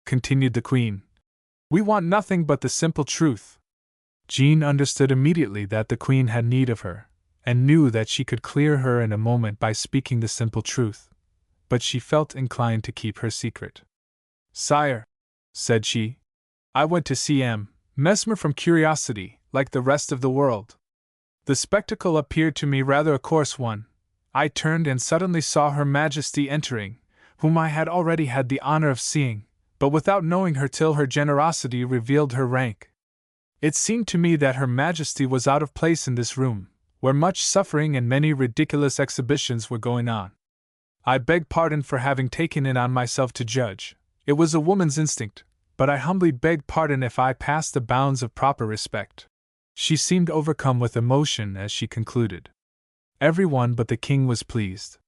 continued the Queen. "We want nothing but the simple truth." Jean understood immediately that the Queen had need of her, and knew that she could clear her in a moment by speaking the simple truth, but she felt inclined to keep her secret. "Sire," said she, "I went to see M. Mesmer from curiosity, like the rest of the world. The spectacle appeared to me rather a coarse one. I turned and suddenly saw Her Majesty entering, whom I had already had the honor of seeing, but without knowing her till her generosity revealed her rank. It seemed to me that Her Majesty was out of place in this room, where much suffering and many ridiculous exhibitions were going on. I beg pardon for having taken it on myself to judge. It was a woman's instinct, but I humbly beg pardon if I passed the bounds of proper respect." She seemed overcome with emotion as she concluded. Everyone but the King was pleased.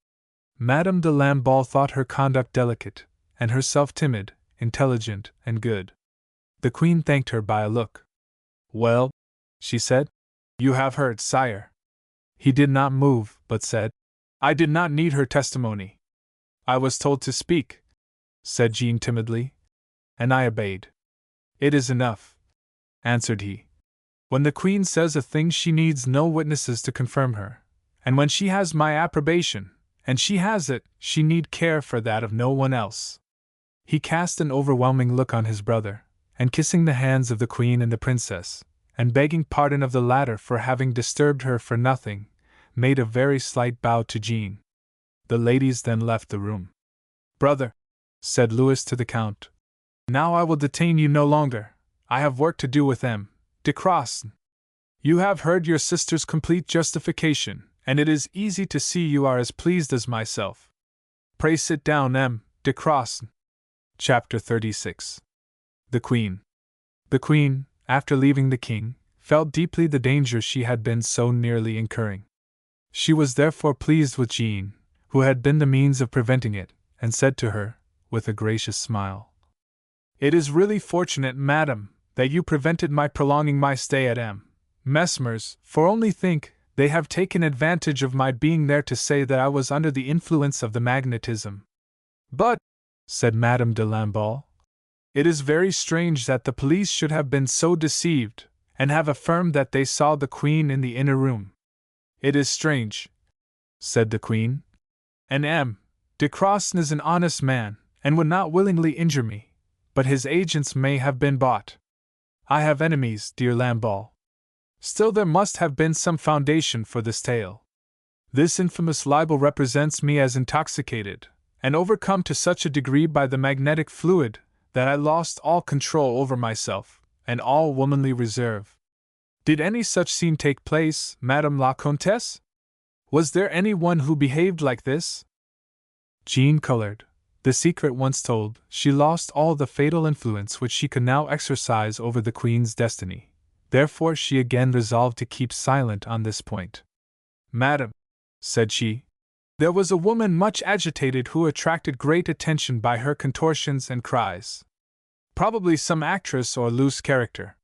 Madame de Lamballe thought her conduct delicate, and herself timid, intelligent, and good. The Queen thanked her by a look. "Well," she said, "you have heard, sire." He did not move, but said, "I did not need her testimony." "I was told to speak," said Jean timidly, "and I obeyed." "It is enough," answered he. "When the Queen says a thing she needs no witnesses to confirm her, and when she has my approbation, and she has it, she need care for that of no one else." He cast an overwhelming look on his brother, and kissing the hands of the Queen and the Princess, and begging pardon of the latter for having disturbed her for nothing, made a very slight bow to Jean. The ladies then left the room. "Brother," said Louis to the Count, "now I will detain you no longer. I have work to do with M. de Croisson. You have heard your sister's complete justification, and it is easy to see you are as pleased as myself. Pray sit down, M. de Croisson." Chapter 36. The Queen. The Queen, after leaving the King, felt deeply the danger she had been so nearly incurring. She was therefore pleased with Jean, who had been the means of preventing it, and said to her, with a gracious smile, "It is really fortunate, madam, that you prevented my prolonging my stay at M. Mesmer's, for only think, they have taken advantage of my being there to say that I was under the influence of the magnetism." "But," said Madame de Lamballe, "it is very strange that the police should have been so deceived, and have affirmed that they saw the Queen in the inner room." "It is strange," said the Queen. "And M. de Croisson is an honest man, and would not willingly injure me, but his agents may have been bought. I have enemies, dear Lamballe. Still there must have been some foundation for this tale. This infamous libel represents me as intoxicated, and overcome to such a degree by the magnetic fluid, that I lost all control over myself, and all womanly reserve. Did any such scene take place, Madame la Comtesse? Was there any one who behaved like this?" Jean colored. The secret once told, she lost all the fatal influence which she could now exercise over the Queen's destiny. Therefore she again resolved to keep silent on this point. "Madam," said she, "there was a woman much agitated who attracted great attention by her contortions and cries. Probably some actress or loose character."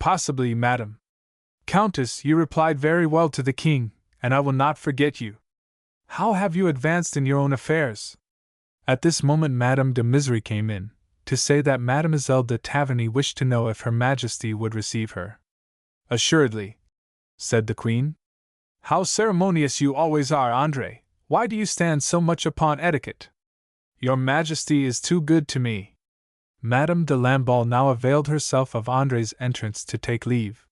"Possibly, madam." "Countess, you replied very well to the King, and I will not forget you. How have you advanced in your own affairs?" At this moment Madame de Misery came in, to say that Mademoiselle de Taverny wished to know if Her Majesty would receive her. "Assuredly," said the Queen. "How ceremonious you always are, André! Why do you stand so much upon etiquette? Your Majesty is too good to me." Madame de Lamballe now availed herself of André's entrance to take leave.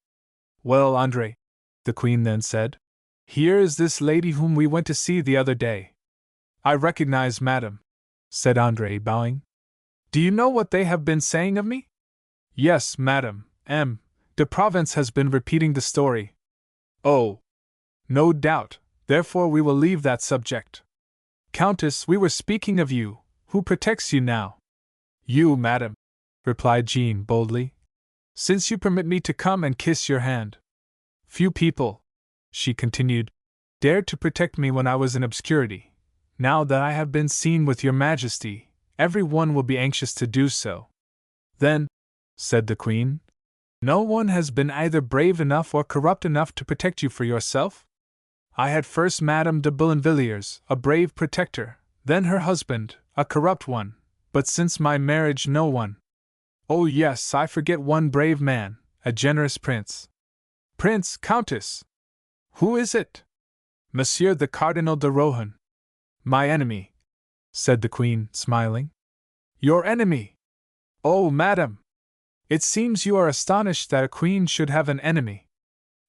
"Well, André," the Queen then said, "here is this lady whom we went to see the other day." "I recognize Madame," said André, bowing. "Do you know what they have been saying of me?" "Yes, Madame, M. de Provence has been repeating the story." "Oh! No doubt, therefore we will leave that subject. Countess, we were speaking of you. Who protects you now?" "You, Madame," replied Jean boldly, "since you permit me to come and kiss your hand. Few people," she continued, "dared to protect me when I was in obscurity. Now that I have been seen with your Majesty, every one will be anxious to do so. Then, said the Queen, no one has been either brave enough or corrupt enough to protect you for yourself? I had first Madame de Boulainvilliers, a brave protector, then her husband, a corrupt one, but since my marriage no one. Oh yes, I forget one brave man, a generous prince. Prince, Countess! Who is it? Monsieur the Cardinal de Rohan. My enemy, said the Queen, smiling. Your enemy? Oh, madam! It seems you are astonished that a queen should have an enemy.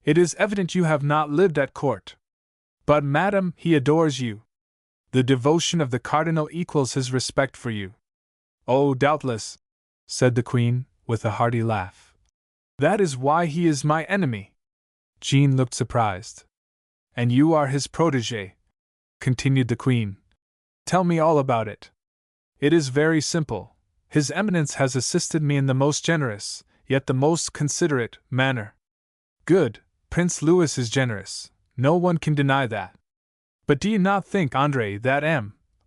It is evident you have not lived at court. But, madam, he adores you. The devotion of the cardinal equals his respect for you. Oh, doubtless, said the Queen, with a hearty laugh. That is why he is my enemy. Jean looked surprised. And you are his protégé, continued the Queen. Tell me all about it. It is very simple. His Eminence has assisted me in the most generous, yet the most considerate, manner. Good, Prince Louis is generous, no one can deny that. But do you not think, André, that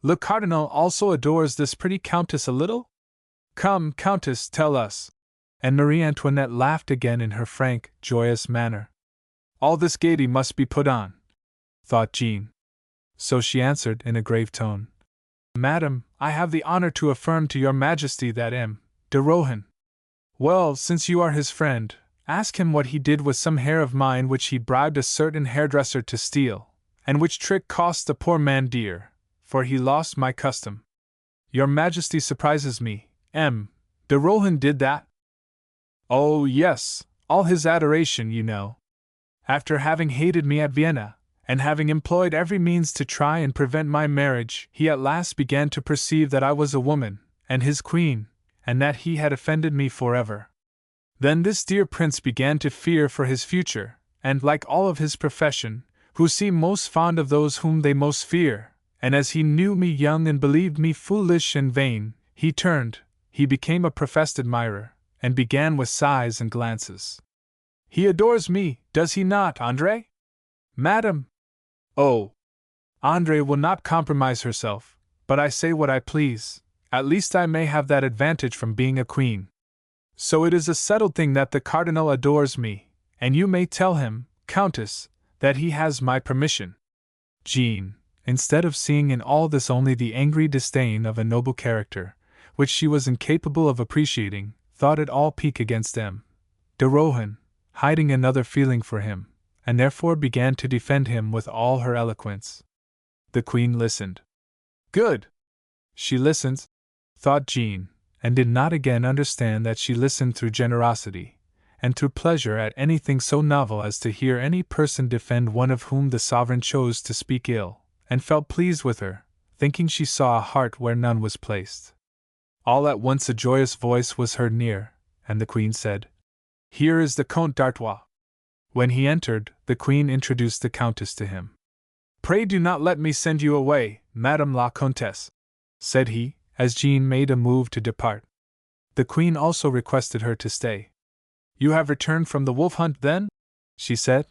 le Cardinal also adores this pretty Countess a little? Come, Countess, tell us. And Marie Antoinette laughed again in her frank, joyous manner. All this gaiety must be put on, thought Jean. So she answered in a grave tone. Madam, I have the honor to affirm to your Majesty that de Rohan. Well, since you are his friend, ask him what he did with some hair of mine which he bribed a certain hairdresser to steal, and which trick cost the poor man dear, for he lost my custom. Your Majesty surprises me, de Rohan did that? Oh, yes, all his adoration, you know. After having hated me at Vienna, and having employed every means to try and prevent my marriage, he at last began to perceive that I was a woman, and his queen, and that he had offended me forever. Then this dear prince began to fear for his future, and, like all of his profession, who seem most fond of those whom they most fear, and as he knew me young and believed me foolish and vain, he became a professed admirer, and began with sighs and glances. He adores me, does he not, André? Madam! Oh! André will not compromise herself, but I say what I please, at least I may have that advantage from being a queen. So it is a settled thing that the Cardinal adores me, and you may tell him, Countess, that he has my permission. Jean, instead of seeing in all this only the angry disdain of a noble character, which she was incapable of appreciating, thought it all pique against de Rohan, hiding another feeling for him, and therefore began to defend him with all her eloquence. The Queen listened. Good! She listens, thought Jean, and did not again understand that she listened through generosity, and through pleasure at anything so novel as to hear any person defend one of whom the sovereign chose to speak ill, and felt pleased with her, thinking she saw a heart where none was placed. All at once a joyous voice was heard near, and the Queen said, Here is the Comte d'Artois. When he entered, the Queen introduced the Countess to him. Pray do not let me send you away, Madame la Comtesse, said he, as Jean made a move to depart. The Queen also requested her to stay. You have returned from the wolf hunt, then? She said.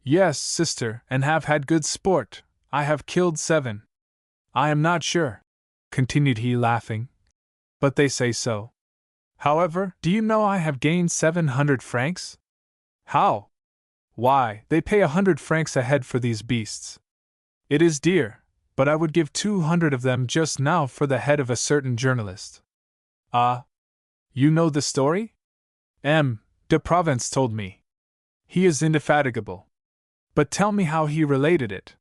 Yes, sister, and have had good sport. I have killed 7. I am not sure, continued he, laughing, but they say so. However, do you know I have gained 700 francs? How? Why, they pay 100 francs a head for these beasts. It is dear, but I would give 200 of them just now for the head of a certain journalist. Ah, you know the story? De Provence told me. He is indefatigable. But tell me how he related it.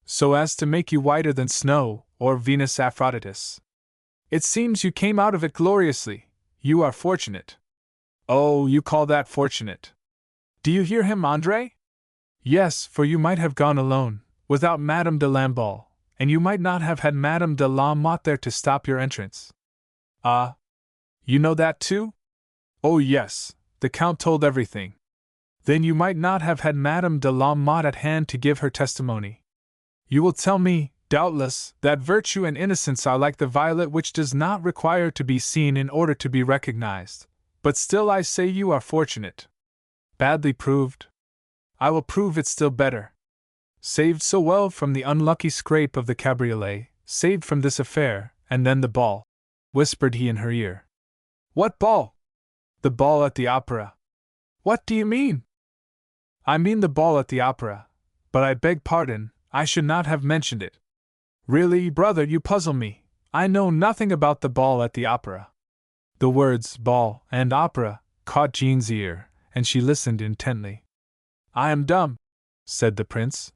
So as to make you whiter than snow, or Venus Aphroditus. It seems you came out of it gloriously. You are fortunate. Oh, you call that fortunate. Do you hear him, André? Yes, for you might have gone alone, without Madame de Lamballe, and you might not have had Madame de la Motte there to stop your entrance. Ah, you know that too? Oh yes, the Count told everything. Then you might not have had Madame de la Motte at hand to give her testimony. You will tell me, doubtless, that virtue and innocence are like the violet which does not require to be seen in order to be recognized, but still I say you are fortunate. Badly proved? I will prove it still better. Saved so well from the unlucky scrape of the cabriolet, saved from this affair, and then the ball. whispered he in her ear. What ball? The ball at the opera. What do you mean? I mean the ball at the opera, but I beg pardon, I should not have mentioned it. Really, brother, you puzzle me. I know nothing about the ball at the opera. The words ball and opera caught Jean's ear, and she listened intently. I am dumb, said the prince.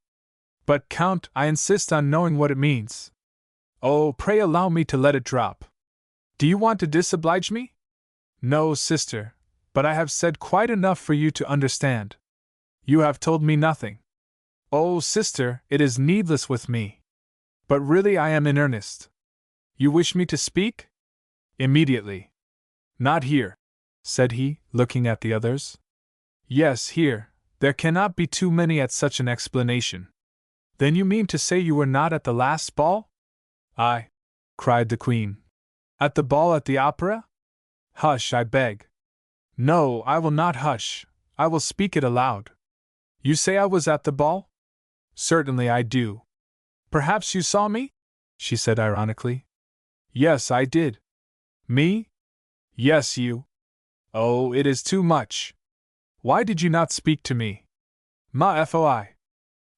But, Count, I insist on knowing what it means. Oh, pray allow me to let it drop. Do you want to disoblige me? No, sister, but I have said quite enough for you to understand. You have told me nothing. Oh, sister, it is needless with me. But really I am in earnest. You wish me to speak? Immediately. Not here, said he, looking at the others. Yes, here. There cannot be too many at such an explanation. Then you mean to say you were not at the last ball? I, cried the Queen. At the ball at the opera? Hush, I beg. No, I will not hush. I will speak it aloud. You say I was at the ball? Certainly I do. Perhaps you saw me? She said ironically. Yes, I did. Me? Yes, you. Oh, it is too much. Why did you not speak to me? Ma foi.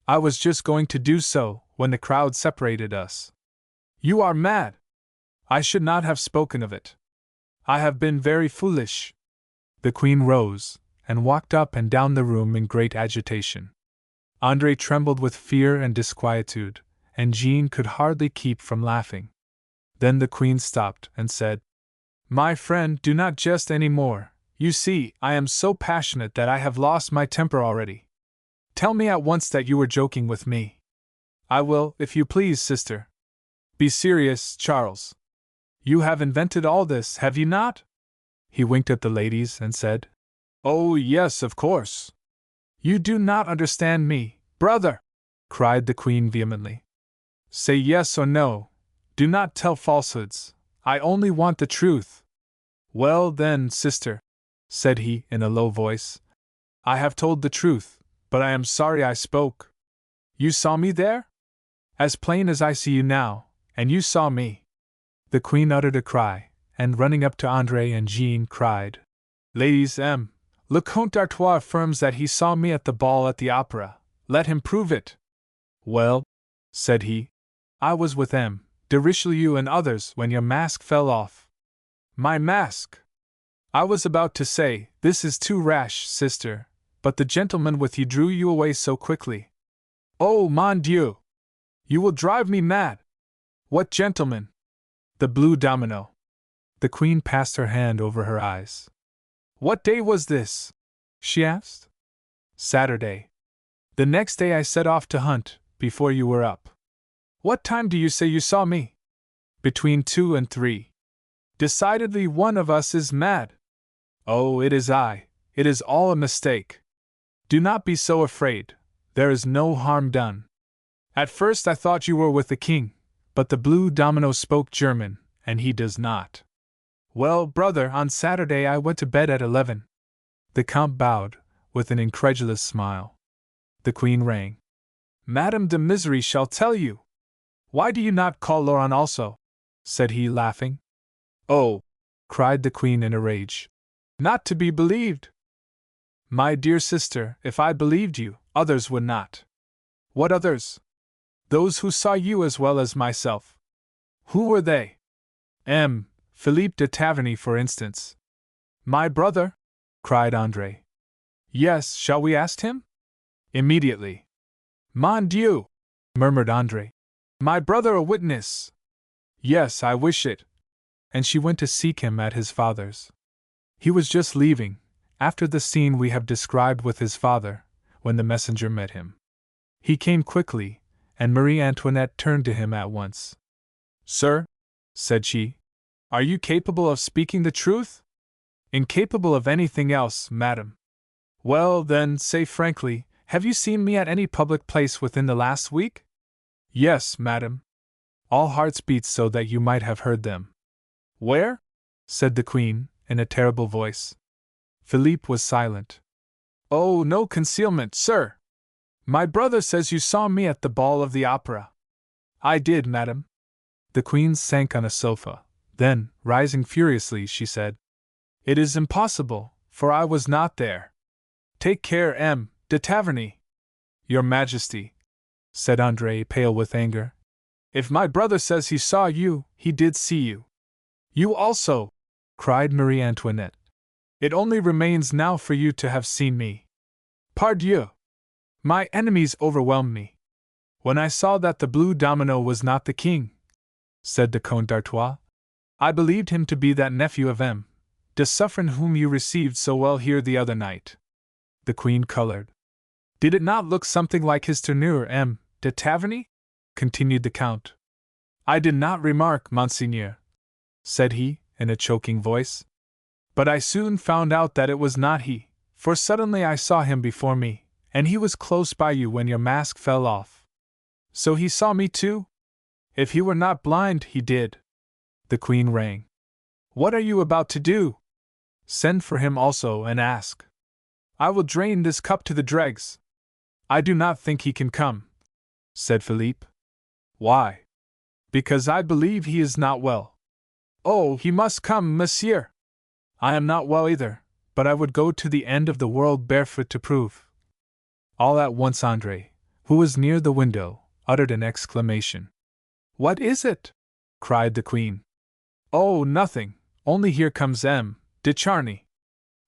I was just going to do so when the crowd separated us. You are mad. I should not have spoken of it. I have been very foolish. The Queen rose and walked up and down the room in great agitation. André trembled with fear and disquietude, and Jean could hardly keep from laughing. Then the Queen stopped and said, My friend, do not jest any more. You see, I am so passionate that I have lost my temper already. Tell me at once that you were joking with me. I will, if you please, sister. Be serious, Charles. You have invented all this, have you not? He winked at the ladies and said, Oh, yes, of course. You do not understand me, brother, cried the Queen vehemently. Say yes or no. Do not tell falsehoods. I only want the truth. Well, then, sister, said he in a low voice, I have told the truth, but I am sorry I spoke. You saw me there? As plain as I see you now, and you saw me. The Queen uttered a cry, and running up to André and Jean cried, Ladies, Le Comte d'Artois affirms that he saw me at the ball at the opera. Let him prove it. Well, said he, I was with de Richelieu and others when your mask fell off. My mask! I was about to say, this is too rash, sister, but the gentleman with you drew you away so quickly. Oh, mon Dieu! You will drive me mad! What gentleman? The blue domino. The Queen passed her hand over her eyes. What day was this? She asked. Saturday. The next day I set off to hunt, before you were up. What time do you say you saw me? Between 2 and 3. Decidedly one of us is mad. Oh, it is I. It is all a mistake. Do not be so afraid. There is no harm done. At first I thought you were with the king, but the blue domino spoke German, and he does not. Well, brother, on Saturday I went to bed at 11. The Count bowed, with an incredulous smile. The Queen rang. Madame de Misery shall tell you. Why do you not call Laurent also? Said he, laughing. Oh! Cried the Queen in a rage. Not to be believed! My dear sister, if I believed you, others would not. What others? Those who saw you as well as myself. Who were they? Philippe de Taverny, for instance. My brother? Cried André. Yes, shall we ask him? Immediately. Mon Dieu! Murmured André. My brother a witness! Yes, I wish it. And she went to seek him at his father's. He was just leaving, after the scene we have described with his father, when the messenger met him. He came quickly, and Marie Antoinette turned to him at once. Sir, said she, are you capable of speaking the truth? Incapable of anything else, madam. Well, then, say frankly, have you seen me at any public place within the last week? Yes, madam. All hearts beat so that you might have heard them. Where? Said the Queen, in a terrible voice. Philippe was silent. Oh, no concealment, sir! My brother says you saw me at the ball of the opera. I did, madam. The Queen sank on a sofa, Then, rising furiously, she said, "It is impossible, for I was not there. Take care, M. de Taverny." "Your Majesty," said Andre, pale with anger, "if my brother says he saw you, he did see you." "You also!" cried Marie Antoinette. "It only remains now for you to have seen me. Pardieu! My enemies overwhelmed me. When I saw that the blue domino was not the king," said the Comte d'Artois, "I believed him to be that nephew of M. de Suffren whom you received so well here the other night." The Queen colored. "Did it not look something like his tournure, M. de Taverny?" continued the Count. "I did not remark, Monseigneur," said he, in a choking voice. "But I soon found out that it was not he, for suddenly I saw him before me, and he was close by you when your mask fell off." "So he saw me too? If he were not blind, he did." The Queen rang. "What are you about to do?" "Send for him also and ask." "I will drain this cup to the dregs." "I do not think he can come," said Philippe. "Why?" "Because I believe he is not well." "Oh, he must come, monsieur." "I am not well either, but I would go to the end of the world barefoot to prove." All at once Andre, who was near the window, uttered an exclamation. "What is it?" cried the Queen. "Oh, nothing, only here comes M. de Charny."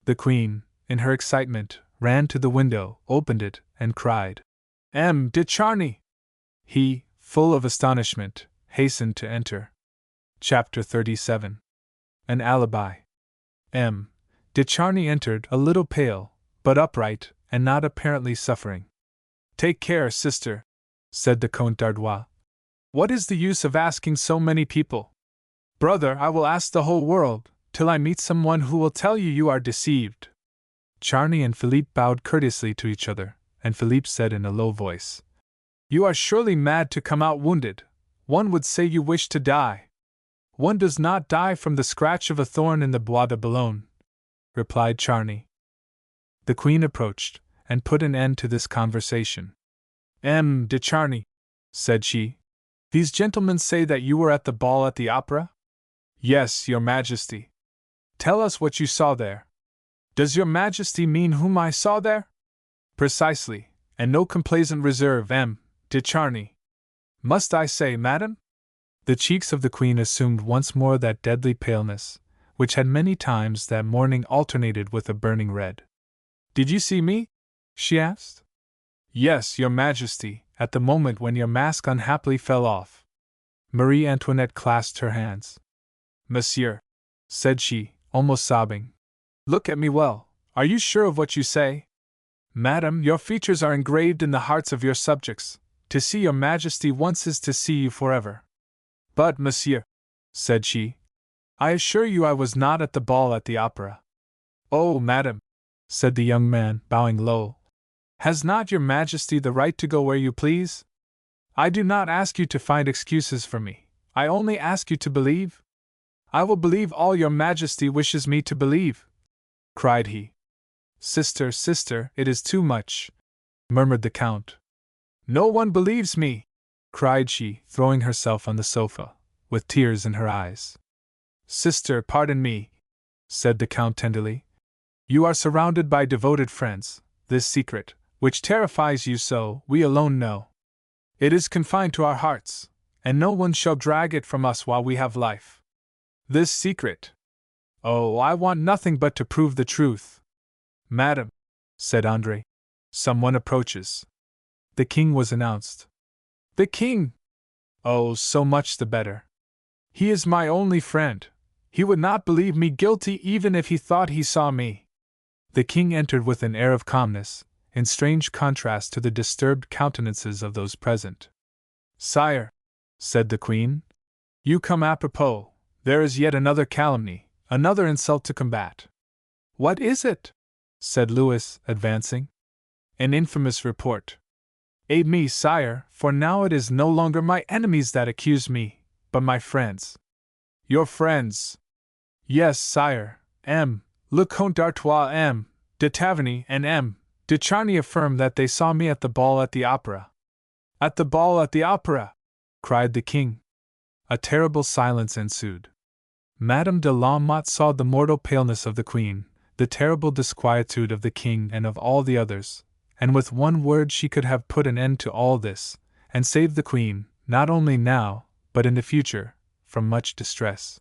The Queen, in her excitement, ran to the window, opened it, and cried, "M. de Charny!" He, full of astonishment, hastened to enter. Chapter 37. An Alibi. M. de Charny entered, a little pale, but upright, and not apparently suffering. "Take care, sister," said the Comte d'Artois. "What is the use of asking so many people?" "Brother, I will ask the whole world, till I meet someone who will tell you you are deceived." Charny and Philippe bowed courteously to each other, and Philippe said in a low voice, "You are surely mad to come out wounded. One would say you wish to die." "One does not die from the scratch of a thorn in the Bois de Boulogne," replied Charny. The Queen approached, and put an end to this conversation. "M. de Charny," said she, "these gentlemen say that you were at the ball at the opera?" "Yes, your Majesty." "Tell us what you saw there." "Does your Majesty mean whom I saw there?" "Precisely, and no complaisant reserve, M. de Charny." "Must I say, madam?" The cheeks of the Queen assumed once more that deadly paleness, which had many times that morning alternated with a burning red. "Did you see me?" she asked. "Yes, your Majesty, at the moment when your mask unhappily fell off." Marie Antoinette clasped her hands. "Monsieur," said she, almost sobbing, "look at me well. Are you sure of what you say?" "Madam, your features are engraved in the hearts of your subjects. To see your Majesty once is to see you forever." "But, monsieur," said she, "I assure you I was not at the ball at the opera." "Oh, madam," said the young man, bowing low, "has not your Majesty the right to go where you please? I do not ask you to find excuses for me, I only ask you to believe." "I will believe all your Majesty wishes me to believe," cried he. "Sister, sister, it is too much," murmured the Count. "No one believes me," cried she, throwing herself on the sofa, with tears in her eyes. "Sister, pardon me," said the Count tenderly. "You are surrounded by devoted friends. This secret, which terrifies you so, we alone know. It is confined to our hearts, and no one shall drag it from us while we have life. This secret. Oh, I want nothing but to prove the truth." "Madam," said Andre, "someone approaches." The King was announced. "The King! Oh, so much the better. He is my only friend. He would not believe me guilty even if he thought he saw me." The King entered with an air of calmness, in strange contrast to the disturbed countenances of those present. "Sire," said the Queen, "you come apropos. There is yet another calumny, another insult to combat." "What is it?" said Louis, advancing. "An infamous report. Aid me, sire, for now it is no longer my enemies that accuse me, but my friends." "Your friends?" "Yes, sire. M. le Comte d'Artois, M. de Taverny, and M. de Charny affirm that they saw me at the ball at the opera." "At the ball at the opera!" cried the King. A terrible silence ensued. Madame de la Motte saw the mortal paleness of the Queen, the terrible disquietude of the King and of all the others, and with one word she could have put an end to all this, and saved the Queen, not only now, but in the future, from much distress.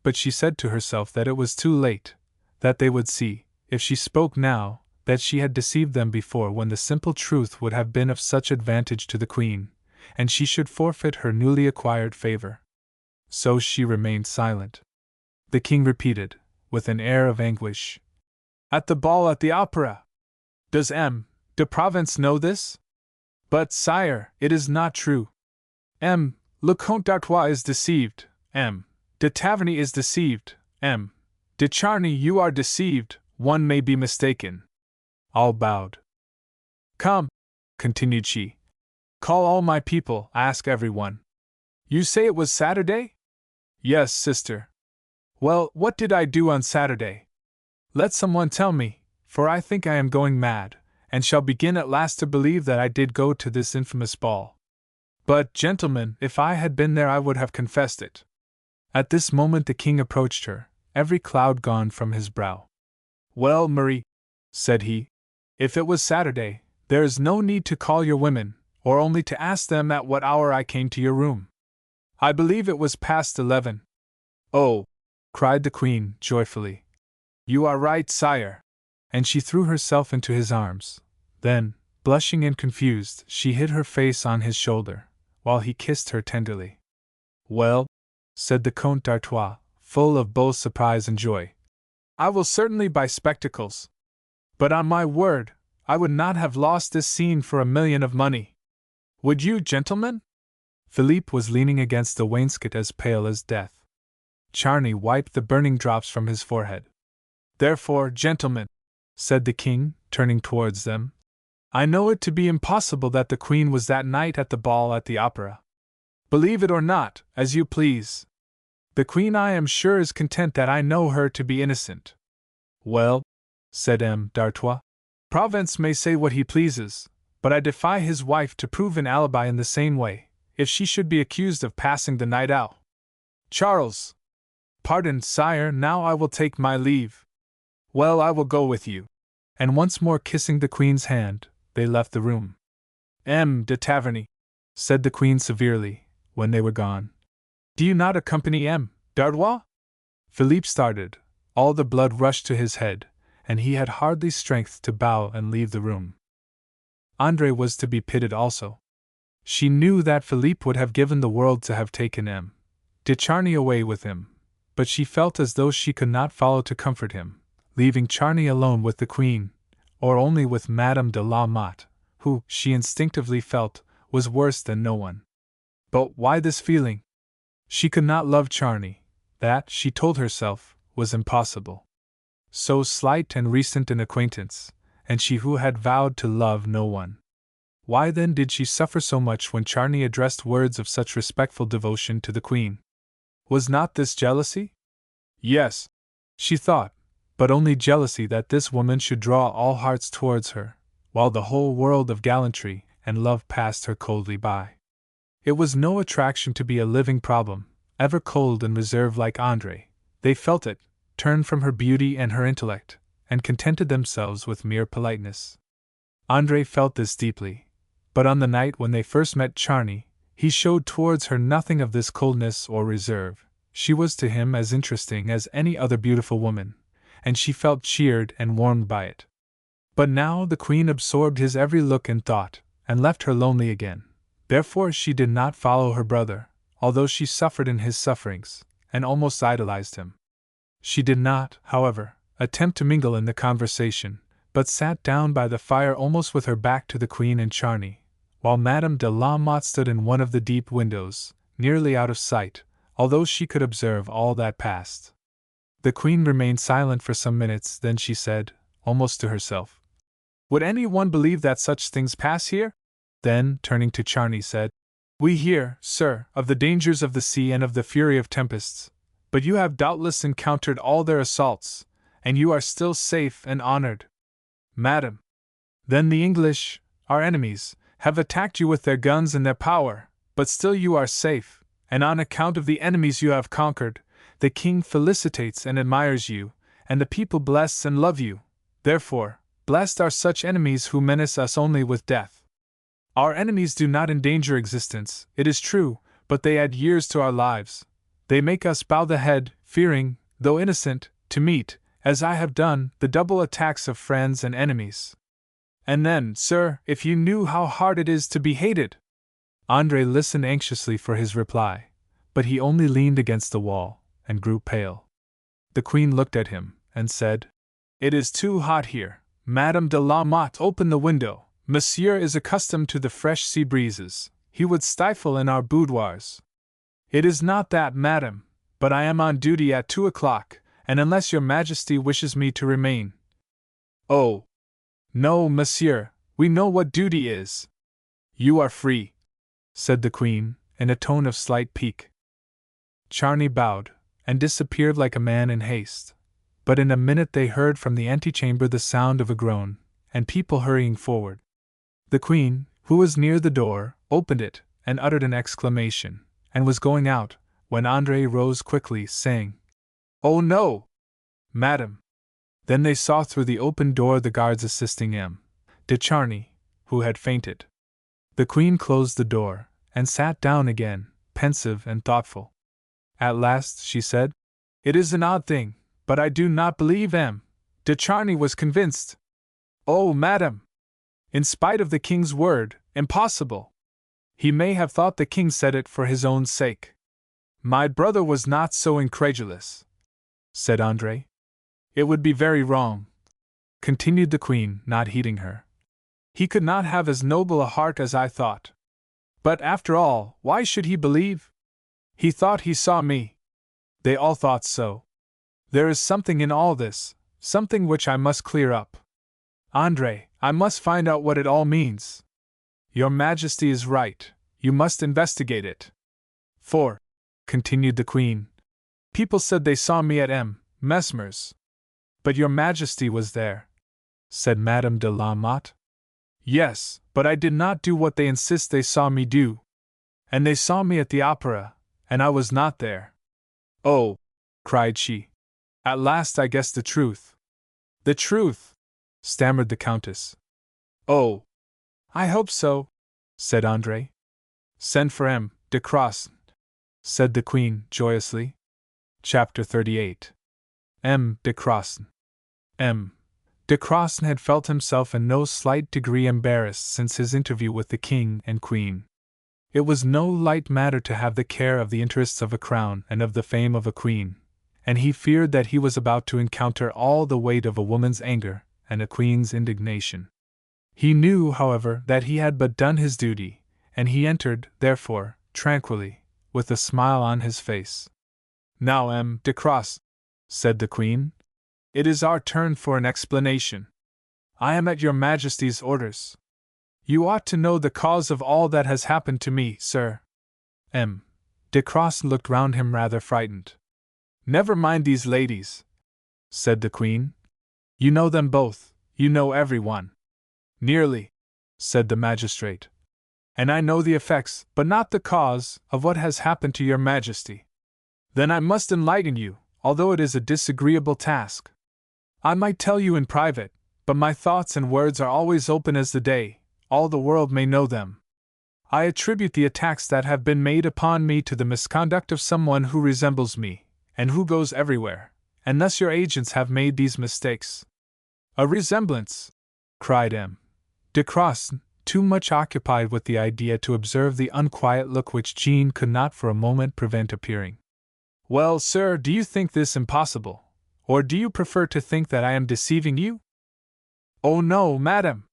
But she said to herself that it was too late, that they would see, if she spoke now, that she had deceived them before when the simple truth would have been of such advantage to the Queen, and she should forfeit her newly acquired favor. So she remained silent. The King repeated, with an air of anguish, "At the ball at the opera! Does M. de Provence know this? But, sire, it is not true. M. le Comte d'Artois is deceived, M. de Taverny is deceived, M. de Charny you are deceived, one may be mistaken." All bowed. "Come," continued she. "Call all my people, ask everyone. You say it was Saturday?" "Yes, sister." "Well, what did I do on Saturday? Let someone tell me, for I think I am going mad, and shall begin at last to believe that I did go to this infamous ball. But, gentlemen, if I had been there I would have confessed it." At this moment the King approached her, every cloud gone from his brow. "Well, Marie," said he, "if it was Saturday, there is no need to call your women, or only to ask them at what hour I came to your room. I believe it was past 11. "Oh!" cried the Queen, joyfully. "You are right, sire!" And she threw herself into his arms. Then, blushing and confused, she hid her face on his shoulder, while he kissed her tenderly. "Well," said the Comte d'Artois, full of both surprise and joy, "I will certainly buy spectacles. But on my word, I would not have lost this scene for 1,000,000 of money. Would you, gentlemen?" Philippe was leaning against the wainscot as pale as death. Charny wiped the burning drops from his forehead. "Therefore, gentlemen," said the King, turning towards them, "I know it to be impossible that the Queen was that night at the ball at the opera. Believe it or not, as you please. The Queen I am sure is content that I know her to be innocent." "Well," said M. d'Artois, "Provence may say what he pleases, but I defy his wife to prove an alibi in the same way, if she should be accused of passing the night out. Charles!" "Pardon, sire, now I will take my leave." "Well, I will go with you." And once more kissing the Queen's hand, they left the room. "M. de Taverny," said the Queen severely, when they were gone, "do you not accompany M. d'Artois?" Philippe started, all the blood rushed to his head, and he had hardly strength to bow and leave the room. André was to be pitied also. She knew that Philippe would have given the world to have taken M. de Charny away with him, but she felt as though she could not follow to comfort him, leaving Charny alone with the Queen, or only with Madame de la Motte, who, she instinctively felt, was worse than no one. But why this feeling? She could not love Charny. That, she told herself, was impossible. So slight and recent an acquaintance, and she who had vowed to love no one. Why then did she suffer so much when Charny addressed words of such respectful devotion to the Queen? Was not this jealousy? Yes, she thought, but only jealousy that this woman should draw all hearts towards her, while the whole world of gallantry and love passed her coldly by. It was no attraction to be a living problem, ever cold and reserved like André. They felt it, turned from her beauty and her intellect, and contented themselves with mere politeness. André felt this deeply, but on the night when they first met Charny, he showed towards her nothing of this coldness or reserve. She was to him as interesting as any other beautiful woman, and she felt cheered and warmed by it. But now the Queen absorbed his every look and thought, and left her lonely again. Therefore she did not follow her brother, although she suffered in his sufferings, and almost idolized him. She did not, however, attempt to mingle in the conversation, but sat down by the fire almost with her back to the Queen and Charny, while Madame de la Motte stood in one of the deep windows, nearly out of sight, although she could observe all that passed. The Queen remained silent for some minutes, then she said, almost to herself, "Would any one believe that such things pass here?" Then, turning to Charny, said, "We hear, sir, of the dangers of the sea and of the fury of tempests, but you have doubtless encountered all their assaults, and you are still safe and honored." "Madam, then the English, our enemies, have attacked you with their guns and their power, but still you are safe, and on account of the enemies you have conquered, the king felicitates and admires you, and the people bless and love you. Therefore, blessed are such enemies who menace us only with death. Our enemies do not endanger existence, it is true, but they add years to our lives. They make us bow the head, fearing, though innocent, to meet, as I have done, the double attacks of friends and enemies. And then, sir, if you knew how hard it is to be hated! Andre listened anxiously for his reply, but he only leaned against the wall, and grew pale. The Queen looked at him, and said, "It is too hot here. Madame de la Motte, open the window. Monsieur is accustomed to the fresh sea breezes. He would stifle in our boudoirs." "It is not that, madame, but I am on duty at 2 o'clock, and unless your Majesty wishes me to remain." "Oh! No, monsieur, we know what duty is." "You are free," said the Queen, in a tone of slight pique. Charny bowed, and disappeared like a man in haste. But in a minute they heard from the antechamber the sound of a groan, and people hurrying forward. The Queen, who was near the door, opened it, and uttered an exclamation, and was going out, when Andre rose quickly, saying, "Oh no! Madame!" Then they saw through the open door the guards assisting M. de Charny, who had fainted. The Queen closed the door, and sat down again, pensive and thoughtful. At last she said, "It is an odd thing, but I do not believe M. de Charny was convinced." "Oh, madame! In spite of the king's word, impossible! He may have thought the king said it for his own sake." "My brother was not so incredulous," said Andre. "It would be very wrong," continued the Queen, not heeding her. "He could not have as noble a heart as I thought. But after all, why should he believe? He thought he saw me. They all thought so. There is something in all this, something which I must clear up. Andre, I must find out what it all means. Your Majesty is right, you must investigate it. For," continued the Queen, "people said they saw me at M. Mesmer's." "But your Majesty was there," said Madame de la Motte. "Yes, but I did not do what they insist they saw me do. And they saw me at the opera, and I was not there." "Oh!" cried she. "At last I guessed the truth." "The truth!" stammered the Countess. "Oh! I hope so," said Andre. "Send for M. de Croissant," said the Queen, joyously. Chapter 38. M. de Croissant. M. de Croissant had felt himself in no slight degree embarrassed since his interview with the King and Queen. It was no light matter to have the care of the interests of a crown and of the fame of a queen, and he feared that he was about to encounter all the weight of a woman's anger and a queen's indignation. He knew, however, that he had but done his duty, and he entered, therefore, tranquilly, with a smile on his face. "Now, M. de Croissant," said the Queen, "it is our turn for an explanation. I am at your Majesty's orders. You ought to know the cause of all that has happened to me, sir." M. de Croissant looked round him rather frightened. "Never mind these ladies," said the Queen. "You know them both, you know every one." "Nearly," said the magistrate. "And I know the effects, but not the cause, of what has happened to your Majesty." "Then I must enlighten you, although it is a disagreeable task. I might tell you in private, but my thoughts and words are always open as the day, all the world may know them. I attribute the attacks that have been made upon me to the misconduct of someone who resembles me, and who goes everywhere, and thus your agents have made these mistakes." "A resemblance!" cried M. de Croissant, too much occupied with the idea to observe the unquiet look which Jean could not for a moment prevent appearing. "Well, sir, do you think this impossible, or do you prefer to think that I am deceiving you?" "Oh no, madam!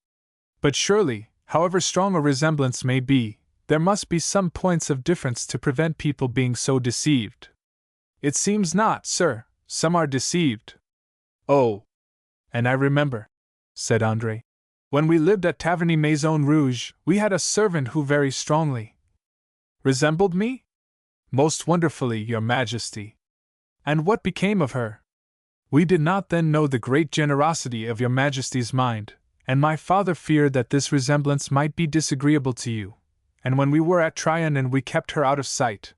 But surely, however strong a resemblance may be, there must be some points of difference to prevent people being so deceived." "It seems not, sir, some are deceived." "Oh! And I remember," said Andre, "when we lived at Taverny Maison Rouge, we had a servant who very strongly resembled me?" "Most wonderfully, your Majesty." "And what became of her?" "We did not then know the great generosity of your Majesty's mind, and my father feared that this resemblance might be disagreeable to you, and when we were at Trianon we kept her out of sight.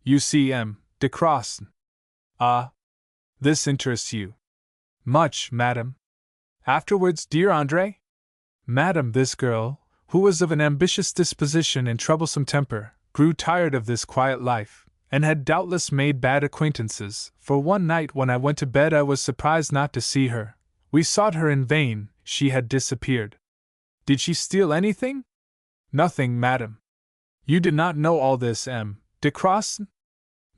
You see, M. de Croissant," Ah, this interests you. Much, madam. Afterwards, dear Andre? Madam, this girl, who was of an ambitious disposition and troublesome temper, grew tired of this quiet life, and had doubtless made bad acquaintances, for one night when I went to bed I was surprised not to see her. We sought her in vain, she had disappeared. Did she steal anything? Nothing, madam. You did not know all this, M. de Crossan?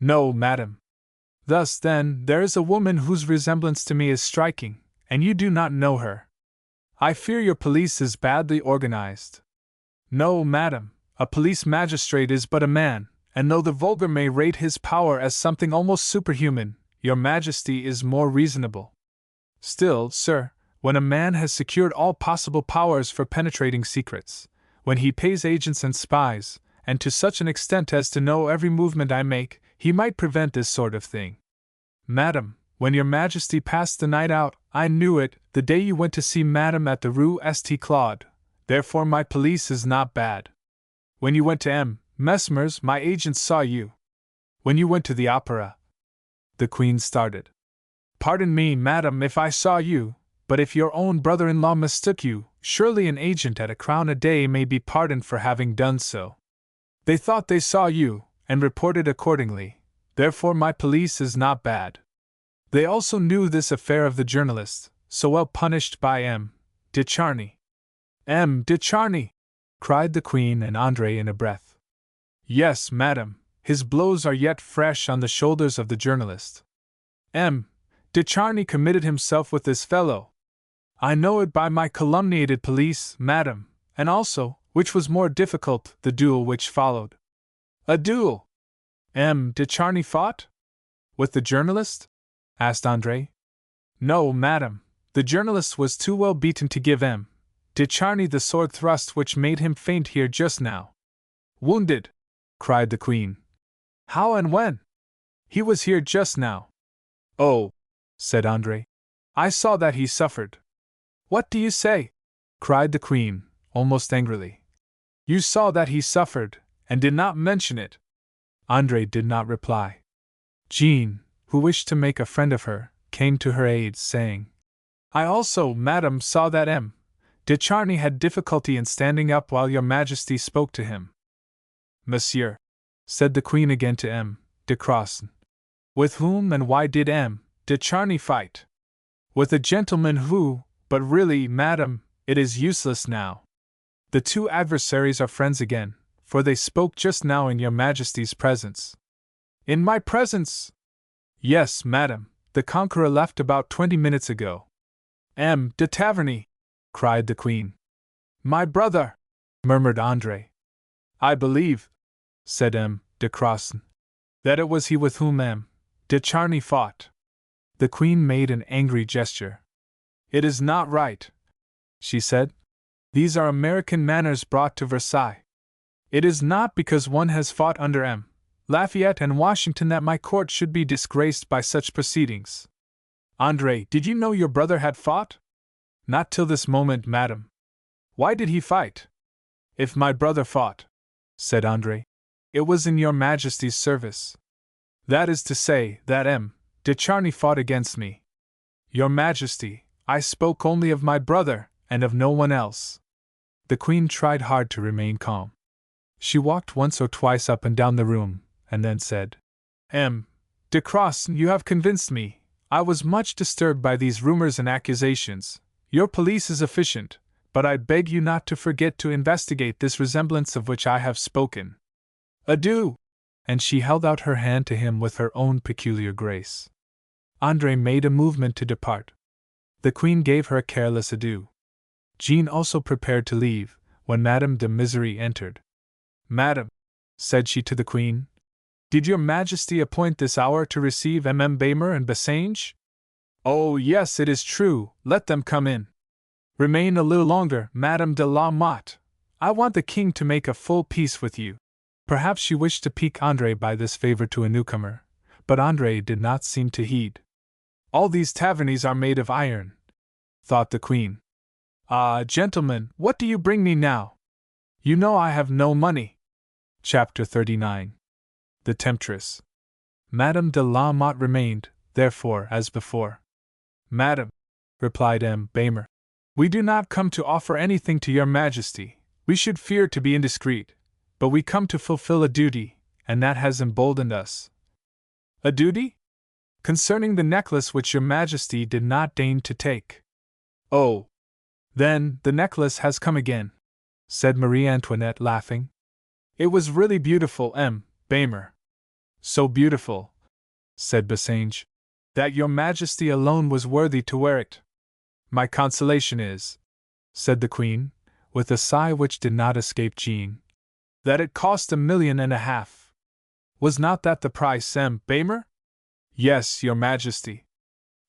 No, madam. Thus, then, there is a woman whose resemblance to me is striking, and you do not know her. I fear your police is badly organized. No, madam, a police magistrate is but a man, and though the vulgar may rate his power as something almost superhuman, your majesty is more reasonable. Still, sir, when a man has secured all possible powers for penetrating secrets, when he pays agents and spies, and to such an extent as to know every movement I make, he might prevent this sort of thing. Madam, when your majesty passed the night out, I knew it, the day you went to see madam at the Rue St. Claude, therefore my police is not bad. When you went to M. Mesmer's, my agents saw you. When you went to the opera. The Queen started. Pardon me, madam, if I saw you, but if your own brother-in-law mistook you, surely an agent at a crown a day may be pardoned for having done so. They thought they saw you, and reported accordingly, therefore my police is not bad. They also knew this affair of the journalist, so well punished by M. de Charny. M. de Charny! Cried the Queen and Andre in a breath. Yes, madam, his blows are yet fresh on the shoulders of the journalist. M. de Charny committed himself with this fellow. I know it by my calumniated police, madam, and also, which was more difficult, the duel which followed. A duel! M. de Charny fought? With the journalist? Asked Andre. No, madam, the journalist was too well beaten to give M. de Charny the sword thrust which made him faint here just now. Wounded! Cried the Queen. How and when? He was here just now. Oh, said Andre. I saw that he suffered. What do you say? Cried the Queen, almost angrily. You saw that he suffered, and did not mention it. Andre did not reply. Jean, who wished to make a friend of her, came to her aid, saying, I also, madam, saw that M. de Charny had difficulty in standing up while your majesty spoke to him. Monsieur, said the Queen again to M. de Crossan, with whom and why did M. de Charny fight? With a gentleman who, but really, madam, it is useless now. The two adversaries are friends again, for they spoke just now in your majesty's presence. In my presence? Yes, madam, the conqueror left about 20 minutes ago. M. de Taverny! Cried the Queen. My brother! Murmured Andre. I believe, said M. de Crossan, that it was he with whom M. de Charny fought. The Queen made an angry gesture. It is not right, she said. These are American manners brought to Versailles. It is not because one has fought under M. Lafayette and Washington that my court should be disgraced by such proceedings. Andre, did you know your brother had fought? Not till this moment, madam. Why did he fight? If my brother fought, said Andre, it was in your majesty's service. That is to say, that M. de Charny fought against me. Your majesty, I spoke only of my brother, and of no one else. The Queen tried hard to remain calm. She walked once or twice up and down the room, and then said, M. de Crossan, you have convinced me. I was much disturbed by these rumors and accusations. Your police is efficient, but I beg you not to forget to investigate this resemblance of which I have spoken. Adieu! And she held out her hand to him with her own peculiar grace. Andre made a movement to depart. The Queen gave her a careless adieu. Jean also prepared to leave, when Madame de Misery entered. Madam, said she to the Queen, did your Majesty appoint this hour to receive M. Bamer and Bassange? Oh, yes, it is true, let them come in. Remain a little longer, Madame de la Motte. I want the King to make a full peace with you. Perhaps she wished to pique Andre by this favor to a newcomer, but Andre did not seem to heed. All these tavernies are made of iron, thought the Queen. Ah, gentlemen, what do you bring me now? You know I have no money. Chapter 39. The Temptress. Madame de la Motte remained, therefore, as before. Madam, replied M. Bamer, we do not come to offer anything to your Majesty, we should fear to be indiscreet, but we come to fulfill a duty, and that has emboldened us. A duty? Concerning the necklace which your Majesty did not deign to take. Oh! Then, the necklace has come again, said Marie Antoinette, laughing. It was really beautiful, M. Bamer. So beautiful, said Bassange, that your Majesty alone was worthy to wear it. My consolation is, said the Queen, with a sigh which did not escape Jean, that it cost $1.5 million. Was not that the price, M. Bamer? Yes, your Majesty.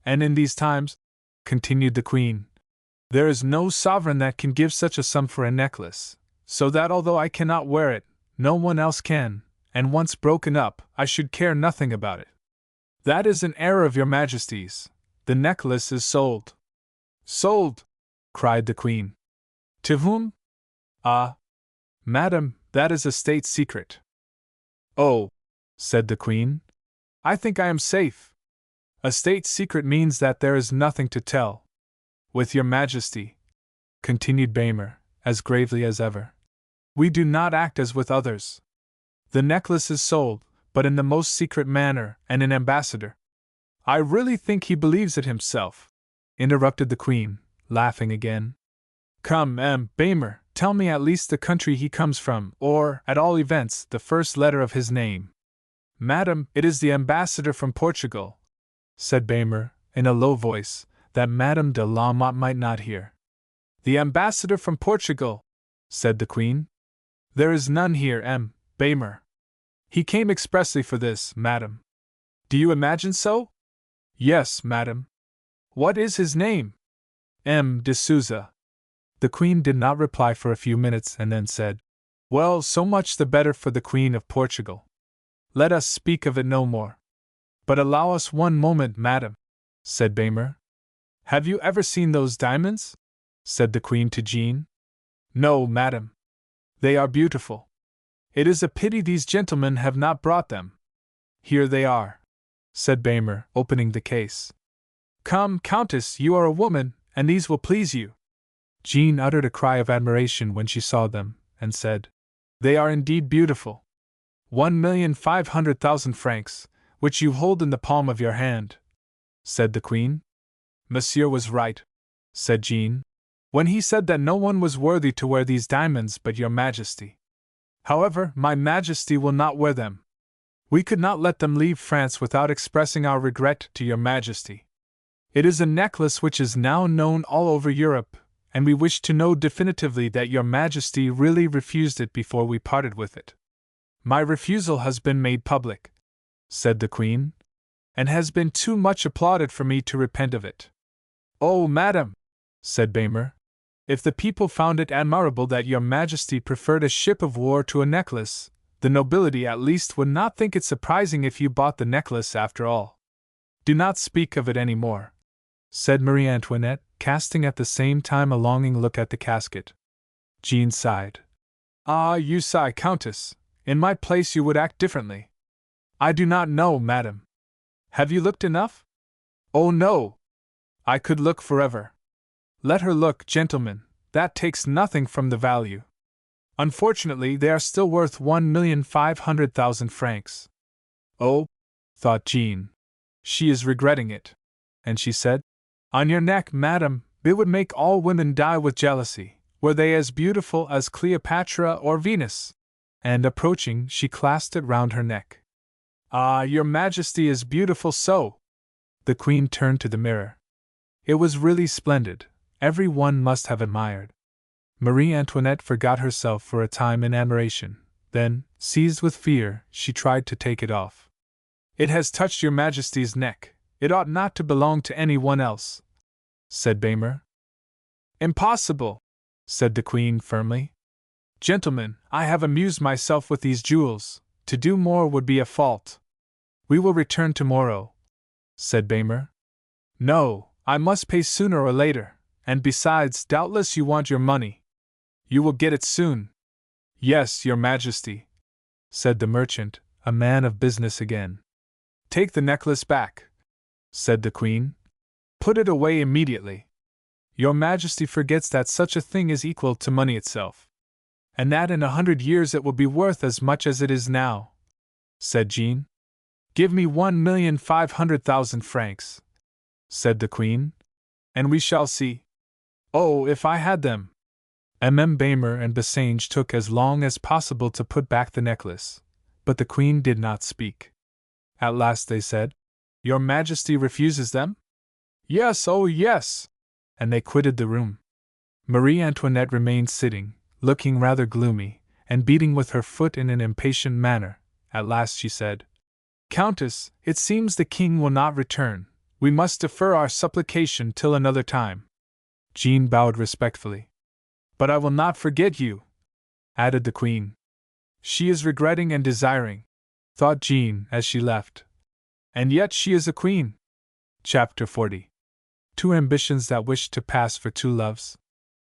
And in these times, continued the Queen, there is no sovereign that can give such a sum for a necklace, so that although I cannot wear it, no one else can, and once broken up, I should care nothing about it. That is an error of your Majesty's. The necklace is sold. Sold! Cried the Queen. To whom? Ah! Madam, that is a state secret. Oh! Said the Queen. I think I am safe. A state secret means that there is nothing to tell. With your Majesty, continued Bamer, as gravely as ever, we do not act as with others. The necklace is sold, but in the most secret manner, and an ambassador. I really think he believes it himself, interrupted the Queen, laughing again. Come, M. Bamer, tell me at least the country he comes from, or, at all events, the first letter of his name. Madam, it is the ambassador from Portugal, said Bamer, in a low voice, that Madame de la Motte might not hear. The ambassador from Portugal, said the Queen. There is none here, M. Bamer. He came expressly for this, madam. Do you imagine so? Yes, madam. What is his name? M. de Souza. The Queen did not reply for a few minutes and then said, Well, so much the better for the Queen of Portugal. Let us speak of it no more. But allow us one moment, madam, said Bamer. Have you ever seen those diamonds? Said the Queen to Jean. No, madam. They are beautiful. It is a pity these gentlemen have not brought them. Here they are, said Bamer, opening the case. Come, Countess, you are a woman, and these will please you. Jean uttered a cry of admiration when she saw them, and said, They are indeed beautiful. 1,500,000 francs, which you hold in the palm of your hand, said the Queen. Monsieur was right, said Jean, when he said that no one was worthy to wear these diamonds but your Majesty. However, my Majesty will not wear them. We could not let them leave France without expressing our regret to your Majesty. It is a necklace which is now known all over Europe, and we wish to know definitively that your Majesty really refused it before we parted with it. My refusal has been made public, said the Queen, and has been too much applauded for me to repent of it. Oh, madam, said Bamer, if the people found it admirable that your Majesty preferred a ship of war to a necklace, the nobility at least would not think it surprising if you bought the necklace after all. Do not speak of it any more, said Marie Antoinette, casting at the same time a longing look at the casket. Jean sighed. Ah, you sigh, Countess. In my place you would act differently. I do not know, madam. Have you looked enough? Oh, no. I could look forever. Let her look, gentlemen, that takes nothing from the value. Unfortunately, they are still worth 1,500,000 francs. Oh, thought Jean. She is regretting it. And she said, On your neck, madam, it would make all women die with jealousy, were they as beautiful as Cleopatra or Venus. And approaching, she clasped it round her neck. Ah, your Majesty is beautiful so! The Queen turned to the mirror. It was really splendid. Every one must have admired. Marie Antoinette forgot herself for a time in admiration. Then, seized with fear, she tried to take it off. It has touched your Majesty's neck. It ought not to belong to any one else, said Bamer. Impossible, said the Queen firmly. Gentlemen, I have amused myself with these jewels. To do more would be a fault. We will return tomorrow, said Bamer. No, I must pay sooner or later, and besides, doubtless you want your money. You will get it soon. Yes, your Majesty, said the merchant, a man of business again. Take the necklace back, said the Queen. Put it away immediately. Your Majesty forgets that such a thing is equal to money itself, and that in 100 years it will be worth as much as it is now, said Jean. Give me 1,500,000 francs, said the Queen, and we shall see. Oh, if I had them! Bamer and Bassenge took as long as possible to put back the necklace, but the Queen did not speak. At last they said, Your Majesty refuses them? Yes, oh yes! And they quitted the room. Marie Antoinette remained sitting, looking rather gloomy, and beating with her foot in an impatient manner. At last she said, Countess, it seems the king will not return. We must defer our supplication till another time. Jean bowed respectfully. But I will not forget you, added the Queen. She is regretting and desiring, thought Jean as she left. And yet she is a queen. Chapter 40. Two ambitions that wished to pass for two loves.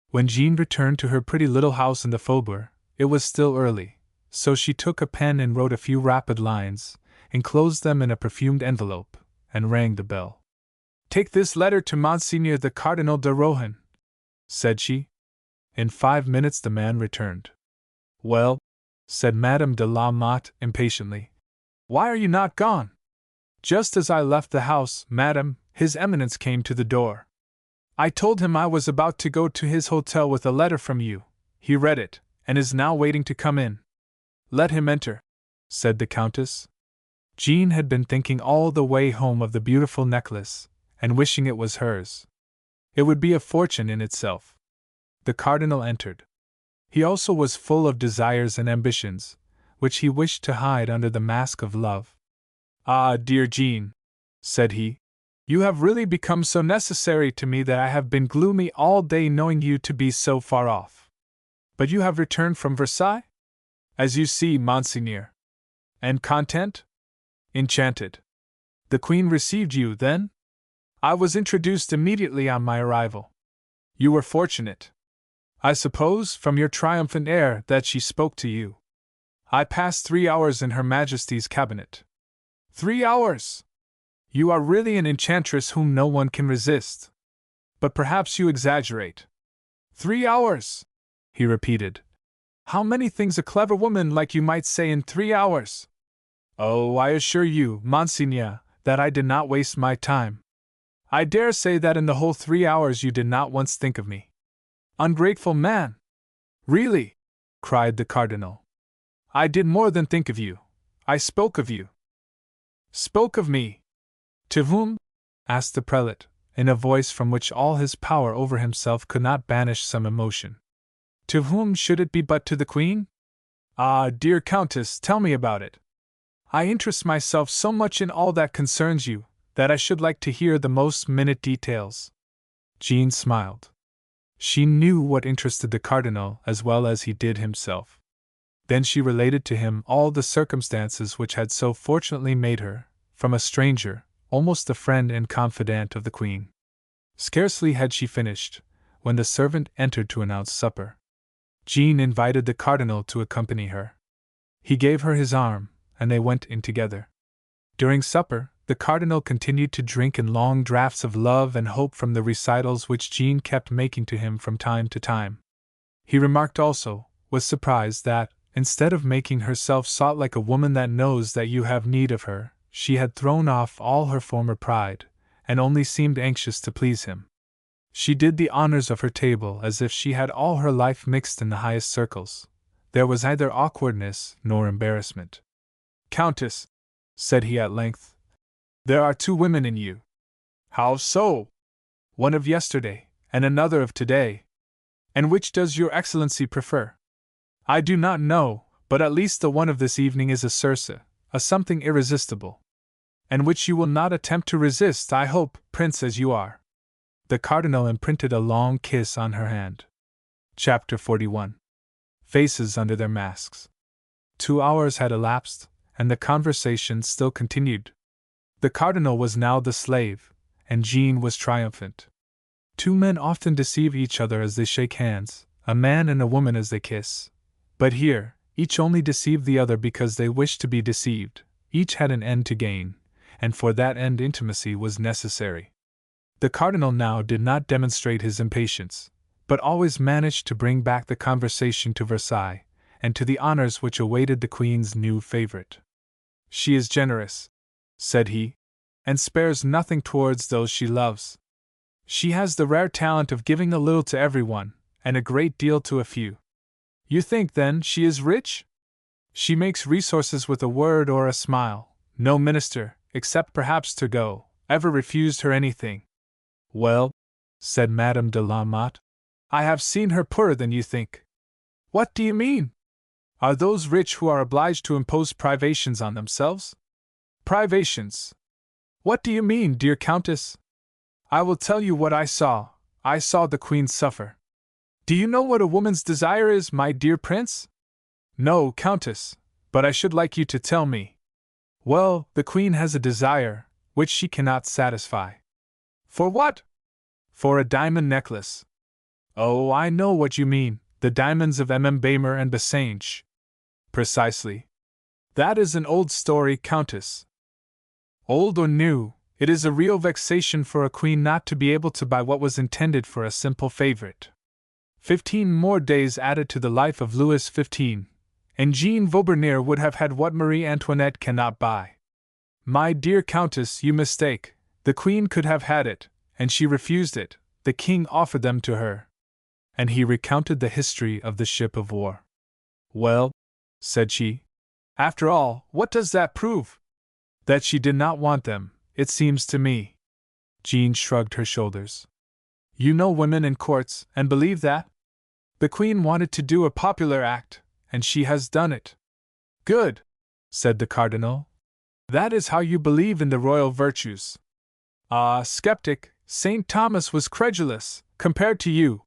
When Jean returned to her pretty little house in the Faubourg, it was still early, so she took a pen and wrote a few rapid lines, enclosed them in a perfumed envelope, and rang the bell. Take this letter to Monseigneur the Cardinal de Rohan, said she. In 5 minutes the man returned. Well, said Madame de la Motte impatiently, why are you not gone? Just as I left the house, Madame, His Eminence came to the door. I told him I was about to go to his hotel with a letter from you. He read it, and is now waiting to come in. Let him enter, said the Countess. Jean had been thinking all the way home of the beautiful necklace, and wishing it was hers. It would be a fortune in itself. The Cardinal entered. He also was full of desires and ambitions, which he wished to hide under the mask of love. Ah, dear Jean, said he, you have really become so necessary to me that I have been gloomy all day knowing you to be so far off. But you have returned from Versailles? As you see, Monseigneur. And content? Enchanted. The Queen received you, then? I was introduced immediately on my arrival. You were fortunate. I suppose, from your triumphant air, that she spoke to you. I passed 3 hours in Her Majesty's cabinet. 3 hours! You are really an enchantress whom no one can resist. But perhaps you exaggerate. 3 hours! He repeated. How many things a clever woman like you might say in 3 hours! Oh, I assure you, Monseigneur, that I did not waste my time. I dare say that in the whole 3 hours you did not once think of me. Ungrateful man! Really, cried the Cardinal. I did more than think of you. I spoke of you. Spoke of me? To whom? Asked the prelate, in a voice from which all his power over himself could not banish some emotion. To whom should it be but to the Queen? Ah, dear Countess, tell me about it. I interest myself so much in all that concerns you, that I should like to hear the most minute details. Jean smiled. She knew what interested the Cardinal as well as he did himself. Then she related to him all the circumstances which had so fortunately made her, from a stranger, almost the friend and confidant of the Queen. Scarcely had she finished, when the servant entered to announce supper. Jean invited the Cardinal to accompany her. He gave her his arm, and they went in together. During supper, the Cardinal continued to drink in long draughts of love and hope from the recitals which Jean kept making to him from time to time. He remarked also, with surprise, that, instead of making herself sought like a woman that knows that you have need of her, she had thrown off all her former pride, and only seemed anxious to please him. She did the honors of her table as if she had all her life mixed in the highest circles. There was neither awkwardness nor embarrassment. Countess, said he at length, there are 2 women in you. How so? One of yesterday, and another of today. And which does your Excellency prefer? I do not know, but at least the one of this evening is a Circe, a something irresistible. And which you will not attempt to resist, I hope, Prince as you are. The Cardinal imprinted a long kiss on her hand. Chapter 41. Faces under their masks. 2 hours had elapsed, and the conversation still continued. The Cardinal was now the slave, and Jean was triumphant. 2 men often deceive each other as they shake hands, a man and a woman as they kiss. But here, each only deceived the other because they wished to be deceived, each had an end to gain, and for that end intimacy was necessary. The cardinal now did not demonstrate his impatience, but always managed to bring back the conversation to Versailles, and to the honors which awaited the queen's new favorite. "She is generous," said he, "and spares nothing towards those she loves. She has the rare talent of giving a little to everyone, and a great deal to a few." "You think, then, she is rich?" "She makes resources with a word or a smile. No minister, except perhaps Turgot, ever refused her anything." "Well," said Madame de la Motte, "I have seen her poorer than you think." "What do you mean?" "Are those rich who are obliged to impose privations on themselves?" "Privations? What do you mean, dear Countess?" "I will tell you what I saw. I saw the Queen suffer." "Do you know what a woman's desire is, my dear Prince?" "No, Countess, but I should like you to tell me." "Well, the Queen has a desire, which she cannot satisfy." "For what?" "For a diamond necklace." "Oh, I know what you mean, the diamonds of Baimer and Bassange." "Precisely. That is an old story, Countess." "Old or new, it is a real vexation for a queen not to be able to buy what was intended for a simple favorite. 15 more days added to the life of Louis XV, and Jean Vaubernier would have had what Marie Antoinette cannot buy." "My dear Countess, you mistake. The Queen could have had it, and she refused it. The King offered them to her." And he recounted the history of the ship of war. "Well," said she, "after all, what does that prove?" "That she did not want them, it seems to me." Jean shrugged her shoulders. "You know women in courts, and believe that? The Queen wanted to do a popular act, and she has done it." "Good," said the cardinal. "That is how you believe in the royal virtues." "Ah, skeptic, St. Thomas was credulous, compared to you."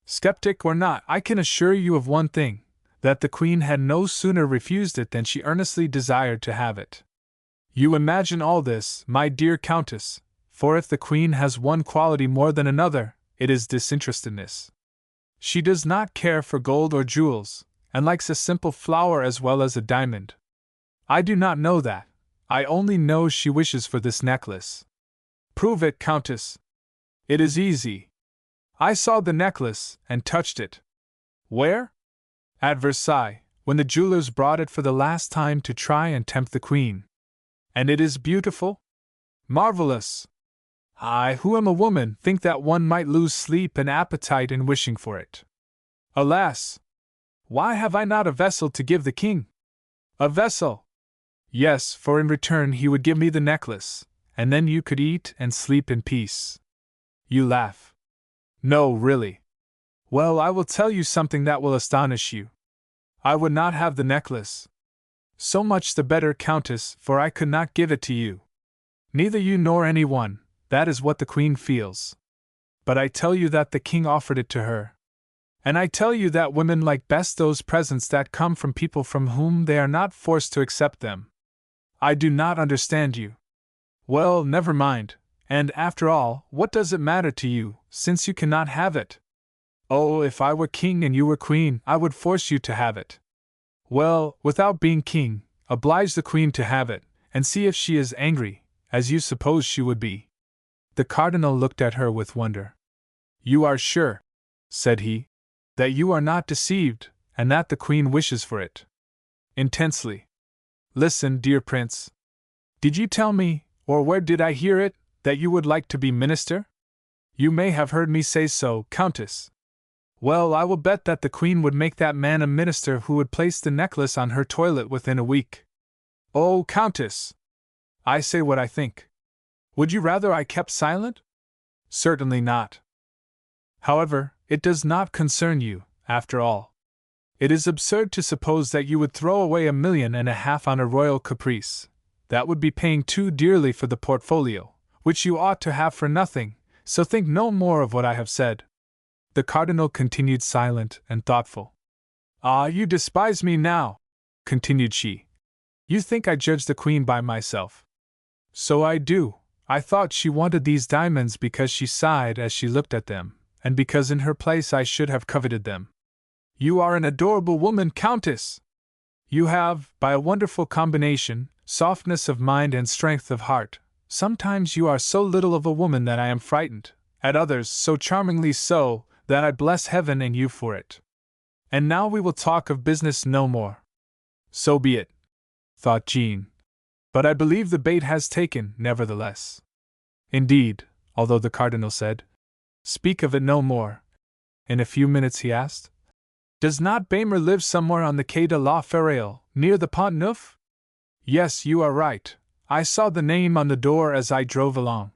"Skeptic or not, I can assure you of one thing, that the Queen had no sooner refused it than she earnestly desired to have it." "You imagine all this, my dear Countess, for if the Queen has one quality more than another, it is disinterestedness. She does not care for gold or jewels, and likes a simple flower as well as a diamond. I do not know that, I only know she wishes for this necklace." "Prove it, Countess." "It is easy. I saw the necklace, and touched it." "Where?" "At Versailles, when the jewelers brought it for the last time to try and tempt the Queen." "And it is beautiful?" "Marvelous. I, who am a woman, think that one might lose sleep and appetite in wishing for it." "Alas! Why have I not a vessel to give the King?" "A vessel?" "Yes, for in return he would give me the necklace, and then you could eat and sleep in peace." "You laugh." "No, really." "Well, I will tell you something that will astonish you. I would not have the necklace." "So much the better, Countess, for I could not give it to you." "Neither you nor anyone, that is what the Queen feels. But I tell you that the King offered it to her. And I tell you that women like best those presents that come from people from whom they are not forced to accept them." "I do not understand you." "Well, never mind, and after all, what does it matter to you, since you cannot have it?" "Oh, if I were king and you were queen, I would force you to have it." "Well, without being king, oblige the Queen to have it, and see if she is angry, as you suppose she would be." The cardinal looked at her with wonder. "You are sure," said he, "that you are not deceived, and that the Queen wishes for it?" "Intensely." "Listen, dear Prince. Did you tell me, or where did I hear it, that you would like to be minister?" "You may have heard me say so, Countess." "Well, I will bet that the Queen would make that man a minister who would place the necklace on her toilet within a week." "Oh, Countess!" "I say what I think. Would you rather I kept silent?" "Certainly not. However, it does not concern you, after all. It is absurd to suppose that you would throw away 1.5 million on a royal caprice. That would be paying too dearly for the portfolio, which you ought to have for nothing, so think no more of what I have said." The cardinal continued silent and thoughtful. "Ah, you despise me now," continued she. "You think I judge the Queen by myself." "So I do. I thought she wanted these diamonds because she sighed as she looked at them, and because in her place I should have coveted them." "You are an adorable woman, Countess! You have, by a wonderful combination, softness of mind and strength of heart. Sometimes you are so little of a woman that I am frightened, at others so charmingly so, that I bless heaven and you for it. And now we will talk of business no more. So be it, thought Jean. But I believe the bait has taken, nevertheless. Indeed, although the cardinal said, "Speak of it no more." In a few minutes he asked, "Does not Bamer live somewhere on the Quai de la Ferraille, near the Pont Neuf?" "Yes, you are right. I saw the name on the door as I drove along."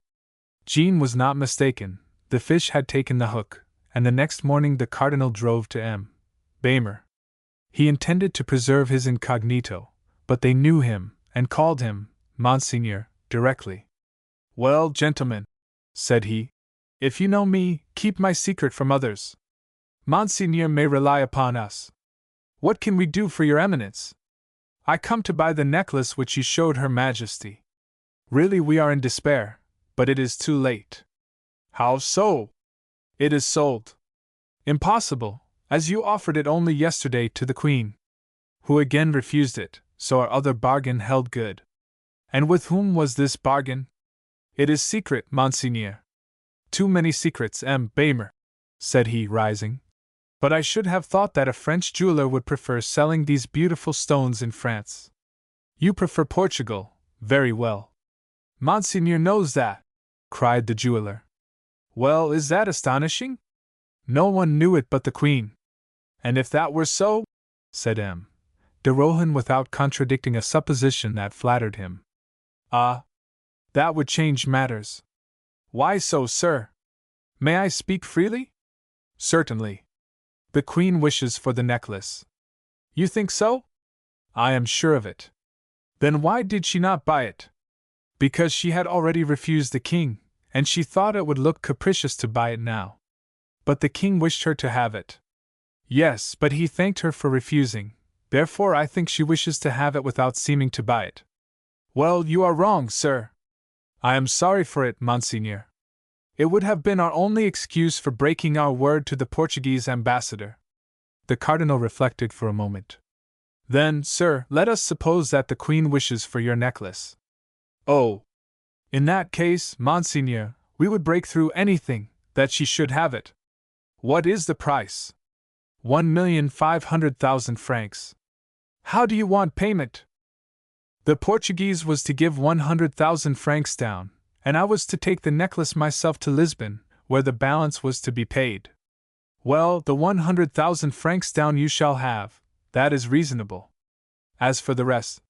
Jean was not mistaken. The fish had taken the hook, and the next morning the cardinal drove to M. Bamer. He intended to preserve his incognito, but they knew him, and called him Monseigneur directly. "Well, gentlemen," said he, "if you know me, keep my secret from others. Monseigneur may rely upon us. What can we do for your eminence? I come to buy the necklace which you showed Her Majesty. Really we are in despair, but it is too late." "How so?" "It is sold." "Impossible, as you offered it only yesterday to the Queen, who again refused it, so our other bargain held good." "And with whom was this bargain?" "It is secret, Monseigneur." "Too many secrets, M. Bamer," said he, rising. "But I should have thought that a French jeweler would prefer selling these beautiful stones in France." "You prefer Portugal, very well." "Monseigneur knows that," cried the jeweler. "Well, is that astonishing? No one knew it but the Queen." "And if that were so?" said M. de Rohan without contradicting a supposition that flattered him. "Ah! That would change matters." "Why so, sir? May I speak freely?" "Certainly. The Queen wishes for the necklace." "You think so?" "I am sure of it." "Then why did she not buy it?" "Because she had already refused the King, and she thought it would look capricious to buy it now. But the King wished her to have it." "Yes, but he thanked her for refusing, therefore I think she wishes to have it without seeming to buy it." "Well, you are wrong, sir." "I am sorry for it, Monseigneur. It would have been our only excuse for breaking our word to the Portuguese ambassador." The cardinal reflected for a moment. "Then, sir, let us suppose that the Queen wishes for your necklace." "Oh! In that case, Monseigneur, we would break through anything, that she should have it." "What is the price?" 1,500,000 francs. "How do you want payment?" "The Portuguese was to give 100,000 francs down, and I was to take the necklace myself to Lisbon, where the balance was to be paid." "Well, the 100,000 francs down you shall have, that is reasonable. As for the rest,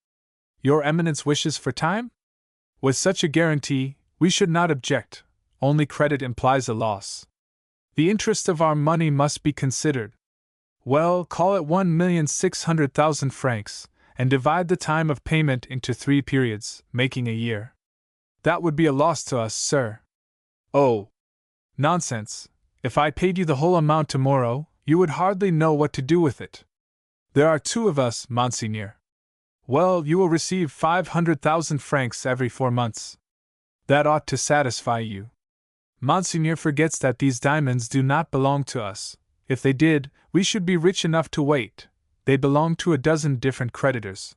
your Eminence wishes for time? With such a guarantee, we should not object, only credit implies a loss. The interest of our money must be considered. Well, call it 1,600,000 francs, and divide the time of payment into 3 periods, making a year. That would be a loss to us, sir." "Oh! Nonsense! If I paid you the whole amount tomorrow, you would hardly know what to do with it." "There are 2 of us, Monseigneur." "Well, you will receive 500,000 francs every 4 months. That ought to satisfy you. Monseigneur forgets that these diamonds do not belong to us. If they did, we should be rich enough to wait. They belong to a dozen different creditors.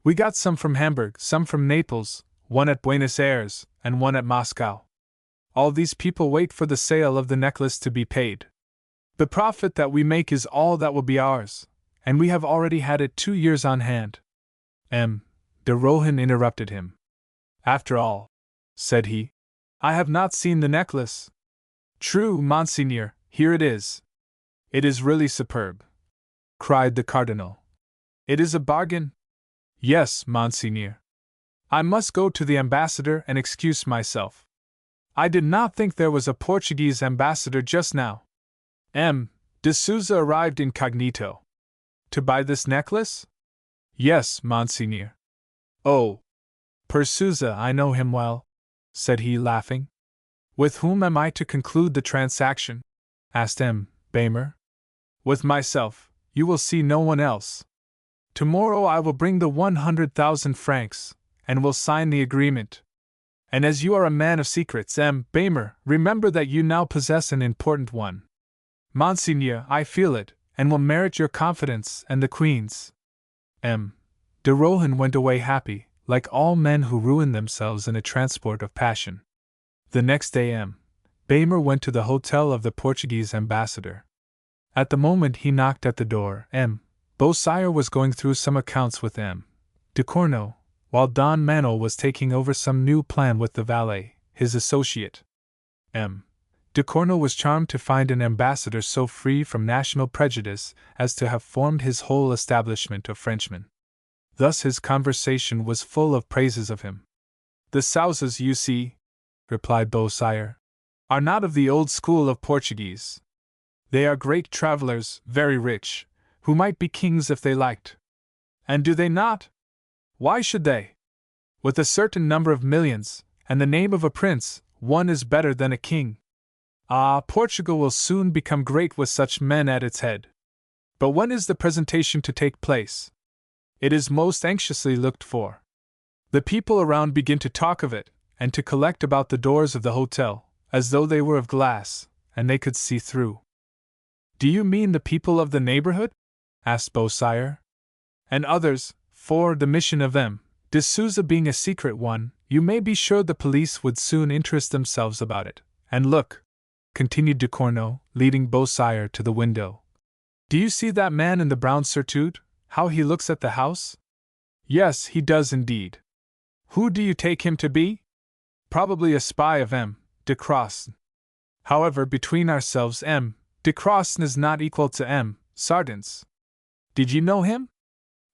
We got some from Hamburg, some from Naples, one at Buenos Aires, and one at Moscow. All these people wait for the sale of the necklace to be paid. The profit that we make is all that will be ours, and we have already had it 2 years on hand." M. de Rohan interrupted him. "After all," said he, "I have not seen the necklace." "True, Monseigneur, here it is." "It is really superb," cried the cardinal. "It is a bargain?" "Yes, Monseigneur." "I must go to the ambassador and excuse myself. I did not think there was a Portuguese ambassador just now." M. de Souza arrived incognito. "To buy this necklace?" "Yes, Monseigneur." "Oh! Per Souza, I know him well," said he, laughing. "With whom am I to conclude the transaction?" asked M. Bamer. "With myself, you will see no one else. Tomorrow I will bring the 100,000 francs, and will sign the agreement. And as you are a man of secrets, M. Bamer, remember that you now possess an important one." "Monseigneur, I feel it, and will merit your confidence and the Queen's." M. de Rohan went away happy, like all men who ruin themselves in a transport of passion. The next day M. Baymer went to the hotel of the Portuguese ambassador. At the moment he knocked at the door, M. Beausire was going through some accounts with M. de Corneau, while Don Manuel was taking over some new plan with the valet, his associate. M. de Corneau was charmed to find an ambassador so free from national prejudice as to have formed his whole establishment of Frenchmen. Thus his conversation was full of praises of him. The Sousas, you see, replied Beausire, are not of the old school of Portuguese. They are great travelers, very rich, who might be kings if they liked. And do they not? Why should they? With a certain number of millions, and the name of a prince, one is better than a king. Ah, Portugal will soon become great with such men at its head. But when is the presentation to take place? It is most anxiously looked for. The people around begin to talk of it, and to collect about the doors of the hotel, as though they were of glass, and they could see through. Do you mean the people of the neighborhood? Asked Beausire. And others, for the mission of M. de Souza being a secret one, you may be sure the police would soon interest themselves about it. And look, continued de Corneau, leading Beausire to the window. Do you see that man in the brown surtout, how he looks at the house? Yes, he does indeed. Who do you take him to be? Probably a spy of M. de Crosne. However, between ourselves, M. de Crosne is not equal to M. Sardins. Did you know him?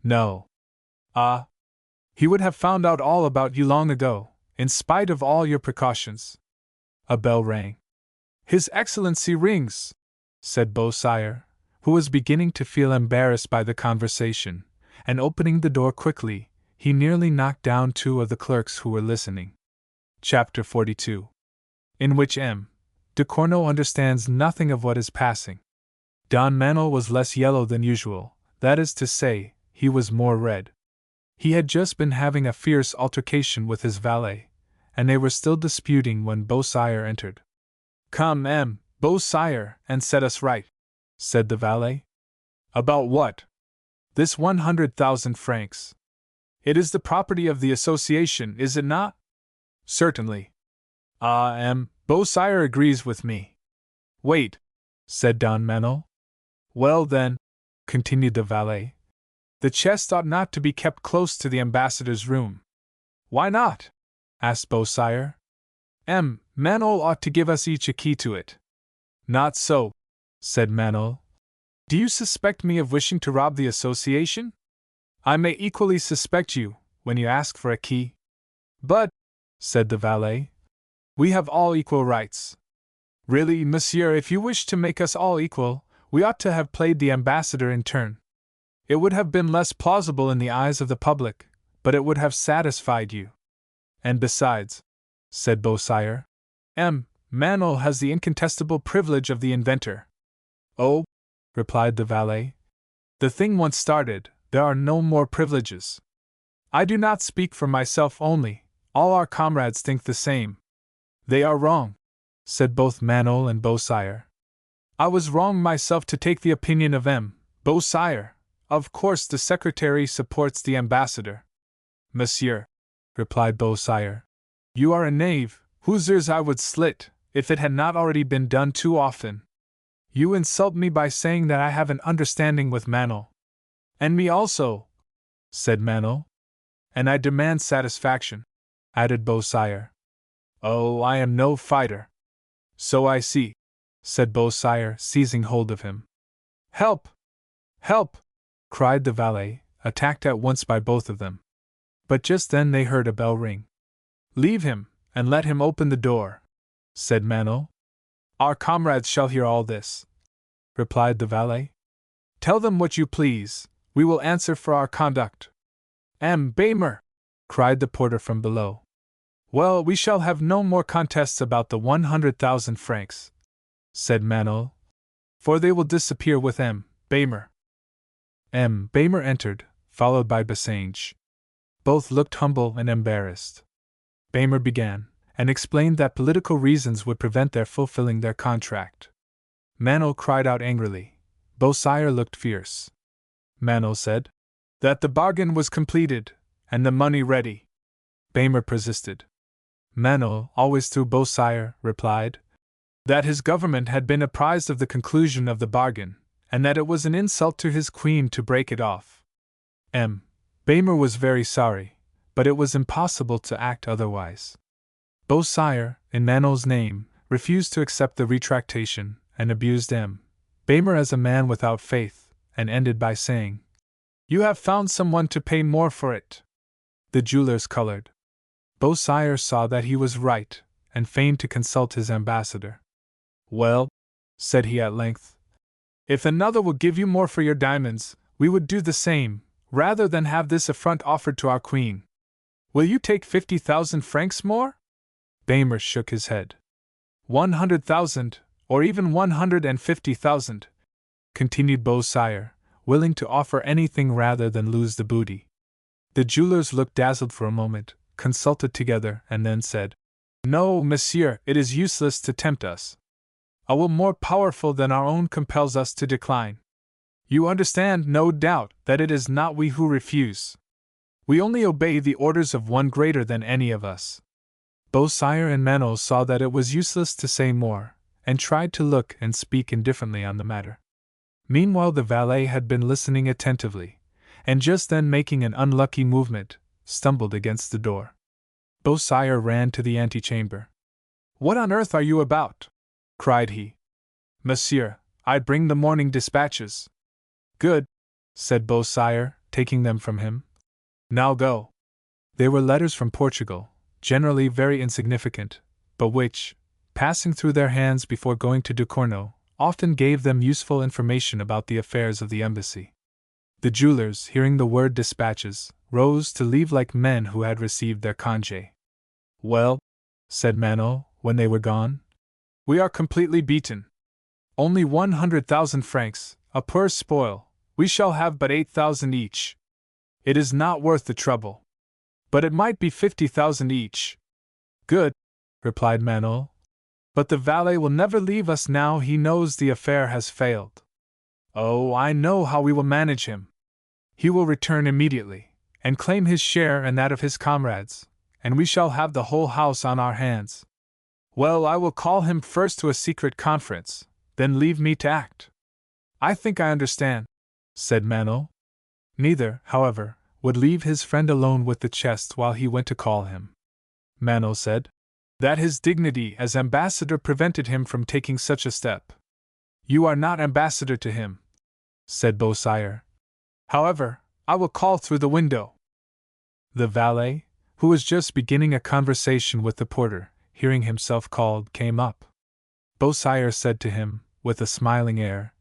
No. Ah. He would have found out all about you long ago, in spite of all your precautions. A bell rang. His Excellency rings, said Beausire, who was beginning to feel embarrassed by the conversation, and opening the door quickly, he nearly knocked down two of the clerks who were listening. Chapter 42. In which M. de Corneau understands nothing of what is passing. Don Manuel was less yellow than usual, that is to say, he was more red. He had just been having a fierce altercation with his valet, and they were still disputing when Beausire entered. Come, M. Beausire, and set us right, said the valet. About what? This 100,000 francs. It is the property of the association, is it not? Certainly. Ah, M. Beausire agrees with me. Wait, said Don Manuel. Well then, continued the valet, the chest ought not to be kept close to the ambassador's room. Why not? Asked Beausire. M. Manuel ought to give us each a key to it. Not so, said Manuel. Do you suspect me of wishing to rob the association? I may equally suspect you, when you ask for a key. But, said the valet, we have all equal rights. Really, monsieur, if you wish to make us all equal, we ought to have played the ambassador in turn. It would have been less plausible in the eyes of the public, but it would have satisfied you. And besides, said Beausire, M. Manuel has the incontestable privilege of the inventor. Oh, replied the valet, the thing once started, there are no more privileges. I do not speak for myself only, all our comrades think the same. They are wrong, said both Manuel and Beausire. I was wrong myself to take the opinion of M. Beausire. Of course the secretary supports the ambassador. Monsieur, replied Beausire, you are a knave, whose ears I would slit, if it had not already been done too often. You insult me by saying that I have an understanding with Manuel. And me also, said Manuel. And I demand satisfaction, added Beausire. Oh, I am no fighter. So I see, said Beausire, seizing hold of him. Help! Help! Cried the valet, attacked at once by both of them. But just then they heard a bell ring. Leave him, and let him open the door, said Manuel. Our comrades shall hear all this, replied the valet. Tell them what you please, we will answer for our conduct. M. Baymer, cried the porter from below. Well, we shall have no more contests about the 100,000 francs, said Manuel, for they will disappear with M. Baymer. M. Baymer entered, followed by Bassange. Both looked humble and embarrassed. Baymer began, and explained that political reasons would prevent their fulfilling their contract. Manuel cried out angrily. Beausire looked fierce. Manuel said that the bargain was completed, and the money ready. Baymer persisted. Manuel, always through Beausire, replied that his government had been apprised of the conclusion of the bargain, and that it was an insult to his queen to break it off. Baymer was very sorry, but it was impossible to act otherwise. Beausire, in Manuel's name, refused to accept the retractation, and abused Baymer as a man without faith, and ended by saying, "You have found someone to pay more for it." The jewelers colored. Beausire saw that he was right, and feigned to consult his ambassador. "Well," said he at length, "if another will give you more for your diamonds, we would do the same, rather than have this affront offered to our queen. Will you take 50,000 francs more?" Baymer shook his head. 100,000, or even 150,000, continued Beausire, willing to offer anything rather than lose the booty. The jewelers looked dazzled for a moment, consulted together, and then said, "No, monsieur, it is useless to tempt us. A will more powerful than our own compels us to decline. You understand, no doubt, that it is not we who refuse. We only obey the orders of one greater than any of us." Beausire and Manuel saw that it was useless to say more, and tried to look and speak indifferently on the matter. Meanwhile the valet had been listening attentively, and just then making an unlucky movement, stumbled against the door. Beausire ran to the antechamber. "What on earth are you about?" cried he. "Monsieur, I bring the morning dispatches." "Good," said Beausire, taking them from him. "Now go." They were letters from Portugal, generally very insignificant, but which, passing through their hands before going to Ducorneau, often gave them useful information about the affairs of the embassy. The jewelers, hearing the word dispatches, rose to leave like men who had received their congé. "Well," said Manuel, when they were gone, "we are completely beaten. Only 100,000 francs, a poor spoil, we shall have but 8,000 each. It is not worth the trouble. But it might be 50,000 each." "Good," replied Manuel. "But the valet will never leave us now he knows the affair has failed." "Oh, I know how we will manage him. He will return immediately, and claim his share and that of his comrades, and we shall have the whole house on our hands. Well, I will call him first to a secret conference, then leave me to act." "I think I understand," said Manuel. Neither, however, would leave his friend alone with the chest while he went to call him. Manuel said that his dignity as ambassador prevented him from taking such a step. "You are not ambassador to him," said Beausire. "However, I will call through the window." The valet, who was just beginning a conversation with the porter, hearing himself called, came up. Beausire said to him, with a smiling air,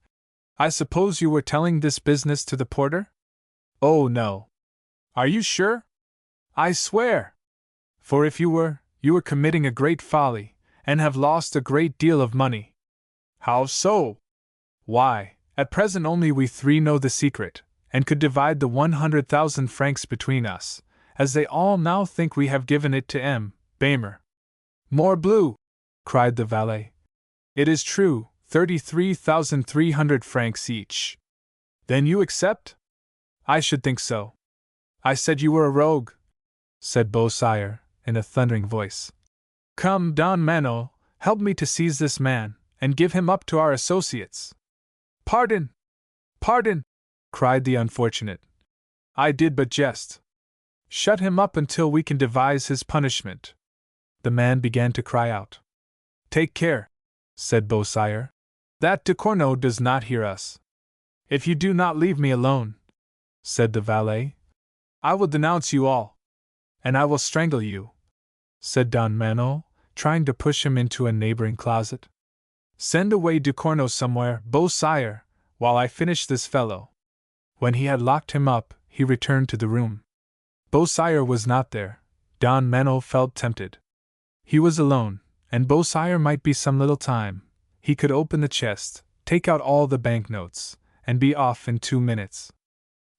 "I suppose you were telling this business to the porter?" "Oh, no." "Are you sure?" "I swear. For if you were committing a great folly, and have lost a great deal of money." "How so?" "Why, at present only we three know the secret, and could divide the 100,000 francs between us, as they all now think we have given it to Baymer." "Morbleu!" cried the valet. "It is true, 33,300 francs each." "Then you accept?" "I should think so." "I said you were a rogue," said Beausire, in a thundering voice. "Come, Don Manuel, help me to seize this man, and give him up to our associates." "Pardon! Pardon!" cried the unfortunate. "I did but jest. Shut him up until we can devise his punishment." The man began to cry out. "Take care," said Beausire, "that Ducorneau does not hear us." "If you do not leave me alone," said the valet, "I will denounce you all." "And I will strangle you," said Don Manuel, trying to push him into a neighboring closet. "Send away Ducorneau somewhere, Beausire, while I finish this fellow." When he had locked him up, he returned to the room. Beausire was not there. Don Manuel felt tempted. He was alone, and Beausire might be some little time. He could open the chest, take out all the banknotes, and be off in 2 minutes.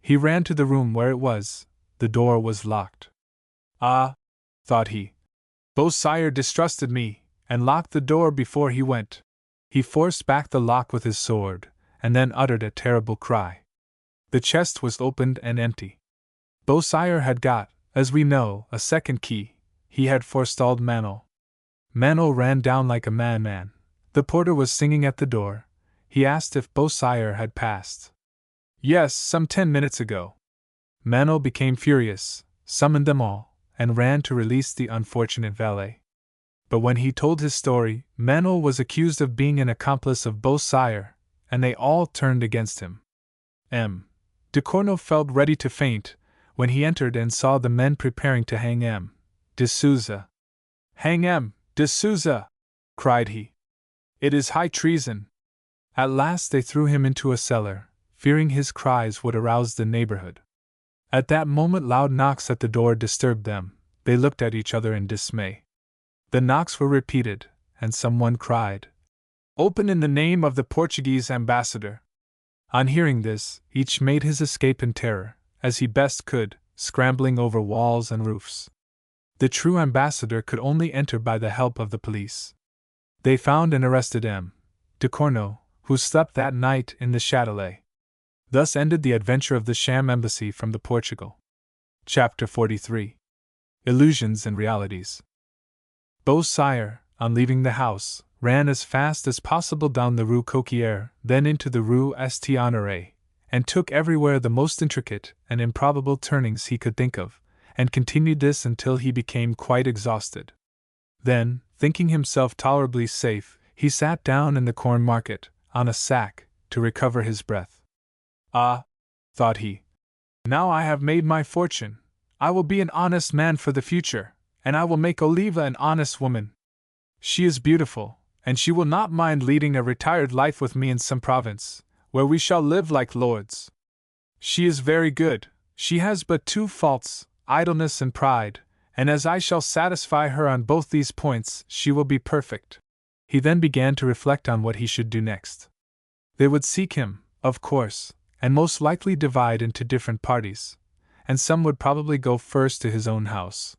He ran to the room where it was. The door was locked. "Ah," thought he, "Beausire distrusted me, and locked the door before he went." He forced back the lock with his sword, and then uttered a terrible cry. The chest was opened and empty. Beausire had got, as we know, a second key, he had forestalled Manuel. Manuel ran down like a madman. The porter was singing at the door. He asked if Beausire had passed. Yes, some 10 minutes ago. Manuel became furious, summoned them all, and ran to release the unfortunate valet. But when he told his story, Manuel was accused of being an accomplice of Beausire, and they all turned against him. M. de Corneau felt ready to faint when he entered and saw the men preparing to hang M. de Souza. "Hang M. de Souza!" cried he. "It is high treason." At last they threw him into a cellar, fearing his cries would arouse the neighborhood. At that moment loud knocks at the door disturbed them. They looked at each other in dismay. The knocks were repeated, and someone cried, "Open in the name of the Portuguese ambassador." On hearing this, each made his escape in terror, as he best could, scrambling over walls and roofs. The true ambassador could only enter by the help of the police. They found and arrested M. de Corneau, who slept that night in the Châtelet. Thus ended the adventure of the sham embassy from the Portugal. Chapter 43. Illusions and Realities. Beausire, on leaving the house, ran as fast as possible down the Rue Collier, then into the Rue St. Honoré, and took everywhere the most intricate and improbable turnings he could think of, and continued this until he became quite exhausted. Then, thinking himself tolerably safe, he sat down in the corn market, on a sack, to recover his breath. "Ah," thought he, "now I have made my fortune, I will be an honest man for the future, and I will make Oliva an honest woman. She is beautiful, and she will not mind leading a retired life with me in some province, where we shall live like lords. She is very good, she has but 2 faults, idleness and pride, and as I shall satisfy her on both these points, she will be perfect." He then began to reflect on what he should do next. They would seek him, of course, and most likely divide into different parties, and some would probably go first to his own house.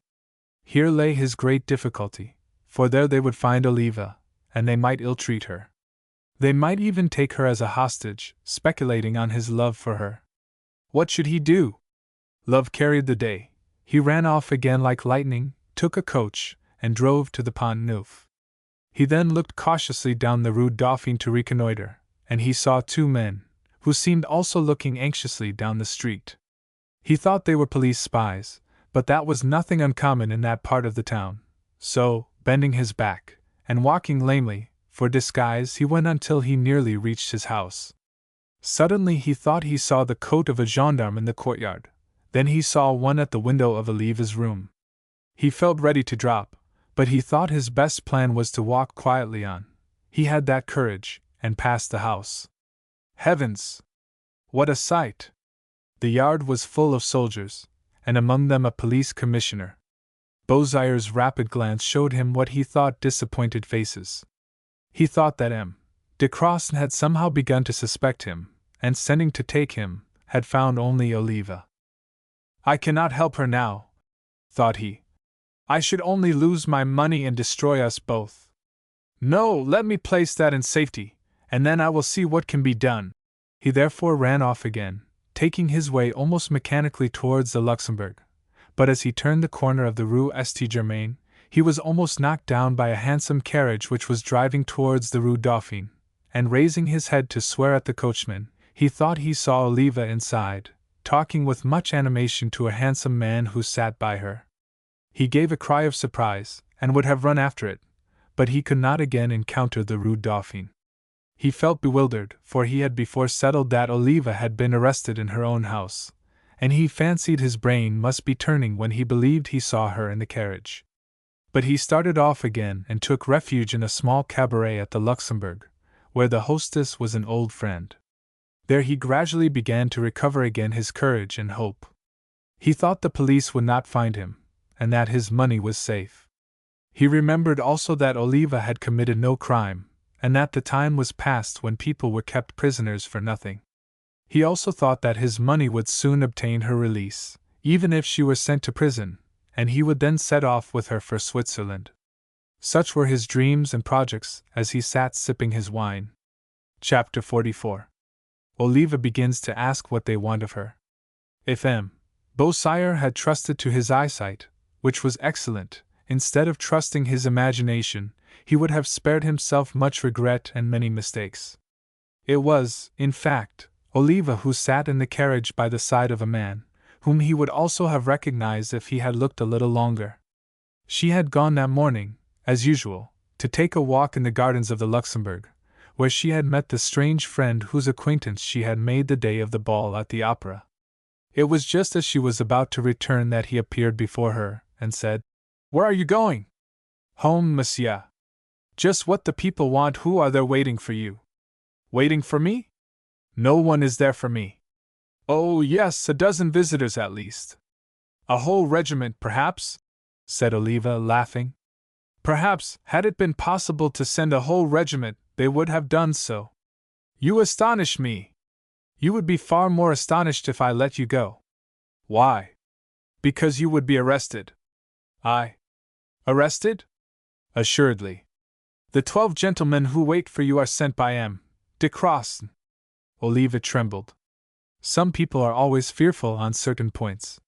Here lay his great difficulty, for there they would find Oliva, and they might ill-treat her. They might even take her as a hostage, speculating on his love for her. What should he do? Love carried the day. He ran off again like lightning, took a coach, and drove to the Pont Neuf. He then looked cautiously down the Rue Dauphine to reconnoiter, and he saw 2 men, who seemed also looking anxiously down the street. He thought they were police spies, but that was nothing uncommon in that part of the town, so, bending his back, and walking lamely, for disguise he went until he nearly reached his house. Suddenly he thought he saw the coat of a gendarme in the courtyard, then he saw one at the window of Oliva's room. He felt ready to drop, but he thought his best plan was to walk quietly on. He had that courage, and passed the house. Heavens! What a sight! The yard was full of soldiers, and among them a police commissioner. Beausire's rapid glance showed him what he thought disappointed faces. He thought that M. de Crosne had somehow begun to suspect him, and sending to take him, had found only Oliva. "I cannot help her now," thought he. "I should only lose my money and destroy us both. No, let me place that in safety, and then I will see what can be done." He therefore ran off again, taking his way almost mechanically towards the Luxembourg, but as he turned the corner of the Rue St. Germain, he was almost knocked down by a handsome carriage which was driving towards the Rue Dauphine, and raising his head to swear at the coachman, he thought he saw Oliva inside, talking with much animation to a handsome man who sat by her. He gave a cry of surprise, and would have run after it, but he could not again encounter the Rue Dauphine. He felt bewildered, for he had before settled that Oliva had been arrested in her own house, and he fancied his brain must be turning when he believed he saw her in the carriage. But he started off again and took refuge in a small cabaret at the Luxembourg, where the hostess was an old friend. There he gradually began to recover again his courage and hope. He thought the police would not find him, and that his money was safe. He remembered also that Oliva had committed no crime, and that the time was past when people were kept prisoners for nothing. He also thought that his money would soon obtain her release, even if she were sent to prison, and he would then set off with her for Switzerland. Such were his dreams and projects as he sat sipping his wine. Chapter 44. Oliva begins to ask what they want of her. If M. Beausire had trusted to his eyesight, which was excellent. Instead of trusting his imagination, he would have spared himself much regret and many mistakes. It was, in fact, Oliva who sat in the carriage by the side of a man, whom he would also have recognized if he had looked a little longer. She had gone that morning, as usual, to take a walk in the gardens of the Luxembourg, where she had met the strange friend whose acquaintance she had made the day of the ball at the opera. It was just as she was about to return that he appeared before her, and said, "Where are you going?" "Home, monsieur." "Just what the people want. Who are there waiting for you?" "Waiting for me? No one is there for me." "Oh, yes, a dozen visitors at least." "A whole regiment, perhaps?" said Oliva, laughing. "Perhaps, had it been possible to send a whole regiment, they would have done so." "You astonish me." "You would be far more astonished if I let you go." "Why?" "Because you would be arrested." "I? Arrested?" "Assuredly. The 12 gentlemen who wait for you are sent by M. de Crossen." Oliva trembled. Some people are always fearful on certain points.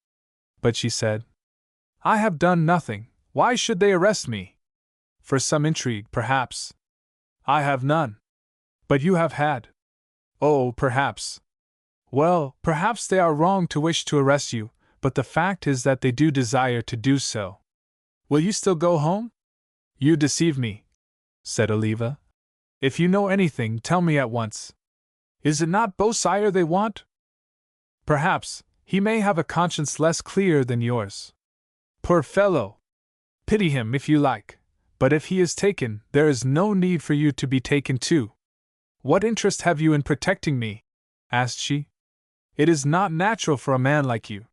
But she said, "I have done nothing. Why should they arrest me?" "For some intrigue, perhaps." "I have none." "But you have had." "Oh, perhaps." "Well, perhaps they are wrong to wish to arrest you, but the fact is that they do desire to do so. Will you still go home?" "You deceive me," said Oliva. "If you know anything, tell me at once. Is it not Beausire they want?" "Perhaps. He may have a conscience less clear than yours." "Poor fellow! Pity him if you like, but if he is taken, there is no need for you to be taken too." "What interest have you in protecting me?" asked she. "It is not natural for a man like you."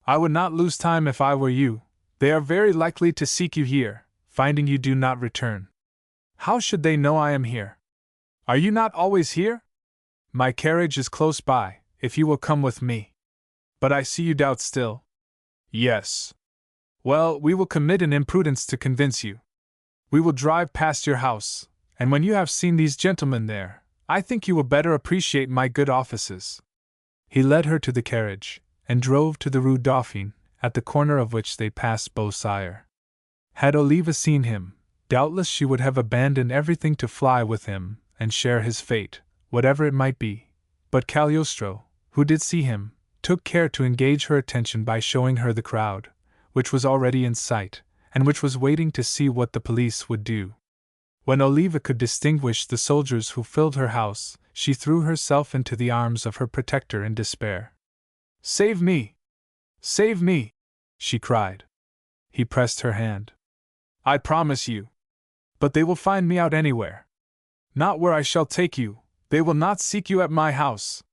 "I would not lose time if I were you. They are very likely to seek you here, finding you do not return." "How should they know I am here?" "Are you not always here?" "My carriage is close by, if you will come with me." "But I see you doubt still." "Yes." "Well, we will commit an imprudence to convince you. We will drive past your house, and when you have seen these gentlemen there, I think you will better appreciate my good offices." He led her to the carriage, and drove to the Rue Dauphine, at the corner of which they passed Beausire. Had Oliva seen him, doubtless she would have abandoned everything to fly with him and share his fate, whatever it might be. But Cagliostro, who did see him, took care to engage her attention by showing her the crowd, which was already in sight, and which was waiting to see what the police would do. When Oliva could distinguish the soldiers who filled her house, she threw herself into the arms of her protector in despair. "Save me! Save me!" she cried. He pressed her hand. "I promise you. But they will find me out anywhere." "Not where I shall take you. They will not seek you at my house."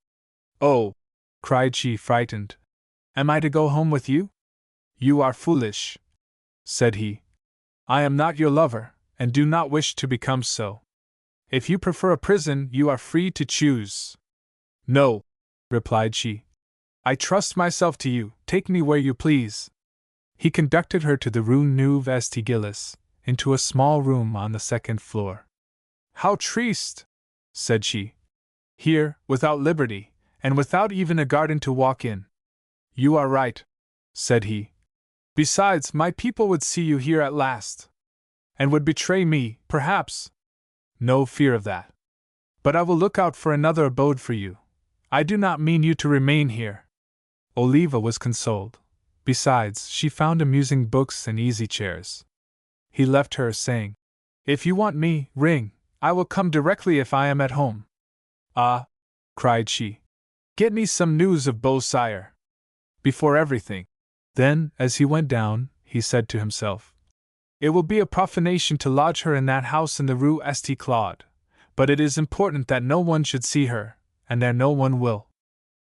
"Oh!" cried she, frightened. "Am I to go home with you?" "You are foolish," said he. "I am not your lover, and do not wish to become so. If you prefer a prison, you are free to choose." "No," replied she. "I trust myself to you, take me where you please." He conducted her to the Rue Neuve Estigillis, into a small room on the second floor. "How triste!" said she. "Here, without liberty, and without even a garden to walk in." "You are right," said he. "Besides, my people would see you here at last. And would betray me, perhaps." "No fear of that. But I will look out for another abode for you. I do not mean you to remain here." Oliva was consoled. Besides, she found amusing books and easy chairs. He left her, saying, "If you want me, ring. I will come directly if I am at home." "Ah!" cried she. "Get me some news of Beausire. Before everything." Then, as he went down, he said to himself, "It will be a profanation to lodge her in that house in the Rue St. Claude, but it is important that no one should see her, and there no one will.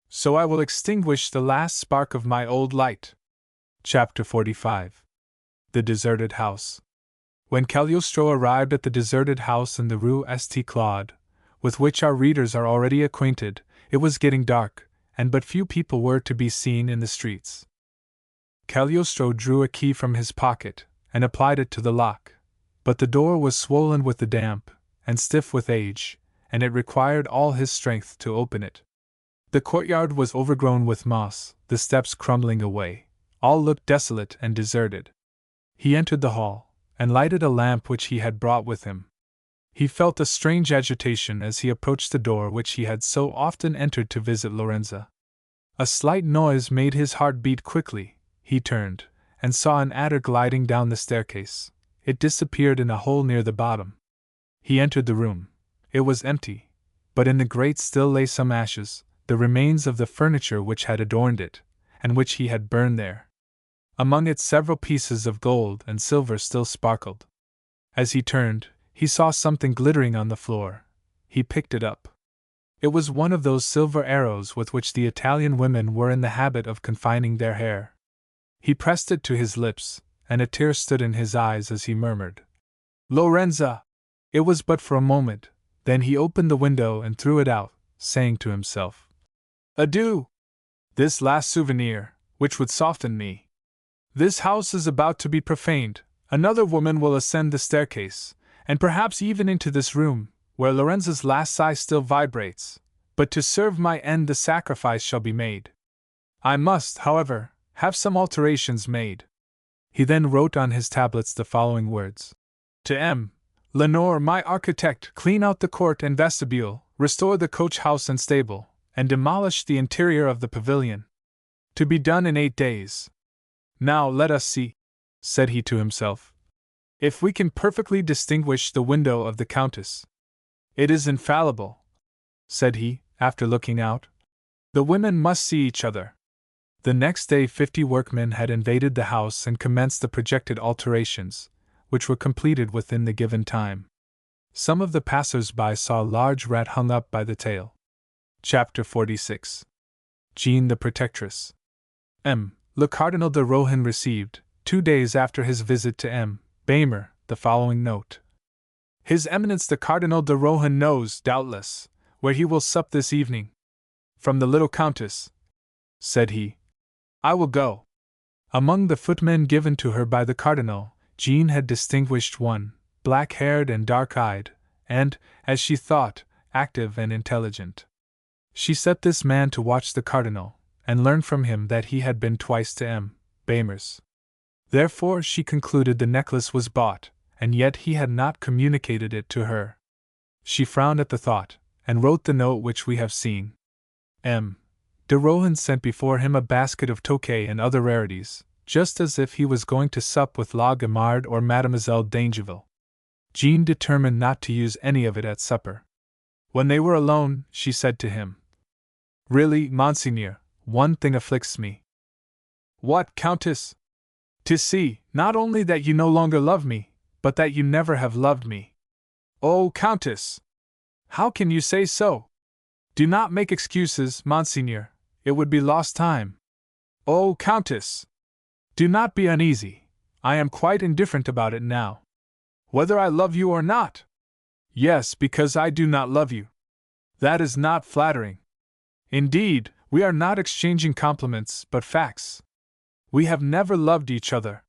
So I will extinguish the last spark of my old light." Chapter 45. The Deserted House. When Cagliostro arrived at the deserted house in the Rue St. Claude, with which our readers are already acquainted, it was getting dark, and but few people were to be seen in the streets. Cagliostro drew a key from his pocket, and applied it to the lock, but the door was swollen with the damp, and stiff with age, and it required all his strength to open it. The courtyard was overgrown with moss, the steps crumbling away. All looked desolate and deserted. He entered the hall, and lighted a lamp which he had brought with him. He felt a strange agitation as he approached the door which he had so often entered to visit Lorenza. A slight noise made his heart beat quickly. He turned, and saw an adder gliding down the staircase. It disappeared in a hole near the bottom. He entered the room. It was empty, but in the grate still lay some ashes, the remains of the furniture which had adorned it, and which he had burned there. Among it several pieces of gold and silver still sparkled. As he turned, he saw something glittering on the floor. He picked it up. It was one of those silver arrows with which the Italian women were in the habit of confining their hair. He pressed it to his lips, and a tear stood in his eyes as he murmured, "Lorenza!" It was but for a moment, then he opened the window and threw it out, saying to himself, "Adieu! This last souvenir, which would soften me. This house is about to be profaned, another woman will ascend the staircase, and perhaps even into this room, where Lorenza's last sigh still vibrates, but to serve my end the sacrifice shall be made. I must, however, have some alterations made." He then wrote on his tablets the following words: "To M. Lenore, my architect, clean out the court and vestibule, restore the coach house and stable, and demolish the interior of the pavilion. To be done in 8 days. Now let us see," said he to himself, "if we can perfectly distinguish the window of the Countess. It is infallible," said he, after looking out. "The women must see each other." The next day 50 workmen had invaded the house and commenced the projected alterations, which were completed within the given time. Some of the passers-by saw a large rat hung up by the tail. Chapter 46. Jean the Protectress. M. Le Cardinal de Rohan received, 2 days after his visit to M. Baimer, the following note: "His Eminence the Cardinal de Rohan knows, doubtless, where he will sup this evening. From the little Countess," said he, "I will go." Among the footmen given to her by the Cardinal, Jean had distinguished one, black-haired and dark-eyed, and, as she thought, active and intelligent. She set this man to watch the Cardinal, and learned from him that he had been twice to M. Baimer's. Therefore she concluded the necklace was bought, and yet he had not communicated it to her. She frowned at the thought, and wrote the note which we have seen. M. de Rohan sent before him a basket of Tokay and other rarities, just as if he was going to sup with La Gamarde or Mademoiselle d'Angeville. Jean determined not to use any of it at supper. When they were alone, she said to him, "Really, Monseigneur, one thing afflicts me." "What, Countess?" "To see, not only that you no longer love me, but that you never have loved me." "Oh, Countess! How can you say so? Do not make excuses, Monseigneur, it would be lost time." "Oh, Countess! Do not be uneasy, I am quite indifferent about it now." "Whether I love you or not?" "Yes, because I do not love you." "That is not flattering." "Indeed, we are not exchanging compliments, but facts. We have never loved each other."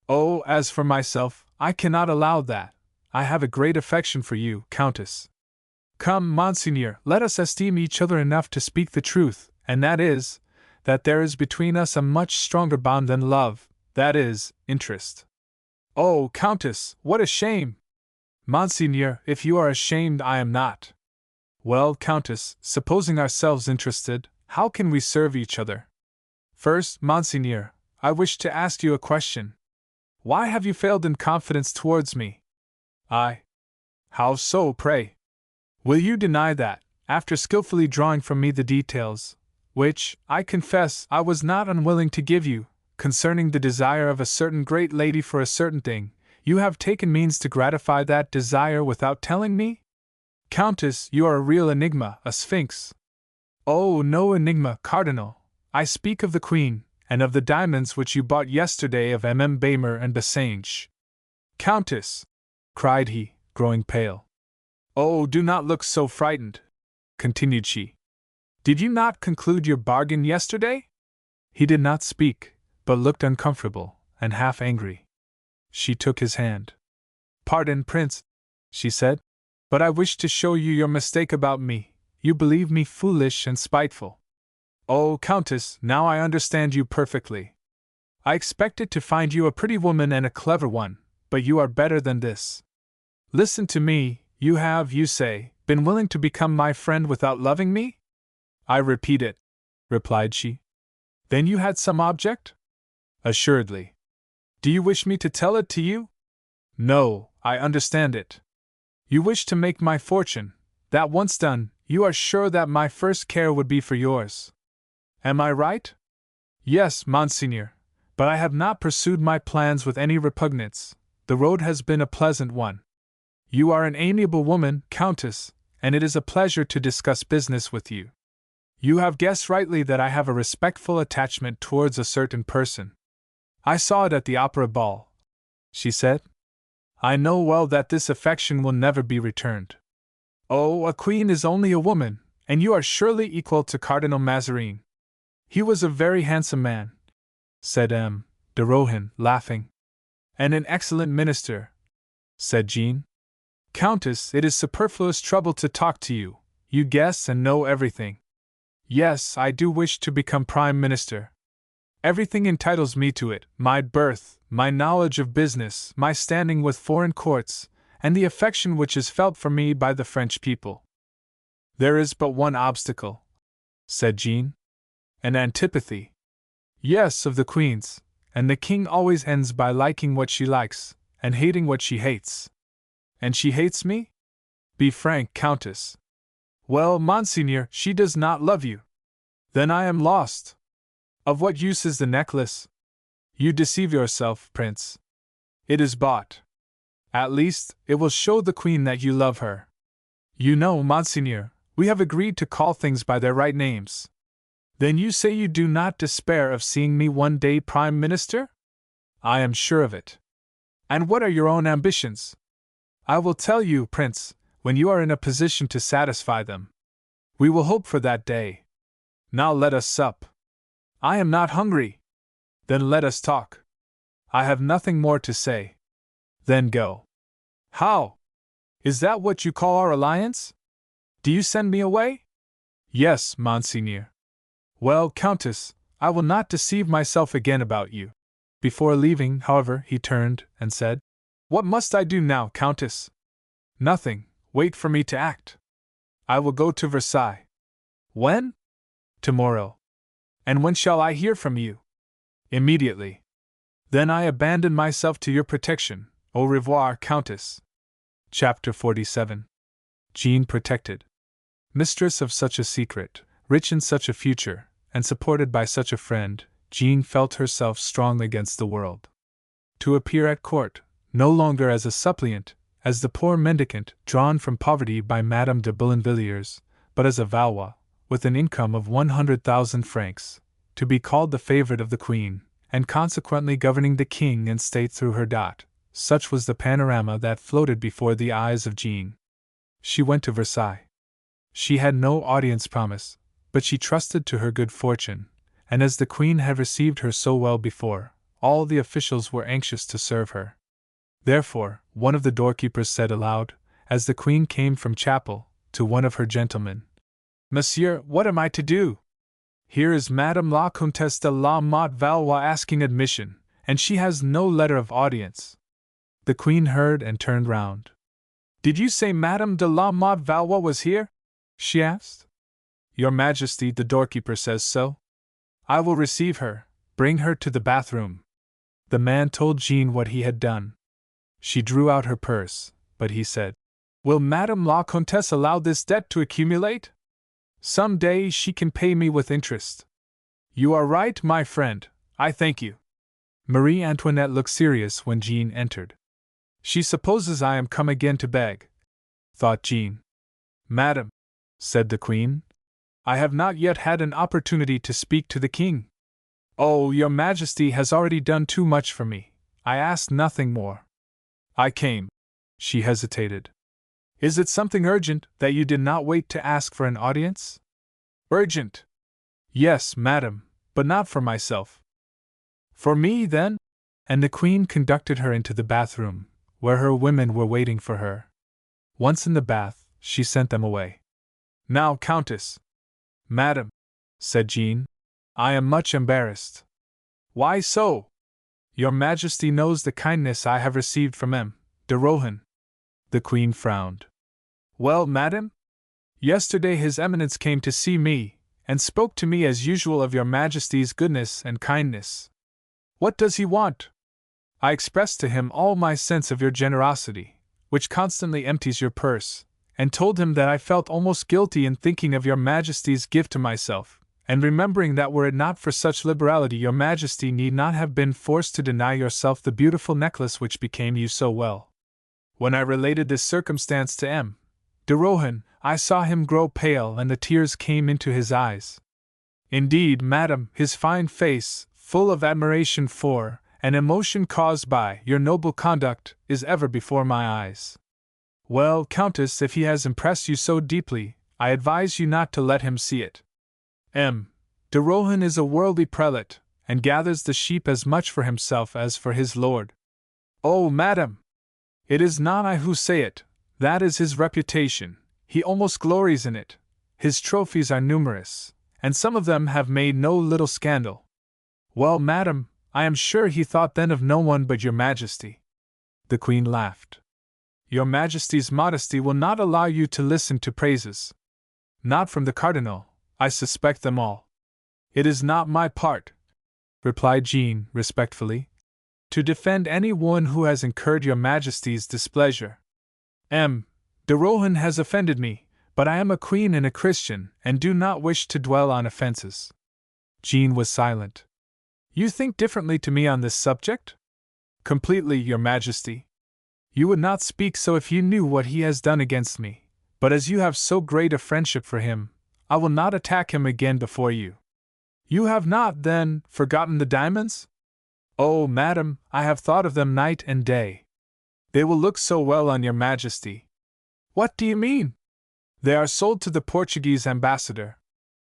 "Oh, as for myself, I cannot allow that. I have a great affection for you, Countess." "Come, Monseigneur, let us esteem each other enough to speak the truth, and that is, that there is between us a much stronger bond than love, that is, interest." "Oh, Countess, what a shame!" "Monseigneur, if you are ashamed, I am not." "Well, Countess, supposing ourselves interested, how can we serve each other?" "First, Monseigneur, I wish to ask you a question. Why have you failed in confidence towards me?" "I? How so, pray?" "Will you deny that, after skillfully drawing from me the details, which, I confess, I was not unwilling to give you, concerning the desire of a certain great lady for a certain thing, you have taken means to gratify that desire without telling me?" "Countess, you are a real enigma, a sphinx." "Oh, no enigma, Cardinal. I speak of the Queen, and of the diamonds which you bought yesterday of M. Baimer and Bassange." "Countess!" cried he, growing pale. "Oh, do not look so frightened," continued she. "Did you not conclude your bargain yesterday?" He did not speak, but looked uncomfortable, and half angry. She took his hand. "Pardon, Prince," she said, "but I wish to show you your mistake about me. you believe me foolish and spiteful. Oh, Countess, now I understand you perfectly. I expected to find you a pretty woman and a clever one, but you are better than this. Listen to me, you have, you say, been willing to become my friend without loving me? I repeat it, replied she. Then you had some object? Assuredly. Do you wish me to tell it to you? No, I understand it. You wish to make my fortune. That once done, you are sure that my first care would be for yours. Am I right? Yes, Monseigneur, but I have not pursued my plans with any repugnance. The road has been a pleasant one. You are an amiable woman, Countess, and it is a pleasure to discuss business with you. You have guessed rightly that I have a respectful attachment towards a certain person. I saw it at the opera ball, she said. I know well that this affection will never be returned. Oh, a queen is only a woman, and you are surely equal to Cardinal Mazarin. He was a very handsome man, said M. de Rohan, laughing. And an excellent minister, said Jean. Countess, it is superfluous trouble to talk to you. You guess and know everything. Yes, I do wish to become Prime Minister. Everything entitles me to it, my birth, my knowledge of business, my standing with foreign courts, and the affection which is felt for me by the French people. There is but one obstacle, said Jean. An antipathy. Yes, of the Queen's, and the King always ends by liking what she likes, and hating what she hates. And she hates me? Be frank, Countess. Well, Monseigneur, she does not love you. Then I am lost. Of what use is the necklace? You deceive yourself, Prince. It is bought. At least, it will show the Queen that you love her. You know, Monseigneur, we have agreed to call things by their right names. Then you say you do not despair of seeing me one day Prime Minister? I am sure of it. And what are your own ambitions? I will tell you, Prince, when you are in a position to satisfy them. We will hope for that day. Now let us sup. I am not hungry. Then let us talk. I have nothing more to say. Then go. How? Is that what you call our alliance? Do you send me away? Yes, Monseigneur. Well, Countess, I will not deceive myself again about you. Before leaving, however, he turned and said, What must I do now, Countess? Nothing. Wait for me to act. I will go to Versailles. When? Tomorrow. And when shall I hear from you? Immediately. Then I abandon myself to your protection. Au revoir, Countess. Chapter 47. Jean protected. Mistress of such a secret, rich in such a future, and supported by such a friend, Jean felt herself strong against the world. To appear at court, no longer as a suppliant, as the poor mendicant drawn from poverty by Madame de Boulainvilliers, but as a Valois, with an income of 100,000 francs, to be called the favorite of the Queen, and consequently governing the King and State through her dot, such was the panorama that floated before the eyes of Jean. She went to Versailles. She had no audience promise, but she trusted to her good fortune, and as the Queen had received her so well before, all the officials were anxious to serve her. Therefore, one of the doorkeepers said aloud, as the Queen came from chapel, to one of her gentlemen, Monsieur, what am I to do? Here is Madame la Comtesse de la Motte Valois asking admission, and she has no letter of audience. The Queen heard and turned round. Did you say Madame de la Motte Valois was here? She asked. Your Majesty, the doorkeeper says so. I will receive her. Bring her to the bathroom. The man told Jean what he had done. She drew out her purse, but he said, Will Madame la Comtesse allow this debt to accumulate? Some day she can pay me with interest. You are right, my friend. I thank you. Marie Antoinette looked serious when Jean entered. She supposes I am come again to beg, thought Jean. Madam, said the Queen, I have not yet had an opportunity to speak to the King. Oh, your Majesty has already done too much for me. I asked nothing more. I came. She hesitated. Is it something urgent that you did not wait to ask for an audience? Urgent? Yes, madam, but not for myself. For me, then? And the Queen conducted her into the bathroom, where her women were waiting for her. Once in the bath, she sent them away. Now, Countess. Madam, said Jean, I am much embarrassed. Why so? Your Majesty knows the kindness I have received from M. de Rohan. The Queen frowned. Well, madam? Yesterday His Eminence came to see me, and spoke to me as usual of your Majesty's goodness and kindness. What does he want? I expressed to him all my sense of your generosity, which constantly empties your purse, and told him that I felt almost guilty in thinking of your Majesty's gift to myself, and remembering that were it not for such liberality your Majesty need not have been forced to deny yourself the beautiful necklace which became you so well. When I related this circumstance to M. de Rohan, I saw him grow pale and the tears came into his eyes. Indeed, madam, his fine face, full of admiration for, and emotion caused by, your noble conduct, is ever before my eyes. Well, Countess, if he has impressed you so deeply, I advise you not to let him see it. M. de Rohan is a worldly prelate, and gathers the sheep as much for himself as for his lord. Oh, madam! It is not I who say it, that is his reputation, he almost glories in it. His trophies are numerous, and some of them have made no little scandal. Well, madam, I am sure he thought then of no one but your Majesty. The Queen laughed. Your Majesty's modesty will not allow you to listen to praises. Not from the Cardinal, I suspect them all. It is not my part, replied Jean respectfully, to defend any one who has incurred your Majesty's displeasure. M. de Rohan has offended me, but I am a queen and a Christian, and do not wish to dwell on offenses. Jean was silent. You think differently to me on this subject? Completely, your Majesty. You would not speak so if you knew what he has done against me, but as you have so great a friendship for him, I will not attack him again before you. You have not, then, forgotten the diamonds? Oh, madam, I have thought of them night and day. They will look so well on your Majesty. What do you mean? They are sold to the Portuguese ambassador.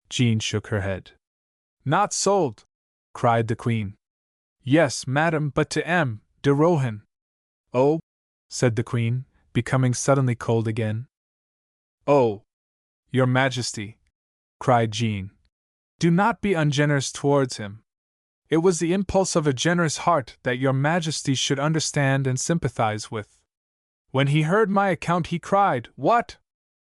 Jean shook her head. Not sold, cried the Queen. Yes, madam, but to M. de Rohan. Oh, said the Queen, becoming suddenly cold again. Oh, your Majesty, cried Jean, do not be ungenerous towards him. It was the impulse of a generous heart that your Majesty should understand and sympathize with. When he heard my account he cried, What?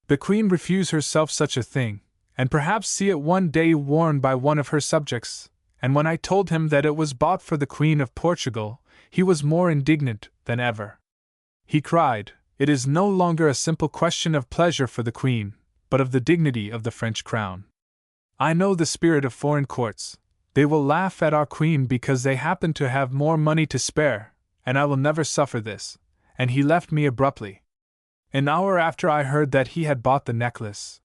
The Queen refuse herself such a thing, and perhaps see it one day worn by one of her subjects, and when I told him that it was bought for the Queen of Portugal, he was more indignant than ever. He cried, It is no longer a simple question of pleasure for the Queen, but of the dignity of the French crown. I know the spirit of foreign courts. They will laugh at our Queen because they happen to have more money to spare, and I will never suffer this. And he left me abruptly. An hour after I heard that he had bought the necklace.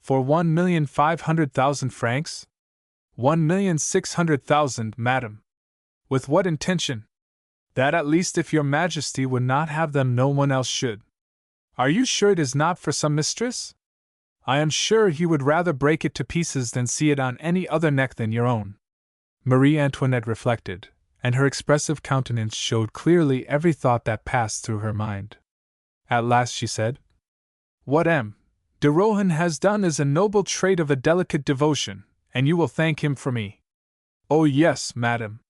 For 1,500,000 francs? 1,600,000, madam. With what intention? That at least if your Majesty would not have them no one else should. Are you sure it is not for some mistress? I am sure he would rather break it to pieces than see it on any other neck than your own. Marie Antoinette reflected, and her expressive countenance showed clearly every thought that passed through her mind. At last she said, What M. de Rohan has done is a noble trait of a delicate devotion, and you will thank him for me. Oh yes, madam.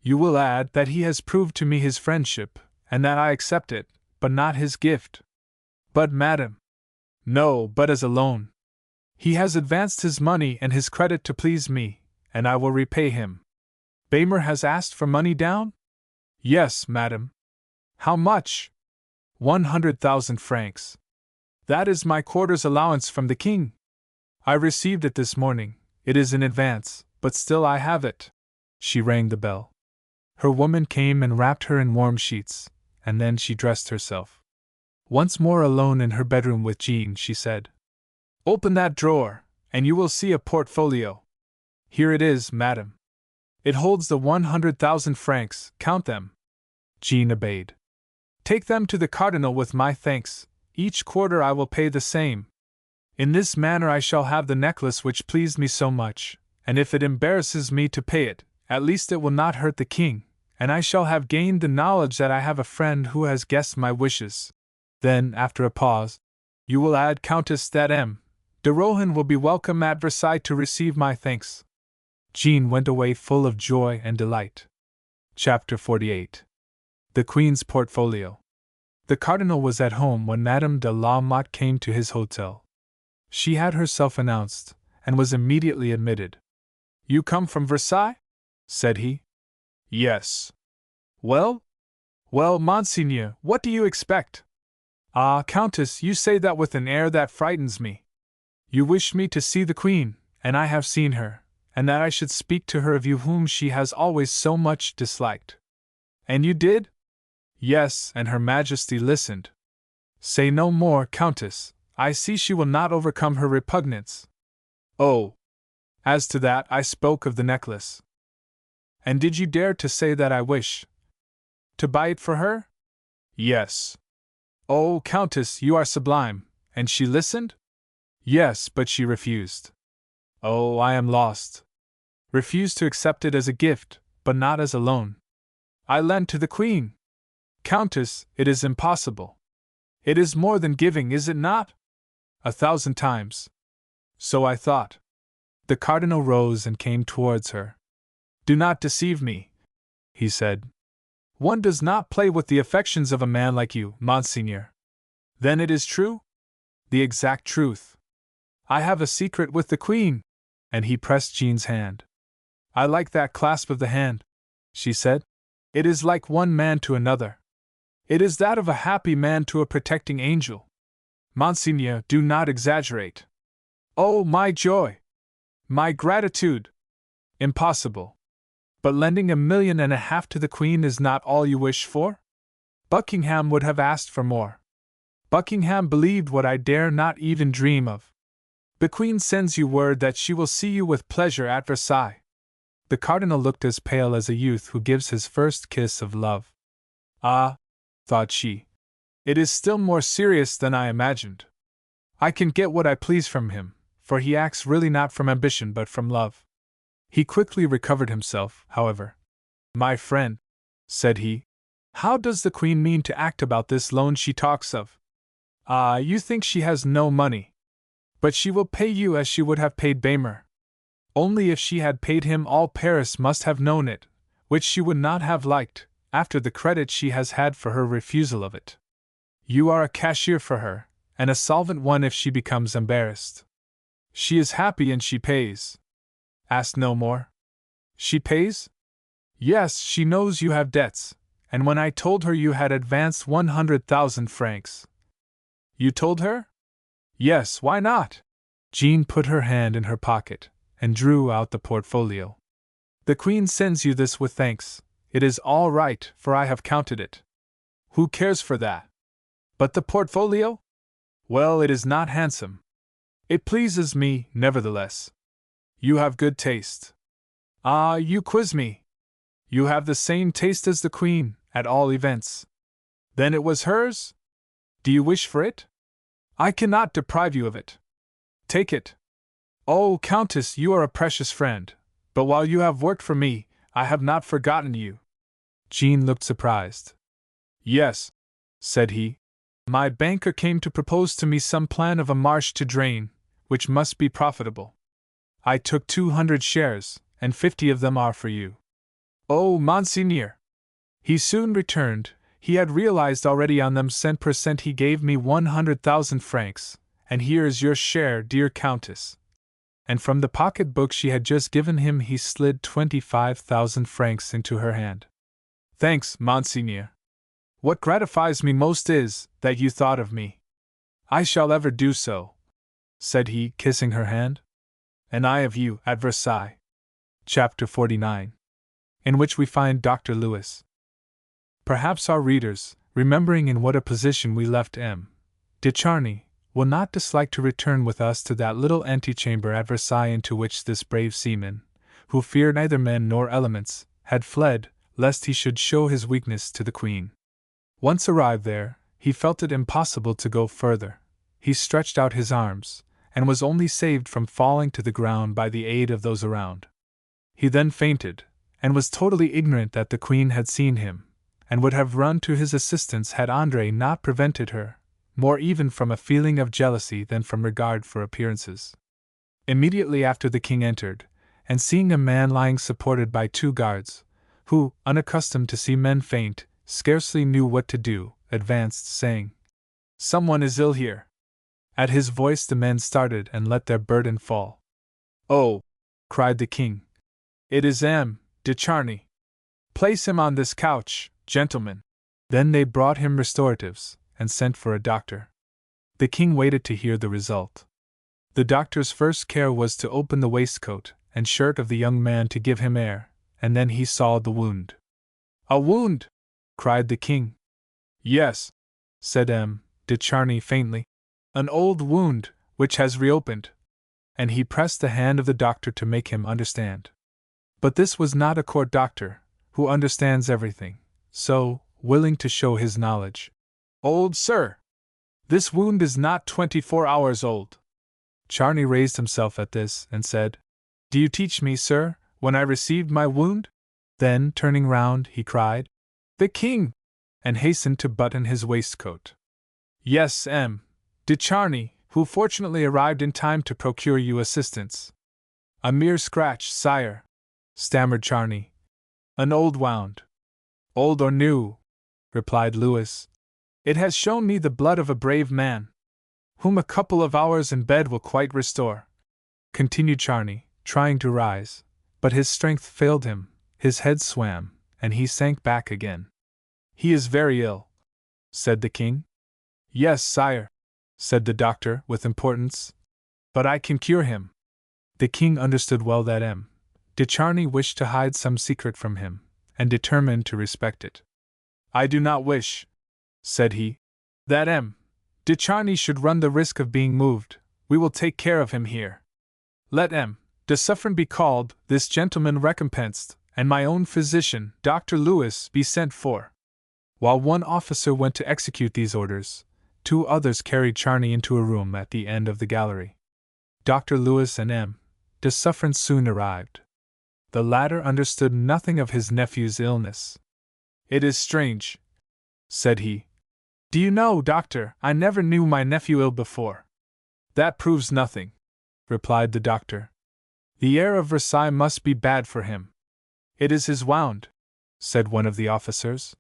You will add that he has proved to me his friendship, and that I accept it, but not his gift. But madam. No, but as a loan. He has advanced his money and his credit to please me, and I will repay him. Baymer has asked for money down? Yes, madam. How much? 100,000 francs. That is my quarter's allowance from the king. I received it this morning. It is in advance, but still I have it. She rang the bell. Her woman came and wrapped her in warm sheets, and then she dressed herself. Once more alone in her bedroom with Jean, she said, Open that drawer, and you will see a portfolio. Here it is, madam. It holds the 100,000 francs, count them. Jean obeyed. Take them to the Cardinal with my thanks, each quarter I will pay the same. In this manner I shall have the necklace which pleased me so much, and if it embarrasses me to pay it, at least it will not hurt the king, and I shall have gained the knowledge that I have a friend who has guessed my wishes. Then, after a pause, you will add, Countess, that M. De Rohan will be welcome at Versailles to receive my thanks. Jean went away full of joy and delight. Chapter 48. The Queen's Portfolio. The Cardinal was at home when Madame de la Motte came to his hotel. She had herself announced, and was immediately admitted. "You come from Versailles?" said he. "Yes." "Well? Well, Monseigneur, what do you expect?" "Ah, Countess, you say that with an air that frightens me. You wish me to see the Queen, and I have seen her, and that I should speak to her of you whom she has always so much disliked." "And you did?" "Yes, and Her Majesty listened." "Say no more, Countess, I see she will not overcome her repugnance." "Oh! As to that, I spoke of the necklace." "And did you dare to say that I wish to buy it for her?" "Yes." "Oh, Countess, you are sublime, and she listened?" "Yes, but she refused." "Oh, I am lost." "Refused to accept it as a gift, but not as a loan." "I lent to the Queen." "Countess, it is impossible." "It is more than giving, is it not?" "1,000 times." "So I thought." The Cardinal rose and came towards her. "Do not deceive me," he said. "One does not play with the affections of a man like you, Monseigneur." "Then it is true?" "The exact truth. I have a secret with the Queen," and he pressed Jean's hand. "I like that clasp of the hand," she said. "It is like one man to another. It is that of a happy man to a protecting angel." "Monseigneur, do not exaggerate." "Oh, my joy! My gratitude!" "Impossible. But lending 1,500,000 to the Queen is not all you wish for? Buckingham would have asked for more. Buckingham believed what I dare not even dream of. The Queen sends you word that she will see you with pleasure at Versailles." The Cardinal looked as pale as a youth who gives his first kiss of love. "Ah," thought she, "it is still more serious than I imagined. I can get what I please from him, for he acts really not from ambition but from love." He quickly recovered himself, however. "My friend," said he, "how does the Queen mean to act about this loan she talks of?" "Ah, you think she has no money. But she will pay you as she would have paid Baymer. Only if she had paid him all Paris must have known it, which she would not have liked, after the credit she has had for her refusal of it. You are a cashier for her, and a solvent one if she becomes embarrassed. She is happy and she pays." "Ask no more." "She pays?" "Yes, she knows you have debts, and when I told her you had advanced 100,000 francs. "You told her?" "Yes, why not?" Jean put her hand in her pocket, and drew out the portfolio. "The Queen sends you this with thanks. It is all right, for I have counted it." "Who cares for that?" "But the portfolio?" "Well, it is not handsome." "It pleases me, nevertheless." "You have good taste." "Ah, you quiz me." "You have the same taste as the Queen, at all events." "Then it was hers? Do you wish for it?" "I cannot deprive you of it." "Take it." "Oh, Countess, you are a precious friend, but while you have worked for me, I have not forgotten you." Jean looked surprised. "Yes," said he, "my banker came to propose to me some plan of a marsh to drain, which must be profitable. I took 200 shares, and 50 of them are for you." "Oh, Monseigneur!" He soon returned. He had realized already on them cent per cent. He gave me 100,000 francs, and here is your share, dear Countess. And from the pocket-book she had just given him he slid 25,000 francs into her hand. "Thanks, Monseigneur. What gratifies me most is, that you thought of me." "I shall ever do so," said he, kissing her hand. "And I of you, at Versailles." Chapter 49. In which we find Dr. Lewis. Perhaps our readers, remembering in what a position we left M. de Charny, will not dislike to return with us to that little antechamber at Versailles into which this brave seaman, who feared neither men nor elements, had fled, lest he should show his weakness to the Queen. Once arrived there, he felt it impossible to go further. He stretched out his arms, and was only saved from falling to the ground by the aid of those around. He then fainted, and was totally ignorant that the Queen had seen him, and would have run to his assistance had André not prevented her, more even from a feeling of jealousy than from regard for appearances. Immediately after the king entered, and seeing a man lying supported by 2 guards, who, unaccustomed to see men faint, scarcely knew what to do, advanced, saying, "Someone is ill here." At his voice the men started and let their burden fall. "Oh!" cried the king. "It is M. de Charny. Place him on this couch, gentlemen." Then they brought him restoratives, and sent for a doctor. The king waited to hear the result. The doctor's first care was to open the waistcoat and shirt of the young man to give him air, and then he saw the wound. "A wound!" cried the king. "Yes," said M. de Charny faintly. "An old wound, which has reopened." And he pressed the hand of the doctor to make him understand. But this was not a court doctor, who understands everything, so, willing to show his knowledge. "Old sir! This wound is not 24 hours old." Charny raised himself at this, and said, "Do you teach me, sir, when I received my wound?" Then, turning round, he cried, "The king!" and hastened to button his waistcoat. "Yes, M. de Charny, who fortunately arrived in time to procure you assistance." "A mere scratch, sire," stammered Charny. "An old wound." "Old or new," replied Louis, "it has shown me the blood of a brave man, whom a couple of hours in bed will quite restore," continued Charny, trying to rise, but his strength failed him, his head swam, and he sank back again. "He is very ill," said the king. "Yes, sire," said the doctor with importance, "but I can cure him." The king understood well that M. de Charny wished to hide some secret from him, and determined to respect it. "I do not wish," said he, "that M. de Charny should run the risk of being moved. We will take care of him here. Let M. de Suffren be called, this gentleman recompensed, and my own physician, Dr. Louis, be sent for." While one officer went to execute these orders, 2 others carried Charny into a room at the end of the gallery. Dr. Louis and M. de Suffren soon arrived. The latter understood nothing of his nephew's illness. "It is strange," said he. "Do you know, doctor, I never knew my nephew ill before." "That proves nothing," replied the doctor. "The air of Versailles must be bad for him." "It is his wound," said one of the officers.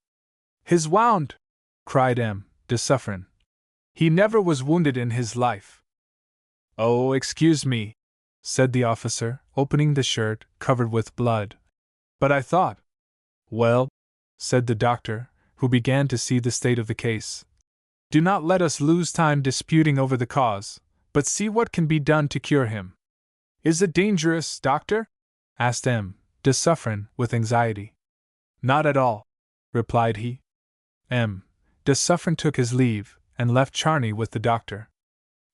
"His wound!" cried M. de Suffren. "He never was wounded in his life." "Oh, excuse me," said the officer, opening the shirt, covered with blood. "But I thought—" "Well," said the doctor, who began to see the state of the case, "do not let us lose time disputing over the cause, but see what can be done to cure him." "Is it dangerous, doctor?" asked M. de Suffren, with anxiety. "Not at all," replied he. M. de Suffren took his leave, and left Charny with the doctor.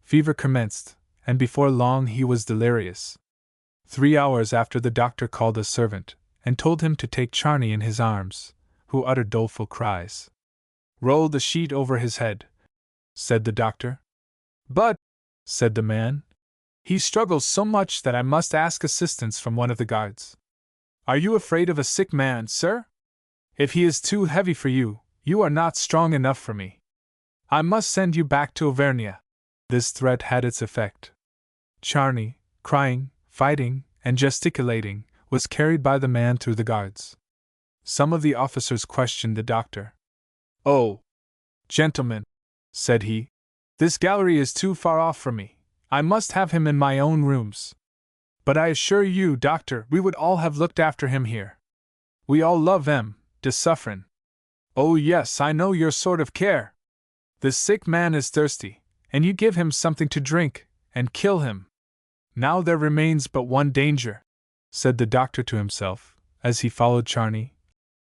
Fever commenced, and before long he was delirious. 3 hours after, the doctor called a servant, and told him to take Charny in his arms, who uttered doleful cries. "Roll the sheet over his head," said the doctor. "But," said the man, "he struggles so much that I must ask assistance from one of the guards." "Are you afraid of a sick man, sir? If he is too heavy for you, you are not strong enough for me. I must send you back to Auvergne." This threat had its effect. Charny, crying, fighting, and gesticulating, was carried by the man through the guards. Some of the officers questioned the doctor. "Oh, gentlemen," said he, "this gallery is too far off for me. I must have him in my own rooms. But I assure you, doctor, we would all have looked after him here. We all love M. de Suffren. Oh yes, I know your sort of care. The sick man is thirsty, and you give him something to drink, and kill him. Now there remains but one danger," said the doctor to himself, as he followed Charny,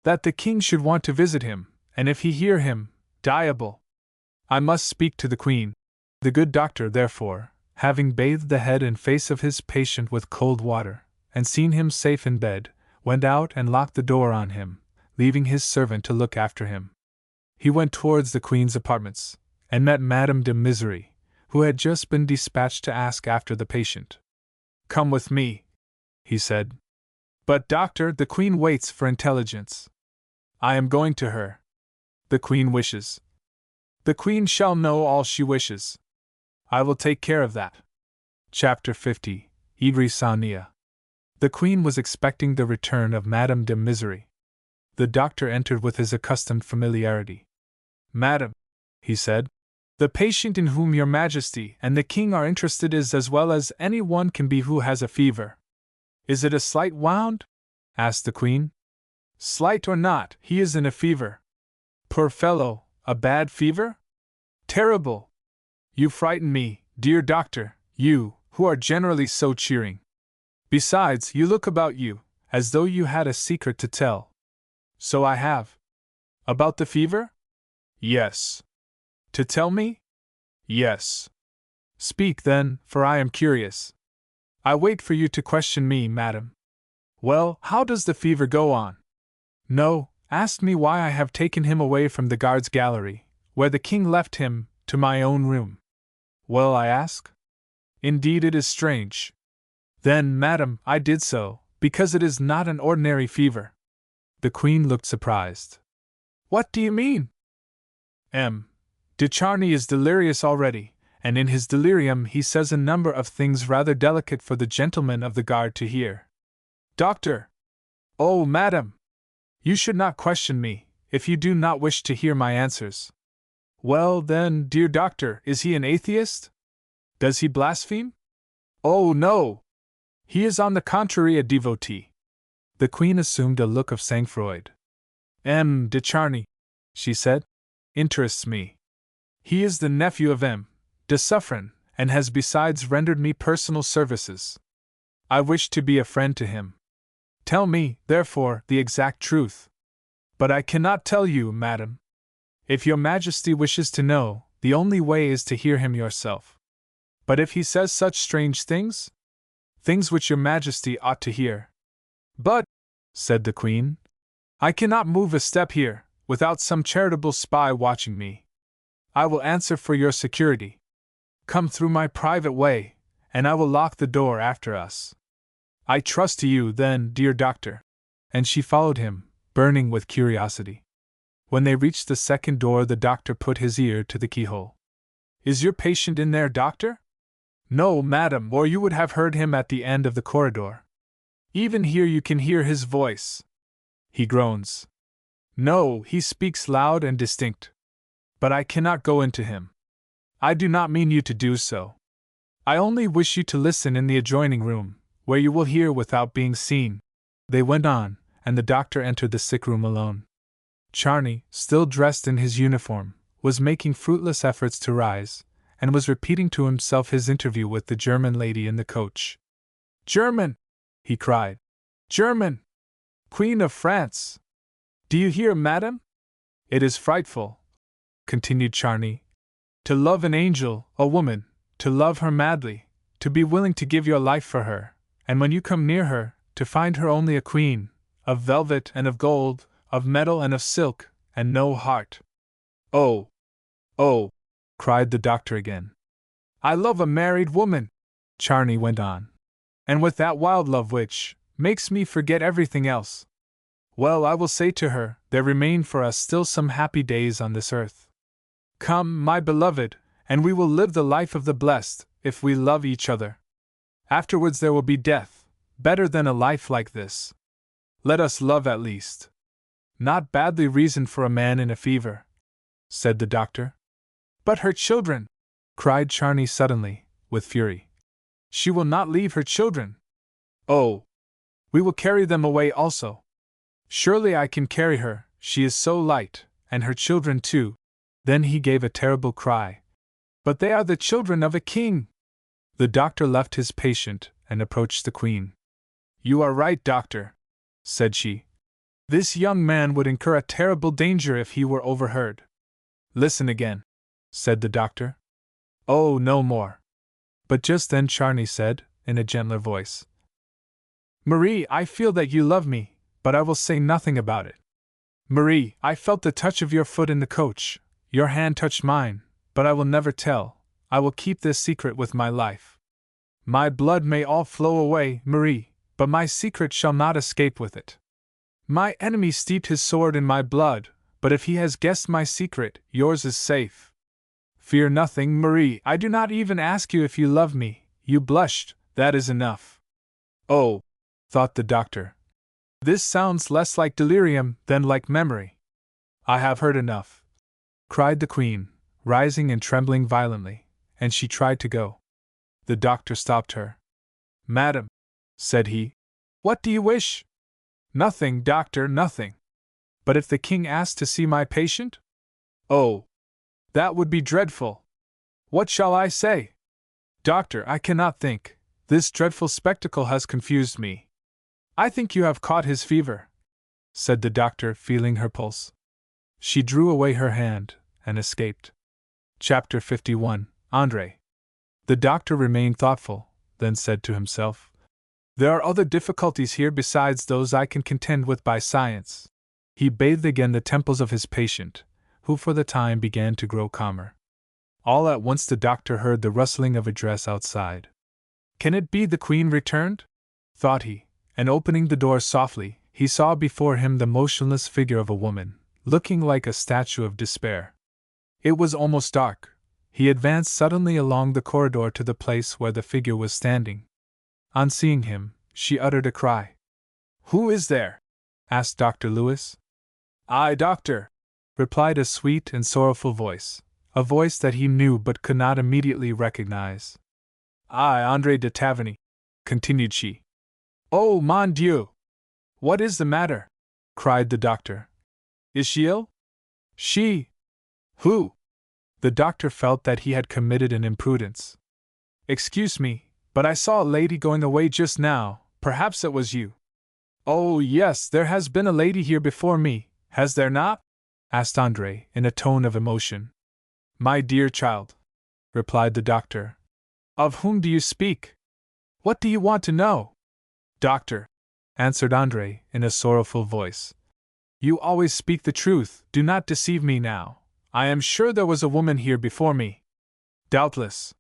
"that the king should want to visit him, and if he hear him, diable. I must speak to the queen." The good doctor, therefore, having bathed the head and face of his patient with cold water, and seen him safe in bed, went out and locked the door on him, leaving his servant to look after him. He went towards the queen's apartments, and met Madame de Misery, who had just been dispatched to ask after the patient. "Come with me," he said. "But, doctor, the queen waits for intelligence." "I am going to her." "The queen wishes." The Queen shall know all she wishes. I will take care of that. Chapter 50. Idrisania. The Queen was expecting the return of Madame de Misery. The doctor entered with his accustomed familiarity. Madam, he said, the patient in whom your Majesty and the King are interested is as well as any one can be who has a fever. Is it a slight wound? Asked the Queen. Slight or not, he is in a fever. Poor fellow, a bad fever? Terrible! You frighten me, dear doctor, you, who are generally so cheering. Besides, you look about you, as though you had a secret to tell. So I have. About the fever? Yes. To tell me? Yes. Speak then, for I am curious. I wait for you to question me, madam. Well, how does the fever go on? No, ask me why I have taken him away from the guards' gallery, where the king left him, to my own room. Well, I ask? Indeed, it is strange. Then, madam, I did so, because it is not an ordinary fever. The Queen looked surprised. What do you mean? De Charny is delirious already, and in his delirium he says a number of things rather delicate for the gentlemen of the guard to hear. Doctor! Oh, madam! You should not question me, if you do not wish to hear my answers. Well, then, dear doctor, is he an atheist? Does he blaspheme? Oh, no! He is on the contrary a devotee. The Queen assumed a look of sang-froid. De Charny, she said, interests me. He is the nephew of de Suffren, and has besides rendered me personal services. I wish to be a friend to him. Tell me, therefore, the exact truth. But I cannot tell you, madam. If your Majesty wishes to know, the only way is to hear him yourself. But if he says such strange things? Things which your Majesty ought to hear. But, said the Queen, I cannot move a step here, without some charitable spy watching me. I will answer for your security. Come through my private way, and I will lock the door after us. I trust to you, then, dear doctor. And she followed him, burning with curiosity. When they reached the second door, the doctor put his ear to the keyhole. Is your patient in there, doctor? No, madam, or you would have heard him at the end of the corridor. Even here you can hear his voice. He groans. No, he speaks loud and distinct. But I cannot go into him. I do not mean you to do so. I only wish you to listen in the adjoining room, where you will hear without being seen. They went on, and the doctor entered the sick room alone. Charny, still dressed in his uniform, was making fruitless efforts to rise, and was repeating to himself his interview with the German lady in the coach. German! He cried. German! Queen of France! Do you hear, madam? It is frightful, continued Charny, to love an angel, a woman, to love her madly, to be willing to give your life for her, and when you come near her, to find her only a queen, of velvet and of gold, of metal and of silk, and no heart. Oh! Oh! Cried the doctor again. I love a married woman, Charny went on, and with that wild love which makes me forget everything else. Well, I will say to her, there remain for us still some happy days on this earth. Come, my beloved, and we will live the life of the blessed, if we love each other. Afterwards there will be death, better than a life like this. Let us love at least. Not badly reasoned for a man in a fever, said the doctor. But her children, cried Charny suddenly, with fury. She will not leave her children. Oh! We will carry them away also. Surely I can carry her, she is so light, and her children too. Then he gave a terrible cry. But they are the children of a king! The doctor left his patient and approached the Queen. You are right, doctor, said she. This young man would incur a terrible danger if he were overheard. Listen again, said the doctor. Oh, no more. But just then Charny said, in a gentler voice, Marie, I feel that you love me, but I will say nothing about it. Marie, I felt the touch of your foot in the coach, your hand touched mine, but I will never tell, I will keep this secret with my life. My blood may all flow away, Marie, but my secret shall not escape with it. My enemy steeped his sword in my blood, but if he has guessed my secret, yours is safe. Fear nothing, Marie. I do not even ask you if you love me. You blushed, that is enough. Oh, thought the doctor. This sounds less like delirium than like memory. I have heard enough, cried the Queen, rising and trembling violently, and she tried to go. The doctor stopped her. Madam, said he, what do you wish? Nothing, doctor, nothing. But if the king asked to see my patient? Oh, that would be dreadful. What shall I say? Doctor, I cannot think. This dreadful spectacle has confused me. I think you have caught his fever, said the doctor, feeling her pulse. She drew away her hand and escaped. Chapter 51. André. The doctor remained thoughtful, then said to himself, there are other difficulties here besides those I can contend with by science. He bathed again the temples of his patient, who for the time began to grow calmer. All at once the doctor heard the rustling of a dress outside. Can it be the Queen returned? Thought he, and opening the door softly, he saw before him the motionless figure of a woman, looking like a statue of despair. It was almost dark. He advanced suddenly along the corridor to the place where the figure was standing. On seeing him, she uttered a cry. Who is there? Asked Dr. Lewis. I, doctor, replied a sweet and sorrowful voice, a voice that he knew but could not immediately recognize. I, André de Taverny, continued she. Oh, mon Dieu! What is the matter? Cried the doctor. Is she ill? She? Who? The doctor felt that he had committed an imprudence. Excuse me, but I saw a lady going away just now. Perhaps it was you. Oh, yes, there has been a lady here before me, has there not? Asked André, in a tone of emotion. My dear child, replied the doctor. Of whom do you speak? What do you want to know? Doctor, answered André, in a sorrowful voice. You always speak the truth, do not deceive me now. I am sure there was a woman here before me. Doubtless.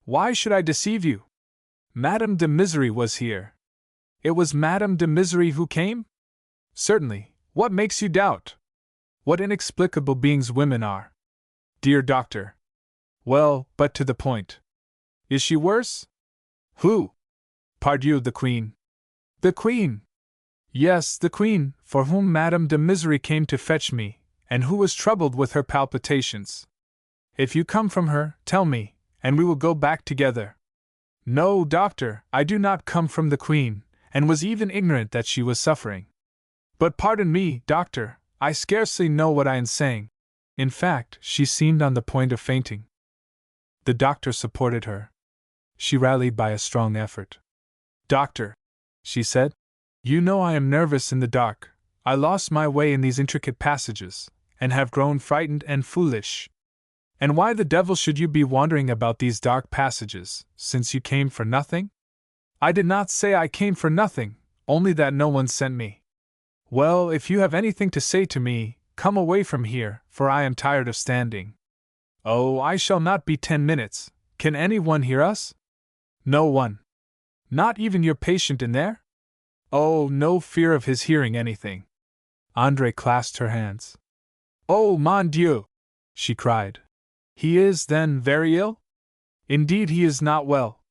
Why should I deceive you? Madame de Misery was here. It was Madame de Misery who came? Certainly. What makes you doubt? What inexplicable beings women are. Dear doctor. Well, but to the point. Is she worse? Who? Pardieu, the Queen. The Queen! Yes, the Queen, for whom Madame de Misery came to fetch me, and who was troubled with her palpitations. If you come from her, tell me, and we will go back together. No, doctor, I do not come from the Queen, and was even ignorant that she was suffering. But pardon me, doctor, I scarcely know what I am saying. In fact, she seemed on the point of fainting. The doctor supported her. She rallied by a strong effort. Doctor, she said, you know I am nervous in the dark. I lost my way in these intricate passages, and have grown frightened and foolish. And why the devil should you be wandering about these dark passages, since you came for nothing? I did not say I came for nothing, only that no one sent me. Well, if you have anything to say to me, come away from here, for I am tired of standing. Oh, I shall not be 10 minutes. Can anyone hear us? No one. Not even your patient in there? Oh, no fear of his hearing anything. André clasped her hands. Oh, mon Dieu! She cried. He is, then, very ill? Indeed, he is not well.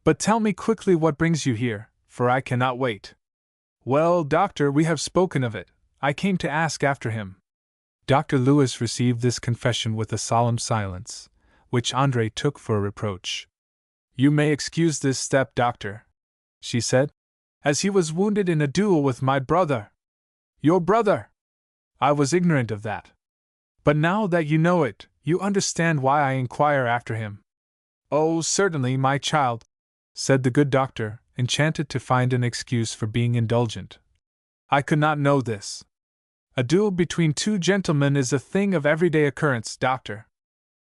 But tell me quickly what brings you here, for I cannot wait. Well, doctor, we have spoken of it. I came to ask after him. Dr. Lewis received this confession with a solemn silence, which André took for a reproach. You may excuse this step, doctor, she said, as he was wounded in a duel with my brother. Your brother? I was ignorant of that. But now that you know it, you understand why I inquire after him. Oh, certainly, my child, said the good doctor, enchanted to find an excuse for being indulgent. I could not know this. A duel between two gentlemen is a thing of everyday occurrence, doctor.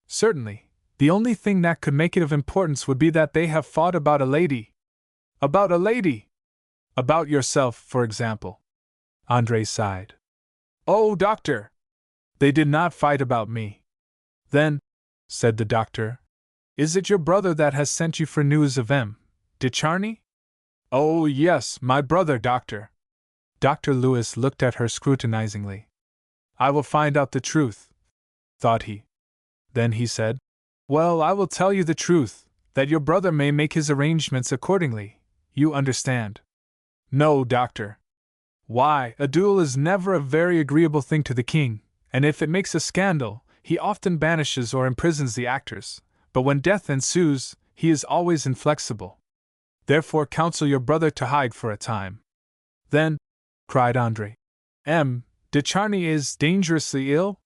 Certainly, the only thing that could make it of importance would be that they have fought about a lady. About a lady! About yourself, for example. André sighed. Oh, doctor! They did not fight about me. Then, said the doctor, is it your brother that has sent you for news of M. de Charny? Oh, yes, my brother, doctor. Dr. Lewis looked at her scrutinizingly. I will find out the truth, thought he. Then he said, Well, I will tell you the truth, that your brother may make his arrangements accordingly, you understand. No, doctor. Why, a duel is never a very agreeable thing to the king, and if it makes a scandal, he often banishes or imprisons the actors, but when death ensues, he is always inflexible. Therefore counsel your brother to hide for a time. Then, cried Andre, de Charny is dangerously ill?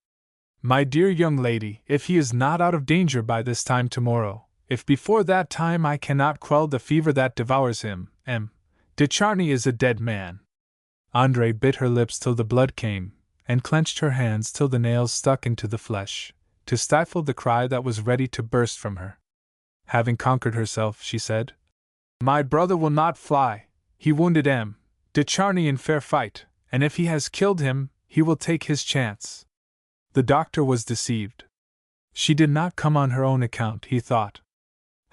My dear young lady, if he is not out of danger by this time tomorrow, if before that time I cannot quell the fever that devours him, de Charny is a dead man. Andre bit her lips till the blood came, and clenched her hands till the nails stuck into the flesh, to stifle the cry that was ready to burst from her. Having conquered herself, she said, My brother will not fly. He wounded de Charny in fair fight, and if he has killed him, he will take his chance. The doctor was deceived. She did not come on her own account, he thought.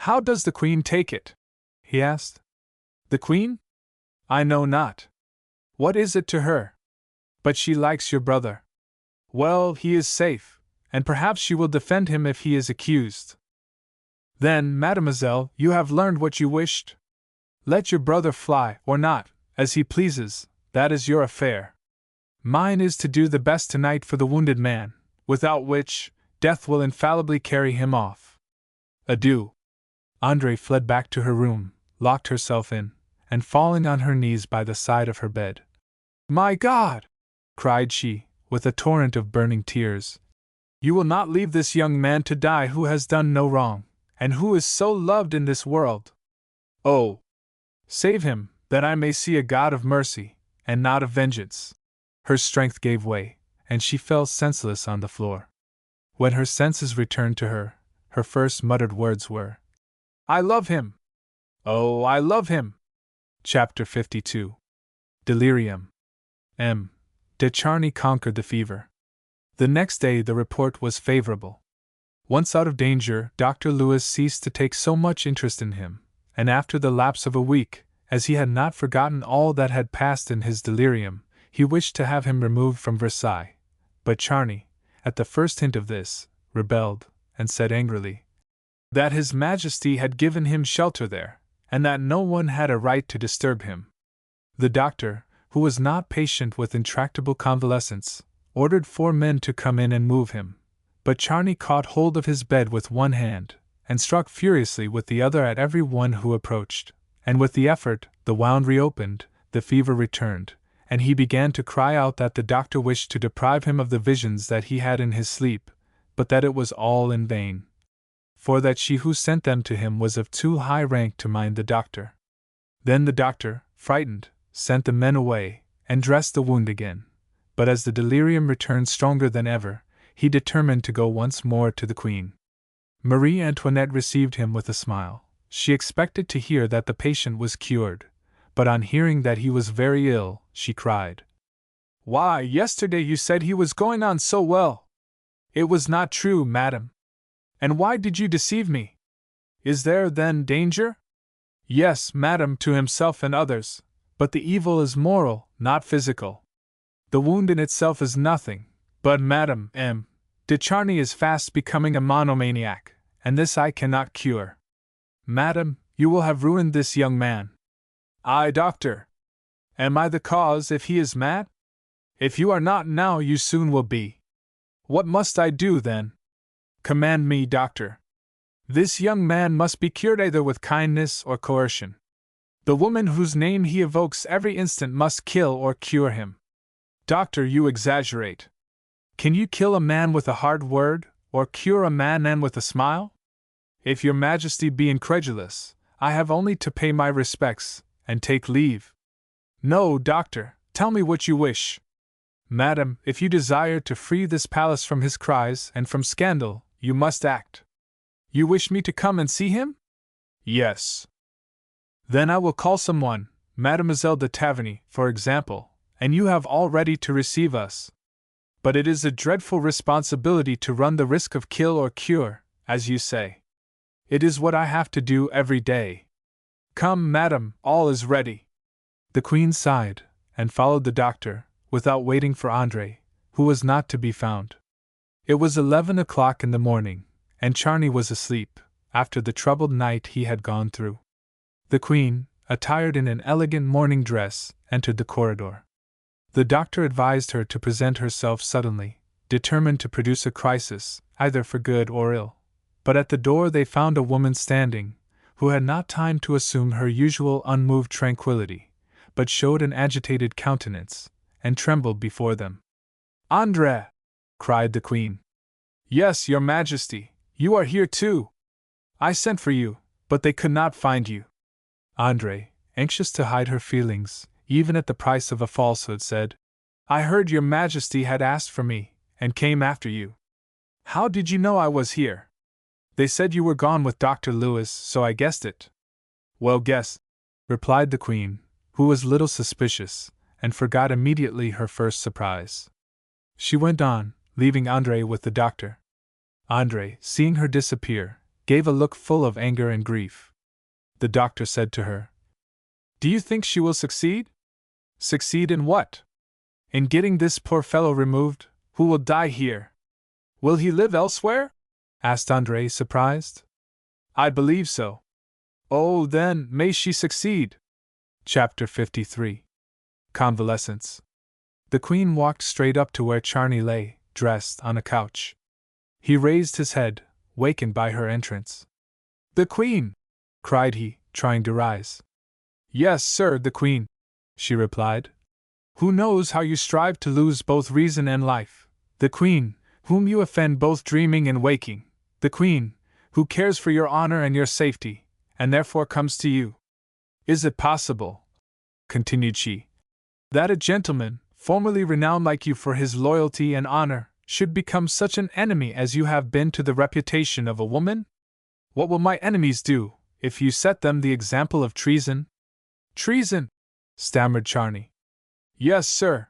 How does the Queen take it? He asked. The Queen? I know not. What is it to her? But she likes your brother. Well, he is safe, and perhaps she will defend him if he is accused. Then, mademoiselle, you have learned what you wished? Let your brother fly, or not, as he pleases, that is your affair. Mine is to do the best tonight for the wounded man, without which, death will infallibly carry him off. Adieu. Andre fled back to her room, locked herself in, and falling on her knees by the side of her bed. My God! Cried she, with a torrent of burning tears. You will not leave this young man to die who has done no wrong, and who is so loved in this world. Oh! Save him, that I may see a God of mercy, and not of vengeance. Her strength gave way, and she fell senseless on the floor. When her senses returned to her, her first muttered words were, I love him! Oh, I love him! Chapter 52. Delirium. De Charny conquered the fever. The next day the report was favorable. Once out of danger, Dr. Lewis ceased to take so much interest in him, and after the lapse of a week, as he had not forgotten all that had passed in his delirium, he wished to have him removed from Versailles. But Charny, at the first hint of this, rebelled, and said angrily, that His Majesty had given him shelter there, and that no one had a right to disturb him. The doctor, who was not patient with intractable convalescents, ordered 4 men to come in and move him, but Charny caught hold of his bed with one hand, and struck furiously with the other at every one who approached, and with the effort, the wound reopened, the fever returned, and he began to cry out that the doctor wished to deprive him of the visions that he had in his sleep, but that it was all in vain, for that she who sent them to him was of too high rank to mind the doctor. Then the doctor, frightened, sent the men away, and dressed the wound again, but as the delirium returned stronger than ever, he determined to go once more to the Queen. Marie Antoinette received him with a smile. She expected to hear that the patient was cured, but on hearing that he was very ill, she cried, Why, yesterday you said he was going on so well! It was not true, madam. And why did you deceive me? Is there, then, danger? Yes, madam, to himself and others, but the evil is moral, not physical. The wound in itself is nothing, but madam, de Charny is fast becoming a monomaniac, and this I cannot cure. Madam, you will have ruined this young man. I, doctor. Am I the cause if he is mad? If you are not now, you soon will be. What must I do, then? Command me, doctor. This young man must be cured either with kindness or coercion. The woman whose name he evokes every instant must kill or cure him. Doctor, you exaggerate. Can you kill a man with a hard word, or cure a madman with a smile? If your Majesty be incredulous, I have only to pay my respects, and take leave. No, doctor, tell me what you wish. Madam, if you desire to free this palace from his cries and from scandal, you must act. You wish me to come and see him? Yes. Then I will call someone, Mademoiselle de Taverny, for example, and you have all ready to receive us. But it is a dreadful responsibility to run the risk of kill or cure, as you say. It is what I have to do every day. Come, madam, all is ready. The Queen sighed, and followed the doctor, without waiting for Andre, who was not to be found. It was 11 o'clock in the morning, and Charny was asleep, after the troubled night he had gone through. The Queen, attired in an elegant morning dress, entered the corridor. The doctor advised her to present herself suddenly, determined to produce a crisis, either for good or ill. But at the door they found a woman standing, who had not time to assume her usual unmoved tranquillity, but showed an agitated countenance, and trembled before them. "André!" cried the Queen. "Yes, your Majesty, you are here too. I sent for you, but they could not find you." André, anxious to hide her feelings, even at the price of a falsehood, said, "I heard your Majesty had asked for me, and came after you." "How did you know I was here?" "They said you were gone with Dr. Lewis, so I guessed it." "Well guessed," replied the Queen, who was little suspicious, and forgot immediately her first surprise. She went on, leaving André with the doctor. André, seeing her disappear, gave a look full of anger and grief. The doctor said to her, "Do you think she will succeed?" "Succeed in what?" "In getting this poor fellow removed, who will die here." "Will he live elsewhere?" asked André, surprised. "I believe so." "Oh, then, may she succeed." Chapter 53. Convalescence. The Queen walked straight up to where Charny lay, dressed, on a couch. He raised his head, wakened by her entrance. "The Queen!" cried he, trying to rise. "Yes, sir, the Queen," she replied. "Who knows how you strive to lose both reason and life? The Queen, whom you offend both dreaming and waking. The Queen, who cares for your honor and your safety, and therefore comes to you. Is it possible," continued she, "that a gentleman, formerly renowned like you for his loyalty and honor, should become such an enemy as you have been to the reputation of a woman? What will my enemies do, if you set them the example of treason?" "Treason!" stammered Charny. "Yes, sir.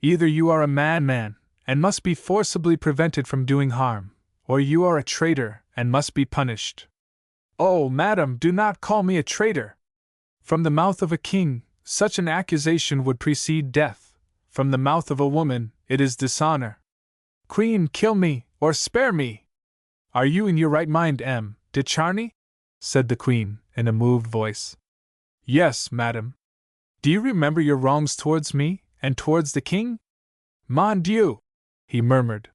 Either you are a madman, and must be forcibly prevented from doing harm, or you are a traitor, and must be punished." "Oh, madam, do not call me a traitor! From the mouth of a king, such an accusation would precede death. From the mouth of a woman, it is dishonor. Queen, kill me, or spare me!" "Are you in your right mind, de Charny?" said the Queen, in a moved voice. "Yes, madam." "Do you remember your wrongs towards me, and towards the king?" "Mon Dieu!" he murmured.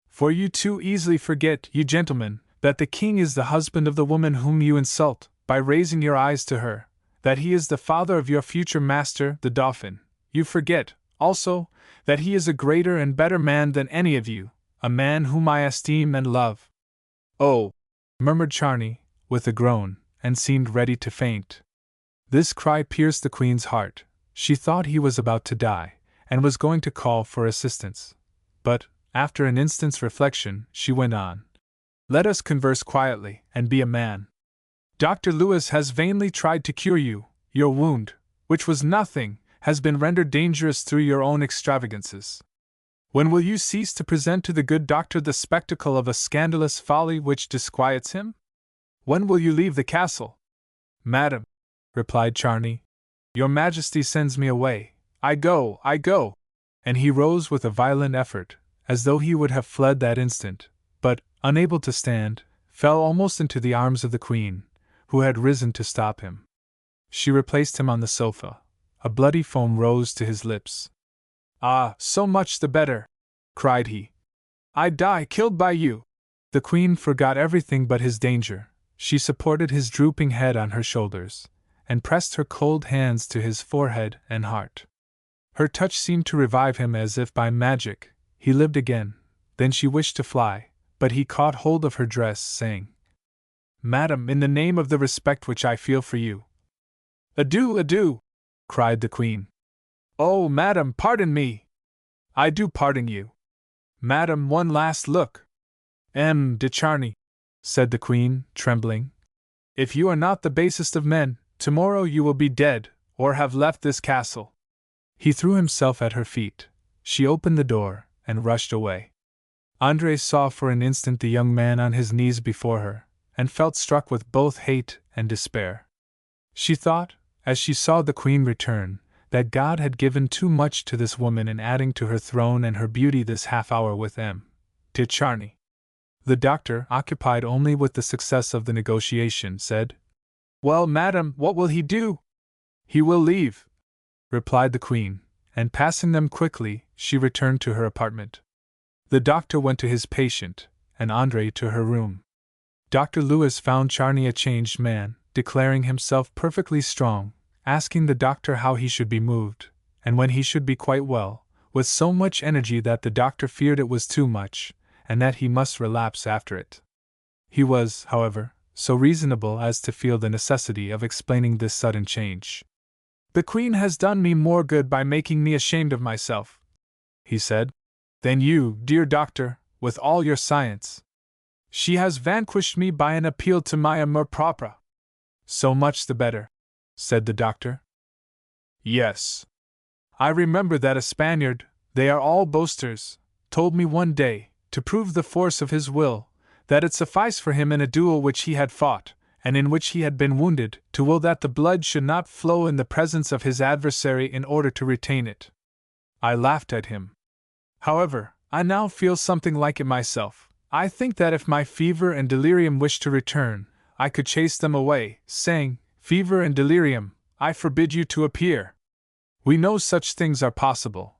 "For you too easily forget, you gentlemen, that the king is the husband of the woman whom you insult, by raising your eyes to her, that he is the father of your future master, the Dauphin. You forget, also, that he is a greater and better man than any of you, a man whom I esteem and love." "Oh!" murmured Charny, with a groan, and seemed ready to faint. This cry pierced the Queen's heart. She thought he was about to die, and was going to call for assistance. But, after an instant's reflection, she went on. "Let us converse quietly, and be a man. Dr. Lewis has vainly tried to cure you. Your wound, which was nothing, has been rendered dangerous through your own extravagances. When will you cease to present to the good doctor the spectacle of a scandalous folly which disquiets him? When will you leave the castle?" "Madam," replied Charny, "your Majesty sends me away. I go, I go!" And he rose with a violent effort, as though he would have fled that instant, but, unable to stand, fell almost into the arms of the Queen, who had risen to stop him. She replaced him on the sofa. A bloody foam rose to his lips. "Ah, so much the better!" cried he. "I die killed by you!" The Queen forgot everything but his danger. She supported his drooping head on her shoulders, and pressed her cold hands to his forehead and heart. Her touch seemed to revive him as if by magic. He lived again. Then she wished to fly, but he caught hold of her dress, saying, "Madam, in the name of the respect which I feel for you—" "Adieu, adieu!" cried the Queen. "Oh, madam, pardon me!" "I do pardon you." "Madam, one last look." De Charny," said the Queen, trembling, "if you are not the basest of men, tomorrow you will be dead, or have left this castle." He threw himself at her feet. She opened the door, and rushed away. André saw for an instant the young man on his knees before her, and felt struck with both hate and despair. She thought, as she saw the Queen return, that God had given too much to this woman in adding to her throne and her beauty this half hour with de Charny. The doctor, occupied only with the success of the negotiation, said, "Well, madam, what will he do?" "He will leave," replied the Queen, and passing them quickly, she returned to her apartment. The doctor went to his patient, and André to her room. Dr. Lewis found Charny a changed man, declaring himself perfectly strong, asking the doctor how he should be moved, and when he should be quite well, with so much energy that the doctor feared it was too much, and that he must relapse after it. He was, however, so reasonable as to feel the necessity of explaining this sudden change. "The Queen has done me more good by making me ashamed of myself," he said, "than you, dear doctor, with all your science. She has vanquished me by an appeal to my amour propre." "So much the better," said the doctor. "Yes. I remember that a Spaniard, they are all boasters, told me one day, to prove the force of his will, that it sufficed for him in a duel which he had fought, and in which he had been wounded, to will that the blood should not flow in the presence of his adversary in order to retain it. I laughed at him. However, I now feel something like it myself. I think that if my fever and delirium wished to return, I could chase them away, saying, 'Fever and delirium, I forbid you to appear.' We know such things are possible,"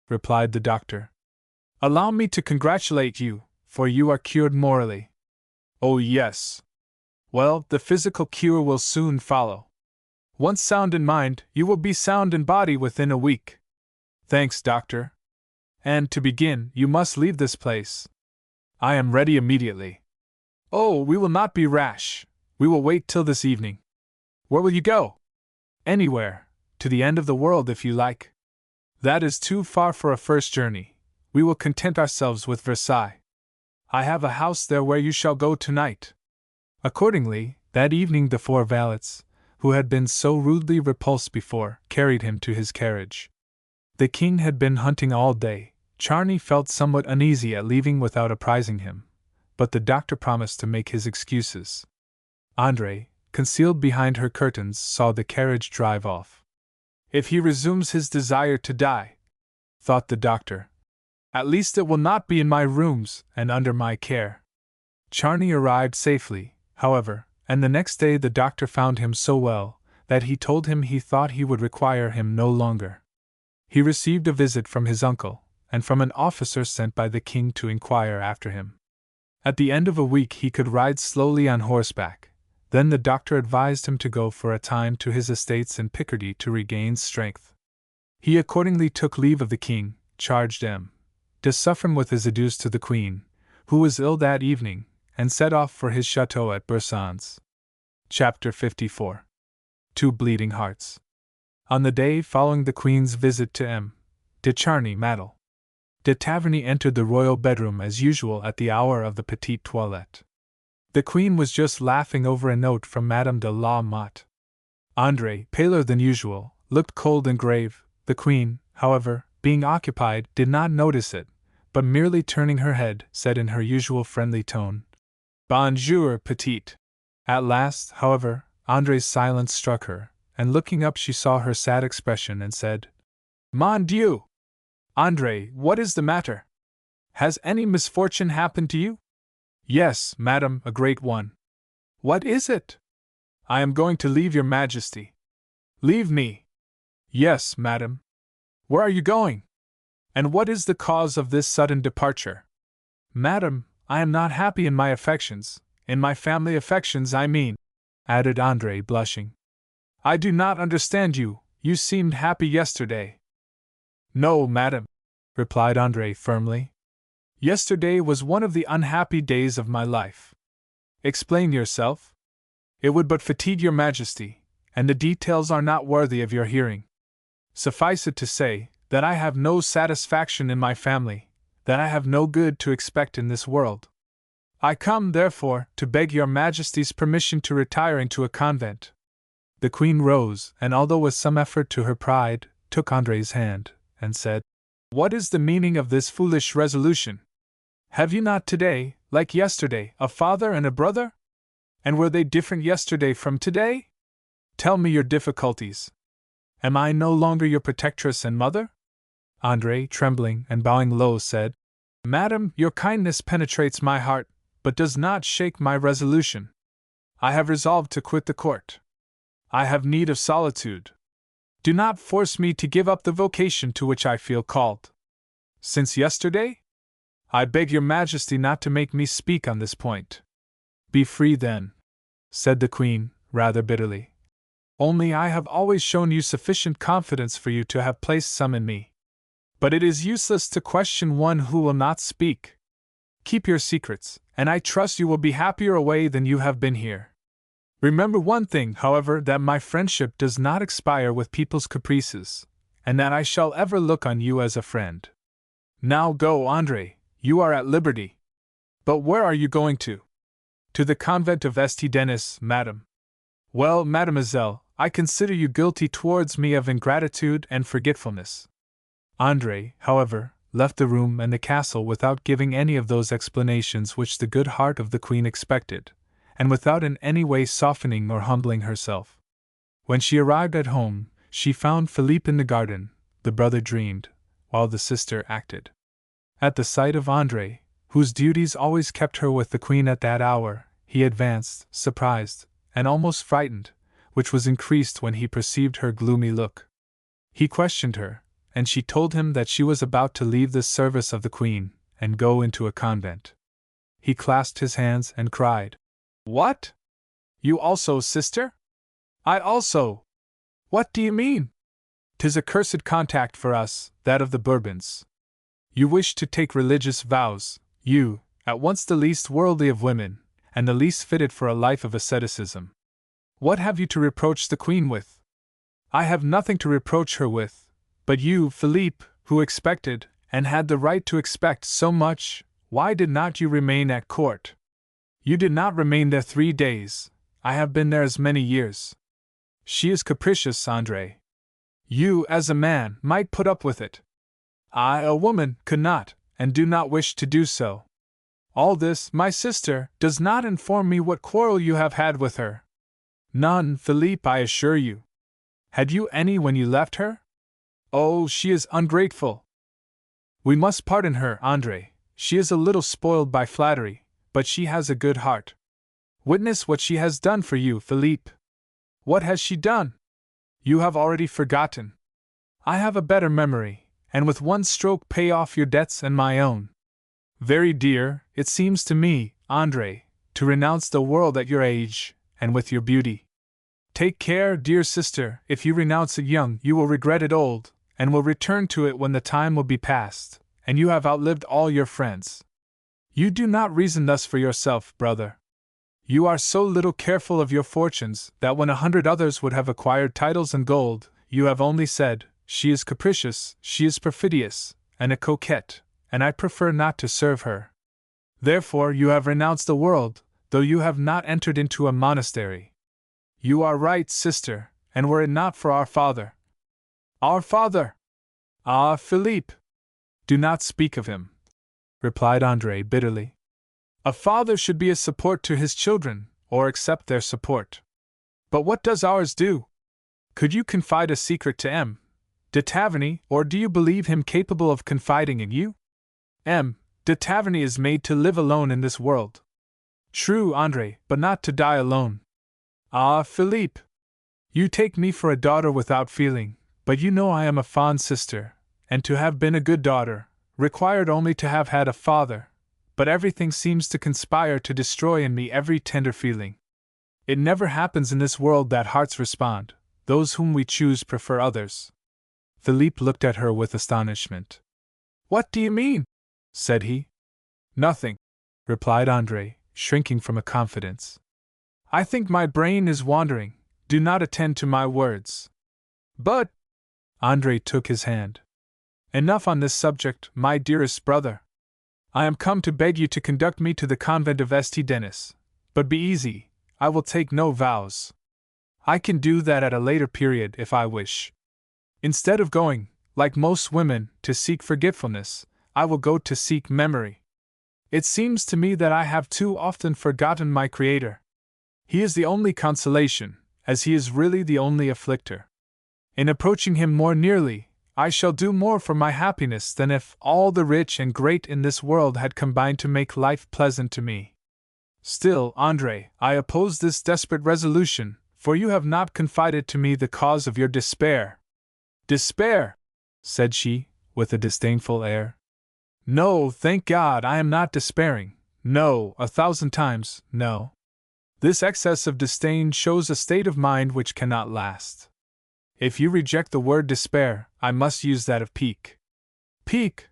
replied the doctor. "Allow me to congratulate you, for you are cured morally." "Oh, yes. Well, the physical cure will soon follow. Once sound in mind, you will be sound in body within a week." "Thanks, doctor. And, to begin, you must leave this place." "I am ready immediately." "Oh, we will not be rash. We will wait till this evening." "Where will you go?" "Anywhere. To the end of the world if you like." "That is too far for a first journey. We will content ourselves with Versailles. I have a house there where you shall go tonight." Accordingly, that evening the 4 valets, who had been so rudely repulsed before, carried him to his carriage. The king had been hunting all day. Charny felt somewhat uneasy at leaving without apprising him, but the doctor promised to make his excuses. André, concealed behind her curtains, saw the carriage drive off. "If he resumes his desire to die," thought the doctor, "at least it will not be in my rooms and under my care." Charny arrived safely, however, and the next day the doctor found him so well that he told him he thought he would require him no longer. He received a visit from his uncle, and from an officer sent by the king to inquire after him. At the end of a week he could ride slowly on horseback. Then the doctor advised him to go for a time to his estates in Picardy to regain strength. He accordingly took leave of the king, charged M. de Suffren with his adieus to the Queen, who was ill that evening, and set off for his chateau at Bersons. Chapter 54. 2 Bleeding Hearts. On the day following the Queen's visit to M. de Charny, Madame de Taverny entered the royal bedroom as usual at the hour of the petite toilette. The Queen was just laughing over a note from Madame de la Motte. André, paler than usual, looked cold and grave. The Queen, however, being occupied, did not notice it, but merely turning her head, said in her usual friendly tone, "Bonjour, petite." At last, however, André's silence struck her, and looking up she saw her sad expression and said, "Mon Dieu! André, what is the matter? Has any misfortune happened to you?" "Yes, madam, a great one." "What is it?" "I am going to leave your majesty." "Leave me?" "Yes, madam." "Where are you going? And what is the cause of this sudden departure?" "Madam, I am not happy in my affections, in my family affections I mean," added André, blushing. "I do not understand you, you seemed happy yesterday." "No, madam," replied André firmly. "Yesterday was one of the unhappy days of my life." "Explain yourself." "It would but fatigue your majesty, and the details are not worthy of your hearing. Suffice it to say, that I have no satisfaction in my family, that I have no good to expect in this world. I come, therefore, to beg your majesty's permission to retire into a convent." The Queen rose, and although with some effort to her pride, took André's hand, and said, "What is the meaning of this foolish resolution? Have you not today, like yesterday, a father and a brother? And were they different yesterday from today? Tell me your difficulties. Am I no longer your protectress and mother?" André, trembling and bowing low, said, "Madam, your kindness penetrates my heart, but does not shake my resolution. I have resolved to quit the court. I have need of solitude. Do not force me to give up the vocation to which I feel called. Since yesterday? I beg your majesty not to make me speak on this point. Be free then, said the queen, rather bitterly. Only I have always shown you sufficient confidence for you to have placed some in me. But it is useless to question one who will not speak. Keep your secrets, and I trust you will be happier away than you have been here. Remember one thing, however, that my friendship does not expire with people's caprices, and that I shall ever look on you as a friend. Now go, Andre, you are at liberty. But where are you going to? To the convent of St. Denis, madam. Well, mademoiselle, I consider you guilty towards me of ingratitude and forgetfulness. Andre, however, left the room and the castle without giving any of those explanations which the good heart of the queen expected, and without in any way softening or humbling herself. When she arrived at home, she found Philippe in the garden. The brother dreamed, while the sister acted. At the sight of Andre, whose duties always kept her with the queen at that hour, he advanced, surprised, and almost frightened, which was increased when he perceived her gloomy look. He questioned her, and she told him that she was about to leave the service of the queen, and go into a convent. He clasped his hands and cried, "What? You also, sister?" "I also." "What do you mean?" "'Tis a cursed contact for us, that of the Bourbons. You wish to take religious vows, you, at once the least worldly of women, and the least fitted for a life of asceticism. What have you to reproach the queen with?" "I have nothing to reproach her with. But you, Philippe, who expected, and had the right to expect so much, why did not you remain at court?" "You did not remain there 3 days. I have been there as many years." "She is capricious, Andre. You, as a man, might put up with it. I, a woman, could not, and do not wish to do so. All this, my sister, does not inform me what quarrel you have had with her." "None, Philippe, I assure you." "Had you any when you left her?" "Oh, she is ungrateful." "We must pardon her, Andre. She is a little spoiled by flattery, but she has a good heart. Witness what she has done for you, Philippe." "What has she done?" "You have already forgotten. I have a better memory, and with one stroke pay off your debts and my own. Very dear, it seems to me, Andre, to renounce the world at your age, and with your beauty. Take care, dear sister, if you renounce it young, you will regret it old, and will return to it when the time will be past, and you have outlived all your friends. You do not reason thus for yourself, brother. You are so little careful of your fortunes that when 100 others would have acquired titles and gold, you have only said, 'She is capricious, she is perfidious, and a coquette, and I prefer not to serve her.' Therefore you have renounced the world, though you have not entered into a monastery. You are right, sister, and were it not for our father—" "Our father!" "Ah, Philippe! Do not speak of him," replied Andre bitterly. "A father should be a support to his children, or accept their support. But what does ours do? Could you confide a secret to M. de Taverny, or do you believe him capable of confiding in you? M. de Taverny is made to live alone in this world." "True, Andre, but not to die alone." "Ah, Philippe! You take me for a daughter without feeling, but you know I am a fond sister, and to have been a good daughter, required only to have had a father, but everything seems to conspire to destroy in me every tender feeling. It never happens in this world that hearts respond, those whom we choose prefer others." Philippe looked at her with astonishment. "What do you mean?" said he. "Nothing," replied Andre, shrinking from a confidence. "I think my brain is wandering, do not attend to my words." "But—" Andre took his hand. "Enough on this subject, my dearest brother. I am come to beg you to conduct me to the convent of St. Denis, but be easy, I will take no vows. I can do that at a later period if I wish. Instead of going, like most women, to seek forgetfulness, I will go to seek memory. It seems to me that I have too often forgotten my Creator. He is the only consolation, as He is really the only afflictor. In approaching Him more nearly, I shall do more for my happiness than if all the rich and great in this world had combined to make life pleasant to me." Still, Andre, I oppose this desperate resolution, for you have not confided to me the cause of your despair. Despair? Said she, with a disdainful air. No, thank God, I am not despairing. No, 1,000 times, no. This excess of disdain shows a state of mind which cannot last. If you reject the word despair, I must use that of pique. Pique?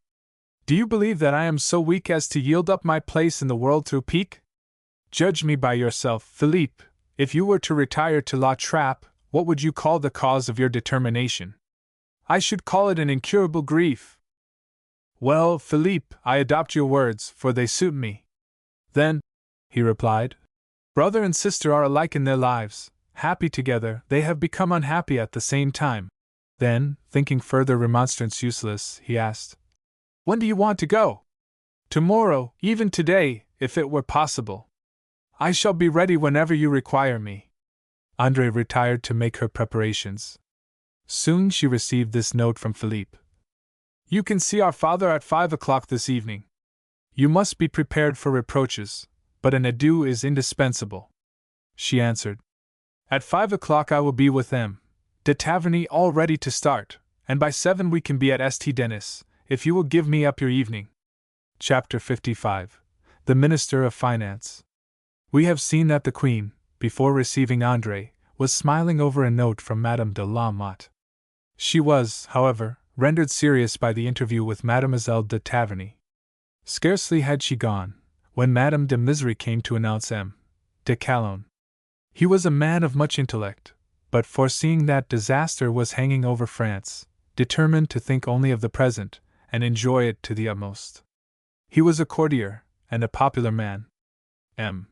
Do you believe that I am so weak as to yield up my place in the world through pique? Judge me by yourself, Philippe. If you were to retire to La Trappe, what would you call the cause of your determination? I should call it an incurable grief. Well, Philippe, I adopt your words, for they suit me. Then, he replied, brother and sister are alike in their lives. Happy together, they have become unhappy at the same time. Then, thinking further remonstrance useless, he asked, when do you want to go? Tomorrow, even today, if it were possible. I shall be ready whenever you require me. Andre retired to make her preparations. Soon she received this note from Philippe. You can see our father at 5 o'clock this evening. You must be prepared for reproaches, but an adieu is indispensable. She answered. At 5 o'clock I will be with M. de Taverny all ready to start, and by 7 we can be at St. Denis, if you will give me up your evening. Chapter 55. The Minister of Finance. We have seen that the Queen, before receiving Andre, was smiling over a note from Madame de la Motte. She was, however, rendered serious by the interview with Mademoiselle de Taverny. Scarcely had she gone, when Madame de Misery came to announce M. de Calonne. He was a man of much intellect, but foreseeing that disaster was hanging over France, determined to think only of the present, and enjoy it to the utmost. He was a courtier, and a popular man. M.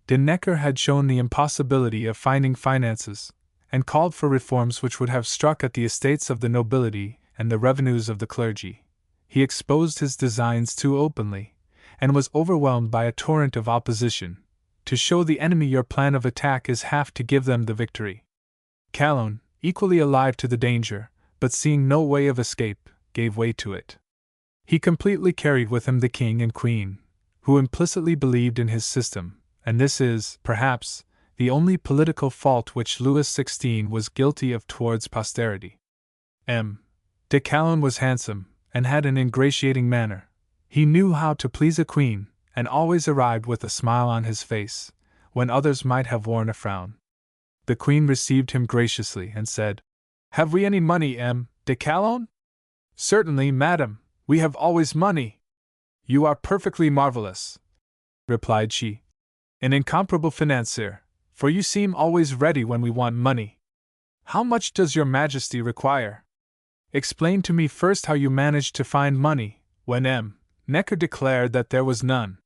de Necker had shown the impossibility of finding finances, and called for reforms which would have struck at the estates of the nobility and the revenues of the clergy. He exposed his designs too openly, and was overwhelmed by a torrent of opposition. To show the enemy your plan of attack is half to give them the victory. Calonne, equally alive to the danger, but seeing no way of escape, gave way to it. He completely carried with him the king and queen, who implicitly believed in his system, and this is, perhaps, the only political fault which Louis XVI was guilty of towards posterity. M. de Calonne was handsome, and had an ingratiating manner. He knew how to please a queen, and always arrived with a smile on his face, when others might have worn a frown. The queen received him graciously and said, Have we any money, M. de Calonne? Certainly, madam, we have always money. You are perfectly marvelous, replied she. An incomparable financier, for you seem always ready when we want money. How much does your majesty require? Explain to me first how you managed to find money, when M. Necker declared that there was none.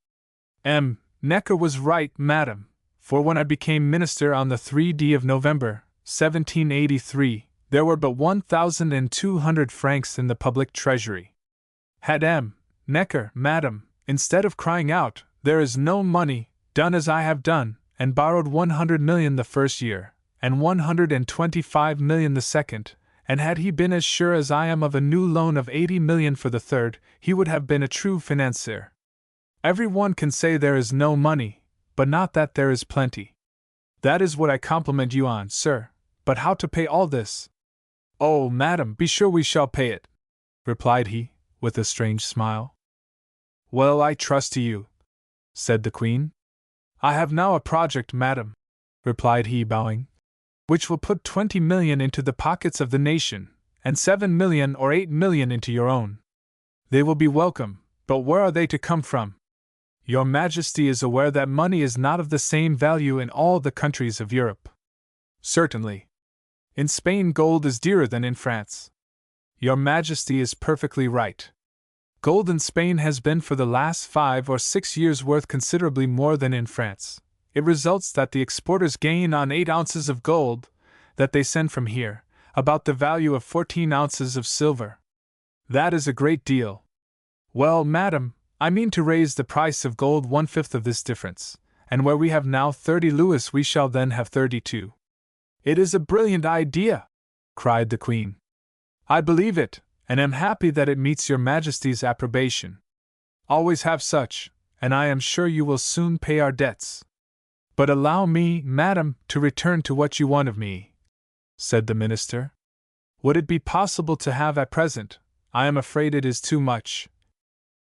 M. Necker was right, madam, for when I became minister on the 3d of November, 1783, there were but 1,200 francs in the public treasury. Had M. Necker, madam, instead of crying out, there is no money, done as I have done, and borrowed 100 million the first year, and 125 million the second, and had he been as sure as I am of a new loan of 80 million for the third, he would have been a true financier. Every one can say there is no money, but not that there is plenty. That is what I compliment you on, sir, but how to pay all this? Oh, madam, be sure we shall pay it, replied he, with a strange smile. Well, I trust to you, said the queen. I have now a project, madam, replied he, bowing, which will put 20 million into the pockets of the nation, and 7 million or 8 million into your own. They will be welcome, but where are they to come from? Your Majesty is aware that money is not of the same value in all the countries of Europe. Certainly. In Spain gold is dearer than in France. Your Majesty is perfectly right. Gold in Spain has been for the last 5 or 6 years worth considerably more than in France. It results that the exporters gain on 8 ounces of gold that they send from here, about the value of 14 ounces of silver. That is a great deal. Well, madam, I mean to raise the price of gold 1/5 of this difference, and where we have now 30 louis we shall then have 32. It is a brilliant idea, cried the queen. I believe it, and am happy that it meets your Majesty's approbation. Always have such, and I am sure you will soon pay our debts. But allow me, madam, to return to what you want of me, said the minister. Would it be possible to have at present? I am afraid it is too much.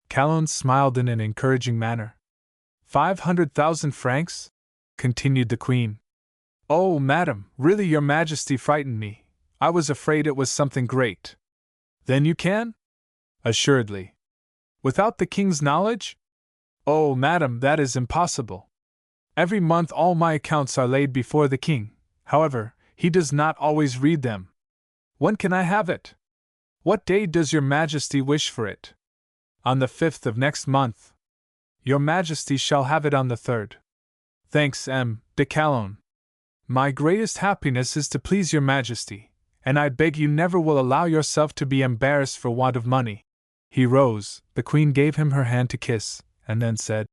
Calonne smiled in an encouraging manner. 500,000 francs? Continued the queen. Oh, madam, really your majesty frightened me. I was afraid it was something great. Then you can? Assuredly. Without the king's knowledge? Oh, madam, that is impossible. Every month all my accounts are laid before the king. However, he does not always read them. When can I have it? What day does your majesty wish for it? On the 5th of next month. Your majesty shall have it on the 3rd. Thanks, M. de Calonne. My greatest happiness is to please your majesty, and I beg you never will allow yourself to be embarrassed for want of money. He rose, the queen gave him her hand to kiss, and then said,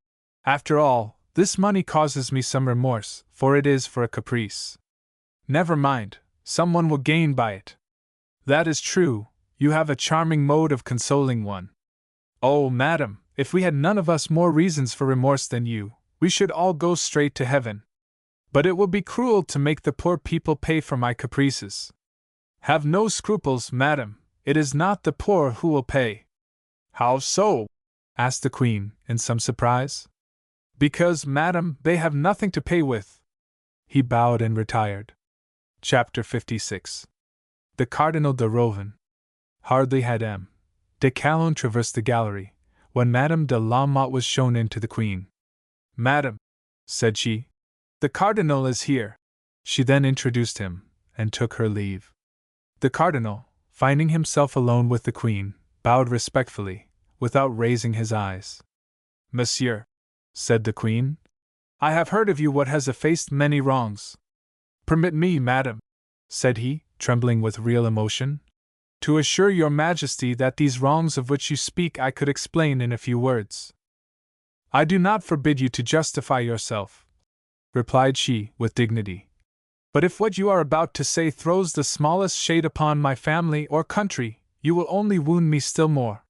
After all, this money causes me some remorse, for it is for a caprice. Never mind, someone will gain by it. That is true, you have a charming mode of consoling one. Oh, madam, if we had none of us more reasons for remorse than you, we should all go straight to heaven. But it will be cruel to make the poor people pay for my caprices. Have no scruples, madam, it is not the poor who will pay. How so? Asked the queen, in some surprise. Because, madam, they have nothing to pay with. He bowed and retired. Chapter 56. The Cardinal de Rohan. Hardly had M. de Calonne traversed the gallery, when Madame de la Motte was shown in to the queen. Madam, said she, the cardinal is here. She then introduced him, and took her leave. The cardinal, finding himself alone with the queen, bowed respectfully, without raising his eyes. Monsieur, said the queen, I have heard of you what has effaced many wrongs. Permit me, madam, said he, trembling with real emotion, to assure your majesty that these wrongs of which you speak I could explain in a few words. I do not forbid you to justify yourself, replied she, with dignity. But if what you are about to say throws the smallest shade upon my family or country, you will only wound me still more.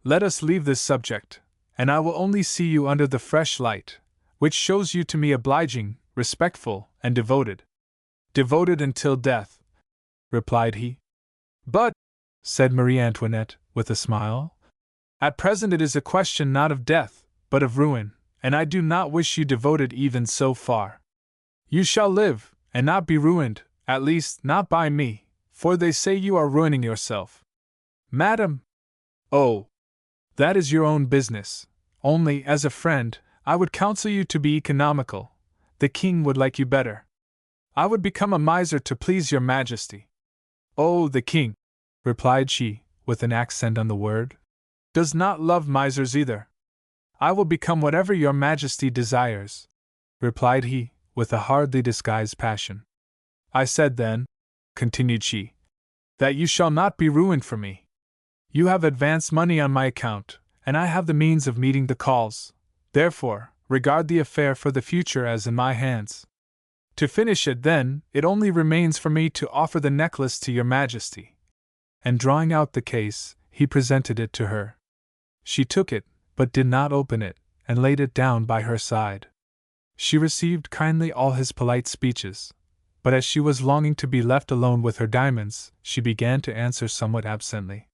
Let us leave this subject, and I will only see you under the fresh light, which shows you to me obliging, respectful, and devoted. Devoted until death, replied he. But, said Marie Antoinette, with a smile, at present it is a question not of death, but of ruin, and I do not wish you devoted even so far. You shall live, and not be ruined, at least not by me, for they say you are ruining yourself. Madam! Oh! That is your own business. Only, as a friend, I would counsel you to be economical. The king would like you better. I would become a miser to please your majesty. Oh, the king, replied she, with an accent on the word, does not love misers either. I will become whatever your majesty desires, replied he, with a hardly disguised passion. I said then, continued she, that you shall not be ruined for me. You have advanced money on my account, and I have the means of meeting the calls. Therefore, regard the affair for the future as in my hands. To finish it, then, it only remains for me to offer the necklace to your majesty. And drawing out the case, he presented it to her. She took it, but did not open it, and laid it down by her side. She received kindly all his polite speeches, but as she was longing to be left alone with her diamonds, she began to answer somewhat absently.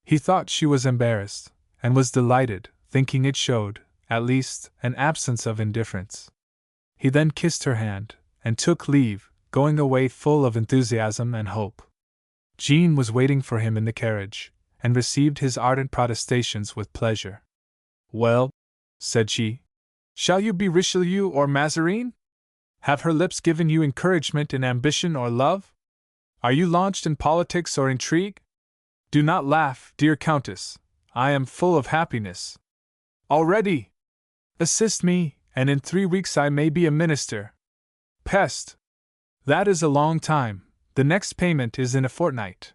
He thought she was embarrassed, and was delighted, thinking it showed, at least, an absence of indifference. He then kissed her hand, and took leave, going away full of enthusiasm and hope. Jean was waiting for him in the carriage, and received his ardent protestations with pleasure. Well, said she, shall you be Richelieu or Mazarin? Have her lips given you encouragement in ambition or love? Are you launched in politics or intrigue? Do not laugh, dear Countess, I am full of happiness. Already! Assist me, and in 3 weeks I may be a minister. Peste! That is a long time, the next payment is in a fortnight.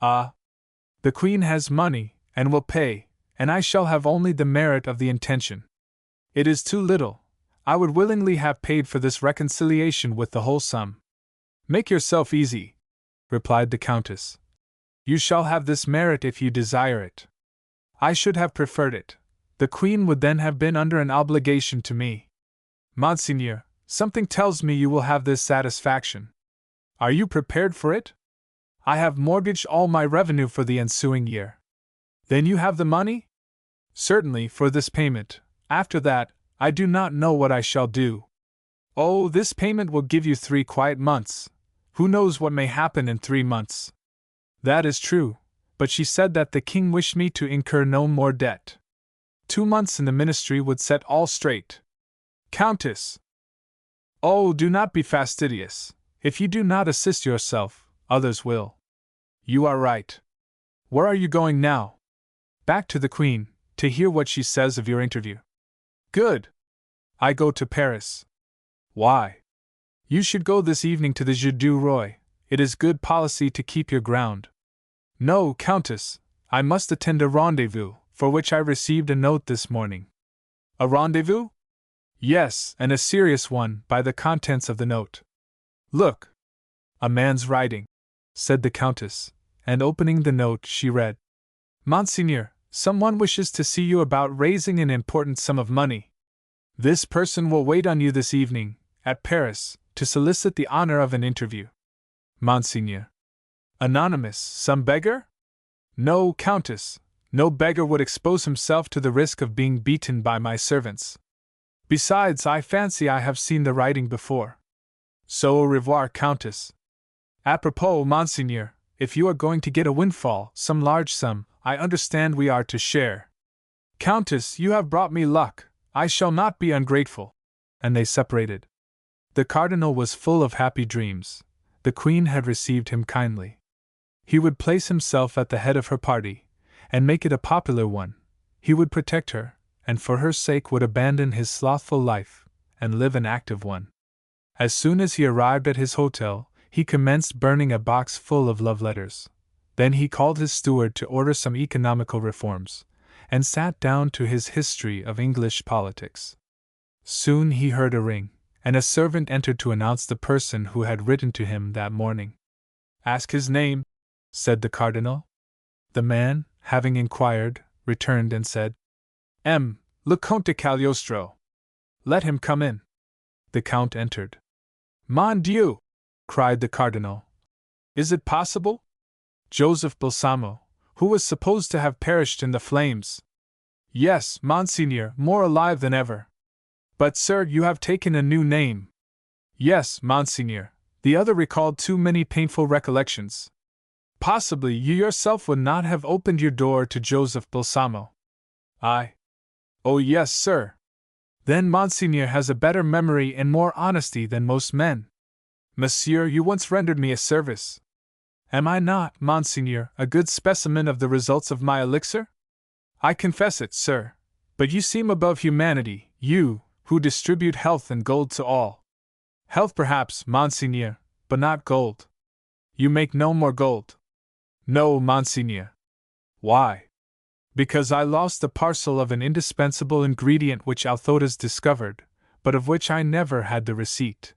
Ah! The Queen has money, and will pay, and I shall have only the merit of the intention. It is too little. I would willingly have paid for this reconciliation with the whole sum. Make yourself easy, replied the Countess. You shall have this merit if you desire it. I should have preferred it. The The Queen would then have been under an obligation to me. Monseigneur, something tells me you will have this satisfaction. Are you prepared for it? I have mortgaged all my revenue for the ensuing year. Then you have the money? Certainly, for this payment. After that, I do not know what I shall do. Oh, this payment will give you 3 quiet months. Who knows what may happen in 3 months? That is true, but she said that the king wished me to incur no more debt. 2 months in the ministry would set all straight. Countess! Oh, do not be fastidious. If you do not assist yourself, others will. You are right. Where are you going now? Back to the Queen, to hear what she says of your interview. Good. I go to Paris. Why? You should go this evening to the Jeu du Roi. It is good policy to keep your ground. No, Countess, I must attend a rendezvous, for which I received a note this morning. A rendezvous? Yes, and a serious one, by the contents of the note. Look. A man's writing, said the Countess, and opening the note she read. Monseigneur, someone wishes to see you about raising an important sum of money. This person will wait on you this evening, at Paris, to solicit the honor of an interview. Monseigneur. Anonymous, some beggar? No, Countess, no beggar would expose himself to the risk of being beaten by my servants. Besides, I fancy I have seen the writing before. So au revoir, Countess. Apropos, Monseigneur, if you are going to get a windfall, some large sum, I understand we are to share. Countess, you have brought me luck. I shall not be ungrateful. And they separated. The Cardinal was full of happy dreams. The Queen had received him kindly. He would place himself at the head of her party, and make it a popular one. He would protect her, and for her sake would abandon his slothful life, and live an active one. As soon as he arrived at his hotel, he commenced burning a box full of love letters. Then he called his steward to order some economical reforms, and sat down to his history of English politics. Soon he heard a ring, and a servant entered to announce the person who had written to him that morning. Ask his name, said the Cardinal. The man, having inquired, returned and said, M. Le Comte de Cagliostro. Let him come in. The Count entered. Mon Dieu! Cried the Cardinal. Is it possible? Joseph Balsamo, who was supposed to have perished in the flames. Yes, Monseigneur, more alive than ever. But, sir, you have taken a new name. Yes, Monseigneur, the other recalled too many painful recollections. Possibly you yourself would not have opened your door to Joseph Balsamo. I. Oh yes, sir. Then Monseigneur has a better memory and more honesty than most men. Monsieur, you once rendered me a service. Am I not, Monseigneur, a good specimen of the results of my elixir? I confess it, sir. But you seem above humanity, you, who distribute health and gold to all. Health perhaps, Monseigneur, but not gold. You make no more gold. No, Monseigneur. Why? Because I lost the parcel of an indispensable ingredient which Althotas discovered, but of which I never had the receipt.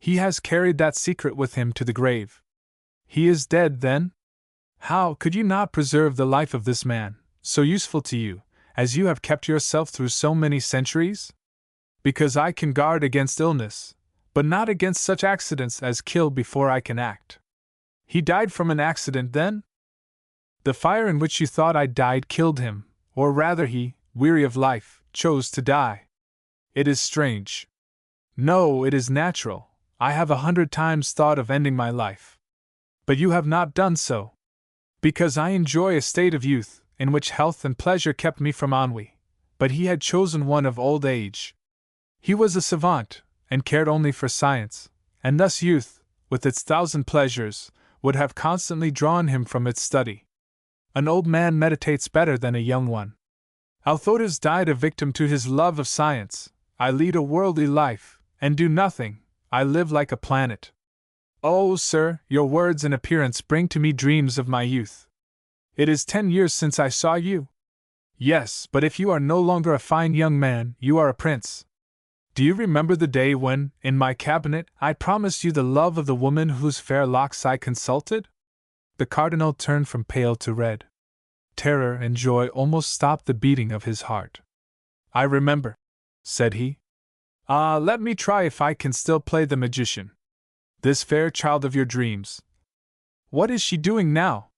He has carried that secret with him to the grave. He is dead, then? How could you not preserve the life of this man, so useful to you, as you have kept yourself through so many centuries? Because I can guard against illness, but not against such accidents as kill before I can act. He died from an accident, then? The fire in which you thought I died killed him, or rather he, weary of life, chose to die. It is strange. No, it is natural. I have 100 times thought of ending my life. But you have not done so. Because I enjoy a state of youth, in which health and pleasure kept me from ennui, but he had chosen one of old age. He was a savant, and cared only for science, and thus youth, with its 1,000 pleasures, would have constantly drawn him from its study. An old man meditates better than a young one. Althotas died a victim to his love of science. I lead a worldly life, and do nothing. I live like a planet. Oh, sir, your words and appearance bring to me dreams of my youth. It is 10 years since I saw you. Yes, but if you are no longer a fine young man, you are a prince. Do you remember the day when, in my cabinet, I promised you the love of the woman whose fair locks I consulted? The Cardinal turned from pale to red. Terror and joy almost stopped the beating of his heart. I remember, said he. Ah, let me try if I can still play the magician. This fair child of your dreams. What is she doing now?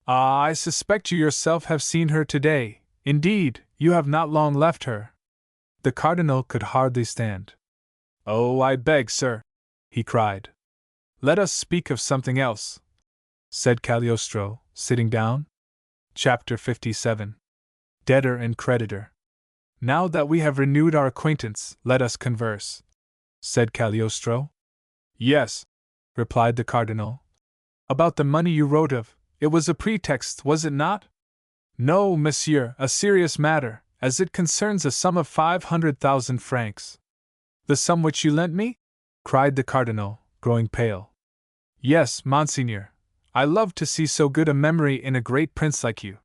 Ah, I suspect you yourself have seen her today. Indeed, you have not long left her. The cardinal could hardly stand. Oh, I beg, sir, he cried. Let us speak of something else, said Cagliostro, sitting down. Chapter 57. Debtor and Creditor. Now that we have renewed our acquaintance, let us converse, said Cagliostro. Yes, replied the cardinal. About the money you wrote of, it was a pretext, was it not? No, monsieur, a serious matter, as it concerns a sum of 500,000 francs. The sum which you lent me? Cried the cardinal, growing pale. Yes, monseigneur. I love to see so good a memory in a great prince like you.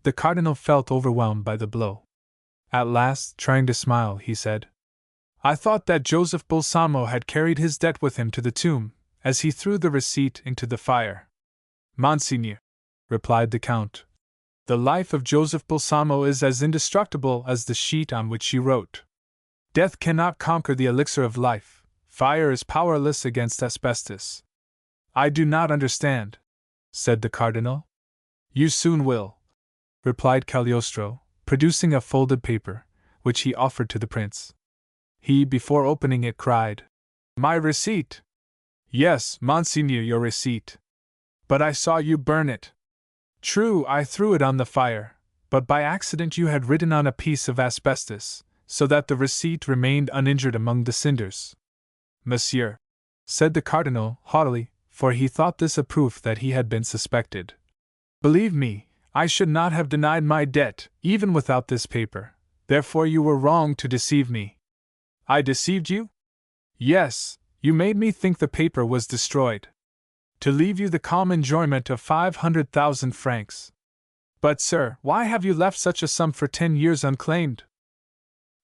The cardinal felt overwhelmed by the blow. At last, trying to smile, he said, I thought that Joseph Balsamo had carried his debt with him to the tomb, as he threw the receipt into the fire. Monseigneur, replied the count, the life of Joseph Balsamo is as indestructible as the sheet on which you wrote. Death cannot conquer the elixir of life, fire is powerless against asbestos. I do not understand, said the cardinal. You soon will, replied Cagliostro, producing a folded paper, which he offered to the prince. He, before opening it, cried, My receipt! Yes, monseigneur, your receipt. But I saw you burn it. True, I threw it on the fire, but by accident you had written on a piece of asbestos, so that the receipt remained uninjured among the cinders. Monsieur, said the cardinal, haughtily, for he thought this a proof that he had been suspected. Believe me, I should not have denied my debt, even without this paper, therefore you were wrong to deceive me. I deceived you? Yes, you made me think the paper was destroyed. To leave you the calm enjoyment of 500,000 francs. But, sir, why have you left such a sum for 10 years unclaimed?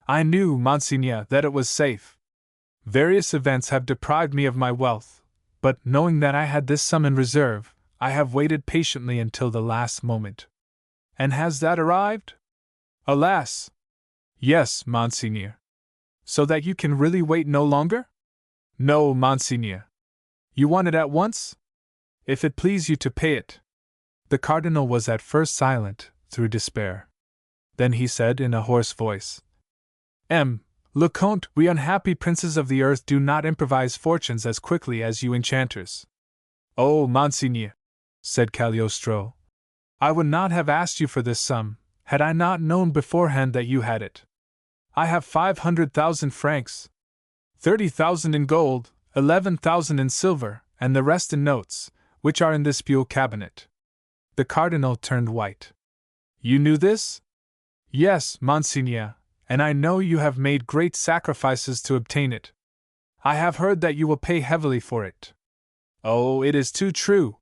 I knew, monseigneur, that it was safe. Various events have deprived me of my wealth, but, knowing that I had this sum in reserve, I have waited patiently until the last moment. And has that arrived? Alas! Yes, monseigneur. So that you can really wait no longer? No, monseigneur. You want it at once? If it please you to pay it. The cardinal was at first silent, through despair. Then he said in a hoarse voice, Le Comte, we unhappy princes of the earth do not improvise fortunes as quickly as you enchanters. Oh, monseigneur, said Cagliostro, I would not have asked you for this sum, had I not known beforehand that you had it. I have 500,000 francs, 30,000 in gold, 11,000 in silver, and the rest in notes, which are in this buhl cabinet. The cardinal turned white. You knew this? Yes, monseigneur, and I know you have made great sacrifices to obtain it. I have heard that you will pay heavily for it. Oh, it is too true.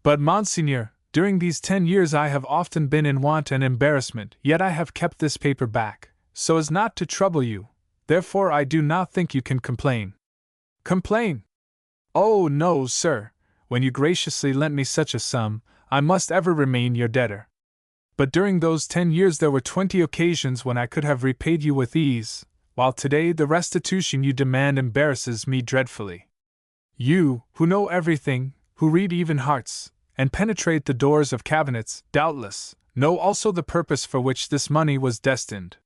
But, monseigneur, during these 10 years I have often been in want and embarrassment, yet I have kept this paper back, so as not to trouble you, therefore I do not think you can complain. Complain? Oh, no, sir, when you graciously lent me such a sum, I must ever remain your debtor. But during those 10 years there were 20 occasions when I could have repaid you with ease, while today the restitution you demand embarrasses me dreadfully. You, who know everything, who read even hearts, and penetrate the doors of cabinets, doubtless, know also the purpose for which this money was destined.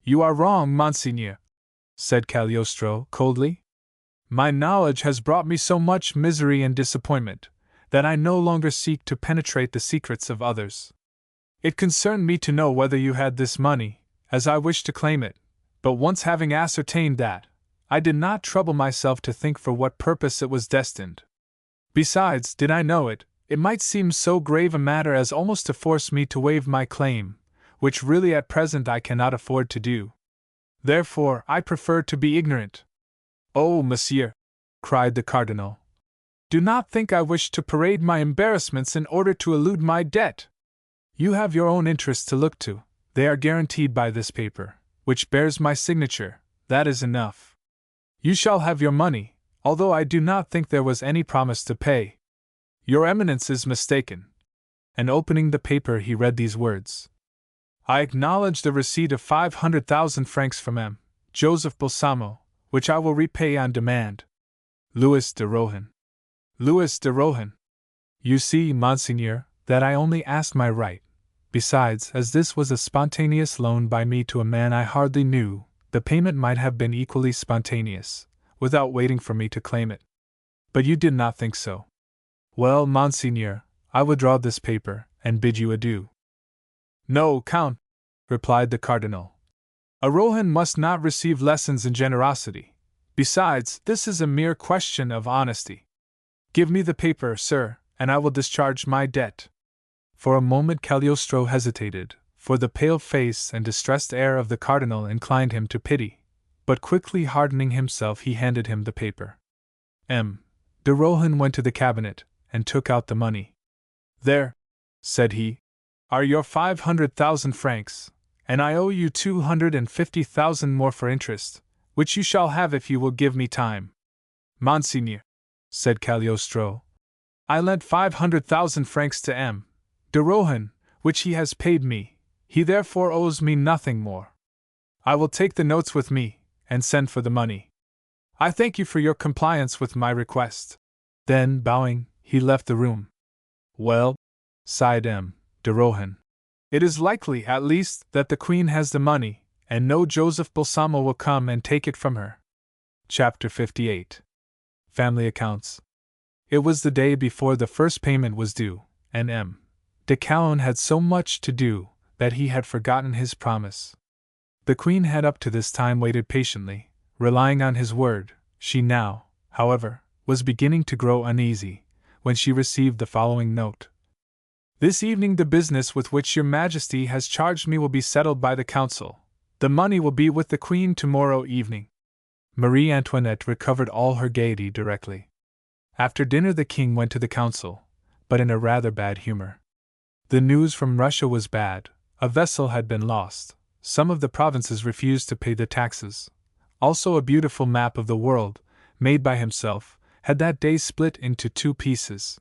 You are wrong, monseigneur, said Cagliostro coldly. My knowledge has brought me so much misery and disappointment, that I no longer seek to penetrate the secrets of others. It concerned me to know whether you had this money, as I wished to claim it, but once having ascertained that, I did not trouble myself to think for what purpose it was destined. Besides, did I know it, it might seem so grave a matter as almost to force me to waive my claim, which really at present I cannot afford to do. Therefore, I prefer to be ignorant. Oh, monsieur, cried the cardinal, do not think I wish to parade my embarrassments in order to elude my debt. You have your own interests to look to, they are guaranteed by this paper, which bears my signature, that is enough. You shall have your money, although I do not think there was any promise to pay. Your Eminence is mistaken. And opening the paper he read these words. I acknowledge the receipt of 500,000 francs from M. Joseph Balsamo, which I will repay on demand. Louis de Rohan. Louis de Rohan. You see, Monseigneur, that I only asked my right. Besides, as this was a spontaneous loan by me to a man I hardly knew, the payment might have been equally spontaneous, without waiting for me to claim it. But you did not think so. Well, Monseigneur, I withdraw this paper, and bid you adieu. No, Count, replied the Cardinal. A Rohan must not receive lessons in generosity. Besides, this is a mere question of honesty. Give me the paper, sir, and I will discharge my debt. For a moment Cagliostro hesitated, for the pale face and distressed air of the Cardinal inclined him to pity, but quickly hardening himself he handed him the paper. M. de Rohan went to the cabinet, and took out the money. There, said he, are your 500,000 francs, and I owe you 250,000 more for interest, which you shall have if you will give me time. Monseigneur, said Cagliostro, I lent 500,000 francs to M. de Rohan, which he has paid me, he therefore owes me nothing more. I will take the notes with me, and send for the money. I thank you for your compliance with my request. Then, bowing, he left the room. Well, sighed M. de Rohan, it is likely, at least, that the Queen has the money, and no Joseph Balsamo will come and take it from her. Chapter 58. Family Accounts. It was the day before the first payment was due, and M. de Calonne had so much to do that he had forgotten his promise. The Queen had up to this time waited patiently, relying on his word. She now, however, was beginning to grow uneasy, when she received the following note. This evening the business with which your Majesty has charged me will be settled by the Council. The money will be with the Queen tomorrow evening. Marie Antoinette recovered all her gaiety directly. After dinner the King went to the Council, but in a rather bad humor. The news from Russia was bad. A vessel had been lost. Some of the provinces refused to pay the taxes. Also a beautiful map of the world, made by himself, had that day split into 2 pieces.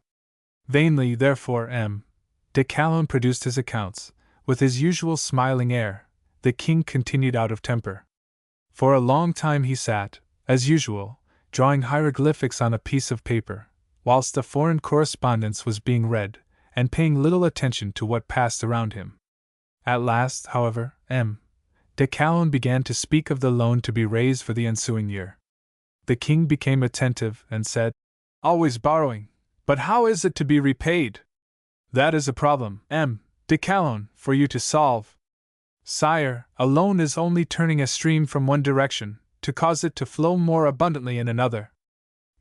Vainly, therefore, M. de Calonne produced his accounts. With his usual smiling air, the King continued out of temper. For a long time he sat, as usual, drawing hieroglyphics on a piece of paper, whilst a foreign correspondence was being read, and paying little attention to what passed around him. At last, however, M. de Calonne began to speak of the loan to be raised for the ensuing year. The King became attentive and said, Always borrowing, but how is it to be repaid? That is a problem, M. de Calonne, for you to solve. Sire, a loan is only turning a stream from one direction, to cause it to flow more abundantly in another.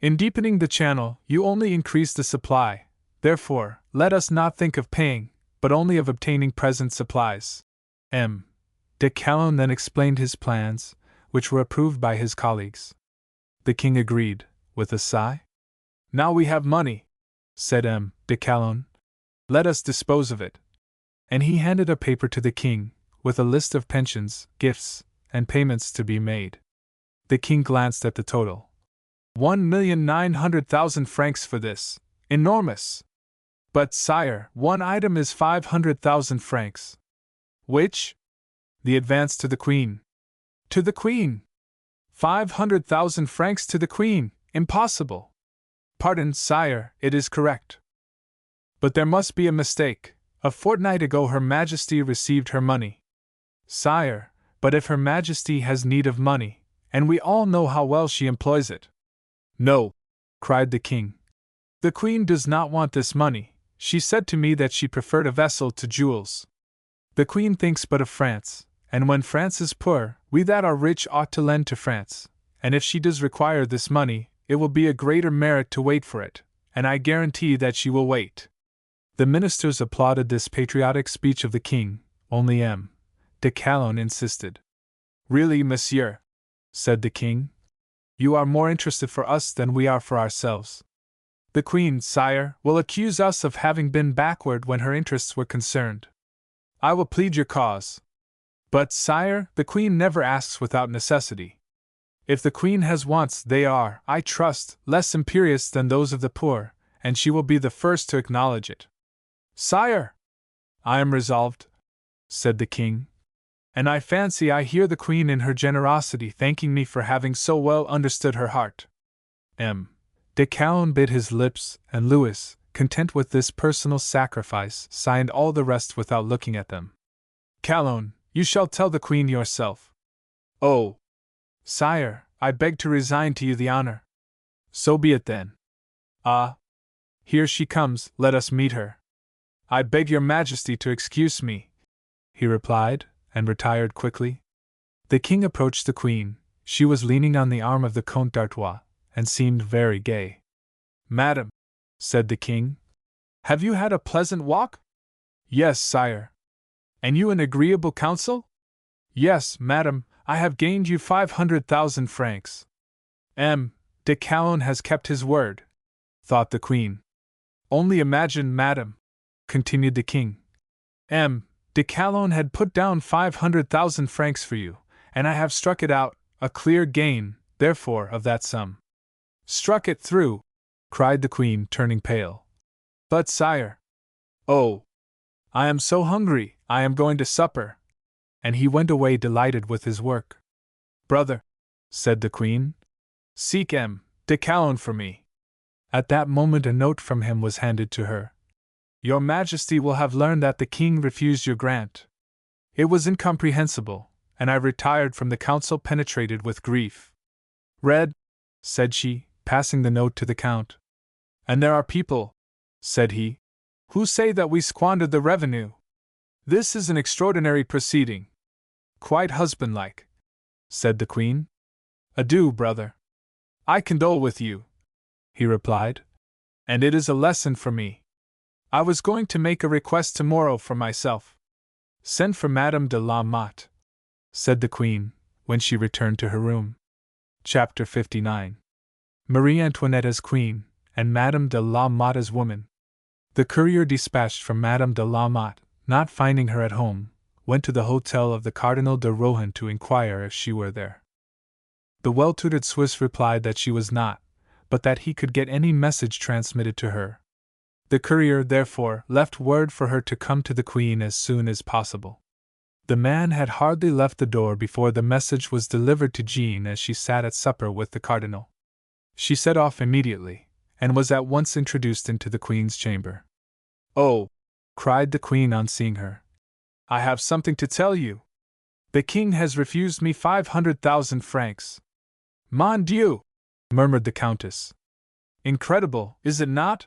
In deepening the channel, you only increase the supply. Therefore, let us not think of paying, but only of obtaining present supplies. M. de Calonne then explained his plans, which were approved by his colleagues. The King agreed, with a sigh. Now we have money, said M. de Calonne. Let us dispose of it. And he handed a paper to the King, with a list of pensions, gifts, and payments to be made. The King glanced at the total. 1,900,000 francs for this. Enormous! But, sire, one item is 500,000 francs. Which? The advance to the Queen. To the Queen! 500,000 francs to the Queen! Impossible! Pardon, sire, it is correct. But there must be a mistake. A fortnight ago Her Majesty received her money. Sire, but if Her Majesty has need of money, and we all know how well she employs it. No, cried the King. The Queen does not want this money. She said to me that she preferred a vessel to jewels. The Queen thinks but of France, and when France is poor, we that are rich ought to lend to France, and if she does require this money, it will be a greater merit to wait for it, and I guarantee that she will wait. The ministers applauded this patriotic speech of the King, only M. de Calonne insisted. Really, monsieur, said the King, you are more interested for us than we are for ourselves. The Queen, sire, will accuse us of having been backward when her interests were concerned. I will plead your cause. But, sire, the Queen never asks without necessity. If the Queen has wants, they are, I trust, less imperious than those of the poor, and she will be the first to acknowledge it. Sire! I am resolved. said the king. And I fancy I hear the queen in her generosity thanking me for having so well understood her heart. De Calonne bit his lips, and Louis, content with this personal sacrifice, signed all the rest without looking at them. Calonne, you shall tell the queen yourself. Oh! Sire, I beg to resign to you the honor. So be it then. Ah! Here she comes, let us meet her. I beg your majesty to excuse me, he replied, and retired quickly. The king approached the queen. She was leaning on the arm of the Comte d'Artois, and seemed very gay. Madam, said the king, have you had a pleasant walk? Yes, sire. And you an agreeable counsel? Yes, madam, I have gained you 500,000 francs. De Calonne has kept his word, thought the queen. Only imagine, madam, continued the king. De Calonne had put down 500,000 francs for you, and I have struck it out, a clear gain, therefore, of that sum. Struck it through, cried the queen, turning pale. But, sire. Oh! I am so hungry, I am going to supper. And he went away delighted with his work. Brother, said the queen, seek de Calonne for me. At that moment a note from him was handed to her. Your Majesty will have learned that the king refused your grant. It was incomprehensible, and I retired from the council penetrated with grief. Read, said she, passing the note to the count. And there are people, said he, who say that we squandered the revenue. This is an extraordinary proceeding. Quite husbandlike, said the queen. Adieu, brother. I condole with you, he replied, and it is a lesson for me. I was going to make a request tomorrow for myself. Send for Madame de la Motte, said the queen, when she returned to her room. Chapter 59. Marie Antoinette as queen, and Madame de la Motte as woman. The courier dispatched from Madame de la Motte, not finding her at home, went to the hotel of the Cardinal de Rohan to inquire if she were there. The well-tutored Swiss replied that she was not, but that he could get any message transmitted to her. The courier, therefore, left word for her to come to the queen as soon as possible. The man had hardly left the door before the message was delivered to Jean as she sat at supper with the cardinal. She set off immediately, and was at once introduced into the queen's chamber. Oh! cried the queen on seeing her. I have something to tell you. The king has refused me 500,000 francs. Mon Dieu! Murmured the countess. Incredible, is it not?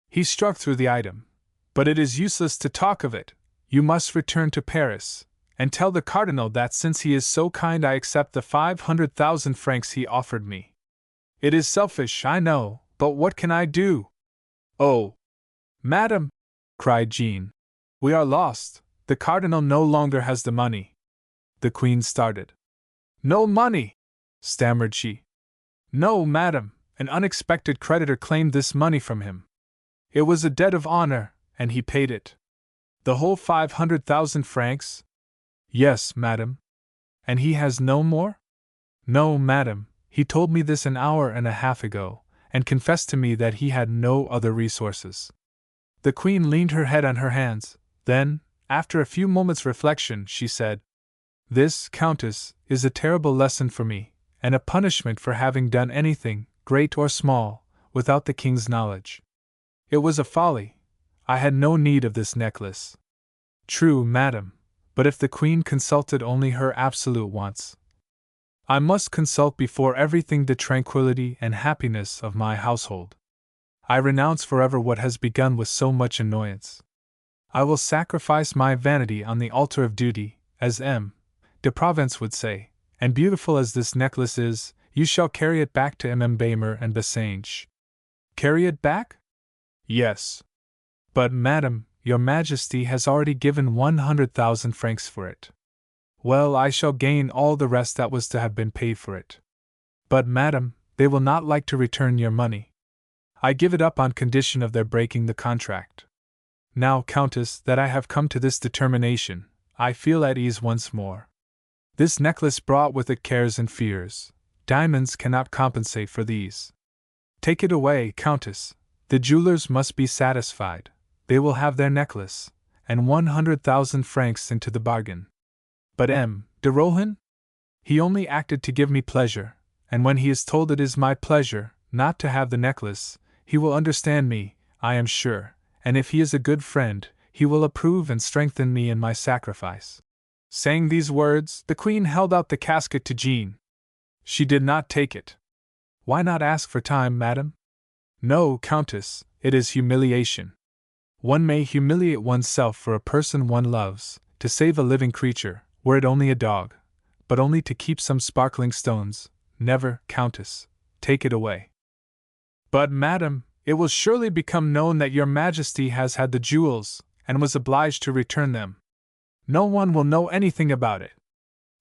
He struck through the item. But it is useless to talk of it. You must return to Paris, and tell the cardinal that since he is so kind I accept the 500,000 francs he offered me. It is selfish, I know, but what can I do? Oh! Madam! cried Jean. We are lost. The cardinal no longer has the money. The queen started. No money! Stammered she. No, madam, an unexpected creditor claimed this money from him. It was a debt of honor, and he paid it. The whole 500,000 francs? Yes, madam. And he has no more? No, madam, he told me this an hour and a half ago, and confessed to me that he had no other resources. The queen leaned her head on her hands, then, after a few moments' reflection, she said, This, countess, is a terrible lesson for me, and a punishment for having done anything, great or small, without the king's knowledge. It was a folly. I had no need of this necklace. True, madam, but if the queen consulted only her absolute wants, I must consult before everything the tranquility and happiness of my household. I renounce forever what has begun with so much annoyance. I will sacrifice my vanity on the altar of duty, as de Provence would say, and beautiful as this necklace is, you shall carry it back to Baimer and Bassange. Carry it back? Yes. But, madam, your majesty has already given 100,000 francs for it. Well, I shall gain all the rest that was to have been paid for it. But, madam, they will not like to return your money. I give it up on condition of their breaking the contract. Now, countess, that I have come to this determination, I feel at ease once more. This necklace brought with it cares and fears. Diamonds cannot compensate for these. Take it away, countess. The jewelers must be satisfied. They will have their necklace, and 100,000 francs into the bargain. But de Rohan? He only acted to give me pleasure, and when he is told it is my pleasure not to have the necklace, he will understand me, I am sure, and if he is a good friend, he will approve and strengthen me in my sacrifice." Saying these words, the Queen held out the casket to Jean. She did not take it. "Why not ask for time, madam?" "No, Countess, it is humiliation. One may humiliate oneself for a person one loves, to save a living creature, were it only a dog, but only to keep some sparkling stones. Never, Countess, take it away." "But, madam, it will surely become known that your Majesty has had the jewels, and was obliged to return them. No one will know anything about it.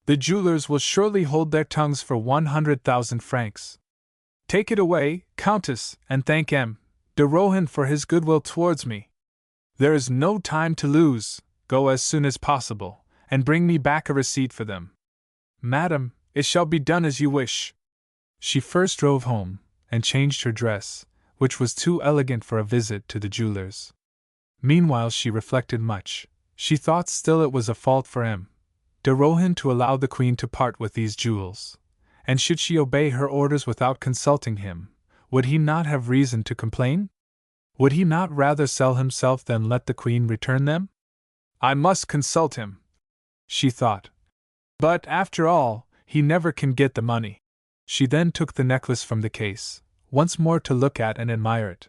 The jewelers will surely hold their tongues for 100,000 francs. Take it away, Countess, and thank de Rohan for his goodwill towards me. There is no time to lose, go as soon as possible, and bring me back a receipt for them." "Madam, it shall be done as you wish." She first drove home, and changed her dress, which was too elegant for a visit to the jewelers. Meanwhile she reflected much. She thought still it was a fault for de Rohan to allow the Queen to part with these jewels, and should she obey her orders without consulting him, would he not have reason to complain? Would he not rather sell himself than let the Queen return them? "I must consult him," she thought. "But, after all, he never can get the money." She then took the necklace from the case, once more to look at and admire it.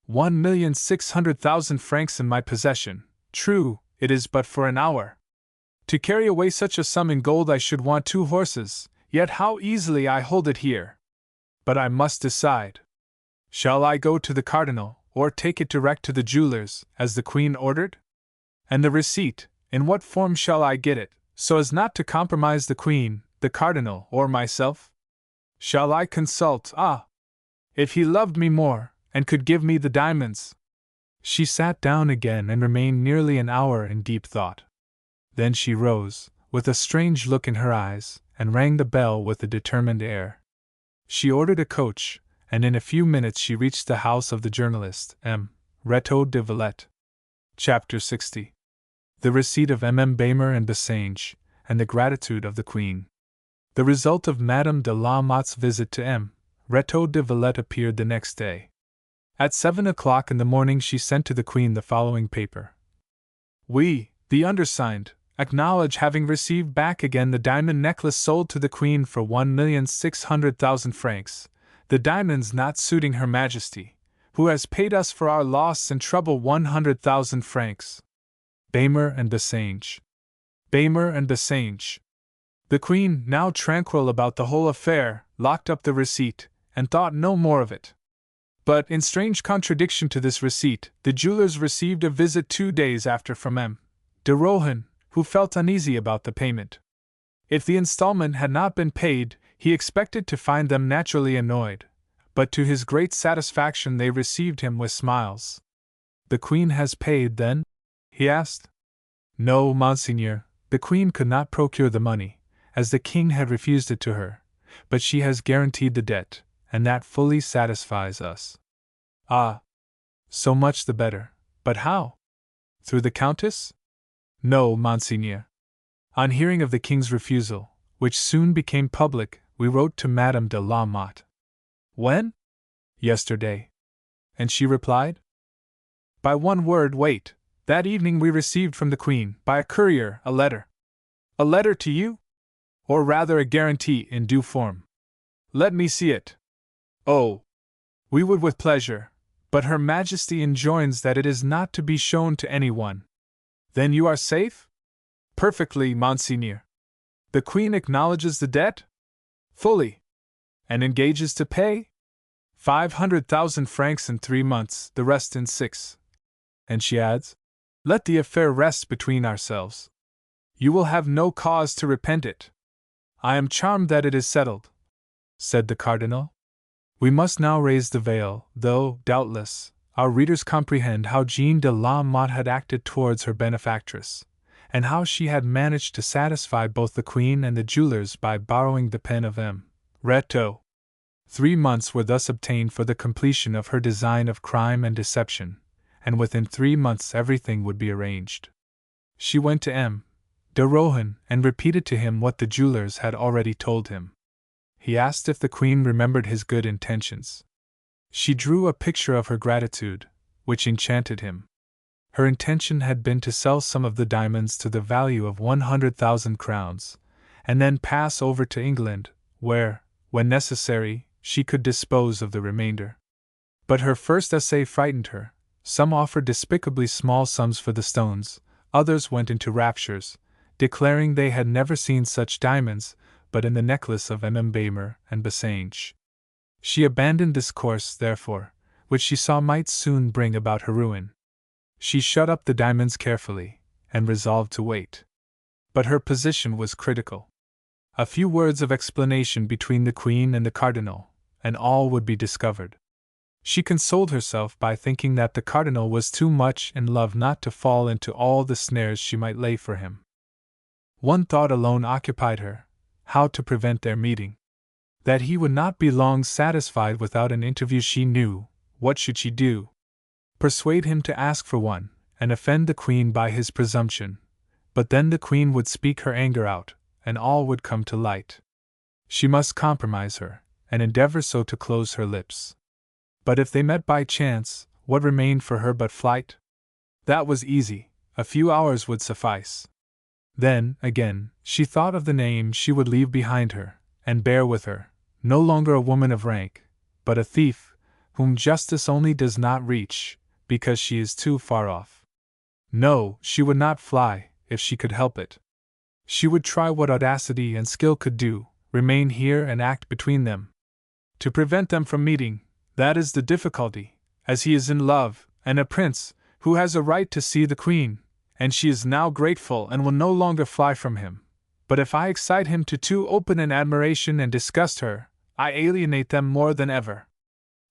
1,600,000 francs in my possession. True, it is but for an hour. To carry away such a sum in gold I should want 2 horses, yet how easily I hold it here. But I must decide. Shall I go to the Cardinal, or take it direct to the jewelers, as the Queen ordered? And the receipt, in what form shall I get it, so as not to compromise the Queen, the Cardinal, or myself? Shall I consult, if he loved me more, and could give me the diamonds? She sat down again and remained nearly an hour in deep thought. Then she rose, with a strange look in her eyes, and rang the bell with a determined air. She ordered a coach, and in a few minutes she reached the house of the journalist, Rétaux de Villette. Chapter 60. The receipt of Bamer and Bassange, and the gratitude of the Queen. The result of Madame de la Motte's visit to Rétaux de Villette appeared the next day. At 7 o'clock in the morning she sent to the Queen the following paper. "We, the undersigned, acknowledge having received back again the diamond necklace sold to the Queen for 1,600,000 francs, the diamonds not suiting Her Majesty, who has paid us for our loss and trouble 100,000 francs. Bamer and Bassange." Bamer and Bassange. The Queen, now tranquil about the whole affair, locked up the receipt, and thought no more of it. But, in strange contradiction to this receipt, the jewelers received a visit 2 days after from de Rohan, who felt uneasy about the payment. If the installment had not been paid, he expected to find them naturally annoyed, but to his great satisfaction they received him with smiles. "The Queen has paid, then?" he asked. "No, Monseigneur, the Queen could not procure the money, as the King had refused it to her, but she has guaranteed the debt, and that fully satisfies us." "Ah! So much the better. But how? Through the Countess?" "No, Monseigneur. On hearing of the King's refusal, which soon became public, we wrote to Madame de la Motte." "When?" "Yesterday." "And she replied?" "By one word, wait. That evening we received from the Queen, by a courier, a letter." "A letter to you? Or rather a guarantee in due form?" "Let me see it." "Oh! We would with pleasure, but Her Majesty enjoins that it is not to be shown to anyone." "Then you are safe?" "Perfectly, Monseigneur." "The Queen acknowledges the debt?" "Fully." "And engages to pay?" 500,000 francs in 3 months, the rest in 6. And she adds, "Let the affair rest between ourselves. You will have no cause to repent it." "I am charmed that it is settled," said the Cardinal. We must now raise the veil, though, doubtless, our readers comprehend how Jeanne de la Motte had acted towards her benefactress, and how she had managed to satisfy both the Queen and the jewelers by borrowing the pen of Rétaux. 3 months were thus obtained for the completion of her design of crime and deception, and within 3 months everything would be arranged. She went to M. de Rohan and repeated to him what the jewelers had already told him. He asked if the Queen remembered his good intentions. She drew a picture of her gratitude, which enchanted him. Her intention had been to sell some of the diamonds to the value of 100,000 crowns, and then pass over to England, where, when necessary, she could dispose of the remainder. But her first essay frightened her. Some offered despicably small sums for the stones, others went into raptures, declaring they had never seen such diamonds but in the necklace of Beymer and Bassange. She abandoned this course, therefore, which she saw might soon bring about her ruin. She shut up the diamonds carefully, and resolved to wait. But her position was critical. A few words of explanation between the Queen and the Cardinal, and all would be discovered. She consoled herself by thinking that the Cardinal was too much in love not to fall into all the snares she might lay for him. One thought alone occupied her: how to prevent their meeting. That he would not be long satisfied without an interview she knew. What should she do? Persuade him to ask for one, and offend the Queen by his presumption. But then the Queen would speak her anger out, and all would come to light. She must compromise her, and endeavor so to close her lips. But if they met by chance, what remained for her but flight? That was easy, a few hours would suffice. Then, again, she thought of the name she would leave behind her, and bear with her, no longer a woman of rank, but a thief, whom justice only does not reach, because she is too far off. No, she would not fly, if she could help it. She would try what audacity and skill could do, remain here and act between them. To prevent them from meeting, that is the difficulty, as he is in love, and a prince, who has a right to see the Queen, and she is now grateful and will no longer fly from him. But if I excite him to too open an admiration and disgust her, I alienate them more than ever.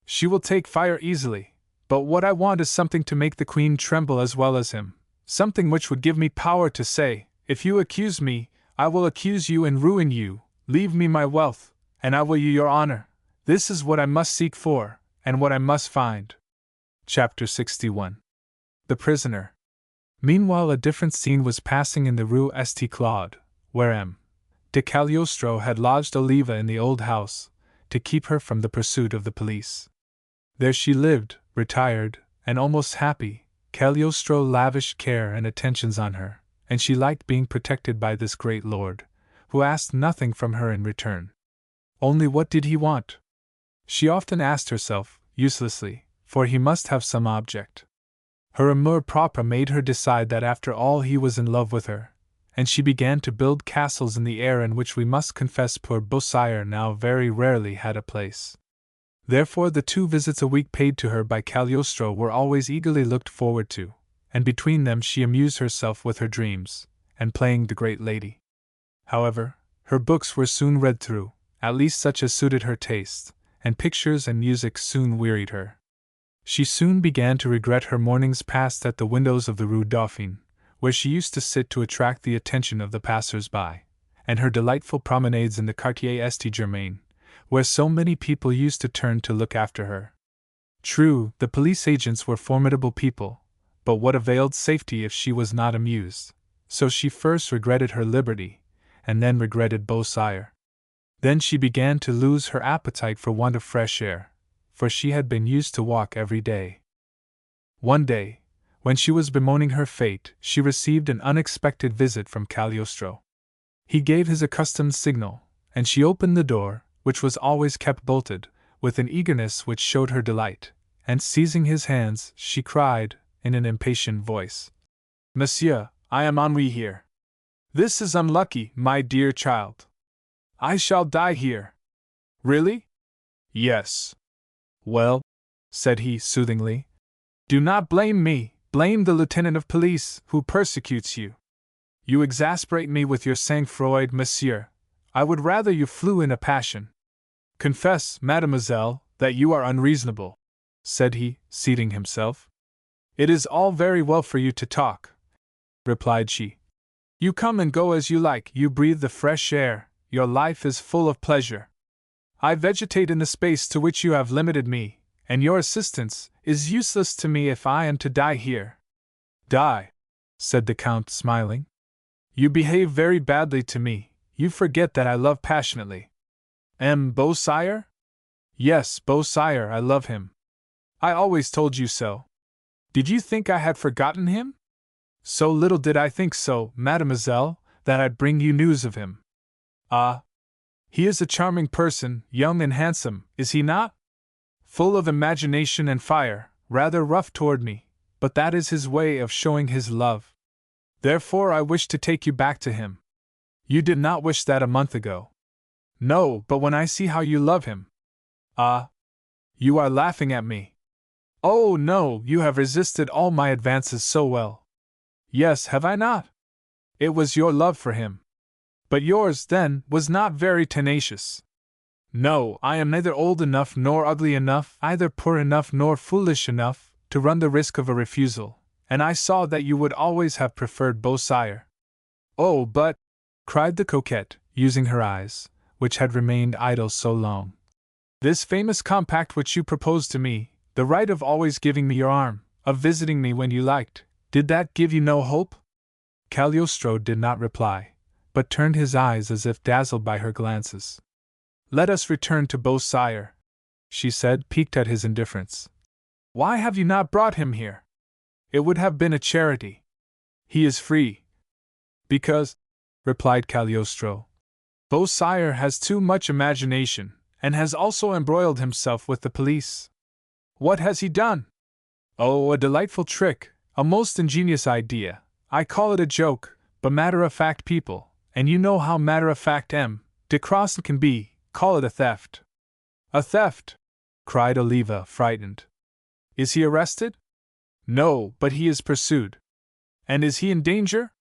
She will take fire easily, but what I want is something to make the Queen tremble as well as him, something which would give me power to say, if you accuse me, I will accuse you and ruin you, leave me my wealth, and I will you your honor. This is what I must seek for, and what I must find. Chapter 61. The Prisoner. Meanwhile a different scene was passing in the Rue St. Claude, where M. de Cagliostro had lodged Oliva in the old house, to keep her from the pursuit of the police. There she lived, retired, and almost happy. Cagliostro lavished care and attentions on her, and she liked being protected by this great lord, who asked nothing from her in return. Only what did he want? She often asked herself, uselessly, for he must have some object. Her amour propre made her decide that after all he was in love with her, and she began to build castles in the air in which we must confess poor Beausire now very rarely had a place. Therefore the 2 visits a week paid to her by Cagliostro were always eagerly looked forward to, and between them she amused herself with her dreams, and playing the great lady. However, her books were soon read through, at least such as suited her taste, and pictures and music soon wearied her. She soon began to regret her mornings passed at the windows of the Rue Dauphine, where she used to sit to attract the attention of the passers-by, and her delightful promenades in the Quartier St. Germain, where so many people used to turn to look after her. True, the police agents were formidable people, but what availed safety if she was not amused? So she first regretted her liberty, and then regretted Beausire. Then she began to lose her appetite for want of fresh air, for she had been used to walk every day. One day, when she was bemoaning her fate, she received an unexpected visit from Cagliostro. He gave his accustomed signal, and she opened the door, which was always kept bolted, with an eagerness which showed her delight, and seizing his hands, she cried, in an impatient voice, "Monsieur, I am ennuyé here. This is unlucky, my dear child. I shall die here." "Really?" "Yes." "Well," said he soothingly, "do not blame me, blame the lieutenant of police, who persecutes you. You exasperate me with your sang-froid, monsieur. I would rather you flew in a passion. Confess, mademoiselle, that you are unreasonable," said he, seating himself. "It is all very well for you to talk," replied she. "You come and go as you like, you breathe the fresh air, your life is full of pleasure. I vegetate in the space to which you have limited me, and your assistance, is useless to me if I am to die here. Die, said the Count, smiling. You behave very badly to me, you forget that I love passionately. Beausire? Yes, Beausire, I love him. I always told you so. Did you think I had forgotten him? So little did I think so, mademoiselle, that I'd bring you news of him. Ah! He is a charming person, young and handsome, is he not? Full of imagination and fire, rather rough toward me, but that is his way of showing his love. Therefore I wish to take you back to him. You did not wish that a month ago. No, but when I see how you love him. Ah! You are laughing at me. Oh, no, you have resisted all my advances so well. Yes, have I not? It was your love for him. But yours, then, was not very tenacious. No, I am neither old enough nor ugly enough, either poor enough nor foolish enough, to run the risk of a refusal, and I saw that you would always have preferred Beausire. Oh, but, cried the coquette, using her eyes, which had remained idle so long. This famous compact which you proposed to me, the right of always giving me your arm, of visiting me when you liked, did that give you no hope? Cagliostro did not reply, but turned his eyes as if dazzled by her glances. Let us return to Beausire, she said, piqued at his indifference. Why have you not brought him here? It would have been a charity. He is free. Because, replied Cagliostro, Beausire has too much imagination, and has also embroiled himself with the police. What has he done? Oh, a delightful trick, a most ingenious idea. I call it a joke, but matter-of-fact people, and you know how matter-of-fact de Croisson can be, call it a theft. A theft? Cried Oliva, frightened. Is he arrested? No, but he is pursued. And is he in danger?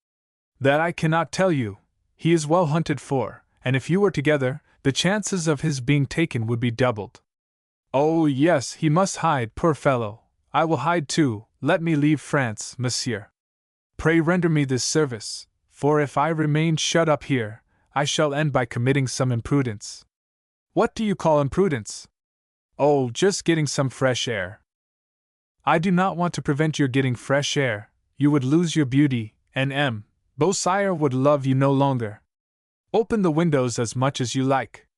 That I cannot tell you. He is well hunted for, and if you were together, the chances of his being taken would be doubled. Oh, yes, he must hide, poor fellow. I will hide too. Let me leave France, monsieur. Pray render me this service, for if I remain shut up here, I shall end by committing some imprudence. What do you call imprudence? Oh, just getting some fresh air. I do not want to prevent your getting fresh air. You would lose your beauty, and Beausire would love you no longer. Open the windows as much as you like.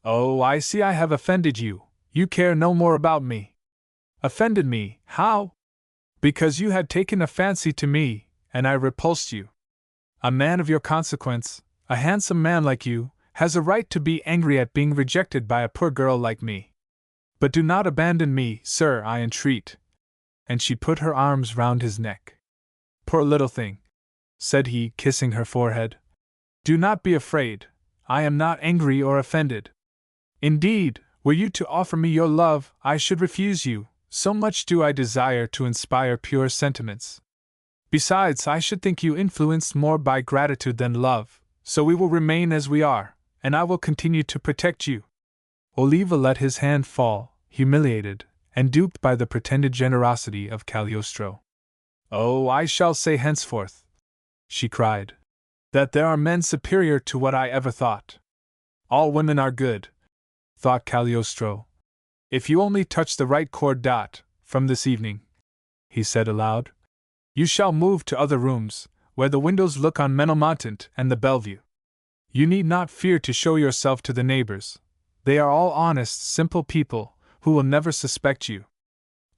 Oh, I see I have offended you. You care no more about me. Offended me, how? Because you had taken a fancy to me, and I repulsed you. A man of your consequence, a handsome man like you, has a right to be angry at being rejected by a poor girl like me. But do not abandon me, sir, I entreat. And she put her arms round his neck. Poor little thing, said he, kissing her forehead. Do not be afraid, I am not angry or offended. Indeed, were you to offer me your love, I should refuse you, so much do I desire to inspire pure sentiments. Besides, I should think you influenced more by gratitude than love, so we will remain as we are, and I will continue to protect you. Oliva let his hand fall, humiliated, and duped by the pretended generosity of Cagliostro. Oh, I shall say henceforth, she cried, that there are men superior to what I ever thought. All women are good, thought Cagliostro. If you only touch the right chord. From this evening, he said aloud, you shall move to other rooms, where the windows look on Menilmontant and the Bellevue. You need not fear to show yourself to the neighbors. They are all honest, simple people, who will never suspect you.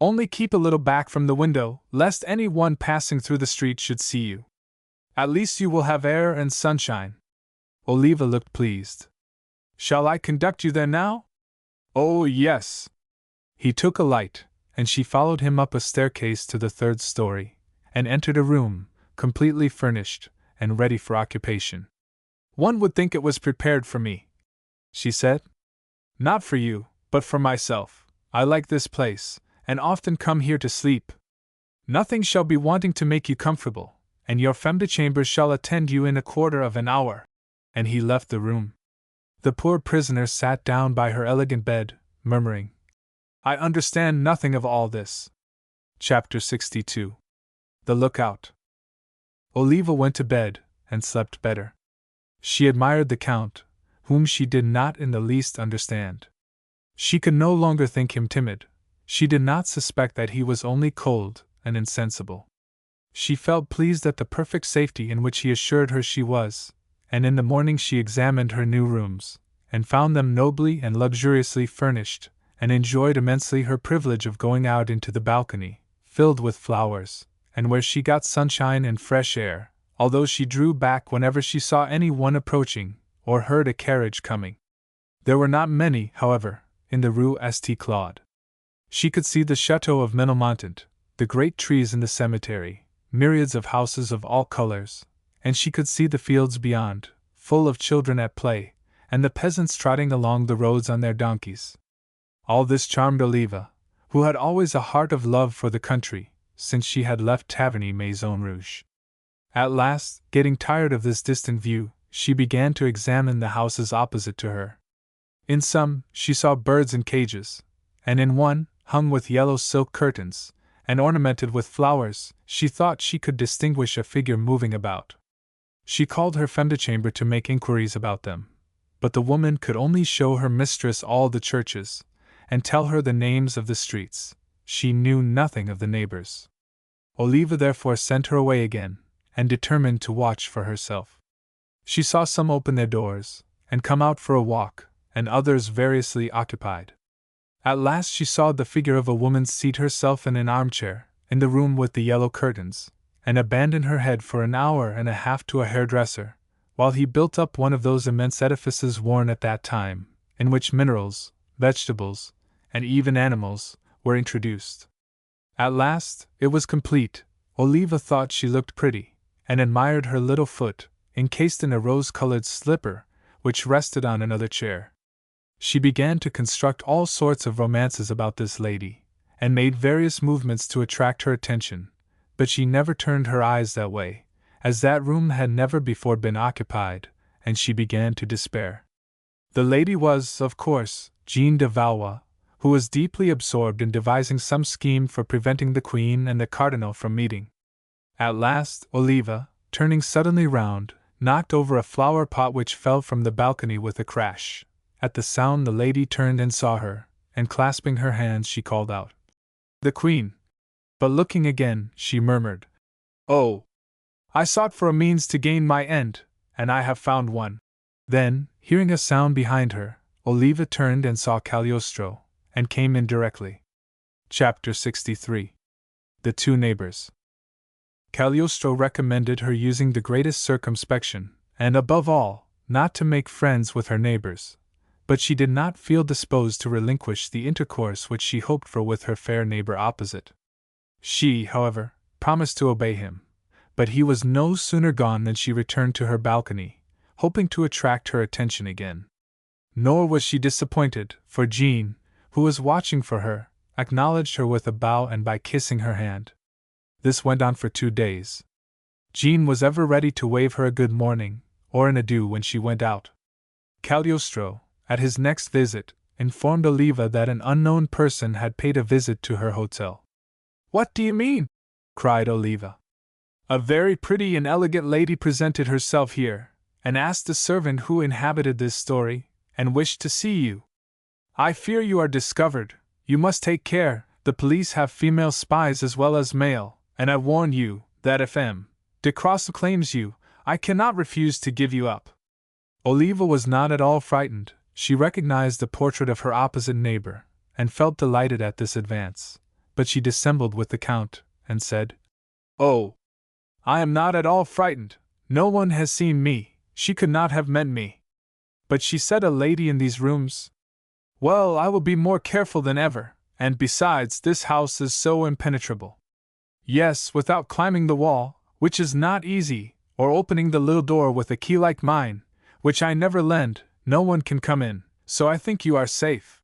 Only keep a little back from the window, lest any one passing through the street should see you. At least you will have air and sunshine. Oliva looked pleased. Shall I conduct you there now? Oh, yes. He took a light, and she followed him up a staircase to the 3rd story, and entered a room, completely furnished, and ready for occupation. One would think it was prepared for me, she said. Not for you, but for myself. I like this place, and often come here to sleep. Nothing shall be wanting to make you comfortable, and your femme de chambre shall attend you in a quarter of an hour. And he left the room. The poor prisoner sat down by her elegant bed, murmuring, I understand nothing of all this. Chapter 62. The Lookout. Oliva went to bed, and slept better. She admired the Count, whom she did not in the least understand. She could no longer think him timid, she did not suspect that he was only cold and insensible. She felt pleased at the perfect safety in which he assured her she was, and in the morning she examined her new rooms, and found them nobly and luxuriously furnished, and enjoyed immensely her privilege of going out into the balcony, filled with flowers, and where she got sunshine and fresh air, although she drew back whenever she saw any one approaching, or heard a carriage coming. There were not many, however, in the Rue St. Claude. She could see the chateau of Ménilmontant, the great trees in the cemetery, myriads of houses of all colors, and she could see the fields beyond, full of children at play, and the peasants trotting along the roads on their donkeys. All this charmed Oliva, who had always a heart of love for the country, since she had left Taverny Maison Rouge. At last, getting tired of this distant view, she began to examine the houses opposite to her. In some, she saw birds in cages, and in one, hung with yellow silk curtains, and ornamented with flowers, she thought she could distinguish a figure moving about. She called her femme de chambre to make inquiries about them, but the woman could only show her mistress all the churches, and tell her the names of the streets. She knew nothing of the neighbors. Oliva therefore sent her away again, and determined to watch for herself. She saw some open their doors, and come out for a walk, and others variously occupied. At last she saw the figure of a woman seat herself in an armchair, in the room with the yellow curtains, and abandon her head for an hour and a half to a hairdresser, while he built up one of those immense edifices worn at that time, in which minerals, vegetables, and even animals, were introduced. At last, it was complete. Oliva thought she looked pretty, and admired her little foot, encased in a rose-colored slipper, which rested on another chair. She began to construct all sorts of romances about this lady, and made various movements to attract her attention, but she never turned her eyes that way, as that room had never before been occupied, and she began to despair. The lady was, of course, Jeanne de Valois, who was deeply absorbed in devising some scheme for preventing the Queen and the Cardinal from meeting. At last, Oliva, turning suddenly round, knocked over a flower pot which fell from the balcony with a crash. At the sound the lady turned and saw her, and clasping her hands she called out, "The Queen!" But looking again, she murmured, "Oh! I sought for a means to gain my end, and I have found one." Then, hearing a sound behind her, Oliva turned and saw Cagliostro, and came in directly. Chapter 63. The Two Neighbors. Cagliostro recommended her using the greatest circumspection, and above all, not to make friends with her neighbors. But she did not feel disposed to relinquish the intercourse which she hoped for with her fair neighbor opposite. She, however, promised to obey him, but he was no sooner gone than she returned to her balcony, hoping to attract her attention again. Nor was she disappointed, for Jeanne, who was watching for her, acknowledged her with a bow and by kissing her hand. This went on for 2 days. Jeanne was ever ready to wave her a good morning, or an adieu when she went out. Cagliostro, at his next visit, informed Oliva that an unknown person had paid a visit to her hotel. "What do you mean?" cried Oliva. "A very pretty and elegant lady presented herself here, and asked the servant who inhabited this story, and wished to see you. I fear you are discovered. You must take care. The police have female spies as well as male, and I warn you that if M. de Croissant claims you, I cannot refuse to give you up." Oliva was not at all frightened. She recognized the portrait of her opposite neighbor, and felt delighted at this advance, but she dissembled with the Count, and said, "Oh, I am not at all frightened. No one has seen me. She could not have meant me. But she said a lady in these rooms. Well, I will be more careful than ever, and besides, this house is so impenetrable. Yes, without climbing the wall, which is not easy, or opening the little door with a key like mine, which I never lend, no one can come in, so I think you are safe."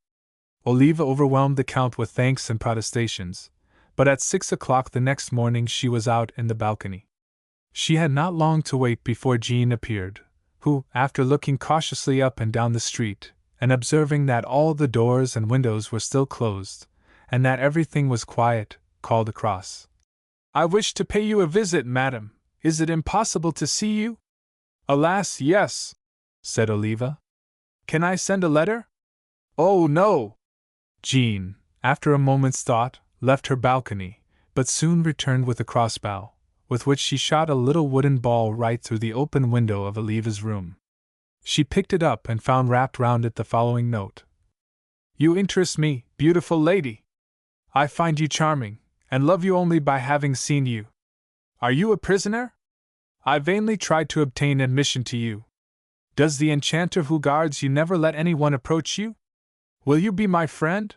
Oliva overwhelmed the Count with thanks and protestations, but at 6 o'clock the next morning she was out in the balcony. She had not long to wait before Jeanne appeared, who, after looking cautiously up and down the street, and observing that all the doors and windows were still closed, and that everything was quiet, called across, "I wish to pay you a visit, madam. Is it impossible to see you?" "Alas, yes," said Oliva. "Can I send a letter?" "Oh, no." Jeanne, after a moment's thought, left her balcony, but soon returned with a crossbow, with which she shot a little wooden ball right through the open window of Oliva's room. She picked it up and found wrapped round it the following note: "You interest me, beautiful lady. I find you charming, and love you only by having seen you. Are you a prisoner? I vainly tried to obtain admission to you. Does the enchanter who guards you never let anyone approach you? Will you be my friend?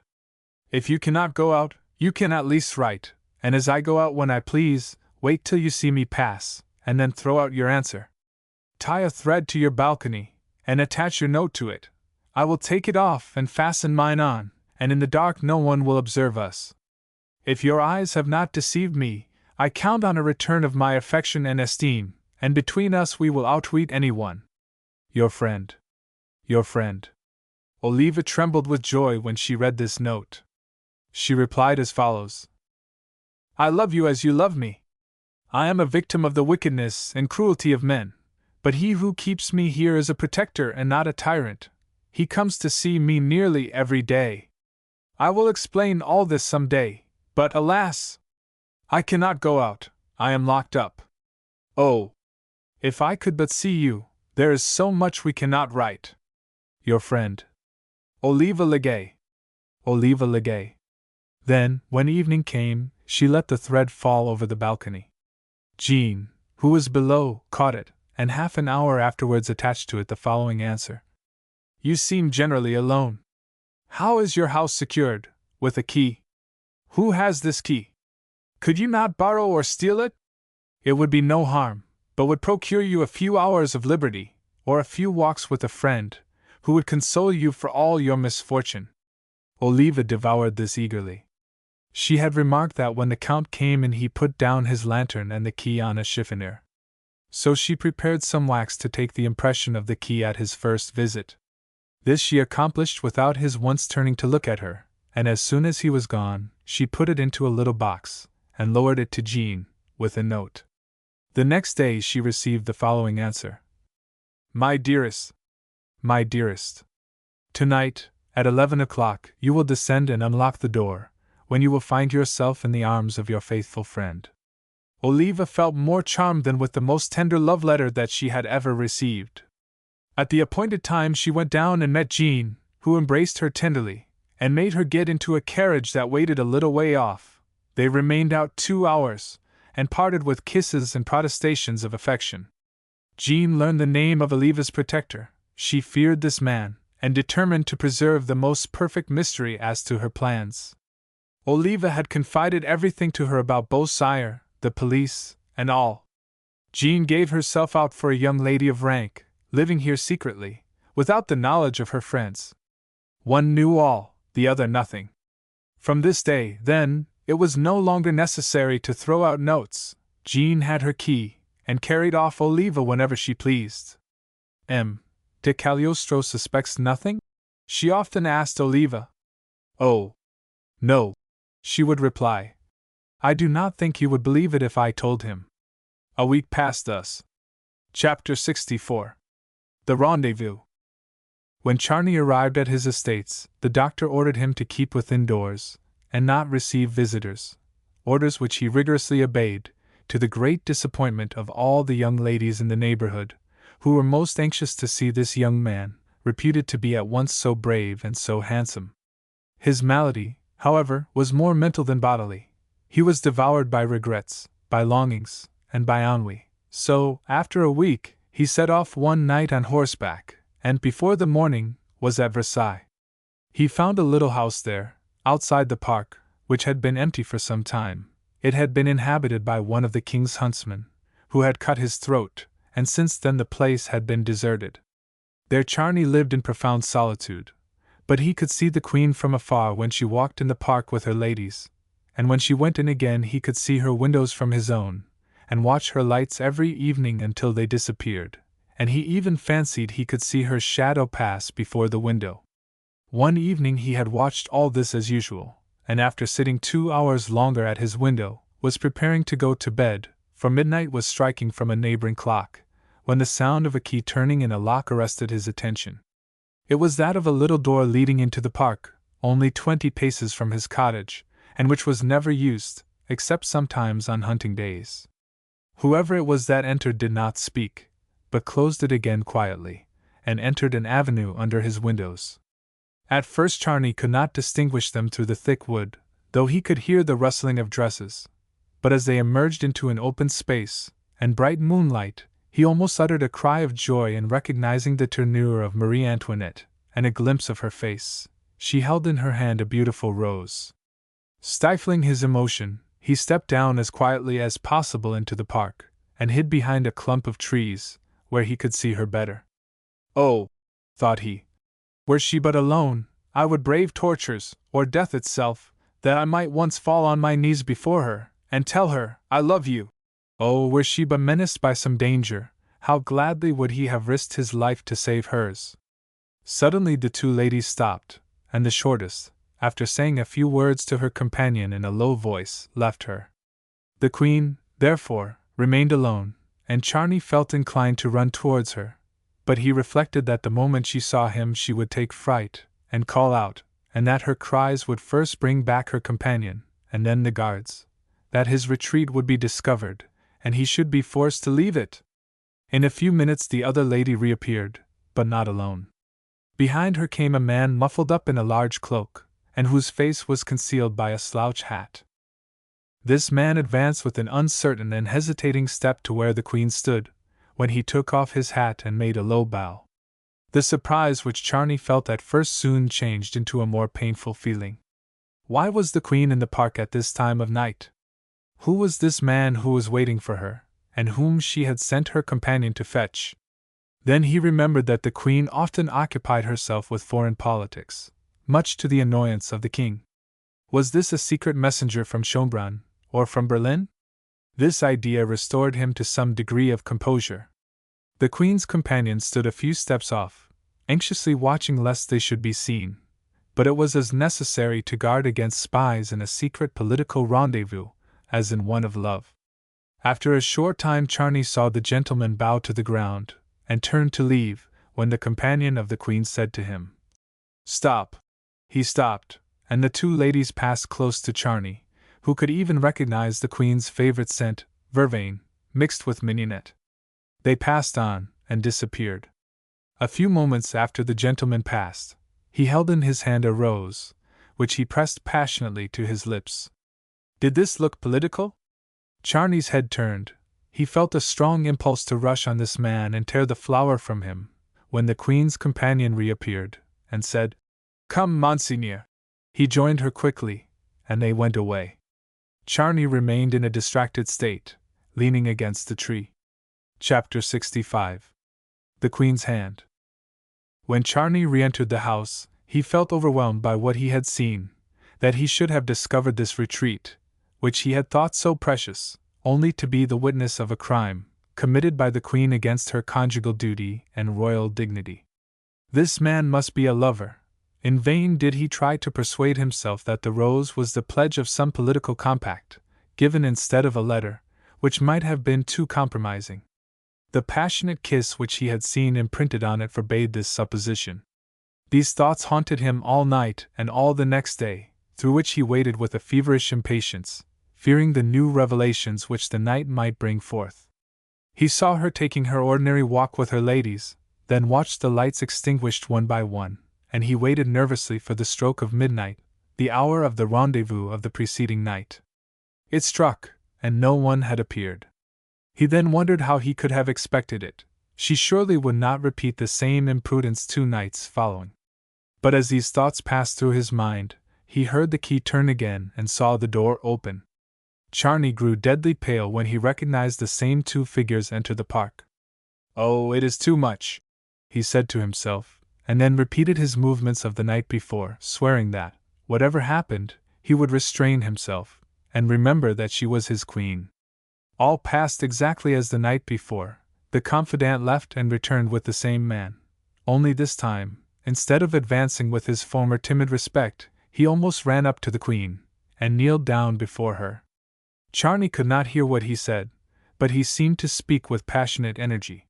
If you cannot go out, you can at least write, and as I go out when I please, wait till you see me pass, and then throw out your answer. Tie a thread to your balcony, and attach your note to it. I will take it off and fasten mine on, and in the dark no one will observe us. If your eyes have not deceived me, I count on a return of my affection and esteem, and between us we will outwit anyone. Your friend. Your friend." Oliva trembled with joy when she read this note. She replied as follows: "I love you as you love me. I am a victim of the wickedness and cruelty of men, but he who keeps me here is a protector and not a tyrant. He comes to see me nearly every day. I will explain all this some day, but alas! I cannot go out, I am locked up. Oh! If I could but see you, there is so much we cannot write. Your friend, Oliva Legay." Oliva Legay. Then, when evening came, she let the thread fall over the balcony. Jean, who was below, caught it, and half an hour afterwards attached to it the following answer: "You seem generally alone. How is your house secured? With a key? Who has this key? Could you not borrow or steal it? It would be no harm, but would procure you a few hours of liberty, or a few walks with a friend, who would console you for all your misfortune." Oliva devoured this eagerly. She had remarked that when the Count came in he put down his lantern and the key on a chiffonier. So she prepared some wax to take the impression of the key at his first visit. This she accomplished without his once turning to look at her, and as soon as he was gone, she put it into a little box, and lowered it to Jean, with a note. The next day she received the following answer: "My dearest. My dearest. Tonight, at 11 o'clock, you will descend and unlock the door, when you will find yourself in the arms of your faithful friend." Oliva felt more charmed than with the most tender love letter that she had ever received. At the appointed time she went down and met Jean, who embraced her tenderly, and made her get into a carriage that waited a little way off. They remained out 2 hours, and parted with kisses and protestations of affection. Jean learned the name of Oliva's protector. She feared this man, and determined to preserve the most perfect mystery as to her plans. Oliva had confided everything to her about Beausire, the police, and all. Jean gave herself out for a young lady of rank, living here secretly, without the knowledge of her friends. One knew all, the other nothing. From this day, then, it was no longer necessary to throw out notes. Jean had her key, and carried off Oliva whenever she pleased. M. de Cagliostro suspects nothing? She often asked Oliva. "Oh, no," she would reply. "I do not think he would believe it if I told him." A week passed thus. Chapter 64. The Rendezvous. When Charny arrived at his estates, the doctor ordered him to keep within doors, and not receive visitors, orders which he rigorously obeyed, to the great disappointment of all the young ladies in the neighborhood, who were most anxious to see this young man, reputed to be at once so brave and so handsome. His malady, however, was more mental than bodily. He was devoured by regrets, by longings, and by ennui. So, after a week, he set off one night on horseback, and before the morning, was at Versailles. He found a little house there, outside the park, which had been empty for some time. It had been inhabited by one of the king's huntsmen, who had cut his throat, and since then the place had been deserted. There Charny lived in profound solitude, but he could see the queen from afar when she walked in the park with her ladies, and when she went in again he could see her windows from his own, and watch her lights every evening until they disappeared, and he even fancied he could see her shadow pass before the window. One evening he had watched all this as usual, and after sitting 2 hours longer at his window, was preparing to go to bed, for midnight was striking from a neighboring clock, when the sound of a key turning in a lock arrested his attention. It was that of a little door leading into the park, only 20 paces from his cottage, and which was never used, except sometimes on hunting days. Whoever it was that entered did not speak, but closed it again quietly, and entered an avenue under his windows. At first Charney could not distinguish them through the thick wood, though he could hear the rustling of dresses. But as they emerged into an open space, and bright moonlight, he almost uttered a cry of joy in recognizing the tournure of Marie Antoinette, and a glimpse of her face. She held in her hand a beautiful rose. Stifling his emotion, he stepped down as quietly as possible into the park, and hid behind a clump of trees, where he could see her better. Oh, thought he, were she but alone, I would brave tortures, or death itself, that I might once fall on my knees before her, and tell her, I love you. Oh, were she but menaced by some danger, how gladly would he have risked his life to save hers. Suddenly the two ladies stopped, and the shortest, after saying a few words to her companion in a low voice, left her. The Queen, therefore, remained alone, and Charney felt inclined to run towards her, but he reflected that the moment she saw him she would take fright, and call out, and that her cries would first bring back her companion, and then the guards, that his retreat would be discovered, and he should be forced to leave it. In a few minutes the other lady reappeared, but not alone. Behind her came a man muffled up in a large cloak, and whose face was concealed by a slouch hat. This man advanced with an uncertain and hesitating step to where the Queen stood, when he took off his hat and made a low bow. The surprise which Charney felt at first soon changed into a more painful feeling. Why was the Queen in the park at this time of night? Who was this man who was waiting for her, and whom she had sent her companion to fetch? Then he remembered that the Queen often occupied herself with foreign politics, much to the annoyance of the king. Was this a secret messenger from Schönbrunn, or from Berlin? This idea restored him to some degree of composure. The Queen's companion stood a few steps off, anxiously watching lest they should be seen, but it was as necessary to guard against spies in a secret political rendezvous as in one of love. After a short time Charney saw the gentleman bow to the ground, and turned to leave, when the companion of the Queen said to him, "Stop." He stopped, and the two ladies passed close to Charney, who could even recognize the Queen's favorite scent, vervain, mixed with mignonette. They passed on, and disappeared. A few moments after the gentleman passed, he held in his hand a rose, which he pressed passionately to his lips. Did this look political? Charney's head turned. He felt a strong impulse to rush on this man and tear the flower from him, when the Queen's companion reappeared, and said, "Come, Monseigneur." He joined her quickly, and they went away. Charney remained in a distracted state, leaning against the tree. Chapter 65. The Queen's Hand. When Charney re-entered the house, he felt overwhelmed by what he had seen, that he should have discovered this retreat, which he had thought so precious, only to be the witness of a crime, committed by the Queen against her conjugal duty and royal dignity. This man must be a lover. In vain did he try to persuade himself that the rose was the pledge of some political compact, given instead of a letter, which might have been too compromising. The passionate kiss which he had seen imprinted on it forbade this supposition. These thoughts haunted him all night and all the next day, through which he waited with a feverish impatience, fearing the new revelations which the night might bring forth. He saw her taking her ordinary walk with her ladies, then watched the lights extinguished one by one, and he waited nervously for the stroke of midnight, the hour of the rendezvous of the preceding night. It struck, and no one had appeared. He then wondered how he could have expected it. She surely would not repeat the same imprudence 2 nights following. But as these thoughts passed through his mind, he heard the key turn again and saw the door open. Charney grew deadly pale when he recognized the same 2 figures enter the park. "Oh, it is too much," he said to himself, and then repeated his movements of the night before, swearing that, whatever happened, he would restrain himself, and remember that she was his queen. All passed exactly as the night before. The confidant left and returned with the same man. Only this time, instead of advancing with his former timid respect, he almost ran up to the Queen, and kneeled down before her. Charney could not hear what he said, but he seemed to speak with passionate energy.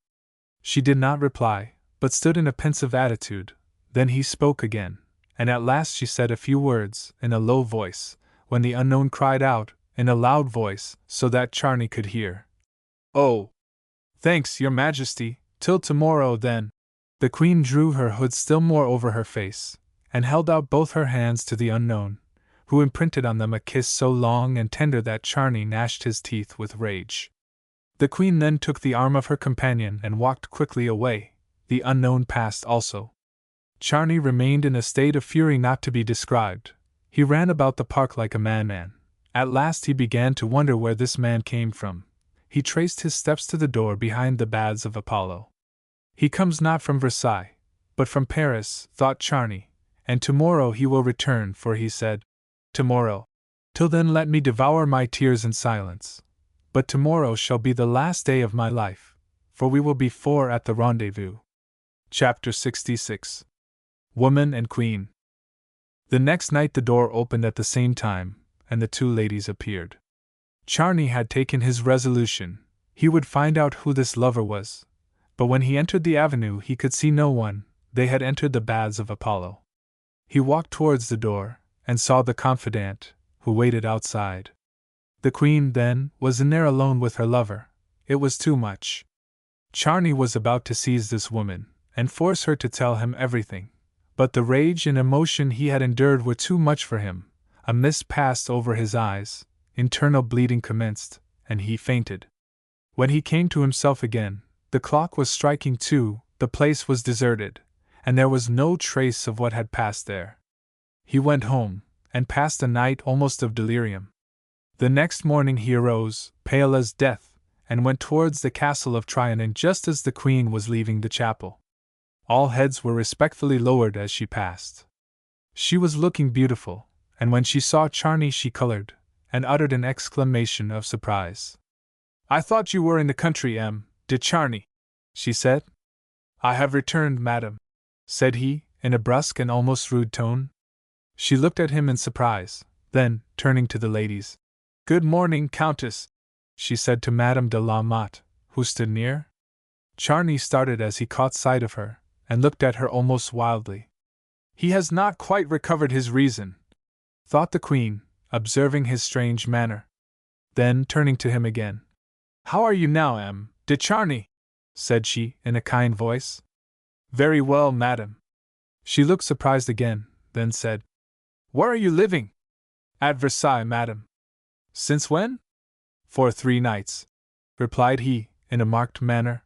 She did not reply, but stood in a pensive attitude. Then he spoke again, and at last she said a few words, in a low voice, when the unknown cried out, in a loud voice, so that Charny could hear. "Oh! Thanks, your Majesty, till tomorrow then." The Queen drew her hood still more over her face, and held out both her hands to the unknown, who imprinted on them a kiss so long and tender that Charny gnashed his teeth with rage. The Queen then took the arm of her companion and walked quickly away. The unknown passed also. Charny remained in a state of fury not to be described. He ran about the park like a madman. At last he began to wonder where this man came from. He traced his steps to the door behind the Baths of Apollo. He comes not from Versailles, but from Paris, thought Charny, and tomorrow he will return, for he said, "Tomorrow. Till then let me devour my tears in silence. But tomorrow shall be the last day of my life, for we will be four at the rendezvous." Chapter 66. Woman and Queen. The next night the door opened at the same time, and the two ladies appeared. Charny had taken his resolution. He would find out who this lover was. But when he entered the avenue he could see no one. They had entered the Baths of Apollo. He walked towards the door, and saw the confidante, who waited outside. The Queen, then, was in there alone with her lover. It was too much. Charny was about to seize this woman, and force her to tell him everything. But the rage and emotion he had endured were too much for him. A mist passed over his eyes, internal bleeding commenced, and he fainted. When he came to himself again, the clock was striking 2, the place was deserted, and there was no trace of what had passed there. He went home, and passed a night almost of delirium. The next morning he arose, pale as death, and went towards the castle of Trianon just as the Queen was leaving the chapel. All heads were respectfully lowered as she passed. She was looking beautiful, and when she saw Charny she colored, and uttered an exclamation of surprise. "I thought you were in the country, de Charny," she said. "I have returned, madam," said he, in a brusque and almost rude tone. She looked at him in surprise, then, turning to the ladies, "Good morning, Countess," she said to Madame de la Motte, who stood near. Charny started as he caught sight of her, and looked at her almost wildly. "He has not quite recovered his reason," thought the Queen, observing his strange manner. Then, turning to him again, "How are you now, de Charny?" said she, in a kind voice. "Very well, madam." She looked surprised again, then said, "Where are you living?" "At Versailles, madam." "Since when?" "For 3 nights," replied he, in a marked manner.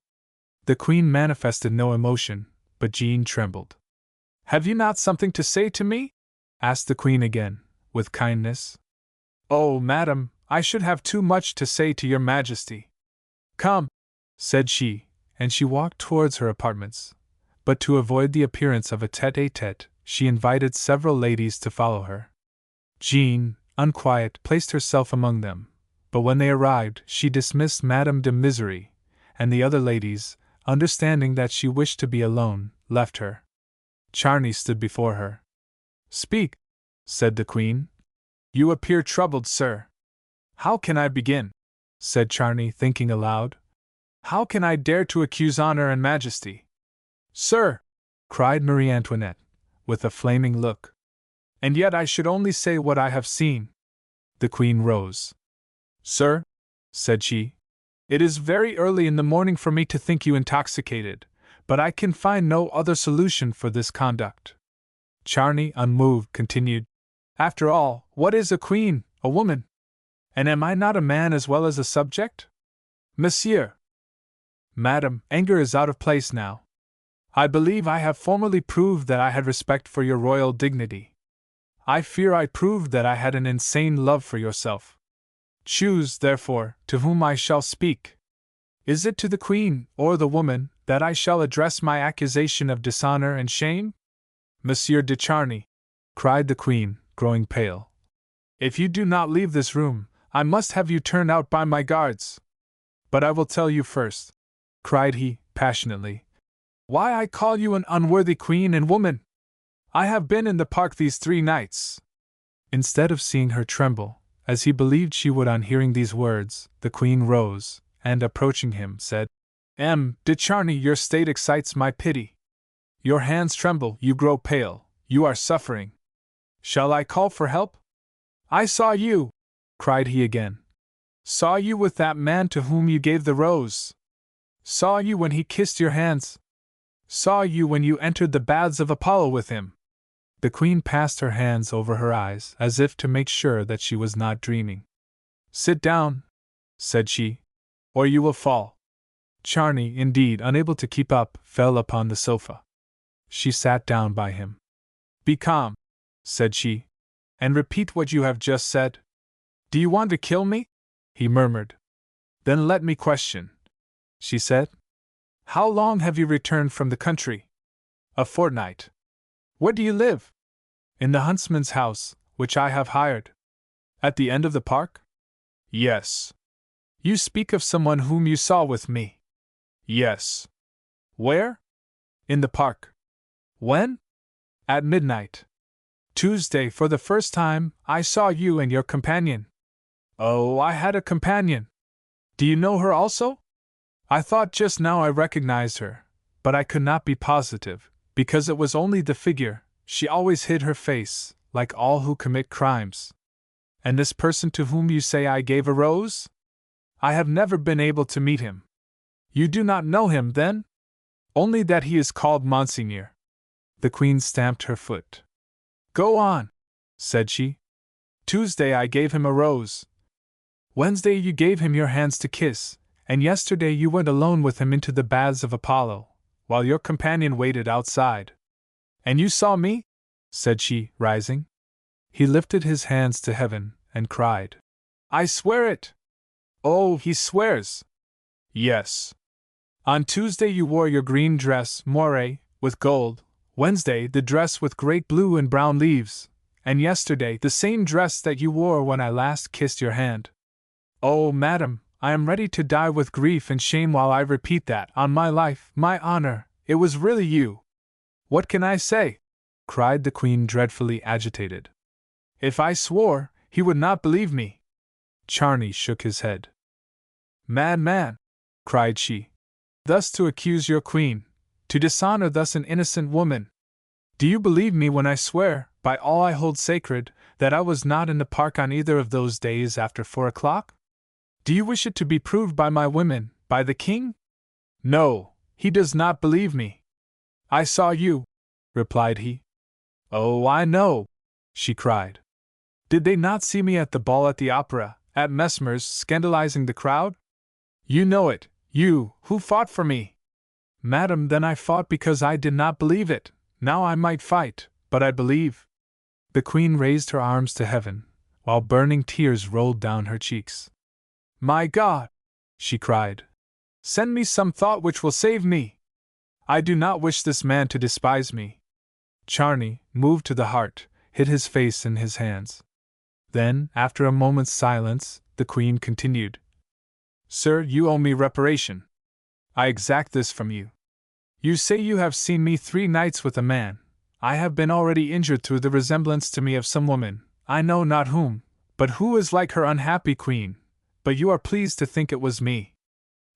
The Queen manifested no emotion, but Jean trembled. "Have you not something to say to me?" asked the Queen again, with kindness. "Oh, madam, I should have too much to say to your Majesty." "Come," said she, and she walked towards her apartments. But to avoid the appearance of a tête-à-tête, she invited several ladies to follow her. Jean, unquiet, placed herself among them, but when they arrived she dismissed Madame de Misery, and the other ladies, understanding that she wished to be alone, left her. Charny stood before her. "Speak," said the Queen. "You appear troubled, sir." "How can I begin?" said Charny, thinking aloud. "How can I dare to accuse honor and majesty?" "Sir!" cried Marie Antoinette, with a flaming look. "And yet I should only say what I have seen." The Queen rose. "Sir," said she, "it is very early in the morning for me to think you intoxicated, but I can find no other solution for this conduct." Charny, unmoved, continued, "After all, what is a queen, a woman? And am I not a man as well as a subject? Monsieur!" "Madam, anger is out of place now. I believe I have formerly proved that I had respect for your royal dignity. I fear I proved that I had an insane love for yourself. Choose, therefore, to whom I shall speak. Is it to the Queen, or the woman, that I shall address my accusation of dishonor and shame?" "Monsieur de Charny," cried the Queen, growing pale, "if you do not leave this room, I must have you turned out by my guards. But I will tell you first," cried he, passionately, "why I call you an unworthy queen and woman. I have been in the park these 3 nights. Instead of seeing her tremble, as he believed she would on hearing these words, the Queen rose, and approaching him, said, "De Charny, your state excites my pity. Your hands tremble, you grow pale, You are suffering. Shall I call for help? I saw you, cried he again. Saw you with that man to whom you gave the rose. Saw you when he kissed your hands. Saw you when you entered the baths of Apollo with him. The queen passed her hands over her eyes as if to make sure that she was not dreaming. Sit down, said she, or you will fall. Charny, indeed unable to keep up, fell upon the sofa. She sat down by him. Be calm, said she, and repeat what you have just said. Do you want to kill me? He murmured. Then let me question, she said. How long have you returned from the country? A fortnight. Where do you live? In the huntsman's house, which I have hired. At the end of the park? Yes. You speak of someone whom you saw with me. Yes. Where? In the park. When? At midnight. Tuesday, for the first time, I saw you and your companion. Oh, I had a companion. Do you know her also? I thought just now I recognized her, but I could not be positive, because it was only the figure. She always hid her face, like all who commit crimes. And this person to whom you say I gave a rose? I have never been able to meet him. You do not know him, then? Only that he is called Monseigneur. The queen stamped her foot. Go on, said she. Tuesday I gave him a rose. Wednesday you gave him your hands to kiss, and yesterday you went alone with him into the baths of Apollo, while your companion waited outside. And you saw me? Said she, rising. He lifted his hands to heaven and cried, I swear it! Oh, he swears! Yes. On Tuesday you wore your green dress, moire, with gold, Wednesday the dress with great blue and brown leaves, and yesterday the same dress that you wore when I last kissed your hand. Oh, madam, I am ready to die with grief and shame while I repeat that, on my life, my honor, it was really you. What can I say? Cried the queen, dreadfully agitated. If I swore, he would not believe me. Charny shook his head. Mad man, cried she, thus to accuse your queen, to dishonor thus an innocent woman. Do you believe me when I swear, by all I hold sacred, that I was not in the park on either of those days after 4 o'clock? Do you wish it to be proved by my women, by the king? No, he does not believe me. I saw you, replied he. Oh, I know, she cried. Did they not see me at the ball at the opera, at Mesmer's, scandalizing the crowd? You know it, you, who fought for me. Madam, then I fought because I did not believe it. Now I might fight, but I believe. The queen raised her arms to heaven, while burning tears rolled down her cheeks. My God, she cried, send me some thought which will save me. I do not wish this man to despise me. Charny, moved to the heart, hid his face in his hands. Then, after a moment's silence, the queen continued. Sir, you owe me reparation. I exact this from you. You say you have seen me 3 nights with a man. I have been already injured through the resemblance to me of some woman, I know not whom, but who is like her unhappy queen, but you are pleased to think it was me.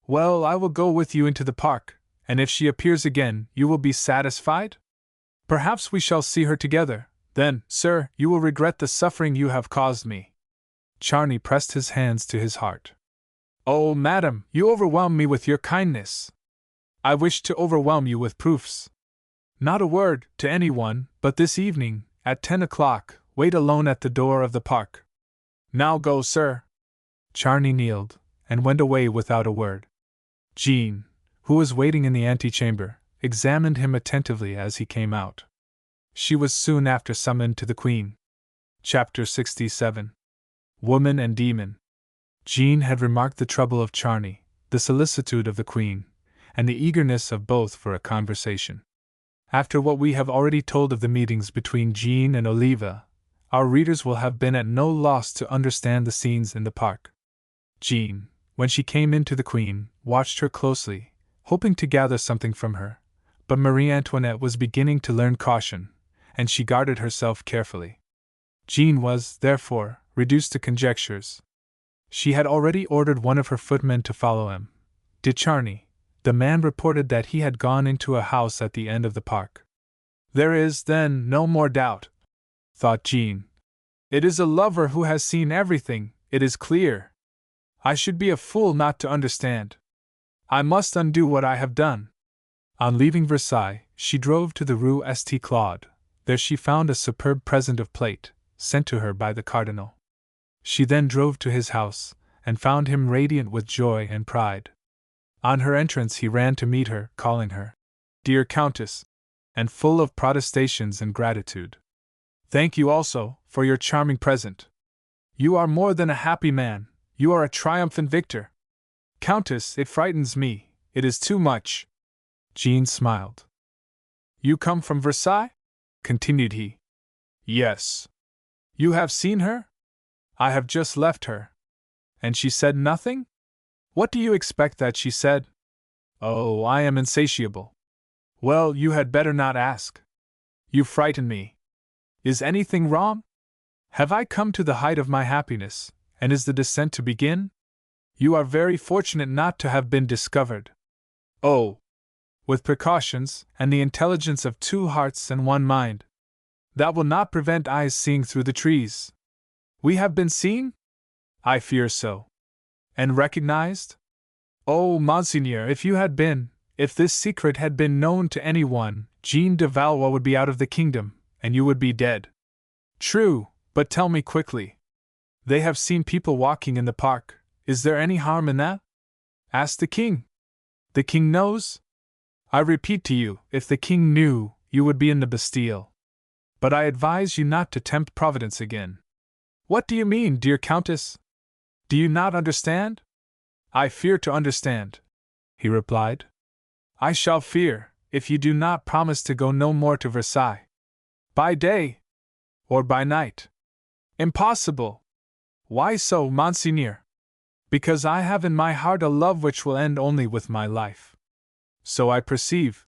Well, I will go with you into the park, and if she appears again, you will be satisfied? Perhaps we shall see her together. Then, sir, you will regret the suffering you have caused me. Charny pressed his hands to his heart. Oh, madam, you overwhelm me with your kindness. I wish to overwhelm you with proofs. Not a word, to anyone, but this evening, at 10 o'clock, wait alone at the door of the park. Now go, sir. Charny kneeled, and went away without a word. Jean, who was waiting in the antechamber, examined him attentively as he came out. She was soon after summoned to the queen. Chapter 67. Woman and Demon. Jean had remarked the trouble of Charny, the solicitude of the queen, and the eagerness of both for a conversation. After what we have already told of the meetings between Jean and Oliva, our readers will have been at no loss to understand the scenes in the park. Jean, when she came in to the queen, watched her closely, hoping to gather something from her, but Marie Antoinette was beginning to learn caution, and she guarded herself carefully. Jean was, therefore, reduced to conjectures. She had already ordered one of her footmen to follow him. De Charny, the man reported that he had gone into a house at the end of the park. There is, then, no more doubt, thought Jean. It is a lover who has seen everything, it is clear. I should be a fool not to understand. I must undo what I have done. On leaving Versailles, she drove to the Rue St. Claude. There she found a superb present of plate, sent to her by the Cardinal. She then drove to his house, and found him radiant with joy and pride. On her entrance he ran to meet her, calling her "Dear Countess," and full of protestations and gratitude. "Thank you also, for your charming present. You are more than a happy man, you are a triumphant victor. Countess, it frightens me, it is too much." Jean smiled. "You come from Versailles?" continued he. "Yes." "You have seen her?" "I have just left her." "And she said nothing?" "What do you expect that she said?" "Oh, I am insatiable." "Well, you had better not ask. You frighten me. Is anything wrong? Have I come to the height of my happiness, and is the descent to begin? You are very fortunate not to have been discovered." "Oh! With precautions, and the intelligence of 2 hearts and 1 mind. That will not prevent eyes seeing through the trees." "We have been seen?" "I fear so." "And recognized?" "Oh, Monseigneur, if this secret had been known to anyone, Jean de Valois would be out of the kingdom, and you would be dead." "True, but tell me quickly. They have seen people walking in the park, is there any harm in that?" "Ask the king." "The king knows?" "I repeat to you, if the king knew, you would be in the Bastille. But I advise you not to tempt Providence again." "What do you mean, dear Countess? Do you not understand?" "I fear to understand," he replied. "I shall fear, if you do not promise to go no more to Versailles." "By day? Or by night?" "Impossible." "Why so, Monseigneur?" "Because I have in my heart a love which will end only with my life." "So I perceive,"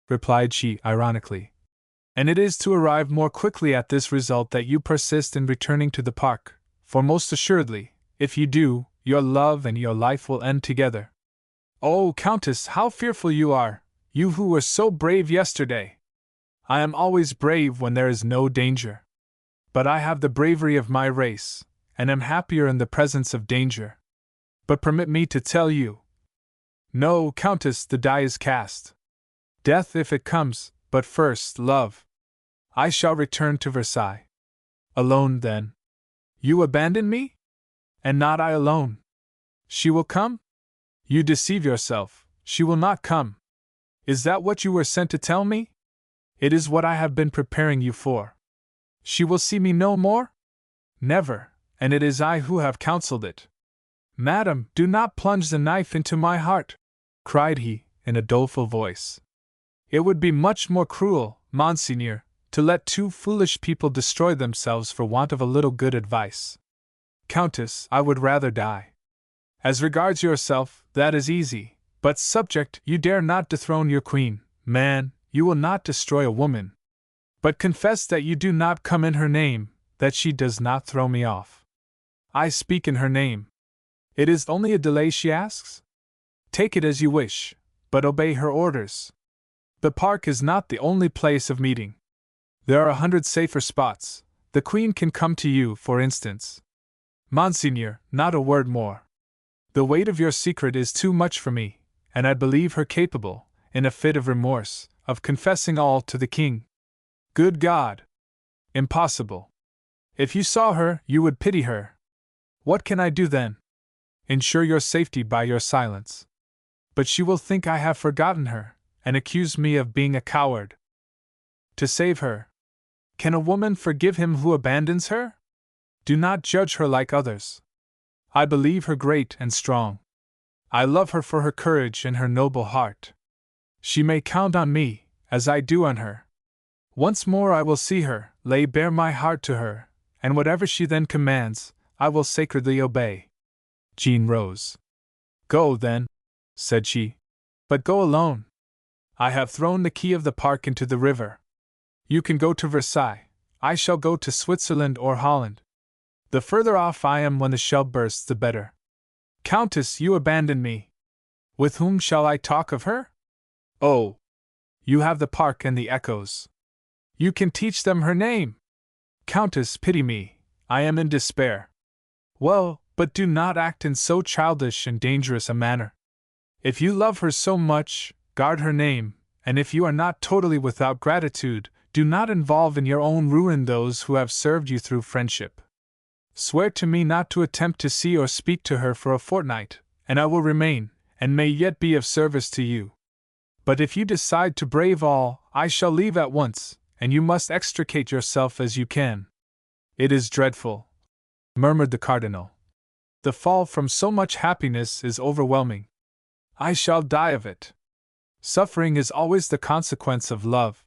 replied she ironically. "And it is to arrive more quickly at this result that you persist in returning to the park, for most assuredly, if you do, your love and your life will end together." "Oh, Countess, how fearful you are, you who were so brave yesterday!" "I am always brave when there is no danger. But I have the bravery of my race, and am happier in the presence of danger. But permit me to tell you—" "No, Countess, the die is cast. Death if it comes, but first, love. I shall return to Versailles." "Alone, then?" "You abandon me? And not I alone. She will come?" "You deceive yourself, she will not come." "Is that what you were sent to tell me?" "It is what I have been preparing you for." "She will see me no more?" "Never, and it is I who have counseled it." "Madam, do not plunge the knife into my heart," cried he, in a doleful voice. "It would be much more cruel, Monseigneur, to let 2 foolish people destroy themselves for want of a little good advice." "Countess, I would rather die." "As regards yourself, that is easy, but subject, you dare not dethrone your queen. Man, you will not destroy a woman. But confess that you do not come in her name, that she does not throw me off." "I speak in her name." "It is only a delay she asks?" "Take it as you wish, but obey her orders. The park is not the only place of meeting. There are 100 safer spots. The Queen can come to you, for instance." "Monseigneur, not a word more. The weight of your secret is too much for me, and I believe her capable, in a fit of remorse, of confessing all to the king." "Good God! Impossible. If you saw her, you would pity her." "What can I do then?" "Ensure your safety by your silence." "But she will think I have forgotten her, and accuse me of being a coward." "To save her. Can a woman forgive him who abandons her? Do not judge her like others. I believe her great and strong. I love her for her courage and her noble heart. She may count on me, as I do on her. Once more I will see her, lay bare my heart to her, and whatever she then commands, I will sacredly obey." Jean rose. "Go, then," said she. "But go alone. I have thrown the key of the park into the river. You can go to Versailles. I shall go to Switzerland or Holland. The further off I am when the shell bursts, the better." "Countess, you abandon me. With whom shall I talk of her?" "Oh! You have the park and the echoes. You can teach them her name. Countess, pity me, I am in despair. Well, but do not act in so childish and dangerous a manner. If you love her so much, guard her name, and if you are not totally without gratitude, do not involve in your own ruin those who have served you through friendship. Swear to me not to attempt to see or speak to her for a fortnight, and I will remain, and may yet be of service to you. But if you decide to brave all, I shall leave at once, and you must extricate yourself as you can. It is dreadful, murmured the cardinal. The fall from so much happiness is overwhelming. I shall die of it. Suffering is always the consequence of love.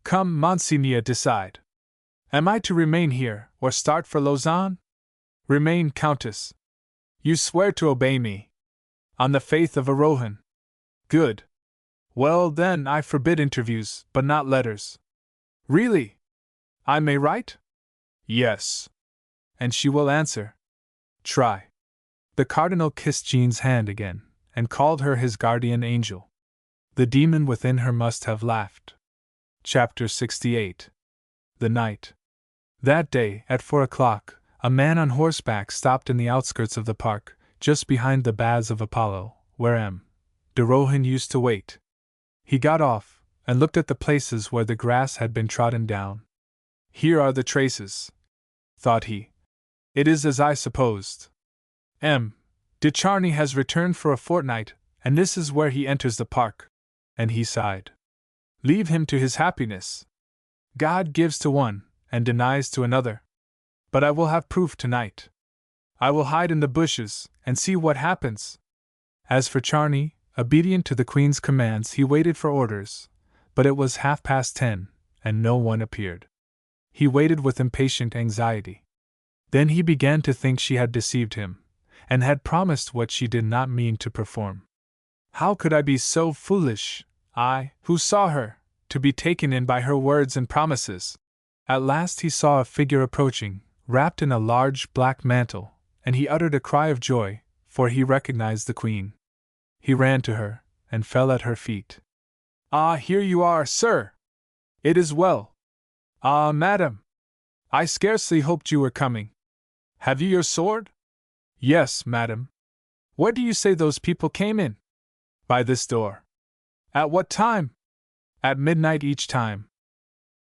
Come, Monseigneur, decide. Am I to remain here, or start for Lausanne? Remain, Countess. You swear to obey me. On the faith of a Rohan. Good. Well, then, I forbid interviews, but not letters. Really? I may write? Yes. And she will answer. Try. The cardinal kissed Jean's hand again, and called her his guardian angel. The demon within her must have laughed. Chapter 68. The Night. That day, at 4 o'clock, a man on horseback stopped in the outskirts of the park, just behind the Baths of Apollo, where M. de Rohan used to wait. He got off, and looked at the places where the grass had been trodden down. Here are the traces, thought he. It is as I supposed. M. de Charny has returned for a fortnight, and this is where he enters the park. And he sighed. Leave him to his happiness. God gives to one, and denies to another. But I will have proof tonight. I will hide in the bushes, and see what happens. As for Charny, obedient to the Queen's commands, he waited for orders, but it was 10:30, and no one appeared. He waited with impatient anxiety. Then he began to think she had deceived him, and had promised what she did not mean to perform. How could I be so foolish, I, who saw her, to be taken in by her words and promises? At last he saw a figure approaching, wrapped in a large black mantle, and he uttered a cry of joy, for he recognized the Queen. He ran to her, and fell at her feet. Ah, here you are, sir! It is well. Ah, madam! I scarcely hoped you were coming. Have you your sword? Yes, madam. Where do you say those people came in? By this door. At what time? At midnight each time.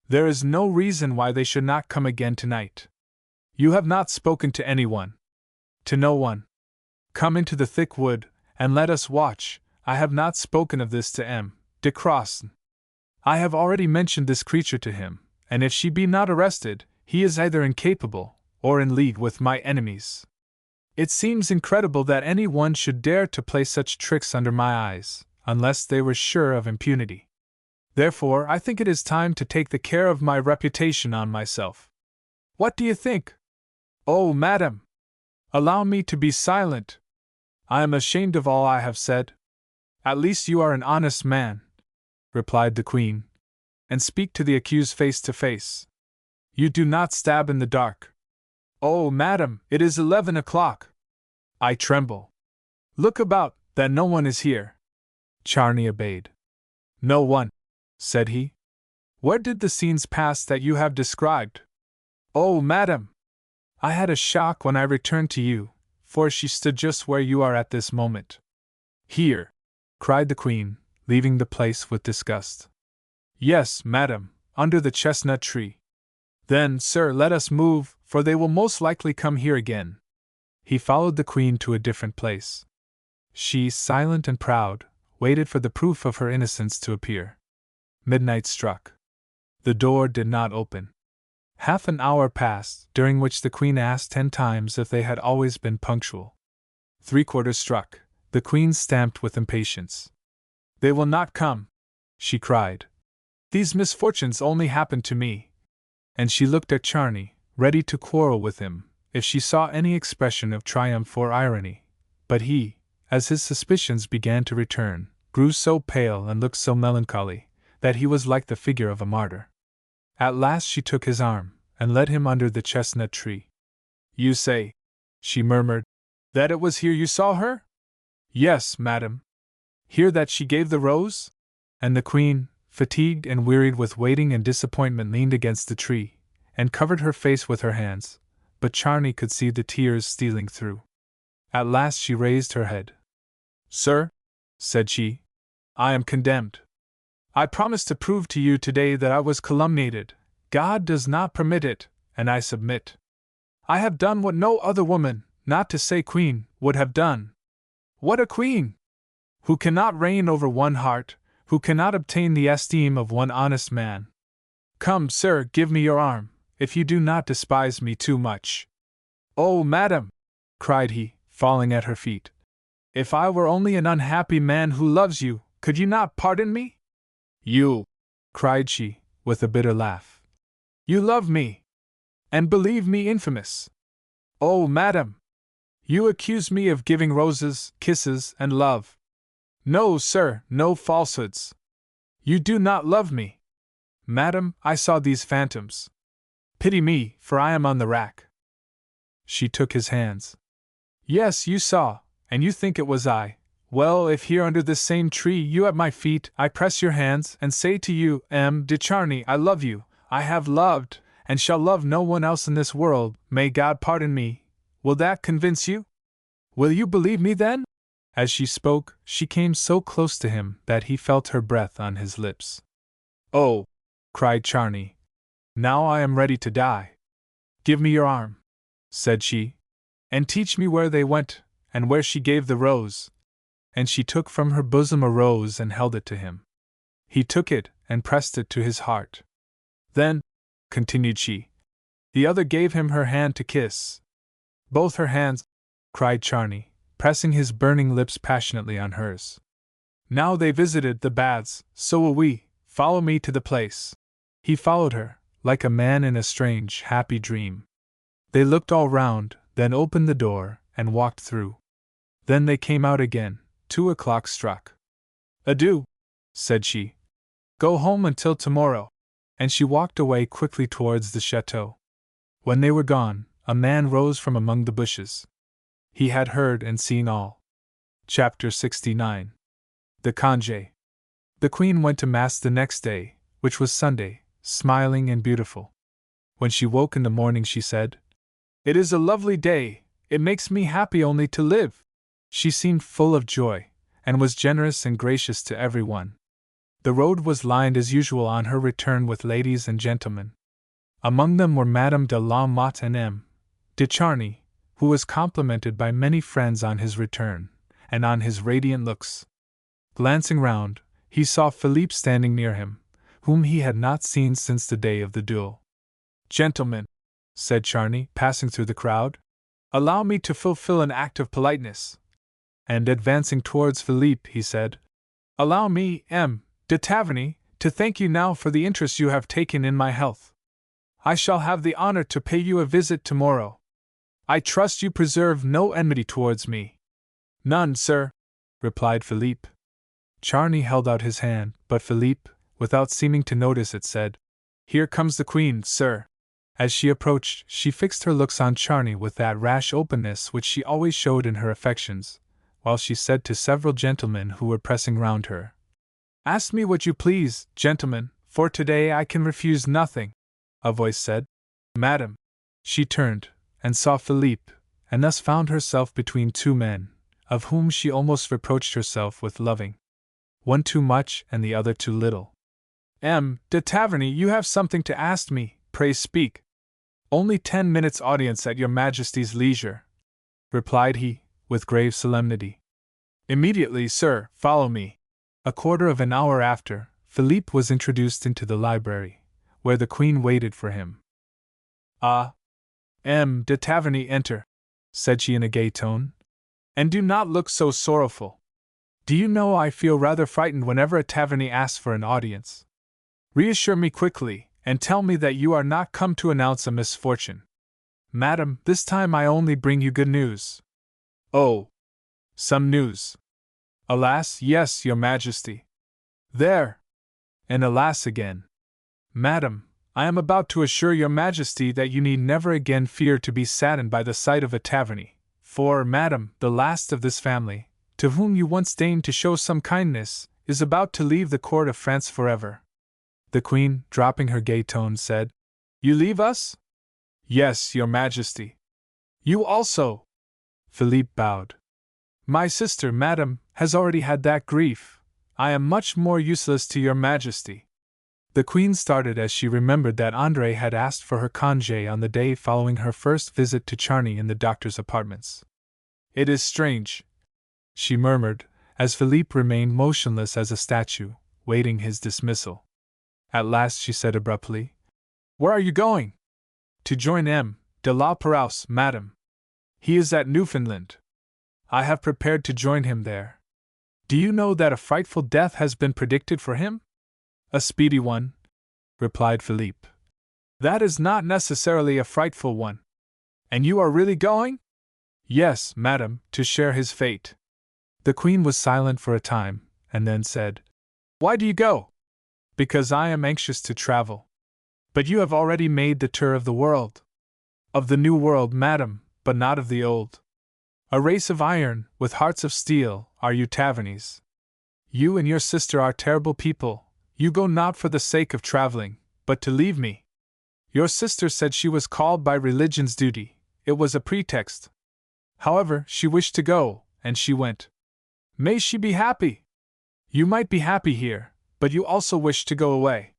There is no reason why they should not come again tonight. You have not spoken to anyone. To no one. Come into the thick wood, and let us watch. I have not spoken of this to M. de Crossan. I have already mentioned this creature to him, and if she be not arrested, he is either incapable, or in league with my enemies. It seems incredible that any one should dare to play such tricks under my eyes, unless they were sure of impunity. Therefore, I think it is time to take the care of my reputation on myself. What do you think? Oh, madam! Allow me to be silent. I am ashamed of all I have said. At least you are an honest man, replied the Queen, and speak to the accused face to face. You do not stab in the dark. Oh, madam, it is 11 o'clock. I tremble. Look about, that no one is here. Charny obeyed. No one, said he. Where did the scenes pass that you have described? Oh, madam! I had a shock when I returned to you, for she stood just where you are at this moment. Here! Cried the Queen, leaving the place with disgust. Yes, madam, under the chestnut tree. Then, sir, let us move, for they will most likely come here again. He followed the Queen to a different place. She, silent and proud, waited for the proof of her innocence to appear. Midnight struck. The door did not open. Half an hour passed, during which the Queen asked 10 times if they had always been punctual. 3/4 struck. The Queen stamped with impatience. They will not come, she cried. These misfortunes only happen to me. And she looked at Charny, ready to quarrel with him, if she saw any expression of triumph or irony. But he, as his suspicions began to return, grew so pale and looked so melancholy, that he was like the figure of a martyr. At last she took his arm, and led him under the chestnut tree. You say, she murmured, that it was here you saw her? Yes, madam. Here that she gave the rose? And the Queen, fatigued and wearied with waiting and disappointment, leaned against the tree, and covered her face with her hands, but Charney could see the tears stealing through. At last she raised her head. "Sir," said she, "I am condemned. I promised to prove to you today that I was calumniated. God does not permit it, and I submit. I have done what no other woman, not to say queen, would have done." "What a queen!" "Who cannot reign over one heart, who cannot obtain the esteem of one honest man. Come, sir, give me your arm, if you do not despise me too much." "Oh, madam," cried he, falling at her feet, "if I were only an unhappy man who loves you, could you not pardon me?" "You," cried she, with a bitter laugh. "You love me, and believe me infamous. Oh, madam! You accuse me of giving roses, kisses, and love. No, sir, no falsehoods. You do not love me. Madam, I saw these phantoms. Pity me, for I am on the rack." She took his hands. "Yes, you saw, and you think it was I. Well, if here under this same tree, you at my feet, I press your hands, and say to you, M. de Charny, I love you, I have loved, and shall love no one else in this world, may God pardon me, will that convince you? Will you believe me then?" As she spoke, she came so close to him that he felt her breath on his lips. "Oh," cried Charny, "now I am ready to die." "Give me your arm," said she, "and teach me where they went, and where she gave the rose." And she took from her bosom a rose and held it to him. He took it and pressed it to his heart. "Then," continued she, "the other gave him her hand to kiss." "Both her hands," cried Charny, pressing his burning lips passionately on hers. "Now they visited the baths, so will we. Follow me to the place." He followed her, like a man in a strange, happy dream. They looked all round, then opened the door, and walked through. Then they came out again. 2 o'clock struck. "Adieu," said she. "Go home until tomorrow." And she walked away quickly towards the chateau. When they were gone, a man rose from among the bushes. He had heard and seen all. Chapter 69. The Congé. The Queen went to Mass the next day, which was Sunday, smiling and beautiful. When she woke in the morning, she said, "It is a lovely day, it makes me happy only to live." She seemed full of joy, and was generous and gracious to everyone. The road was lined as usual on her return with ladies and gentlemen. Among them were Madame de la Motte and M. de Charny, who was complimented by many friends on his return, and on his radiant looks. Glancing round, he saw Philippe standing near him, whom he had not seen since the day of the duel. "Gentlemen," said Charny, passing through the crowd, "allow me to fulfill an act of politeness." And advancing towards Philippe, he said, "Allow me, M. de Taverny, to thank you now for the interest you have taken in my health. I shall have the honor to pay you a visit tomorrow. I trust you preserve no enmity towards me." "None, sir," replied Philippe. Charny held out his hand, but Philippe, without seeming to notice it, said, "Here comes the Queen, sir." As she approached, she fixed her looks on Charny with that rash openness which she always showed in her affections, while she said to several gentlemen who were pressing round her, "Ask me what you please, gentlemen, for today I can refuse nothing." A voice said, "Madam." She turned, and saw Philippe, and thus found herself between two men, of whom she almost reproached herself with loving one too much and the other too little. "M. de Taverny, you have something to ask me, pray speak." "Only 10 minutes' audience at your Majesty's leisure," replied he, with grave solemnity. "Immediately, sir, follow me." A quarter of an hour after, Philippe was introduced into the library, where the Queen waited for him. "Ah, M. de Taverny, enter," said she in a gay tone. "And do not look so sorrowful. Do you know I feel rather frightened whenever a Taverny asks for an audience? Reassure me quickly, and tell me that you are not come to announce a misfortune." "Madam, this time I only bring you good news." "Oh, some news." "Alas, yes, your Majesty." "There! And alas again." "Madam, I am about to assure your Majesty that you need never again fear to be saddened by the sight of a Taverny, for, madam, the last of this family, to whom you once deigned to show some kindness, is about to leave the court of France forever." The Queen, dropping her gay tone, said, "You leave us?" "Yes, your Majesty." "You also?" Philippe bowed. "My sister, madam, has already had that grief. I am much more useless to your Majesty." The Queen started as she remembered that André had asked for her congé on the day following her first visit to Charny in the doctor's apartments. "It is strange," she murmured, as Philippe remained motionless as a statue, waiting his dismissal. At last she said abruptly, "Where are you going?" "To join M. de la Pérouse, madam. He is at Newfoundland. I have prepared to join him there." "Do you know that a frightful death has been predicted for him?" "A speedy one," replied Philippe. "That is not necessarily a frightful one." "And you are really going?" "Yes, madam, to share his fate." The Queen was silent for a time, and then said, "Why do you go?" "Because I am anxious to travel." "But you have already made the tour of the world." "Of the new world, madam, but not of the old. A race of iron, with hearts of steel, are you Tavernese. You and your sister are terrible people. You go not for the sake of traveling, but to leave me. Your sister said she was called by religion's duty. It was a pretext. However, she wished to go, and she went. May she be happy! You might be happy here, but you also wish to go away.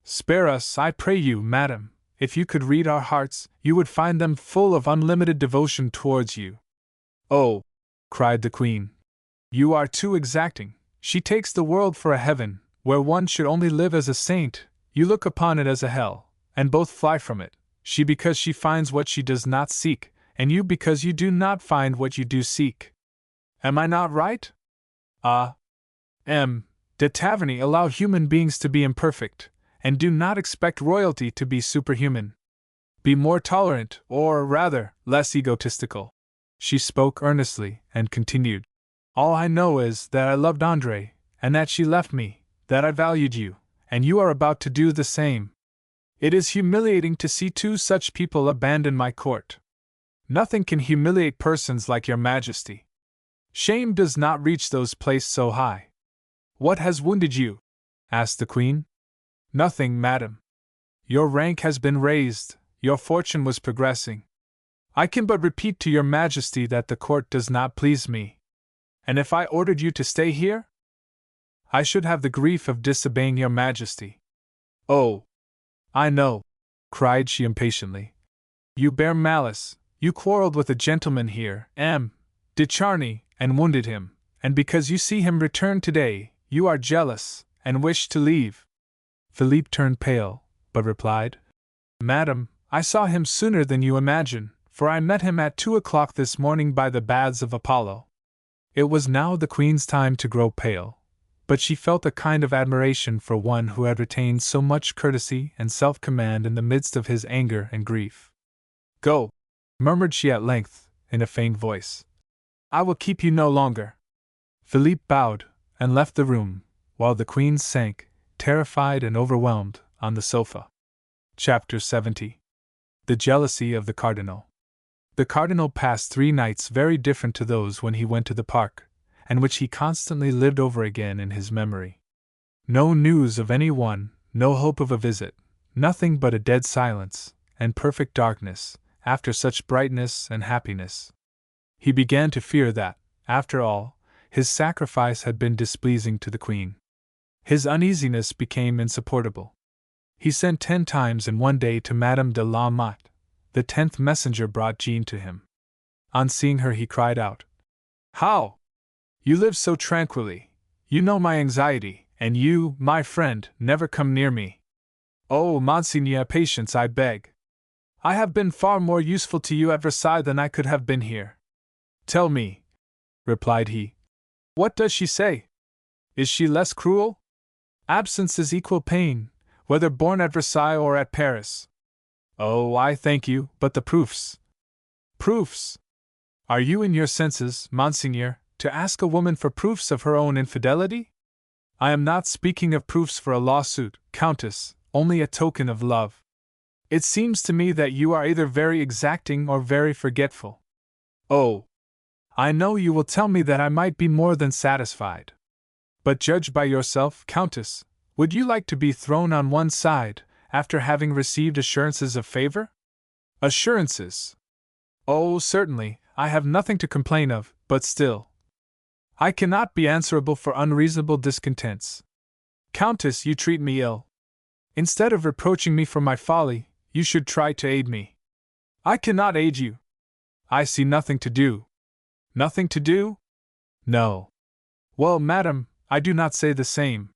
Spare us, I pray you, madam. If you could read our hearts, you would find them full of unlimited devotion towards you." "Oh!" cried the Queen. "You are too exacting. She takes the world for a heaven, where one should only live as a saint. You look upon it as a hell, and both fly from it, she because she finds what she does not seek, and you because you do not find what you do seek. Am I not right?" "Ah! M. de Taverny allow human beings to be imperfect, and do not expect royalty to be superhuman. Be more tolerant, or, rather, less egotistical." She spoke earnestly, and continued, "All I know is that I loved André, and that she left me, that I valued you, and you are about to do the same. It is humiliating to see two such people abandon my court. Nothing can humiliate persons like your Majesty. Shame does not reach those placed so high." "What has wounded you?" asked the Queen. "Nothing, madam. Your rank has been raised, your fortune was progressing. I can but repeat to your Majesty that the court does not please me. And if I ordered you to stay here, I should have the grief of disobeying your Majesty." "Oh! I know," cried she impatiently. "You bear malice. You quarreled with a gentleman here, M. de Charny, and wounded him, and because you see him return today, you are jealous, and wish to leave." Philippe turned pale, but replied, "Madam, I saw him sooner than you imagine, for I met him at 2 o'clock this morning by the baths of Apollo." It was now the Queen's time to grow pale, but she felt a kind of admiration for one who had retained so much courtesy and self-command in the midst of his anger and grief. "Go," murmured she at length, in a faint voice. "I will keep you no longer." Philippe bowed, and left the room, while the Queen sank, terrified and overwhelmed, on the sofa. Chapter 70. The Jealousy of the Cardinal. The Cardinal passed 3 nights very different to those when he went to the park, and which he constantly lived over again in his memory. No news of any one, no hope of a visit, nothing but a dead silence, and perfect darkness, after such brightness and happiness. He began to fear that, after all, his sacrifice had been displeasing to the Queen. His uneasiness became insupportable. He sent 10 times in one day to Madame de la Motte. The 10th messenger brought Jean to him. On seeing her he cried out, "How? You live so tranquilly, you know my anxiety, and you, my friend, never come near me. Oh, Monseigneur, patience, I beg. I have been far more useful to you at Versailles than I could have been here." "Tell me," replied he, "what does she say? Is she less cruel?" "Absence is equal pain, whether born at Versailles or at Paris." "Oh, I thank you, but the proofs." "Proofs? Are you in your senses, Monseigneur, to ask a woman for proofs of her own infidelity? I am not speaking of proofs for a lawsuit, Countess, only a token of love. It seems to me that you are either very exacting or very forgetful." "Oh, I know you will tell me that I might be more than satisfied. But judge by yourself, Countess, Would you like to be thrown on one side, after having received assurances of favor? Assurances? Oh, certainly, I have nothing to complain of, but still, I cannot be answerable for unreasonable discontents. Countess, you treat me ill. Instead of reproaching me for my folly, you should try to aid me. I cannot aid you. I see nothing to do. Nothing to do? No. Well, madam, I do not say the same.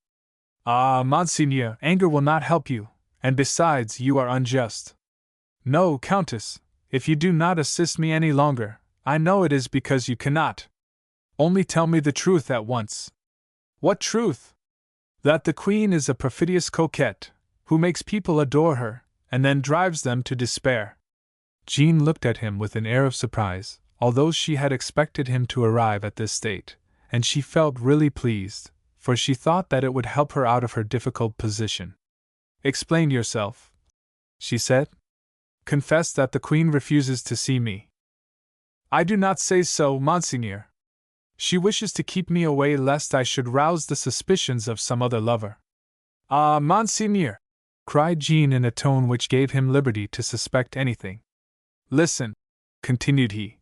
Ah, Monseigneur, anger will not help you, and besides, you are unjust. No, Countess, if you do not assist me any longer, I know it is because you cannot. Only tell me the truth at once. What truth? That the Queen is a perfidious coquette, who makes people adore her, and then drives them to despair. Jean looked at him with an air of surprise, although she had expected him to arrive at this state, and she felt really pleased, for she thought that it would help her out of her difficult position. Explain yourself, she said. Confess that the Queen refuses to see me. I do not say so, Monseigneur. She wishes to keep me away lest I should rouse the suspicions of some other lover. Ah, Monseigneur! Cried Jean in a tone which gave him liberty to suspect anything. Listen, continued he.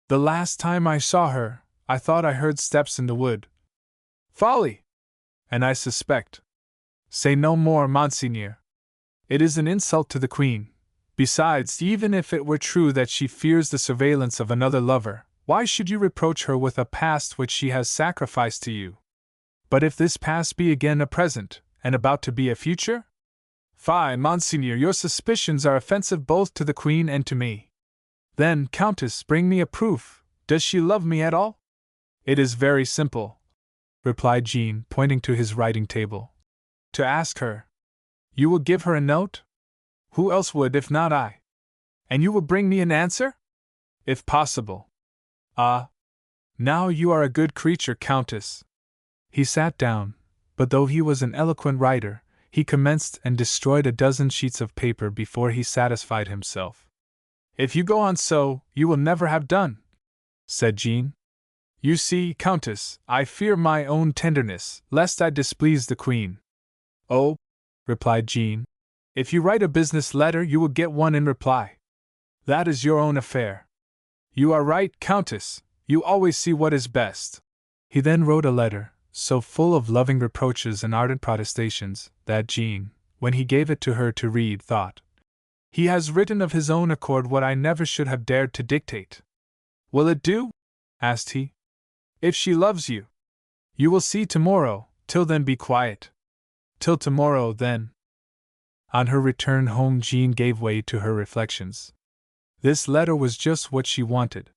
The last time I saw her, I thought I heard steps in the wood. Folly! And I suspect. Say no more, Monseigneur. It is an insult to the Queen. Besides, even if it were true that she fears the surveillance of another lover, why should you reproach her with a past which she has sacrificed to you? But if this past be again a present, and about to be a future? Fie, Monseigneur, your suspicions are offensive both to the Queen and to me. Then, Countess, bring me a proof. Does she love me at all? It is very simple, replied Jean, pointing to his writing table. To ask her. You will give her a note? Who else would if not I? And you will bring me an answer? If possible. Ah! Now you are a good creature, Countess. He sat down, but though he was an eloquent writer, he commenced and destroyed a dozen sheets of paper before he satisfied himself. If you go on so, you will never have done, said Jean. You see, Countess, I fear my own tenderness, lest I displease the Queen. Oh, replied Jean, if you write a business letter you will get one in reply. That is your own affair. You are right, Countess, you always see what is best. He then wrote a letter, so full of loving reproaches and ardent protestations, that Jean, when he gave it to her to read, thought, he has written of his own accord what I never should have dared to dictate. Will it do? Asked he. If she loves you. You will see tomorrow, till then be quiet. Till tomorrow, then. On her return home Jean gave way to her reflections. This letter was just what she wanted.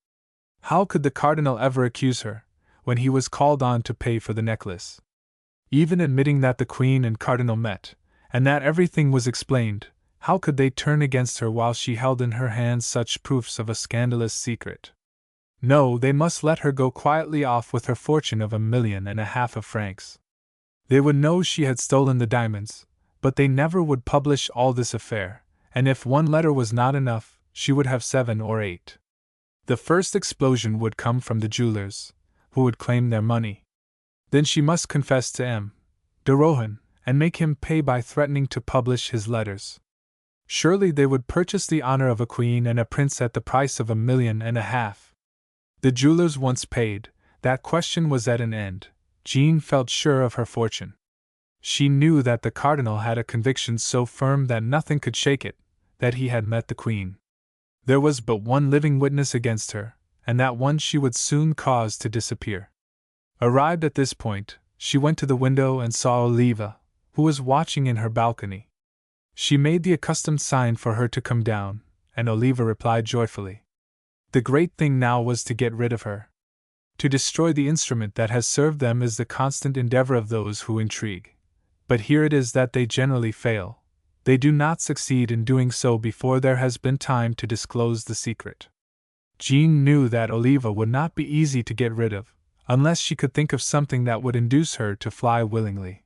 How could the Cardinal ever accuse her, when he was called on to pay for the necklace? Even admitting that the Queen and Cardinal met, and that everything was explained, how could they turn against her while she held in her hands such proofs of a scandalous secret? No, they must let her go quietly off with her fortune of 1.5 million of francs. They would know she had stolen the diamonds, but they never would publish all this affair, and if one letter was not enough, she would have 7 or 8. The first explosion would come from the jewelers, who would claim their money. Then she must confess to M. de Rohan, and make him pay by threatening to publish his letters. Surely they would purchase the honor of a queen and a prince at the price of 1.5 million. The jewelers once paid, that question was at an end. Jean felt sure of her fortune. She knew that the Cardinal had a conviction so firm that nothing could shake it, that he had met the Queen. There was but one living witness against her, and that one she would soon cause to disappear. Arrived at this point, she went to the window and saw Oliva, who was watching in her balcony. She made the accustomed sign for her to come down, and Oliva replied joyfully. The great thing now was to get rid of her. To destroy the instrument that has served them is the constant endeavor of those who intrigue. But here it is that they generally fail. They do not succeed in doing so before there has been time to disclose the secret. Jean knew that Oliva would not be easy to get rid of, unless she could think of something that would induce her to fly willingly.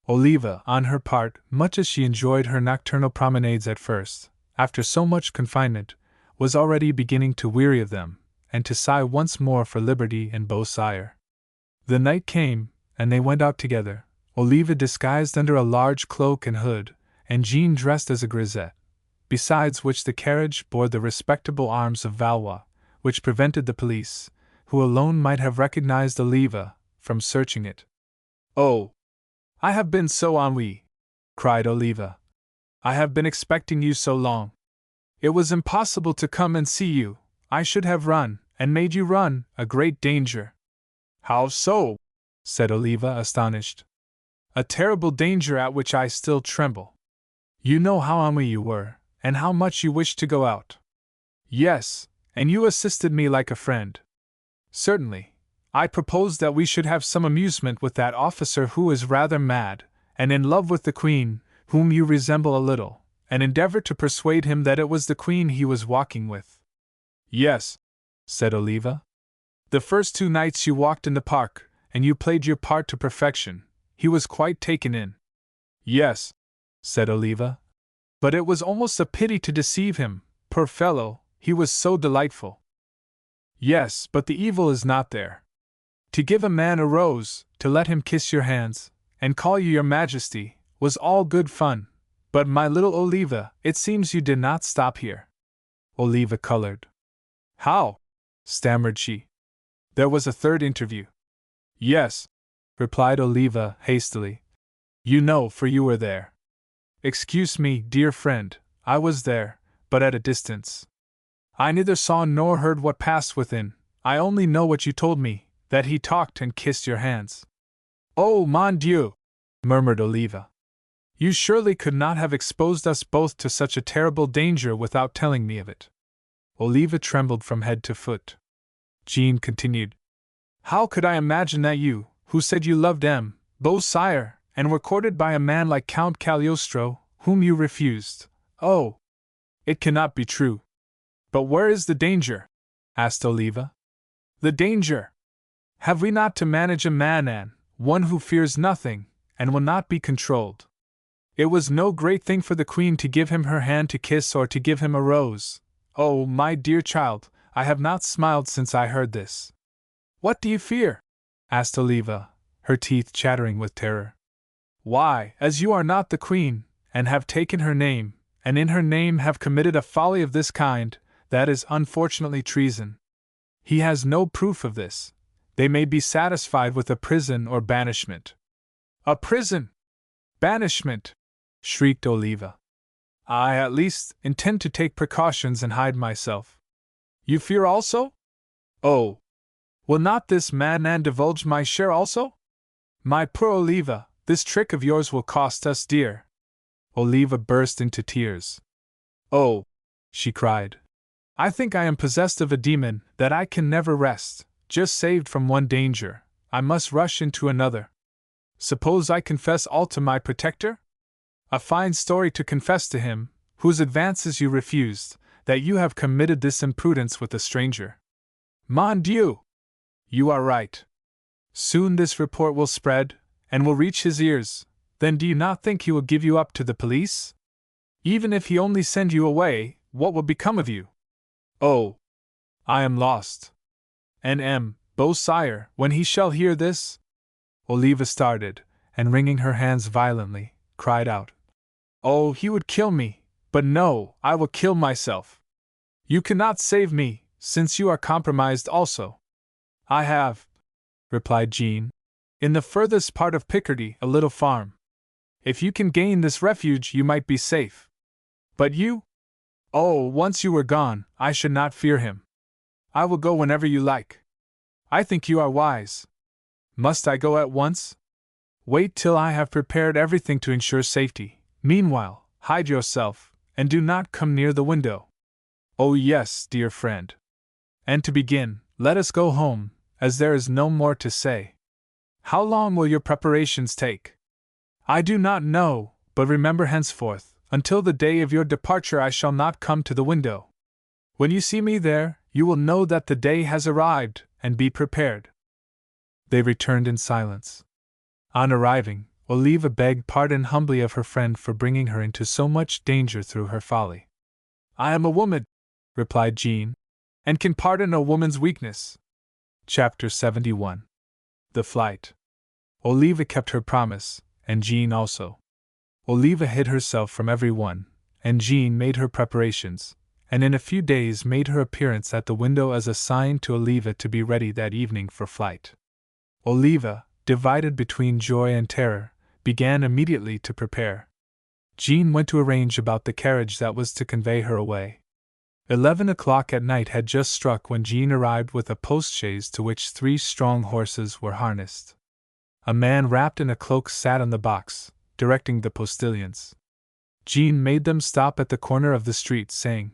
Oliva, on her part, much as she enjoyed her nocturnal promenades at first, after so much confinement, was already beginning to weary of them, and to sigh once more for liberty and Beausire. The night came, and they went out together, Oliva disguised under a large cloak and hood, and Jean dressed as a grisette, besides which the carriage bore the respectable arms of Valois, which prevented the police, who alone might have recognized Oliva, from searching it. "Oh, I have been so ennuyé," cried Oliva. "I have been expecting you so long. It was impossible to come and see you. I should have run, and made you run, a great danger." "How so?" said Oliva, astonished. "A terrible danger at which I still tremble. You know how ennuyé you were, and how much you wished to go out." "Yes, and you assisted me like a friend." "Certainly. I proposed that we should have some amusement with that officer who is rather mad, and in love with the Queen, whom you resemble a little, and endeavored to persuade him that it was the Queen he was walking with." "Yes," said Oliva. "The first 2 nights you walked in the park, and you played your part to perfection. He was quite taken in." "Yes," said Oliva. "But it was almost a pity to deceive him, poor fellow, he was so delightful." "Yes, but the evil is not there. To give a man a rose, to let him kiss your hands, and call you your Majesty, was all good fun. But my little Oliva, it seems you did not stop here." Oliva colored. "How?" stammered she. "There was a 3rd interview." "Yes," replied Oliva hastily. "You know, for you were there." "Excuse me, dear friend, I was there, but at a distance. I neither saw nor heard what passed within. I only know what you told me, that he talked and kissed your hands." "Oh, mon Dieu!" murmured Oliva. "You surely could not have exposed us both to such a terrible danger without telling me of it." Oliva trembled from head to foot. Jean continued. "How could I imagine that you, who said you loved M. Beausire, and were courted by a man like Count Cagliostro, whom you refused? Oh! It cannot be true." "But where is the danger?" asked Oliva. "The danger? Have we not to manage a man and one who fears nothing, and will not be controlled? It was no great thing for the Queen to give him her hand to kiss or to give him a rose. Oh, my dear child, I have not smiled since I heard this." "What do you fear?" asked Oliva, her teeth chattering with terror. "Why, as you are not the Queen, and have taken her name, and in her name have committed a folly of this kind, that is unfortunately treason. He has no proof of this. They may be satisfied with a prison or banishment." "A prison! Banishment!" shrieked Oliva. "I, at least, intend to take precautions and hide myself." "You fear also? Oh! Will not this madman divulge my share also? My poor Oliva, this trick of yours will cost us dear." Oliva burst into tears. "Oh!" she cried. "I think I am possessed of a demon, that I can never rest. Just saved from one danger, I must rush into another. Suppose I confess all to my protector? A fine story to confess to him, whose advances you refused, that you have committed this imprudence with a stranger. Mon Dieu! You are right. Soon this report will spread, and will reach his ears. Then do you not think he will give you up to the police? Even if he only send you away, what will become of you? Oh! I am lost. And M. Beausire, when he shall hear this?" Oliva started, and wringing her hands violently, cried out, "Oh, he would kill me, but no, I will kill myself. You cannot save me, since you are compromised also." "I have," replied Jean, "in the furthest part of Picardy, a little farm. If you can gain this refuge, you might be safe. But you? Oh, once you were gone, I should not fear him. I will go whenever you like. I think you are wise. Must I go at once? Wait till I have prepared everything to ensure safety. Meanwhile, hide yourself, and do not come near the window." "Oh yes, dear friend. And to begin, let us go home, as there is no more to say. How long will your preparations take?" "I do not know, but remember henceforth, until the day of your departure I shall not come to the window. When you see me there, you will know that the day has arrived, and be prepared." They returned in silence. On arriving, Oliva begged pardon humbly of her friend for bringing her into so much danger through her folly. "I am a woman," replied Jean, "and can pardon a woman's weakness." Chapter 71. The Flight. Oliva kept her promise, and Jean also. Oliva hid herself from everyone, and Jean made her preparations, and in a few days made her appearance at the window as a sign to Oliva to be ready that evening for flight. Oliva, divided between joy and terror, began immediately to prepare. Jean went to arrange about the carriage that was to convey her away. 11 o'clock at night had just struck when Jean arrived with a post-chaise to which 3 strong horses were harnessed. A man wrapped in a cloak sat on the box, directing the postilions. Jean made them stop at the corner of the street, saying,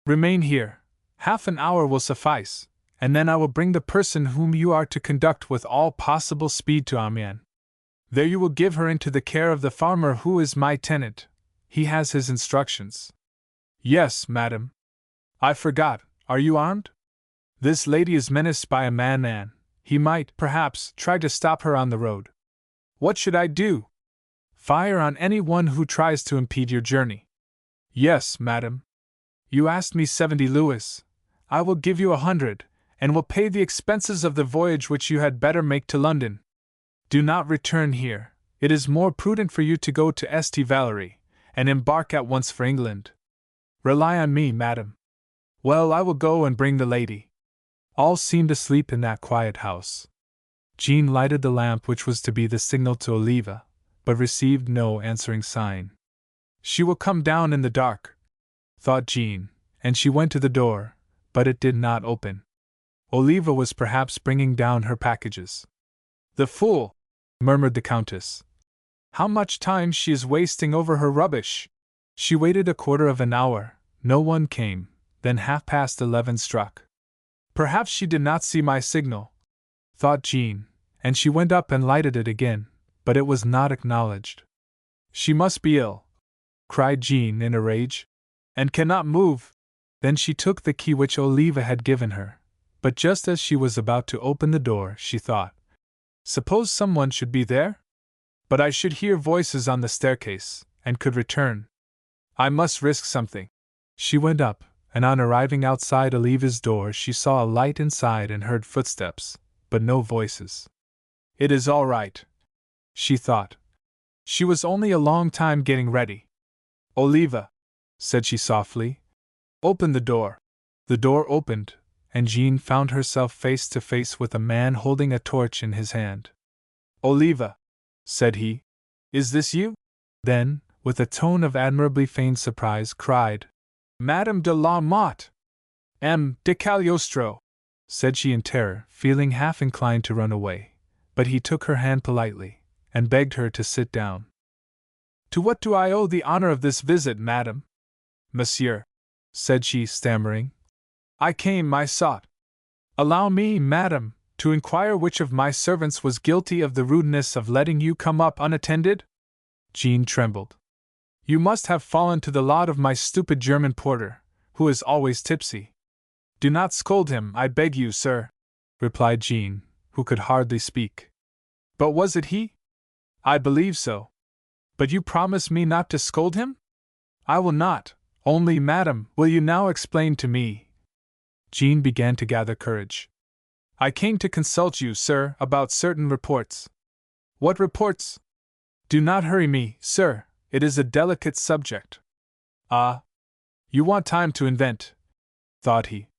"Remain here. Half an hour will suffice, and then I will bring the person whom you are to conduct with all possible speed to Amiens. There you will give her into the care of the farmer who is my tenant. He has his instructions." "Yes, madam. I forgot, are you armed? This lady is menaced by a man and he might, perhaps, try to stop her on the road." "What should I do?" "Fire on any one who tries to impede your journey." "Yes, madam." "You asked me 70 louis. I will give you 100, and will pay the expenses of the voyage which you had better make to London. Do not return here. It is more prudent for you to go to St. Valery, and embark at once for England." "Rely on me, madam." "Well, I will go and bring the lady." All seemed asleep in that quiet house. Jean lighted the lamp which was to be the signal to Oliva, but received no answering sign. "She will come down in the dark," thought Jean, and she went to the door, but it did not open. Oliva was perhaps bringing down her packages. "The fool!" murmured the Countess. "How much time she is wasting over her rubbish!" She waited a quarter of an hour, no one came, then 11:30 struck. "Perhaps she did not see my signal," thought Jean, and she went up and lighted it again, but it was not acknowledged. "She must be ill," cried Jean in a rage, "and cannot move." Then she took the key which Oliva had given her, but just as she was about to open the door, she thought, "Suppose someone should be there? But I should hear voices on the staircase, and could return. I must risk something." She went up, and on arriving outside Oliva's door she saw a light inside and heard footsteps, but no voices. "It is all right," she thought. "She was only a long time getting ready." "Oliva," said she softly, "open the door." The door opened, and Jean found herself face to face with a man holding a torch in his hand. "Oliva," said he, "is this you?" Then, with a tone of admirably feigned surprise, cried, "Madame de la Motte!" "M. de Cagliostro," said she in terror, feeling half inclined to run away, but he took her hand politely, and begged her to sit down. "To what do I owe the honor of this visit, madam?" "Monsieur," said she, stammering, I sought. Allow me, madam, to inquire which of my servants was guilty of the rudeness of letting you come up unattended?" Jean trembled. "You must have fallen to the lot of my stupid German porter, who is always tipsy." "Do not scold him, I beg you, sir," replied Jean, who could hardly speak. "But was it he?" "I believe so." "But you promise me not to scold him?" "I will not, only, madam, will you now explain to me?" Jean began to gather courage. "I came to consult you, sir, about certain reports." "What reports?" "Do not hurry me, sir, it is a delicate subject." "Ah! You want time to invent," thought he.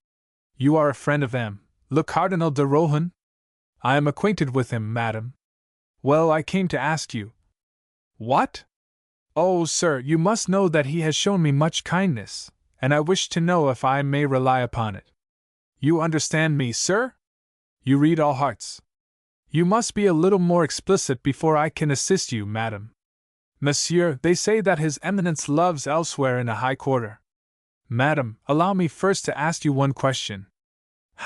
"You are a friend of M. le Cardinal de Rohan?" "I am acquainted with him, madam." "Well, I came to ask you." "What?" "Oh, sir, you must know that he has shown me much kindness, and I wish to know if I may rely upon it." "You understand me, sir? You read all hearts. You must be a little more explicit before I can assist you, madam." "Monsieur, they say that His Eminence loves elsewhere in a high quarter." "Madam, allow me first to ask you one question.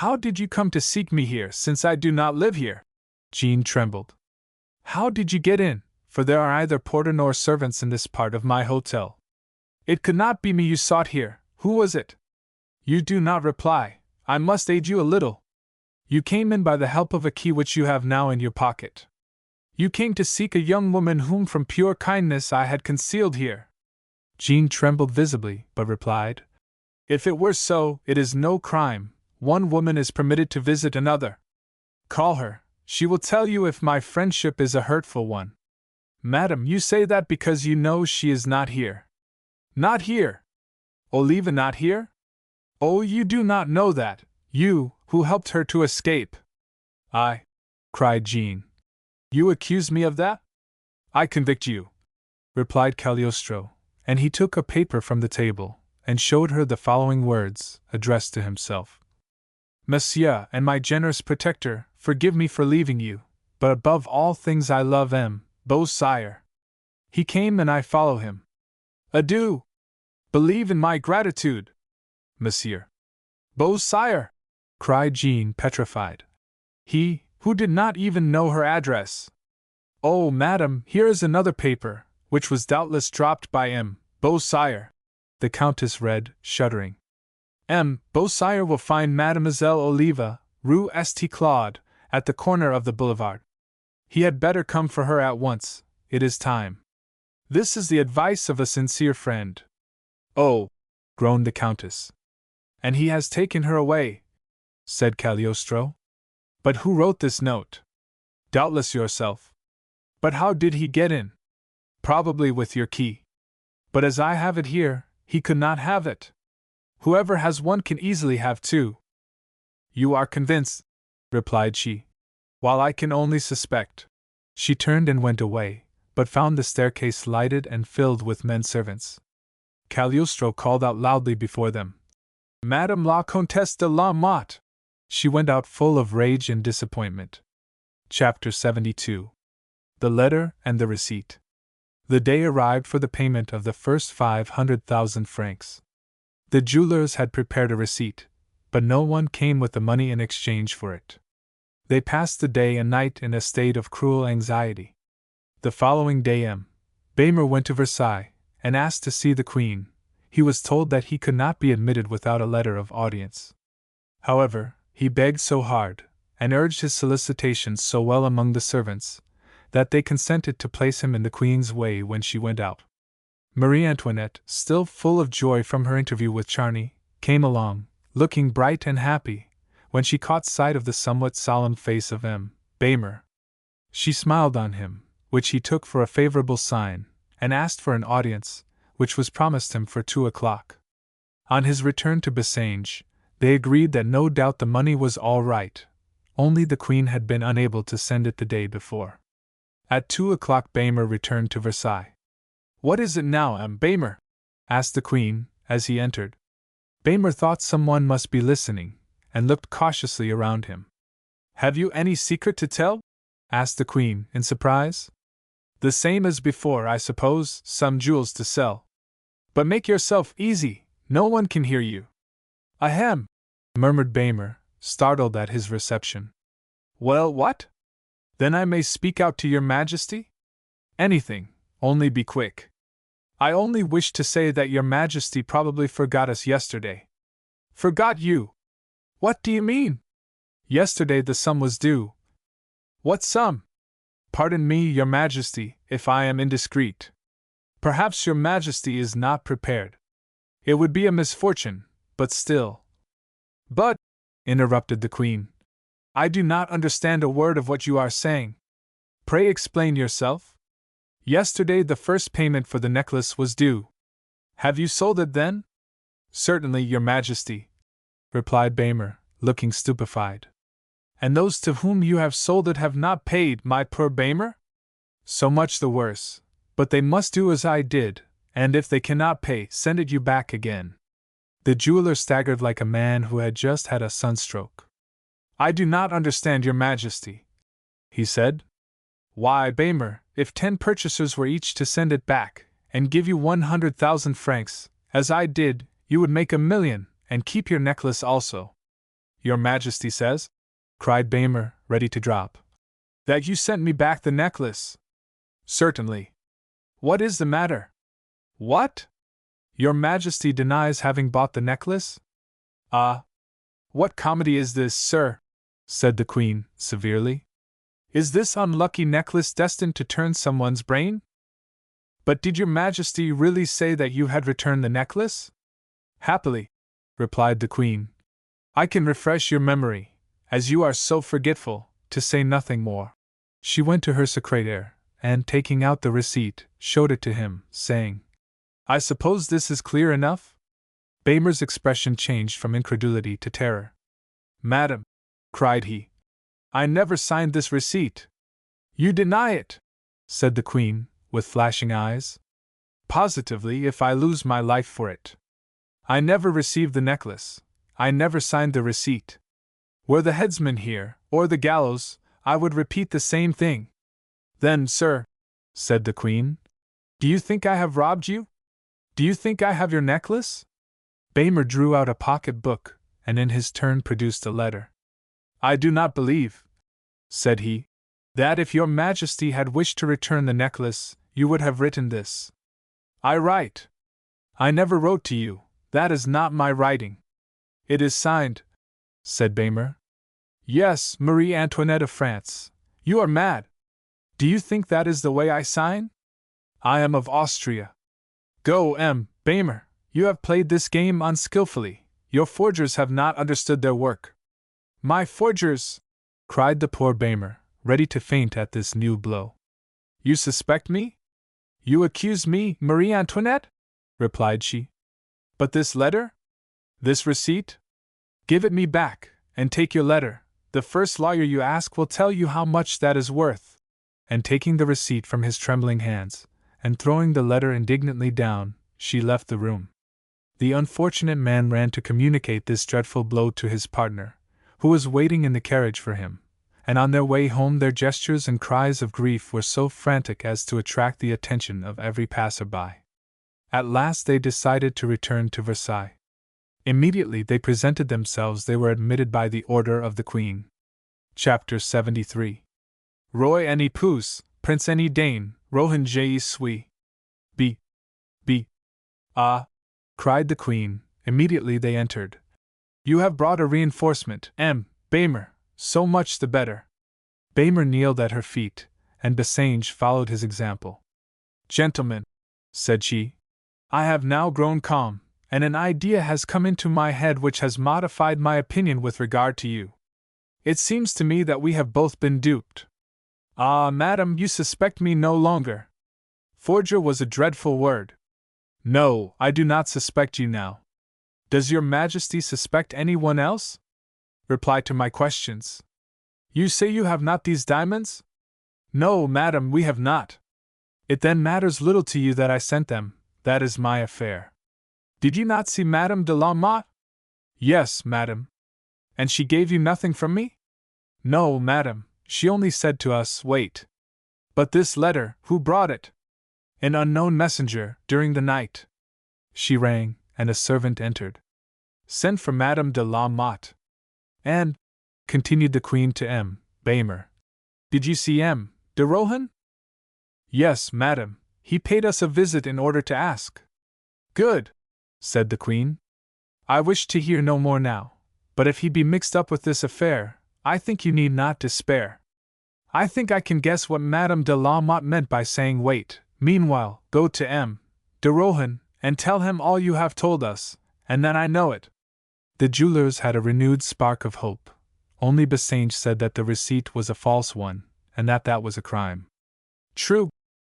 How did you come to seek me here, since I do not live here?" Jean trembled. "How did you get in, for there are either porter nor servants in this part of my hotel?" "It could not be me you sought here. Who was it?" "You do not reply. I must aid you a little. You came in by the help of a key which you have now in your pocket. You came to seek a young woman whom from pure kindness I had concealed here." Jean trembled visibly, but replied, "If it were so, it is no crime. One woman is permitted to visit another." "Call her, she will tell you if my friendship is a hurtful one. Madam, you say that because you know she is not here. Not here? Oliva not here? Oh, you do not know that, you, who helped her to escape. I, cried Jean. You accuse me of that? I convict you, replied Cagliostro, and he took a paper from the table, and showed her the following words, addressed to himself. Monsieur and my generous protector, forgive me for leaving you, but above all things I love M. Beausire. He came and I follow him. Adieu! Believe in my gratitude, Monsieur. Beausire! Cried Jean, petrified. He, who did not even know her address. Oh, madam, here is another paper, which was doubtless dropped by M. Beausire. The Countess read, shuddering. M. Beausire will find Mademoiselle Oliva, Rue St. Claude, at the corner of the boulevard. He had better come for her at once, it is time. This is the advice of a sincere friend. Oh, groaned the Countess. And he has taken her away, said Cagliostro. But who wrote this note? Doubtless yourself. But how did he get in? Probably with your key. But as I have it here, he could not have it. Whoever has one can easily have two. You are convinced, replied she, while I can only suspect. She turned and went away, but found the staircase lighted and filled with men-servants. Cagliostro called out loudly before them, Madame la Comtesse de la Motte! She went out full of rage and disappointment. Chapter 72. The Letter and the Receipt. The day arrived for the payment of the first 500,000 francs. The jewelers had prepared a receipt, but no one came with the money in exchange for it. They passed the day and night in a state of cruel anxiety. The following day M. Baymer went to Versailles, and asked to see the Queen. He was told that he could not be admitted without a letter of audience. However, he begged so hard, and urged his solicitations so well among the servants, that they consented to place him in the Queen's way when she went out. Marie Antoinette, still full of joy from her interview with Charny, came along, looking bright and happy, when she caught sight of the somewhat solemn face of M. Baymer. She smiled on him, which he took for a favorable sign, and asked for an audience, which was promised him for 2 o'clock. On his return to Bassange, they agreed that no doubt the money was all right, only the Queen had been unable to send it the day before. At 2 o'clock Baymer returned to Versailles. What is it now, M. Baymer? Asked the Queen, as he entered. Baymer thought someone must be listening, and looked cautiously around him. Have you any secret to tell? Asked the Queen, in surprise. The same as before, I suppose, some jewels to sell. But make yourself easy, no one can hear you. Ahem! Murmured Baymer, startled at his reception. Well, what? Then I may speak out to your Majesty? Anything, only be quick. I only wish to say that your Majesty probably forgot us yesterday. Forgot you? What do you mean? Yesterday the sum was due. What sum? Pardon me, your Majesty, if I am indiscreet. Perhaps your Majesty is not prepared. It would be a misfortune, but still. But, interrupted the Queen, I do not understand a word of what you are saying. Pray explain yourself. Yesterday the first payment for the necklace was due. Have you sold it then? Certainly, your Majesty, replied Baymer, looking stupefied. And those to whom you have sold it have not paid, my poor Baymer? So much the worse, but they must do as I did, and if they cannot pay, send it you back again. The jeweler staggered like a man who had just had a sunstroke. I do not understand your Majesty, he said. Why, Baymer, if 10 purchasers were each to send it back, and give you 100,000 francs, as I did, you would make 1,000,000, and keep your necklace also. Your Majesty says, cried Baymer, ready to drop, that you sent me back the necklace. Certainly. What is the matter? What? Your Majesty denies having bought the necklace? Ah! What comedy is this, sir? Said the Queen, severely. Is this unlucky necklace destined to turn someone's brain? But did your Majesty really say that you had returned the necklace? Happily, replied the Queen. I can refresh your memory, as you are so forgetful, to say nothing more. She went to her secrétaire, and taking out the receipt, showed it to him, saying, "I suppose this is clear enough?" Baymer's expression changed from incredulity to terror. "Madam," cried he, "I never signed this receipt." "You deny it," said the Queen, with flashing eyes. "Positively, if I lose my life for it. I never received the necklace. I never signed the receipt. Were the headsman here, or the gallows, I would repeat the same thing." "Then, sir," said the Queen, "do you think I have robbed you? Do you think I have your necklace?" Baymer drew out a pocket book, and in his turn produced a letter. "I do not believe," said he, "that if your Majesty had wished to return the necklace, you would have written this. I write. I never wrote to you, that is not my writing." "It is signed," said Baymer. "Yes, Marie Antoinette of France. You are mad. Do you think that is the way I sign? I am of Austria. Go, Baymer, you have played this game unskillfully. Your forgers have not understood their work." "My forgers!" cried the poor Baymer, ready to faint at this new blow. "You suspect me? You accuse me, Marie Antoinette?" replied she. "But this letter? This receipt? Give it me back, and take your letter. The first lawyer you ask will tell you how much that is worth." And taking the receipt from his trembling hands, and throwing the letter indignantly down, she left the room. The unfortunate man ran to communicate this dreadful blow to his partner, who was waiting in the carriage for him, and on their way home their gestures and cries of grief were so frantic as to attract the attention of every passer-by. At last they decided to return to Versailles. Immediately they presented themselves they were admitted by the order of the Queen. Chapter 73. Roi en épouse, Prince en Dane, Rohan je suis. Ah! cried the Queen. Immediately they entered. "You have brought a reinforcement, Baymer, so much the better." Baymer kneeled at her feet, and Bassenge followed his example. "Gentlemen," said she, "I have now grown calm, and an idea has come into my head which has modified my opinion with regard to you. It seems to me that we have both been duped. Ah, madam, you suspect me no longer. Forger was a dreadful word. No, I do not suspect you now. Does your Majesty suspect anyone else? Reply to my questions. You say you have not these diamonds? No, madam, we have not. It then matters little to you that I sent them, that is my affair. Did you not see Madame de la Motte? Yes, madam. And she gave you nothing from me? No, madam, she only said to us, wait. But this letter, who brought it? An unknown messenger, during the night. She rang, and a servant entered. Send for Madame de la Motte. And, continued the Queen to Baymer, did you see de Rohan? Yes, madam, he paid us a visit in order to ask. Good, said the Queen. I wish to hear no more now, but if he be mixed up with this affair, I think you need not despair. I think I can guess what Madame de la Motte meant by saying wait. Meanwhile, go to de Rohan, and tell him all you have told us, and then I know it. The jewelers had a renewed spark of hope. Only Bassenge said that the receipt was a false one, and that was a crime. True,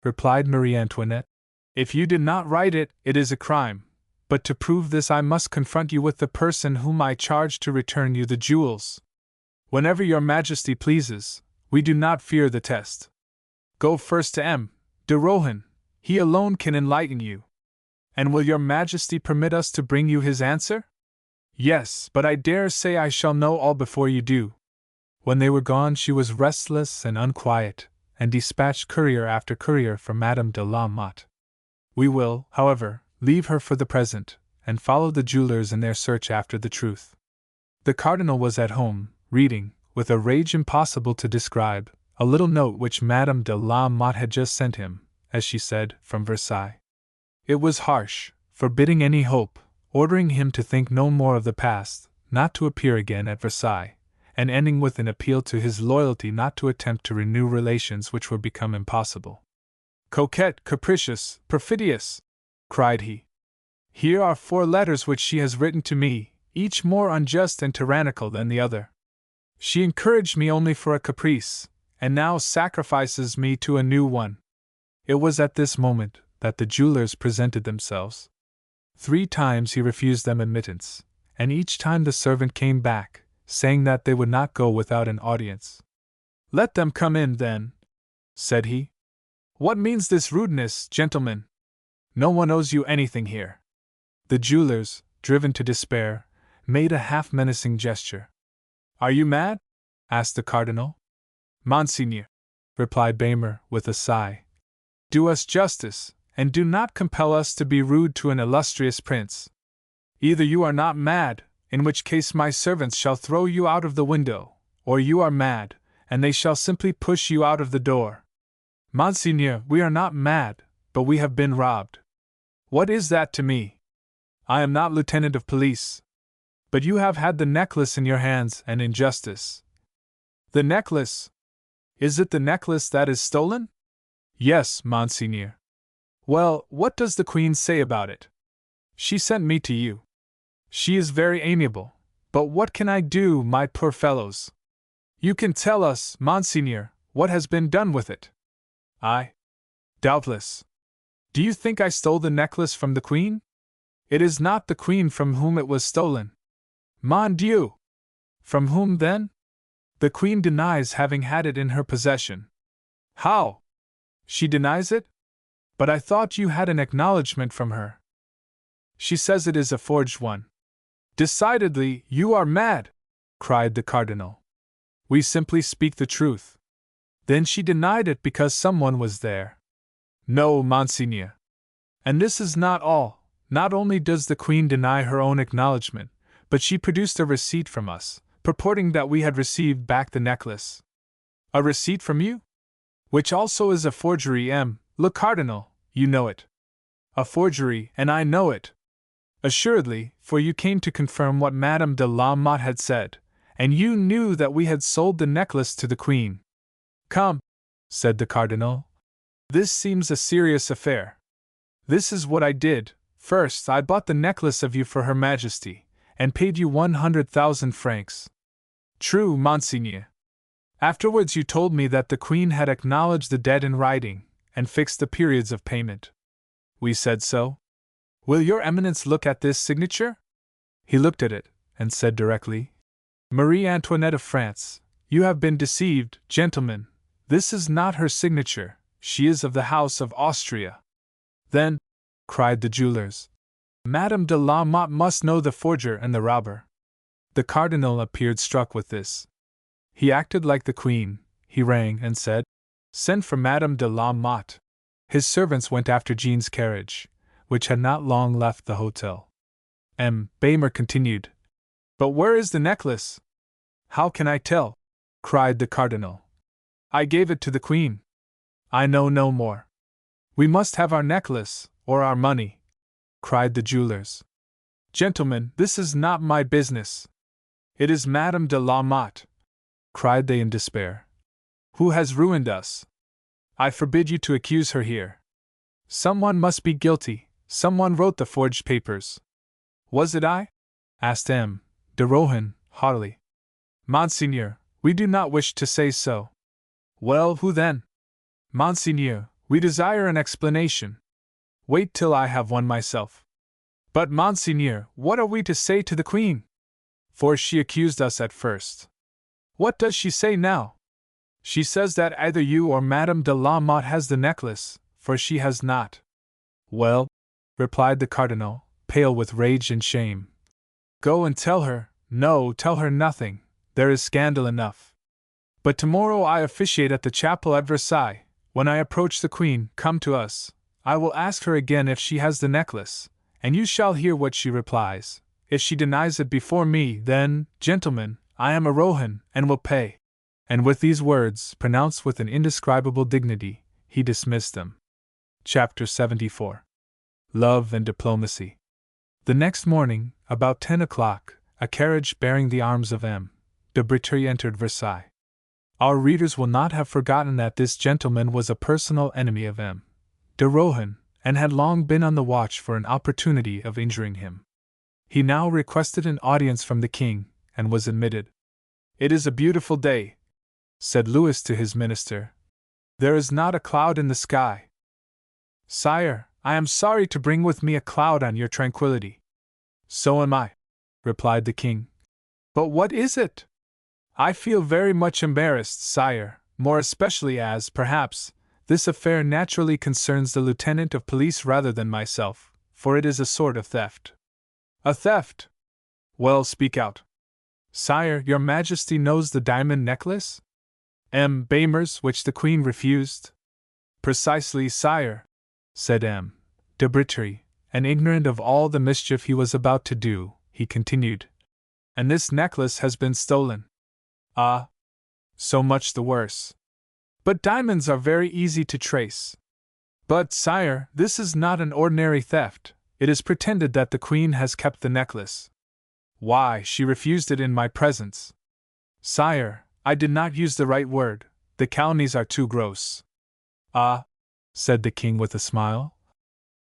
replied Marie Antoinette. If you did not write it, it is a crime. But to prove this I must confront you with the person whom I charge to return you the jewels. Whenever your Majesty pleases, we do not fear the test. Go first to de Rohan, he alone can enlighten you. And will your Majesty permit us to bring you his answer? Yes, but I dare say I shall know all before you do. When they were gone she was restless and unquiet, and dispatched courier after courier for Madame de la Motte. We will, however, leave her for the present, and follow the jewelers in their search after the truth. The Cardinal was at home, reading, with a rage impossible to describe, a little note which Madame de la Motte had just sent him, as she said, from Versailles. It was harsh, forbidding any hope, ordering him to think no more of the past, not to appear again at Versailles, and ending with an appeal to his loyalty not to attempt to renew relations which were become impossible. Coquette, capricious, perfidious! Cried he. Here are 4 letters which she has written to me, each more unjust and tyrannical than the other. She encouraged me only for a caprice, and now sacrifices me to a new one. It was at this moment that the jewelers presented themselves. 3 times he refused them admittance, and each time the servant came back, saying that they would not go without an audience. "Let them come in, then," said he. "What means this rudeness, gentlemen? No one owes you anything here." The jewelers, driven to despair, made a half-menacing gesture. "Are you mad?" asked the cardinal. "Monseigneur," replied Baymer with a sigh, "do us justice, and do not compel us to be rude to an illustrious prince. Either you are not mad, in which case my servants shall throw you out of the window, or you are mad, and they shall simply push you out of the door. Monseigneur, we are not mad, but we have been robbed." "What is that to me? I am not lieutenant of police. But you have had the necklace in your hands, and in justice." "The necklace? Is it the necklace that is stolen?" "Yes, Monseigneur." "Well, what does the Queen say about it?" "She sent me to you." "She is very amiable, but what can I do, my poor fellows?" "You can tell us, Monseigneur, what has been done with it." "I? Doubtless. Do you think I stole the necklace from the Queen? It is not the Queen from whom it was stolen." "Mon Dieu! From whom, then?" "The Queen denies having had it in her possession." "How? She denies it? But I thought you had an acknowledgment from her." "She says it is a forged one." "Decidedly, you are mad!" cried the cardinal. "We simply speak the truth." "Then she denied it because someone was there." "No, Monseigneur. And this is not all. Not only does the Queen deny her own acknowledgment, but she produced a receipt from us, purporting that we had received back the necklace." "A receipt from you? Which also is a forgery, le Cardinal, you know it." "A forgery, and I know it." "Assuredly, for you came to confirm what Madame de la Motte had said, and you knew that we had sold the necklace to the Queen." "Come," said the cardinal. "This seems a serious affair. This is what I did. First, I bought the necklace of you for Her Majesty, and paid you 100,000 francs. "True, Monseigneur." "Afterwards you told me that the Queen had acknowledged the debt in writing, and fixed the periods of payment." "We said so." "Will your Eminence look at this signature?" He looked at it, and said directly, "Marie Antoinette of France, you have been deceived, gentlemen. This is not her signature, she is of the House of Austria." "Then," cried the jewelers, "Madame de la Motte must know the forger and the robber." The cardinal appeared struck with this. He acted like the Queen. He rang and said, "Send for Madame de la Motte." His servants went after Jean's carriage, which had not long left the hotel. Baymer continued, "But where is the necklace?" "How can I tell?" cried the cardinal. "I gave it to the Queen. I know no more." "We must have our necklace, or our money," cried the jewelers. "Gentlemen, this is not my business." "It is Madame de la Motte," cried they in despair, "who has ruined us. I forbid you to accuse her here. Someone must be guilty, someone wrote the forged papers." "Was it I?" asked de Rohan, haughtily. "Monseigneur, we do not wish to say so." "Well, who then?" "Monseigneur, we desire an explanation." "Wait till I have one myself." "But, Monseigneur, what are we to say to the Queen? For she accused us at first." "What does she say now?" "She says that either you or Madame de la Motte has the necklace, for she has not." "Well," replied the cardinal, pale with rage and shame, "go and tell her." "No, tell her nothing, there is scandal enough. But tomorrow I officiate at the chapel at Versailles. When I approach the Queen, come to us. I will ask her again if she has the necklace, and you shall hear what she replies. If she denies it before me, then, gentlemen, I am a Rohan, and will pay." And with these words, pronounced with an indescribable dignity, he dismissed them. Chapter 74. Love and Diplomacy. The next morning, about 10 o'clock, a carriage bearing the arms of de Breteuil entered Versailles. Our readers will not have forgotten that this gentleman was a personal enemy of de Rohan, and had long been on the watch for an opportunity of injuring him. He now requested an audience from the king, and was admitted. "It is a beautiful day," said Louis to his minister. "There is not a cloud in the sky." "Sire, I am sorry to bring with me a cloud on your tranquility." "So am I," replied the king. "But what is it?" "I feel very much embarrassed, sire, more especially as, perhaps, this affair naturally concerns the lieutenant of police rather than myself, for it is a sort of theft." "A theft? Well, speak out." "Sire, your majesty knows the diamond necklace? Bamers, which the queen refused?" "Precisely, sire," said de Breteuil, and ignorant of all the mischief he was about to do, he continued. "And this necklace has been stolen." "Ah! So much the worse. But diamonds are very easy to trace." "But, sire, this is not an ordinary theft. It is pretended that the queen has kept the necklace." "Why, she refused it in my presence." "Sire, I did not use the right word. The calumnies are too gross." "Ah," said the king with a smile.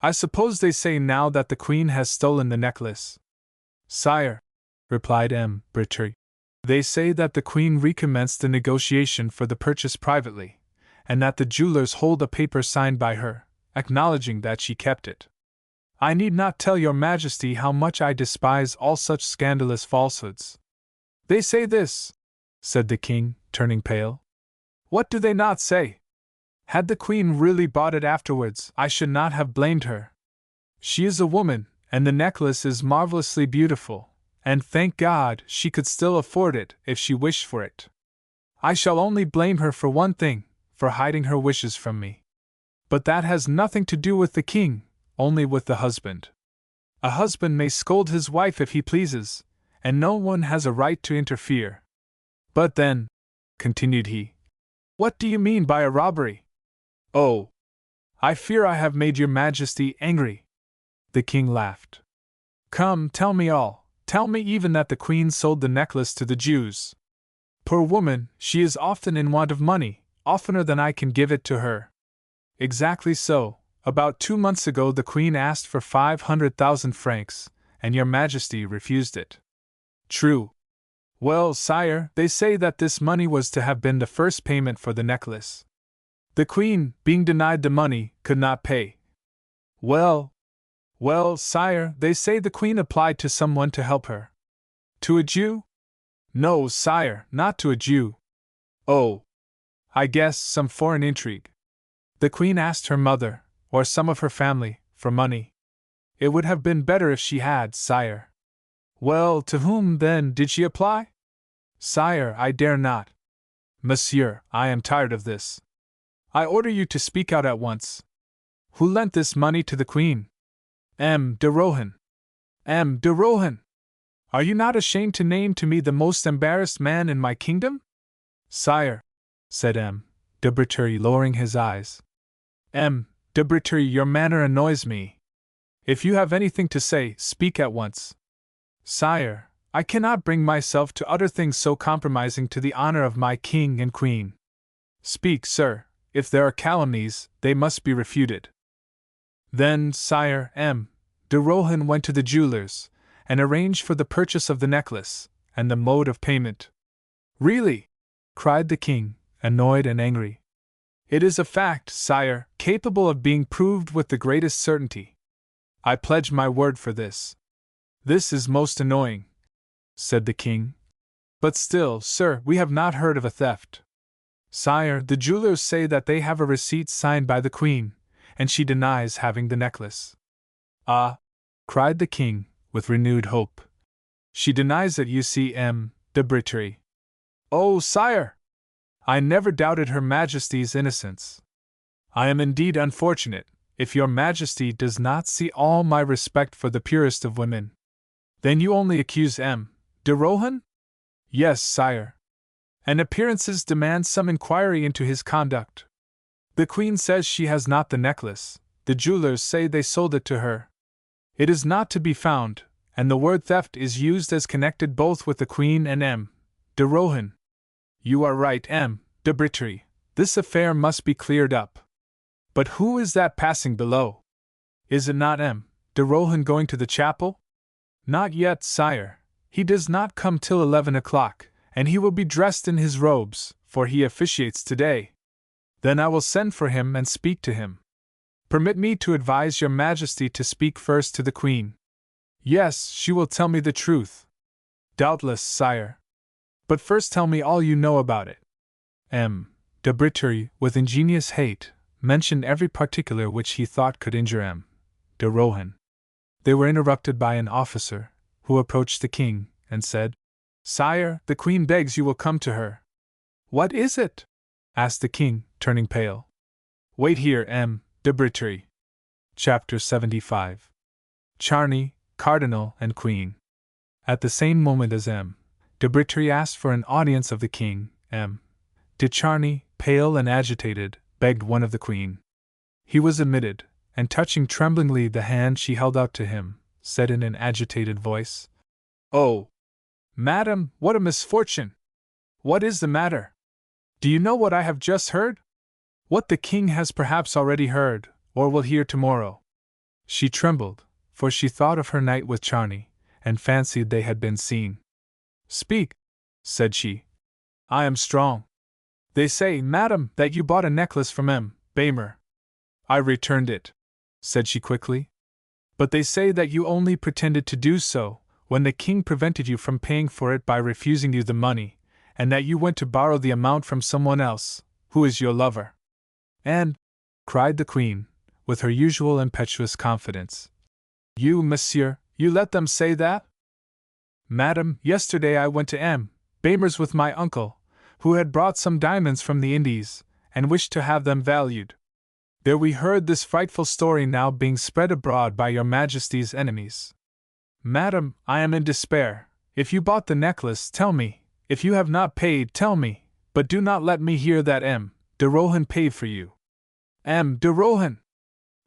"I suppose they say now that the queen has stolen the necklace." "Sire," replied Breteuil, "they say that the queen recommenced the negotiation for the purchase privately, and that the jewelers hold a paper signed by her, acknowledging that she kept it. I need not tell your majesty how much I despise all such scandalous falsehoods." "They say this," said the king, turning pale. "What do they not say? Had the queen really bought it afterwards, I should not have blamed her. She is a woman, and the necklace is marvelously beautiful, and thank God she could still afford it if she wished for it. I shall only blame her for one thing, for hiding her wishes from me. But that has nothing to do with the king, only with the husband. A husband may scold his wife if he pleases, and no one has a right to interfere. But then," continued he, "what do you mean by a robbery? Oh! I fear I have made your majesty angry." The king laughed. "Come, tell me all. Tell me even that the queen sold the necklace to the Jews. Poor woman, she is often in want of money, oftener than I can give it to her." "Exactly so. About 2 months ago the queen asked for 500,000 francs, and your majesty refused it." "True. Well, sire, they say that this money was to have been the first payment for the necklace. The queen, being denied the money, could not pay." Well, sire, they say the queen applied to someone to help her." "To a Jew?" "No, sire, not to a Jew." "Oh! I guess some foreign intrigue. The queen asked her mother, or some of her family, for money. It would have been better if she had, sire." "Well, to whom, then, did she apply?" "Sire, I dare not." "Monsieur, I am tired of this. I order you to speak out at once. Who lent this money to the queen?" De Rohan." De Rohan! Are you not ashamed to name to me the most embarrassed man in my kingdom?" "Sire," said de Breteuil, lowering his eyes. De Breteuil, your manner annoys me. If you have anything to say, speak at once." "Sire, I cannot bring myself to utter things so compromising to the honor of my king and queen." "Speak, sir. If there are calumnies, they must be refuted." "Then, sire, de Rohan went to the jewelers, and arranged for the purchase of the necklace, and the mode of payment." "Really?" cried the king, annoyed and angry. "It is a fact, sire, capable of being proved with the greatest certainty. I pledge my word for this." "This is most annoying," said the king. "But still, sir, we have not heard of a theft." "Sire, the jewelers say that they have a receipt signed by the queen, and she denies having the necklace." "Ah!" cried the king, with renewed hope. "She denies it, you see, de Breteuil." "Oh, sire! I never doubted Her Majesty's innocence. I am indeed unfortunate, if your Majesty does not see all my respect for the purest of women." "Then you only accuse de Rohan?" "Yes, sire. And appearances demand some inquiry into his conduct. The queen says she has not the necklace, the jewelers say they sold it to her. It is not to be found, and the word theft is used as connected both with the queen and de Rohan. You are right, de Breteuil, this affair must be cleared up. But who is that passing below? Is it not de Rohan going to the chapel?" "Not yet, sire. He does not come till 11 o'clock, and he will be dressed in his robes, for he officiates today. Then I will send for him and speak to him. Permit me to advise your Majesty to speak first to the Queen. Yes, she will tell me the truth. Doubtless, sire. But first tell me all you know about it. De Breteuil, with ingenious hate, mentioned every particular which he thought could injure de Rohan. They were interrupted by an officer, who approached the king, and said, Sire, the Queen begs you will come to her. What is it? Asked the king, turning pale. Wait here, de Breteuil. Chapter 75. Charny, Cardinal, and Queen. At the same moment as de Breteuil asked for an audience of the king, de Charny, pale and agitated, begged one of the Queen. He was admitted, and touching tremblingly the hand she held out to him, said in an agitated voice, Oh, madam, what a misfortune! What is the matter? Do you know what I have just heard? What the king has perhaps already heard, or will hear tomorrow. She trembled, for she thought of her night with Charny, and fancied they had been seen. Speak, said she. I am strong. They say, madam, that you bought a necklace from Bamer. I returned it, said she quickly. But they say that you only pretended to do so, when the king prevented you from paying for it by refusing you the money, and that you went to borrow the amount from someone else, who is your lover. And, cried the Queen, with her usual impetuous confidence, you, monsieur, you let them say that? Madam, yesterday I went to Bamer's with my uncle, who had brought some diamonds from the Indies, and wished to have them valued. There we heard this frightful story now being spread abroad by your Majesty's enemies. Madam, I am in despair. If you bought the necklace, tell me. If you have not paid, tell me, but do not let me hear that de Rohan paid for you. De Rohan?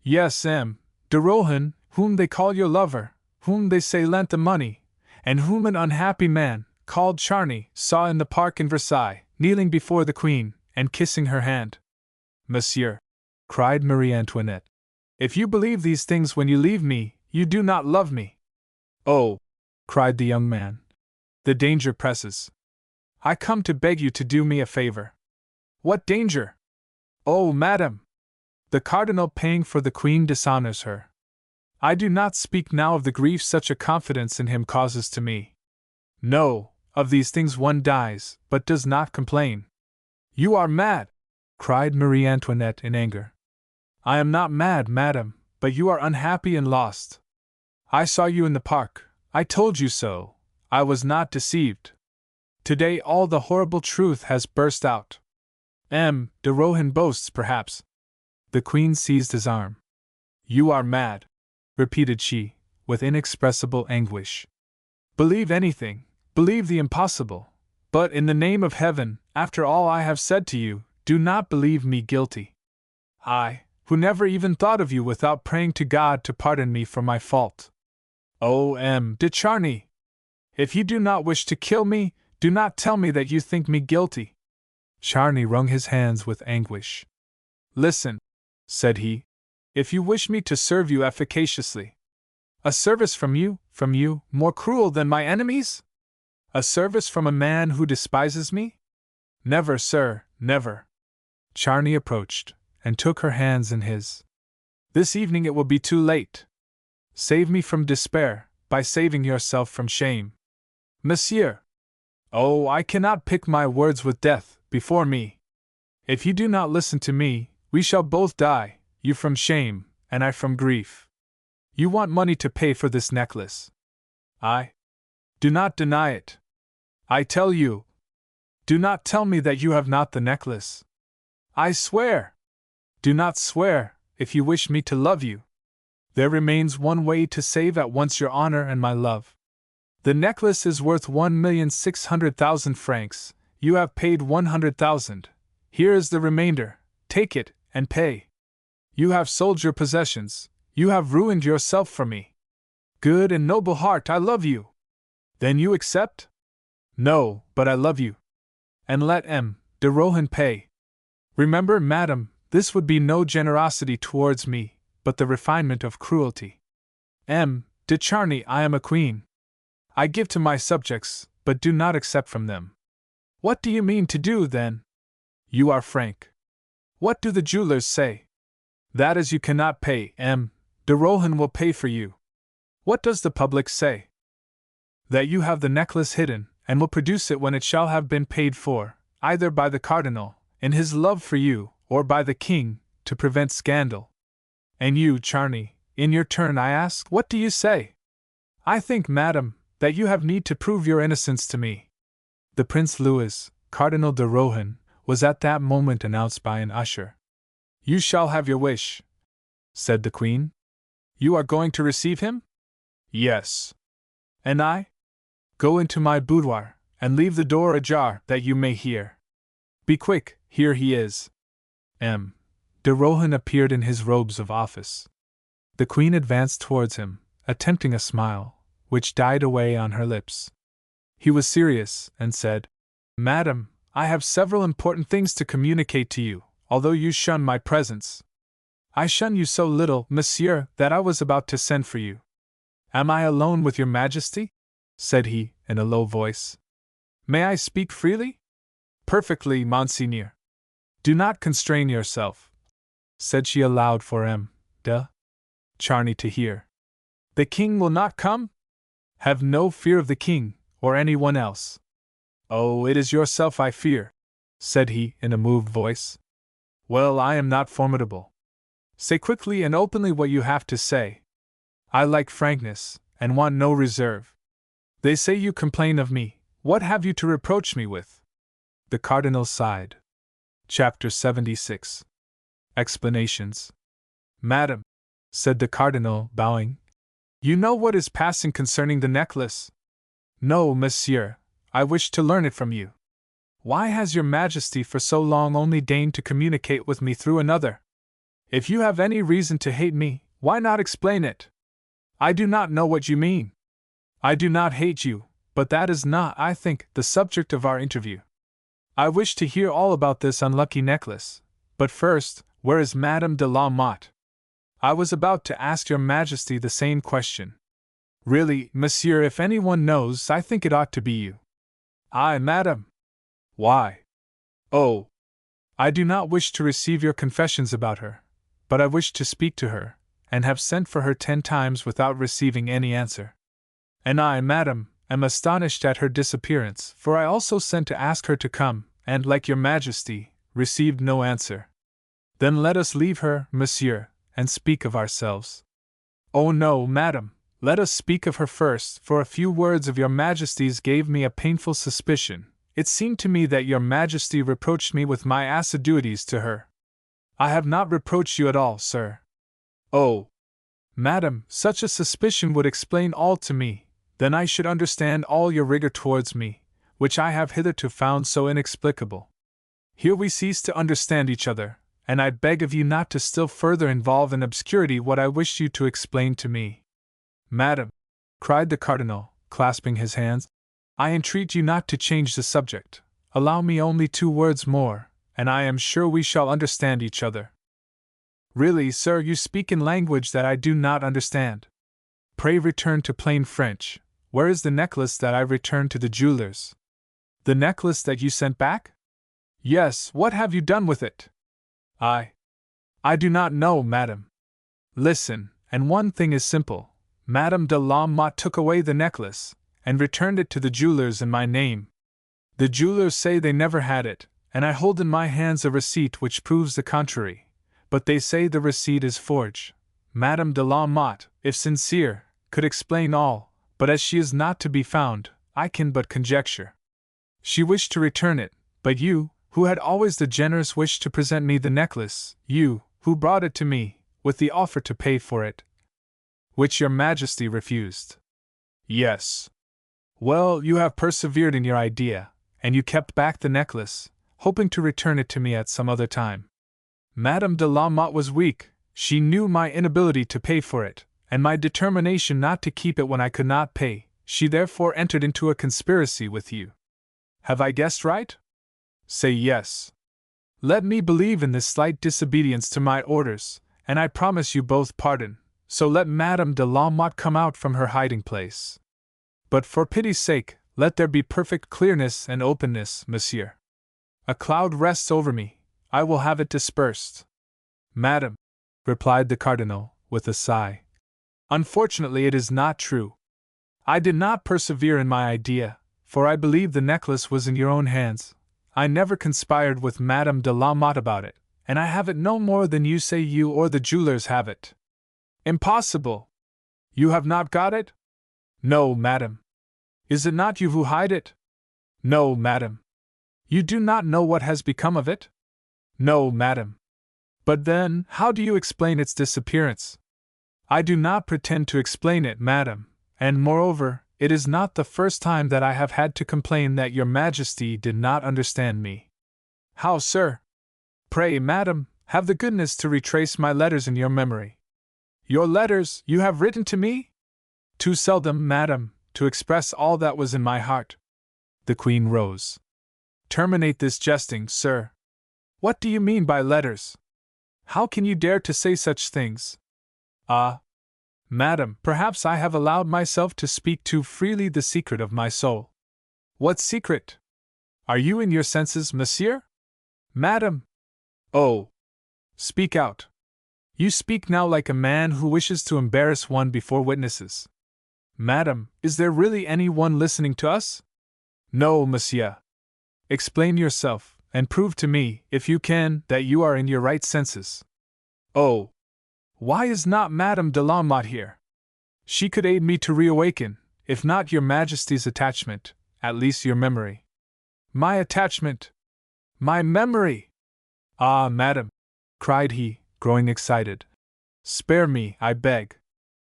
Yes, de Rohan, whom they call your lover, whom they say lent the money, and whom an unhappy man, called Charny, saw in the park in Versailles, kneeling before the Queen, and kissing her hand. Monsieur, cried Marie Antoinette, if you believe these things when you leave me, you do not love me. Oh, cried the young man, the danger presses. I come to beg you to do me a favor. What danger? Oh, madam! The cardinal paying for the Queen dishonors her. I do not speak now of the grief such a confidence in him causes to me. No, of these things one dies, but does not complain. You are mad! Cried Marie Antoinette in anger. I am not mad, madam, but you are unhappy and lost. I saw you in the park. I told you so. I was not deceived. Today all the horrible truth has burst out. De Rohan boasts, perhaps. The Queen seized his arm. You are mad, repeated she, with inexpressible anguish. Believe anything, believe the impossible, but in the name of heaven, after all I have said to you, do not believe me guilty. I, who never even thought of you without praying to God to pardon me for my fault. Oh, de Charny! If you do not wish to kill me, do not tell me that you think me guilty. Charny wrung his hands with anguish. Listen, said he, if you wish me to serve you efficaciously. A service from you, more cruel than my enemies? A service from a man who despises me? Never, sir, never. Charny approached, and took her hands in his. This evening it will be too late. Save me from despair, by saving yourself from shame. Monsieur! Oh, I cannot pick my words with death, before me. If you do not listen to me, we shall both die, you from shame, and I from grief. You want money to pay for this necklace. I do not deny it. I tell you. Do not tell me that you have not the necklace. I swear. Do not swear, if you wish me to love you. There remains one way to save at once your honor and my love. The necklace is worth 1,600,000 francs. You have paid 100,000. Here is the remainder. Take it, and pay. You have sold your possessions. You have ruined yourself for me. Good and noble heart, I love you. Then you accept? No, but I love you. And let de Rohan pay. Remember, madam, this would be no generosity towards me, but the refinement of cruelty. De Charny, I am a queen. I give to my subjects, but do not accept from them. What do you mean to do, then? You are frank. What do the jewelers say? That as you cannot pay, M. de Rohan will pay for you. What does the public say? That you have the necklace hidden, and will produce it when it shall have been paid for, either by the cardinal, in his love for you, or by the king, to prevent scandal. And you, Charny, in your turn I ask, what do you say? I think, madam, that you have need to prove your innocence to me. The Prince Louis, Cardinal de Rohan, was at that moment announced by an usher. You shall have your wish, said the Queen. You are going to receive him? Yes. And I? Go into my boudoir, and leave the door ajar, that you may hear. Be quick, here he is. M. de Rohan appeared in his robes of office. The Queen advanced towards him, attempting a smile, which died away on her lips. He was serious, and said, Madam, I have several important things to communicate to you, although you shun my presence. I shun you so little, monsieur, that I was about to send for you. Am I alone with your Majesty? Said he, in a low voice. May I speak freely? Perfectly, monseigneur. Do not constrain yourself, said she aloud for M. de Charny to hear. The king will not come? Have no fear of the king, or anyone else. Oh, it is yourself I fear, said he, in a moved voice. Well, I am not formidable. Say quickly and openly what you have to say. I like frankness, and want no reserve. They say you complain of me. What have you to reproach me with? The Cardinal sighed. Chapter 76. Explanations. Madam, said the Cardinal, bowing, you know what is passing concerning the necklace? No, monsieur, I wish to learn it from you. Why has your Majesty for so long only deigned to communicate with me through another? If you have any reason to hate me, why not explain it? I do not know what you mean. I do not hate you, but that is not, I think, the subject of our interview. I wish to hear all about this unlucky necklace, but first, where is Madame de la Motte? I was about to ask your Majesty the same question. Really, monsieur, if anyone knows, I think it ought to be you. I, madam. Why? Oh, I do not wish to receive your confessions about her, but I wish to speak to her, and have sent for her 10 times without receiving any answer. And I, madam, am astonished at her disappearance, for I also sent to ask her to come, and, like your Majesty, received no answer. Then let us leave her, monsieur, and speak of ourselves. Oh no, madam, let us speak of her first, for a few words of your Majesty's gave me a painful suspicion. It seemed to me that your Majesty reproached me with my assiduities to her. I have not reproached you at all, sir. Oh, madam, such a suspicion would explain all to me, then I should understand all your rigor towards me, which I have hitherto found so inexplicable. Here we cease to understand each other, and I beg of you not to still further involve in obscurity what I wish you to explain to me. Madam, cried the Cardinal, clasping his hands, I entreat you not to change the subject. Allow me only 2 words more, and I am sure we shall understand each other. Really, sir, you speak in language that I do not understand. Pray return to plain French. Where is the necklace that I returned to the jewelers? The necklace that you sent back? Yes, what have you done with it? I do not know, madam. Listen, and one thing is simple. Madame de la Motte took away the necklace, and returned it to the jewelers in my name. The jewelers say they never had it, and I hold in my hands a receipt which proves the contrary, but they say the receipt is forged. Madame de la Motte, if sincere, could explain all, but as she is not to be found, I can but conjecture. She wished to return it, but you, who had always the generous wish to present me the necklace, you, who brought it to me, with the offer to pay for it, which your Majesty refused. Yes. Well, you have persevered in your idea, and you kept back the necklace, hoping to return it to me at some other time. Madame de la Motte was weak. She knew my inability to pay for it, and my determination not to keep it when I could not pay. She therefore entered into a conspiracy with you. Have I guessed right? Say yes. Let me believe in this slight disobedience to my orders, and I promise you both pardon, so let Madame de la Motte come out from her hiding place. But for pity's sake, Let there be perfect clearness and openness, monsieur. A cloud rests over me, I will have it dispersed. Madam, replied the cardinal, with a sigh. Unfortunately, it is not true. I did not persevere in my idea, for I believe the necklace was in your own hands. I never conspired with Madame de la Motte about it, and I have it no more than you say you or the jewelers have it. Impossible! You have not got it? No, madam. Is it not you who hide it? No, madam. You do not know what has become of it? No, madam. But then, how do you explain its disappearance? I do not pretend to explain it, madam, and moreover, it is not the first time that I have had to complain that your Majesty did not understand me. How, sir? Pray, madam, have the goodness to retrace my letters in your memory. Your letters you have written to me? Too seldom, madam, to express all that was in my heart. The Queen rose. Terminate this jesting, sir. What do you mean by letters? How can you dare to say such things? Ah, madam, perhaps I have allowed myself to speak too freely the secret of my soul. What secret? Are you in your senses, monsieur? Madam! Oh! Speak out. You speak now like a man who wishes to embarrass one before witnesses. Madam, is there really any one listening to us? No, monsieur. Explain yourself, and prove to me, if you can, that you are in your right senses. Oh! Why is not Madame de la Motte here? She could aid me to reawaken, if not your Majesty's attachment, at least your memory. My attachment! My memory! Ah, madam! Cried he, growing excited. Spare me, I beg.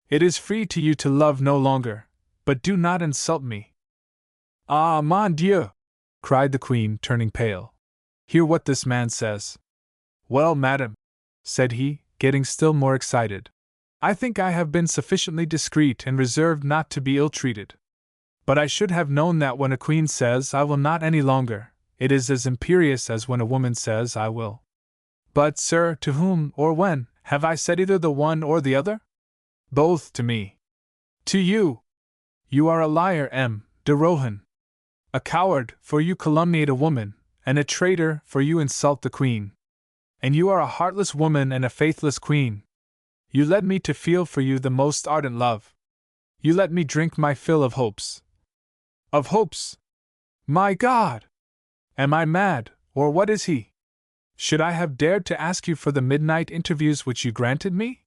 It is free to you to love no longer, but do not insult me. Ah, mon Dieu! Cried the Queen, turning pale. Hear what this man says. Well, madam, said he, getting still more excited, I think I have been sufficiently discreet and reserved not to be ill-treated. But I should have known that when a queen says, I will not any longer, it is as imperious as when a woman says, I will. But, sir, to whom, or when, have I said either the one or the other? Both to me. To you. You are a liar, M. de Rohan. A coward, for you calumniate a woman, and a traitor, for you insult the Queen. And you are a heartless woman and a faithless queen. You led me to feel for you the most ardent love. You let me drink my fill of hopes. Of hopes? My God! Am I mad, or what is he? Should I have dared to ask you for the midnight interviews which you granted me?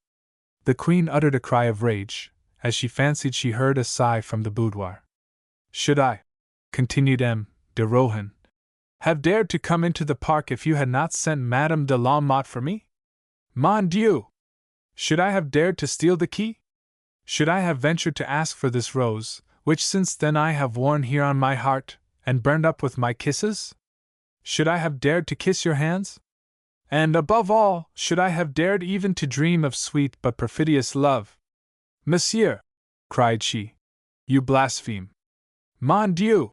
The Queen uttered a cry of rage, as she fancied she heard a sigh from the boudoir. Should I, continued M. de Rohan, have dared to come into the park if you had not sent Madame de la Motte for me? Mon Dieu! Should I have dared to steal the key? Should I have ventured to ask for this rose, which since then I have worn here on my heart, and burned up with my kisses? Should I have dared to kiss your hands? And above all, should I have dared even to dream of sweet but perfidious love? Monsieur! Cried she. You blaspheme. Mon Dieu!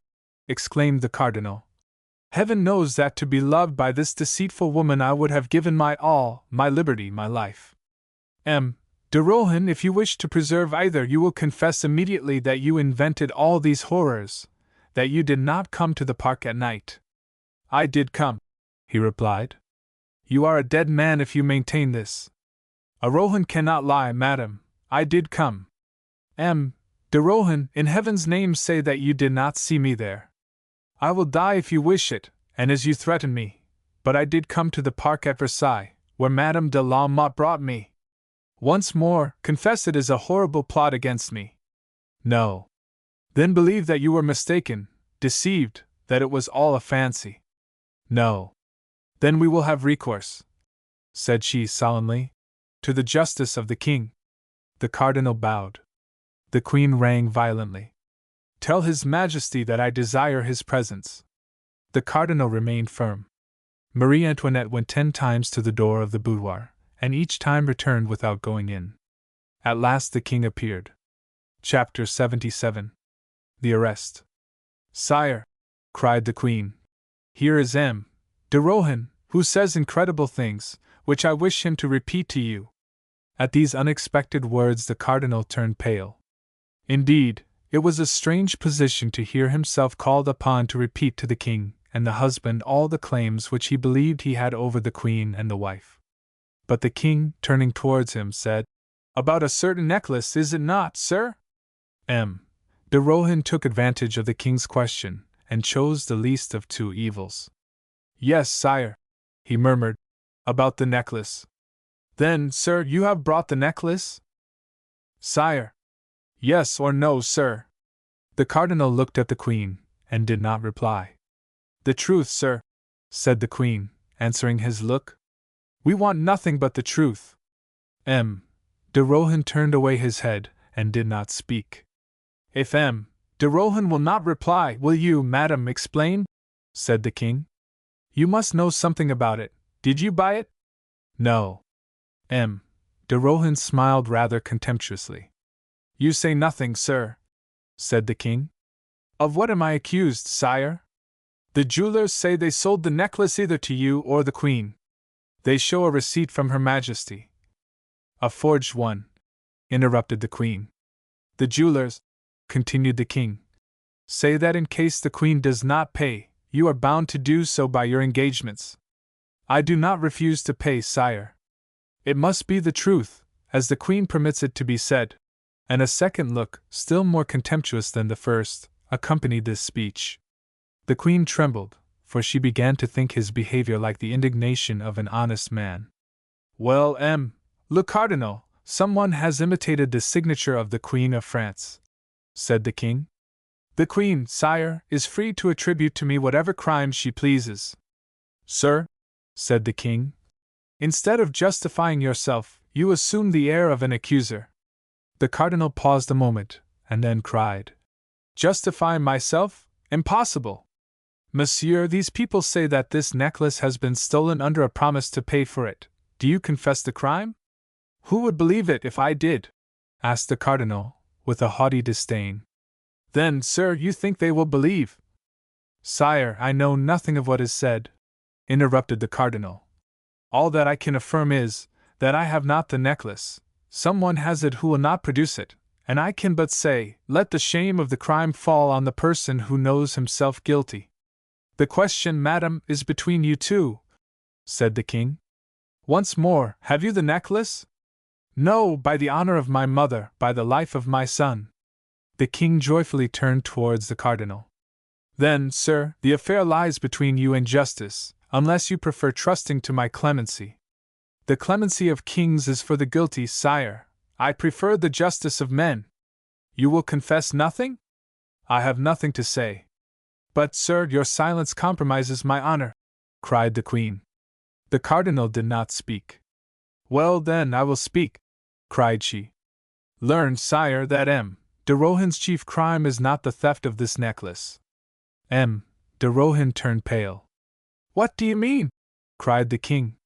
Exclaimed the Cardinal. Heaven knows that to be loved by this deceitful woman I would have given my all, my liberty, my life. M. de Rohan, if you wish to preserve either, you will confess immediately that you invented all these horrors, that you did not come to the park at night. I did come, he replied. You are a dead man if you maintain this. A Rohan cannot lie, madam. I did come. M. de Rohan, in heaven's name say that you did not see me there. I will die if you wish it, and as you threaten me, but I did come to the park at Versailles, where Madame de la Motte brought me. Once more, confess it is a horrible plot against me. No. Then believe that you were mistaken, deceived, that it was all a fancy. No. Then we will have recourse, said she solemnly, to the justice of the king. The Cardinal bowed. The Queen rang violently. Tell His Majesty that I desire his presence. The Cardinal remained firm. Marie Antoinette went 10 times to the door of the boudoir, and each time returned without going in. At last the king appeared. Chapter 77. The Arrest. Sire, cried the Queen, here is M. de Rohan, who says incredible things, which I wish him to repeat to you. At these unexpected words the Cardinal turned pale. Indeed, It was a strange position to hear himself called upon to repeat to the king and the husband all the claims which he believed he had over the queen and the wife. But the king, turning towards him, said, "About a certain necklace, is it not, sir?" De Rohan took advantage of the king's question, and chose the least of two evils. "Yes, sire," he murmured, "about the necklace." "Then, sir, you have brought the necklace?" "Sire." "Yes or no, sir?" The cardinal looked at the queen, and did not reply. "The truth, sir," said the queen, answering his look. "We want nothing but the truth." De Rohan turned away his head, and did not speak. "If de Rohan will not reply, will you, madam, explain?" said the king. "You must know something about it. Did you buy it?" "No." De Rohan smiled rather contemptuously. "You say nothing, sir," said the king. "Of what am I accused, sire?" "The jewelers say they sold the necklace either to you or the queen. They show a receipt from Her Majesty." "A forged one," interrupted the queen. "The jewelers," continued the king, "say that in case the queen does not pay, you are bound to do so by your engagements." "I do not refuse to pay, sire. It must be the truth, as the queen permits it to be said." And a second look, still more contemptuous than the first, accompanied this speech. The queen trembled, for she began to think his behavior like the indignation of an honest man. "Well, le Cardinal, someone has imitated the signature of the Queen of France," said the king. "The queen, sire, is free to attribute to me whatever crimes she pleases." "Sir," said the king, "instead of justifying yourself, you assume the air of an accuser." The cardinal paused a moment, and then cried, "Justify myself? Impossible! Monsieur, these people say that this necklace has been stolen under a promise to pay for it. Do you confess the crime?" "Who would believe it if I did?" asked the cardinal, with a haughty disdain. "Then, sir, you think they will believe?" "Sire, I know nothing of what is said," interrupted the cardinal. "All that I can affirm is, that I have not the necklace. Someone has it who will not produce it, and I can but say, let the shame of the crime fall on the person who knows himself guilty." "The question, madam, is between you two," said the king. "Once more, have you the necklace?" "No, by the honor of my mother, by the life of my son." The king joyfully turned towards the cardinal. "Then, sir, the affair lies between you and justice, unless you prefer trusting to my clemency." "The clemency of kings is for the guilty, sire. I prefer the justice of men." "You will confess nothing?" "I have nothing to say." "But, sir, your silence compromises my honor," cried the queen. The cardinal did not speak. "Well, then, I will speak," cried she. "Learn, sire, that de Rohan's chief crime is not the theft of this necklace." De Rohan turned pale. "What do you mean?" cried the king.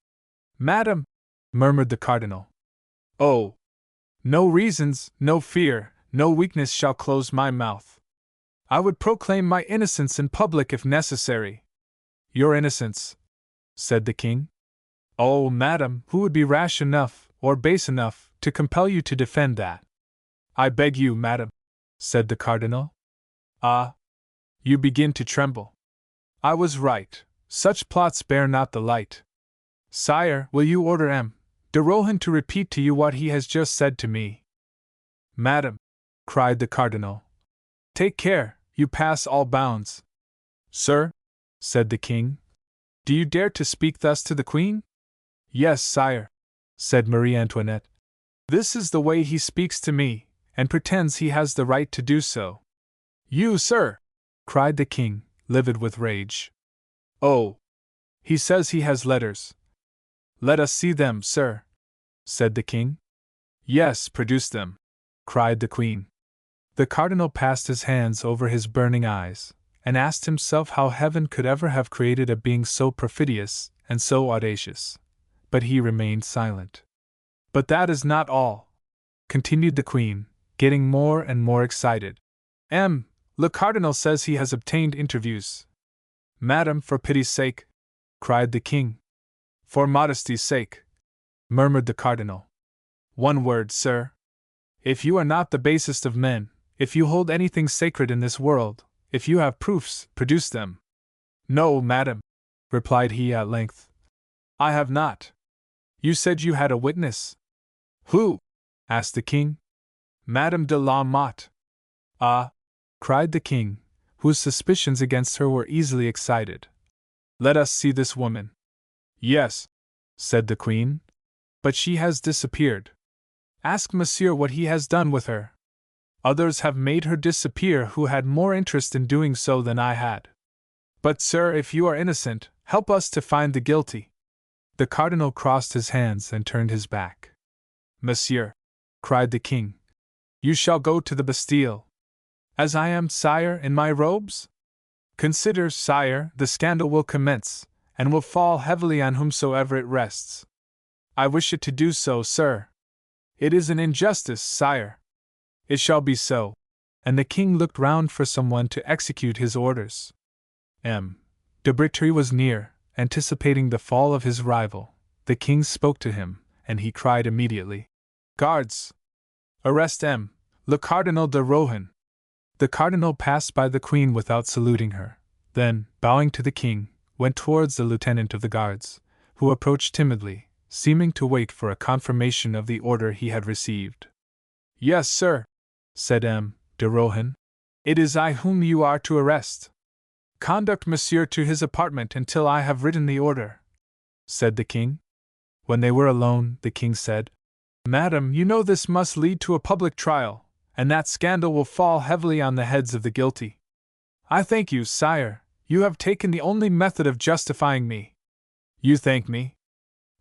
"Madam," murmured the cardinal. "Oh! No reasons, no fear, no weakness shall close my mouth. I would proclaim my innocence in public if necessary." "Your innocence?" said the king. "Oh, madam, who would be rash enough, or base enough, to compel you to defend that?" "I beg you, madam," said the cardinal. "Ah! You begin to tremble. I was right, such plots bear not the light. Sire, will you order de Rohan to repeat to you what he has just said to me?" "Madam," cried the cardinal, "take care, you pass all bounds." "Sir," said the king, "do you dare to speak thus to the queen?" "Yes, sire," said Marie Antoinette. "This is the way he speaks to me, and pretends he has the right to do so." "You, sir!" cried the king, livid with rage. "Oh! He says he has letters." "Let us see them, sir," said the king. "Yes, produce them," cried the queen. The cardinal passed his hands over his burning eyes, and asked himself how heaven could ever have created a being so perfidious and so audacious. But he remained silent. "But that is not all," continued the queen, getting more and more excited. Le Cardinal says he has obtained interviews." "Madam, for pity's sake!" cried the king. "For modesty's sake," murmured the cardinal. "One word, sir. If you are not the basest of men, if you hold anything sacred in this world, if you have proofs, produce them. No, madam, replied he at length. I have not. You said you had a witness. Who? Asked the king. Madame de la Motte. Ah! Cried the king, whose suspicions against her were easily excited. Let us see this woman. Yes, said the queen, but she has disappeared. Ask monsieur what he has done with her. Others have made her disappear who had more interest in doing so than I had. But, sir, if you are innocent, help us to find the guilty. The cardinal crossed his hands and turned his back. Monsieur, cried the king, you shall go to the Bastille. As I am, sire, in my robes? Consider, sire, the scandal will commence, and will fall heavily on whomsoever it rests. I wish it to do so, sir. It is an injustice, sire. It shall be so. And the king looked round for someone to execute his orders. De Breteuil was near, anticipating the fall of his rival. The king spoke to him, and he cried immediately, Guards! Arrest le Cardinal de Rohan. The cardinal passed by the queen without saluting her, then, bowing to the king, went towards the lieutenant of the guards, who approached timidly, seeming to wait for a confirmation of the order he had received. Yes, sir, said de Rohan. It is I whom you are to arrest. Conduct monsieur to his apartment until I have written the order, said the king. When they were alone, the king said, Madam, you know this must lead to a public trial, and that scandal will fall heavily on the heads of the guilty. I thank you, sire, you have taken the only method of justifying me. You thank me?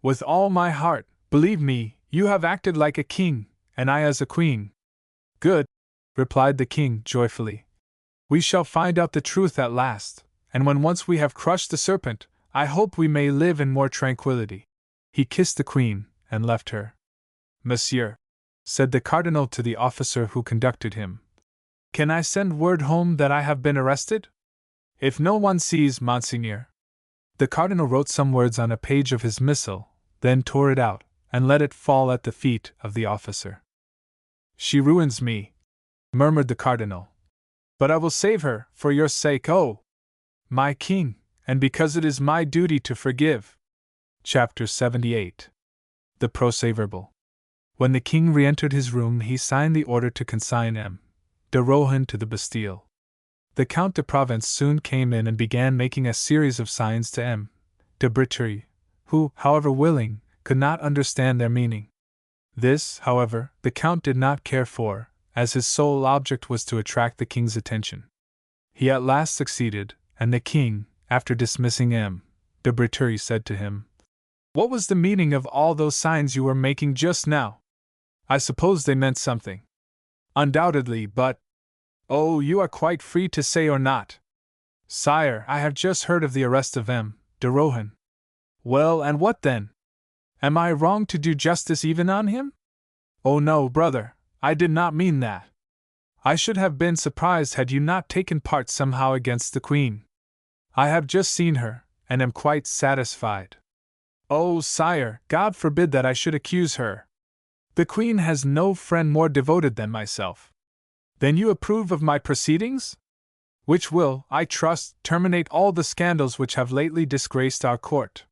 With all my heart, believe me, you have acted like a king, and I as a queen. Good, replied the king joyfully. We shall find out the truth at last, and when once we have crushed the serpent, I hope we may live in more tranquility. He kissed the queen, and left her. Monsieur, said the cardinal to the officer who conducted him, can I send word home that I have been arrested? If no one sees, monseigneur. The cardinal wrote some words on a page of his missal, then tore it out, and let it fall at the feet of the officer. She ruins me, murmured the cardinal. But I will save her, for your sake, oh, my king, and because it is my duty to forgive. Chapter 78. The Procès-verbal. When the king re-entered his room, he signed the order to consign de Rohan to the Bastille. The Count de Provence soon came in and began making a series of signs to de Breteuil, who, however willing, could not understand their meaning. This, however, the Count did not care for, as his sole object was to attract the king's attention. He at last succeeded, and the king, after dismissing de Breteuil, said to him, What was the meaning of all those signs you were making just now? I suppose they meant something. Undoubtedly, but— Oh, you are quite free to say or not. Sire, I have just heard of the arrest of de Rohan. Well, and what then? Am I wrong to do justice even on him? Oh no, brother, I did not mean that. I should have been surprised had you not taken part somehow against the queen. I have just seen her, and am quite satisfied. Oh, sire, God forbid that I should accuse her. The queen has no friend more devoted than myself. Then you approve of my proceedings? Which will, I trust, terminate all the scandals which have lately disgraced our court.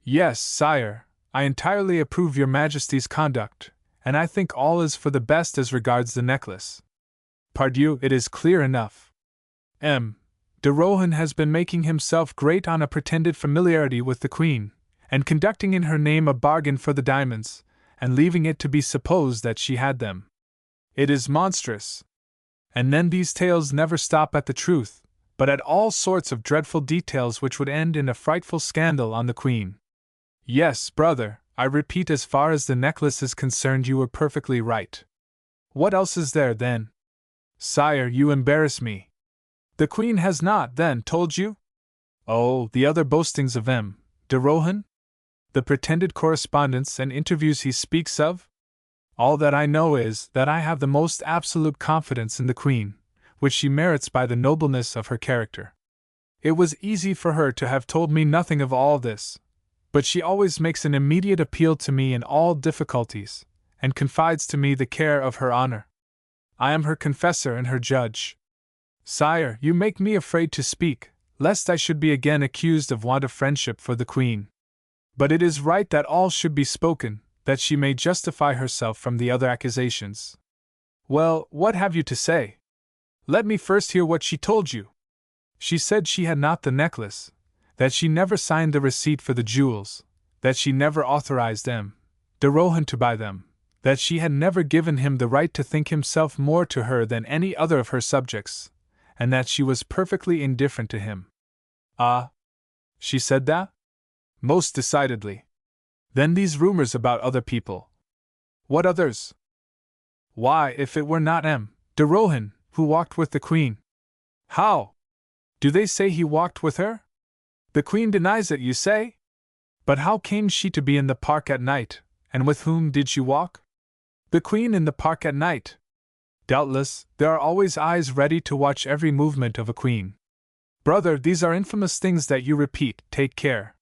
Yes, sire, I entirely approve your Majesty's conduct, and I think all is for the best as regards the necklace. Pardieu, it is clear enough. De Rohan has been making himself great on a pretended familiarity with the queen, and conducting in her name a bargain for the diamonds, and leaving it to be supposed that she had them. It is monstrous. And then these tales never stop at the truth, but at all sorts of dreadful details which would end in a frightful scandal on the queen. Yes, brother, I repeat, as far as the necklace is concerned, you were perfectly right. What else is there, then? Sire, you embarrass me. The queen has not, then, told you? Oh, the other boastings of de Rohan? The pretended correspondence and interviews he speaks of? All that I know is that I have the most absolute confidence in the queen, which she merits by the nobleness of her character. It was easy for her to have told me nothing of all this, but she always makes an immediate appeal to me in all difficulties, and confides to me the care of her honor. I am her confessor and her judge. Sire, you make me afraid to speak, lest I should be again accused of want of friendship for the Queen. But it is right that all should be spoken, that she may justify herself from the other accusations. Well, what have you to say? Let me first hear what she told you. She said she had not the necklace, that she never signed the receipt for the jewels, that she never authorized M. de Rohan to buy them, that she had never given him the right to think himself more to her than any other of her subjects, and that she was perfectly indifferent to him. Ah, she said that? Most decidedly. Then these rumors about other people. What others? Why, if it were not M. de Rohan, who walked with the Queen. How? Do they say he walked with her? The Queen denies it, you say? But how came she to be in the park at night, and with whom did she walk? The Queen in the park at night. Doubtless, there are always eyes ready to watch every movement of a queen. Brother, these are infamous things that you repeat, take care.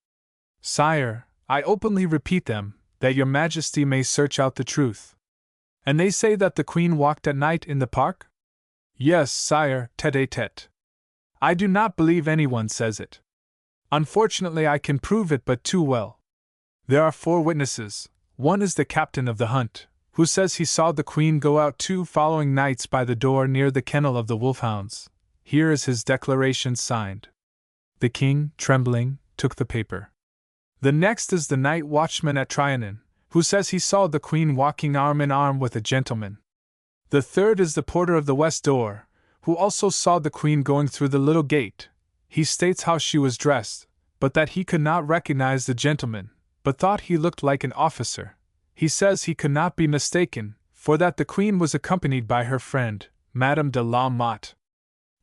Sire, I openly repeat them, that your Majesty may search out the truth. And they say that the Queen walked at night in the park? Yes, sire, tête-à-tête. I do not believe anyone says it. Unfortunately, I can prove it but too well. There are 4 witnesses. One is the captain of the hunt, who says he saw the Queen go out 2 following nights by the door near the kennel of the wolfhounds. Here is his declaration signed. The king, trembling, took the paper. The next is the night watchman at Trianon, who says he saw the Queen walking arm in arm with a gentleman. The third is the porter of the west door, who also saw the Queen going through the little gate. He states how she was dressed, but that he could not recognize the gentleman, but thought he looked like an officer. He says he could not be mistaken, for that the Queen was accompanied by her friend, Madame de la Motte.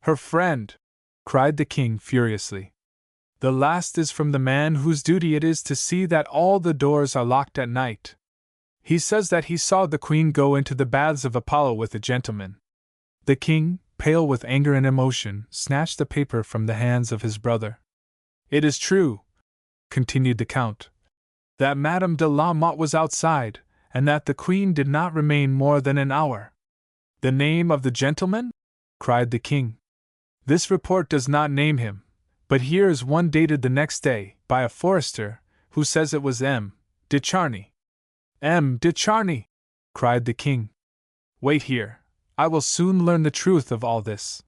Her friend! Cried the king furiously. The last is from the man whose duty it is to see that all the doors are locked at night. He says that he saw the Queen go into the baths of Apollo with a gentleman. The king, pale with anger and emotion, snatched the paper from the hands of his brother. It is true, continued the count, that Madame de la Motte was outside, and that the Queen did not remain more than an hour. The name of the gentleman? Cried the king. This report does not name him, but here is one dated the next day, by a forester, who says it was M. de Charny. M. de Charny! Cried the king. Wait here, I will soon learn the truth of all this.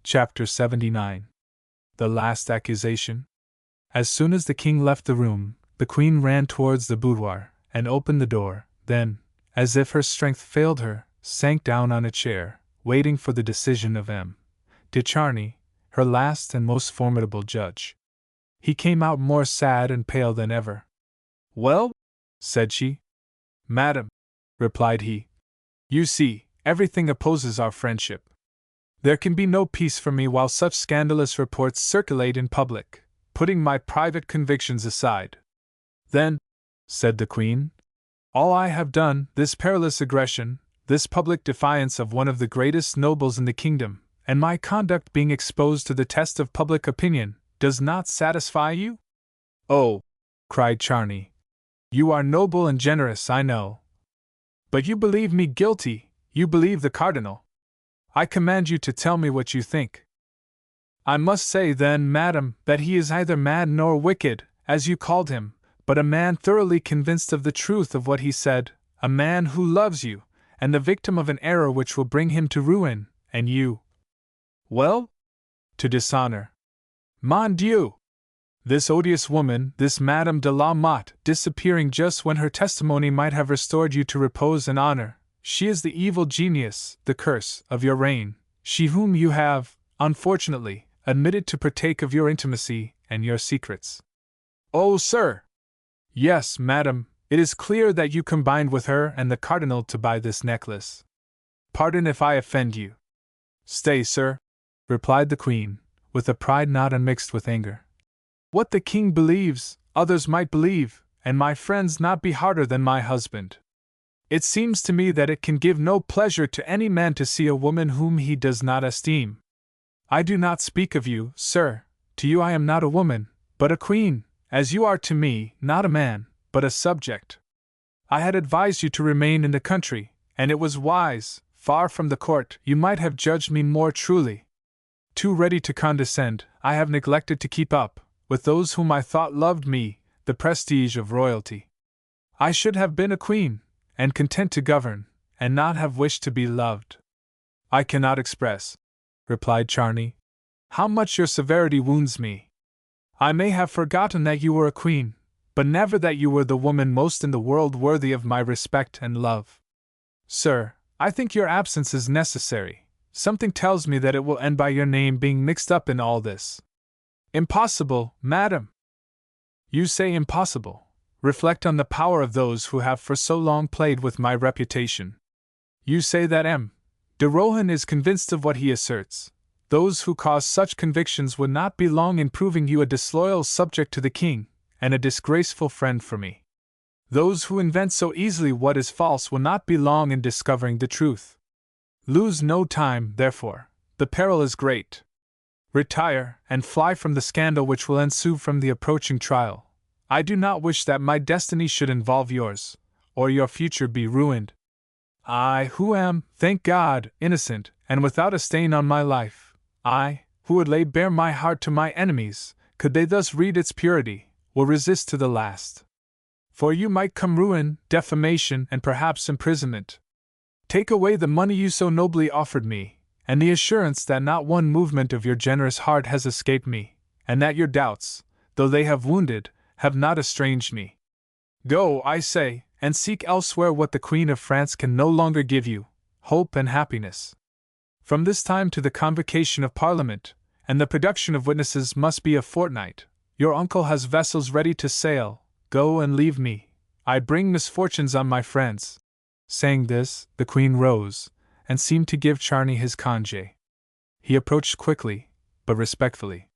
Chapter 79. The Last Accusation. As soon as the king left the room, the Queen ran towards the boudoir, and opened the door, then, as if her strength failed her, sank down on a chair, waiting for the decision of M. de Charny, her last and most formidable judge. He came out more sad and pale than ever. Well? Said she. Madam, replied he, you see, everything opposes our friendship. There can be no peace for me while such scandalous reports circulate in public, putting my private convictions aside. Then, said the Queen, all I have done, this perilous aggression, this public defiance of one of the greatest nobles in the kingdom, and my conduct being exposed to the test of public opinion, does not satisfy you? Oh, cried Charny, you are noble and generous, I know. But you believe me guilty, you believe the cardinal. I command you to tell me what you think. I must say, then, madam, that he is neither mad nor wicked, as you called him, but a man thoroughly convinced of the truth of what he said, a man who loves you, and the victim of an error which will bring him to ruin, and you. Well? To dishonor. Mon Dieu! This odious woman, this Madame de la Motte, disappearing just when her testimony might have restored you to repose and honor, she is the evil genius, the curse, of your reign, she whom you have, unfortunately, admitted to partake of your intimacy and your secrets. Oh, sir! Yes, madam, it is clear that you combined with her and the cardinal to buy this necklace. Pardon if I offend you. Stay, sir, replied the Queen, with a pride not unmixed with anger. What the king believes, others might believe, and my friends not be harder than my husband. It seems to me that it can give no pleasure to any man to see a woman whom he does not esteem. I do not speak of you, sir, to you I am not a woman, but a queen, as you are to me, not a man, but a subject. I had advised you to remain in the country, and it was wise, far from the court, you might have judged me more truly. Too ready to condescend, I have neglected to keep up, with those whom I thought loved me, the prestige of royalty. I should have been a queen, and content to govern, and not have wished to be loved. I cannot express, replied Charny, how much your severity wounds me. I may have forgotten that you were a queen, but never that you were the woman most in the world worthy of my respect and love. Sir, I think your absence is necessary. Something tells me that it will end by your name being mixed up in all this. Impossible, madam. You say impossible. Reflect on the power of those who have for so long played with my reputation. You say that M. de Rohan is convinced of what he asserts. Those who cause such convictions would not be long in proving you a disloyal subject to the king, and a disgraceful friend for me. Those who invent so easily what is false will not be long in discovering the truth. Lose no time, therefore, the peril is great. Retire, and fly from the scandal which will ensue from the approaching trial. I do not wish that my destiny should involve yours, or your future be ruined. I, who am, thank God, innocent, and without a stain on my life, I, who would lay bare my heart to my enemies, could they thus read its purity, will resist to the last. For you might come ruin, defamation, and perhaps imprisonment. Take away the money you so nobly offered me, and the assurance that not one movement of your generous heart has escaped me, and that your doubts, though they have wounded, have not estranged me. Go, I say, and seek elsewhere what the Queen of France can no longer give you, hope and happiness. From this time to the convocation of Parliament, and the production of witnesses must be a fortnight. Your uncle has vessels ready to sail. Go and leave me. I bring misfortunes on my friends. Saying this, the Queen rose, and seemed to give Charny his congé. He approached quickly, but respectfully.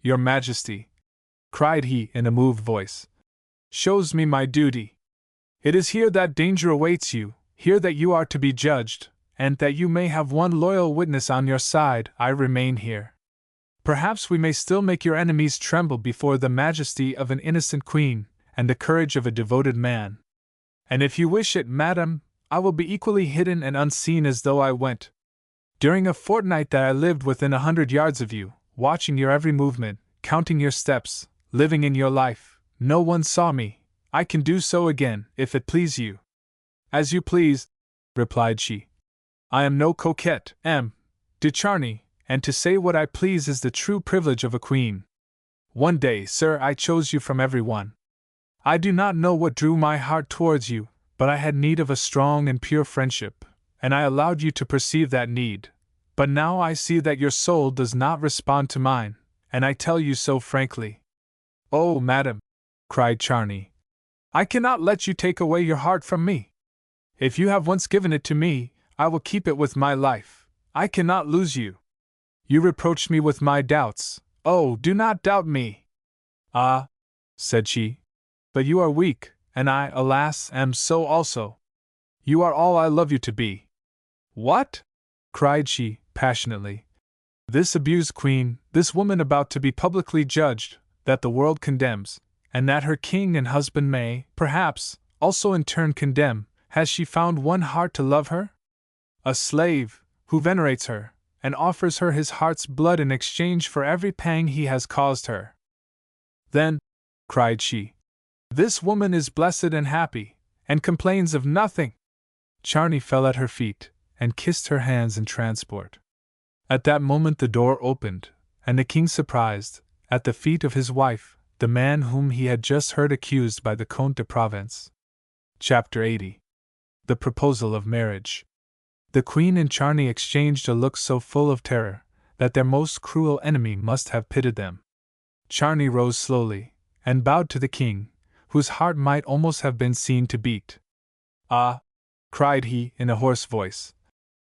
Your Majesty, cried he in a moved voice, shows me my duty. It is here that danger awaits you, here that you are to be judged, and that you may have one loyal witness on your side. I remain here. Perhaps we may still make your enemies tremble before the majesty of an innocent queen, and the courage of a devoted man. And if you wish it, madam, I will be equally hidden and unseen as though I went. During a fortnight that I lived within 100 yards of you, watching your every movement, counting your steps, living in your life, no one saw me. I can do so again, if it please you. As you please, replied she. I am no coquette, M. de Charny, and to say what I please is the true privilege of a queen. One day, sir, I chose you from every one. I do not know what drew my heart towards you, but I had need of a strong and pure friendship, and I allowed you to perceive that need. But now I see that your soul does not respond to mine, and I tell you so frankly. Oh, madam, cried Charny, I cannot let you take away your heart from me. If you have once given it to me, I will keep it with my life. I cannot lose you. You reproach me with my doubts. Oh, do not doubt me. Ah, said she, but you are weak, and I, alas, am so also. You are all I love you to be. What? Cried she, passionately. This abused queen, this woman about to be publicly judged, that the world condemns, and that her king and husband may, perhaps, also in turn condemn, has she found one heart to love her? A slave, who venerates her, and offers her his heart's blood in exchange for every pang he has caused her. Then, cried she, this woman is blessed and happy, and complains of nothing. Charny fell at her feet, and kissed her hands in transport. At that moment the door opened, and the king surprised, at the feet of his wife, the man whom he had just heard accused by the Comte de Provence. Chapter 80. The Proposal of Marriage. The Queen and Charny exchanged a look so full of terror, that their most cruel enemy must have pitied them. Charny rose slowly, and bowed to the king, whose heart might almost have been seen to beat. Ah! Cried he in a hoarse voice.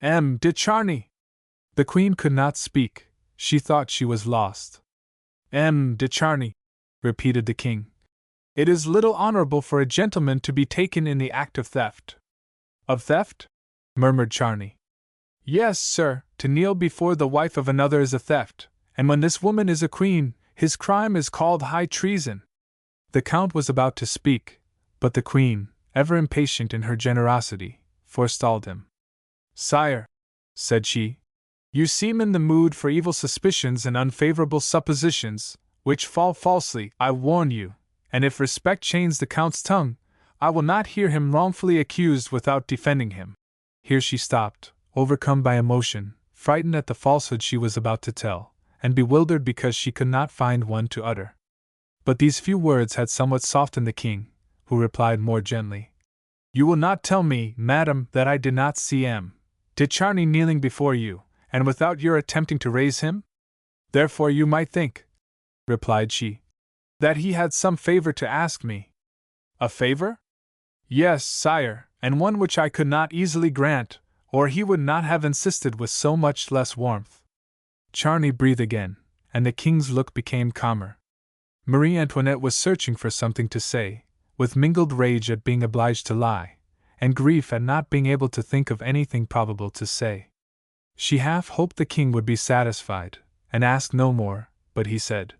M. de Charny! The Queen could not speak, she thought she was lost. M. de Charny, repeated the king. It is little honorable for a gentleman to be taken in the act of theft. Of theft? Murmured Charny. Yes, sir, to kneel before the wife of another is a theft, and when this woman is a queen, his crime is called high treason. The Count was about to speak, but the Queen, ever impatient in her generosity, forestalled him. Sire, said she, you seem in the mood for evil suspicions and unfavorable suppositions, which fall falsely, I warn you, and if respect chains the Count's tongue, I will not hear him wrongfully accused without defending him. Here she stopped, overcome by emotion, frightened at the falsehood she was about to tell, and bewildered because she could not find one to utter. But these few words had somewhat softened the king, who replied more gently, You will not tell me, madam, that I did not see M. de Charny kneeling before you, and without your attempting to raise him? Therefore you might think, replied she, that he had some favor to ask me. A favor? Yes, sire, and one which I could not easily grant, or he would not have insisted with so much less warmth. Charny breathed again, and the king's look became calmer. Marie Antoinette was searching for something to say, with mingled rage at being obliged to lie, and grief at not being able to think of anything probable to say. She half hoped the king would be satisfied, and asked no more, but he said,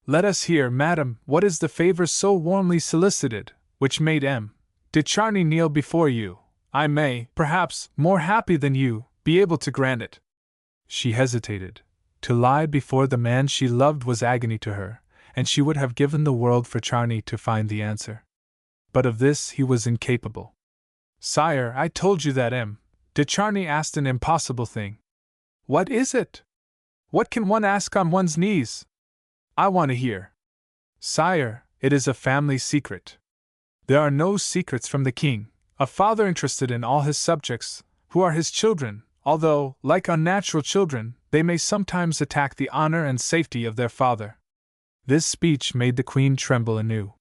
Let us hear, madam, what is the favor so warmly solicited, which made M. de Charny kneel before you? I may, perhaps, more happy than you, be able to grant it. She hesitated. To lie before the man she loved was agony to her, and she would have given the world for Charny to find the answer. But of this he was incapable. Sire, I told you that M. de Charny asked an impossible thing. What is it? What can one ask on one's knees? I want to hear. Sire, it is a family secret. There are no secrets from the king, a father interested in all his subjects, who are his children, although, like unnatural children, they may sometimes attack the honor and safety of their father. This speech made the queen tremble anew.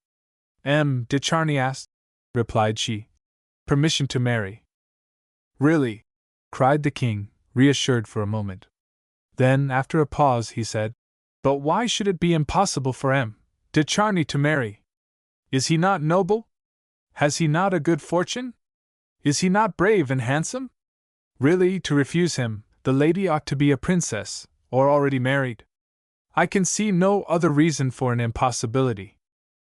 M. de Charny asked, replied she, permission to marry. Really? Cried the king, reassured for a moment. Then, after a pause, he said, But why should it be impossible for M. de Charny to marry? Is he not noble? Has he not a good fortune? Is he not brave and handsome? Really, to refuse him, the lady ought to be a princess, or already married. I can see no other reason for an impossibility.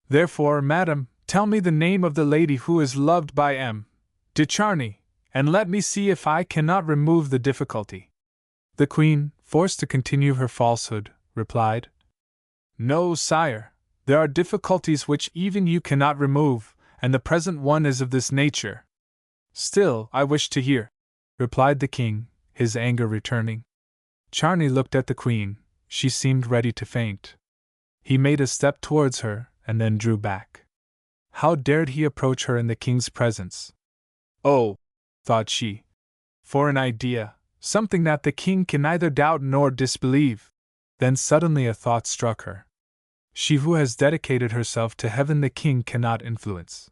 Therefore, madam, tell me the name of the lady who is loved by M. de Charny, and let me see if I cannot remove the difficulty. The queen, forced to continue her falsehood, replied, No, sire, there are difficulties which even you cannot remove, and the present one is of this nature. Still, I wish to hear, replied the king, his anger returning. Charny looked at the queen. She seemed ready to faint. He made a step towards her, and then drew back. How dared he approach her in the king's presence? Oh, thought she, for an idea, something that the king can neither doubt nor disbelieve. Then suddenly a thought struck her. She who has dedicated herself to heaven the king cannot influence.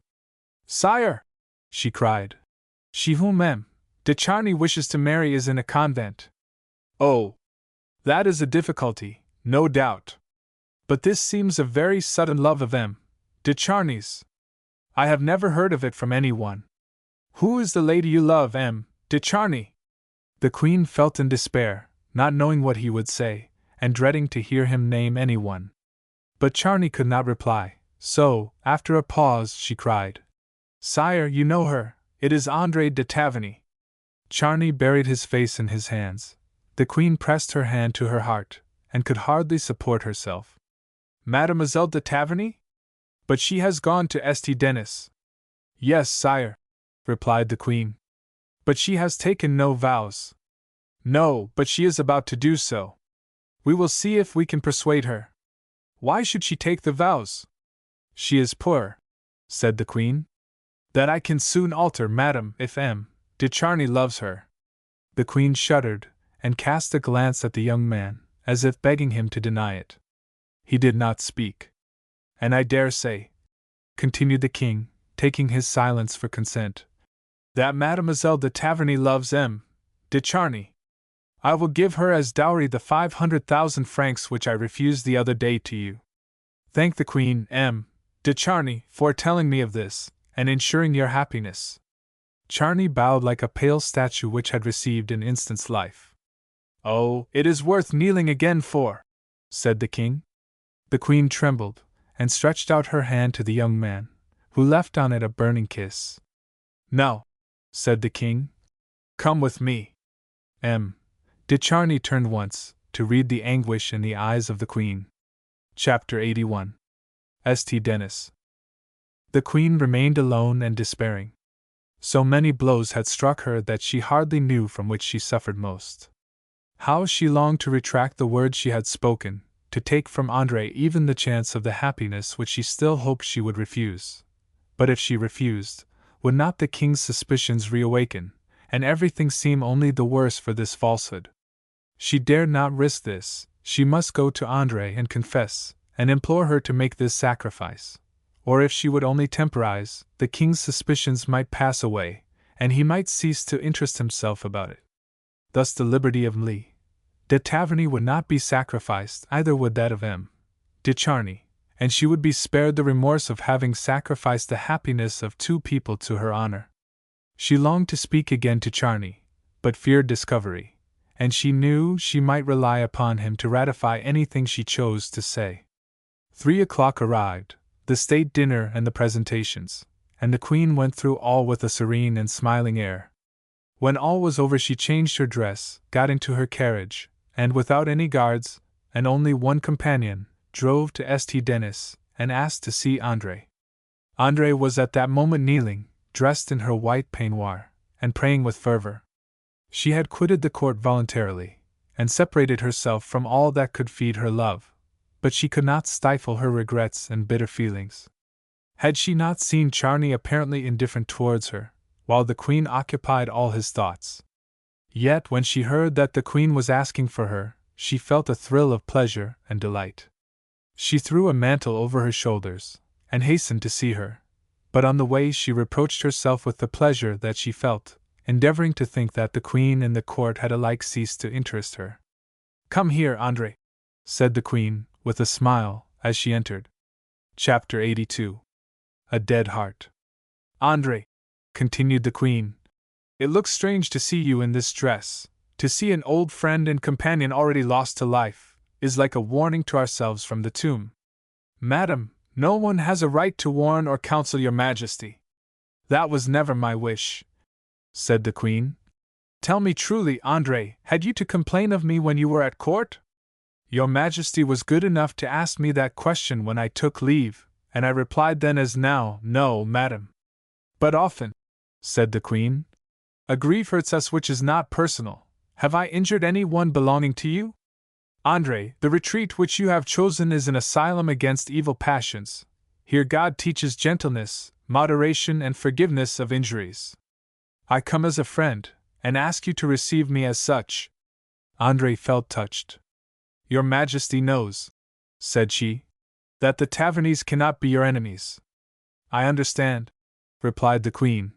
Sire! She cried. She whom M. de Charny wishes to marry is in a convent. Oh! That is a difficulty, no doubt. But this seems a very sudden love of M. de Charny's. I have never heard of it from anyone. Who is the lady you love, M. de Charny? The queen felt in despair, not knowing what he would say, and dreading to hear him name anyone. But Charny could not reply, so, after a pause, she cried, Sire, you know her, it is André de Taverny. Charny buried his face in his hands. The queen pressed her hand to her heart, and could hardly support herself. Mademoiselle de Taverny? But she has gone to St. Denis. Yes, sire, replied the queen. But she has taken no vows. No, but she is about to do so. We will see if we can persuade her. Why should she take the vows? She is poor, said the queen. That I can soon alter, madam, if M. de Charny loves her. The queen shuddered, and cast a glance at the young man, as if begging him to deny it. He did not speak. And I dare say, continued the king, taking his silence for consent, that Mademoiselle de Taverny loves M. de Charny. I will give her as dowry the 500,000 francs which I refused the other day to you. Thank the queen, M. de Charny, for telling me of this, and ensuring your happiness. Charny bowed like a pale statue which had received an instant's life. Oh, it is worth kneeling again for, said the king. The queen trembled, and stretched out her hand to the young man, who left on it a burning kiss. No, said the king. Come with me. M. de Charny turned once, to read the anguish in the eyes of the Queen. Chapter 81. St. Denis. The Queen remained alone and despairing. So many blows had struck her that she hardly knew from which she suffered most. How she longed to retract the words she had spoken, to take from André even the chance of the happiness which she still hoped she would refuse. But if she refused, would not the king's suspicions reawaken, and everything seem only the worse for this falsehood? She dared not risk this. She must go to André and confess, and implore her to make this sacrifice. Or if she would only temporize, the king's suspicions might pass away, and he might cease to interest himself about it. Thus the liberty of M. de Taverny would not be sacrificed, either would that of M. de Charny, and she would be spared the remorse of having sacrificed the happiness of two people to her honor. She longed to speak again to Charny, but feared discovery, and she knew she might rely upon him to ratify anything she chose to say. 3 o'clock arrived, the state dinner and the presentations, and the Queen went through all with a serene and smiling air. When all was over she changed her dress, got into her carriage, and without any guards, and only one companion, drove to St. Denis, and asked to see André. André was at that moment kneeling, dressed in her white peignoir, and praying with fervor. She had quitted the court voluntarily, and separated herself from all that could feed her love, but she could not stifle her regrets and bitter feelings. Had she not seen Charny apparently indifferent towards her, while the Queen occupied all his thoughts? Yet when she heard that the Queen was asking for her, she felt a thrill of pleasure and delight. She threw a mantle over her shoulders, and hastened to see her, but on the way she reproached herself with the pleasure that she felt, endeavoring to think that the Queen and the court had alike ceased to interest her. "Come here, André," said the Queen, with a smile, as she entered. Chapter 82. A Dead Heart. "André," continued the Queen, "it looks strange to see you in this dress. To see an old friend and companion already lost to life is like a warning to ourselves from the tomb." "Madam, no one has a right to warn or counsel your Majesty." "That was never my wish," said the Queen. "Tell me truly, André, had you to complain of me when you were at court?" "Your Majesty was good enough to ask me that question when I took leave, and I replied then as now, no, madam." "But often," said the Queen. "A grief hurts us which is not personal. Have I injured any one belonging to you? André, the retreat which you have chosen is an asylum against evil passions. Here God teaches gentleness, moderation, and forgiveness of injuries. I come as a friend, and ask you to receive me as such." André felt touched. "Your Majesty knows," said she, "that the Tavernys cannot be your enemies." "I understand," replied the Queen.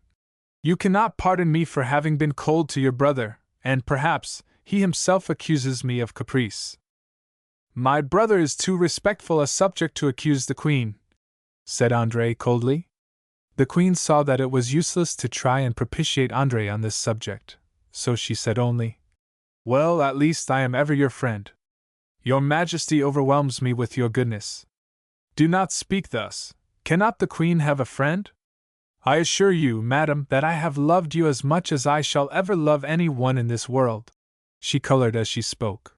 "You cannot pardon me for having been cold to your brother, and perhaps he himself accuses me of caprice." "My brother is too respectful a subject to accuse the Queen," said André coldly. The Queen saw that it was useless to try and propitiate André on this subject, so she said only, "Well, at least I am ever your friend. Your Majesty overwhelms me with your goodness." "Do not speak thus. Cannot the Queen have a friend?" "I assure you, madam, that I have loved you as much as I shall ever love any one in this world." She colored as she spoke.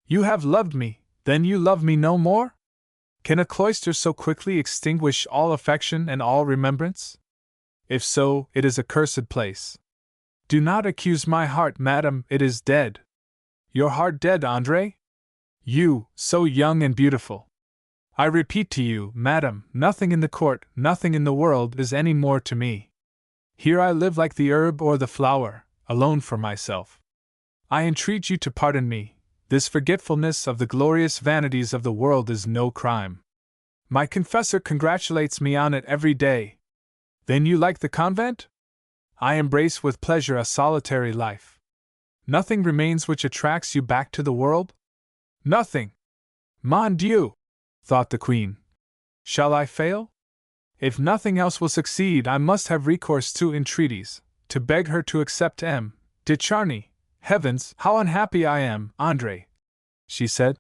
"You have loved me, then you love me no more? Can a cloister so quickly extinguish all affection and all remembrance? If so, it is a cursed place. Do not accuse my heart, madam, it is dead." "Your heart dead, André? You, so young and beautiful. I repeat to you, madam, nothing in the court, nothing in the world is any more to me. Here I live like the herb or the flower, alone for myself. I entreat you to pardon me. This forgetfulness of the glorious vanities of the world is no crime. My confessor congratulates me on it every day. Then you like the convent? I embrace with pleasure a solitary life. Nothing remains which attracts you back to the world? Nothing. Mon Dieu! Thought the Queen. Shall I fail? If nothing else will succeed, I must have recourse to entreaties, to beg her to accept M. de Charny. Heavens, how unhappy I am, André!" she said.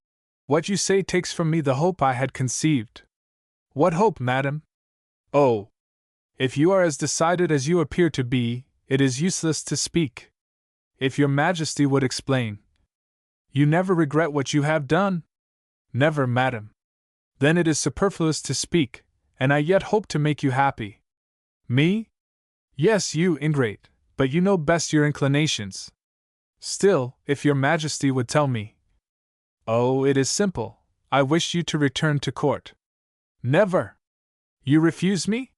"What you say takes from me the hope I had conceived." "What hope, madam?" "Oh! If you are as decided as you appear to be, it is useless to speak. If your Majesty would explain. You never regret what you have done? Never, madam. Then it is superfluous to speak, and I yet hope to make you happy. Me? Yes, you, ingrate, but you know best your inclinations. Still, if your Majesty would tell me. Oh, it is simple. I wish you to return to court. Never! You refuse me?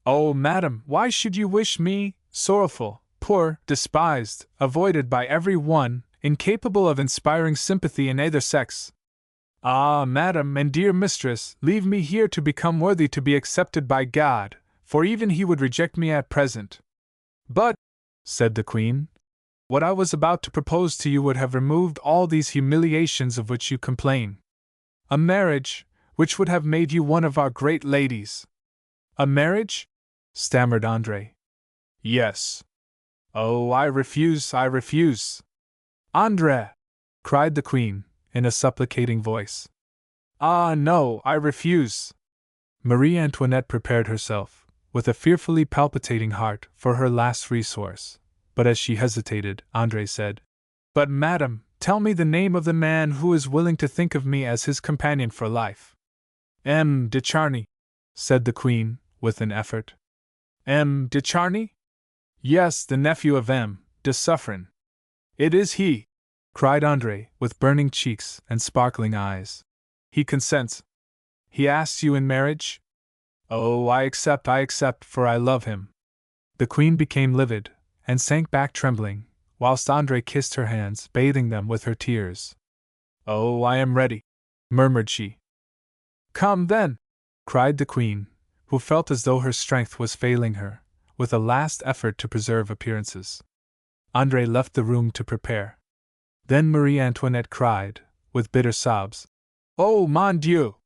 Oh, madam, why should you wish me, sorrowful, poor, despised, avoided by every one, incapable of inspiring sympathy in either sex? Ah, madam and dear mistress, leave me here to become worthy to be accepted by God, for even he would reject me at present. But, said the Queen, what I was about to propose to you would have removed all these humiliations of which you complain. A marriage, which would have made you one of our great ladies. A marriage? Stammered Andre. Yes. Oh, I refuse, I refuse. Andre! Cried the Queen, in a supplicating voice. Ah, no, I refuse. Marie Antoinette prepared herself, with a fearfully palpitating heart, for her last resource. But as she hesitated, Andre said, But, madam, tell me the name of the man who is willing to think of me as his companion for life. M. de Charny, said the Queen, with an effort. M. de Charny? Yes, the nephew of M. de Suffren. It is he, cried Andre, with burning cheeks and sparkling eyes. He consents. He asks you in marriage? Oh, I accept, for I love him. The Queen became livid, and sank back trembling, whilst Andre kissed her hands, bathing them with her tears. Oh, I am ready, murmured she. Come, then, cried the Queen, who felt as though her strength was failing her, with a last effort to preserve appearances. Andre left the room to prepare. Then Marie Antoinette cried, with bitter sobs, Oh, mon Dieu!